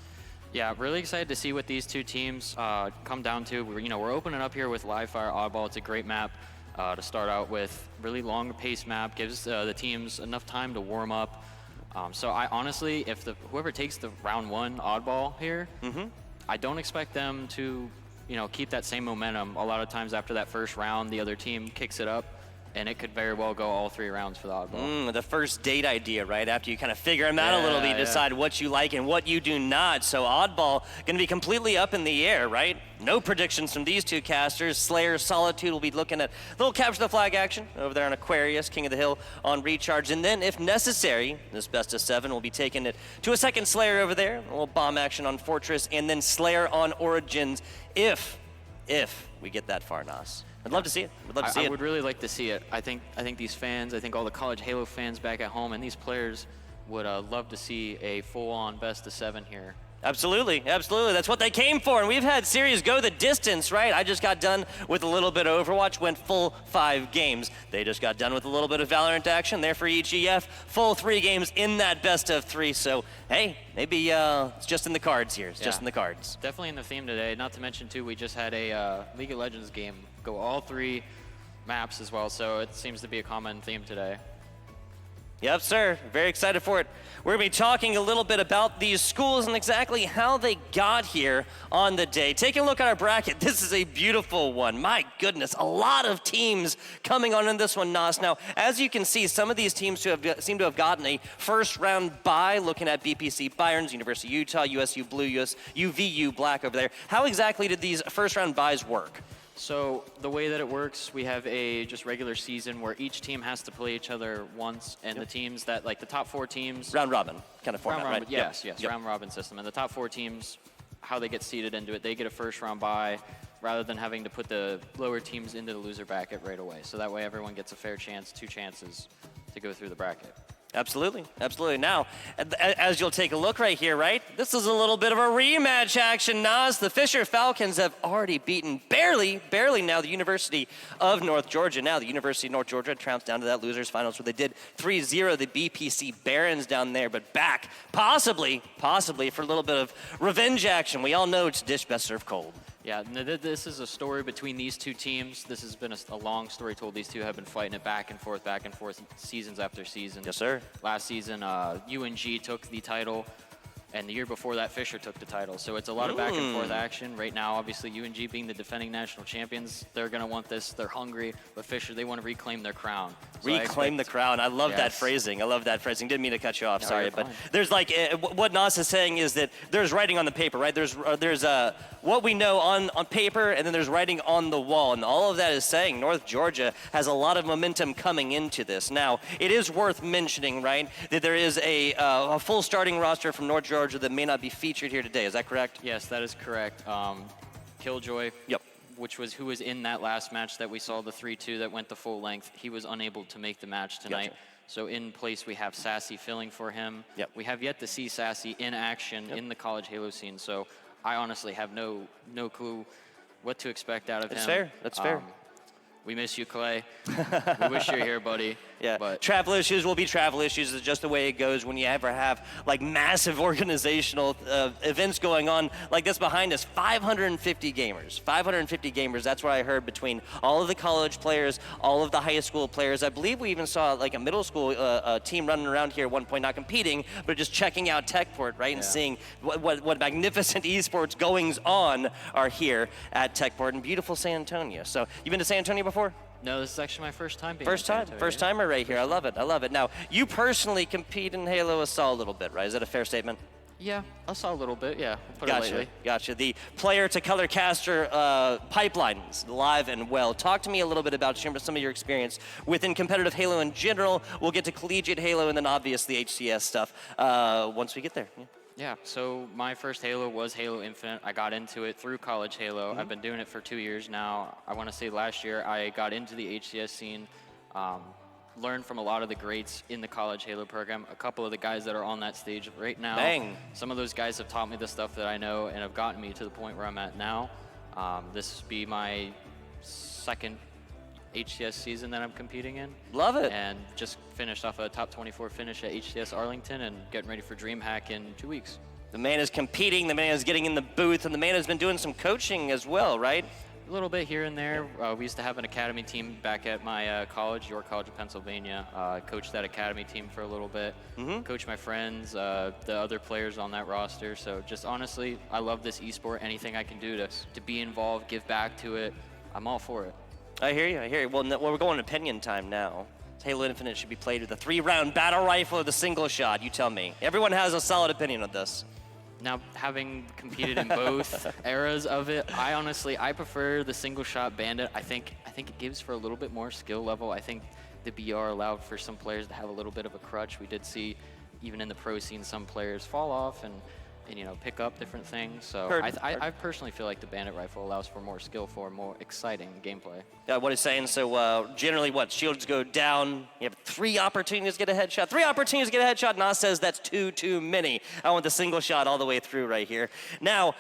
Yeah, really excited to see what these two teams come down to. We're opening up here with Live Fire Oddball. It's a great map to start out with. Really long pace map, gives the teams enough time to warm up. So I honestly, if whoever takes the round 1 Oddball here, I don't expect them to keep that same momentum. A lot of times after that first round, the other team kicks it up, and it could very well go all 3 rounds for the Oddball. The first date idea, right? After you kind of figure them out a little bit, you decide what you like and what you do not. So Oddball going to be completely up in the air, right? No predictions from these two casters. Slayer, Solitude will be looking at a little capture the flag action over there on Aquarius, King of the Hill on Recharge. And then, if necessary, this best-of-7 will be taking it to a second Slayer over there, a little bomb action on Fortress, and then Slayer on Origins if we get that far, Nas. I'd love to see it. I would really like to see it. I think these fans, I think all the College Halo fans back at home and these players would love to see a full-on best-of-7 here. Absolutely, absolutely. That's what they came for, and we've had series go the distance, right? I just got done with a little bit of Overwatch, went full 5 games. They just got done with a little bit of Valorant action. There for EGF, full 3 games in that best-of-3. So, hey, maybe it's just in the cards here. It's just in the cards. Definitely in the theme today. Not to mention, too, we just had a League of Legends game go all 3 maps as well, so it seems to be a common theme today. Yep, sir. Very excited for it. We're going to be talking a little bit about these schools and exactly how they got here on the day. Taking a look at our bracket, this is a beautiful one. My goodness, a lot of teams coming on in this one, Nas. Now, as you can see, some of these teams seem to have gotten a first-round bye, looking at BPC Bayerns, University of Utah, USU Blue, UVU Black over there. How exactly did these first-round byes work? So the way that it works, we have a just regular season where each team has to play each other once, and the teams that, like the top 4 teams... Round robin kind of format, right? Yes, round robin system. And the top 4 teams, how they get seeded into it, they get a first round bye rather than having to put the lower teams into the loser bracket right away. So that way everyone gets a fair chance, 2 chances to go through the bracket. Absolutely, absolutely. Now, as you'll take a look right here, right? This is a little bit of a rematch action, Nas. The Fisher Falcons have already beaten, barely now, the University of North Georgia. Now, the University of North Georgia trounced down to that losers finals where they did 3-0 the BPC Barons down there, but back, possibly for a little bit of revenge action. We all know it's a dish best served cold. Yeah, this is a story between these two teams. This has been a long story told. These two have been fighting it back and forth, seasons after season. Yes, sir. Last season, UNG took the title, and the year before that, Fisher took the title. So it's a lot of back and forth action. Right now, obviously, UNG being the defending national champions, they're going to want this. They're hungry. But Fisher, they want to reclaim their crown. So reclaim the crown. I love that phrasing. Didn't mean to cut you off. No, sorry. But there's what Nas is saying is that there's writing on the paper, right? There's what we know on paper, and then there's writing on the wall. And all of that is saying North Georgia has a lot of momentum coming into this. Now, it is worth mentioning, right, that there is a full starting roster from North Georgia that may not be featured here today. Is that correct? Yes, that is correct. Killjoy. Yep. Who was in that last match that we saw, the 3-2 that went the full length. He was unable to make the match tonight. Gotcha. So in place, we have Sassy filling for him. Yep. We have yet to see Sassy in action in the College Halo scene. So I honestly have no clue what to expect out of him. That's fair. We miss you, Clay. We wish you were here, buddy. Yeah, but travel issues will be travel issues. It's just the way it goes when you ever have like massive organizational events going on like this behind us. 550 gamers. 550 gamers. That's what I heard between all of the college players, all of the high school players. I believe we even saw like a middle school team running around here at one point, not competing, but just checking out Techport, right, and seeing what magnificent esports goings on are here at Techport in beautiful San Antonio. So you've been to San Antonio before? No, this is actually my first time being First timer right here. I love it. Now, you personally compete in Halo Assault a little bit, right? Is that a fair statement? Yeah, I saw a little bit. Yeah, put it Gotcha, lately. gotcha. The player to color caster pipeline is live and well. Talk to me a little bit about some of your experience within competitive Halo in general. We'll get to collegiate Halo and then obviously HCS stuff once we get there. Yeah. Yeah, so my first Halo was Halo Infinite. I got into it through college Halo. I've been doing it for 2 years now. I want to say last year I got into the HCS scene, learned from a lot of the greats in the college Halo program. A couple of the guys that are on that stage right now. Bang. Some of those guys have taught me the stuff that I know and have gotten me to the point where I'm at now. This will be my second HCS season that I'm competing in. Love it. And just finished off a top 24 finish at HCS Arlington and getting ready for DreamHack in 2 weeks. The man is competing, the man is getting in the booth, and the man has been doing some coaching as well, right? A little bit here and there. We used to have an academy team back at my college, York College of Pennsylvania. Coached that academy team for a little bit. Coached my friends, the other players on that roster. So just honestly, I love this esport. Anything I can do to be involved, give back to it, I'm all for it. I hear you, I hear you. Well, we're going opinion time now. Halo Infinite should be played with a 3-round battle rifle or the single shot. You tell me. Everyone has a solid opinion of this. Now, having competed in both eras of it, I prefer the single shot bandit. I think it gives for a little bit more skill level. I think the BR allowed for some players to have a little bit of a crutch. We did see, even in the pro scene, some players fall off and pick up different things. So I personally feel like the bandit rifle allows for more skillful, more exciting gameplay. Yeah, what he's saying, so generally shields go down, you have 3 opportunities to get a headshot. 3 opportunities to get a headshot, Nas says that's too many. I want the single shot all the way through right here. Now,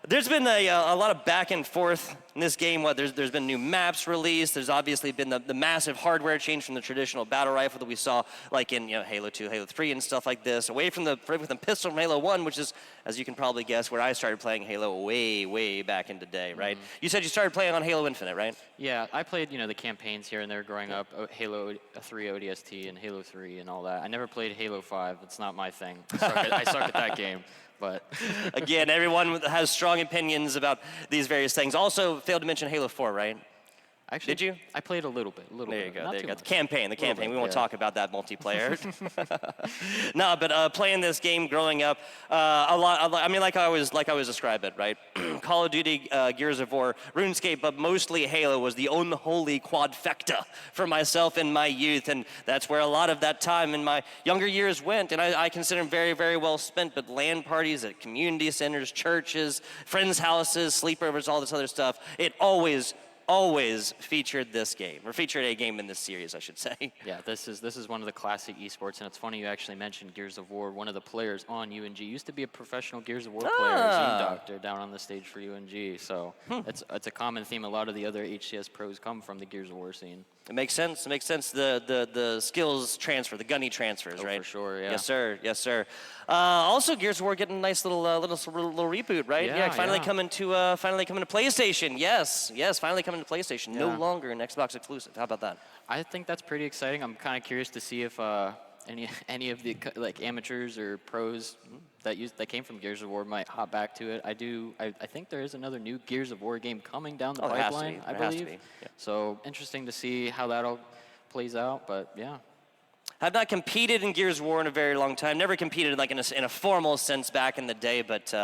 there's been a lot of back and forth in this game. There's been new maps released. There's obviously been the massive hardware change from the traditional battle rifle that we saw like in Halo 2, Halo 3 and stuff like this. Away from the pistol from Halo 1, which is, as you can probably guess, where I started playing Halo way back in the day, right? You said you started playing on Halo Infinite, right? Yeah, I played the campaigns here and there growing up, Halo 3 ODST and Halo 3 and all that. I never played Halo 5. It's not my thing. I suck at that game. But again, everyone has strong opinions about these various things. Also, failed to mention Halo 4, right? Actually, did you? I played a little bit. There you go. Not there you too go. much. The campaign. We won't yeah. talk about that multiplayer. No, but playing this game, growing up, a lot. I mean, like I always describe it, right? Call of Duty, Gears of War, RuneScape, but mostly Halo was the unholy quadfecta for myself in my youth, and that's where a lot of that time in my younger years went, and I consider them very, very well spent. But LAN parties at community centers, churches, friends' houses, sleepovers, all this other stuff, it always featured this game, or featured a game in this series, I should say. Yeah, this is one of the classic esports, and it's funny you actually mentioned Gears of War. One of the players on UNG used to be a professional Gears of War player, Zoom Doctor, down on the stage for UNG. So it's a common theme. A lot of the other HCS pros come from the Gears of War scene. It makes sense. It makes sense. The skills transfer, the gunny transfers, right? For sure, yeah. Yes, sir. Yes, sir. Also, Gears of War getting a nice little reboot, right? Yeah, finally coming to PlayStation. Yes, finally coming to PlayStation. Yeah. No longer an Xbox exclusive. How about that? I think that's pretty exciting. I'm kind of curious to see if any of the amateurs or pros that came from Gears of War might hop back to it. I think there is another new Gears of War game coming down the pipeline, I believe. Yeah. So interesting to see how that all plays out, but yeah. I've not competed in Gears of War in a very long time. Never competed in a formal sense back in the day, but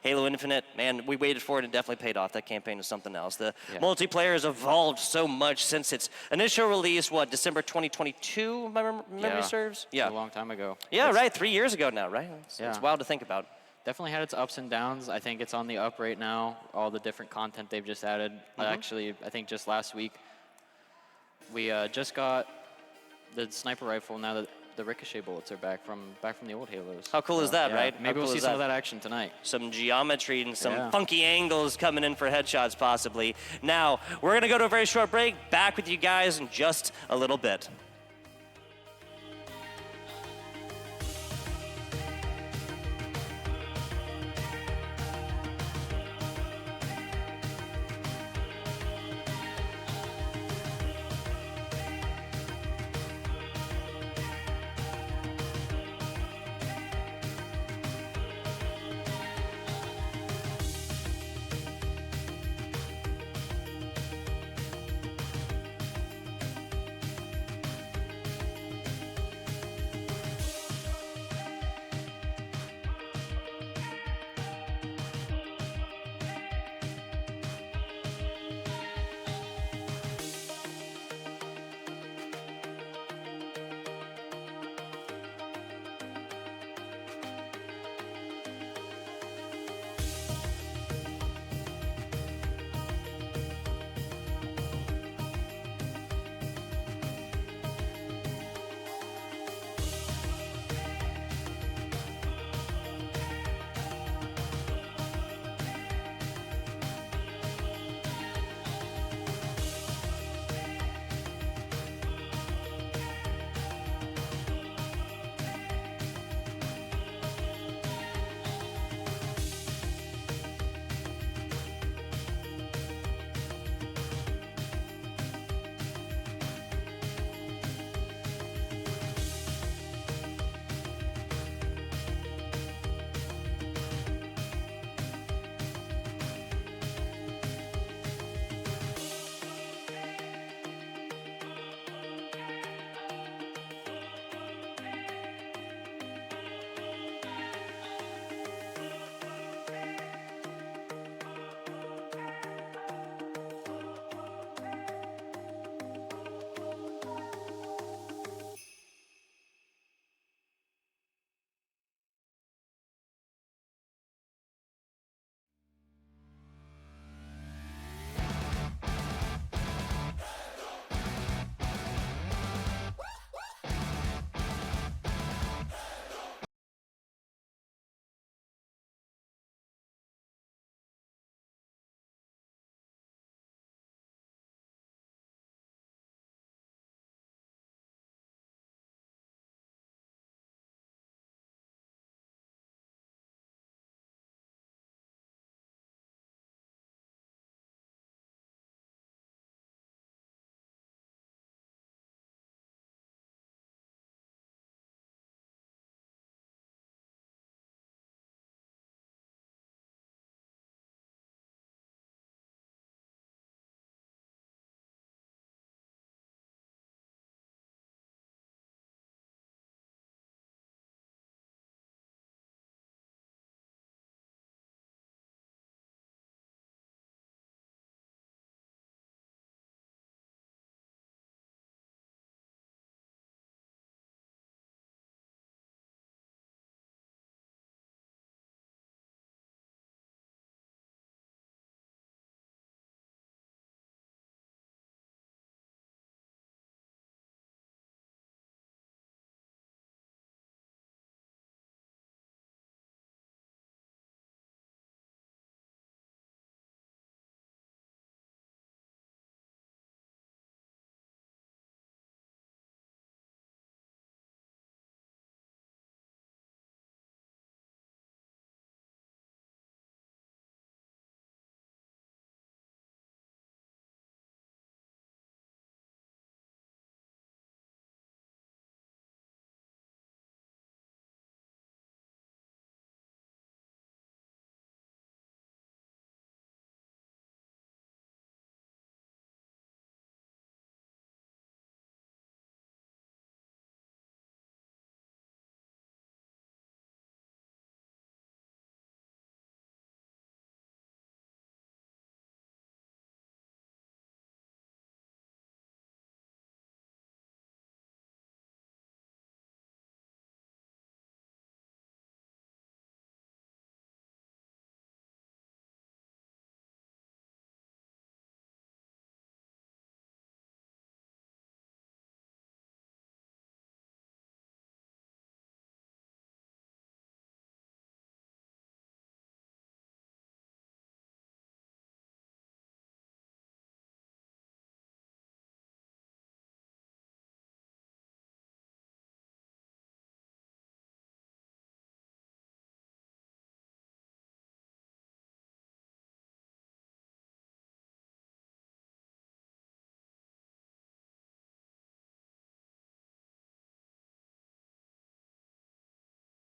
Halo Infinite, man, we waited for it and definitely paid off. That campaign is something else. The multiplayer has evolved so much since its initial release, December 2022, if my memory serves? Yeah, a long time ago. Yeah, right, 3 years ago now, right? It's wild to think about. Definitely had its ups and downs. I think it's on the up right now, all the different content they've just added. Actually, I think just last week, we just got the sniper rifle. Now that the ricochet bullets are back from the old Halos. How cool is that, right? Maybe we'll see some of that action tonight. Some geometry and some funky angles coming in for headshots, possibly. Now, we're going to go to a very short break. Back with you guys in just a little bit.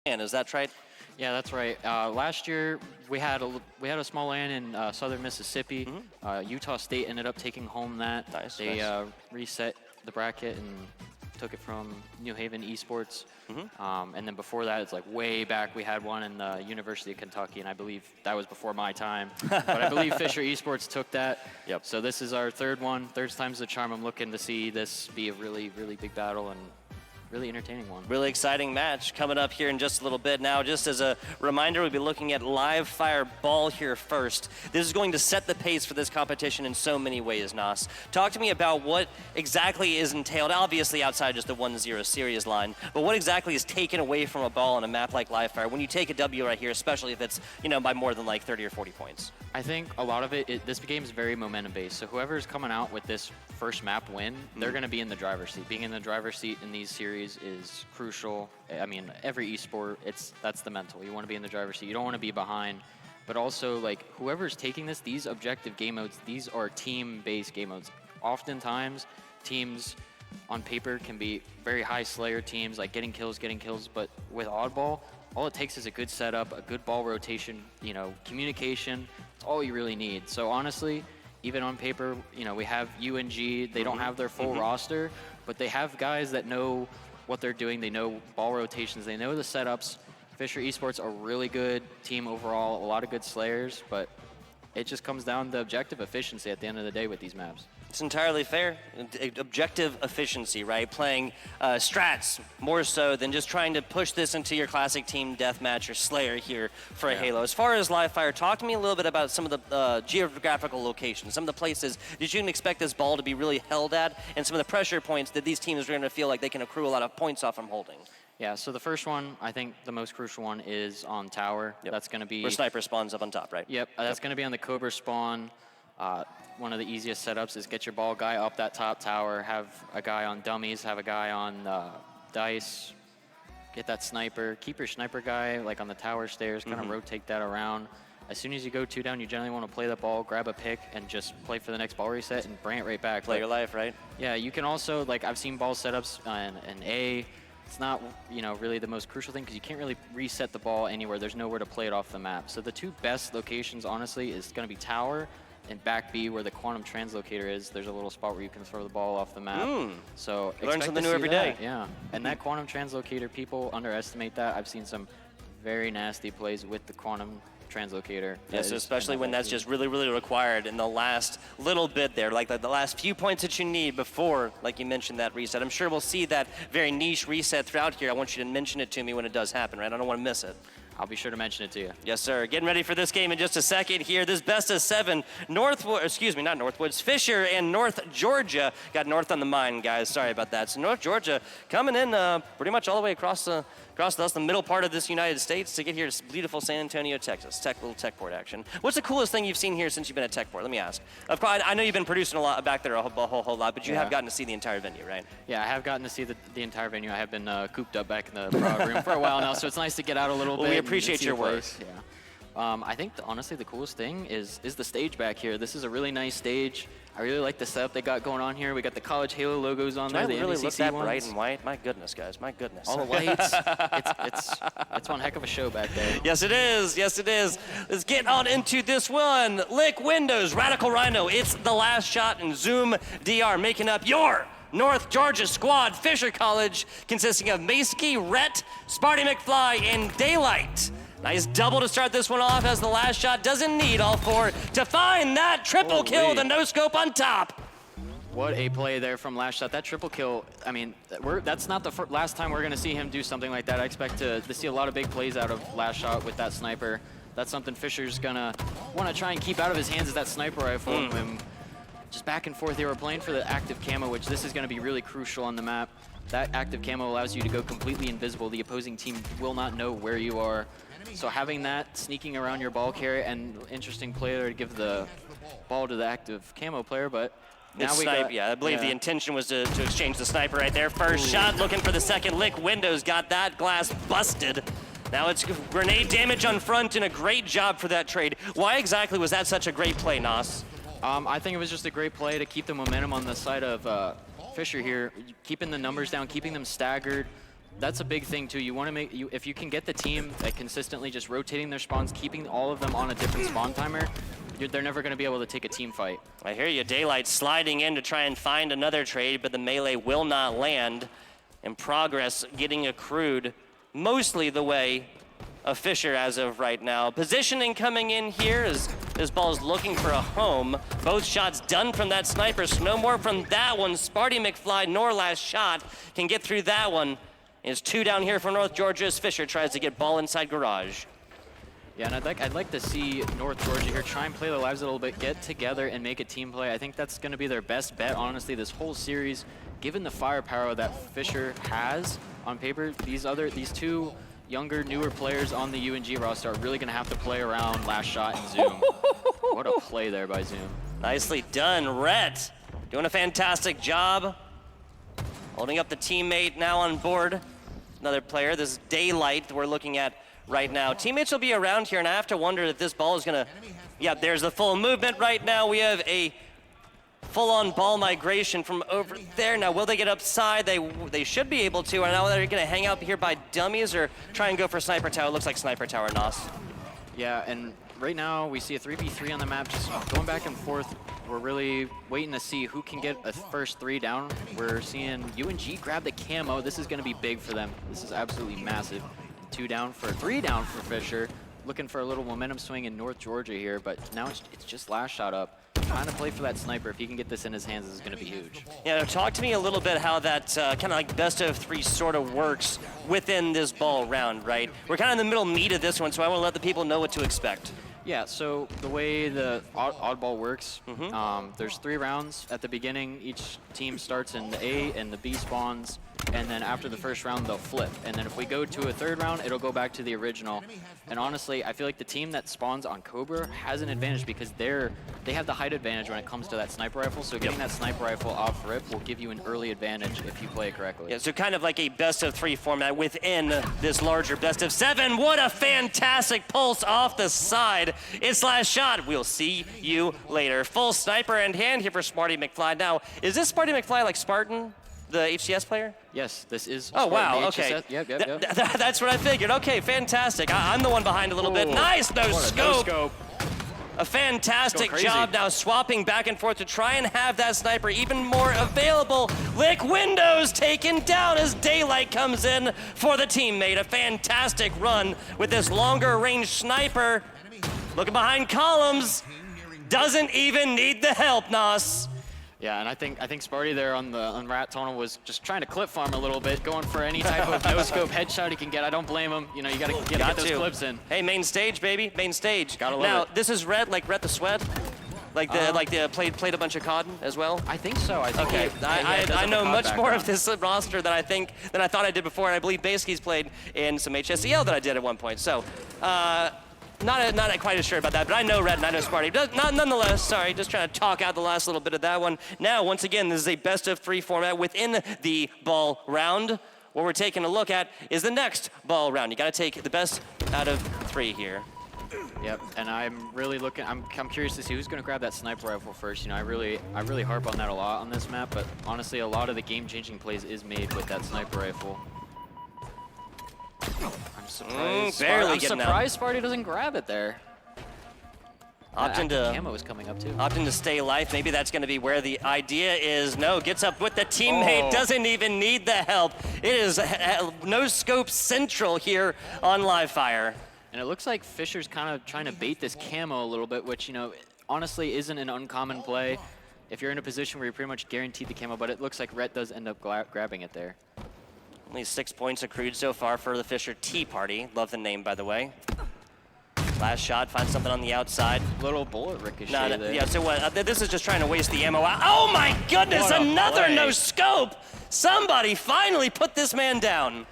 And is that right? Yeah, that's right. Last year we had a small LAN in southern Mississippi. Utah State ended up taking home that. Nice. They reset the bracket and took it from New Haven Esports. And then before that, it's like way back, we had one in the University of Kentucky, and I believe that was before my time. But I believe Fisher Esports took that. Yep. So this is our third one. Third time's the charm. I'm looking to see this be a really, really big battle and really entertaining one. Really exciting match coming up here in just a little bit. Now, just as a reminder, we'll be looking at live fire ball here first. This is going to set the pace for this competition in so many ways, Nas. Talk to me about what exactly is entailed, obviously outside just the 1-0 series line, but what exactly is taken away from a ball on a map like live fire when you take a W right here, especially if it's, you know, by more than like 30 or 40 points? I think a lot of this game is very momentum-based. So whoever's coming out with this first map win, they're going to be in the driver's seat. Being in the driver's seat in these series is crucial. I mean, every esport, that's the mental. You want to be in the driver's seat. You don't want to be behind. But also, like, whoever's taking this, these objective game modes, these are team-based game modes. Oftentimes, teams on paper can be very high Slayer teams, like getting kills, but with Oddball, all it takes is a good setup, a good ball rotation, you know, communication. It's all you really need. So honestly, even on paper, you know, we have UNG. They don't have their full roster, but they have guys that know what they're doing. They know ball rotations. They know the setups. Fisher Esports are a really good team overall, a lot of good Slayers, but it just comes down to objective efficiency at the end of the day with these maps. It's entirely fair. Objective efficiency, right? Playing strats more so than just trying to push this into your classic team deathmatch or Slayer here for a Halo. As far as live fire, talk to me a little bit about some of the geographical locations, some of the places did you expect this ball to be really held at, and some of the pressure points that these teams are going to feel like they can accrue a lot of points off from holding? Yeah, so the first one, I think the most crucial one is on tower. That's going to be... Where sniper spawns up on top, right? Yep, that's going to be on the Cobra spawn. One of the easiest setups is get your ball guy up that top tower, have a guy on dummies, have a guy on dice, get that sniper, keep your sniper guy like on the tower stairs, kind of rotate that around. As soon as you go 2 down, you generally want to play the ball, grab a pick, and just play for the next ball reset and bring it right back. Play your life, right? Yeah, you can also, like, I've seen ball setups in A. It's not, you know, really the most crucial thing because you can't really reset the ball anywhere. There's nowhere to play it off the map. So the 2 best locations, honestly, is going to be tower and back B, where the quantum translocator is. There's a little spot where you can throw the ball off the map. So learn something new every day. Yeah, and that quantum translocator, people underestimate that. I've seen some very nasty plays with the quantum translocator. Yes, especially when that's just really, really required in the last little bit there, like the last few points that you need before, like you mentioned, that reset. I'm sure we'll see that very niche reset throughout here. I want you to mention it to me when it does happen, right? I don't want to miss it. I'll be sure to mention it to you. Yes, sir. Getting ready for this game in just a second here. This best of 7, Fisher and North Georgia. Got North on the mind, guys. Sorry about that. So North Georgia coming in pretty much all the way across the middle part of this United States to get here to beautiful San Antonio, Texas. Little Techport action. What's the coolest thing you've seen here since you've been at Techport? Let me ask. Of course, I know you've been producing a lot back there, a whole lot, but you have gotten to see the entire venue, right? Yeah, I have gotten to see the entire venue. I have been cooped up back in the prog room for a while now, so it's nice to get out a little bit. We appreciate your work. Yeah. I think, honestly, the coolest thing is the stage back here. This is a really nice stage. I really like the setup they got going on here. We got the college Halo logos on there. They really look that ones. bright and white. My goodness, guys. My goodness. All the lights. it's one heck of a show back there. Yes, it is. Yes, it is. Let's get on into this one. Lick Windows, Radical Rhino. It's the last shot in Zoom DR, making up your North Georgia squad. Fisher College, consisting of Maskey, Rhett, Sparty McFly, and Daylight. Nice double to start this one off as the last shot doesn't need all 4 to find that triple kill, the no-scope on top. What a play there from last shot. That triple kill, I mean, that's not the last time we're going to see him do something like that. I expect to see a lot of big plays out of last shot with that sniper. That's something Fisher's going to want to try and keep out of his hands, is that sniper rifle. And just back and forth, they were playing for the active camo, which this is going to be really crucial on the map. That active camo allows you to go completely invisible. The opposing team will not know where you are. So having that sneaking around your ball carrier, and interesting play there to give the ball to the active camo player, but now we got, I believe the intention was to exchange the sniper right there. First shot, looking for the second. Lick Windows got that glass busted. Now it's grenade damage on front, and a great job for that trade. Why exactly was that such a great play, Nas? I think it was just a great play to keep the momentum on the side of Fisher here, keeping the numbers down, keeping them staggered. that's a big thing too. You want to make if you can get the team that consistently just rotating their spawns, keeping all of them on a different spawn timer, they're never going to be able to take a team fight. I hear you. Daylight sliding in to try and find another trade, but the melee will not land. And Progress getting accrued mostly the way of Fisher as of right now. Positioning coming in here as this ball is looking for a home. Both shots done from that sniper, so no more from that one. Sparty McFly, nor last shot, can get through that one. It's 2 down here for North Georgia as Fisher tries to get ball inside garage. Yeah, and I'd like to see North Georgia here try and play their lives a little bit, get together and make a team play. I think that's going to be their best bet, honestly, this whole series. Given the firepower that Fisher has on paper, these two younger, newer players on the UNG roster are really going to have to play around last shot and Zoom. What a play there by Zoom. Nicely done, Rhett. Doing a fantastic job. Holding up the teammate now on board. Another player, this Daylight we're looking at right now. Teammates will be around here, and I have to wonder if this ball is going to... Yeah, there's the full movement right now. We have a full-on ball migration from over there. Now, will they get upside? They should be able to. And now they're going to hang out here by dummies or try and go for Sniper Tower. It looks like Sniper Tower, Nos. Yeah, and right now we see a 3v3 on the map, just going back and forth. We're really waiting to see who can get a first 3 down. We're seeing UNG grab the camo. This is going to be big for them. This is absolutely massive. 3 down for Fisher. Looking for a little momentum swing in North Georgia here, but now it's just last shot up. Trying to play for that sniper. If he can get this in his hands, this is going to be huge. Yeah, talk to me a little bit how that kind of like best of 3 sort of works within this ball round, right? We're kind of in the middle meat of this one, so I want to let the people know what to expect. Yeah, so the way the oddball works, there's 3 rounds at the beginning. Each team starts in the A and the B spawns, and then after the first round, they'll flip. And then if we go to a 3rd round, it'll go back to the original. And honestly, I feel like the team that spawns on Cobra has an advantage because they have the height advantage when it comes to that sniper rifle. So getting that sniper rifle off rip will give you an early advantage if you play it correctly. Yeah, so kind of like a best of 3 format within this larger best of 7. What a fantastic pulse off the side. It's last shot. We'll see you later. Full sniper in hand here for Sparty McFly. Now, is this Sparty McFly like Spartan, the HCS player? Yes, this is Oh, Spartan, wow, the okay. HCS. Yep. That's what I figured. Okay, fantastic. I'm the one behind a little bit. Nice, no scope. A fantastic job now swapping back and forth to try and have that sniper even more available. Lick Windows taken down as Daylight comes in for the teammate. A fantastic run with this longer range sniper. Looking behind columns. Doesn't even need the help, Nos. Yeah, and I think Sparty there on Rat Tunnel was just trying to clip farm a little bit, going for any type of no-scope headshot he can get. I don't blame him. You know, you gotta get those clips in. Hey, main stage, baby, main stage. Gotta love now, it. this is Red, like Red the Sweat? Like the played a bunch of COD as well? I think so. Okay, I know much more of this roster than I thought I did before, and I believe Basky's played in some HSCL that I did at one point. So, not quite as sure about that, but I know Red and I know Sparty. Nonetheless, sorry, just trying to talk out the last little bit of that one. Now, once again, this is a best of 3 format within the ball round. What we're taking a look at is the next ball round. You got to take the best out of 3 here. Yep, and I'm really looking. I'm curious to see who's going to grab that sniper rifle first. You know, I really harp on that a lot on this map, but honestly, a lot of the game-changing plays is made with that sniper rifle. I'm surprised. Barely I'm getting surprised Sparty doesn't grab it there. Camo is coming up too. Opting to stay life. Maybe that's going to be where the idea is. No, gets up with the teammate. Doesn't even need the help. It is no scope central here on live fire. And it looks like Fisher's kind of trying to bait this camo a little bit, which, you know, honestly isn't an uncommon play if you're in a position where you're pretty much guaranteed the camo, but it looks like Rhett does end up grabbing it there. Only 6 points accrued so far for the Fisher Tea Party. Love the name, by the way. Last shot, finds something on the outside. Little bullet ricochet there. Yeah, so what? This is just trying to waste the ammo out. Oh my goodness, another no scope! Somebody finally put this man down.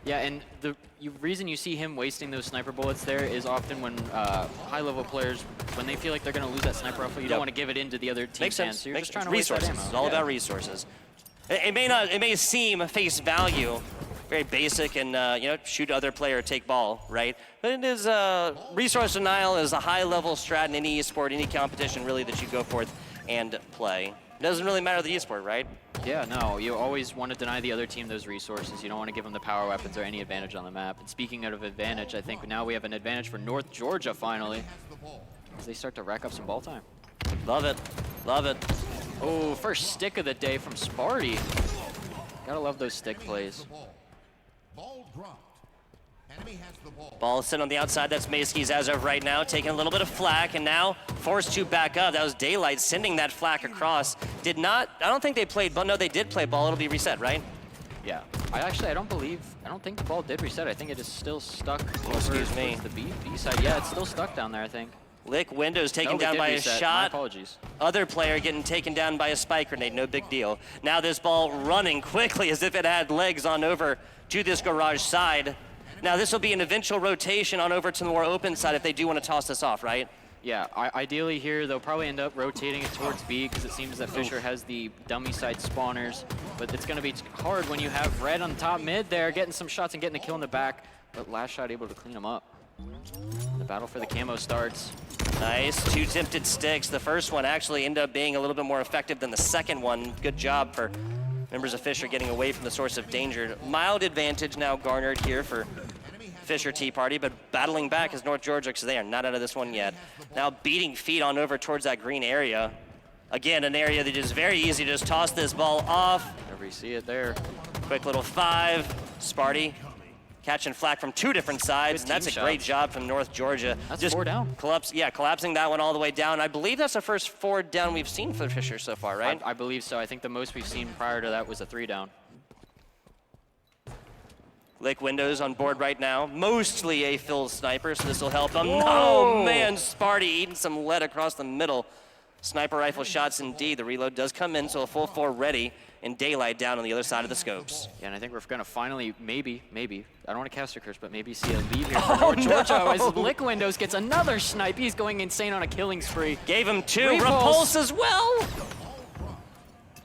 Yeah, and the reason you see him wasting those sniper bullets there is often when high-level players, when they feel like they're going to lose that sniper rifle, you don't want to give it into the other team's hands. So you're just trying to waste that ammo. It's all about resources. It may seem face value, very basic, and you know, shoot other player, take ball, right? But it is resource denial is a high-level strat in any esport, any competition really that you go forth and play. It doesn't really matter the esport, right? Yeah, no, you always want to deny the other team those resources. You don't want to give them the power weapons or any advantage on the map. And speaking of advantage, I think now we have an advantage for North Georgia finally, as they start to rack up some ball time. Love it. Love it. Oh, first stick of the day from Sparty. Gotta love those stick plays. Ball sitting on the outside. That's Mayskis as of right now, taking a little bit of flack, and now forced to back up. That was Daylight sending that flack across. I don't think they played, but no, they did play ball. It'll be reset, right? Yeah. I don't think the ball did reset. I think it is still stuck over excuse me. the B side. Yeah, it's still stuck down there, I think. Lick Windows taken down by a shot. My apologies. Other player getting taken down by a spike grenade, no big deal. Now this ball running quickly as if it had legs on over to this garage side. Now this will be an eventual rotation on over to the more open side if they do want to toss this off, right? Yeah, ideally here, they'll probably end up rotating it towards B because it seems that Fisher has the dummy side spawners, but it's going to be hard when you have Red on top mid there, getting some shots and getting the kill in the back, but last shot able to clean them up. The battle for the camo starts. Nice, 2 tempted sticks. The first one actually ended up being a little bit more effective than the second one. Good job for members of Fisher getting away from the source of danger. Mild advantage now garnered here for Fisher Tea Party, but battling back is North Georgia because they are not out of this one yet. Now beating feet on over towards that green area. Again, an area that is very easy to just toss this ball off. Whenever you see it there. Quick little 5. Sparty catching flack from 2 different sides, and that's a great job from North Georgia. That's just 4 down. Collapsing that one all the way down. I believe that's the first 4 down we've seen for Fisher so far, right? I believe so. I think the most we've seen prior to that was a 3 down. Lick Windows on board right now. Mostly a Phil sniper, so this will help him. Whoa. Oh man, Sparty eating some lead across the middle. Sniper rifle shots indeed. The reload does come in, so a full 4 ready, and Daylight down on the other side of the scopes. Yeah, and I think we're gonna finally, maybe, I don't want to cast a curse, but maybe see a lead here for North Georgia as Lick Windows gets another snipe. He's going insane on a killing spree. Gave him 2, repulse as well.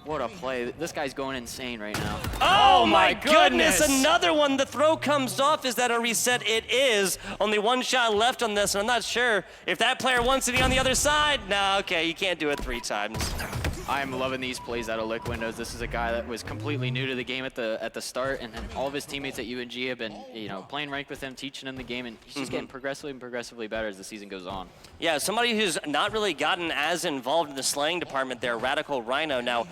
What a play. This guy's going insane right now. Oh my goodness, another one. The throw comes off. Is that a reset? It is. Only 1 shot left on this, and I'm not sure if that player wants to be on the other side. No, okay, you can't do it 3 times. I'm loving these plays out of Lick Windows. This is a guy that was completely new to the game at the start, and then all of his teammates at UNG have been, playing ranked with him, teaching him the game, and he's just getting progressively better as the season goes on. Yeah, somebody who's not really gotten as involved in the slaying department there, Radical Rhino. Now,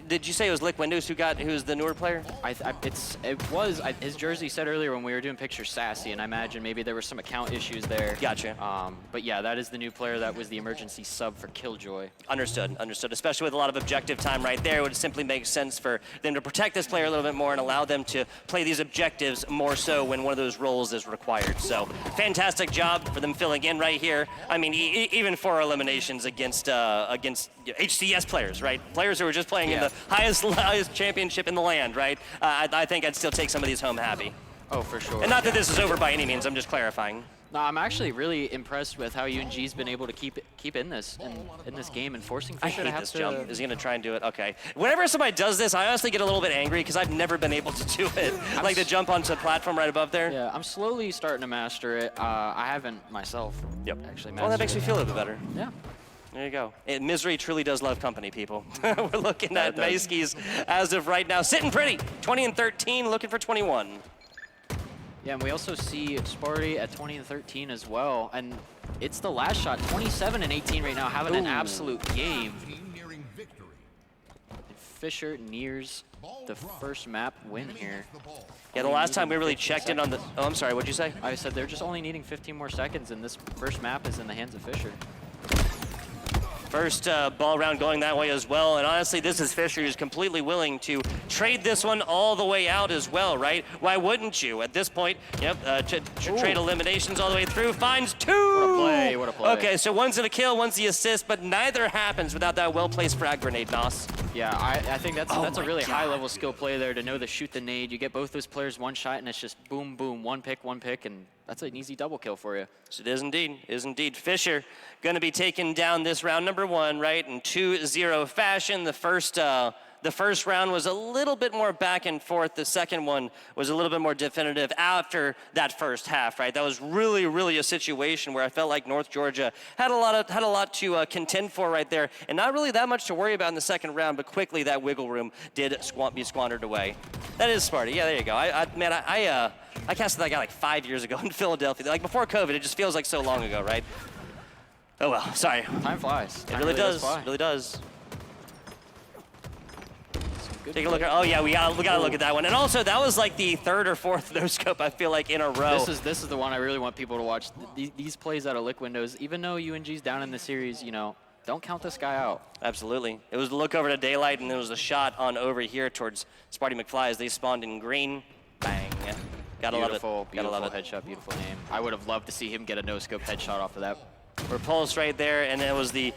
did you say it was Lick Windows who's the newer player? His jersey said earlier when we were doing pictures Sassy, and I imagine maybe there were some account issues there. Gotcha. But yeah, that is the new player that was the emergency sub for Killjoy. Understood. Especially with a lot of objective time right there, it would simply make sense for them to protect this player a little bit more and allow them to play these objectives more so when one of those roles is required. So fantastic job for them filling in right here. I mean, even 4 eliminations against HCS players, right? Players who are just playing in the highest championship in the land, right? I think I'd still take some of these home happy. Oh, for sure. And not that this is over by any means, I'm just clarifying. No, I'm actually really impressed with how UNG's been able to keep in this game and forcing Fisher to have this jump. Is he gonna try and do it? Okay. Whenever somebody does this, I honestly get a little bit angry because I've never been able to do it. Like the jump onto the platform right above there. Yeah, I'm slowly starting to master it. I haven't myself. Yep. Actually, well, that makes me feel a little bit better. Yeah. There you go. Misery truly does love company, people. We're looking at Mayskis as of right now, sitting pretty. 20 and 13, looking for 21. Yeah, and we also see Sparty at 20 and 13 as well. And it's the last shot, 27 and 18 right now, having an absolute game. And Fisher nears the first map win here. Yeah, the last time we really checked in on the... Oh, I'm sorry, what'd you say? I said they're just only needing 15 more seconds, and this first map is in the hands of Fisher. First ball round going that way as well, and honestly, this is Fisher who's completely willing to trade this one all the way out as well, right? Why wouldn't you? At this point, trade eliminations all the way through, finds 2! What a play, what a play. Okay, so one's the kill, one's the assist, but neither happens without that well-placed frag grenade, Nos. Yeah, I think that's a really high-level skill play there to know to shoot the nade. You get both those players 1 shot, and it's just boom, boom, one pick, and that's an easy double kill for you. So it is indeed. Fisher going to be taken down this round number 1, right, in 2-0 fashion. The The first round was a little bit more back and forth. The second one was a little bit more definitive after that first half, right? That was really, really a situation where I felt like North Georgia had a lot to contend for right there, and not really that much to worry about in the second round, but quickly that wiggle room did be squandered away. That is Sparty. Yeah, there you go. I casted that guy like 5 years ago in Philadelphia. Like before COVID, it just feels like so long ago, right? Oh well, sorry. Time flies. It really does. Really does. Take a look at. Oh yeah, we gotta look at that one. And also, that was like the third or fourth no scope I feel like in a row. This is the one I really want people to watch. These plays out of Lick windows, even though UNG's down in the series, you know, don't count this guy out. Absolutely. It was the look over to Daylight, and it was a shot on over here towards Sparty McFly as they spawned in green. Bang. Gotta love it. Beautiful love it. headshot, beautiful aim. I would have loved to see him get a no-scope headshot off of that. Repulse right there, and it was the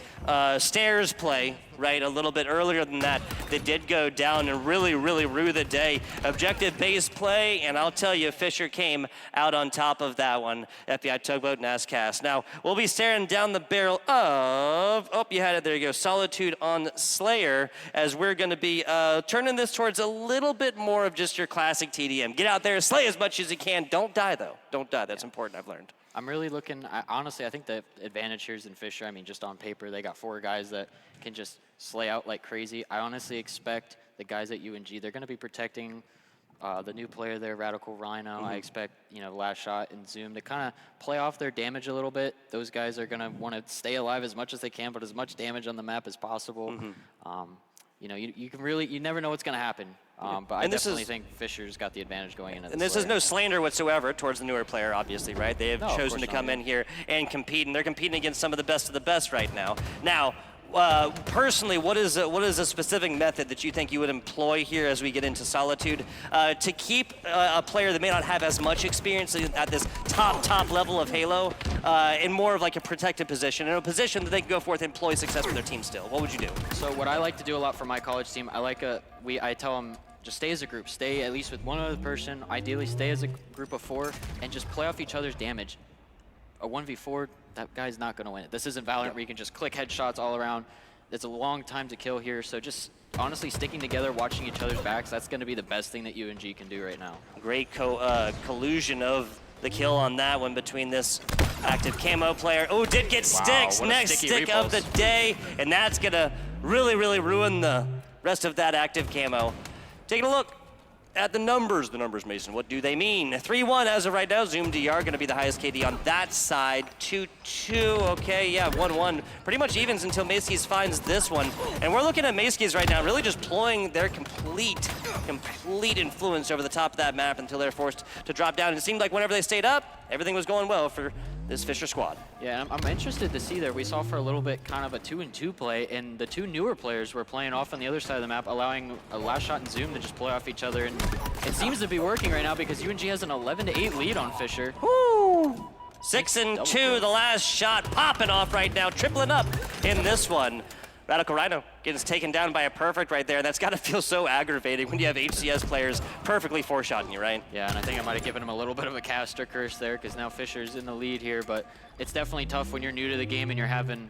stairs play, right, a little bit earlier than that did go down and really, really rue the day. Objective-based play, and I'll tell you, Fisher came out on top of that one. FBI Tugboat NASCAS. Now, we'll be staring down the barrel of, oh, you had it, there you go, Solitude on Slayer, as we're going to be turning this towards a little bit more of just your classic TDM. Get out there, slay as much as you can. Don't die, though. Don't die. That's important, I've learned. I'm really looking, honestly, I think the advantage here is in Fisher. I mean, just on paper, they got 4 guys that can just slay out like crazy. I honestly expect the guys at UNG, they're going to be protecting the new player there, Radical Rhino. I expect, you know, Last Shot and Zoom to kind of play off their damage a little bit. Those guys are going to want to stay alive as much as they can, put as much damage on the map as possible. You know, you can really, you never know what's going to happen. But I definitely think Fisher's got the advantage going into this. And this is no slander whatsoever towards the newer player, obviously, right? They have chosen to come in here and compete, and they're competing against some of the best right now. Now, personally, what is a specific method that you think you would employ here as we get into Solitude to keep a player that may not have as much experience at this top level of Halo in more of like a protected position, in a position that they can go forth and employ success for their team still? What would you do? So what I like to do a lot for my college team, I tell them, just stay as a group, stay at least with one other person, ideally stay as a group of 4, and just play off each other's damage. A 1v4, that guy's not going to win it. This isn't Valorant where you can just click headshots all around. It's a long time to kill here, so just honestly sticking together, watching each other's backs, that's going to be the best thing that UNG can do right now. Great collusion of the kill on that one between this active camo player. Oh, did get sticks. Next stick of the day, and that's going to really, really ruin the rest of that active camo. Taking a look at the numbers, Mason, what do they mean? 3-1 as of right now. Zoom DR going to be the highest KD on that side. 2-2, okay, yeah, 1-1. Pretty much evens until Macy's finds this one. And we're looking at Macy's right now, really just pulling their complete influence over the top of that map until they're forced to drop down. And it seemed like whenever they stayed up, everything was going well for this Fisher squad. Yeah, I'm interested to see there. We saw for a little bit kind of a 2-2 play, and the 2 newer players were playing off on the other side of the map, allowing a Last Shot and Zoom to just play off each other. And it seems to be working right now because UNG has an 11-8 lead on Fisher. Woo! 6-2, the Last Shot popping off right now, tripling up in this one. Radical Rhino gets taken down by a perfect right there. That's got to feel so aggravating when you have HCS players perfectly four-shotting you, right? Yeah, and I think I might have given him a little bit of a caster curse there because now Fisher's in the lead here, but it's definitely tough when you're new to the game and you're having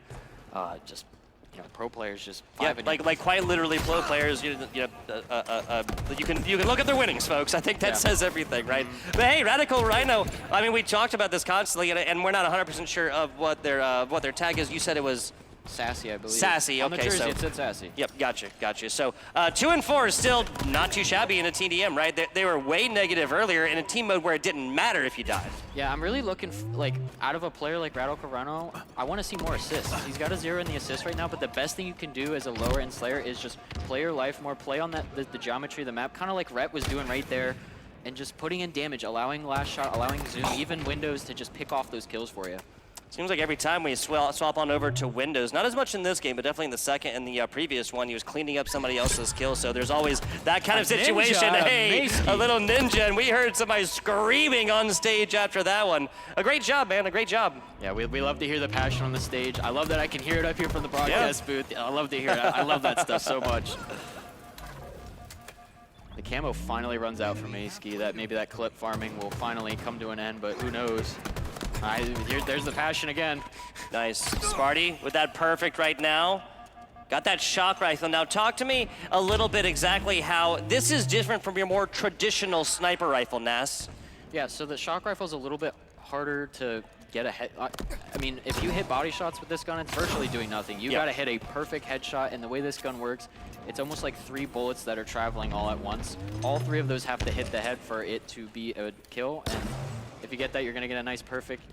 just, you know, pro players just like quite literally pro players. You can look at their winnings, folks. I think that says everything, right? But hey, Radical Rhino. I mean, we talked about this constantly, and we're not 100% sure of what their tag is. You said it was Sassy, I believe. Sassy, okay. On the jersey, it said Sassy. Yep, gotcha. So 2-4 is still not too shabby in a TDM, right? They were way negative earlier in a team mode where it didn't matter if you died. Yeah, I'm really looking, like, out of a player like Radical Rhino, I want to see more assists. He's got a 0 in the assist right now, but the best thing you can do as a lower-end Slayer is just play your life more, play on the geometry of the map, kind of like Rhett was doing right there, and just putting in damage, allowing Last Shot, allowing Zoom, even Windows to just pick off those kills for you. Seems like every time we swap on over to Windows, not as much in this game, but definitely in the second and the previous one, he was cleaning up somebody else's kill, so there's always that kind of situation. Ninja, hey, a little ninja, and we heard somebody screaming on stage after that one. A great job, man, a great job. Yeah, we love to hear the passion on the stage. I love that I can hear it up here from the broadcast booth. I love to hear it. I love that stuff so much. The camo finally runs out for Mayski. Maybe that clip farming will finally come to an end, but who knows? There's the passion again. Nice. Sparty with that perfect right now. Got that shock rifle. Now talk to me a little bit exactly how this is different from your more traditional sniper rifle, Nas. Yeah, so the shock rifle is a little bit harder to get a head. I mean, if you hit body shots with this gun, it's virtually doing nothing. You got to hit a perfect headshot, and the way this gun works, it's almost like 3 bullets that are traveling all at once. All 3 of those have to hit the head for it to be a kill, and if you get that, you're going to get a nice perfect.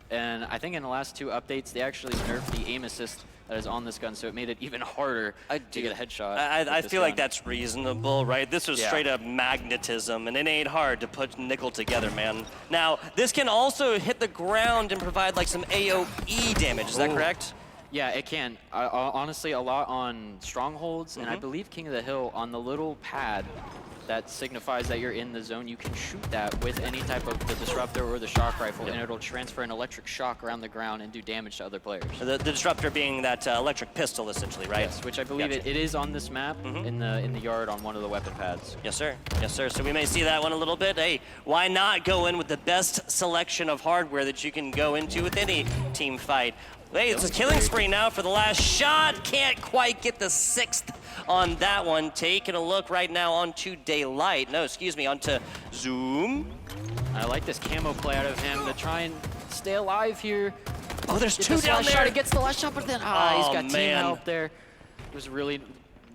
And I think in the last 2 updates, they actually nerfed the aim assist that is on this gun, so it made it even harder to get a headshot. I feel like that's reasonable, right? This was straight up magnetism, and it ain't hard to put nickel together, man. Now, this can also hit the ground and provide like some AoE damage, is that correct? Yeah, it can. Honestly, a lot on strongholds, and I believe King of the Hill on the little pad that signifies that you're in the zone, you can shoot that with any type of the disruptor or the shock rifle, and it'll transfer an electric shock around the ground and do damage to other players. The disruptor being that electric pistol, essentially, right? Yes, which I believe it is on this map in the yard on one of the weapon pads. Yes, sir. Yes, sir. So we may see that one a little bit. Hey, why not go in with the best selection of hardware that you can go into with any team fight? Hey, it's a killing spree now for the last shot. Can't quite get the 6th on that one. Taking a look right now onto Daylight. No, excuse me, onto Zoom. I like this camo play out of him to try and stay alive here. Oh, there's Get 2 this down last there. Shot. He gets the last shot, but then he's got team man. help there. It was a really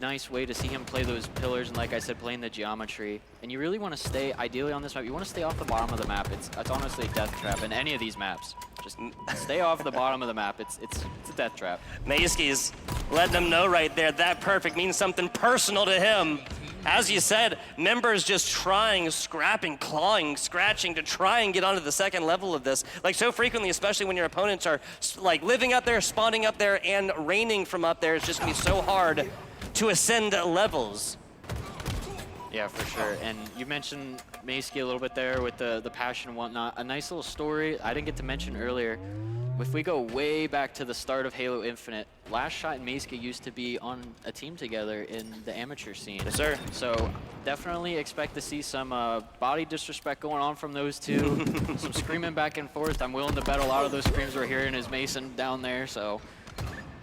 nice way to see him play those pillars, and like I said, playing the geometry. And you really want to stay, ideally on this map, you want to stay off the bottom of the map. It's honestly a death trap in any of these maps. Just stay off the bottom of the map. It's a death trap. Mayski's letting them know right there that perfect means something personal to him. As you said, members just trying, scrapping, clawing, scratching to try and get onto the 2nd level of this. Like so frequently, especially when your opponents are like living up there, spawning up there, and raining from up there, it's just gonna be so hard to ascend levels. Yeah, for sure. And you mentioned Mayski a little bit there with the passion and whatnot. A nice little story I didn't get to mention earlier. If we go way back to the start of Halo Infinite, Last Shot and Mayski used to be on a team together in the amateur scene. Yes, sir. So definitely expect to see some body disrespect going on from those 2. Some screaming back and forth. I'm willing to bet a lot of those screams we're hearing is Mason down there, so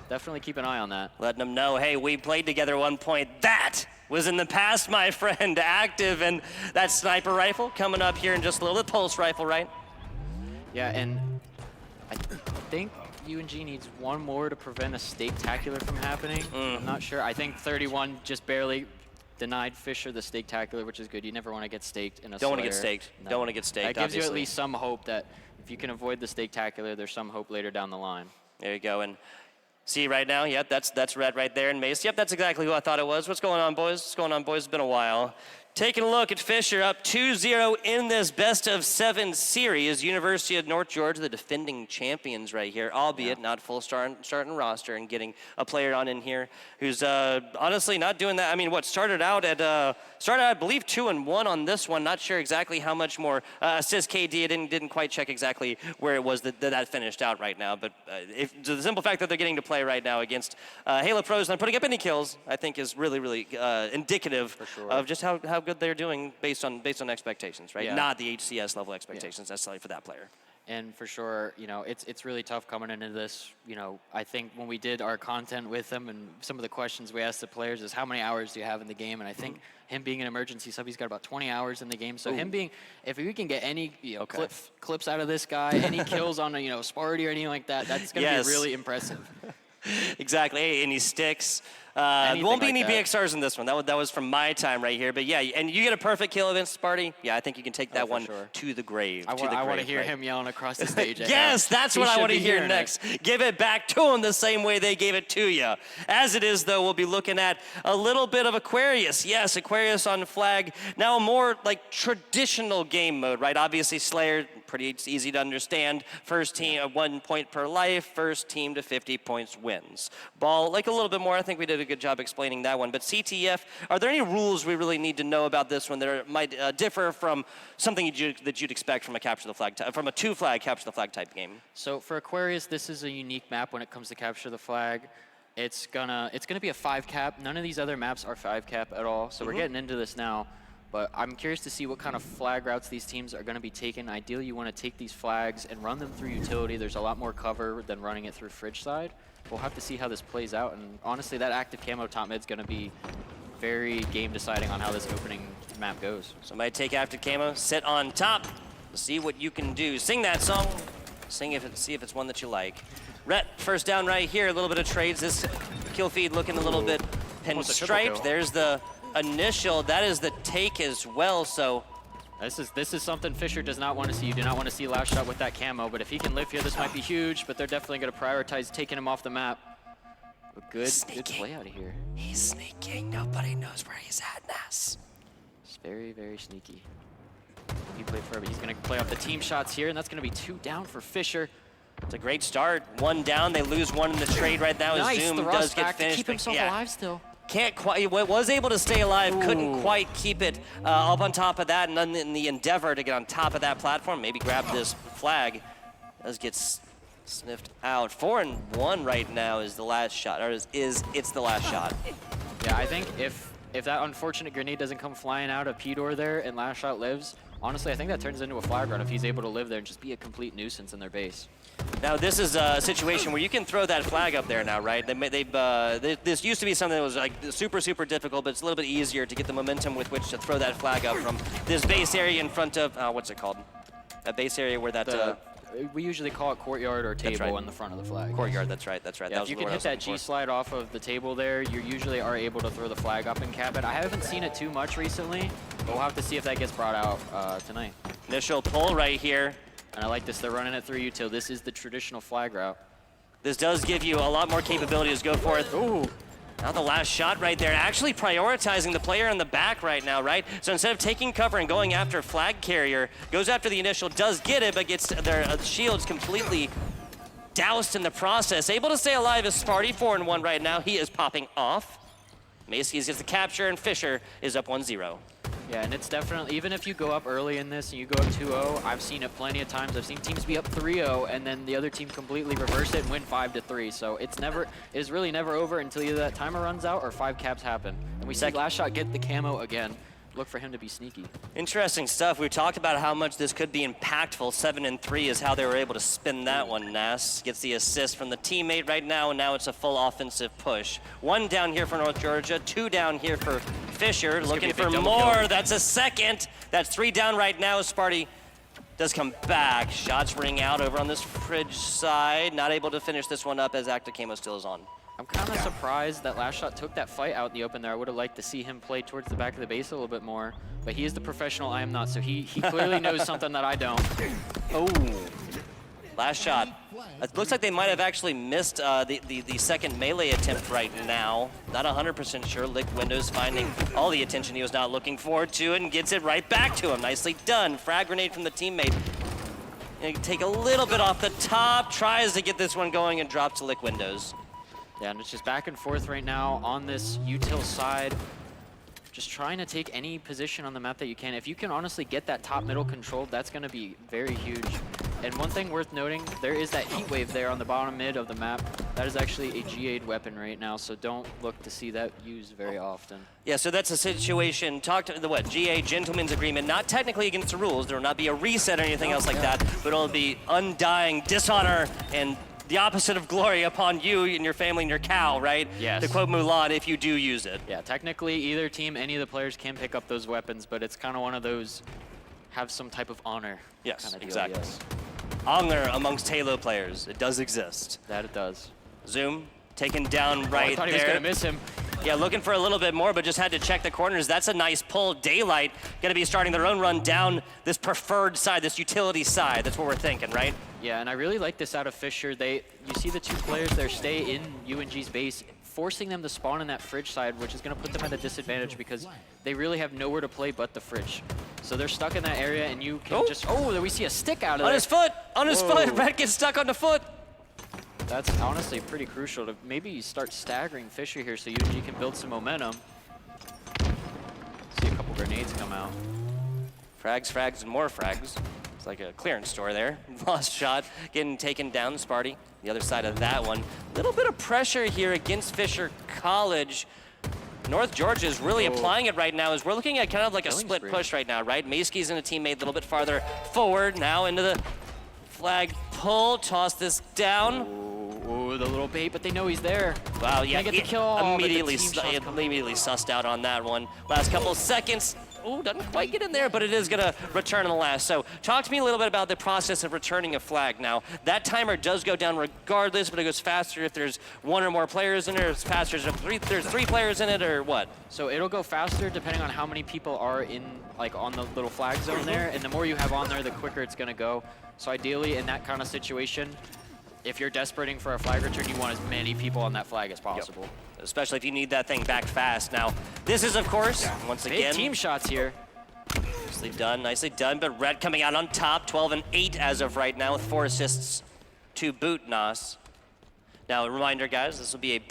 definitely keep an eye on that. Letting them know, hey, we played together at one point. That was in the past, my friend. Active, and that sniper rifle coming up here in just a little bit. Pulse rifle, right? Yeah, and I think UNG needs 1 more to prevent a stake-tacular from happening. I'm not sure. I think 31 just barely denied Fisher the stake-tacular, which is good. You never want to get staked in a Don't want to get Slayer. staked. No. Don't want to get staked, That gives you at obviously. least some hope that if you can avoid the stake-tacular, there's some hope later down the line. There you go. And see right now, yep, that's red right there in Mace. Yep, that's exactly who I thought it was. What's going on, boys? What's going on, boys? It's been a while. Taking a look at Fisher, up 2-0 in this best-of-7 series. University of North Georgia, the defending champions right here, albeit not full starting roster, and getting a player on in here who's honestly not doing that. I mean, started out, I believe, 2-1 on this one. Not sure exactly how much more assist KD. Didn't quite check exactly where it was that finished out right now. But the simple fact that they're getting to play right now against Halo Pros and putting up any kills, I think is really, really indicative of just how good they're doing based on expectations, right? Yeah. Not the HCS level expectations necessarily for that player. And for sure, you know, it's really tough coming into this. You know, I think when we did our content with them and some of the questions we asked the players is how many hours do you have in the game? And I think him being an emergency sub, he's got about 20 hours in the game. So him being, if we can get any clips out of this guy, any kills on Sparty or anything like that, that's going to be really impressive. Exactly, and he sticks. There won't be any BXRs in this one. That was from my time right here. But yeah, and you get a perfect kill against Sparty. Yeah, I think you can take that one to the grave. I want to hear him yelling across the stage. Yes, that's what I want to hear next. Give it back to him the same way they gave it to you. As it is, though, we'll be looking at a little bit of Aquarius. Yes, Aquarius on flag. Now a more like traditional game mode, right? Obviously, Slayer, pretty easy to understand. First team, 1 point per life. First team to 50 points wins. Ball, like a little bit more. I think we did a good job explaining that one. But CTF, are there any rules we really need to know about this one that might differ from something that you'd expect from a capture the flag from a 2-flag capture the flag type game? So for Aquarius, this is a unique map when it comes to capture the flag. It's gonna be a 5 cap. None of these other maps are 5 cap at all. So we're getting into this now. But I'm curious to see what kind of flag routes these teams are going to be taking. Ideally, you want to take these flags and run them through utility. There's a lot more cover than running it through fridge side. We'll have to see how this plays out. And honestly, that active camo top mid is going to be very game deciding on how this opening map goes. Somebody take active camo, sit on top, see what you can do. Sing that song, see if it's one that you like. Rhett, first down right here, a little bit of trades. This kill feed looking a little bit pinstriped. There's the initial, that is the take as well, so. This is something Fisher does not want to see. You do not want to see last shot with that camo, but if he can live here, this might be huge, but they're definitely going to prioritize taking him off the map. A good play out of here. He's sneaking, nobody knows where he's at, Ness. It's very, very sneaky. He played for it, but he's going to play off the team shots here, and that's going to be 2 down for Fisher. It's a great start. 1 down, they lose 1 in the trade right now. Nice, as Zoom thrust does get back finished. to keep himself alive still. Can't quite, was able to stay alive, couldn't quite keep it up on top of that, and then in the endeavor to get on top of that platform, maybe grab this flag, does get sniffed out. 4-1 right now is the last shot, or it's the last shot. Yeah, I think if that unfortunate grenade doesn't come flying out of P-Door there and last shot lives, honestly, I think that turns into a flag run if he's able to live there and just be a complete nuisance in their base. Now, this is a situation where you can throw that flag up there now, right? This used to be something that was like super, super difficult, but it's a little bit easier to get the momentum with which to throw that flag up from this base area in front of, what's it called? That base area where that... we usually call it courtyard or table in the front of the flag. Courtyard, that's right. Yeah, that if you can hit that G-slide off of the table there, you usually are able to throw the flag up and cap it. I haven't seen it too much recently, but we'll have to see if that gets brought out tonight. Initial pull right here. And I like this, they're running it through util. This is the traditional flag route. This does give you a lot more capability to go forth. Ooh. Now the last shot right there, actually prioritizing the player in the back right now, right? So instead of taking cover and going after flag carrier, goes after the initial, does get it, but gets their shields completely doused in the process. Able to stay alive is Sparty, 4-1 right now. He is popping off. Macy's gets the capture, and Fisher is up 1-0. Yeah, and it's definitely, even if you go up early in this and you go up 2-0, I've seen it plenty of times. I've seen teams be up 3-0 and then the other team completely reverse it and win 5-3. So it is really never over until either that timer runs out or 5 caps happen. And we see last shot get the camo again. Look for him to be sneaky. Interesting stuff. We talked about how much this could be impactful. 7-3 is how they were able to spin that one. Nass gets the assist from the teammate right now, and now it's a full offensive push. 1 down here for North Georgia, 2 down here for Fisher, looking for more. Kill. That's a second. That's 3 down right now. Sparty does come back. Shots ring out over on this fridge side. Not able to finish this one up as active camo still is on. I'm kind of surprised that last shot took that fight out in the open there. I would have liked to see him play towards the back of the base a little bit more, but he is the professional, I am not, so he clearly knows something that I don't. Oh, last shot. It looks like they might have actually missed the second melee attempt right now. Not 100% sure. Lick Windows finding all the attention he was not looking forward to and gets it right back to him. Nicely done. Frag grenade from the teammate. And take a little bit off the top, tries to get this one going and drops to Lick Windows. Yeah, and it's just back and forth right now on this util side. Just trying to take any position on the map that you can. If you can honestly get that top middle controlled, that's going to be very huge. And one thing worth noting, there is that heat wave there on the bottom mid of the map. That is actually a GA'd weapon right now, so don't look to see that used very often. Yeah, so that's a situation, talk to the GA Gentleman's Agreement, not technically against the rules. There will not be a reset or anything else like that, but it'll be undying dishonor and the opposite of glory upon you and your family and your cow, right? Yes. To quote Mulan, if you do use it. Yeah, technically either team, any of the players can pick up those weapons, but it's kind of one of those have some type of honor. Yes, kind of exactly. Deal, yes. Honor amongst Halo players. It does exist. That it does. Zoom, taken down right there. I thought he was going to miss him. Yeah, looking for a little bit more, but just had to check the corners. That's a nice pull. Daylight going to be starting their own run down this preferred side, this utility side. That's what we're thinking, right? Yeah, and I really like this out of Fisher. You see the 2 players there stay in UNG's base, forcing them to spawn in that fridge side, which is going to put them at a disadvantage because they really have nowhere to play but the fridge. So they're stuck in that area, and you can we see a stick out of on there. His foot! On his foot! Red gets stuck on the foot! That's honestly pretty crucial to maybe start staggering Fisher here so UNG can build some momentum. See a couple grenades come out. Frags, frags, and more frags. It's like a clearance store there. Lost shot, getting taken down, Sparty. The other side of that one. Little bit of pressure here against Fisher College. North Georgia is really applying it right now as we're looking at kind of like a split push right now, right? Maskey's and a teammate a little bit farther forward, now into the flag pull, toss this down. Ooh, the little bait, but they know he's there. Wow, yeah, Get the kill. immediately sussed out on that one. Last couple seconds. Ooh, doesn't quite get in there, but it is gonna return on the last. So talk to me a little bit about the process of returning a flag. Now, that timer does go down regardless, but it goes faster if there's one or more players in it, or it's faster if there's three players in it, or what? So it'll go faster depending on how many people are in, like, on the little flag zone there, and the more you have on there, the quicker it's gonna go. So ideally, in that kind of situation, if you're desperating for a flag return, you want as many people on that flag as possible. Yep. Especially if you need that thing back fast. Now, this is, of course, once Big again, team shots here. Nicely done, but Red coming out on top, 12 and 8 as of right now with 4 assists to boot, Nas. Now, a reminder, guys, this will be a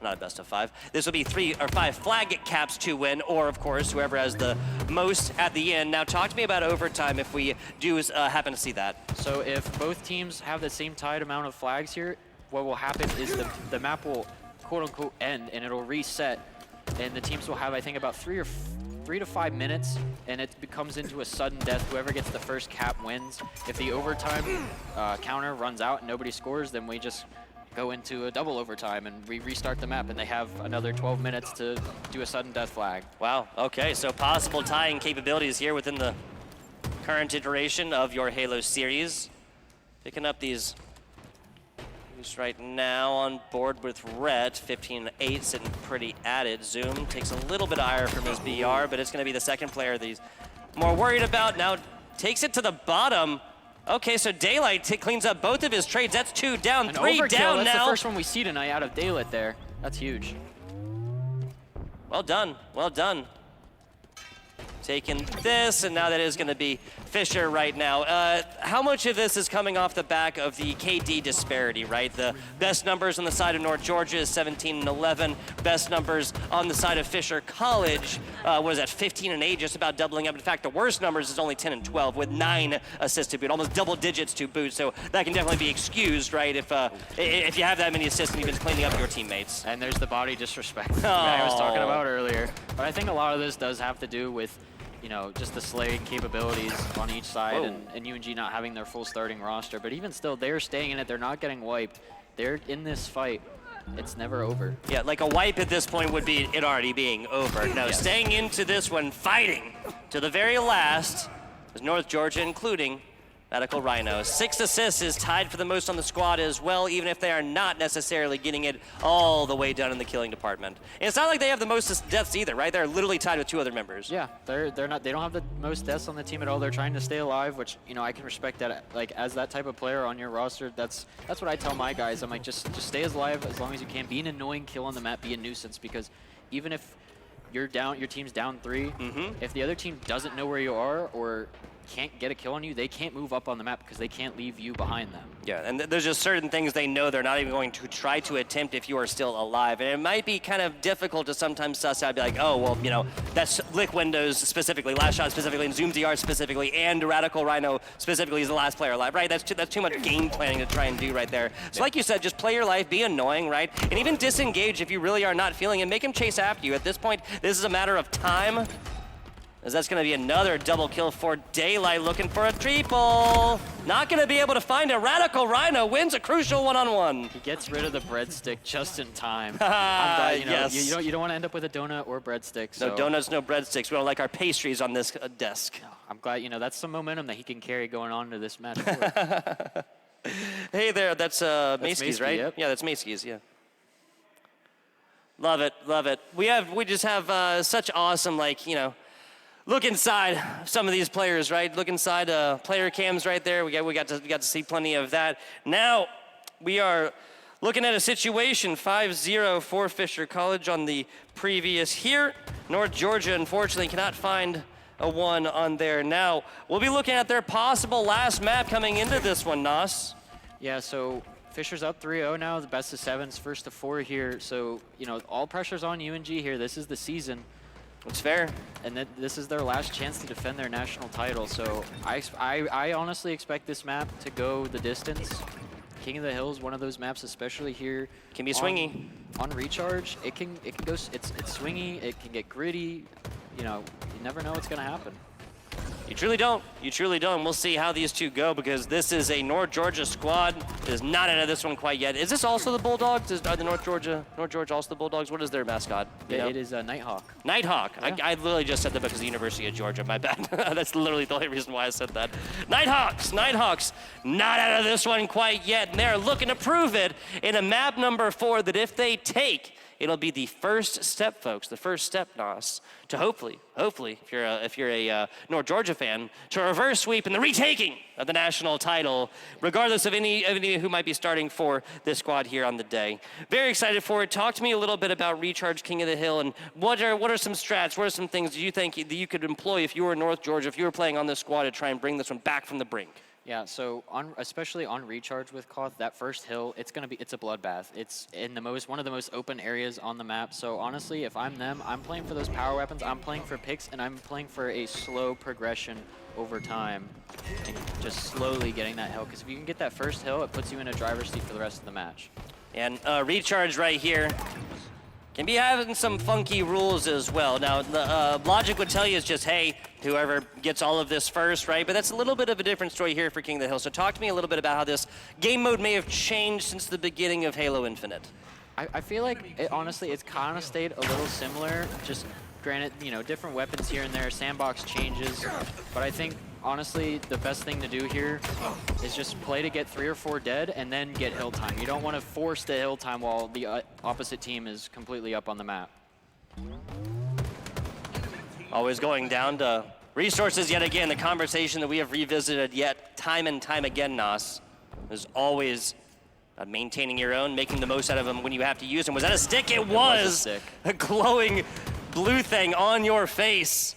not a best of 5. This will be 3 or 5 flag caps to win, or, of course, whoever has the most at the end. Now, talk to me about overtime if we do happen to see that. So if both teams have the same tied amount of flags here, what will happen is the map will quote-unquote end, and it'll reset, and the teams will have, I think, about 3 to 5 minutes, and it becomes into a sudden death. Whoever gets the first cap wins. If the overtime counter runs out and nobody scores, then we just go into a double overtime and we restart the map, and they have another 12 minutes to do a sudden death flag. Wow, okay, so possible tying capabilities here within the current iteration of your Halo series. Picking up these right now on board with Red, 15-8, sitting pretty added. Zoom takes a little bit higher from his BR, but it's going to be the second player that he's more worried about. Now takes it to the bottom. Okay, so Daylight cleans up both of his trades. That's 2 down, An 3 overkill. down That's now. the first one we see tonight out of Daylight there. That's huge. Well done, well done. Taking this, and now that is going to be Fisher right now. How much of this is coming off the back of the KD disparity, right? The best numbers on the side of North Georgia is 17 and 11. Best numbers on the side of Fisher College was at 15 and 8, just about doubling up. In fact, the worst numbers is only 10 and 12 with 9 assists to boot, almost double digits to boot. So that can definitely be excused, right? If you have that many assists and you've been cleaning up your teammates. And there's the body disrespect that I was talking about earlier. But I think a lot of this does have to do with, you know, just the slaying capabilities on each side, and UNG not having their full starting roster. But even still, they're staying in it. They're not getting wiped. They're in this fight. It's never over. Yeah, like a wipe at this point would be it already being over. No, yes. Staying into this one, fighting to the very last is North Georgia, including Radical Rhino. 6 assists is tied for the most on the squad as well, even if they are not necessarily getting it all the way done in the killing department. And it's not like they have the most deaths either, right? They're literally tied with 2 other members. Yeah, they're not. They don't have the most deaths on the team at all. They're trying to stay alive, which, you know, I can respect that. Like, as that type of player on your roster, that's what I tell my guys. I'm like, just stay as alive as long as you can. Be an annoying kill on the map. Be a nuisance, because even if you're down, your team's down 3. If the other team doesn't know where you are or can't get a kill on you, they can't move up on the map because they can't leave you behind them. Yeah, and there's just certain things they know they're not even going to try to attempt if you are still alive. And it might be kind of difficult to sometimes suss out, be like, oh, well, you know, that's Lick Windows specifically, Last Shot specifically, and Zoom ZR specifically, and Radical Rhino specifically is the last player alive, right? That's too much game planning to try and do right there. So like you said, just play your life, be annoying, right? And even disengage if you really are not feeling it. Make him chase after you. At this point, this is a matter of time, as that's going to be another double kill for Daylight, looking for a triple. Not going to be able to find a Radical Rhino, wins a crucial one-on-one. He gets rid of the breadstick just in time. I'm glad, you know, yes. you don't want to end up with a donut or breadstick. So. No donuts, no breadsticks. We don't like our pastries on this desk. No, I'm glad, you know, that's some momentum that he can carry going on to this match. Hey there, that's Maskey's, right? Yep. Yeah, that's Maskey's, yeah. Love it, love it. We just have such awesome, like, you know, look inside some of these players, right? Look inside player cams right there. We got to see plenty of that. Now we are looking at a situation 5-0 for Fisher College on the previous here. North Georgia, unfortunately, cannot find a 1 on there. Now we'll be looking at their possible last map coming into this one, Nas. Yeah, so Fisher's up 3-0 now, the best of 7s, first of 4 here. So, you know, all pressure's on UNG here. This is the season. It's fair. And this is their last chance to defend their national title. So I honestly expect this map to go the distance. King of the Hill is one of those maps, especially here. Can be swingy. On recharge, it can go. It's swingy. It can get gritty. You know, you never know what's gonna happen. You truly don't. You truly don't. We'll see how these two go because this is a North Georgia squad. Is not out of this one quite yet. Is this also the Bulldogs? Are the North Georgia also the Bulldogs? What is their mascot? You know? It is Nighthawk. Nighthawk. Yeah. I literally just said that because of the University of Georgia. My bad. That's literally the only reason why I said that. Nighthawks. Nighthawks. Not out of this one quite yet. And they're looking to prove it in a map number 4 that if they take, it'll be the first step, folks, the first step, Nos, to hopefully, if you're a North Georgia fan, to reverse sweep in the retaking of the national title, regardless of any who might be starting for this squad here on the day. Very excited for it. Talk to me a little bit about Recharge King of the Hill and what are some strats, what are some things you think that you could employ if you were North Georgia, if you were playing on this squad to try and bring this one back from the brink? Yeah, so especially on recharge with Koth, that first hill, it's a bloodbath. It's in one of the most open areas on the map. So honestly, if I'm them, I'm playing for those power weapons, I'm playing for picks, and I'm playing for a slow progression over time and just slowly getting that hill. Because if you can get that first hill, it puts you in a driver's seat for the rest of the match. And recharge right here can be having some funky rules as well. Now, the logic would tell you is just, hey, whoever gets all of this first, right? But that's a little bit of a different story here for King of the Hill. So talk to me a little bit about how this game mode may have changed since the beginning of Halo Infinite. I feel like, honestly, it's kind of stayed a little similar. Just granted, you know, different weapons here and there, sandbox changes. But I think, honestly, the best thing to do here is just play to get 3 or 4 dead and then get hill time. You don't want to force the hill time while the opposite team is completely up on the map. Always going down to resources yet again. The conversation that we have revisited yet time and time again, Nos, is always maintaining your own, making the most out of them when you have to use them. Was that a stick? It was a glowing blue thing on your face.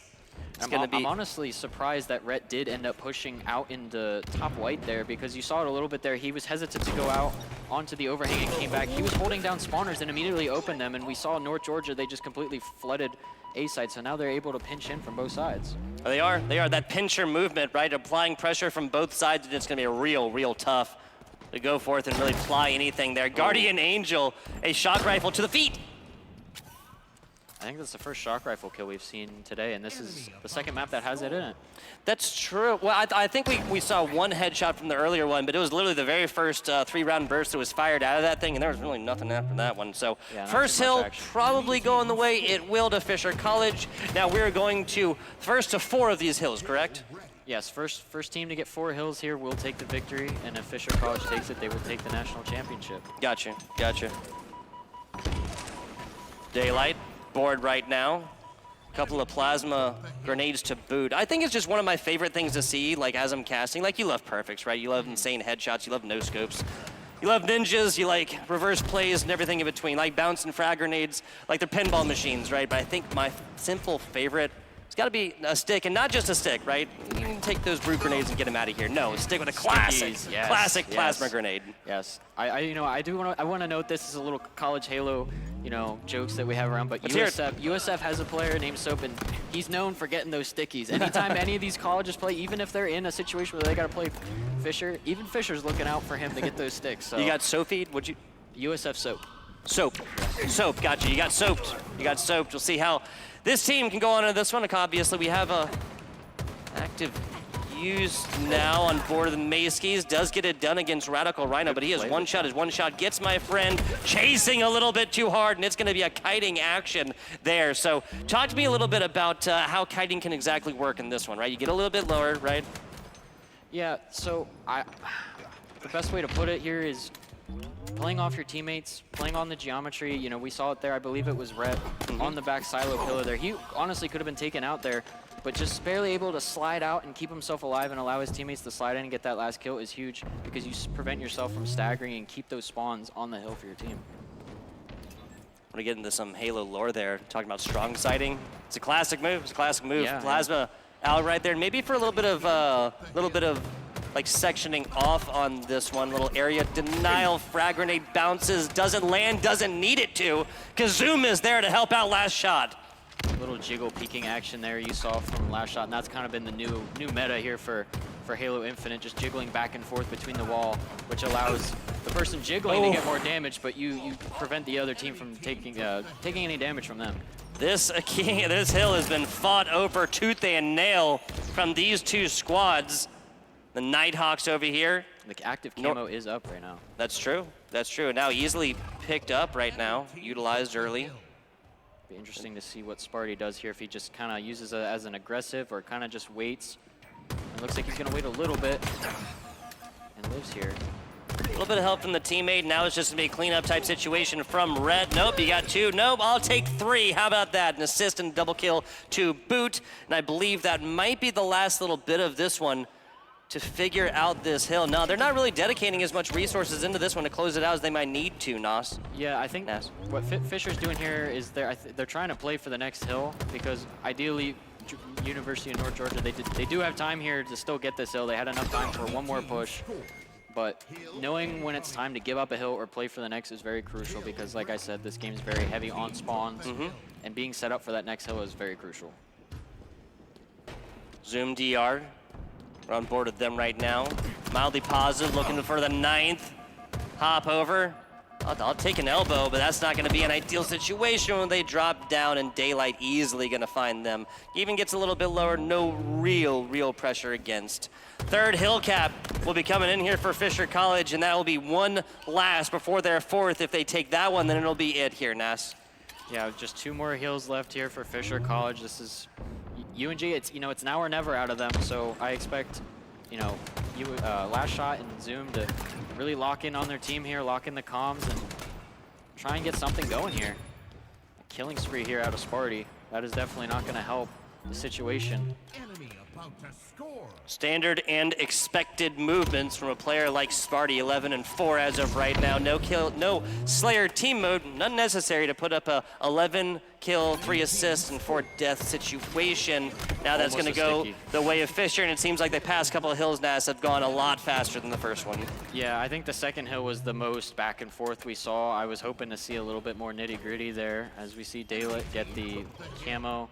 I'm honestly surprised that Rhett did end up pushing out into top white there because you saw it a little bit there. He was hesitant to go out onto the overhang and came back. He was holding down spawners and immediately opened them, and we saw North Georgia, they just completely flooded A side, so now they're able to pinch in from both sides. They are. That pincher movement, right? Applying pressure from both sides, and it's going to be real tough to go forth and really fly anything there. Guardian Angel, a shock rifle to the feet. I think that's the first shock rifle kill we've seen today, and this is the second map that has it in it. That's true. Well, I think we saw one headshot from the earlier one, but it was literally the very first 3-round burst that was fired out of that thing, and there was really nothing after that one. So yeah, first hill probably going the way it will to Fisher College. Now we're going to first to 4 of these hills, correct? Yes, first team to get 4 hills here will take the victory, and if Fisher College takes it, they will take the national championship. Gotcha. Daylight. Board right now. A couple of plasma grenades to boot. I think it's just one of my favorite things to see, like as I'm casting. Like you love perfects, right? You love insane headshots, you love no scopes. You love ninjas, you like reverse plays and everything in between, like bouncing frag grenades, like they're pinball machines, right? But I think my simple favorite, it's gotta be a stick, and not just a stick, right? You can take those brute grenades and get them out of here. No, a stick with a classic plasma grenade. Yes, I want to note this is a little college Halo, jokes that we have around, but USF has a player named Soap, and he's known for getting those stickies. Anytime any of these colleges play, even if they're in a situation where they got to play Fisher, even Fisher's looking out for him to get those sticks. So. You got Sophie? Would you? USF Soap. Soap, gotcha. You got soaped. We'll see how this team can go on to this one. Obviously, we have a active use now on board of the Mayskis. Does get it done against Radical Rhino, but he has one shot. His one shot gets my friend chasing a little bit too hard, and it's going to be a kiting action there. So talk to me a little bit about how kiting can exactly work in this one, right? You get a little bit lower, right? Yeah, so the best way to put it here is playing off your teammates, playing on the geometry. We saw it there. I believe it was Rhett on the back silo pillar there. He honestly could have been taken out there, but just barely able to slide out and keep himself alive and allow his teammates to slide in and get that last kill is huge because you prevent yourself from staggering and keep those spawns on the hill for your team. I want to get into some Halo lore there, talking about strong sighting. It's a classic move. Yeah, Plasma out right there. And maybe for a little bit of like sectioning off on this one. Little area denial, frag grenade bounces, doesn't land, doesn't need it to. Kazoom is there to help out last shot. Little jiggle peeking action there you saw from last shot, and that's kind of been the new meta here for for Halo Infinite, just jiggling back and forth between the wall, which allows the person jiggling to get more damage, but you prevent the other team from taking any damage from them. This hill has been fought over tooth and nail from these two squads. The Nighthawks over here. The active camo is up right now. That's true. That's true. Now easily picked up right now, utilized early. Be interesting to see what Sparty does here, if he just kind of uses it as an aggressive or kind of just waits. It looks like he's going to wait a little bit and lives here. A little bit of help from the teammate. Now it's just going to be a cleanup type situation from Red. Nope, you got 2. Nope, I'll take 3. How about that? An assist and double kill to boot. And I believe that might be the last little bit of this one to figure out this hill. No, they're not really dedicating as much resources into this one to close it out as they might need to, Nos. Yeah, I think what Fisher's doing here is they're trying to play for the next hill, because ideally University of North Georgia, they do have time here to still get this hill. They had enough time for one more push. But knowing when it's time to give up a hill or play for the next is very crucial, because like I said, this game is very heavy on spawns, and being set up for that next hill is very crucial. Zoom DR, we're on board with them right now. Mildly positive, looking for the 9th. Hop over. I'll take an elbow, but that's not going to be an ideal situation when they drop down and Daylight easily going to find them. Even gets a little bit lower, no real pressure against. 3rd hill cap will be coming in here for Fisher College, and that will be one last before their 4th. If they take that one, then it'll be it here, Nas. Yeah, just 2 more hills left here for Fisher College. This is UNG. It's it's now or never out of them. So I expect Last Shot and Zoom to really lock in on their team here, lock in the comms, and try and get something going here. A killing spree here out of Sparty. That is definitely not going to help the situation. Standard and expected movements from a player like Sparty, 11-4 as of right now. No kill, no Slayer team mode, none necessary to put up a 11 kill, 3 assists, and 4 death situation. Now that's going to go the way of Fisher, and it seems like the past couple of hills, Nas, have gone a lot faster than the first one. Yeah, I think the second hill was the most back and forth we saw. I was hoping to see a little bit more nitty gritty there, as we see Daylight get the camo.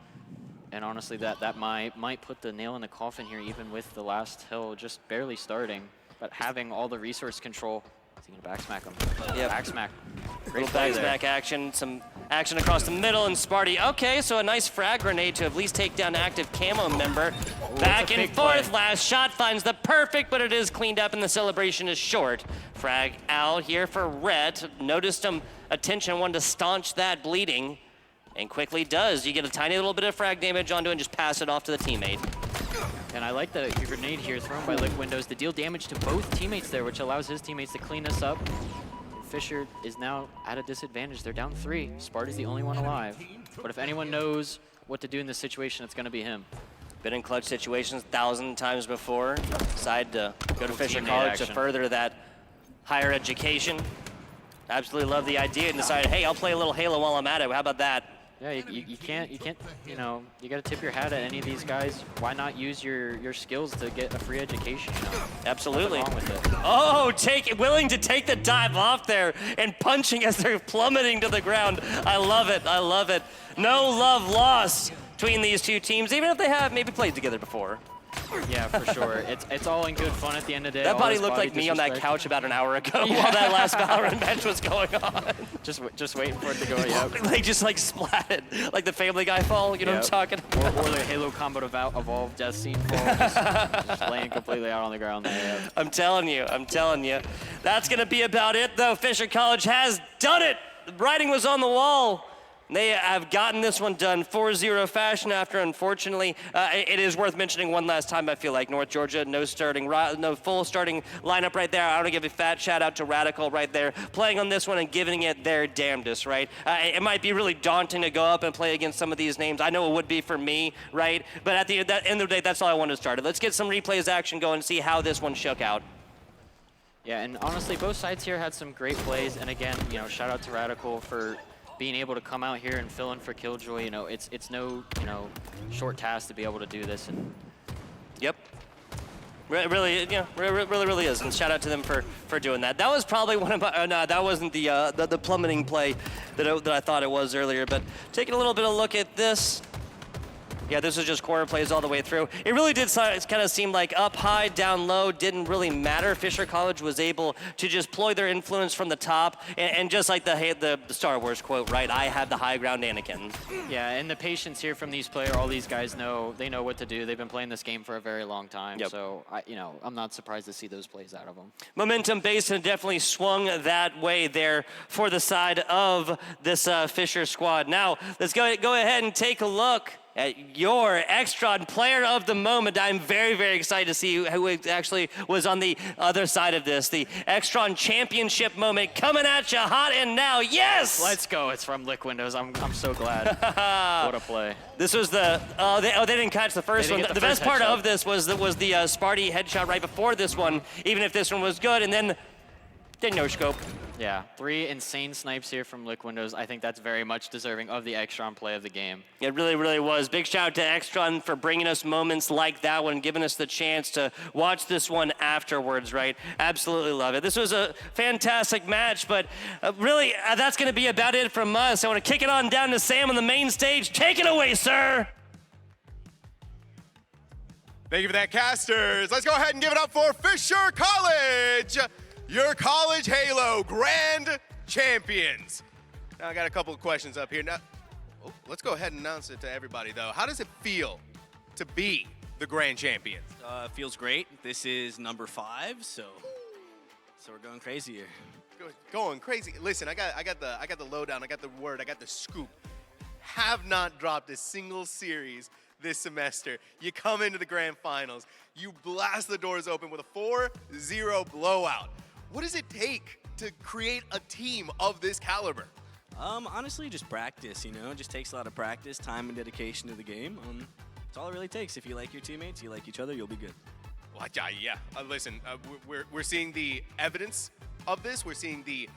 And honestly, that might put the nail in the coffin here, even with the last hill just barely starting. But having all the resource control, is he gonna back smack him? Yeah, back smack. Great back smack action, some action across the middle, and Sparty. Okay, so a nice frag grenade to at least take down active camo member. Back and forth, Last Shot finds the perfect, but it is cleaned up, and the celebration is short. Frag out here for Red. Noticed some attention, wanted to staunch that bleeding. And quickly does. You get a tiny little bit of frag damage onto it and just pass it off to the teammate. And I like the grenade here thrown by Lick Windows to deal damage to both teammates there, which allows his teammates to clean this up. Fisher is now at a disadvantage. They're down 3. Sparty's the only one alive. But if anyone knows what to do in this situation, it's going to be him. Been in clutch situations 1,000 times before. Decided to go to Fisher College to further that higher education. Absolutely love the idea and decided, hey, I'll play a little Halo while I'm at it. How about that? Yeah, you can't, you got to tip your hat at any of these guys. Why not use your skills to get a free education, Absolutely. Nothing wrong with it. Oh, willing to take the dive off there and punching as they're plummeting to the ground. I love it, I love it. No love lost between these two teams, even if they have maybe played together before. Yeah, for sure. It's all in good fun at the end of the day. That body looked like me on that couch about an hour ago while that last Valorant match was going on. Just waiting for it to go, yep. They just like splatted, like the Family Guy fall, you know what I'm talking about? Or the Halo Combat Evolved Death Scene fall, just laying completely out on the ground there. Yep. I'm telling you. That's gonna be about it though. Fisher College has done it. The writing was on the wall. They have gotten this one done 4-0 fashion after, unfortunately, it is worth mentioning one last time, I feel like. North Georgia, no full starting lineup right there. I want to give a fat shout out to Radical right there, playing on this one and giving it their damnedest, right? It might be really daunting to go up and play against some of these names. I know it would be for me, right? But at the end of the day, that's all I wanted to start. Let's get some replays action going and see how this one shook out. Yeah, and honestly, both sides here had some great plays. And again, shout out to Radical for being able to come out here and fill in for Killjoy. It's no short task to be able to do this. And yep, really is. And shout out to them for doing that. That was probably one of my. No, that wasn't the plummeting play that I thought it was earlier. But taking a little bit of a look at this. Yeah, this was just quarter plays all the way through. It really did kind of seem like up high, down low didn't really matter. Fisher College was able to just ploy their influence from the top, and just like the Star Wars quote, right? I have the high ground, Anakin. Yeah, and the patience here from these players, all these guys know what to do. They've been playing this game for a very long time, so I'm not surprised to see those plays out of them. Momentum based and definitely swung that way there for the side of this Fisher squad. Now, let's go ahead and take a look at your Extron player of the moment. I'm very, very excited to see who actually was on the other side of this. The Extron championship moment coming at you hot and now. Yes! Let's go. It's from Lick Windows. I'm so glad. What a play. This was the, they didn't catch the first one. The best part of this was the Sparty headshot right before this one, even if this one was good, and then no scope. Yeah, 3 insane snipes here from Lick Windows. I think that's very much deserving of the Extron play of the game. It really, really was. Big shout out to Extron for bringing us moments like that one, giving us the chance to watch this one afterwards, right? Absolutely love it. This was a fantastic match, but really, that's going to be about it from us. I want to kick it on down to Sam on the main stage. Take it away, sir. Thank you for that, casters. Let's go ahead and give it up for Fisher College, your College Halo Grand Champions. Now, I got a couple of questions up here. Now, let's go ahead and announce it to everybody, though. How does it feel to be the Grand Champions? Feels great. This is number 5, so we're going crazy here. Going crazy. Listen, I got the lowdown. I got the word. I got the scoop. Have not dropped a single series this semester. You come into the grand finals. You blast the doors open with a 4-0 blowout. What does it take to create a team of this caliber? Honestly, just practice, It just takes a lot of practice, time, and dedication to the game. That's all it really takes. If you like your teammates, you like each other, you'll be good. Well, yeah. Listen, we're seeing the evidence of this. We're seeing the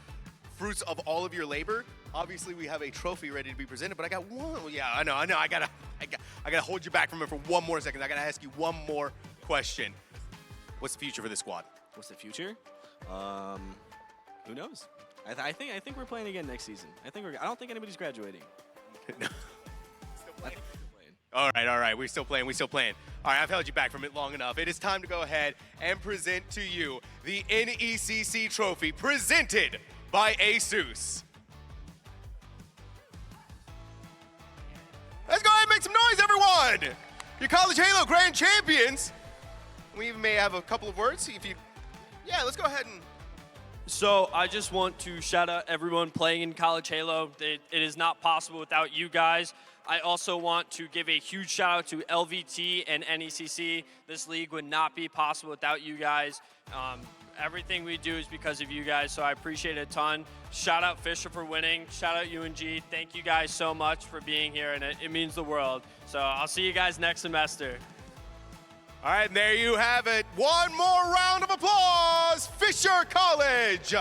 fruits of all of your labor. Obviously, we have a trophy ready to be presented, but I got one. Yeah, I know. I gotta hold you back from it for one more second. I gotta ask you one more question. What's the future for this squad? What's the future? Who knows? I think we're playing again next season. I don't think anybody's graduating. All right. We're still playing. All right, I've held you back from it long enough. It is time to go ahead and present to you the NECC trophy presented by ASUS. Let's go ahead and make some noise, everyone! Your College Halo Grand Champions. We even may have a couple of words. Yeah, let's go ahead and... So I just want to shout out everyone playing in College Halo. It is not possible without you guys. I also want to give a huge shout out to LVT and NECC. This league would not be possible without you guys. Everything we do is because of you guys, so I appreciate it a ton. Shout out Fisher for winning. Shout out UNG. Thank you guys so much for being here, and it means the world. So I'll see you guys next semester. All right, and there you have it. One more round of applause. Fisher College.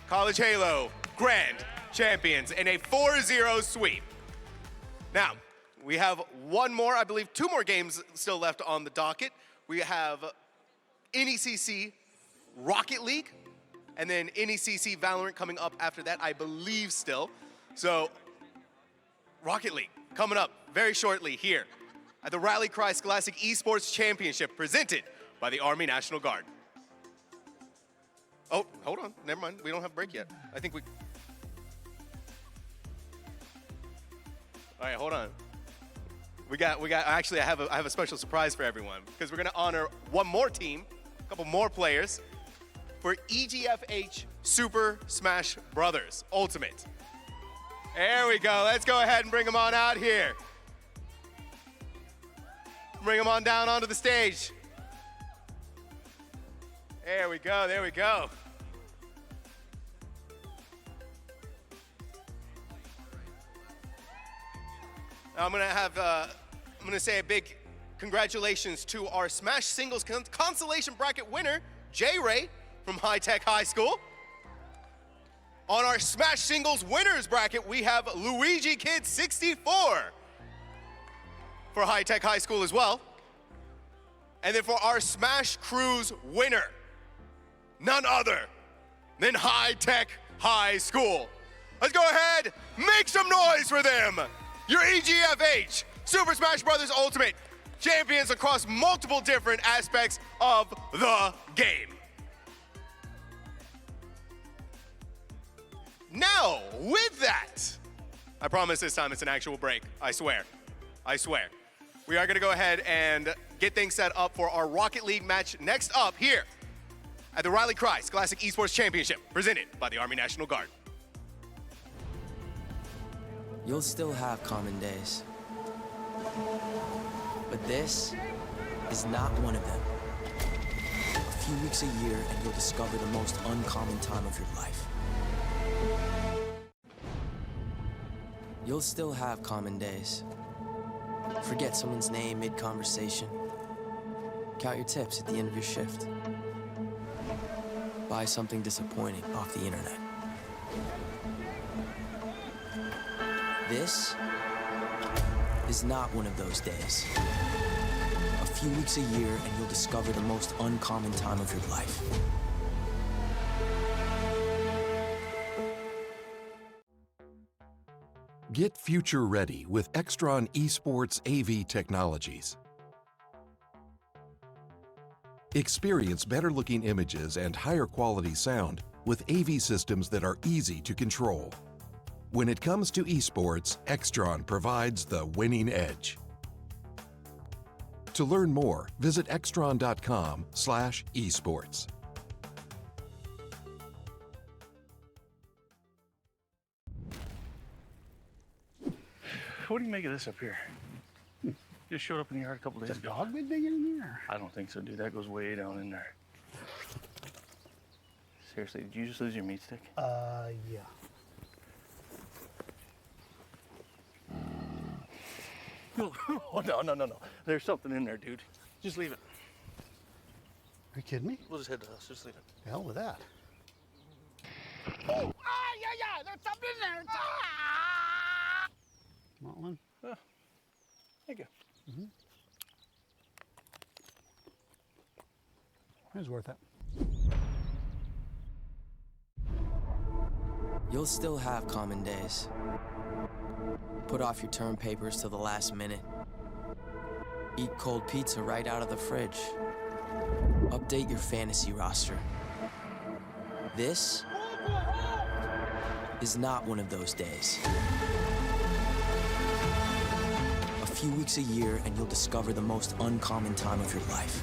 College Halo Grand Champions in a 4-0 sweep. Now, we have one more, I believe 2 more games still left on the docket. We have NECC Rocket League, and then NECC Valorant coming up after that, I believe still. So, Rocket League coming up very shortly here at the Rally Cry Scholastic Esports Championship presented by the Army National Guard. Oh, hold on, never mind, we don't have a break yet. I think we... All right, hold on. We got. Actually, I have a special surprise for everyone because we're gonna honor one more team, a couple more players, for EGFH Super Smash Brothers Ultimate. There we go. Let's go ahead and bring them on out here. Bring them on down onto the stage. There we go. There we go. I'm gonna say a big congratulations to our Smash Singles Consolation Bracket winner, J-Ray from High Tech High School. On our Smash Singles Winners Bracket, we have Luigi Kid 64 for High Tech High School as well. And then for our Smash Cruise winner, none other than High Tech High School. Let's go ahead, make some noise for them. Your EGFH Super Smash Bros. Ultimate, champions across multiple different aspects of the game. Now, with that, I promise this time it's an actual break. I swear. I swear. We are going to go ahead and get things set up for our Rocket League match next up here at the Rally Cry Scholastic Esports Championship, presented by the Army National Guard. You'll still have common days. But this is not one of them. A few weeks a year and you'll discover the most uncommon time of your life. You'll still have common days. Forget someone's name mid-conversation. Count your tips at the end of your shift. Buy something disappointing off the internet. This is not one of those days. A few weeks a year and you'll discover the most uncommon time of your life. Get future ready with Extron Esports AV technologies. Experience better looking images and higher quality sound with AV systems that are easy to control. When it comes to esports, Extron provides the winning edge. To learn more, visit extron.com/esports. What do you make of this up here? Just showed up in the yard a couple days ago. Dog been digging in there? I don't think so, dude. That goes way down in there. Seriously, did you just lose your meat stick? Yeah. Oh, no. There's something in there, dude. Just leave it. Are you kidding me? We'll just head to the house. Just leave it. The hell with that. Oh, yeah, there's something in there. Want one? Thank you. Mm-hmm. It was worth it. You'll still have common days. Put off your term papers till the last minute. Eat cold pizza right out of the fridge. Update your fantasy roster. This is not one of those days. A few weeks a year and you'll discover the most uncommon time of your life.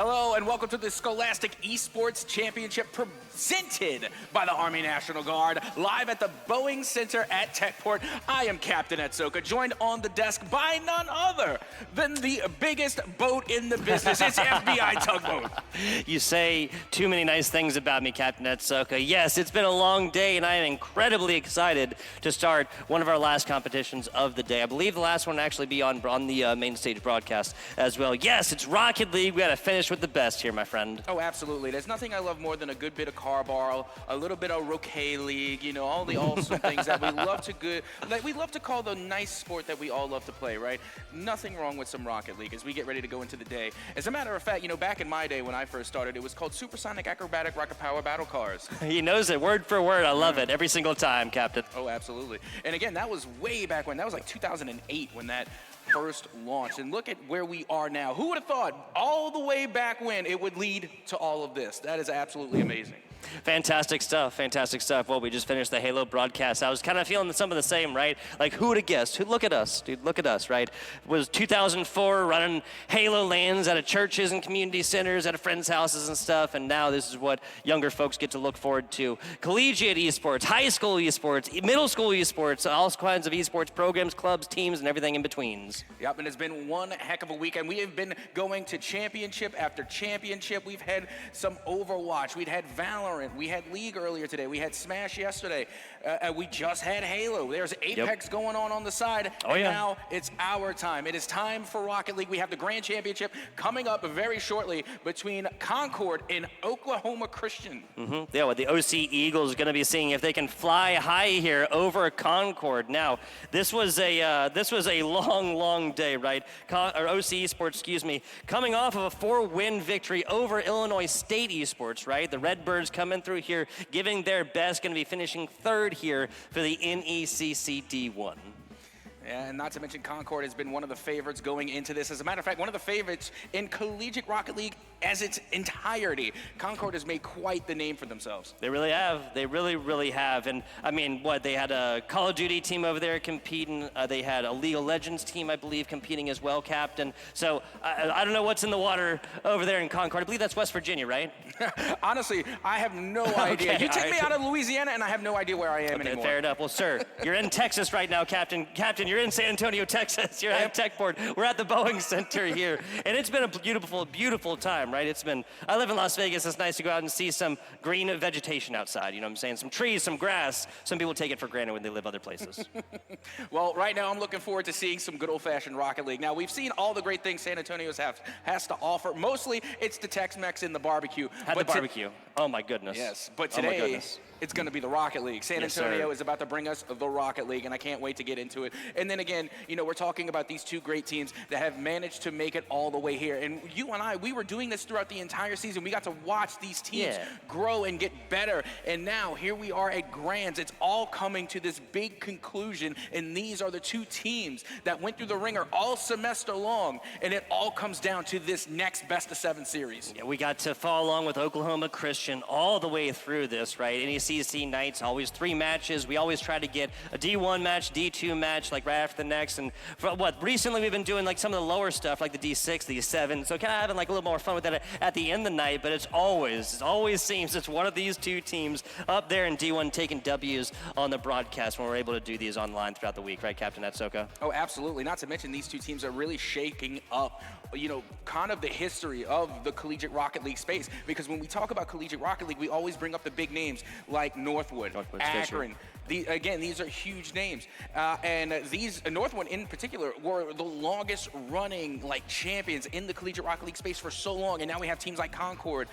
Hello and welcome to the Scholastic Esports Championship presented by the Army National Guard, live at the Boeing Center at Techport. I am Captain Etsoka, joined on the desk by none other than the biggest boat in the business. It's FBI Tugboat. You say too many nice things about me, Captain Etsoka. Yes, it's been a long day, and I am incredibly excited to start one of our last competitions of the day. I believe the last one will actually be on the main stage broadcast as well. Yes, it's Rocket League. We got to finish with the best here, my friend. Oh, absolutely. There's nothing I love more than a good bit of car bar, a little bit of Rocket League, you know, all the awesome things that we love to call the nice sport that we all love to play, right? Nothing wrong with some Rocket League as we get ready to go into the day. As a matter of fact, you know, back in my day when I first started, it was called Supersonic Acrobatic Rocket Power Battle Cars. He knows it word for word. I love it every single time, Captain. Oh, absolutely. And again, that was way back when. That was like 2008 when that first launched. And look at where we are now. Who would have thought all the way back when it would lead to all of this? That is absolutely amazing. Fantastic stuff, fantastic stuff. Well, we just finished the Halo broadcast. I was kind of feeling some of the same, right? Like, who would have guessed? Look at us, dude, look at us, right? It was 2004, running Halo LANs out of churches and community centers, out of friends' houses and stuff, and now this is what younger folks get to look forward to. Collegiate esports, high school esports, middle school esports, all kinds of esports programs, clubs, teams, and everything in betweens. Yep, and it's been one heck of a weekend. We have been going to championship after championship. We've had some Overwatch, we've had Valorant, we had League earlier today, we had Smash yesterday, we just had Halo. There's Apex going on the side, and now it's our time. It is time for Rocket League. We have the Grand Championship coming up very shortly between Concord and Oklahoma Christian. Yeah, well, the OC Eagles are going to be seeing if they can fly high here over Concord. Now, this was a long day, right? OC Esports, excuse me, coming off of a 4-win victory over Illinois State Esports, right? The Redbirds coming through here, giving their best, going to be finishing third here for the NECC D1. And not to mention Concord has been one of the favorites going into this. As a matter of fact, one of the favorites in Collegiate Rocket League as its entirety. Concord has made quite the name for themselves. They really have. They really have. And I mean, they had a Call of Duty team over there competing. They had a League of Legends team, I believe, competing as well, Captain. So I don't know what's in the water over there in Concord. I believe that's West Virginia, right? Honestly, I have no idea. Okay, you take me out of Louisiana and I have no idea where I am anymore. Fair enough. Well, sir, you're in Texas right now, Captain. Captain, you're in San Antonio, Texas. You're at Techport. We're at the Boeing Center here. And it's been a beautiful time, right? I live in Las Vegas. It's nice to go out and see some green vegetation outside. You know what I'm saying? Some trees, some grass. Some people take it for granted when they live other places. Well, right now I'm looking forward to seeing some good old-fashioned Rocket League. Now, we've seen all the great things San Antonio has to offer. Mostly, it's the Tex-Mex and the barbecue. The barbecue. Oh, my goodness. Yes, but today, it's going to be the Rocket League. San Antonio is about to bring us the Rocket League, and I can't wait to get into it. And then again, you know, we're talking about these two great teams that have managed to make it all the way here. And you and I, we were doing this throughout the entire season. We got to watch these teams grow and get better. And now, here we are at Grands. It's all coming to this big conclusion, and these are the two teams that went through the ringer all semester long, and it all comes down to this next best-of-7 series. Yeah, we got to follow along with Oklahoma Christian all the way through this, right? NECC nights, always 3 matches. We always try to get a D1 match, D2 match, like right after the next. And for recently we've been doing like some of the lower stuff, like the D6, the D7. So kind of having like a little more fun with that at the end of the night. But it always seems it's one of these two teams up there in D1 taking W's on the broadcast when we're able to do these online throughout the week, right, Captain Etsoka? Oh, absolutely. Not to mention these two teams are really shaking up, you know, kind of the history of the Collegiate Rocket League space. Because when we talk about Collegiate Rocket League, we always bring up the big names like Northwood, Akron. Again, these are huge names. And these, Northwood in particular, were the longest running like champions in the Collegiate Rocket League space for so long. And now we have teams like Concord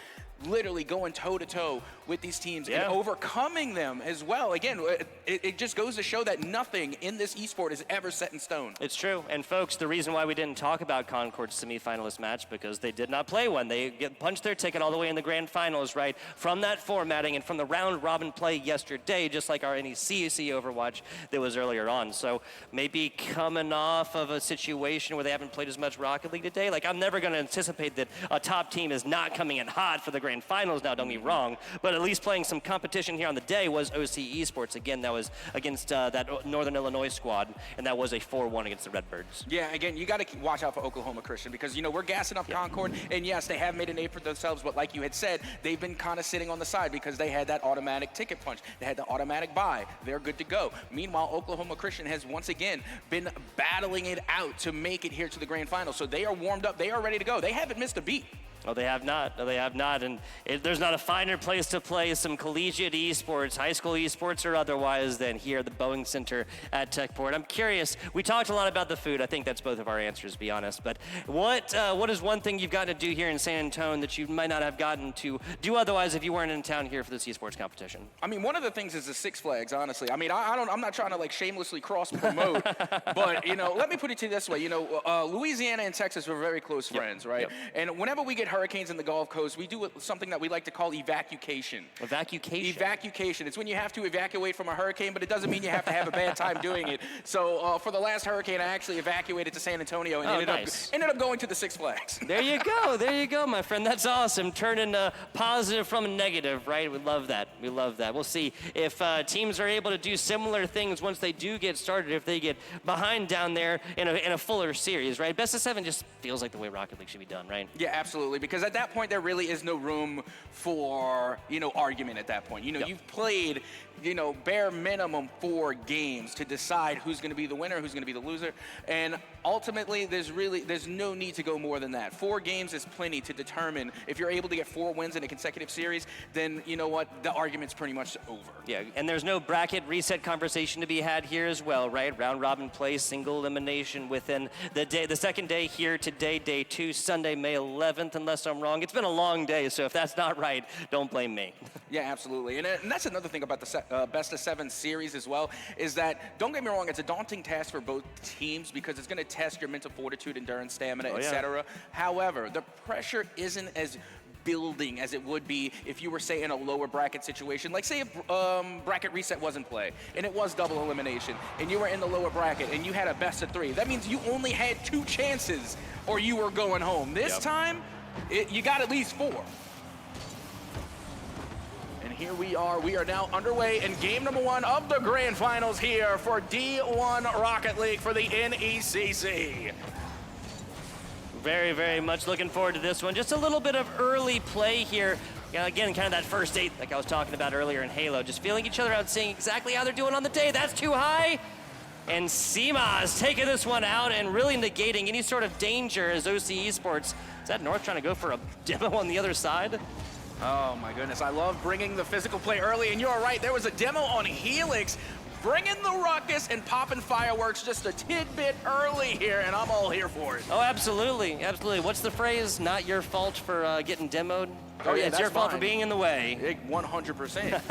literally going toe-to-toe with these teams and overcoming them as well. Again, it just goes to show that nothing in this esport is ever set in stone. It's true. And folks, the reason why we didn't talk about Concord's semifinalist match, because they did not play one. They punched their ticket all the way in the grand finals, right? From that formatting and from the round-robin play yesterday, just like our NECC Overwatch that was earlier on. So maybe coming off of a situation where they haven't played as much Rocket League today, like I'm never going to anticipate that a top team is not coming in hot for the grand finals now, don't get me wrong, but at least playing some competition here on the day was OC Esports. Again, that was against that Northern Illinois squad, and that was a 4-1 against the Redbirds. Yeah, again, you got to watch out for Oklahoma Christian because, you know, we're gassing up Concord, and yes, they have made a name for themselves, but like you had said, they've been kind of sitting on the side because they had that automatic ticket punch. They had the automatic buy. They're good to go. Meanwhile, Oklahoma Christian has once again been battling it out to make it here to the grand final. So they are warmed up. They are ready to go. They haven't missed a beat. Oh, they have not. No, they have not. And there's not a finer place to play some collegiate esports, high school esports or otherwise, than here at the Boeing Center at Techport. I'm curious. We talked a lot about the food. I think that's both of our answers, to be honest. But what is one thing you've gotten to do here in San Antonio that you might not have gotten to do otherwise if you weren't in town here for this esports competition? I mean, one of the things is the Six Flags, honestly. I mean, I'm not trying to like shamelessly cross promote, but you know, let me put it to you this way. You know, Louisiana and Texas were very close friends, right? And whenever we get hurricanes in the Gulf Coast, we do something that we like to call evacuation. Evacuation? Evacuation. It's when you have to evacuate from a hurricane, but it doesn't mean you have to have a bad time doing it. So for the last hurricane, I actually evacuated to San Antonio and ended up going to the Six Flags. There you go. There you go, my friend. That's awesome. Turning positive from a negative, right? We love that. We love that. We'll see if teams are able to do similar things once they do get started, if they get behind down there in a fuller series, right? Best of 7 just feels like the way Rocket League should be done, right? Yeah, absolutely. Because at that point, there really is no room for, you know, argument at that point. You know, you've played, you know, bare minimum 4 games to decide who's going to be the winner, who's going to be the loser. And ultimately, there's no need to go more than that. 4 games is plenty to determine if you're able to get 4 wins in a consecutive series, then you know what, the argument's pretty much over. Yeah, and there's no bracket reset conversation to be had here as well, right? Round robin play, single elimination within the second day here today, day 2, Sunday, May 11th, unless I'm wrong. It's been a long day, so if that's not right, don't blame me. Yeah, absolutely. And that's another thing about the best of 7 series as well, is that, don't get me wrong, it's a daunting task for both teams because it's going to test your mental fortitude, endurance, stamina, etc. However, the pressure isn't as building as it would be if you were, say, in a lower bracket situation. Like, say, if bracket reset was in play, and it was double elimination, and you were in the lower bracket, and you had a best of 3. That means you only had 2 chances, or you were going home. This time, you got at least 4. And here we are now underway in game number 1 of the grand finals here for D1 Rocket League for the NECC. Very, very much looking forward to this one. Just a little bit of early play here. Again, kind of that first date like I was talking about earlier in Halo. Just feeling each other out, seeing exactly how they're doing on the day. That's too high. And Seema's taking this one out and really negating any sort of danger as OC Esports. Is that North trying to go for a demo on the other side? Oh my goodness, I love bringing the physical play early, and you're right, there was a demo on Helix, bringing the ruckus and popping fireworks just a tidbit early here, and I'm all here for it. Oh, absolutely, absolutely. What's the phrase? Not your fault for getting demoed? Oh, yeah, it's your fault for being in the way. 100%.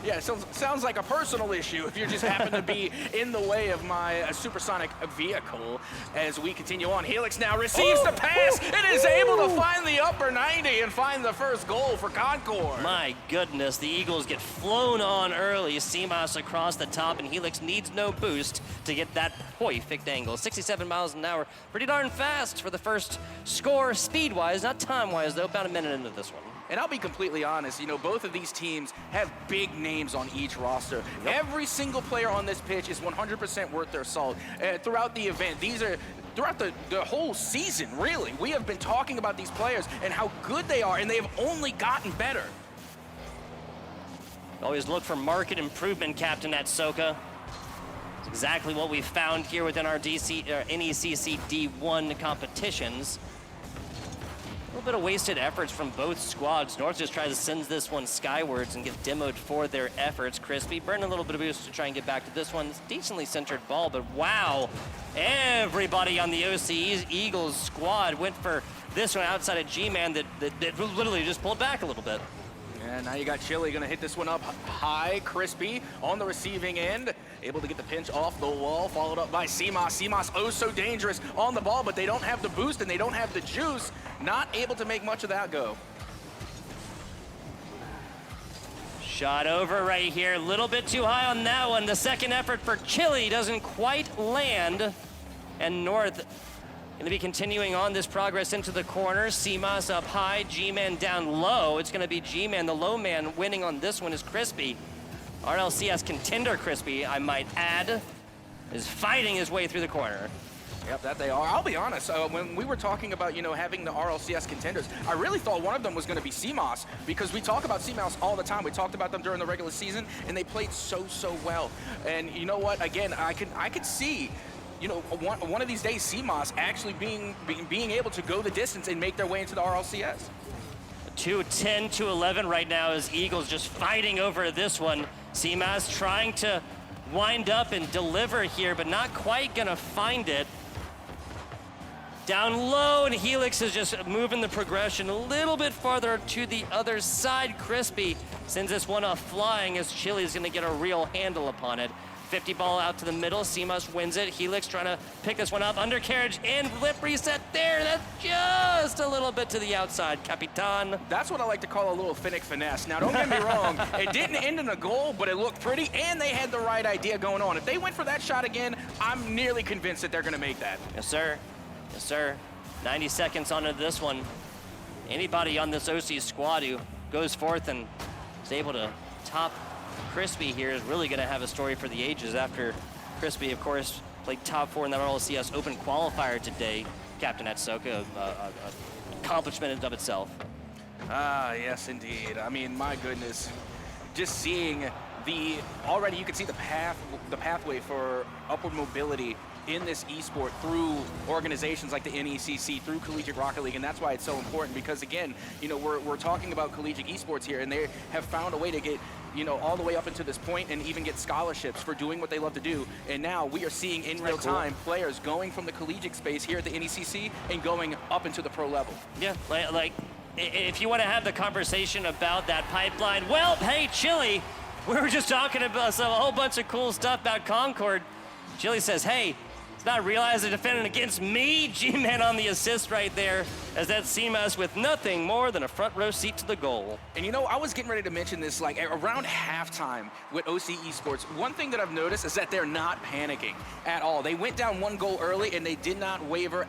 Yeah, so sounds like a personal issue if you just happen to be in the way of my supersonic vehicle. As we continue on, Helix now receives the pass and is able to find the upper 90 and find the first goal for Concord. My goodness, the Eagles get flown on early. Seamas across the top, and Helix needs no boost to get that perfect angle. 67 miles an hour, pretty darn fast for the first score, speed-wise, not time-wise, though, about a minute into this one. And I'll be completely honest, you know, both of these teams have big names on each roster. Every single player on this pitch is 100% worth their salt. Throughout the event, throughout the whole season, really, we have been talking about these players and how good they are, and they have only gotten better. Always look for market improvement, Captain at Soka. It's exactly what we found here within our NECC D1 competitions. A little bit of wasted efforts from both squads. North just tries to send this one skywards and get demoed for their efforts. Crispy burning a little bit of boost to try and get back to this one. It's a decently centered ball, but wow. Everybody on the OC Eagles squad went for this one outside of G-Man that literally just pulled back a little bit. And now you got Chili gonna hit this one up high. Crispy on the receiving end, able to get the pinch off the wall, followed up by Seamas. Seamas oh so dangerous on the ball, but they don't have the boost and they don't have the juice. Not able to make much of that go. Shot over right here, a little bit too high on that one. The second effort for Chili doesn't quite land. And North Gonna be continuing on this progress into the corner. CMOS up high, G-Man down low. It's gonna be G-Man, the low man, winning on this one is Crispy. RLCS contender Crispy, I might add, is fighting his way through the corner. Yep, that they are. I'll be honest, when we were talking about, having the RLCS contenders, I really thought one of them was going to be CMOS, because we talk about CMOS all the time. We talked about them during the regular season, and they played so well. And you know what? Again, I could see, one of these days, CMOS actually being able to go the distance and make their way into the RLCS. 2-10 to 11 right now as Eagles just fighting over this one. CMOS trying to wind up and deliver here, but not quite gonna find it. Down low, and Helix is just moving the progression a little bit farther to the other side. Crispy sends this one off flying as Chili's gonna get a real handle upon it. 50 ball out to the middle, CMOS wins it. Helix trying to pick this one up, undercarriage and lip reset there. That's just a little bit to the outside, Capitan. That's what I like to call a little Finnick finesse. Now, don't get me wrong, it didn't end in a goal, but it looked pretty, and they had the right idea going on. If they went for that shot again, I'm nearly convinced that they're gonna make that. Yes, sir. Yes, sir. 90 seconds onto this one. Anybody on this OC squad who goes forth and is able to top Crispy here is really going to have a story for the ages after Crispy, of course, played top 4 in that RLCS Open qualifier today. Captain Atsoka, accomplishment of itself. Ah, yes, indeed. I mean, my goodness, just seeing already you can see the pathway for upward mobility in this esport through organizations like the NECC, through Collegiate Rocket League, and that's why it's so important, because again, we're talking about collegiate esports here, and they have found a way to get all the way up into this point and even get scholarships for doing what they love to do. And now we are seeing in real time players going from the collegiate space here at the NECC and going up into the pro level. Yeah, like if you want to have the conversation about that pipeline, well, hey, Chili, we were just talking about a whole bunch of cool stuff about Concord. Chili says, hey, it's not realized they're defending against me. G-Man on the assist right there, as that CMOS with nothing more than a front row seat to the goal. And I was getting ready to mention this, like around halftime with OC Esports, one thing that I've noticed is that they're not panicking at all. They went down 1 goal early and they did not waver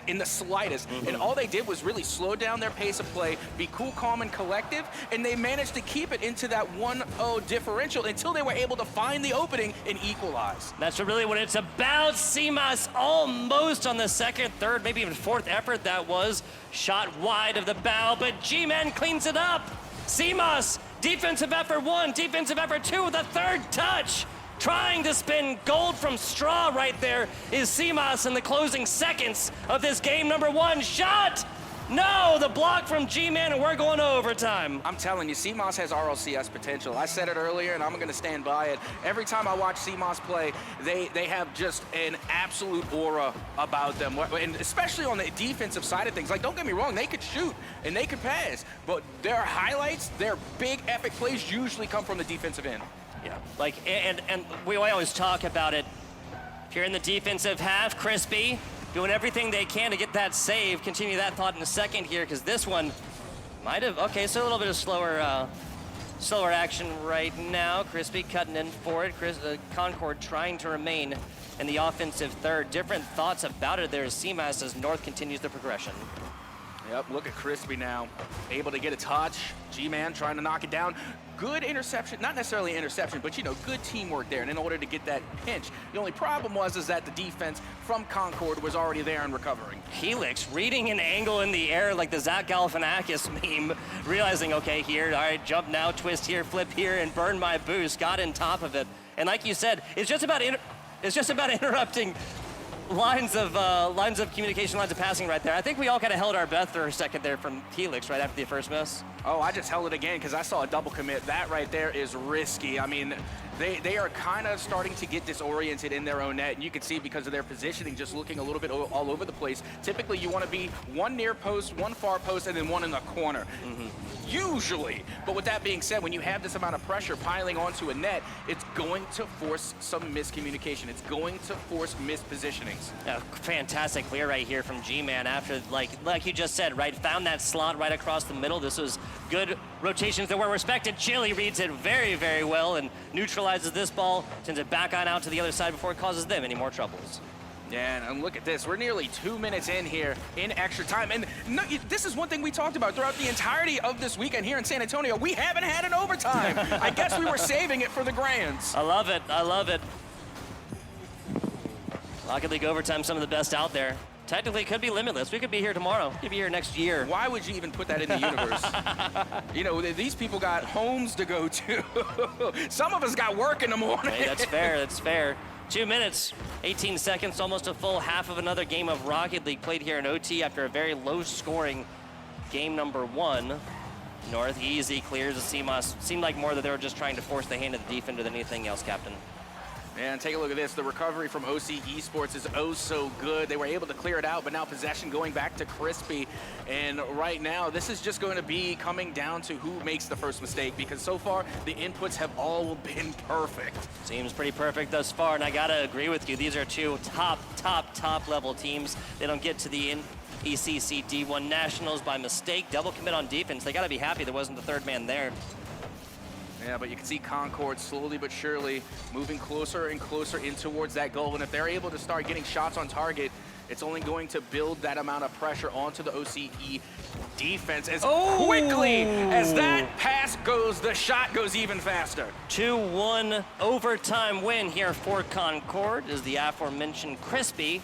in the slightest. And all they did was really slow down their pace of play, be cool, calm, and collective, and they managed to keep it into that 1-0 differential until they were able to find the opening and equalize. That's really what it's about. CMOS almost on the second, third, maybe even fourth effort that was. Shot wide of the bow, but G-Man cleans it up. CMOS, defensive effort 1, defensive effort 2, the third touch. Trying to spin gold from straw right there is CMOS in the closing seconds of this game number 1. Shot! No, the block from G-Man, and we're going to overtime. I'm telling you, CMOS has RLCS potential. I said it earlier, and I'm going to stand by it. Every time I watch CMOS play, they have just an absolute aura about them, and especially on the defensive side of things. Like, don't get me wrong, they could shoot, and they could pass, but their highlights, their big, epic plays usually come from the defensive end. Yeah, and we always talk about it. If you're in the defensive half, Crispy doing everything they can to get that save. Continue that thought in a second here, because this one might have, okay, so a little bit of slower action right now. Crispy cutting in for it. Concord trying to remain in the offensive third. Different thoughts about it there as CMOS as North continues the progression. Yep, look at Crispy now, able to get a touch. G-Man trying to knock it down. Good interception, not necessarily interception, but good teamwork there, and in order to get that pinch. The only problem was that the defense from Concord was already there and recovering. Helix reading an angle in the air like the Zach Galifianakis meme, realizing, okay, here, all right, jump now, twist here, flip here, and burn my boost, got in top of it. And like you said, it's just about interrupting lines of communication, lines of passing right there. I think we all kind of held our breath for a second there from Helix right after the first miss. Oh, I just held it again because I saw a double commit. That right there is risky. I mean, they are kind of starting to get disoriented in their own net, and you can see because of their positioning just looking a little bit all over the place. Typically, you want to be one near post, one far post, and then one in the corner. Usually. But with that being said, when you have this amount of pressure piling onto a net, it's going to force some miscommunication. It's going to force mispositionings. Fantastic clear right here from G-Man after, like you just said, right? Found that slot right across the middle. This was good rotations that were respected. Chili reads it very, very well and neutralizes this ball, sends it back on out to the other side before it causes them any more troubles. Yeah, and look at this. We're nearly 2 minutes in here in extra time. And no, this is one thing we talked about throughout the entirety of this weekend here in San Antonio. We haven't had an overtime. I guess we were saving it for the Grands. I love it. I love it. Rocket League overtime, some of the best out there. Technically, it could be limitless. We could be here tomorrow. We could be here next year. Why would you even put that in the universe? You know, these people got homes to go to. Some of us got work in the morning. Hey, that's fair. That's fair. 2 minutes, 18 seconds, almost a full half of another game of Rocket League played here in OT after a very low-scoring game number 1. North easy clears the CMOS. Seemed like more that they were just trying to force the hand of the defender than anything else, Captain. And take a look at this. The recovery from OC Esports is oh so good. They were able to clear it out, but now possession going back to Crispy. And right now, this is just going to be coming down to who makes the first mistake, because so far, the inputs have all been perfect. Seems pretty perfect thus far, and I gotta agree with you. These are two top level teams. They don't get to the ECC D1 Nationals by mistake. Double commit on defense. They gotta be happy there wasn't the third man there. Yeah, but you can see Concord slowly but surely moving closer and closer in towards that goal. And if they're able to start getting shots on target, it's only going to build that amount of pressure onto the OCE defense as quickly as that pass goes, the shot goes even faster. 2-1 overtime win here for Concord is the aforementioned Crispy.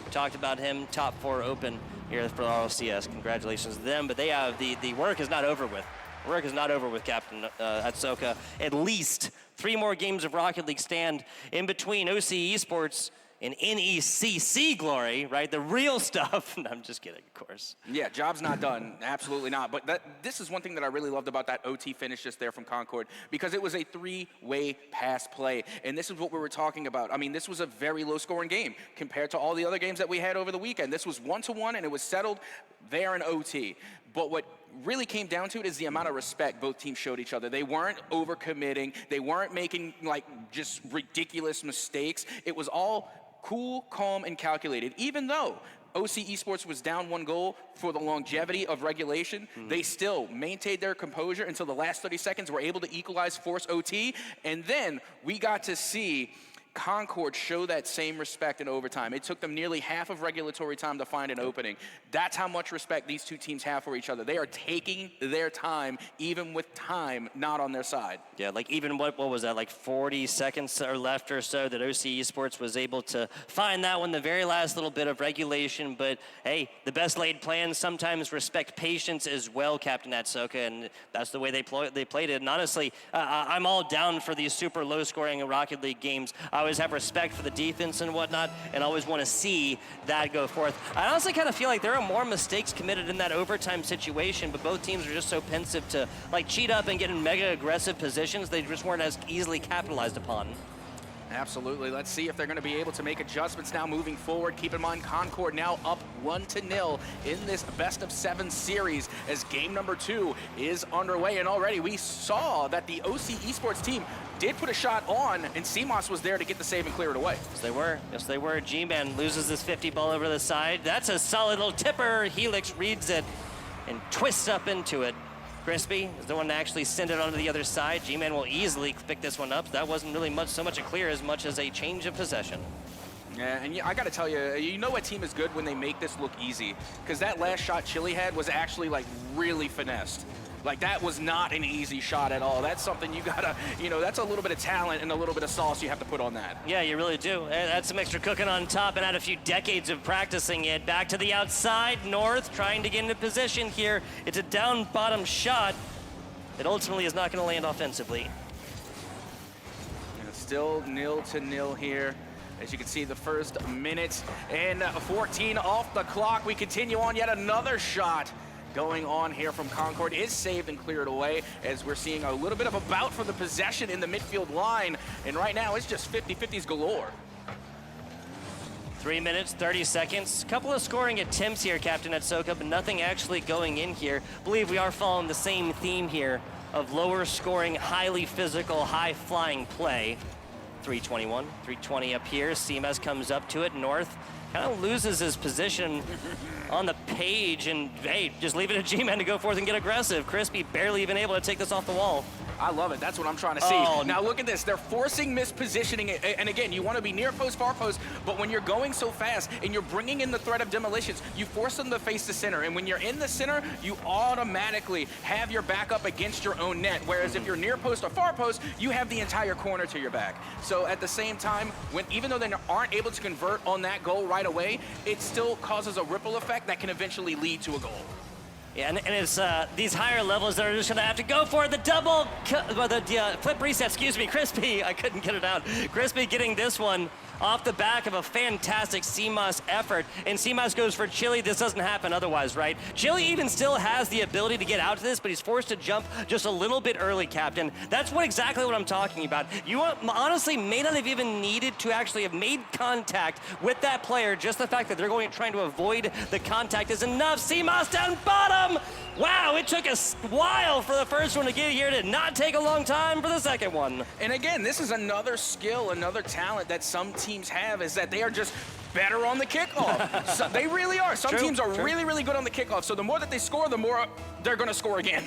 We talked about him, top 4 open here for RLCS. Congratulations to them, but they have the work is not over with. Work is not over with Captain Atsoka. At least 3 more games of Rocket League stand in between OC Esports and NECC glory, right? The real stuff. No, I'm just kidding, of course. Yeah, job's not done. Absolutely not. But this is one thing that I really loved about that OT finish just there from Concord, because it was a 3-way pass play. And this is what we were talking about. I mean, this was a very low-scoring game compared to all the other games that we had over the weekend. This was 1-1, and it was settled there in OT. But what really came down to it is the amount of respect both teams showed each other. They weren't overcommitting. They weren't making, like, just ridiculous mistakes. It was all cool, calm, and calculated. Even though OC Esports was down 1 goal for the longevity of regulation, they still maintained their composure until the last 30 seconds, were able to equalize, force OT, and then we got to see Concord show that same respect in overtime. It took them nearly half of regulatory time to find an opening. That's how much respect these two teams have for each other. They are taking their time, even with time not on their side. Yeah, like even what was that, like 40 seconds or left or so that OC Esports was able to find that one, the very last little bit of regulation. But hey, the best laid plans sometimes respect patience as well, Captain Atsoka, and that's the way they played it. And honestly, I'm all down for these super low scoring Rocket League games. I always have respect for the defense and whatnot, and always want to see that go forth. I honestly kind of feel like there are more mistakes committed in that overtime situation, but both teams are just so pensive to like cheat up and get in mega aggressive positions. They just weren't as easily capitalized upon. Absolutely. Let's see if they're going to be able to make adjustments now moving forward. Keep in mind, Concord now up 1-0 in this best-of-7 series as game number 2 is underway. And already we saw that the OC Esports team did put a shot on, and CMOS was there to get the save and clear it away. Yes, they were. Yes, they were. G-Man loses this 50 ball over the side. That's a solid little tipper. Helix reads it and twists up into it. Crispy is the one to actually send it onto the other side. G-Man will easily pick this one up. That wasn't really so much a clear as much as a change of possession. Yeah, and I got to tell you, you know what team is good when they make this look easy? Because that last shot Chili had was actually like really finessed. Like that was not an easy shot at all. That's something you gotta, that's a little bit of talent and a little bit of sauce you have to put on that. Yeah, you really do. Add some extra cooking on top and add a few decades of practicing it. Back to the outside, North trying to get into position here. It's a down bottom shot that ultimately is not gonna land offensively. And it's still 0-0 here. As you can see, the first minute and 14 off the clock. We continue on. Yet another shot going on here from Concord is saved and cleared away, as we're seeing a little bit of a bout for the possession in the midfield line. And right now, it's just 50-50s galore. 3 minutes, 30 seconds. Couple of scoring attempts here, Captain Atsoka, but nothing actually going in here. I believe we are following the same theme here of lower scoring, highly physical, high-flying play. 321, 320 up here. CMS comes up to it. North kind of loses his position on the page, and hey, just leave it to G-Man to go forth and get aggressive. Crispy barely even able to take this off the wall. I love it. That's what I'm trying to see. Oh, now look at this. They're forcing mispositioning. And again, you want to be near post, far post, but when you're going so fast and you're bringing in the threat of demolitions, you force them to face the center. And when you're in the center, you automatically have your back up against your own net. Whereas if you're near post or far post, you have the entire corner to your back. So at the same time, even though they aren't able to convert on that goal right away, it still causes a ripple effect that can eventually lead to a goal. Yeah, and it's these higher levels that are just going to have to go for the flip reset, excuse me, Crispy. I couldn't get it out. Crispy getting this one off the back of a fantastic CMOS effort. And CMOS goes for Chili. This doesn't happen otherwise, right? Chili even still has the ability to get out to this, but he's forced to jump just a little bit early, Captain. That's exactly what I'm talking about. You honestly may not have even needed to actually have made contact with that player. Just the fact that they're trying to avoid the contact is enough. CMOS down bottom. Wow, it took a while for the first one to get here. Did not take a long time for the second one. And again, this is another skill, another talent that some teams have, is that they are just better on the kickoff. So they really are. Some teams are really, really good on the kickoff. So the more that they score, the more they're going to score again.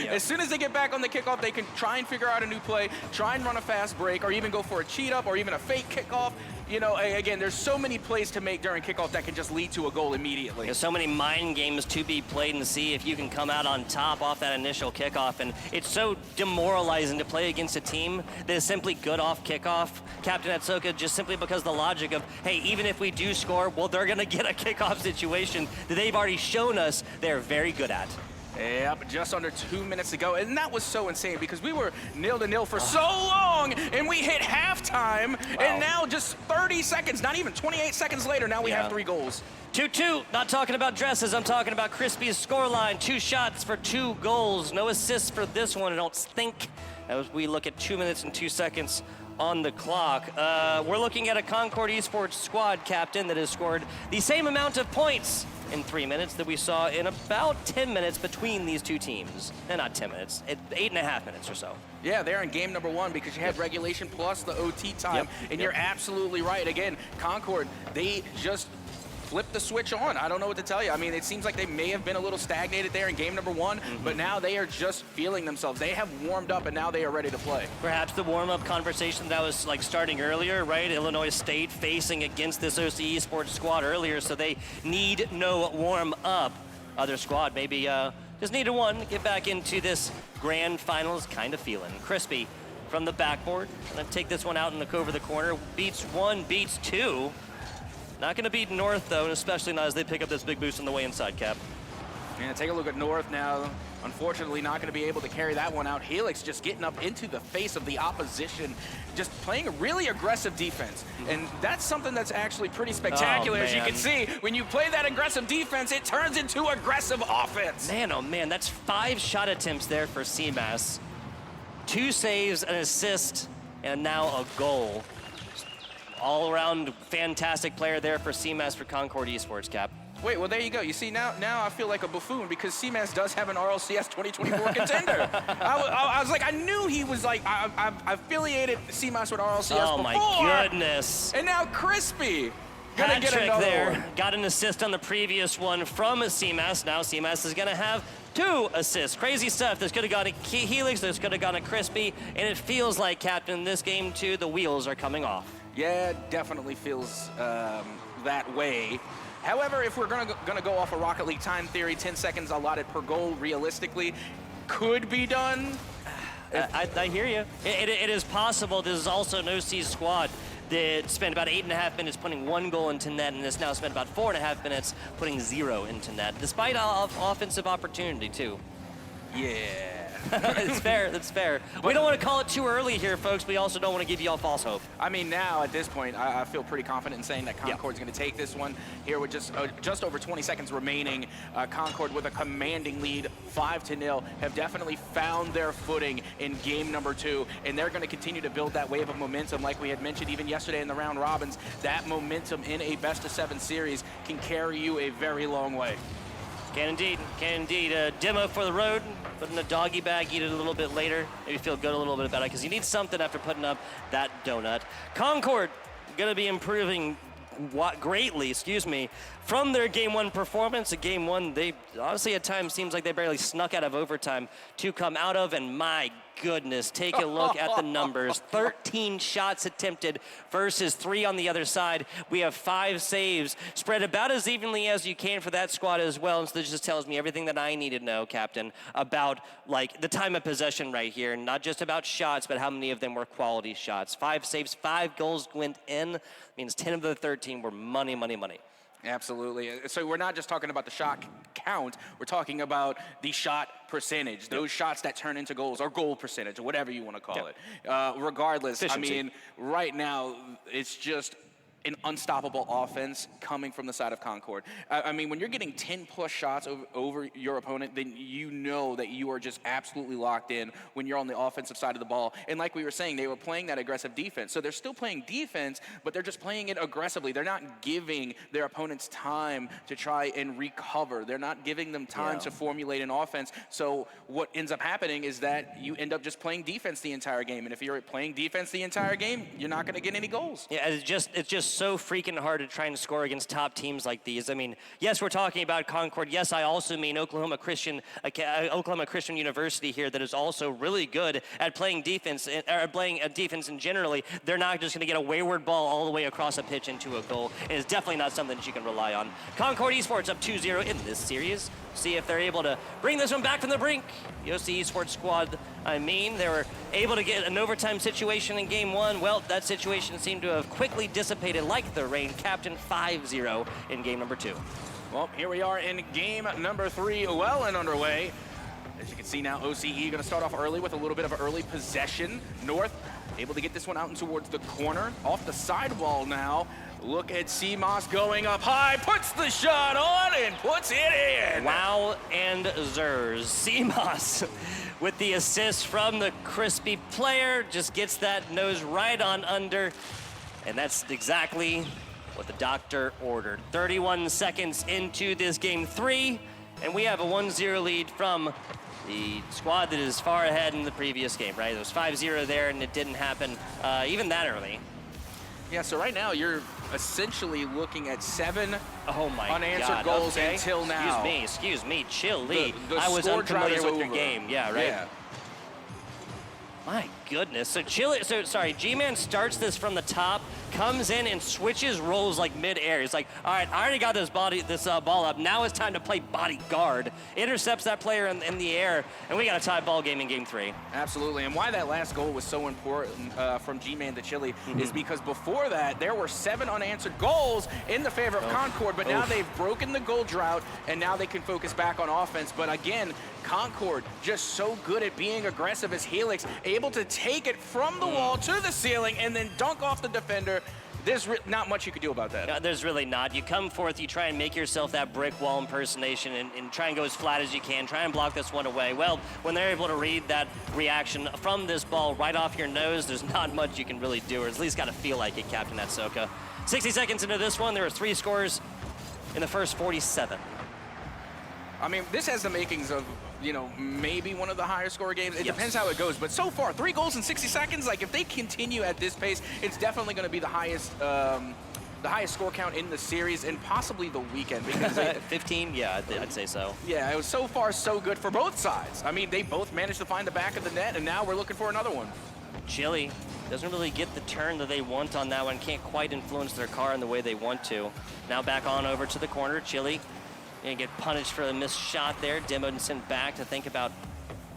As soon as they get back on the kickoff, they can try and figure out a new play, try and run a fast break, or even go for a cheat up, or even a fake kickoff. You know, again, there's so many plays to make during kickoff that can just lead to a goal immediately. There's so many mind games to be played and see if you can come out on top off that initial kickoff. And it's so demoralizing to play against a team that is simply good off kickoff, Captain Atsuka, just simply because the logic of, hey, even if we do score, well, they're going to get a kickoff situation that they've already shown us they're very good at. Yep, just under 2 minutes to go. And that was so insane because we were 0-0 for so long, and we hit halftime, and now just 30 seconds, not even 28 seconds later, now we have 3 goals. 2-2, not talking about dresses, I'm talking about Crispy's scoreline. 2 shots for 2 goals. No assists for this one, I don't think, as we look at 2 minutes and 2 seconds on the clock. We're looking at a Concord Esports squad, Captain, that has scored the same amount of points in 3 minutes that we saw in about 10 minutes between these two teams. Not 10 minutes, 8.5 minutes or so. Yeah, they're in game number 1 because you had regulation plus the OT time, and you're absolutely right. Again, Concord, they just flipped the switch on. I don't know what to tell you. I mean, it seems like they may have been a little stagnated there in game number 1, but now they are just feeling themselves. They have warmed up, and now they are ready to play. Perhaps the warm-up conversation that was like starting earlier, right? Illinois State facing against this OC Esports squad earlier, so they need no warm-up. Other squad maybe just needed one to get back into this grand finals kind of feeling. Crispy from the backboard. Gonna take this one out and look over the corner. Beats 1, beats 2. Not going to beat North, though, and especially not as they pick up this big boost on the way inside, Cap. Yeah, take a look at North now. Unfortunately, not going to be able to carry that one out. Helix just getting up into the face of the opposition, just playing a really aggressive defense. And that's something that's actually pretty spectacular, as you can see. When you play that aggressive defense, it turns into aggressive offense. Man, oh man, that's 5 shot attempts there for CMAS. 2 saves, an assist, and now a goal. All-around fantastic player there for CMAS for Concord Esports, Cap. Wait, well, there you go. You see, now I feel like a buffoon because CMAS does have an RLCS 2024 contender. I was like, I knew he was like, I affiliated CMAS with RLCS before. Oh, my goodness. And now Crispy gonna get another there. one. Got an assist on the previous one from CMAS. Now CMAS is going to have 2 assists. Crazy stuff. This could have gone to Helix. This could have gone to Crispy. And it feels like, Captain, this game, too, the wheels are coming off. Yeah, definitely feels that way. However, if we're gonna go off a Rocket League time theory, 10 seconds allotted per goal realistically could be done. I hear you. It is possible. This is also an OC squad that spent about 8.5 minutes putting 1 goal into net, and has now spent about 4.5 minutes putting 0 into net, despite offensive opportunity, too. Yeah. It's fair, that's fair. We don't want to call it too early here, folks. We also don't want to give you all false hope. I mean, now at this point, I feel pretty confident in saying that Concord's going to take this one here with just over 20 seconds remaining. Concord with a commanding lead, 5-0, have definitely found their footing in game number 2, and they're going to continue to build that wave of momentum like we had mentioned even yesterday in the round robins. That momentum in a best-of-7 series can carry you a very long way. Can indeed, can indeed. Demo for the road, put in a doggy bag, eat it a little bit later, maybe feel good a little bit about it, because you need something after putting up that donut. Concord going to be improving greatly, from their Game 1 performance. A Game 1, they honestly at times seems like they barely snuck out of overtime to come out of, and my goodness, take a look at the numbers. 13 shots attempted versus 3 on the other side. We have 5 saves, spread about as evenly as you can for that squad as well. And so this just tells me everything that I need to know, Captain, about like the time of possession right here. Not just about shots, but how many of them were quality shots. 5 saves, 5 goals went in. Means 10 of the 13 were money, money, money. Absolutely. So we're not just talking about the shot count, we're talking about the shot percentage, those shots that turn into goals, or goal percentage, or whatever you want to call it. Regardless, Efficiency. I mean, right now, it's just an unstoppable offense coming from the side of Concord. I mean, when you're getting 10-plus shots over your opponent, then you know that you are just absolutely locked in when you're on the offensive side of the ball. And like we were saying, they were playing that aggressive defense. So they're still playing defense, but they're just playing it aggressively. They're not giving their opponents time to try and recover. They're not giving them time to formulate an offense. So what ends up happening is that you end up just playing defense the entire game. And if you're playing defense the entire game, you're not going to get any goals. Yeah, it's just so freaking hard to try and score against top teams like these. I mean, yes, we're talking about Concord. Yes, I also mean Oklahoma Christian University here that is also really good at playing defense, or playing defense in generally. They're not just going to get a wayward ball all the way across a pitch into a goal. It is definitely not something that you can rely on. Concord Esports up 2-0 in this series. See if they're able to bring this one back from the brink. The OC Esports squad, they were able to get an overtime situation in game 1. Well, that situation seemed to have quickly dissipated like the rain. Captain 5-0 in game number 2. Well, here we are in game number 3, well and underway. As you can see now, OCE going to start off early with a little bit of early possession. North able to get this one out and towards the corner. Off the sidewall now. Look at CMOS going up high, puts the shot on and puts it in. Wow and Zers. CMOS with the assist from the crispy player, just gets that nose right on under. And that's exactly what the doctor ordered. 31 seconds into this game 3, and we have a 1-0 lead from the squad that is far ahead in the previous game, right? It was 5-0 there, and it didn't happen even that early. Yeah, so right now you're essentially looking at 7 unanswered God. goals Okay. until now. Excuse me, Chili. The I was score drive unfamiliar is with your over. game. Yeah, right? Yeah. My goodness. So G-Man starts this from the top, comes in and switches roles like mid-air. He's like, all right, I already got this ball up. Now it's time to play bodyguard. Intercepts that player in the air, and we got a tie ball game in game 3. Absolutely, and why that last goal was so important from G-Man to Chili is because before that, there were 7 unanswered goals in the favor of Concord, but now they've broken the goal drought, and now they can focus back on offense. But again, Concord just so good at being aggressive as Helix, able to take it from the wall to the ceiling and then dunk off the defender. There's not much you could do about that. No, there's really not. You come forth, you try and make yourself that brick wall impersonation and try and go as flat as you can, try and block this one away. Well, when they're able to read that reaction from this ball right off your nose, there's not much you can really do, or at least got to feel like it, Captain Atsoka. 60 seconds into this one, there were 3 scores in the first 47. I mean, this has the makings of, maybe one of the higher score games. It depends how it goes, but so far, 3 goals in 60 seconds. Like, if they continue at this pace, it's definitely going to be the highest score count in the series and possibly the weekend. Because 15, yeah, I'd say so. Yeah, it was so far so good for both sides. I mean, they both managed to find the back of the net, and now we're looking for another one. Chili doesn't really get the turn that they want on that one. Can't quite influence their car in the way they want to. Now back on over to the corner. Chili gonna get punished for a missed shot there. Demoed and sent back to think about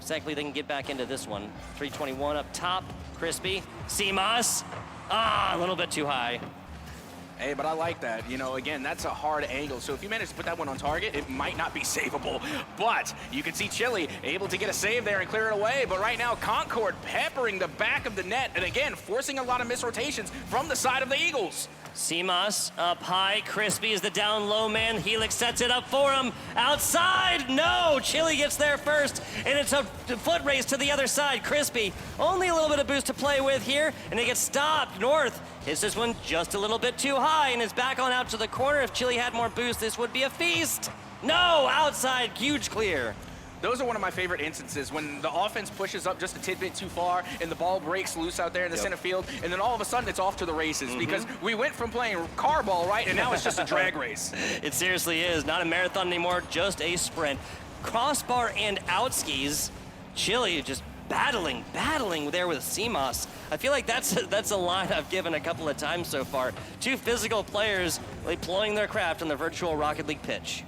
exactly they can get back into this one. 321 up top. Crispy. CMOS. A little bit too high. Hey, but I like that. Again, that's a hard angle. So if you manage to put that one on target, it might not be savable. But you can see Chili able to get a save there and clear it away. But right now, Concord peppering the back of the net. And again, forcing a lot of misrotations from the side of the Eagles. CMOS up high. Crispy is the down low man. Helix sets it up for him. Outside. No. Chili gets there first. And it's a foot race to the other side. Crispy only a little bit of boost to play with here. And it gets stopped. North hits this one just a little bit too high and is back on out to the corner. If Chili had more boost, this would be a feast. No. Outside. Huge clear. Those are one of my favorite instances when the offense pushes up just a tidbit too far and the ball breaks loose out there in the center field, and then all of a sudden it's off to the races because we went from playing car ball, right, and now it's just a drag race. It seriously is. Not a marathon anymore, just a sprint. Crossbar and outskis. Chili just battling there with CMOS. I feel like that's a line I've given a couple of times so far. Two physical players employing their craft on the virtual Rocket League pitch.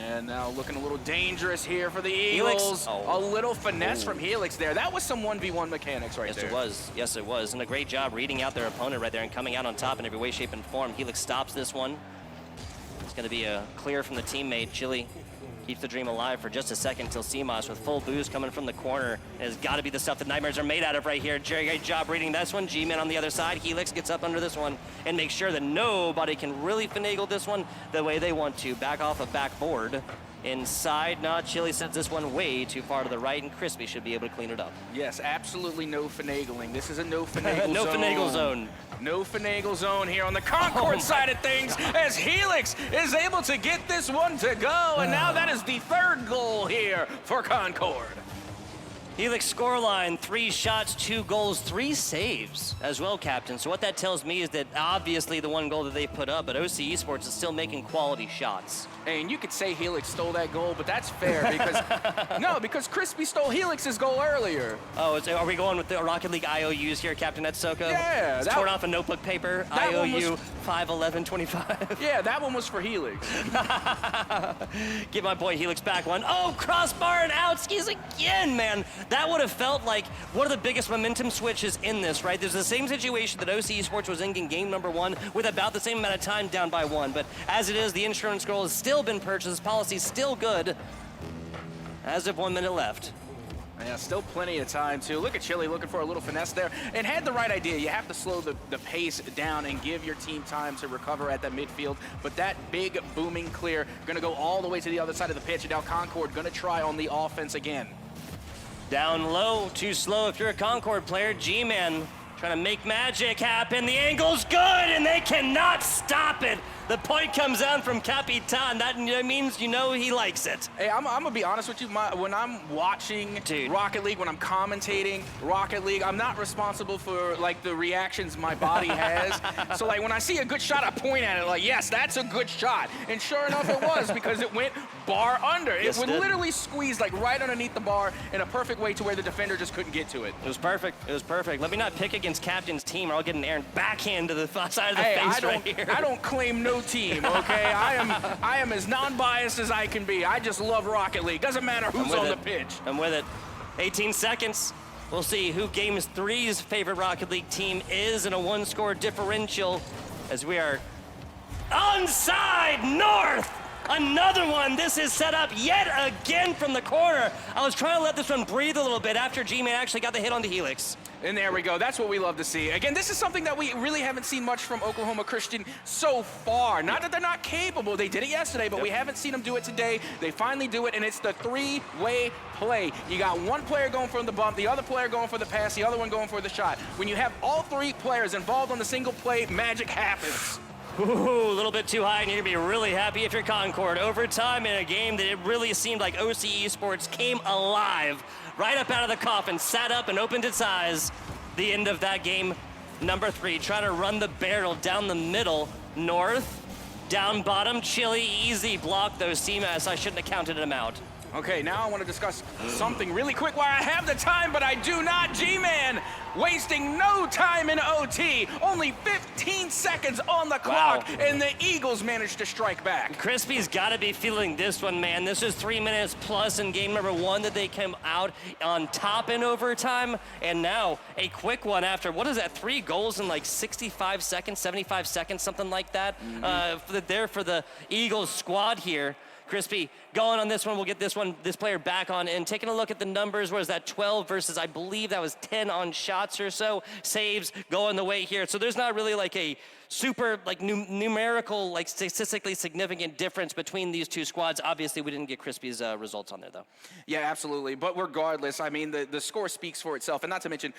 And now looking a little dangerous here for the Eagles. A little finesse from Helix there. That was some 1v1 mechanics right there. Yes, it was. Yes, it was. And a great job reading out their opponent right there and coming out on top in every way, shape, and form. Helix stops this one. It's going to be a clear from the teammate. Chili keeps the dream alive for just a second until CMOS with full boost coming from the corner. It has got to be the stuff that Nightmares are made out of right here. Great job reading this one. G-Man on the other side. Helix gets up under this one and makes sure that nobody can really finagle this one the way they want to. Back off a backboard. Inside, not Chili sends this one way too far to the right, and Crispy should be able to clean it up. Yes, absolutely no finagling. This is a no finagle no zone. finagle zone. No finagle zone here on the Concord side of things as Helix is able to get this one to go, and now that is the third goal here for Concord. Helix scoreline, 3 shots, 2 goals, 3 saves as well, Captain. So what that tells me is that obviously the one goal that they put up, but OC Esports is still making quality shots. And you could say Helix stole that goal, but that's fair because because Crispy stole Helix's goal earlier. Oh, are we going with the Rocket League IOUs here, Captain Etsoko? Yeah. It's torn off a notebook paper, IOU 51125. Yeah, that one was for Helix. Get my boy Helix back one. Oh, crossbar and out skis again, man. That would have felt like one of the biggest momentum switches in this, right? There's the same situation that OC Esports was in game number 1 with about the same amount of time down by 1. But as it is, the insurance scroll has still been purchased. Policy's still good as of 1 minute left. Yeah, still plenty of time, too. Look at Chili looking for a little finesse there and had the right idea. You have to slow the pace down and give your team time to recover at the midfield. But that big booming clear going to go all the way to the other side of the pitch. And now Concord going to try on the offense again. Down low, too slow if you're a Concord player. G-Man trying to make magic happen. The angle's good, and they cannot stop it. The point comes down from Capitan. That means you know he likes it. Hey, I'm going to be honest with you. When I'm watching Rocket League, when I'm commentating Rocket League, I'm not responsible for, like, the reactions my body has. So, like, when I see a good shot, I point at it like, yes, that's a good shot. And sure enough, it was because it went bar under. Yes, it would literally squeeze, like, right underneath the bar in a perfect way to where the defender just couldn't get to it. It was perfect. It was perfect. Let me not pick against Captain's team, or I'll get an errant backhand to the side of the face right here. I don't claim no team, okay? I am as non-biased as I can be. I just love Rocket League. Doesn't matter who's on the pitch. I'm with it. 18 seconds. We'll see who Game 3's favorite Rocket League team is in a 1-score differential as we are onside North. Another one. This is set up yet again from the corner. I was trying to let this one breathe a little bit after G-Man actually got the hit on the Helix. And there we go. That's what we love to see. Again, this is something that we really haven't seen much from Oklahoma Christian so far. Not that they're not capable. They did it yesterday, but we haven't seen them do it today. They finally do it, and it's the 3-way play. You got one player going for the bump, the other player going for the pass, the other one going for the shot. When you have all 3 players involved on the single play, magic happens. Ooh, a little bit too high, and you're going to be really happy if you're Concord. Overtime in a game that it really seemed like OC Esports came alive. Right up out of the coffin, sat up and opened its eyes. The end of that game, number 3, trying to run the barrel down the middle. North, down bottom, Chili, easy block those CMAS. I shouldn't have counted them out. Okay, now I want to discuss something really quick while I have the time, but I do not. G-Man wasting no time in OT. Only 15 seconds on the clock, and the Eagles managed to strike back. Crispy's got to be feeling this one, man. This is 3 minutes plus in game number 1 that they came out on top in overtime, and now a quick one after, what is that, 3 goals in like 65 seconds, 75 seconds, something like that, for the Eagles squad here. Crispy going on this one. We'll get this player back on, and taking a look at the numbers. What is that, 12 versus, I believe that was 10 on shots or so. Saves going the way here. So there's not really like a super like numerical, like statistically significant difference between these two squads. Obviously, we didn't get Crispy's results on there, though. Yeah, absolutely. But regardless, I mean, the score speaks for itself. And not to mention,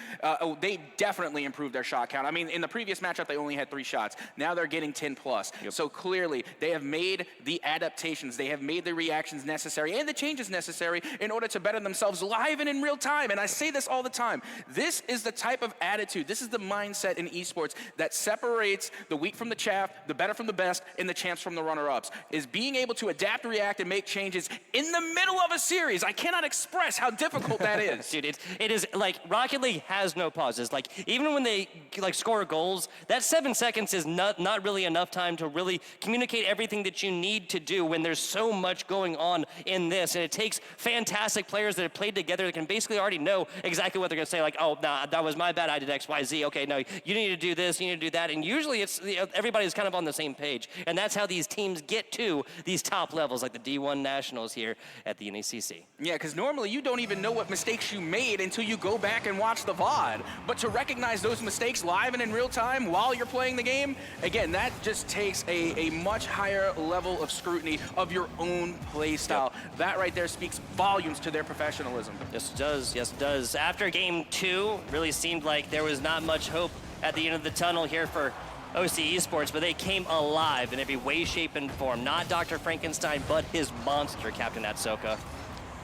they definitely improved their shot count. I mean, in the previous matchup, they only had 3 shots. Now they're getting 10 plus. Yep. So clearly, they have made the adaptations. They have made the reactions necessary and the changes necessary in order to better themselves live and in real time. And I say this all the time. This is the type of attitude, this is the mindset in esports that separates the wheat from the chaff, the better from the best, and the champs from the runner-ups, is being able to adapt, react, and make changes in the middle of a series. I cannot express how difficult that is. Dude, it is like Rocket League has no pauses. Like even when they like score goals, that 7 seconds is not really enough time to really communicate everything that you need to do when there's so much going on in this. And it takes fantastic players that have played together that can basically already know exactly what they're going to say. Like, oh, nah, that was my bad. I did X, Y, Z. Okay, no, you need to do this. You need to do that. And usually it's everybody's kind of on the same page. And that's how these teams get to these top levels, like the D1 Nationals here at the NECC. Yeah, because normally you don't even know what mistakes you made until you go back and watch the VOD. But to recognize those mistakes live and in real time while you're playing the game, again, that just takes a much higher level of scrutiny of your own play style. Yep. That right there speaks volumes to their professionalism. Yes, it does. Yes, it does. After game 2, really seemed like there was not much hope at the end of the tunnel here for OC Esports, but they came alive in every way, shape, and form. Not Dr. Frankenstein, but his monster, Captain Atsoka.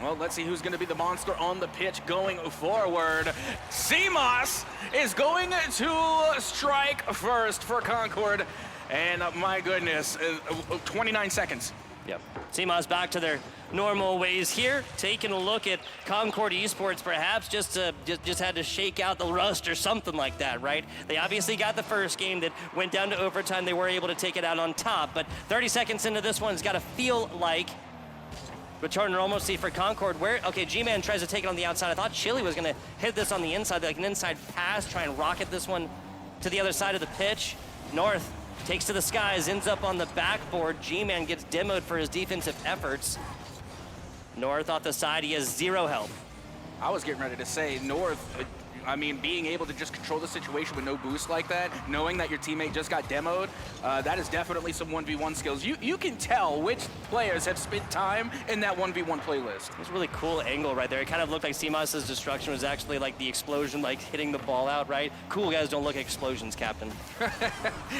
Well, let's see who's going to be the monster on the pitch going forward. CMOS is going to strike first for Concord. And my goodness, 29 seconds. Yep. CMOS back to their normal ways here. Taking a look at Concord Esports, perhaps just had to shake out the rust or something like that, right? They obviously got the first game that went down to overtime. They were able to take it out on top, but 30 seconds into this one, it's got to feel like return to normalcy for Concord. Okay, G-Man tries to take it on the outside. I thought Chili was going to hit this on the inside, like an inside pass, try and rocket this one to the other side of the pitch. North takes to the skies, ends up on the backboard. G-Man gets demoed for his defensive efforts. North off the side, he has 0 help. I was getting ready to say, North, I mean, being able to just control the situation with no boost like that, knowing that your teammate just got demoed, that is definitely some 1v1 skills. You can tell which players have spent time in that 1v1 playlist. It was a really cool angle right there. It kind of looked like CMOS's destruction was actually like the explosion, like hitting the ball out, right? Cool guys don't look at explosions, Captain.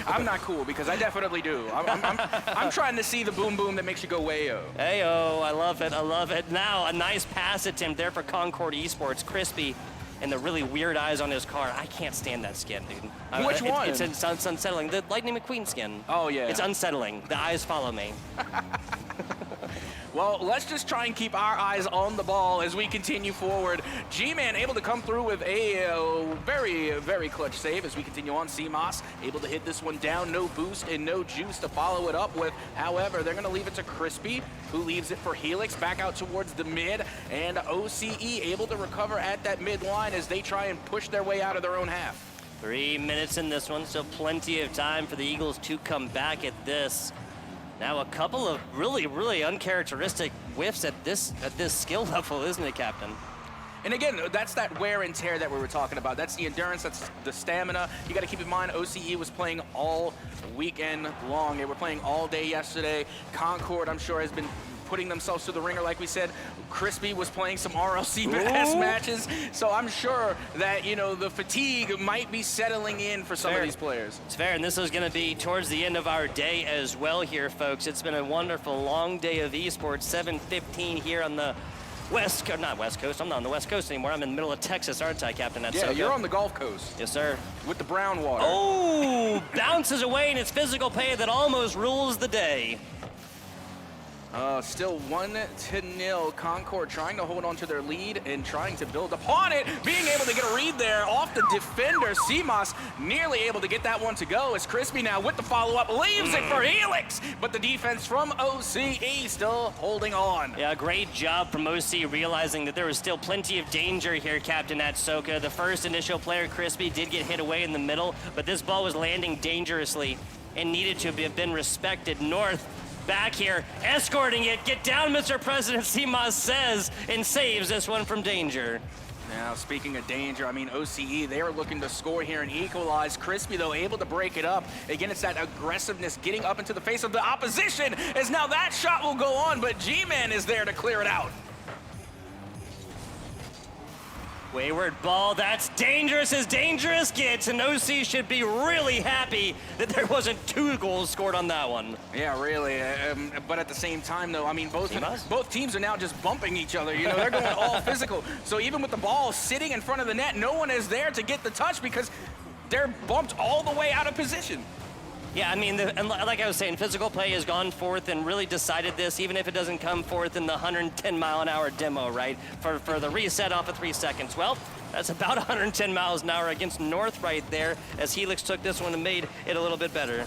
I'm not cool because I definitely do. I'm trying to see the boom boom that makes you go wayo. Heyo, I love it, I love it. Now a nice pass attempt there for Concord Esports. Crispy and the really weird eyes on his car. I can't stand that skin, dude. Which one? It's unsettling. The Lightning McQueen skin. Oh, yeah. It's unsettling. The eyes follow me. Well, let's just try and keep our eyes on the ball as we continue forward. G-Man able to come through with a very, very clutch save as we continue on. CMOS able to hit this one down. No boost and no juice to follow it up with. However, they're going to leave it to Crispy, who leaves it for Helix back out towards the mid. And OCE able to recover at that mid line as they try and push their way out of their own half. 3 minutes in this one, so plenty of time for the Eagles to come back at this. Now a couple of really, really uncharacteristic whiffs at this skill level, isn't it, Captain? And again, that's that wear and tear that we were talking about. That's the endurance, that's the stamina. You got to keep in mind, OCE was playing all weekend long. They were playing all day yesterday. Concord, I'm sure, has been putting themselves through the ringer, like we said. Crispy was playing some RLC matches, so I'm sure that, you know, the fatigue might be settling in for some of these players. It's fair, and this is going to be towards the end of our day as well here, folks. It's been a wonderful long day of esports. 7:15 here on the West Coast, not West Coast. I'm not on the West Coast anymore. I'm in the middle of Texas, aren't I, Captain? That's yeah, you're on the Gulf Coast. Yes, sir. With the brown water. Oh, bounces away, and it's physical play that almost rules the day. Still 1-0. Concord trying to hold on to their lead and trying to build upon it. Being able to get a read there off the defender. CMOS nearly able to get that one to go as Crispy now with the follow-up leaves it for Helix. But the defense from OCE still holding on. Yeah, great job from OC realizing that there was still plenty of danger here, Captain Atsoka. The first initial player, Crispy, did get hit away in the middle, but this ball was landing dangerously and needed to have been respected. North back here, escorting it. Get down, Mr. President, CMOS says, and saves this one from danger. Now, speaking of danger, I mean, OCE, they are looking to score here and equalize. Crispy, though, able to break it up. Again, it's that aggressiveness getting up into the face of the opposition, as now that shot will go on, but G-Man is there to clear it out. Wayward ball, that's dangerous as dangerous gets, and OC should be really happy that there wasn't 2 goals scored on that one. Yeah, really, but at the same time, though, I mean, both teams are now just bumping each other, you know, they're going all physical. So even with the ball sitting in front of the net, no one is there to get the touch because they're bumped all the way out of position. Yeah, I mean, and like I was saying, physical play has gone forth and really decided this, even if it doesn't come forth in the 110-mile-an-hour demo, right, for the reset off of 3 seconds. Well, that's about 110 miles an hour against North right there, as Helix took this one and made it a little bit better.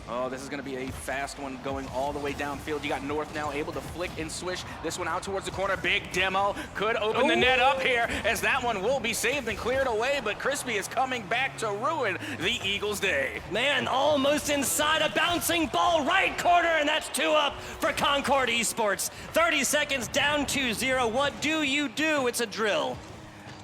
Oh, this is going to be a fast one going all the way downfield. You got North now able to flick and swish this one out towards the corner. Big demo could open the net up here, as that one will be saved and cleared away, but Crispy is coming back to ruin the Eagles' day. Man, almost inside, a bouncing ball right corner, and that's 2 up for Concord Esports. 30 seconds down 2-0. What do you do? It's a drill.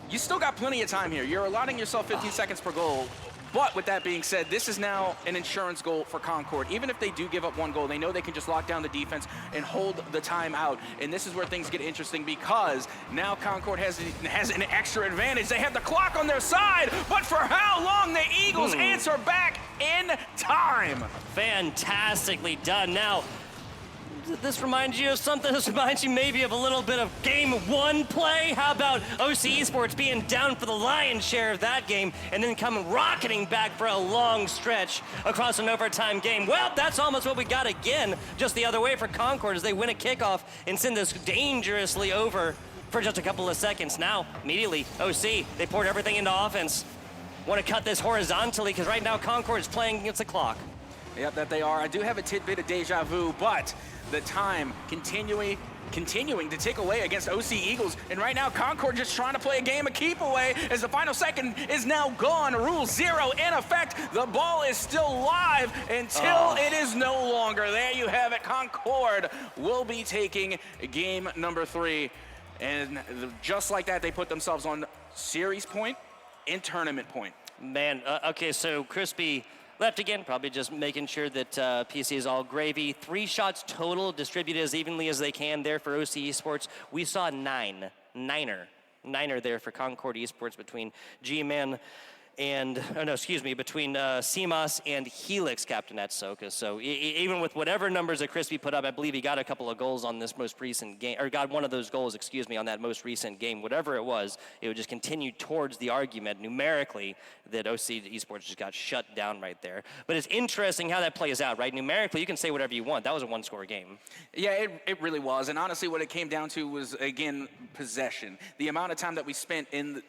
You still got plenty of time here. You're allotting yourself 15 seconds per goal. But with that being said, this is now an insurance goal for Concord. Even if they do give up 1 goal, they know they can just lock down the defense and hold the time out. And this is where things get interesting, because now Concord has an extra advantage. They have the clock on their side, but for how long? The Eagles answer back in time. Fantastically done. Now, this reminds you of something? This reminds you maybe of a little bit of game 1 play? How about OC Esports being down for the lion's share of that game and then coming rocketing back for a long stretch across an overtime game? Well, that's almost what we got again, just the other way for Concord, as they win a kickoff and send this dangerously over for just a couple of seconds. Now, immediately, OC, they poured everything into offense. Want to cut this horizontally, because right now Concord is playing against the clock. Yep, that they are. I do have a tidbit of deja vu, but the time continuing to tick away against OC Eagles. And right now, Concord just trying to play a game of keep away, as the final second is now gone. Rule 0 in effect. The ball is still live until it is no longer. There you have it. Concord will be taking game number 3. And just like that, they put themselves on series point and tournament point. Man, okay, so Crispy left again, probably just making sure that PC is all gravy. 3 shots total, distributed as evenly as they can there for OC Esports. We saw niner there for Concord Esports between G-Man and, between CMOS and Helix, Captain Atsoka. So even with whatever numbers that Crispy put up, I believe he got a couple of goals on this most recent game, or got one of those goals, on that most recent game. Whatever it was, it would just continue towards the argument numerically that OC Esports just got shut down right there. But it's interesting how that plays out, right? Numerically, you can say whatever you want. That was a 1-score game. Yeah, it really was. And honestly, what it came down to was, again, possession. The amount of time that we spent in,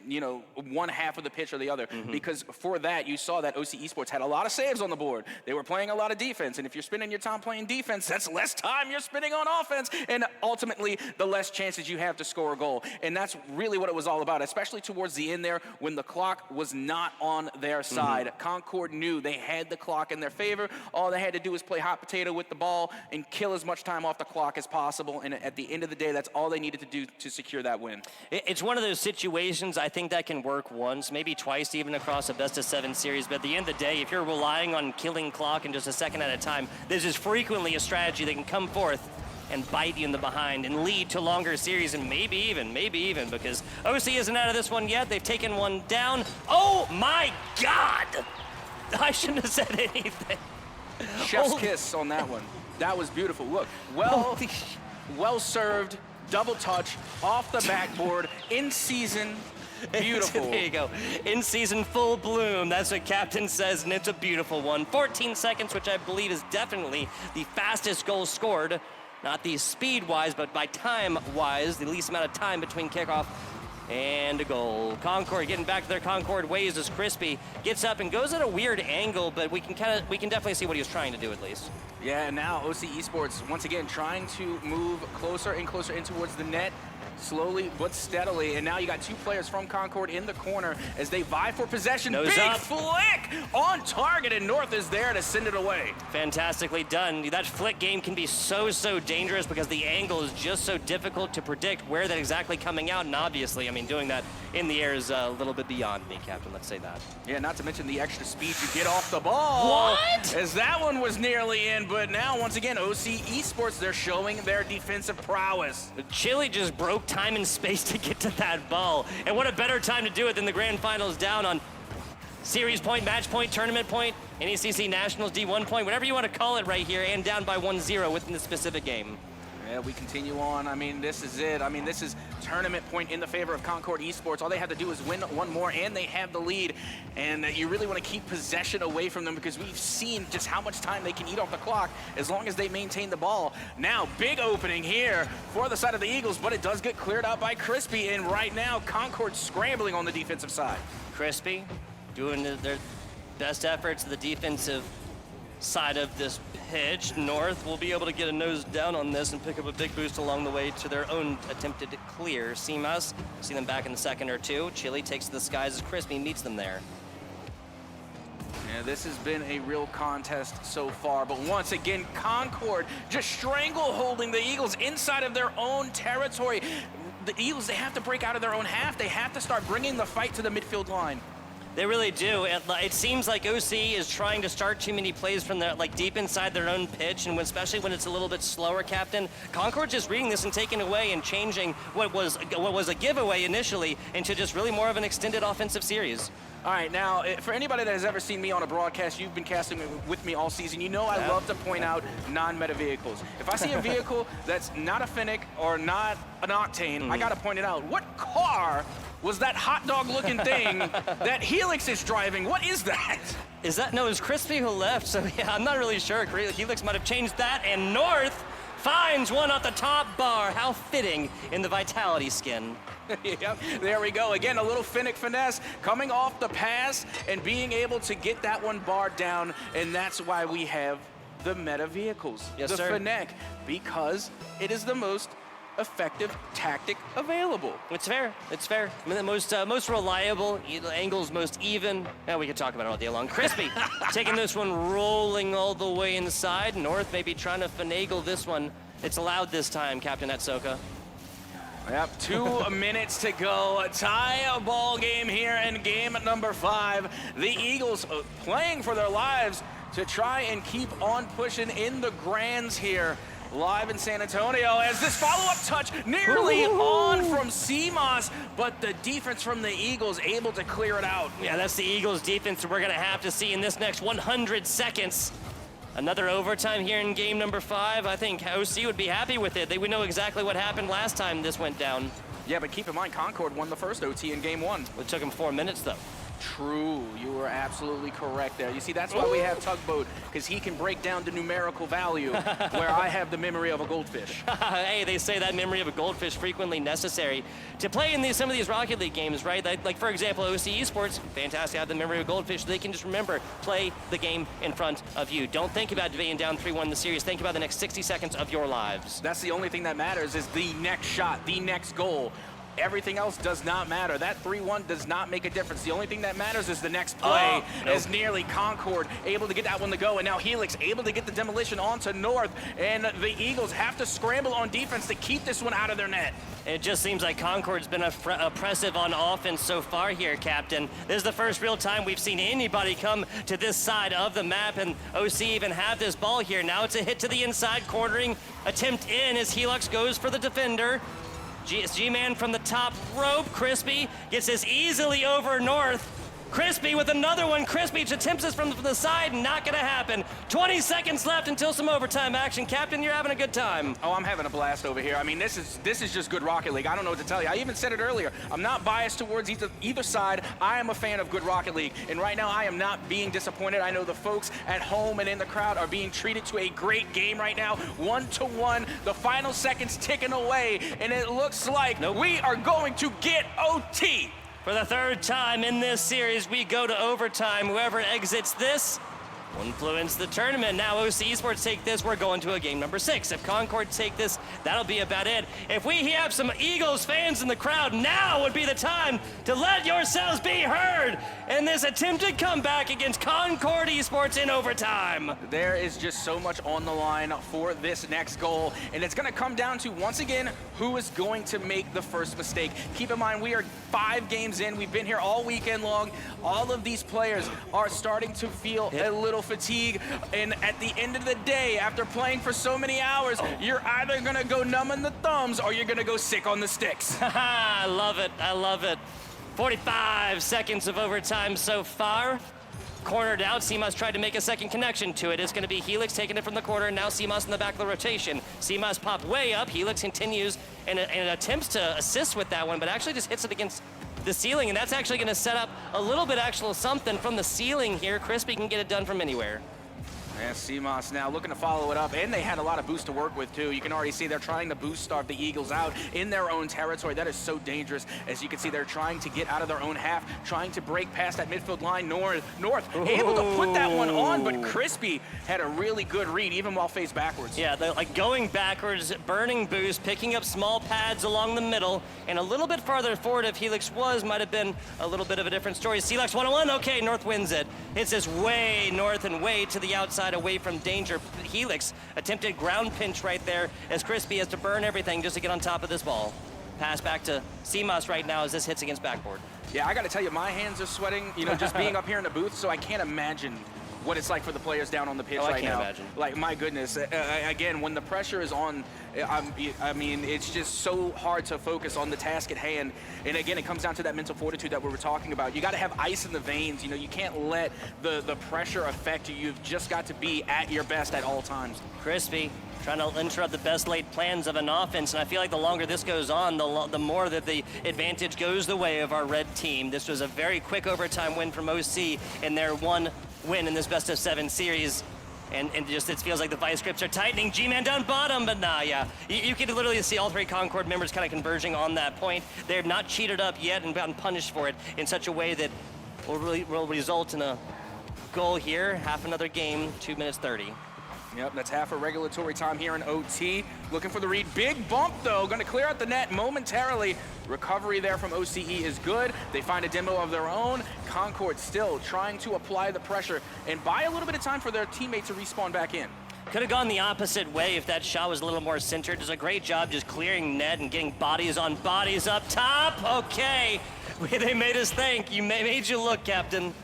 one half of the pitch or the other. Because for that, you saw that OC Esports had a lot of saves on the board. They were playing a lot of defense. And if you're spending your time playing defense, that's less time you're spending on offense. And ultimately, the less chances you have to score a goal. And that's really what it was all about, especially towards the end there when the clock was not on their side. Concord knew they had the clock in their favor. All they had to do was play hot potato with the ball and kill as much time off the clock as possible. And at the end of the day, that's all they needed to do to secure that win. It's one of those situations I think that can work once, maybe twice even across a best-of-7 series. But at the end of the day, if you're relying on killing clock in just a second at a time, this is frequently a strategy that can come forth and bite you in the behind and lead to longer series, and maybe even, because OC isn't out of this one yet. They've taken one down. Oh my God! I shouldn't have said anything. Chef's kiss on that one. That was beautiful. Look, well served, double touch, off the backboard, in season. Beautiful. There you go. In season, full bloom. That's what Captain says, and it's a beautiful one. 14 seconds, which I believe is definitely the fastest goal scored. Not the speed-wise, but by time-wise, the least amount of time between kickoff and a goal. Concord getting back to their Concord ways as Crispy gets up and goes at a weird angle, but we can definitely see what he was trying to do at least. Yeah, and now OC Esports once again trying to move closer and closer in towards the net. Slowly but steadily, and now you got 2 players from Concord in the corner as they vie for possession. Nose Big up. flick on target, and North is there to send it away. Fantastically done. That flick game can be so dangerous because the angle is just so difficult to predict where that exactly coming out, and obviously, I mean, doing that in the air is a little bit beyond me, Captain, let's say that. Yeah, not to mention the extra speed you get off the ball. What? As that one was nearly in, but now, once again, OC Esports, they're showing their defensive prowess. Chile just broke time and space to get to that ball. And what a better time to do it than the grand finals down on series point, match point, tournament point, NECC Nationals D1 point, whatever you want to call it right here, and down by 1-0 within the specific game. Yeah, we continue on. I mean, this is it. I mean, this is tournament point in the favor of Concord Esports. All they have to do is win one more, and they have the lead. And you really want to keep possession away from them because we've seen just how much time they can eat off the clock as long as they maintain the ball. Now, big opening here for the side of the Eagles, but it does get cleared out by Crispy, and right now, Concord scrambling on the defensive side. Crispy doing their best efforts to the defensive side of this pitch. North will be able to get a nose down on this and pick up a big boost along the way to their own attempted clear. CMAS, see them back in the second or two. Chile takes to the skies as Crispy meets them there. Yeah, this has been a real contest so far, but once again, Concord just strangle-holding the Eagles inside of their own territory. The Eagles, they have to break out of their own half. They have to start bringing the fight to the midfield line. They really do. It seems like OC is trying to start too many plays from their, deep inside their own pitch, and especially when it's a little bit slower, Captain. Concord just reading this and taking away and changing what was a giveaway initially into just really more of an extended offensive series. All right, now, for anybody that has ever seen me on a broadcast, you've been casting with me all season, you know I love to point out non-meta vehicles. If I see a vehicle that's not a Fennec or not an Octane, I got to point it out. What car was that hot dog-looking thing that Helix is driving? What is that? Is that, no, it was Crispy who left, so yeah, I'm not really sure. Helix might have changed that, and North finds one off the top bar. How fitting in the Vitality skin. Yep, there we go. Again, a little Fennec finesse coming off the pass and being able to get that one bar down, and that's why we have the meta vehicles. Yes, the sir. Fennec, because it is the most effective tactic available. It's fair. It's fair. I mean, the most reliable, angles most even. Yeah, we could talk about it all day long. Crispy taking this one, rolling all the way inside. North maybe trying to finagle this one. It's allowed this time, Captain Etsoka. Yep, 2 minutes to go. A tie ball game here in game number 5. The Eagles playing for their lives to try and keep on pushing in the grands here. Live in San Antonio as this follow-up touch nearly on from CMOS, but the defense from the Eagles able to clear it out. Yeah, that's the Eagles defense we're gonna have to see in this next 100 seconds. Another overtime here in game number 5. I think OC would be happy with it. They would know exactly what happened last time this went down. Yeah, but keep in mind, Concord won the first OT in game 1. It took him 4 minutes though. True, you were absolutely correct there. You see, that's why we have Tugboat, because he can break down the numerical value, where I have the memory of a goldfish. Hey, they say that memory of a goldfish frequently necessary to play in some of these Rocket League games, right? Like for example, OC Esports, fantastic to have the memory of a goldfish. They can just remember, play the game in front of you. Don't think about being down 3-1 in the series. Think about the next 60 seconds of your lives. That's the only thing that matters is the next shot, the next goal. Everything else does not matter. That 3-1 does not make a difference. The only thing that matters is the next play. As nearly Concord able to get that one to go, and now Helix able to get the demolition onto North, and the Eagles have to scramble on defense to keep this one out of their net. It just seems like Concord's been oppressive on offense so far here, Captain. This is the first real time we've seen anybody come to this side of the map, and OC even have this ball here. Now it's a hit to the inside, cornering attempt in as Helix goes for the defender. G-Man from the top rope. Crispy gets this easily over North. Crispy with another one. Crispy attempts this from the side. Not going to happen. 20 seconds left until some overtime action. Captain, you're having a good time. Oh, I'm having a blast over here. I mean, this is just good Rocket League. I don't know what to tell you. I even said it earlier. I'm not biased towards either side. I am a fan of good Rocket League. And right now, I am not being disappointed. I know the folks at home and in the crowd are being treated to a great game right now. 1-1. The final seconds ticking away. And it looks like we are going to get OT. For the third time in this series, we go to overtime. Whoever exits this will influence the tournament. Now OC Esports take this, we're going to a game number 6. If Concord take this, that'll be about it. If we have some Eagles fans in the crowd, now would be the time to let yourselves be heard in this attempted comeback against Concord Esports in overtime. There is just so much on the line for this next goal, and it's going to come down to, once again, who is going to make the first mistake. Keep in mind, we are 5 games in. We've been here all weekend long. All of these players are starting to feel a little fatigue, and at the end of the day, after playing for so many hours, you're either going to go numb in the thumbs or you're going to go sick on the sticks. I love it. I love it. 45 seconds of overtime so far. cornered out. CMOS tried to make a second connection to it. It's going to be Helix taking it from the corner, and now CMOS in the back of the rotation. CMOS pop way up. Helix continues and attempts to assist with that one, but actually just hits it against the ceiling, and that's actually going to set up a little bit actual something from the ceiling here. Crispy can get it done from anywhere. Yeah, CMOS now looking to follow it up, and they had a lot of boost to work with too. You can already see they're trying to boost starve the Eagles out in their own territory. That is so dangerous. As you can see, they're trying to get out of their own half, trying to break past that midfield line. North able to put that one on, but Crispy had a really good read, even while face backwards. Yeah, they're like going backwards, burning boost, picking up small pads along the middle, and a little bit farther forward if Helix might have been a little bit of a different story. Clex 101, okay, North wins it. Hits this way north and way to the outside, away from danger. Helix attempted ground pinch right there as Crispy has to burn everything just to get on top of this ball. Pass back to CMOS right now as this hits against backboard. Yeah, I got to tell you, my hands are sweating, just being up here in the booth, so I can't imagine what it's like for the players down on the pitch right now. Imagine. Like, my goodness. Again, when the pressure is on, I mean, it's just so hard to focus on the task at hand. And again, it comes down to that mental fortitude that we were talking about. You got to have ice in the veins. You can't let the pressure affect you. You've just got to be at your best at all times. Crispy trying to interrupt the best laid plans of an offense, and I feel like the longer this goes on, the more that the advantage goes the way of our red team. This was a very quick overtime win from OC in their one win in this best of 7 series. And just it feels like the vice grips are tightening. G-Man down bottom, but nah, yeah. You can literally see all 3 Concord members kind of converging on that point. They're not cheated up yet and gotten punished for it in such a way that will result in a goal here. Half another game, 2 minutes 30. Yep, that's half a regulatory time here in OT. Looking for the read. Big bump, though. Going to clear out the net momentarily. Recovery there from OCE is good. They find a demo of their own. Concord still trying to apply the pressure and buy a little bit of time for their teammate to respawn back in. Could have gone the opposite way if that shot was a little more centered. Does a great job just clearing net and getting bodies on bodies up top. Okay, they made us think. Made you look, Captain.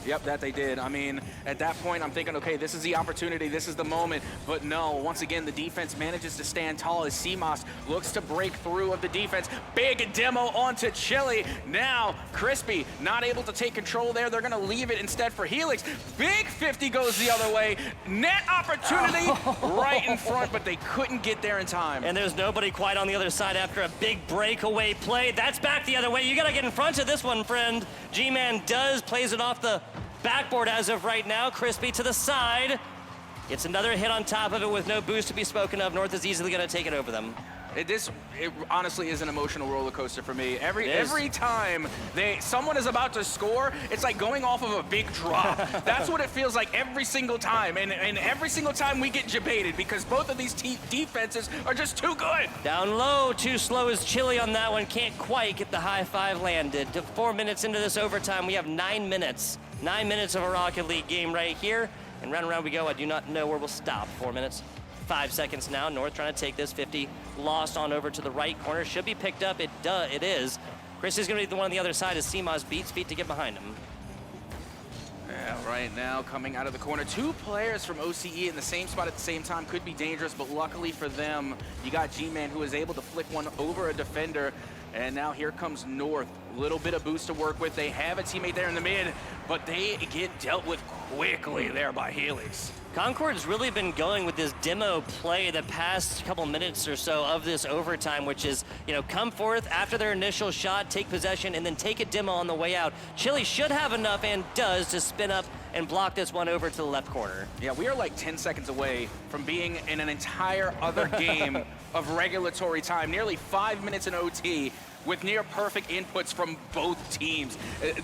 Yep, that they did. I mean, at that point, I'm thinking, okay, this is the opportunity, this is the moment. But no, once again, the defense manages to stand tall as CMOS looks to break through of the defense. Big demo onto Chili. Now, Crispy not able to take control there. They're going to leave it instead for Helix. Big 50 goes the other way. Net opportunity right in front, but they couldn't get there in time. And there's nobody quite on the other side after a big breakaway play. That's back the other way. You got to get in front of this one, friend. G-Man plays it off the backboard as of right now. Crispy to the side. It's another hit on top of it with no boost to be spoken of. North is easily going to take it over them. It honestly is an emotional roller coaster for me. Every time someone is about to score, it's like going off of a big drop. That's what it feels like every single time. And every single time we get debated because both of these defenses are just too good. Down low, too slow is Chili on that one. Can't quite get the high 5 landed. 4 minutes into this overtime, we have 9 minutes. 9 minutes of a Rocket League game right here. And round and round we go. I do not know where we'll stop. 4 minutes. 5 seconds now. North trying to take this 50. Lost on over to the right corner. Should be picked up. It is. Chris is going to be the one on the other side as CMOS beats feet to get behind him. Yeah, right now coming out of the corner. 2 players from OCE in the same spot at the same time could be dangerous, but luckily for them, you got G-Man who is able to flick one over a defender. And now here comes North. A little bit of boost to work with. They have a teammate there in the mid, but they get dealt with quickly there by Helix. Concord's really been going with this demo play the past couple minutes or so of this overtime, which is, come forth after their initial shot, take possession, and then take a demo on the way out. Chili should have enough and does to spin up and block this one over to the left corner. Yeah, we are like 10 seconds away from being in an entire other game of regulatory time, nearly 5 minutes in OT with near perfect inputs from both teams.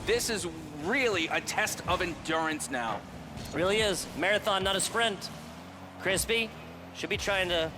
This is really a test of endurance now. Really is. Marathon, not a sprint. Crispy should be trying to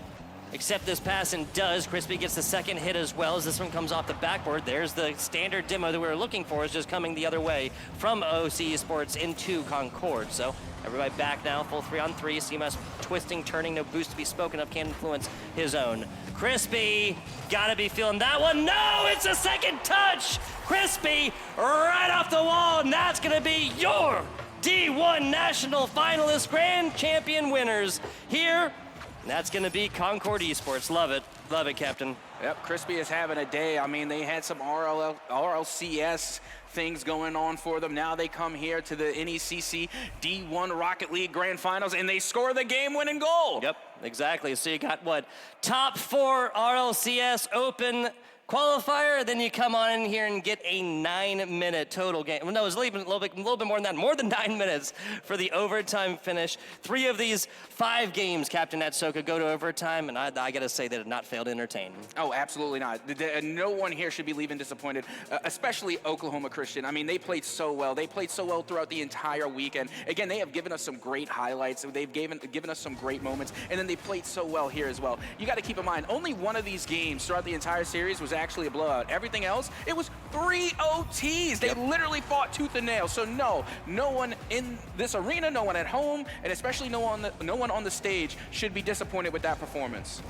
accept this pass and does. Crispy gets the second hit as well as this one comes off the backboard. There's the standard demo that we were looking for, is just coming the other way from OC Esports into Concord. So everybody back now, full 3-on-3. CMS twisting, turning, no boost to be spoken of, can influence his own. Crispy, gotta be feeling that one. No, it's a second touch. Crispy right off the wall, and that's gonna be your D1 National Finalist Grand Champion winners here And that's going to be Concord Esports. Love it. Love it, Captain. Yep, Crispy is having a day. I mean, they had some RLCS things going on for them. Now they come here to the NECC D1 Rocket League Grand Finals, and they score the game-winning goal. Yep, exactly. So you got, what, top 4 RLCS Open qualifier, then you come on in here and get a 9-minute total game. Well, no, it was a little bit more than that, more than 9 minutes for the overtime finish. 3 of these 5 games, Captain Atsoka, go to overtime, and I got to say they did not fail to entertain. Oh, absolutely not. No one here should be leaving disappointed, especially Oklahoma Christian. I mean, they played so well. They played so well throughout the entire weekend. Again, they have given us some great highlights. They've given us some great moments, and then they played so well here as well. You got to keep in mind, only one of these games throughout the entire series was actually a blowout. Everything else, it was 3 OTs. They literally fought tooth and nail. So no one in this arena, no one at home, and especially no one on the stage should be disappointed with that performance.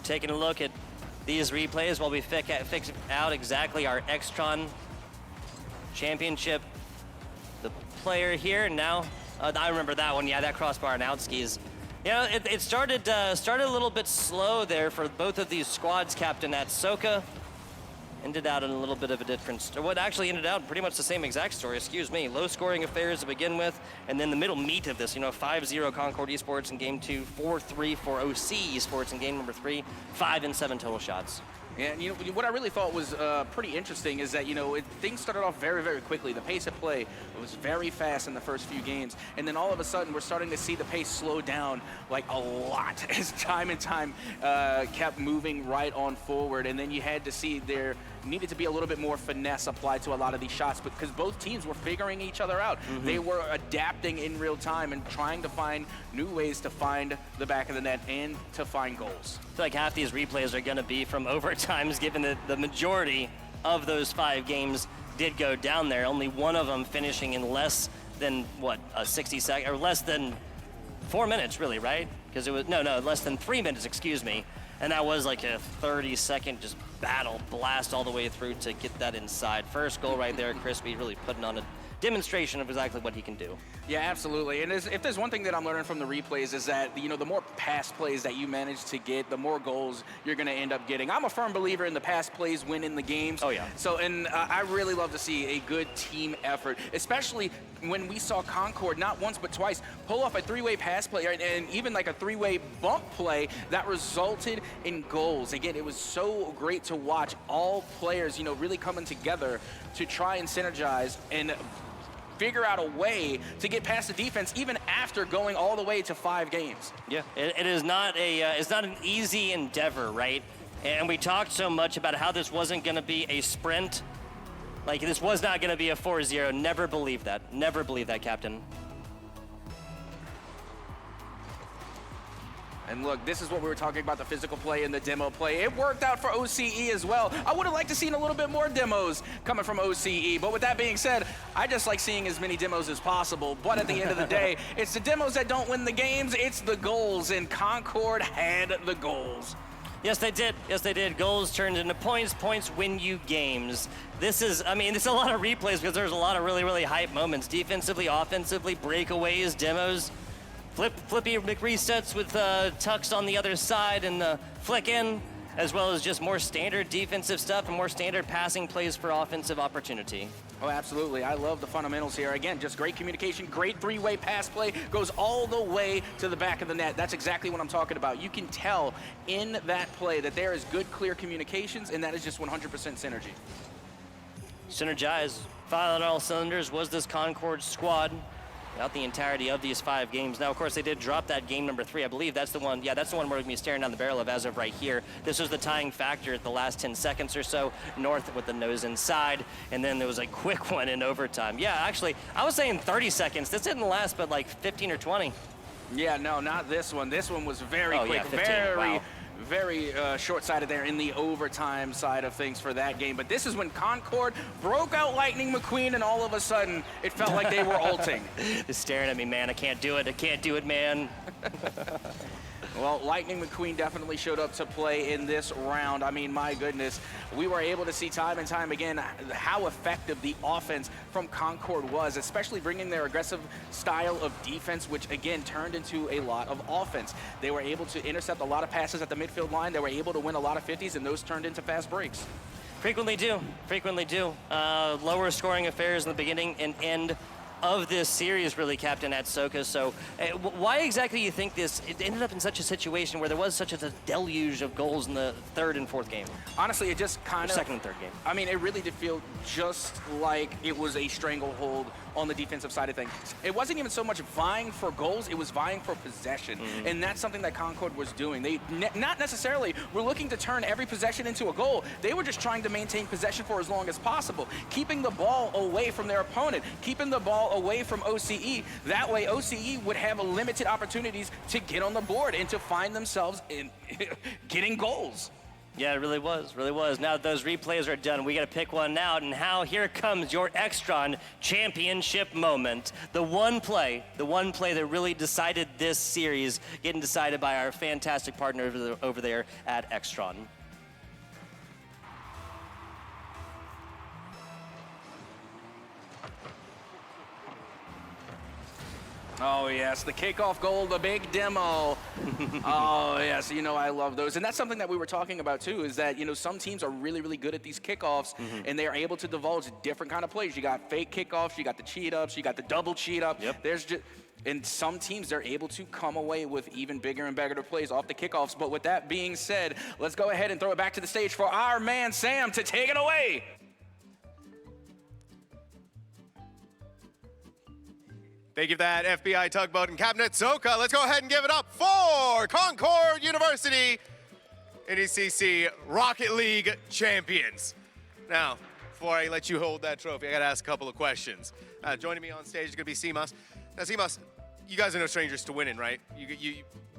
Taking a look at these replays while we fix out exactly our Extron championship. The player here now, I remember that one. Yeah, that crossbar and out skis. You know, it started a little bit slow there for both of these squads. Captain Atsoka ended out in a little bit of a different story. What actually ended out pretty much the same exact story, excuse me. Low scoring affairs to begin with, and then the middle meat of this, 5-0 Concord Esports in game 2, 4-3 for OC Esports in game number 3, 5 and 7 total shots. Yeah, and what I really thought was pretty interesting is that, things started off very, very quickly. The pace of play was very fast in the first few games, and then all of a sudden we're starting to see the pace slow down like a lot as time and time kept moving right on forward, and then you had to see there needed to be a little bit more finesse applied to a lot of these shots because both teams were figuring each other out. Mm-hmm. They were adapting in real time and trying to find new ways to find the back of the net and to find goals. I feel like half these replays are going to be from overtimes, given that the majority of those 5 games did go down there. Only one of them finishing in less than, a 60 second, or less than 4 minutes, really, right? Because it was, no, less than 3 minutes, excuse me. And that was like a 30-second just battle blast all the way through to get that inside. First goal right there, Crispy really putting on a demonstration of exactly what he can do. Yeah, absolutely. And if there's one thing that I'm learning from the replays is that, the more pass plays that you manage to get, the more goals you're going to end up getting. I'm a firm believer in the pass plays win in the games. Oh, yeah. So, and I really love to see a good team effort, especially when we saw Concord not once but twice pull off a 3-way pass play and even like a 3-way bump play that resulted in goals. Again, it was so great to watch all players, really coming together to try and synergize and figure out a way to get past the defense even after going all the way to 5 games. Yeah, it is not it's not an easy endeavor, right? And we talked so much about how this wasn't going to be a sprint. Like, this was not going to be a 4-0. Never believe that. Never believe that, Captain. And look, this is what we were talking about, the physical play and the demo play. It worked out for OCE as well. I would have liked to seen a little bit more demos coming from OCE, but with that being said, I just like seeing as many demos as possible. But at the end of the day, it's the demos that don't win the games, it's the goals, and Concord had the goals. Yes, they did. Yes, they did. Goals turned into points. Points win you games. This is a lot of replays because there's a lot of really, really hype moments. Defensively, offensively, breakaways, demos. Flippy resets with tucks on the other side and the flick in, as well as just more standard defensive stuff and more standard passing plays for offensive opportunity. Oh, absolutely. I love the fundamentals here. Again, just great communication, great 3-way pass play, goes all the way to the back of the net. That's exactly what I'm talking about. You can tell in that play that there is good, clear communications, and that is just 100% synergy. Synergize, firing on all cylinders was this Concord squad. Out the entirety of these 5 games. Now, of course, they did drop that game number 3. I believe that's the one. Yeah, that's the one we're going to be staring down the barrel of as of right here. This was the tying factor at the last 10 seconds or so. North with the nose inside, and then there was a quick one in overtime. Yeah, actually, I was saying 30 seconds. This didn't last but like 15 or 20. Yeah, no, not this one. This one was very quick, yeah, 15. Very short-sighted there in the overtime side of things for that game. But this is when Concord broke out Lightning McQueen, and all of a sudden, it felt like they were ulting. Just staring at me, man. I can't do it. I can't do it, man. Well, Lightning McQueen definitely showed up to play in this round. I mean, my goodness, we were able to see time and time again how effective the offense from Concord was, especially bringing their aggressive style of defense, which again turned into a lot of offense. They were able to intercept a lot of passes at the midfield line. They were able to win a lot of 50s, and those turned into fast breaks. Frequently do. Lower scoring affairs in the beginning and end of this series, really, Captain Atsoka. So why exactly do you think it ended up in such a situation where there was such a deluge of goals in the third and fourth game? Honestly, it just kind of... Second and third game. I mean, it really did feel just like it was a stranglehold on the defensive side of things. It wasn't even so much vying for goals, it was vying for possession. And that's something that Concord was doing. They not necessarily were looking to turn every possession into a goal. They were just trying to maintain possession for as long as possible, keeping the ball away from their opponent, keeping the ball away from OCE. That way, OCE would have limited opportunities to get on the board and to find themselves in getting goals. Yeah, it really was, really was. Now that those replays are done, we got to pick one out, and here comes your Extron championship moment. The one play that really decided this series, getting decided by our fantastic partner over there at Extron. Oh, yes, the kickoff goal, the big demo. Oh, yes, you know, I love those. And that's something that we were talking about, too, is that, you know, some teams are really, really good at these kickoffs, and they are able to divulge different kind of plays. You got fake kickoffs, you got the cheat ups, you got the double cheat up. Yep. There's just... And some teams, they're able to come away with even bigger and better plays off the kickoffs. But with that being said, let's go ahead and throw it back to the stage for our man, Sam, to take it away. Thank you for that, FBI Tugboat and Captain Atsoka. Let's go ahead and give it up for Concord University, NECC Rocket League champions. Now, before I let you hold that trophy, I got to ask a couple of questions. Joining me on stage is going to be Simas. Now, Simas, you guys are no strangers to winning, right? You're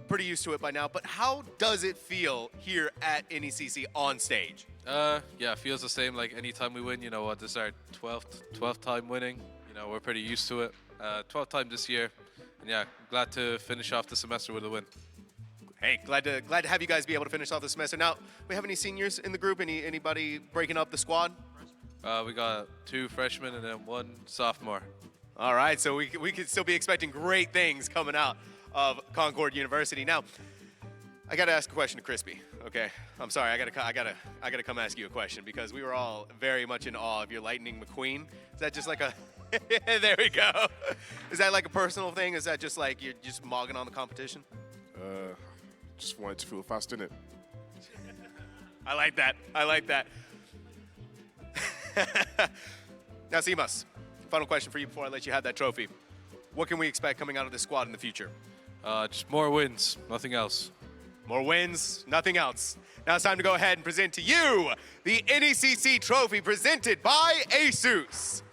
pretty used to it by now, but how does it feel here at NECC on stage? Yeah, it feels the same like any time we win. You know what, this is our 12th time winning. You know, we're pretty used to it. 12th time this year, and yeah, glad to finish off the semester with a win. Hey, glad to have you guys be able to finish off the semester. Now, we have any seniors in the group? Anybody breaking up the squad? We got 2 freshmen and then 1 sophomore. All right, so we could still be expecting great things coming out of Concord University. Now, I got to ask a question to Crispy. Okay, I'm sorry, I gotta come ask you a question because we were all very much in awe of your Lightning McQueen. Is that just like a there we go. Is that like a personal thing? Is that just like you're just mogging on the competition? Just wanted to feel fast in it. I like that. I like that. Now, Simas, final question for you before I let you have that trophy. What can we expect coming out of this squad in the future? Just more wins, nothing else. More wins, nothing else. Now it's time to go ahead and present to you the NECC trophy presented by ASUS.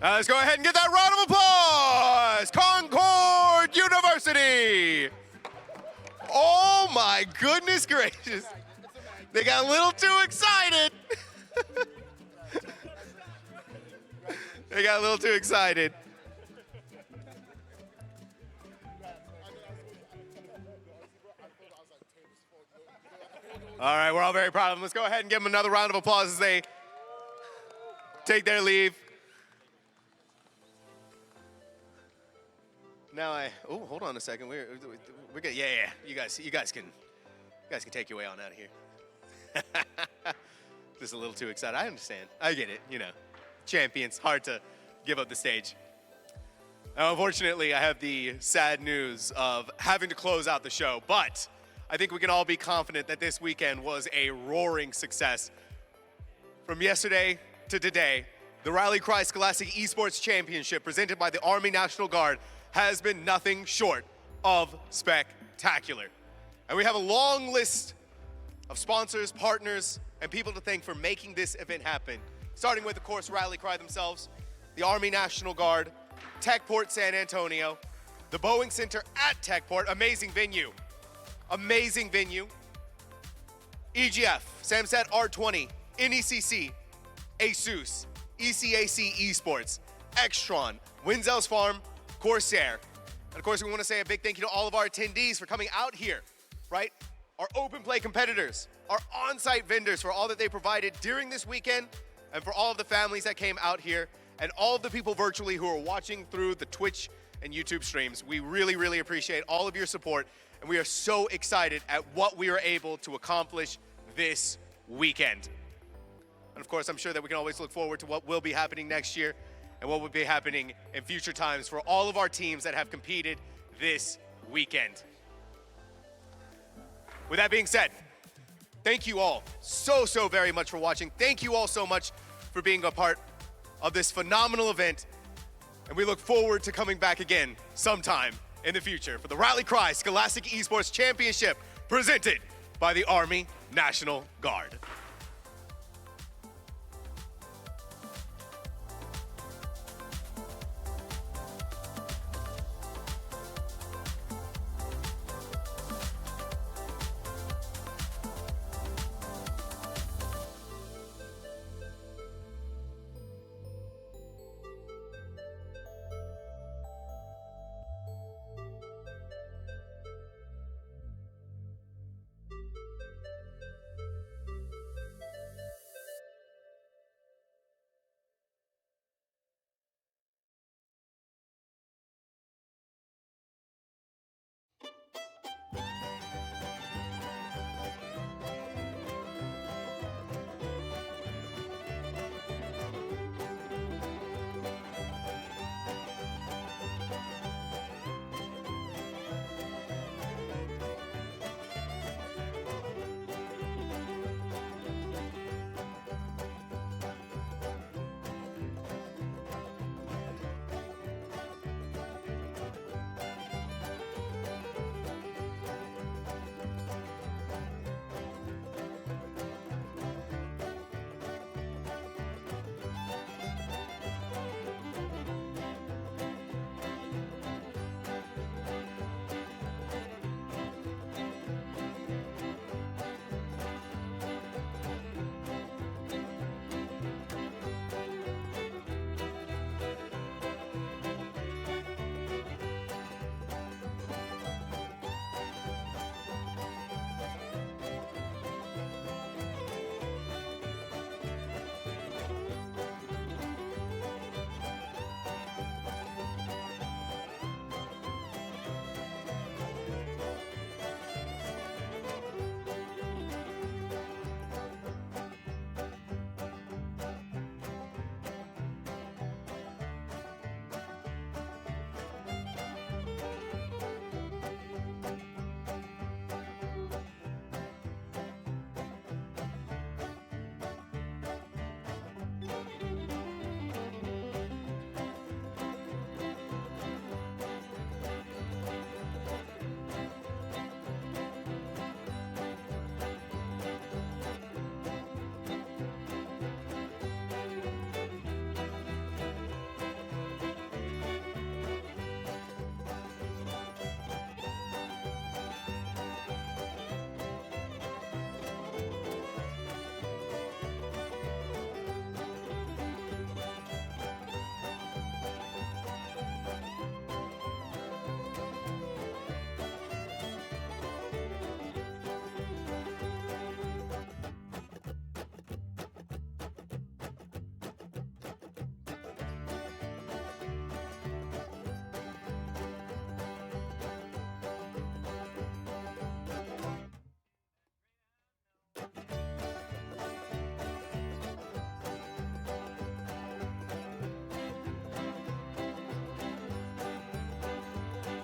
Let's go ahead and get that round of applause! Concord University! Oh my goodness gracious. They got a little too excited. They got a little too excited. All right, we're all very proud of them. Let's go ahead and give them another round of applause as they take their leave. Now hold on a second. We're good. Yeah. You guys can take your way on out of here. Just a little too excited. I understand. I get it. You know, champions, hard to give up the stage. Now, unfortunately, I have the sad news of having to close out the show, but I think we can all be confident that this weekend was a roaring success. From yesterday to today, the Rally Cry Scholastic Esports Championship presented by the Army National Guard has been nothing short of spectacular. And we have a long list of sponsors, partners, and people to thank for making this event happen. Starting with, of course, Rally Cry themselves, the Army National Guard, Techport San Antonio, the Boeing Center at Techport, amazing venue. EGF, Samsat R20, NECC, ASUS, ECAC Esports, Extron, Winzel's Farm, Corsair. And of course, we want to say a big thank you to all of our attendees for coming out here, right? Our open play competitors, our on-site vendors for all that they provided during this weekend, and for all of the families that came out here, and all of the people virtually who are watching through the Twitch and YouTube streams. We really, really appreciate all of your support, and we are so excited at what we are able to accomplish this weekend. And of course, I'm sure that we can always look forward to what will be happening next year and what will be happening in future times for all of our teams that have competed this weekend. With that being said, thank you all so very much for watching. Thank you all so much for being a part of this phenomenal event. And we look forward to coming back again sometime in the future for the Rally Cry Scholastic Esports Championship presented by the Army National Guard.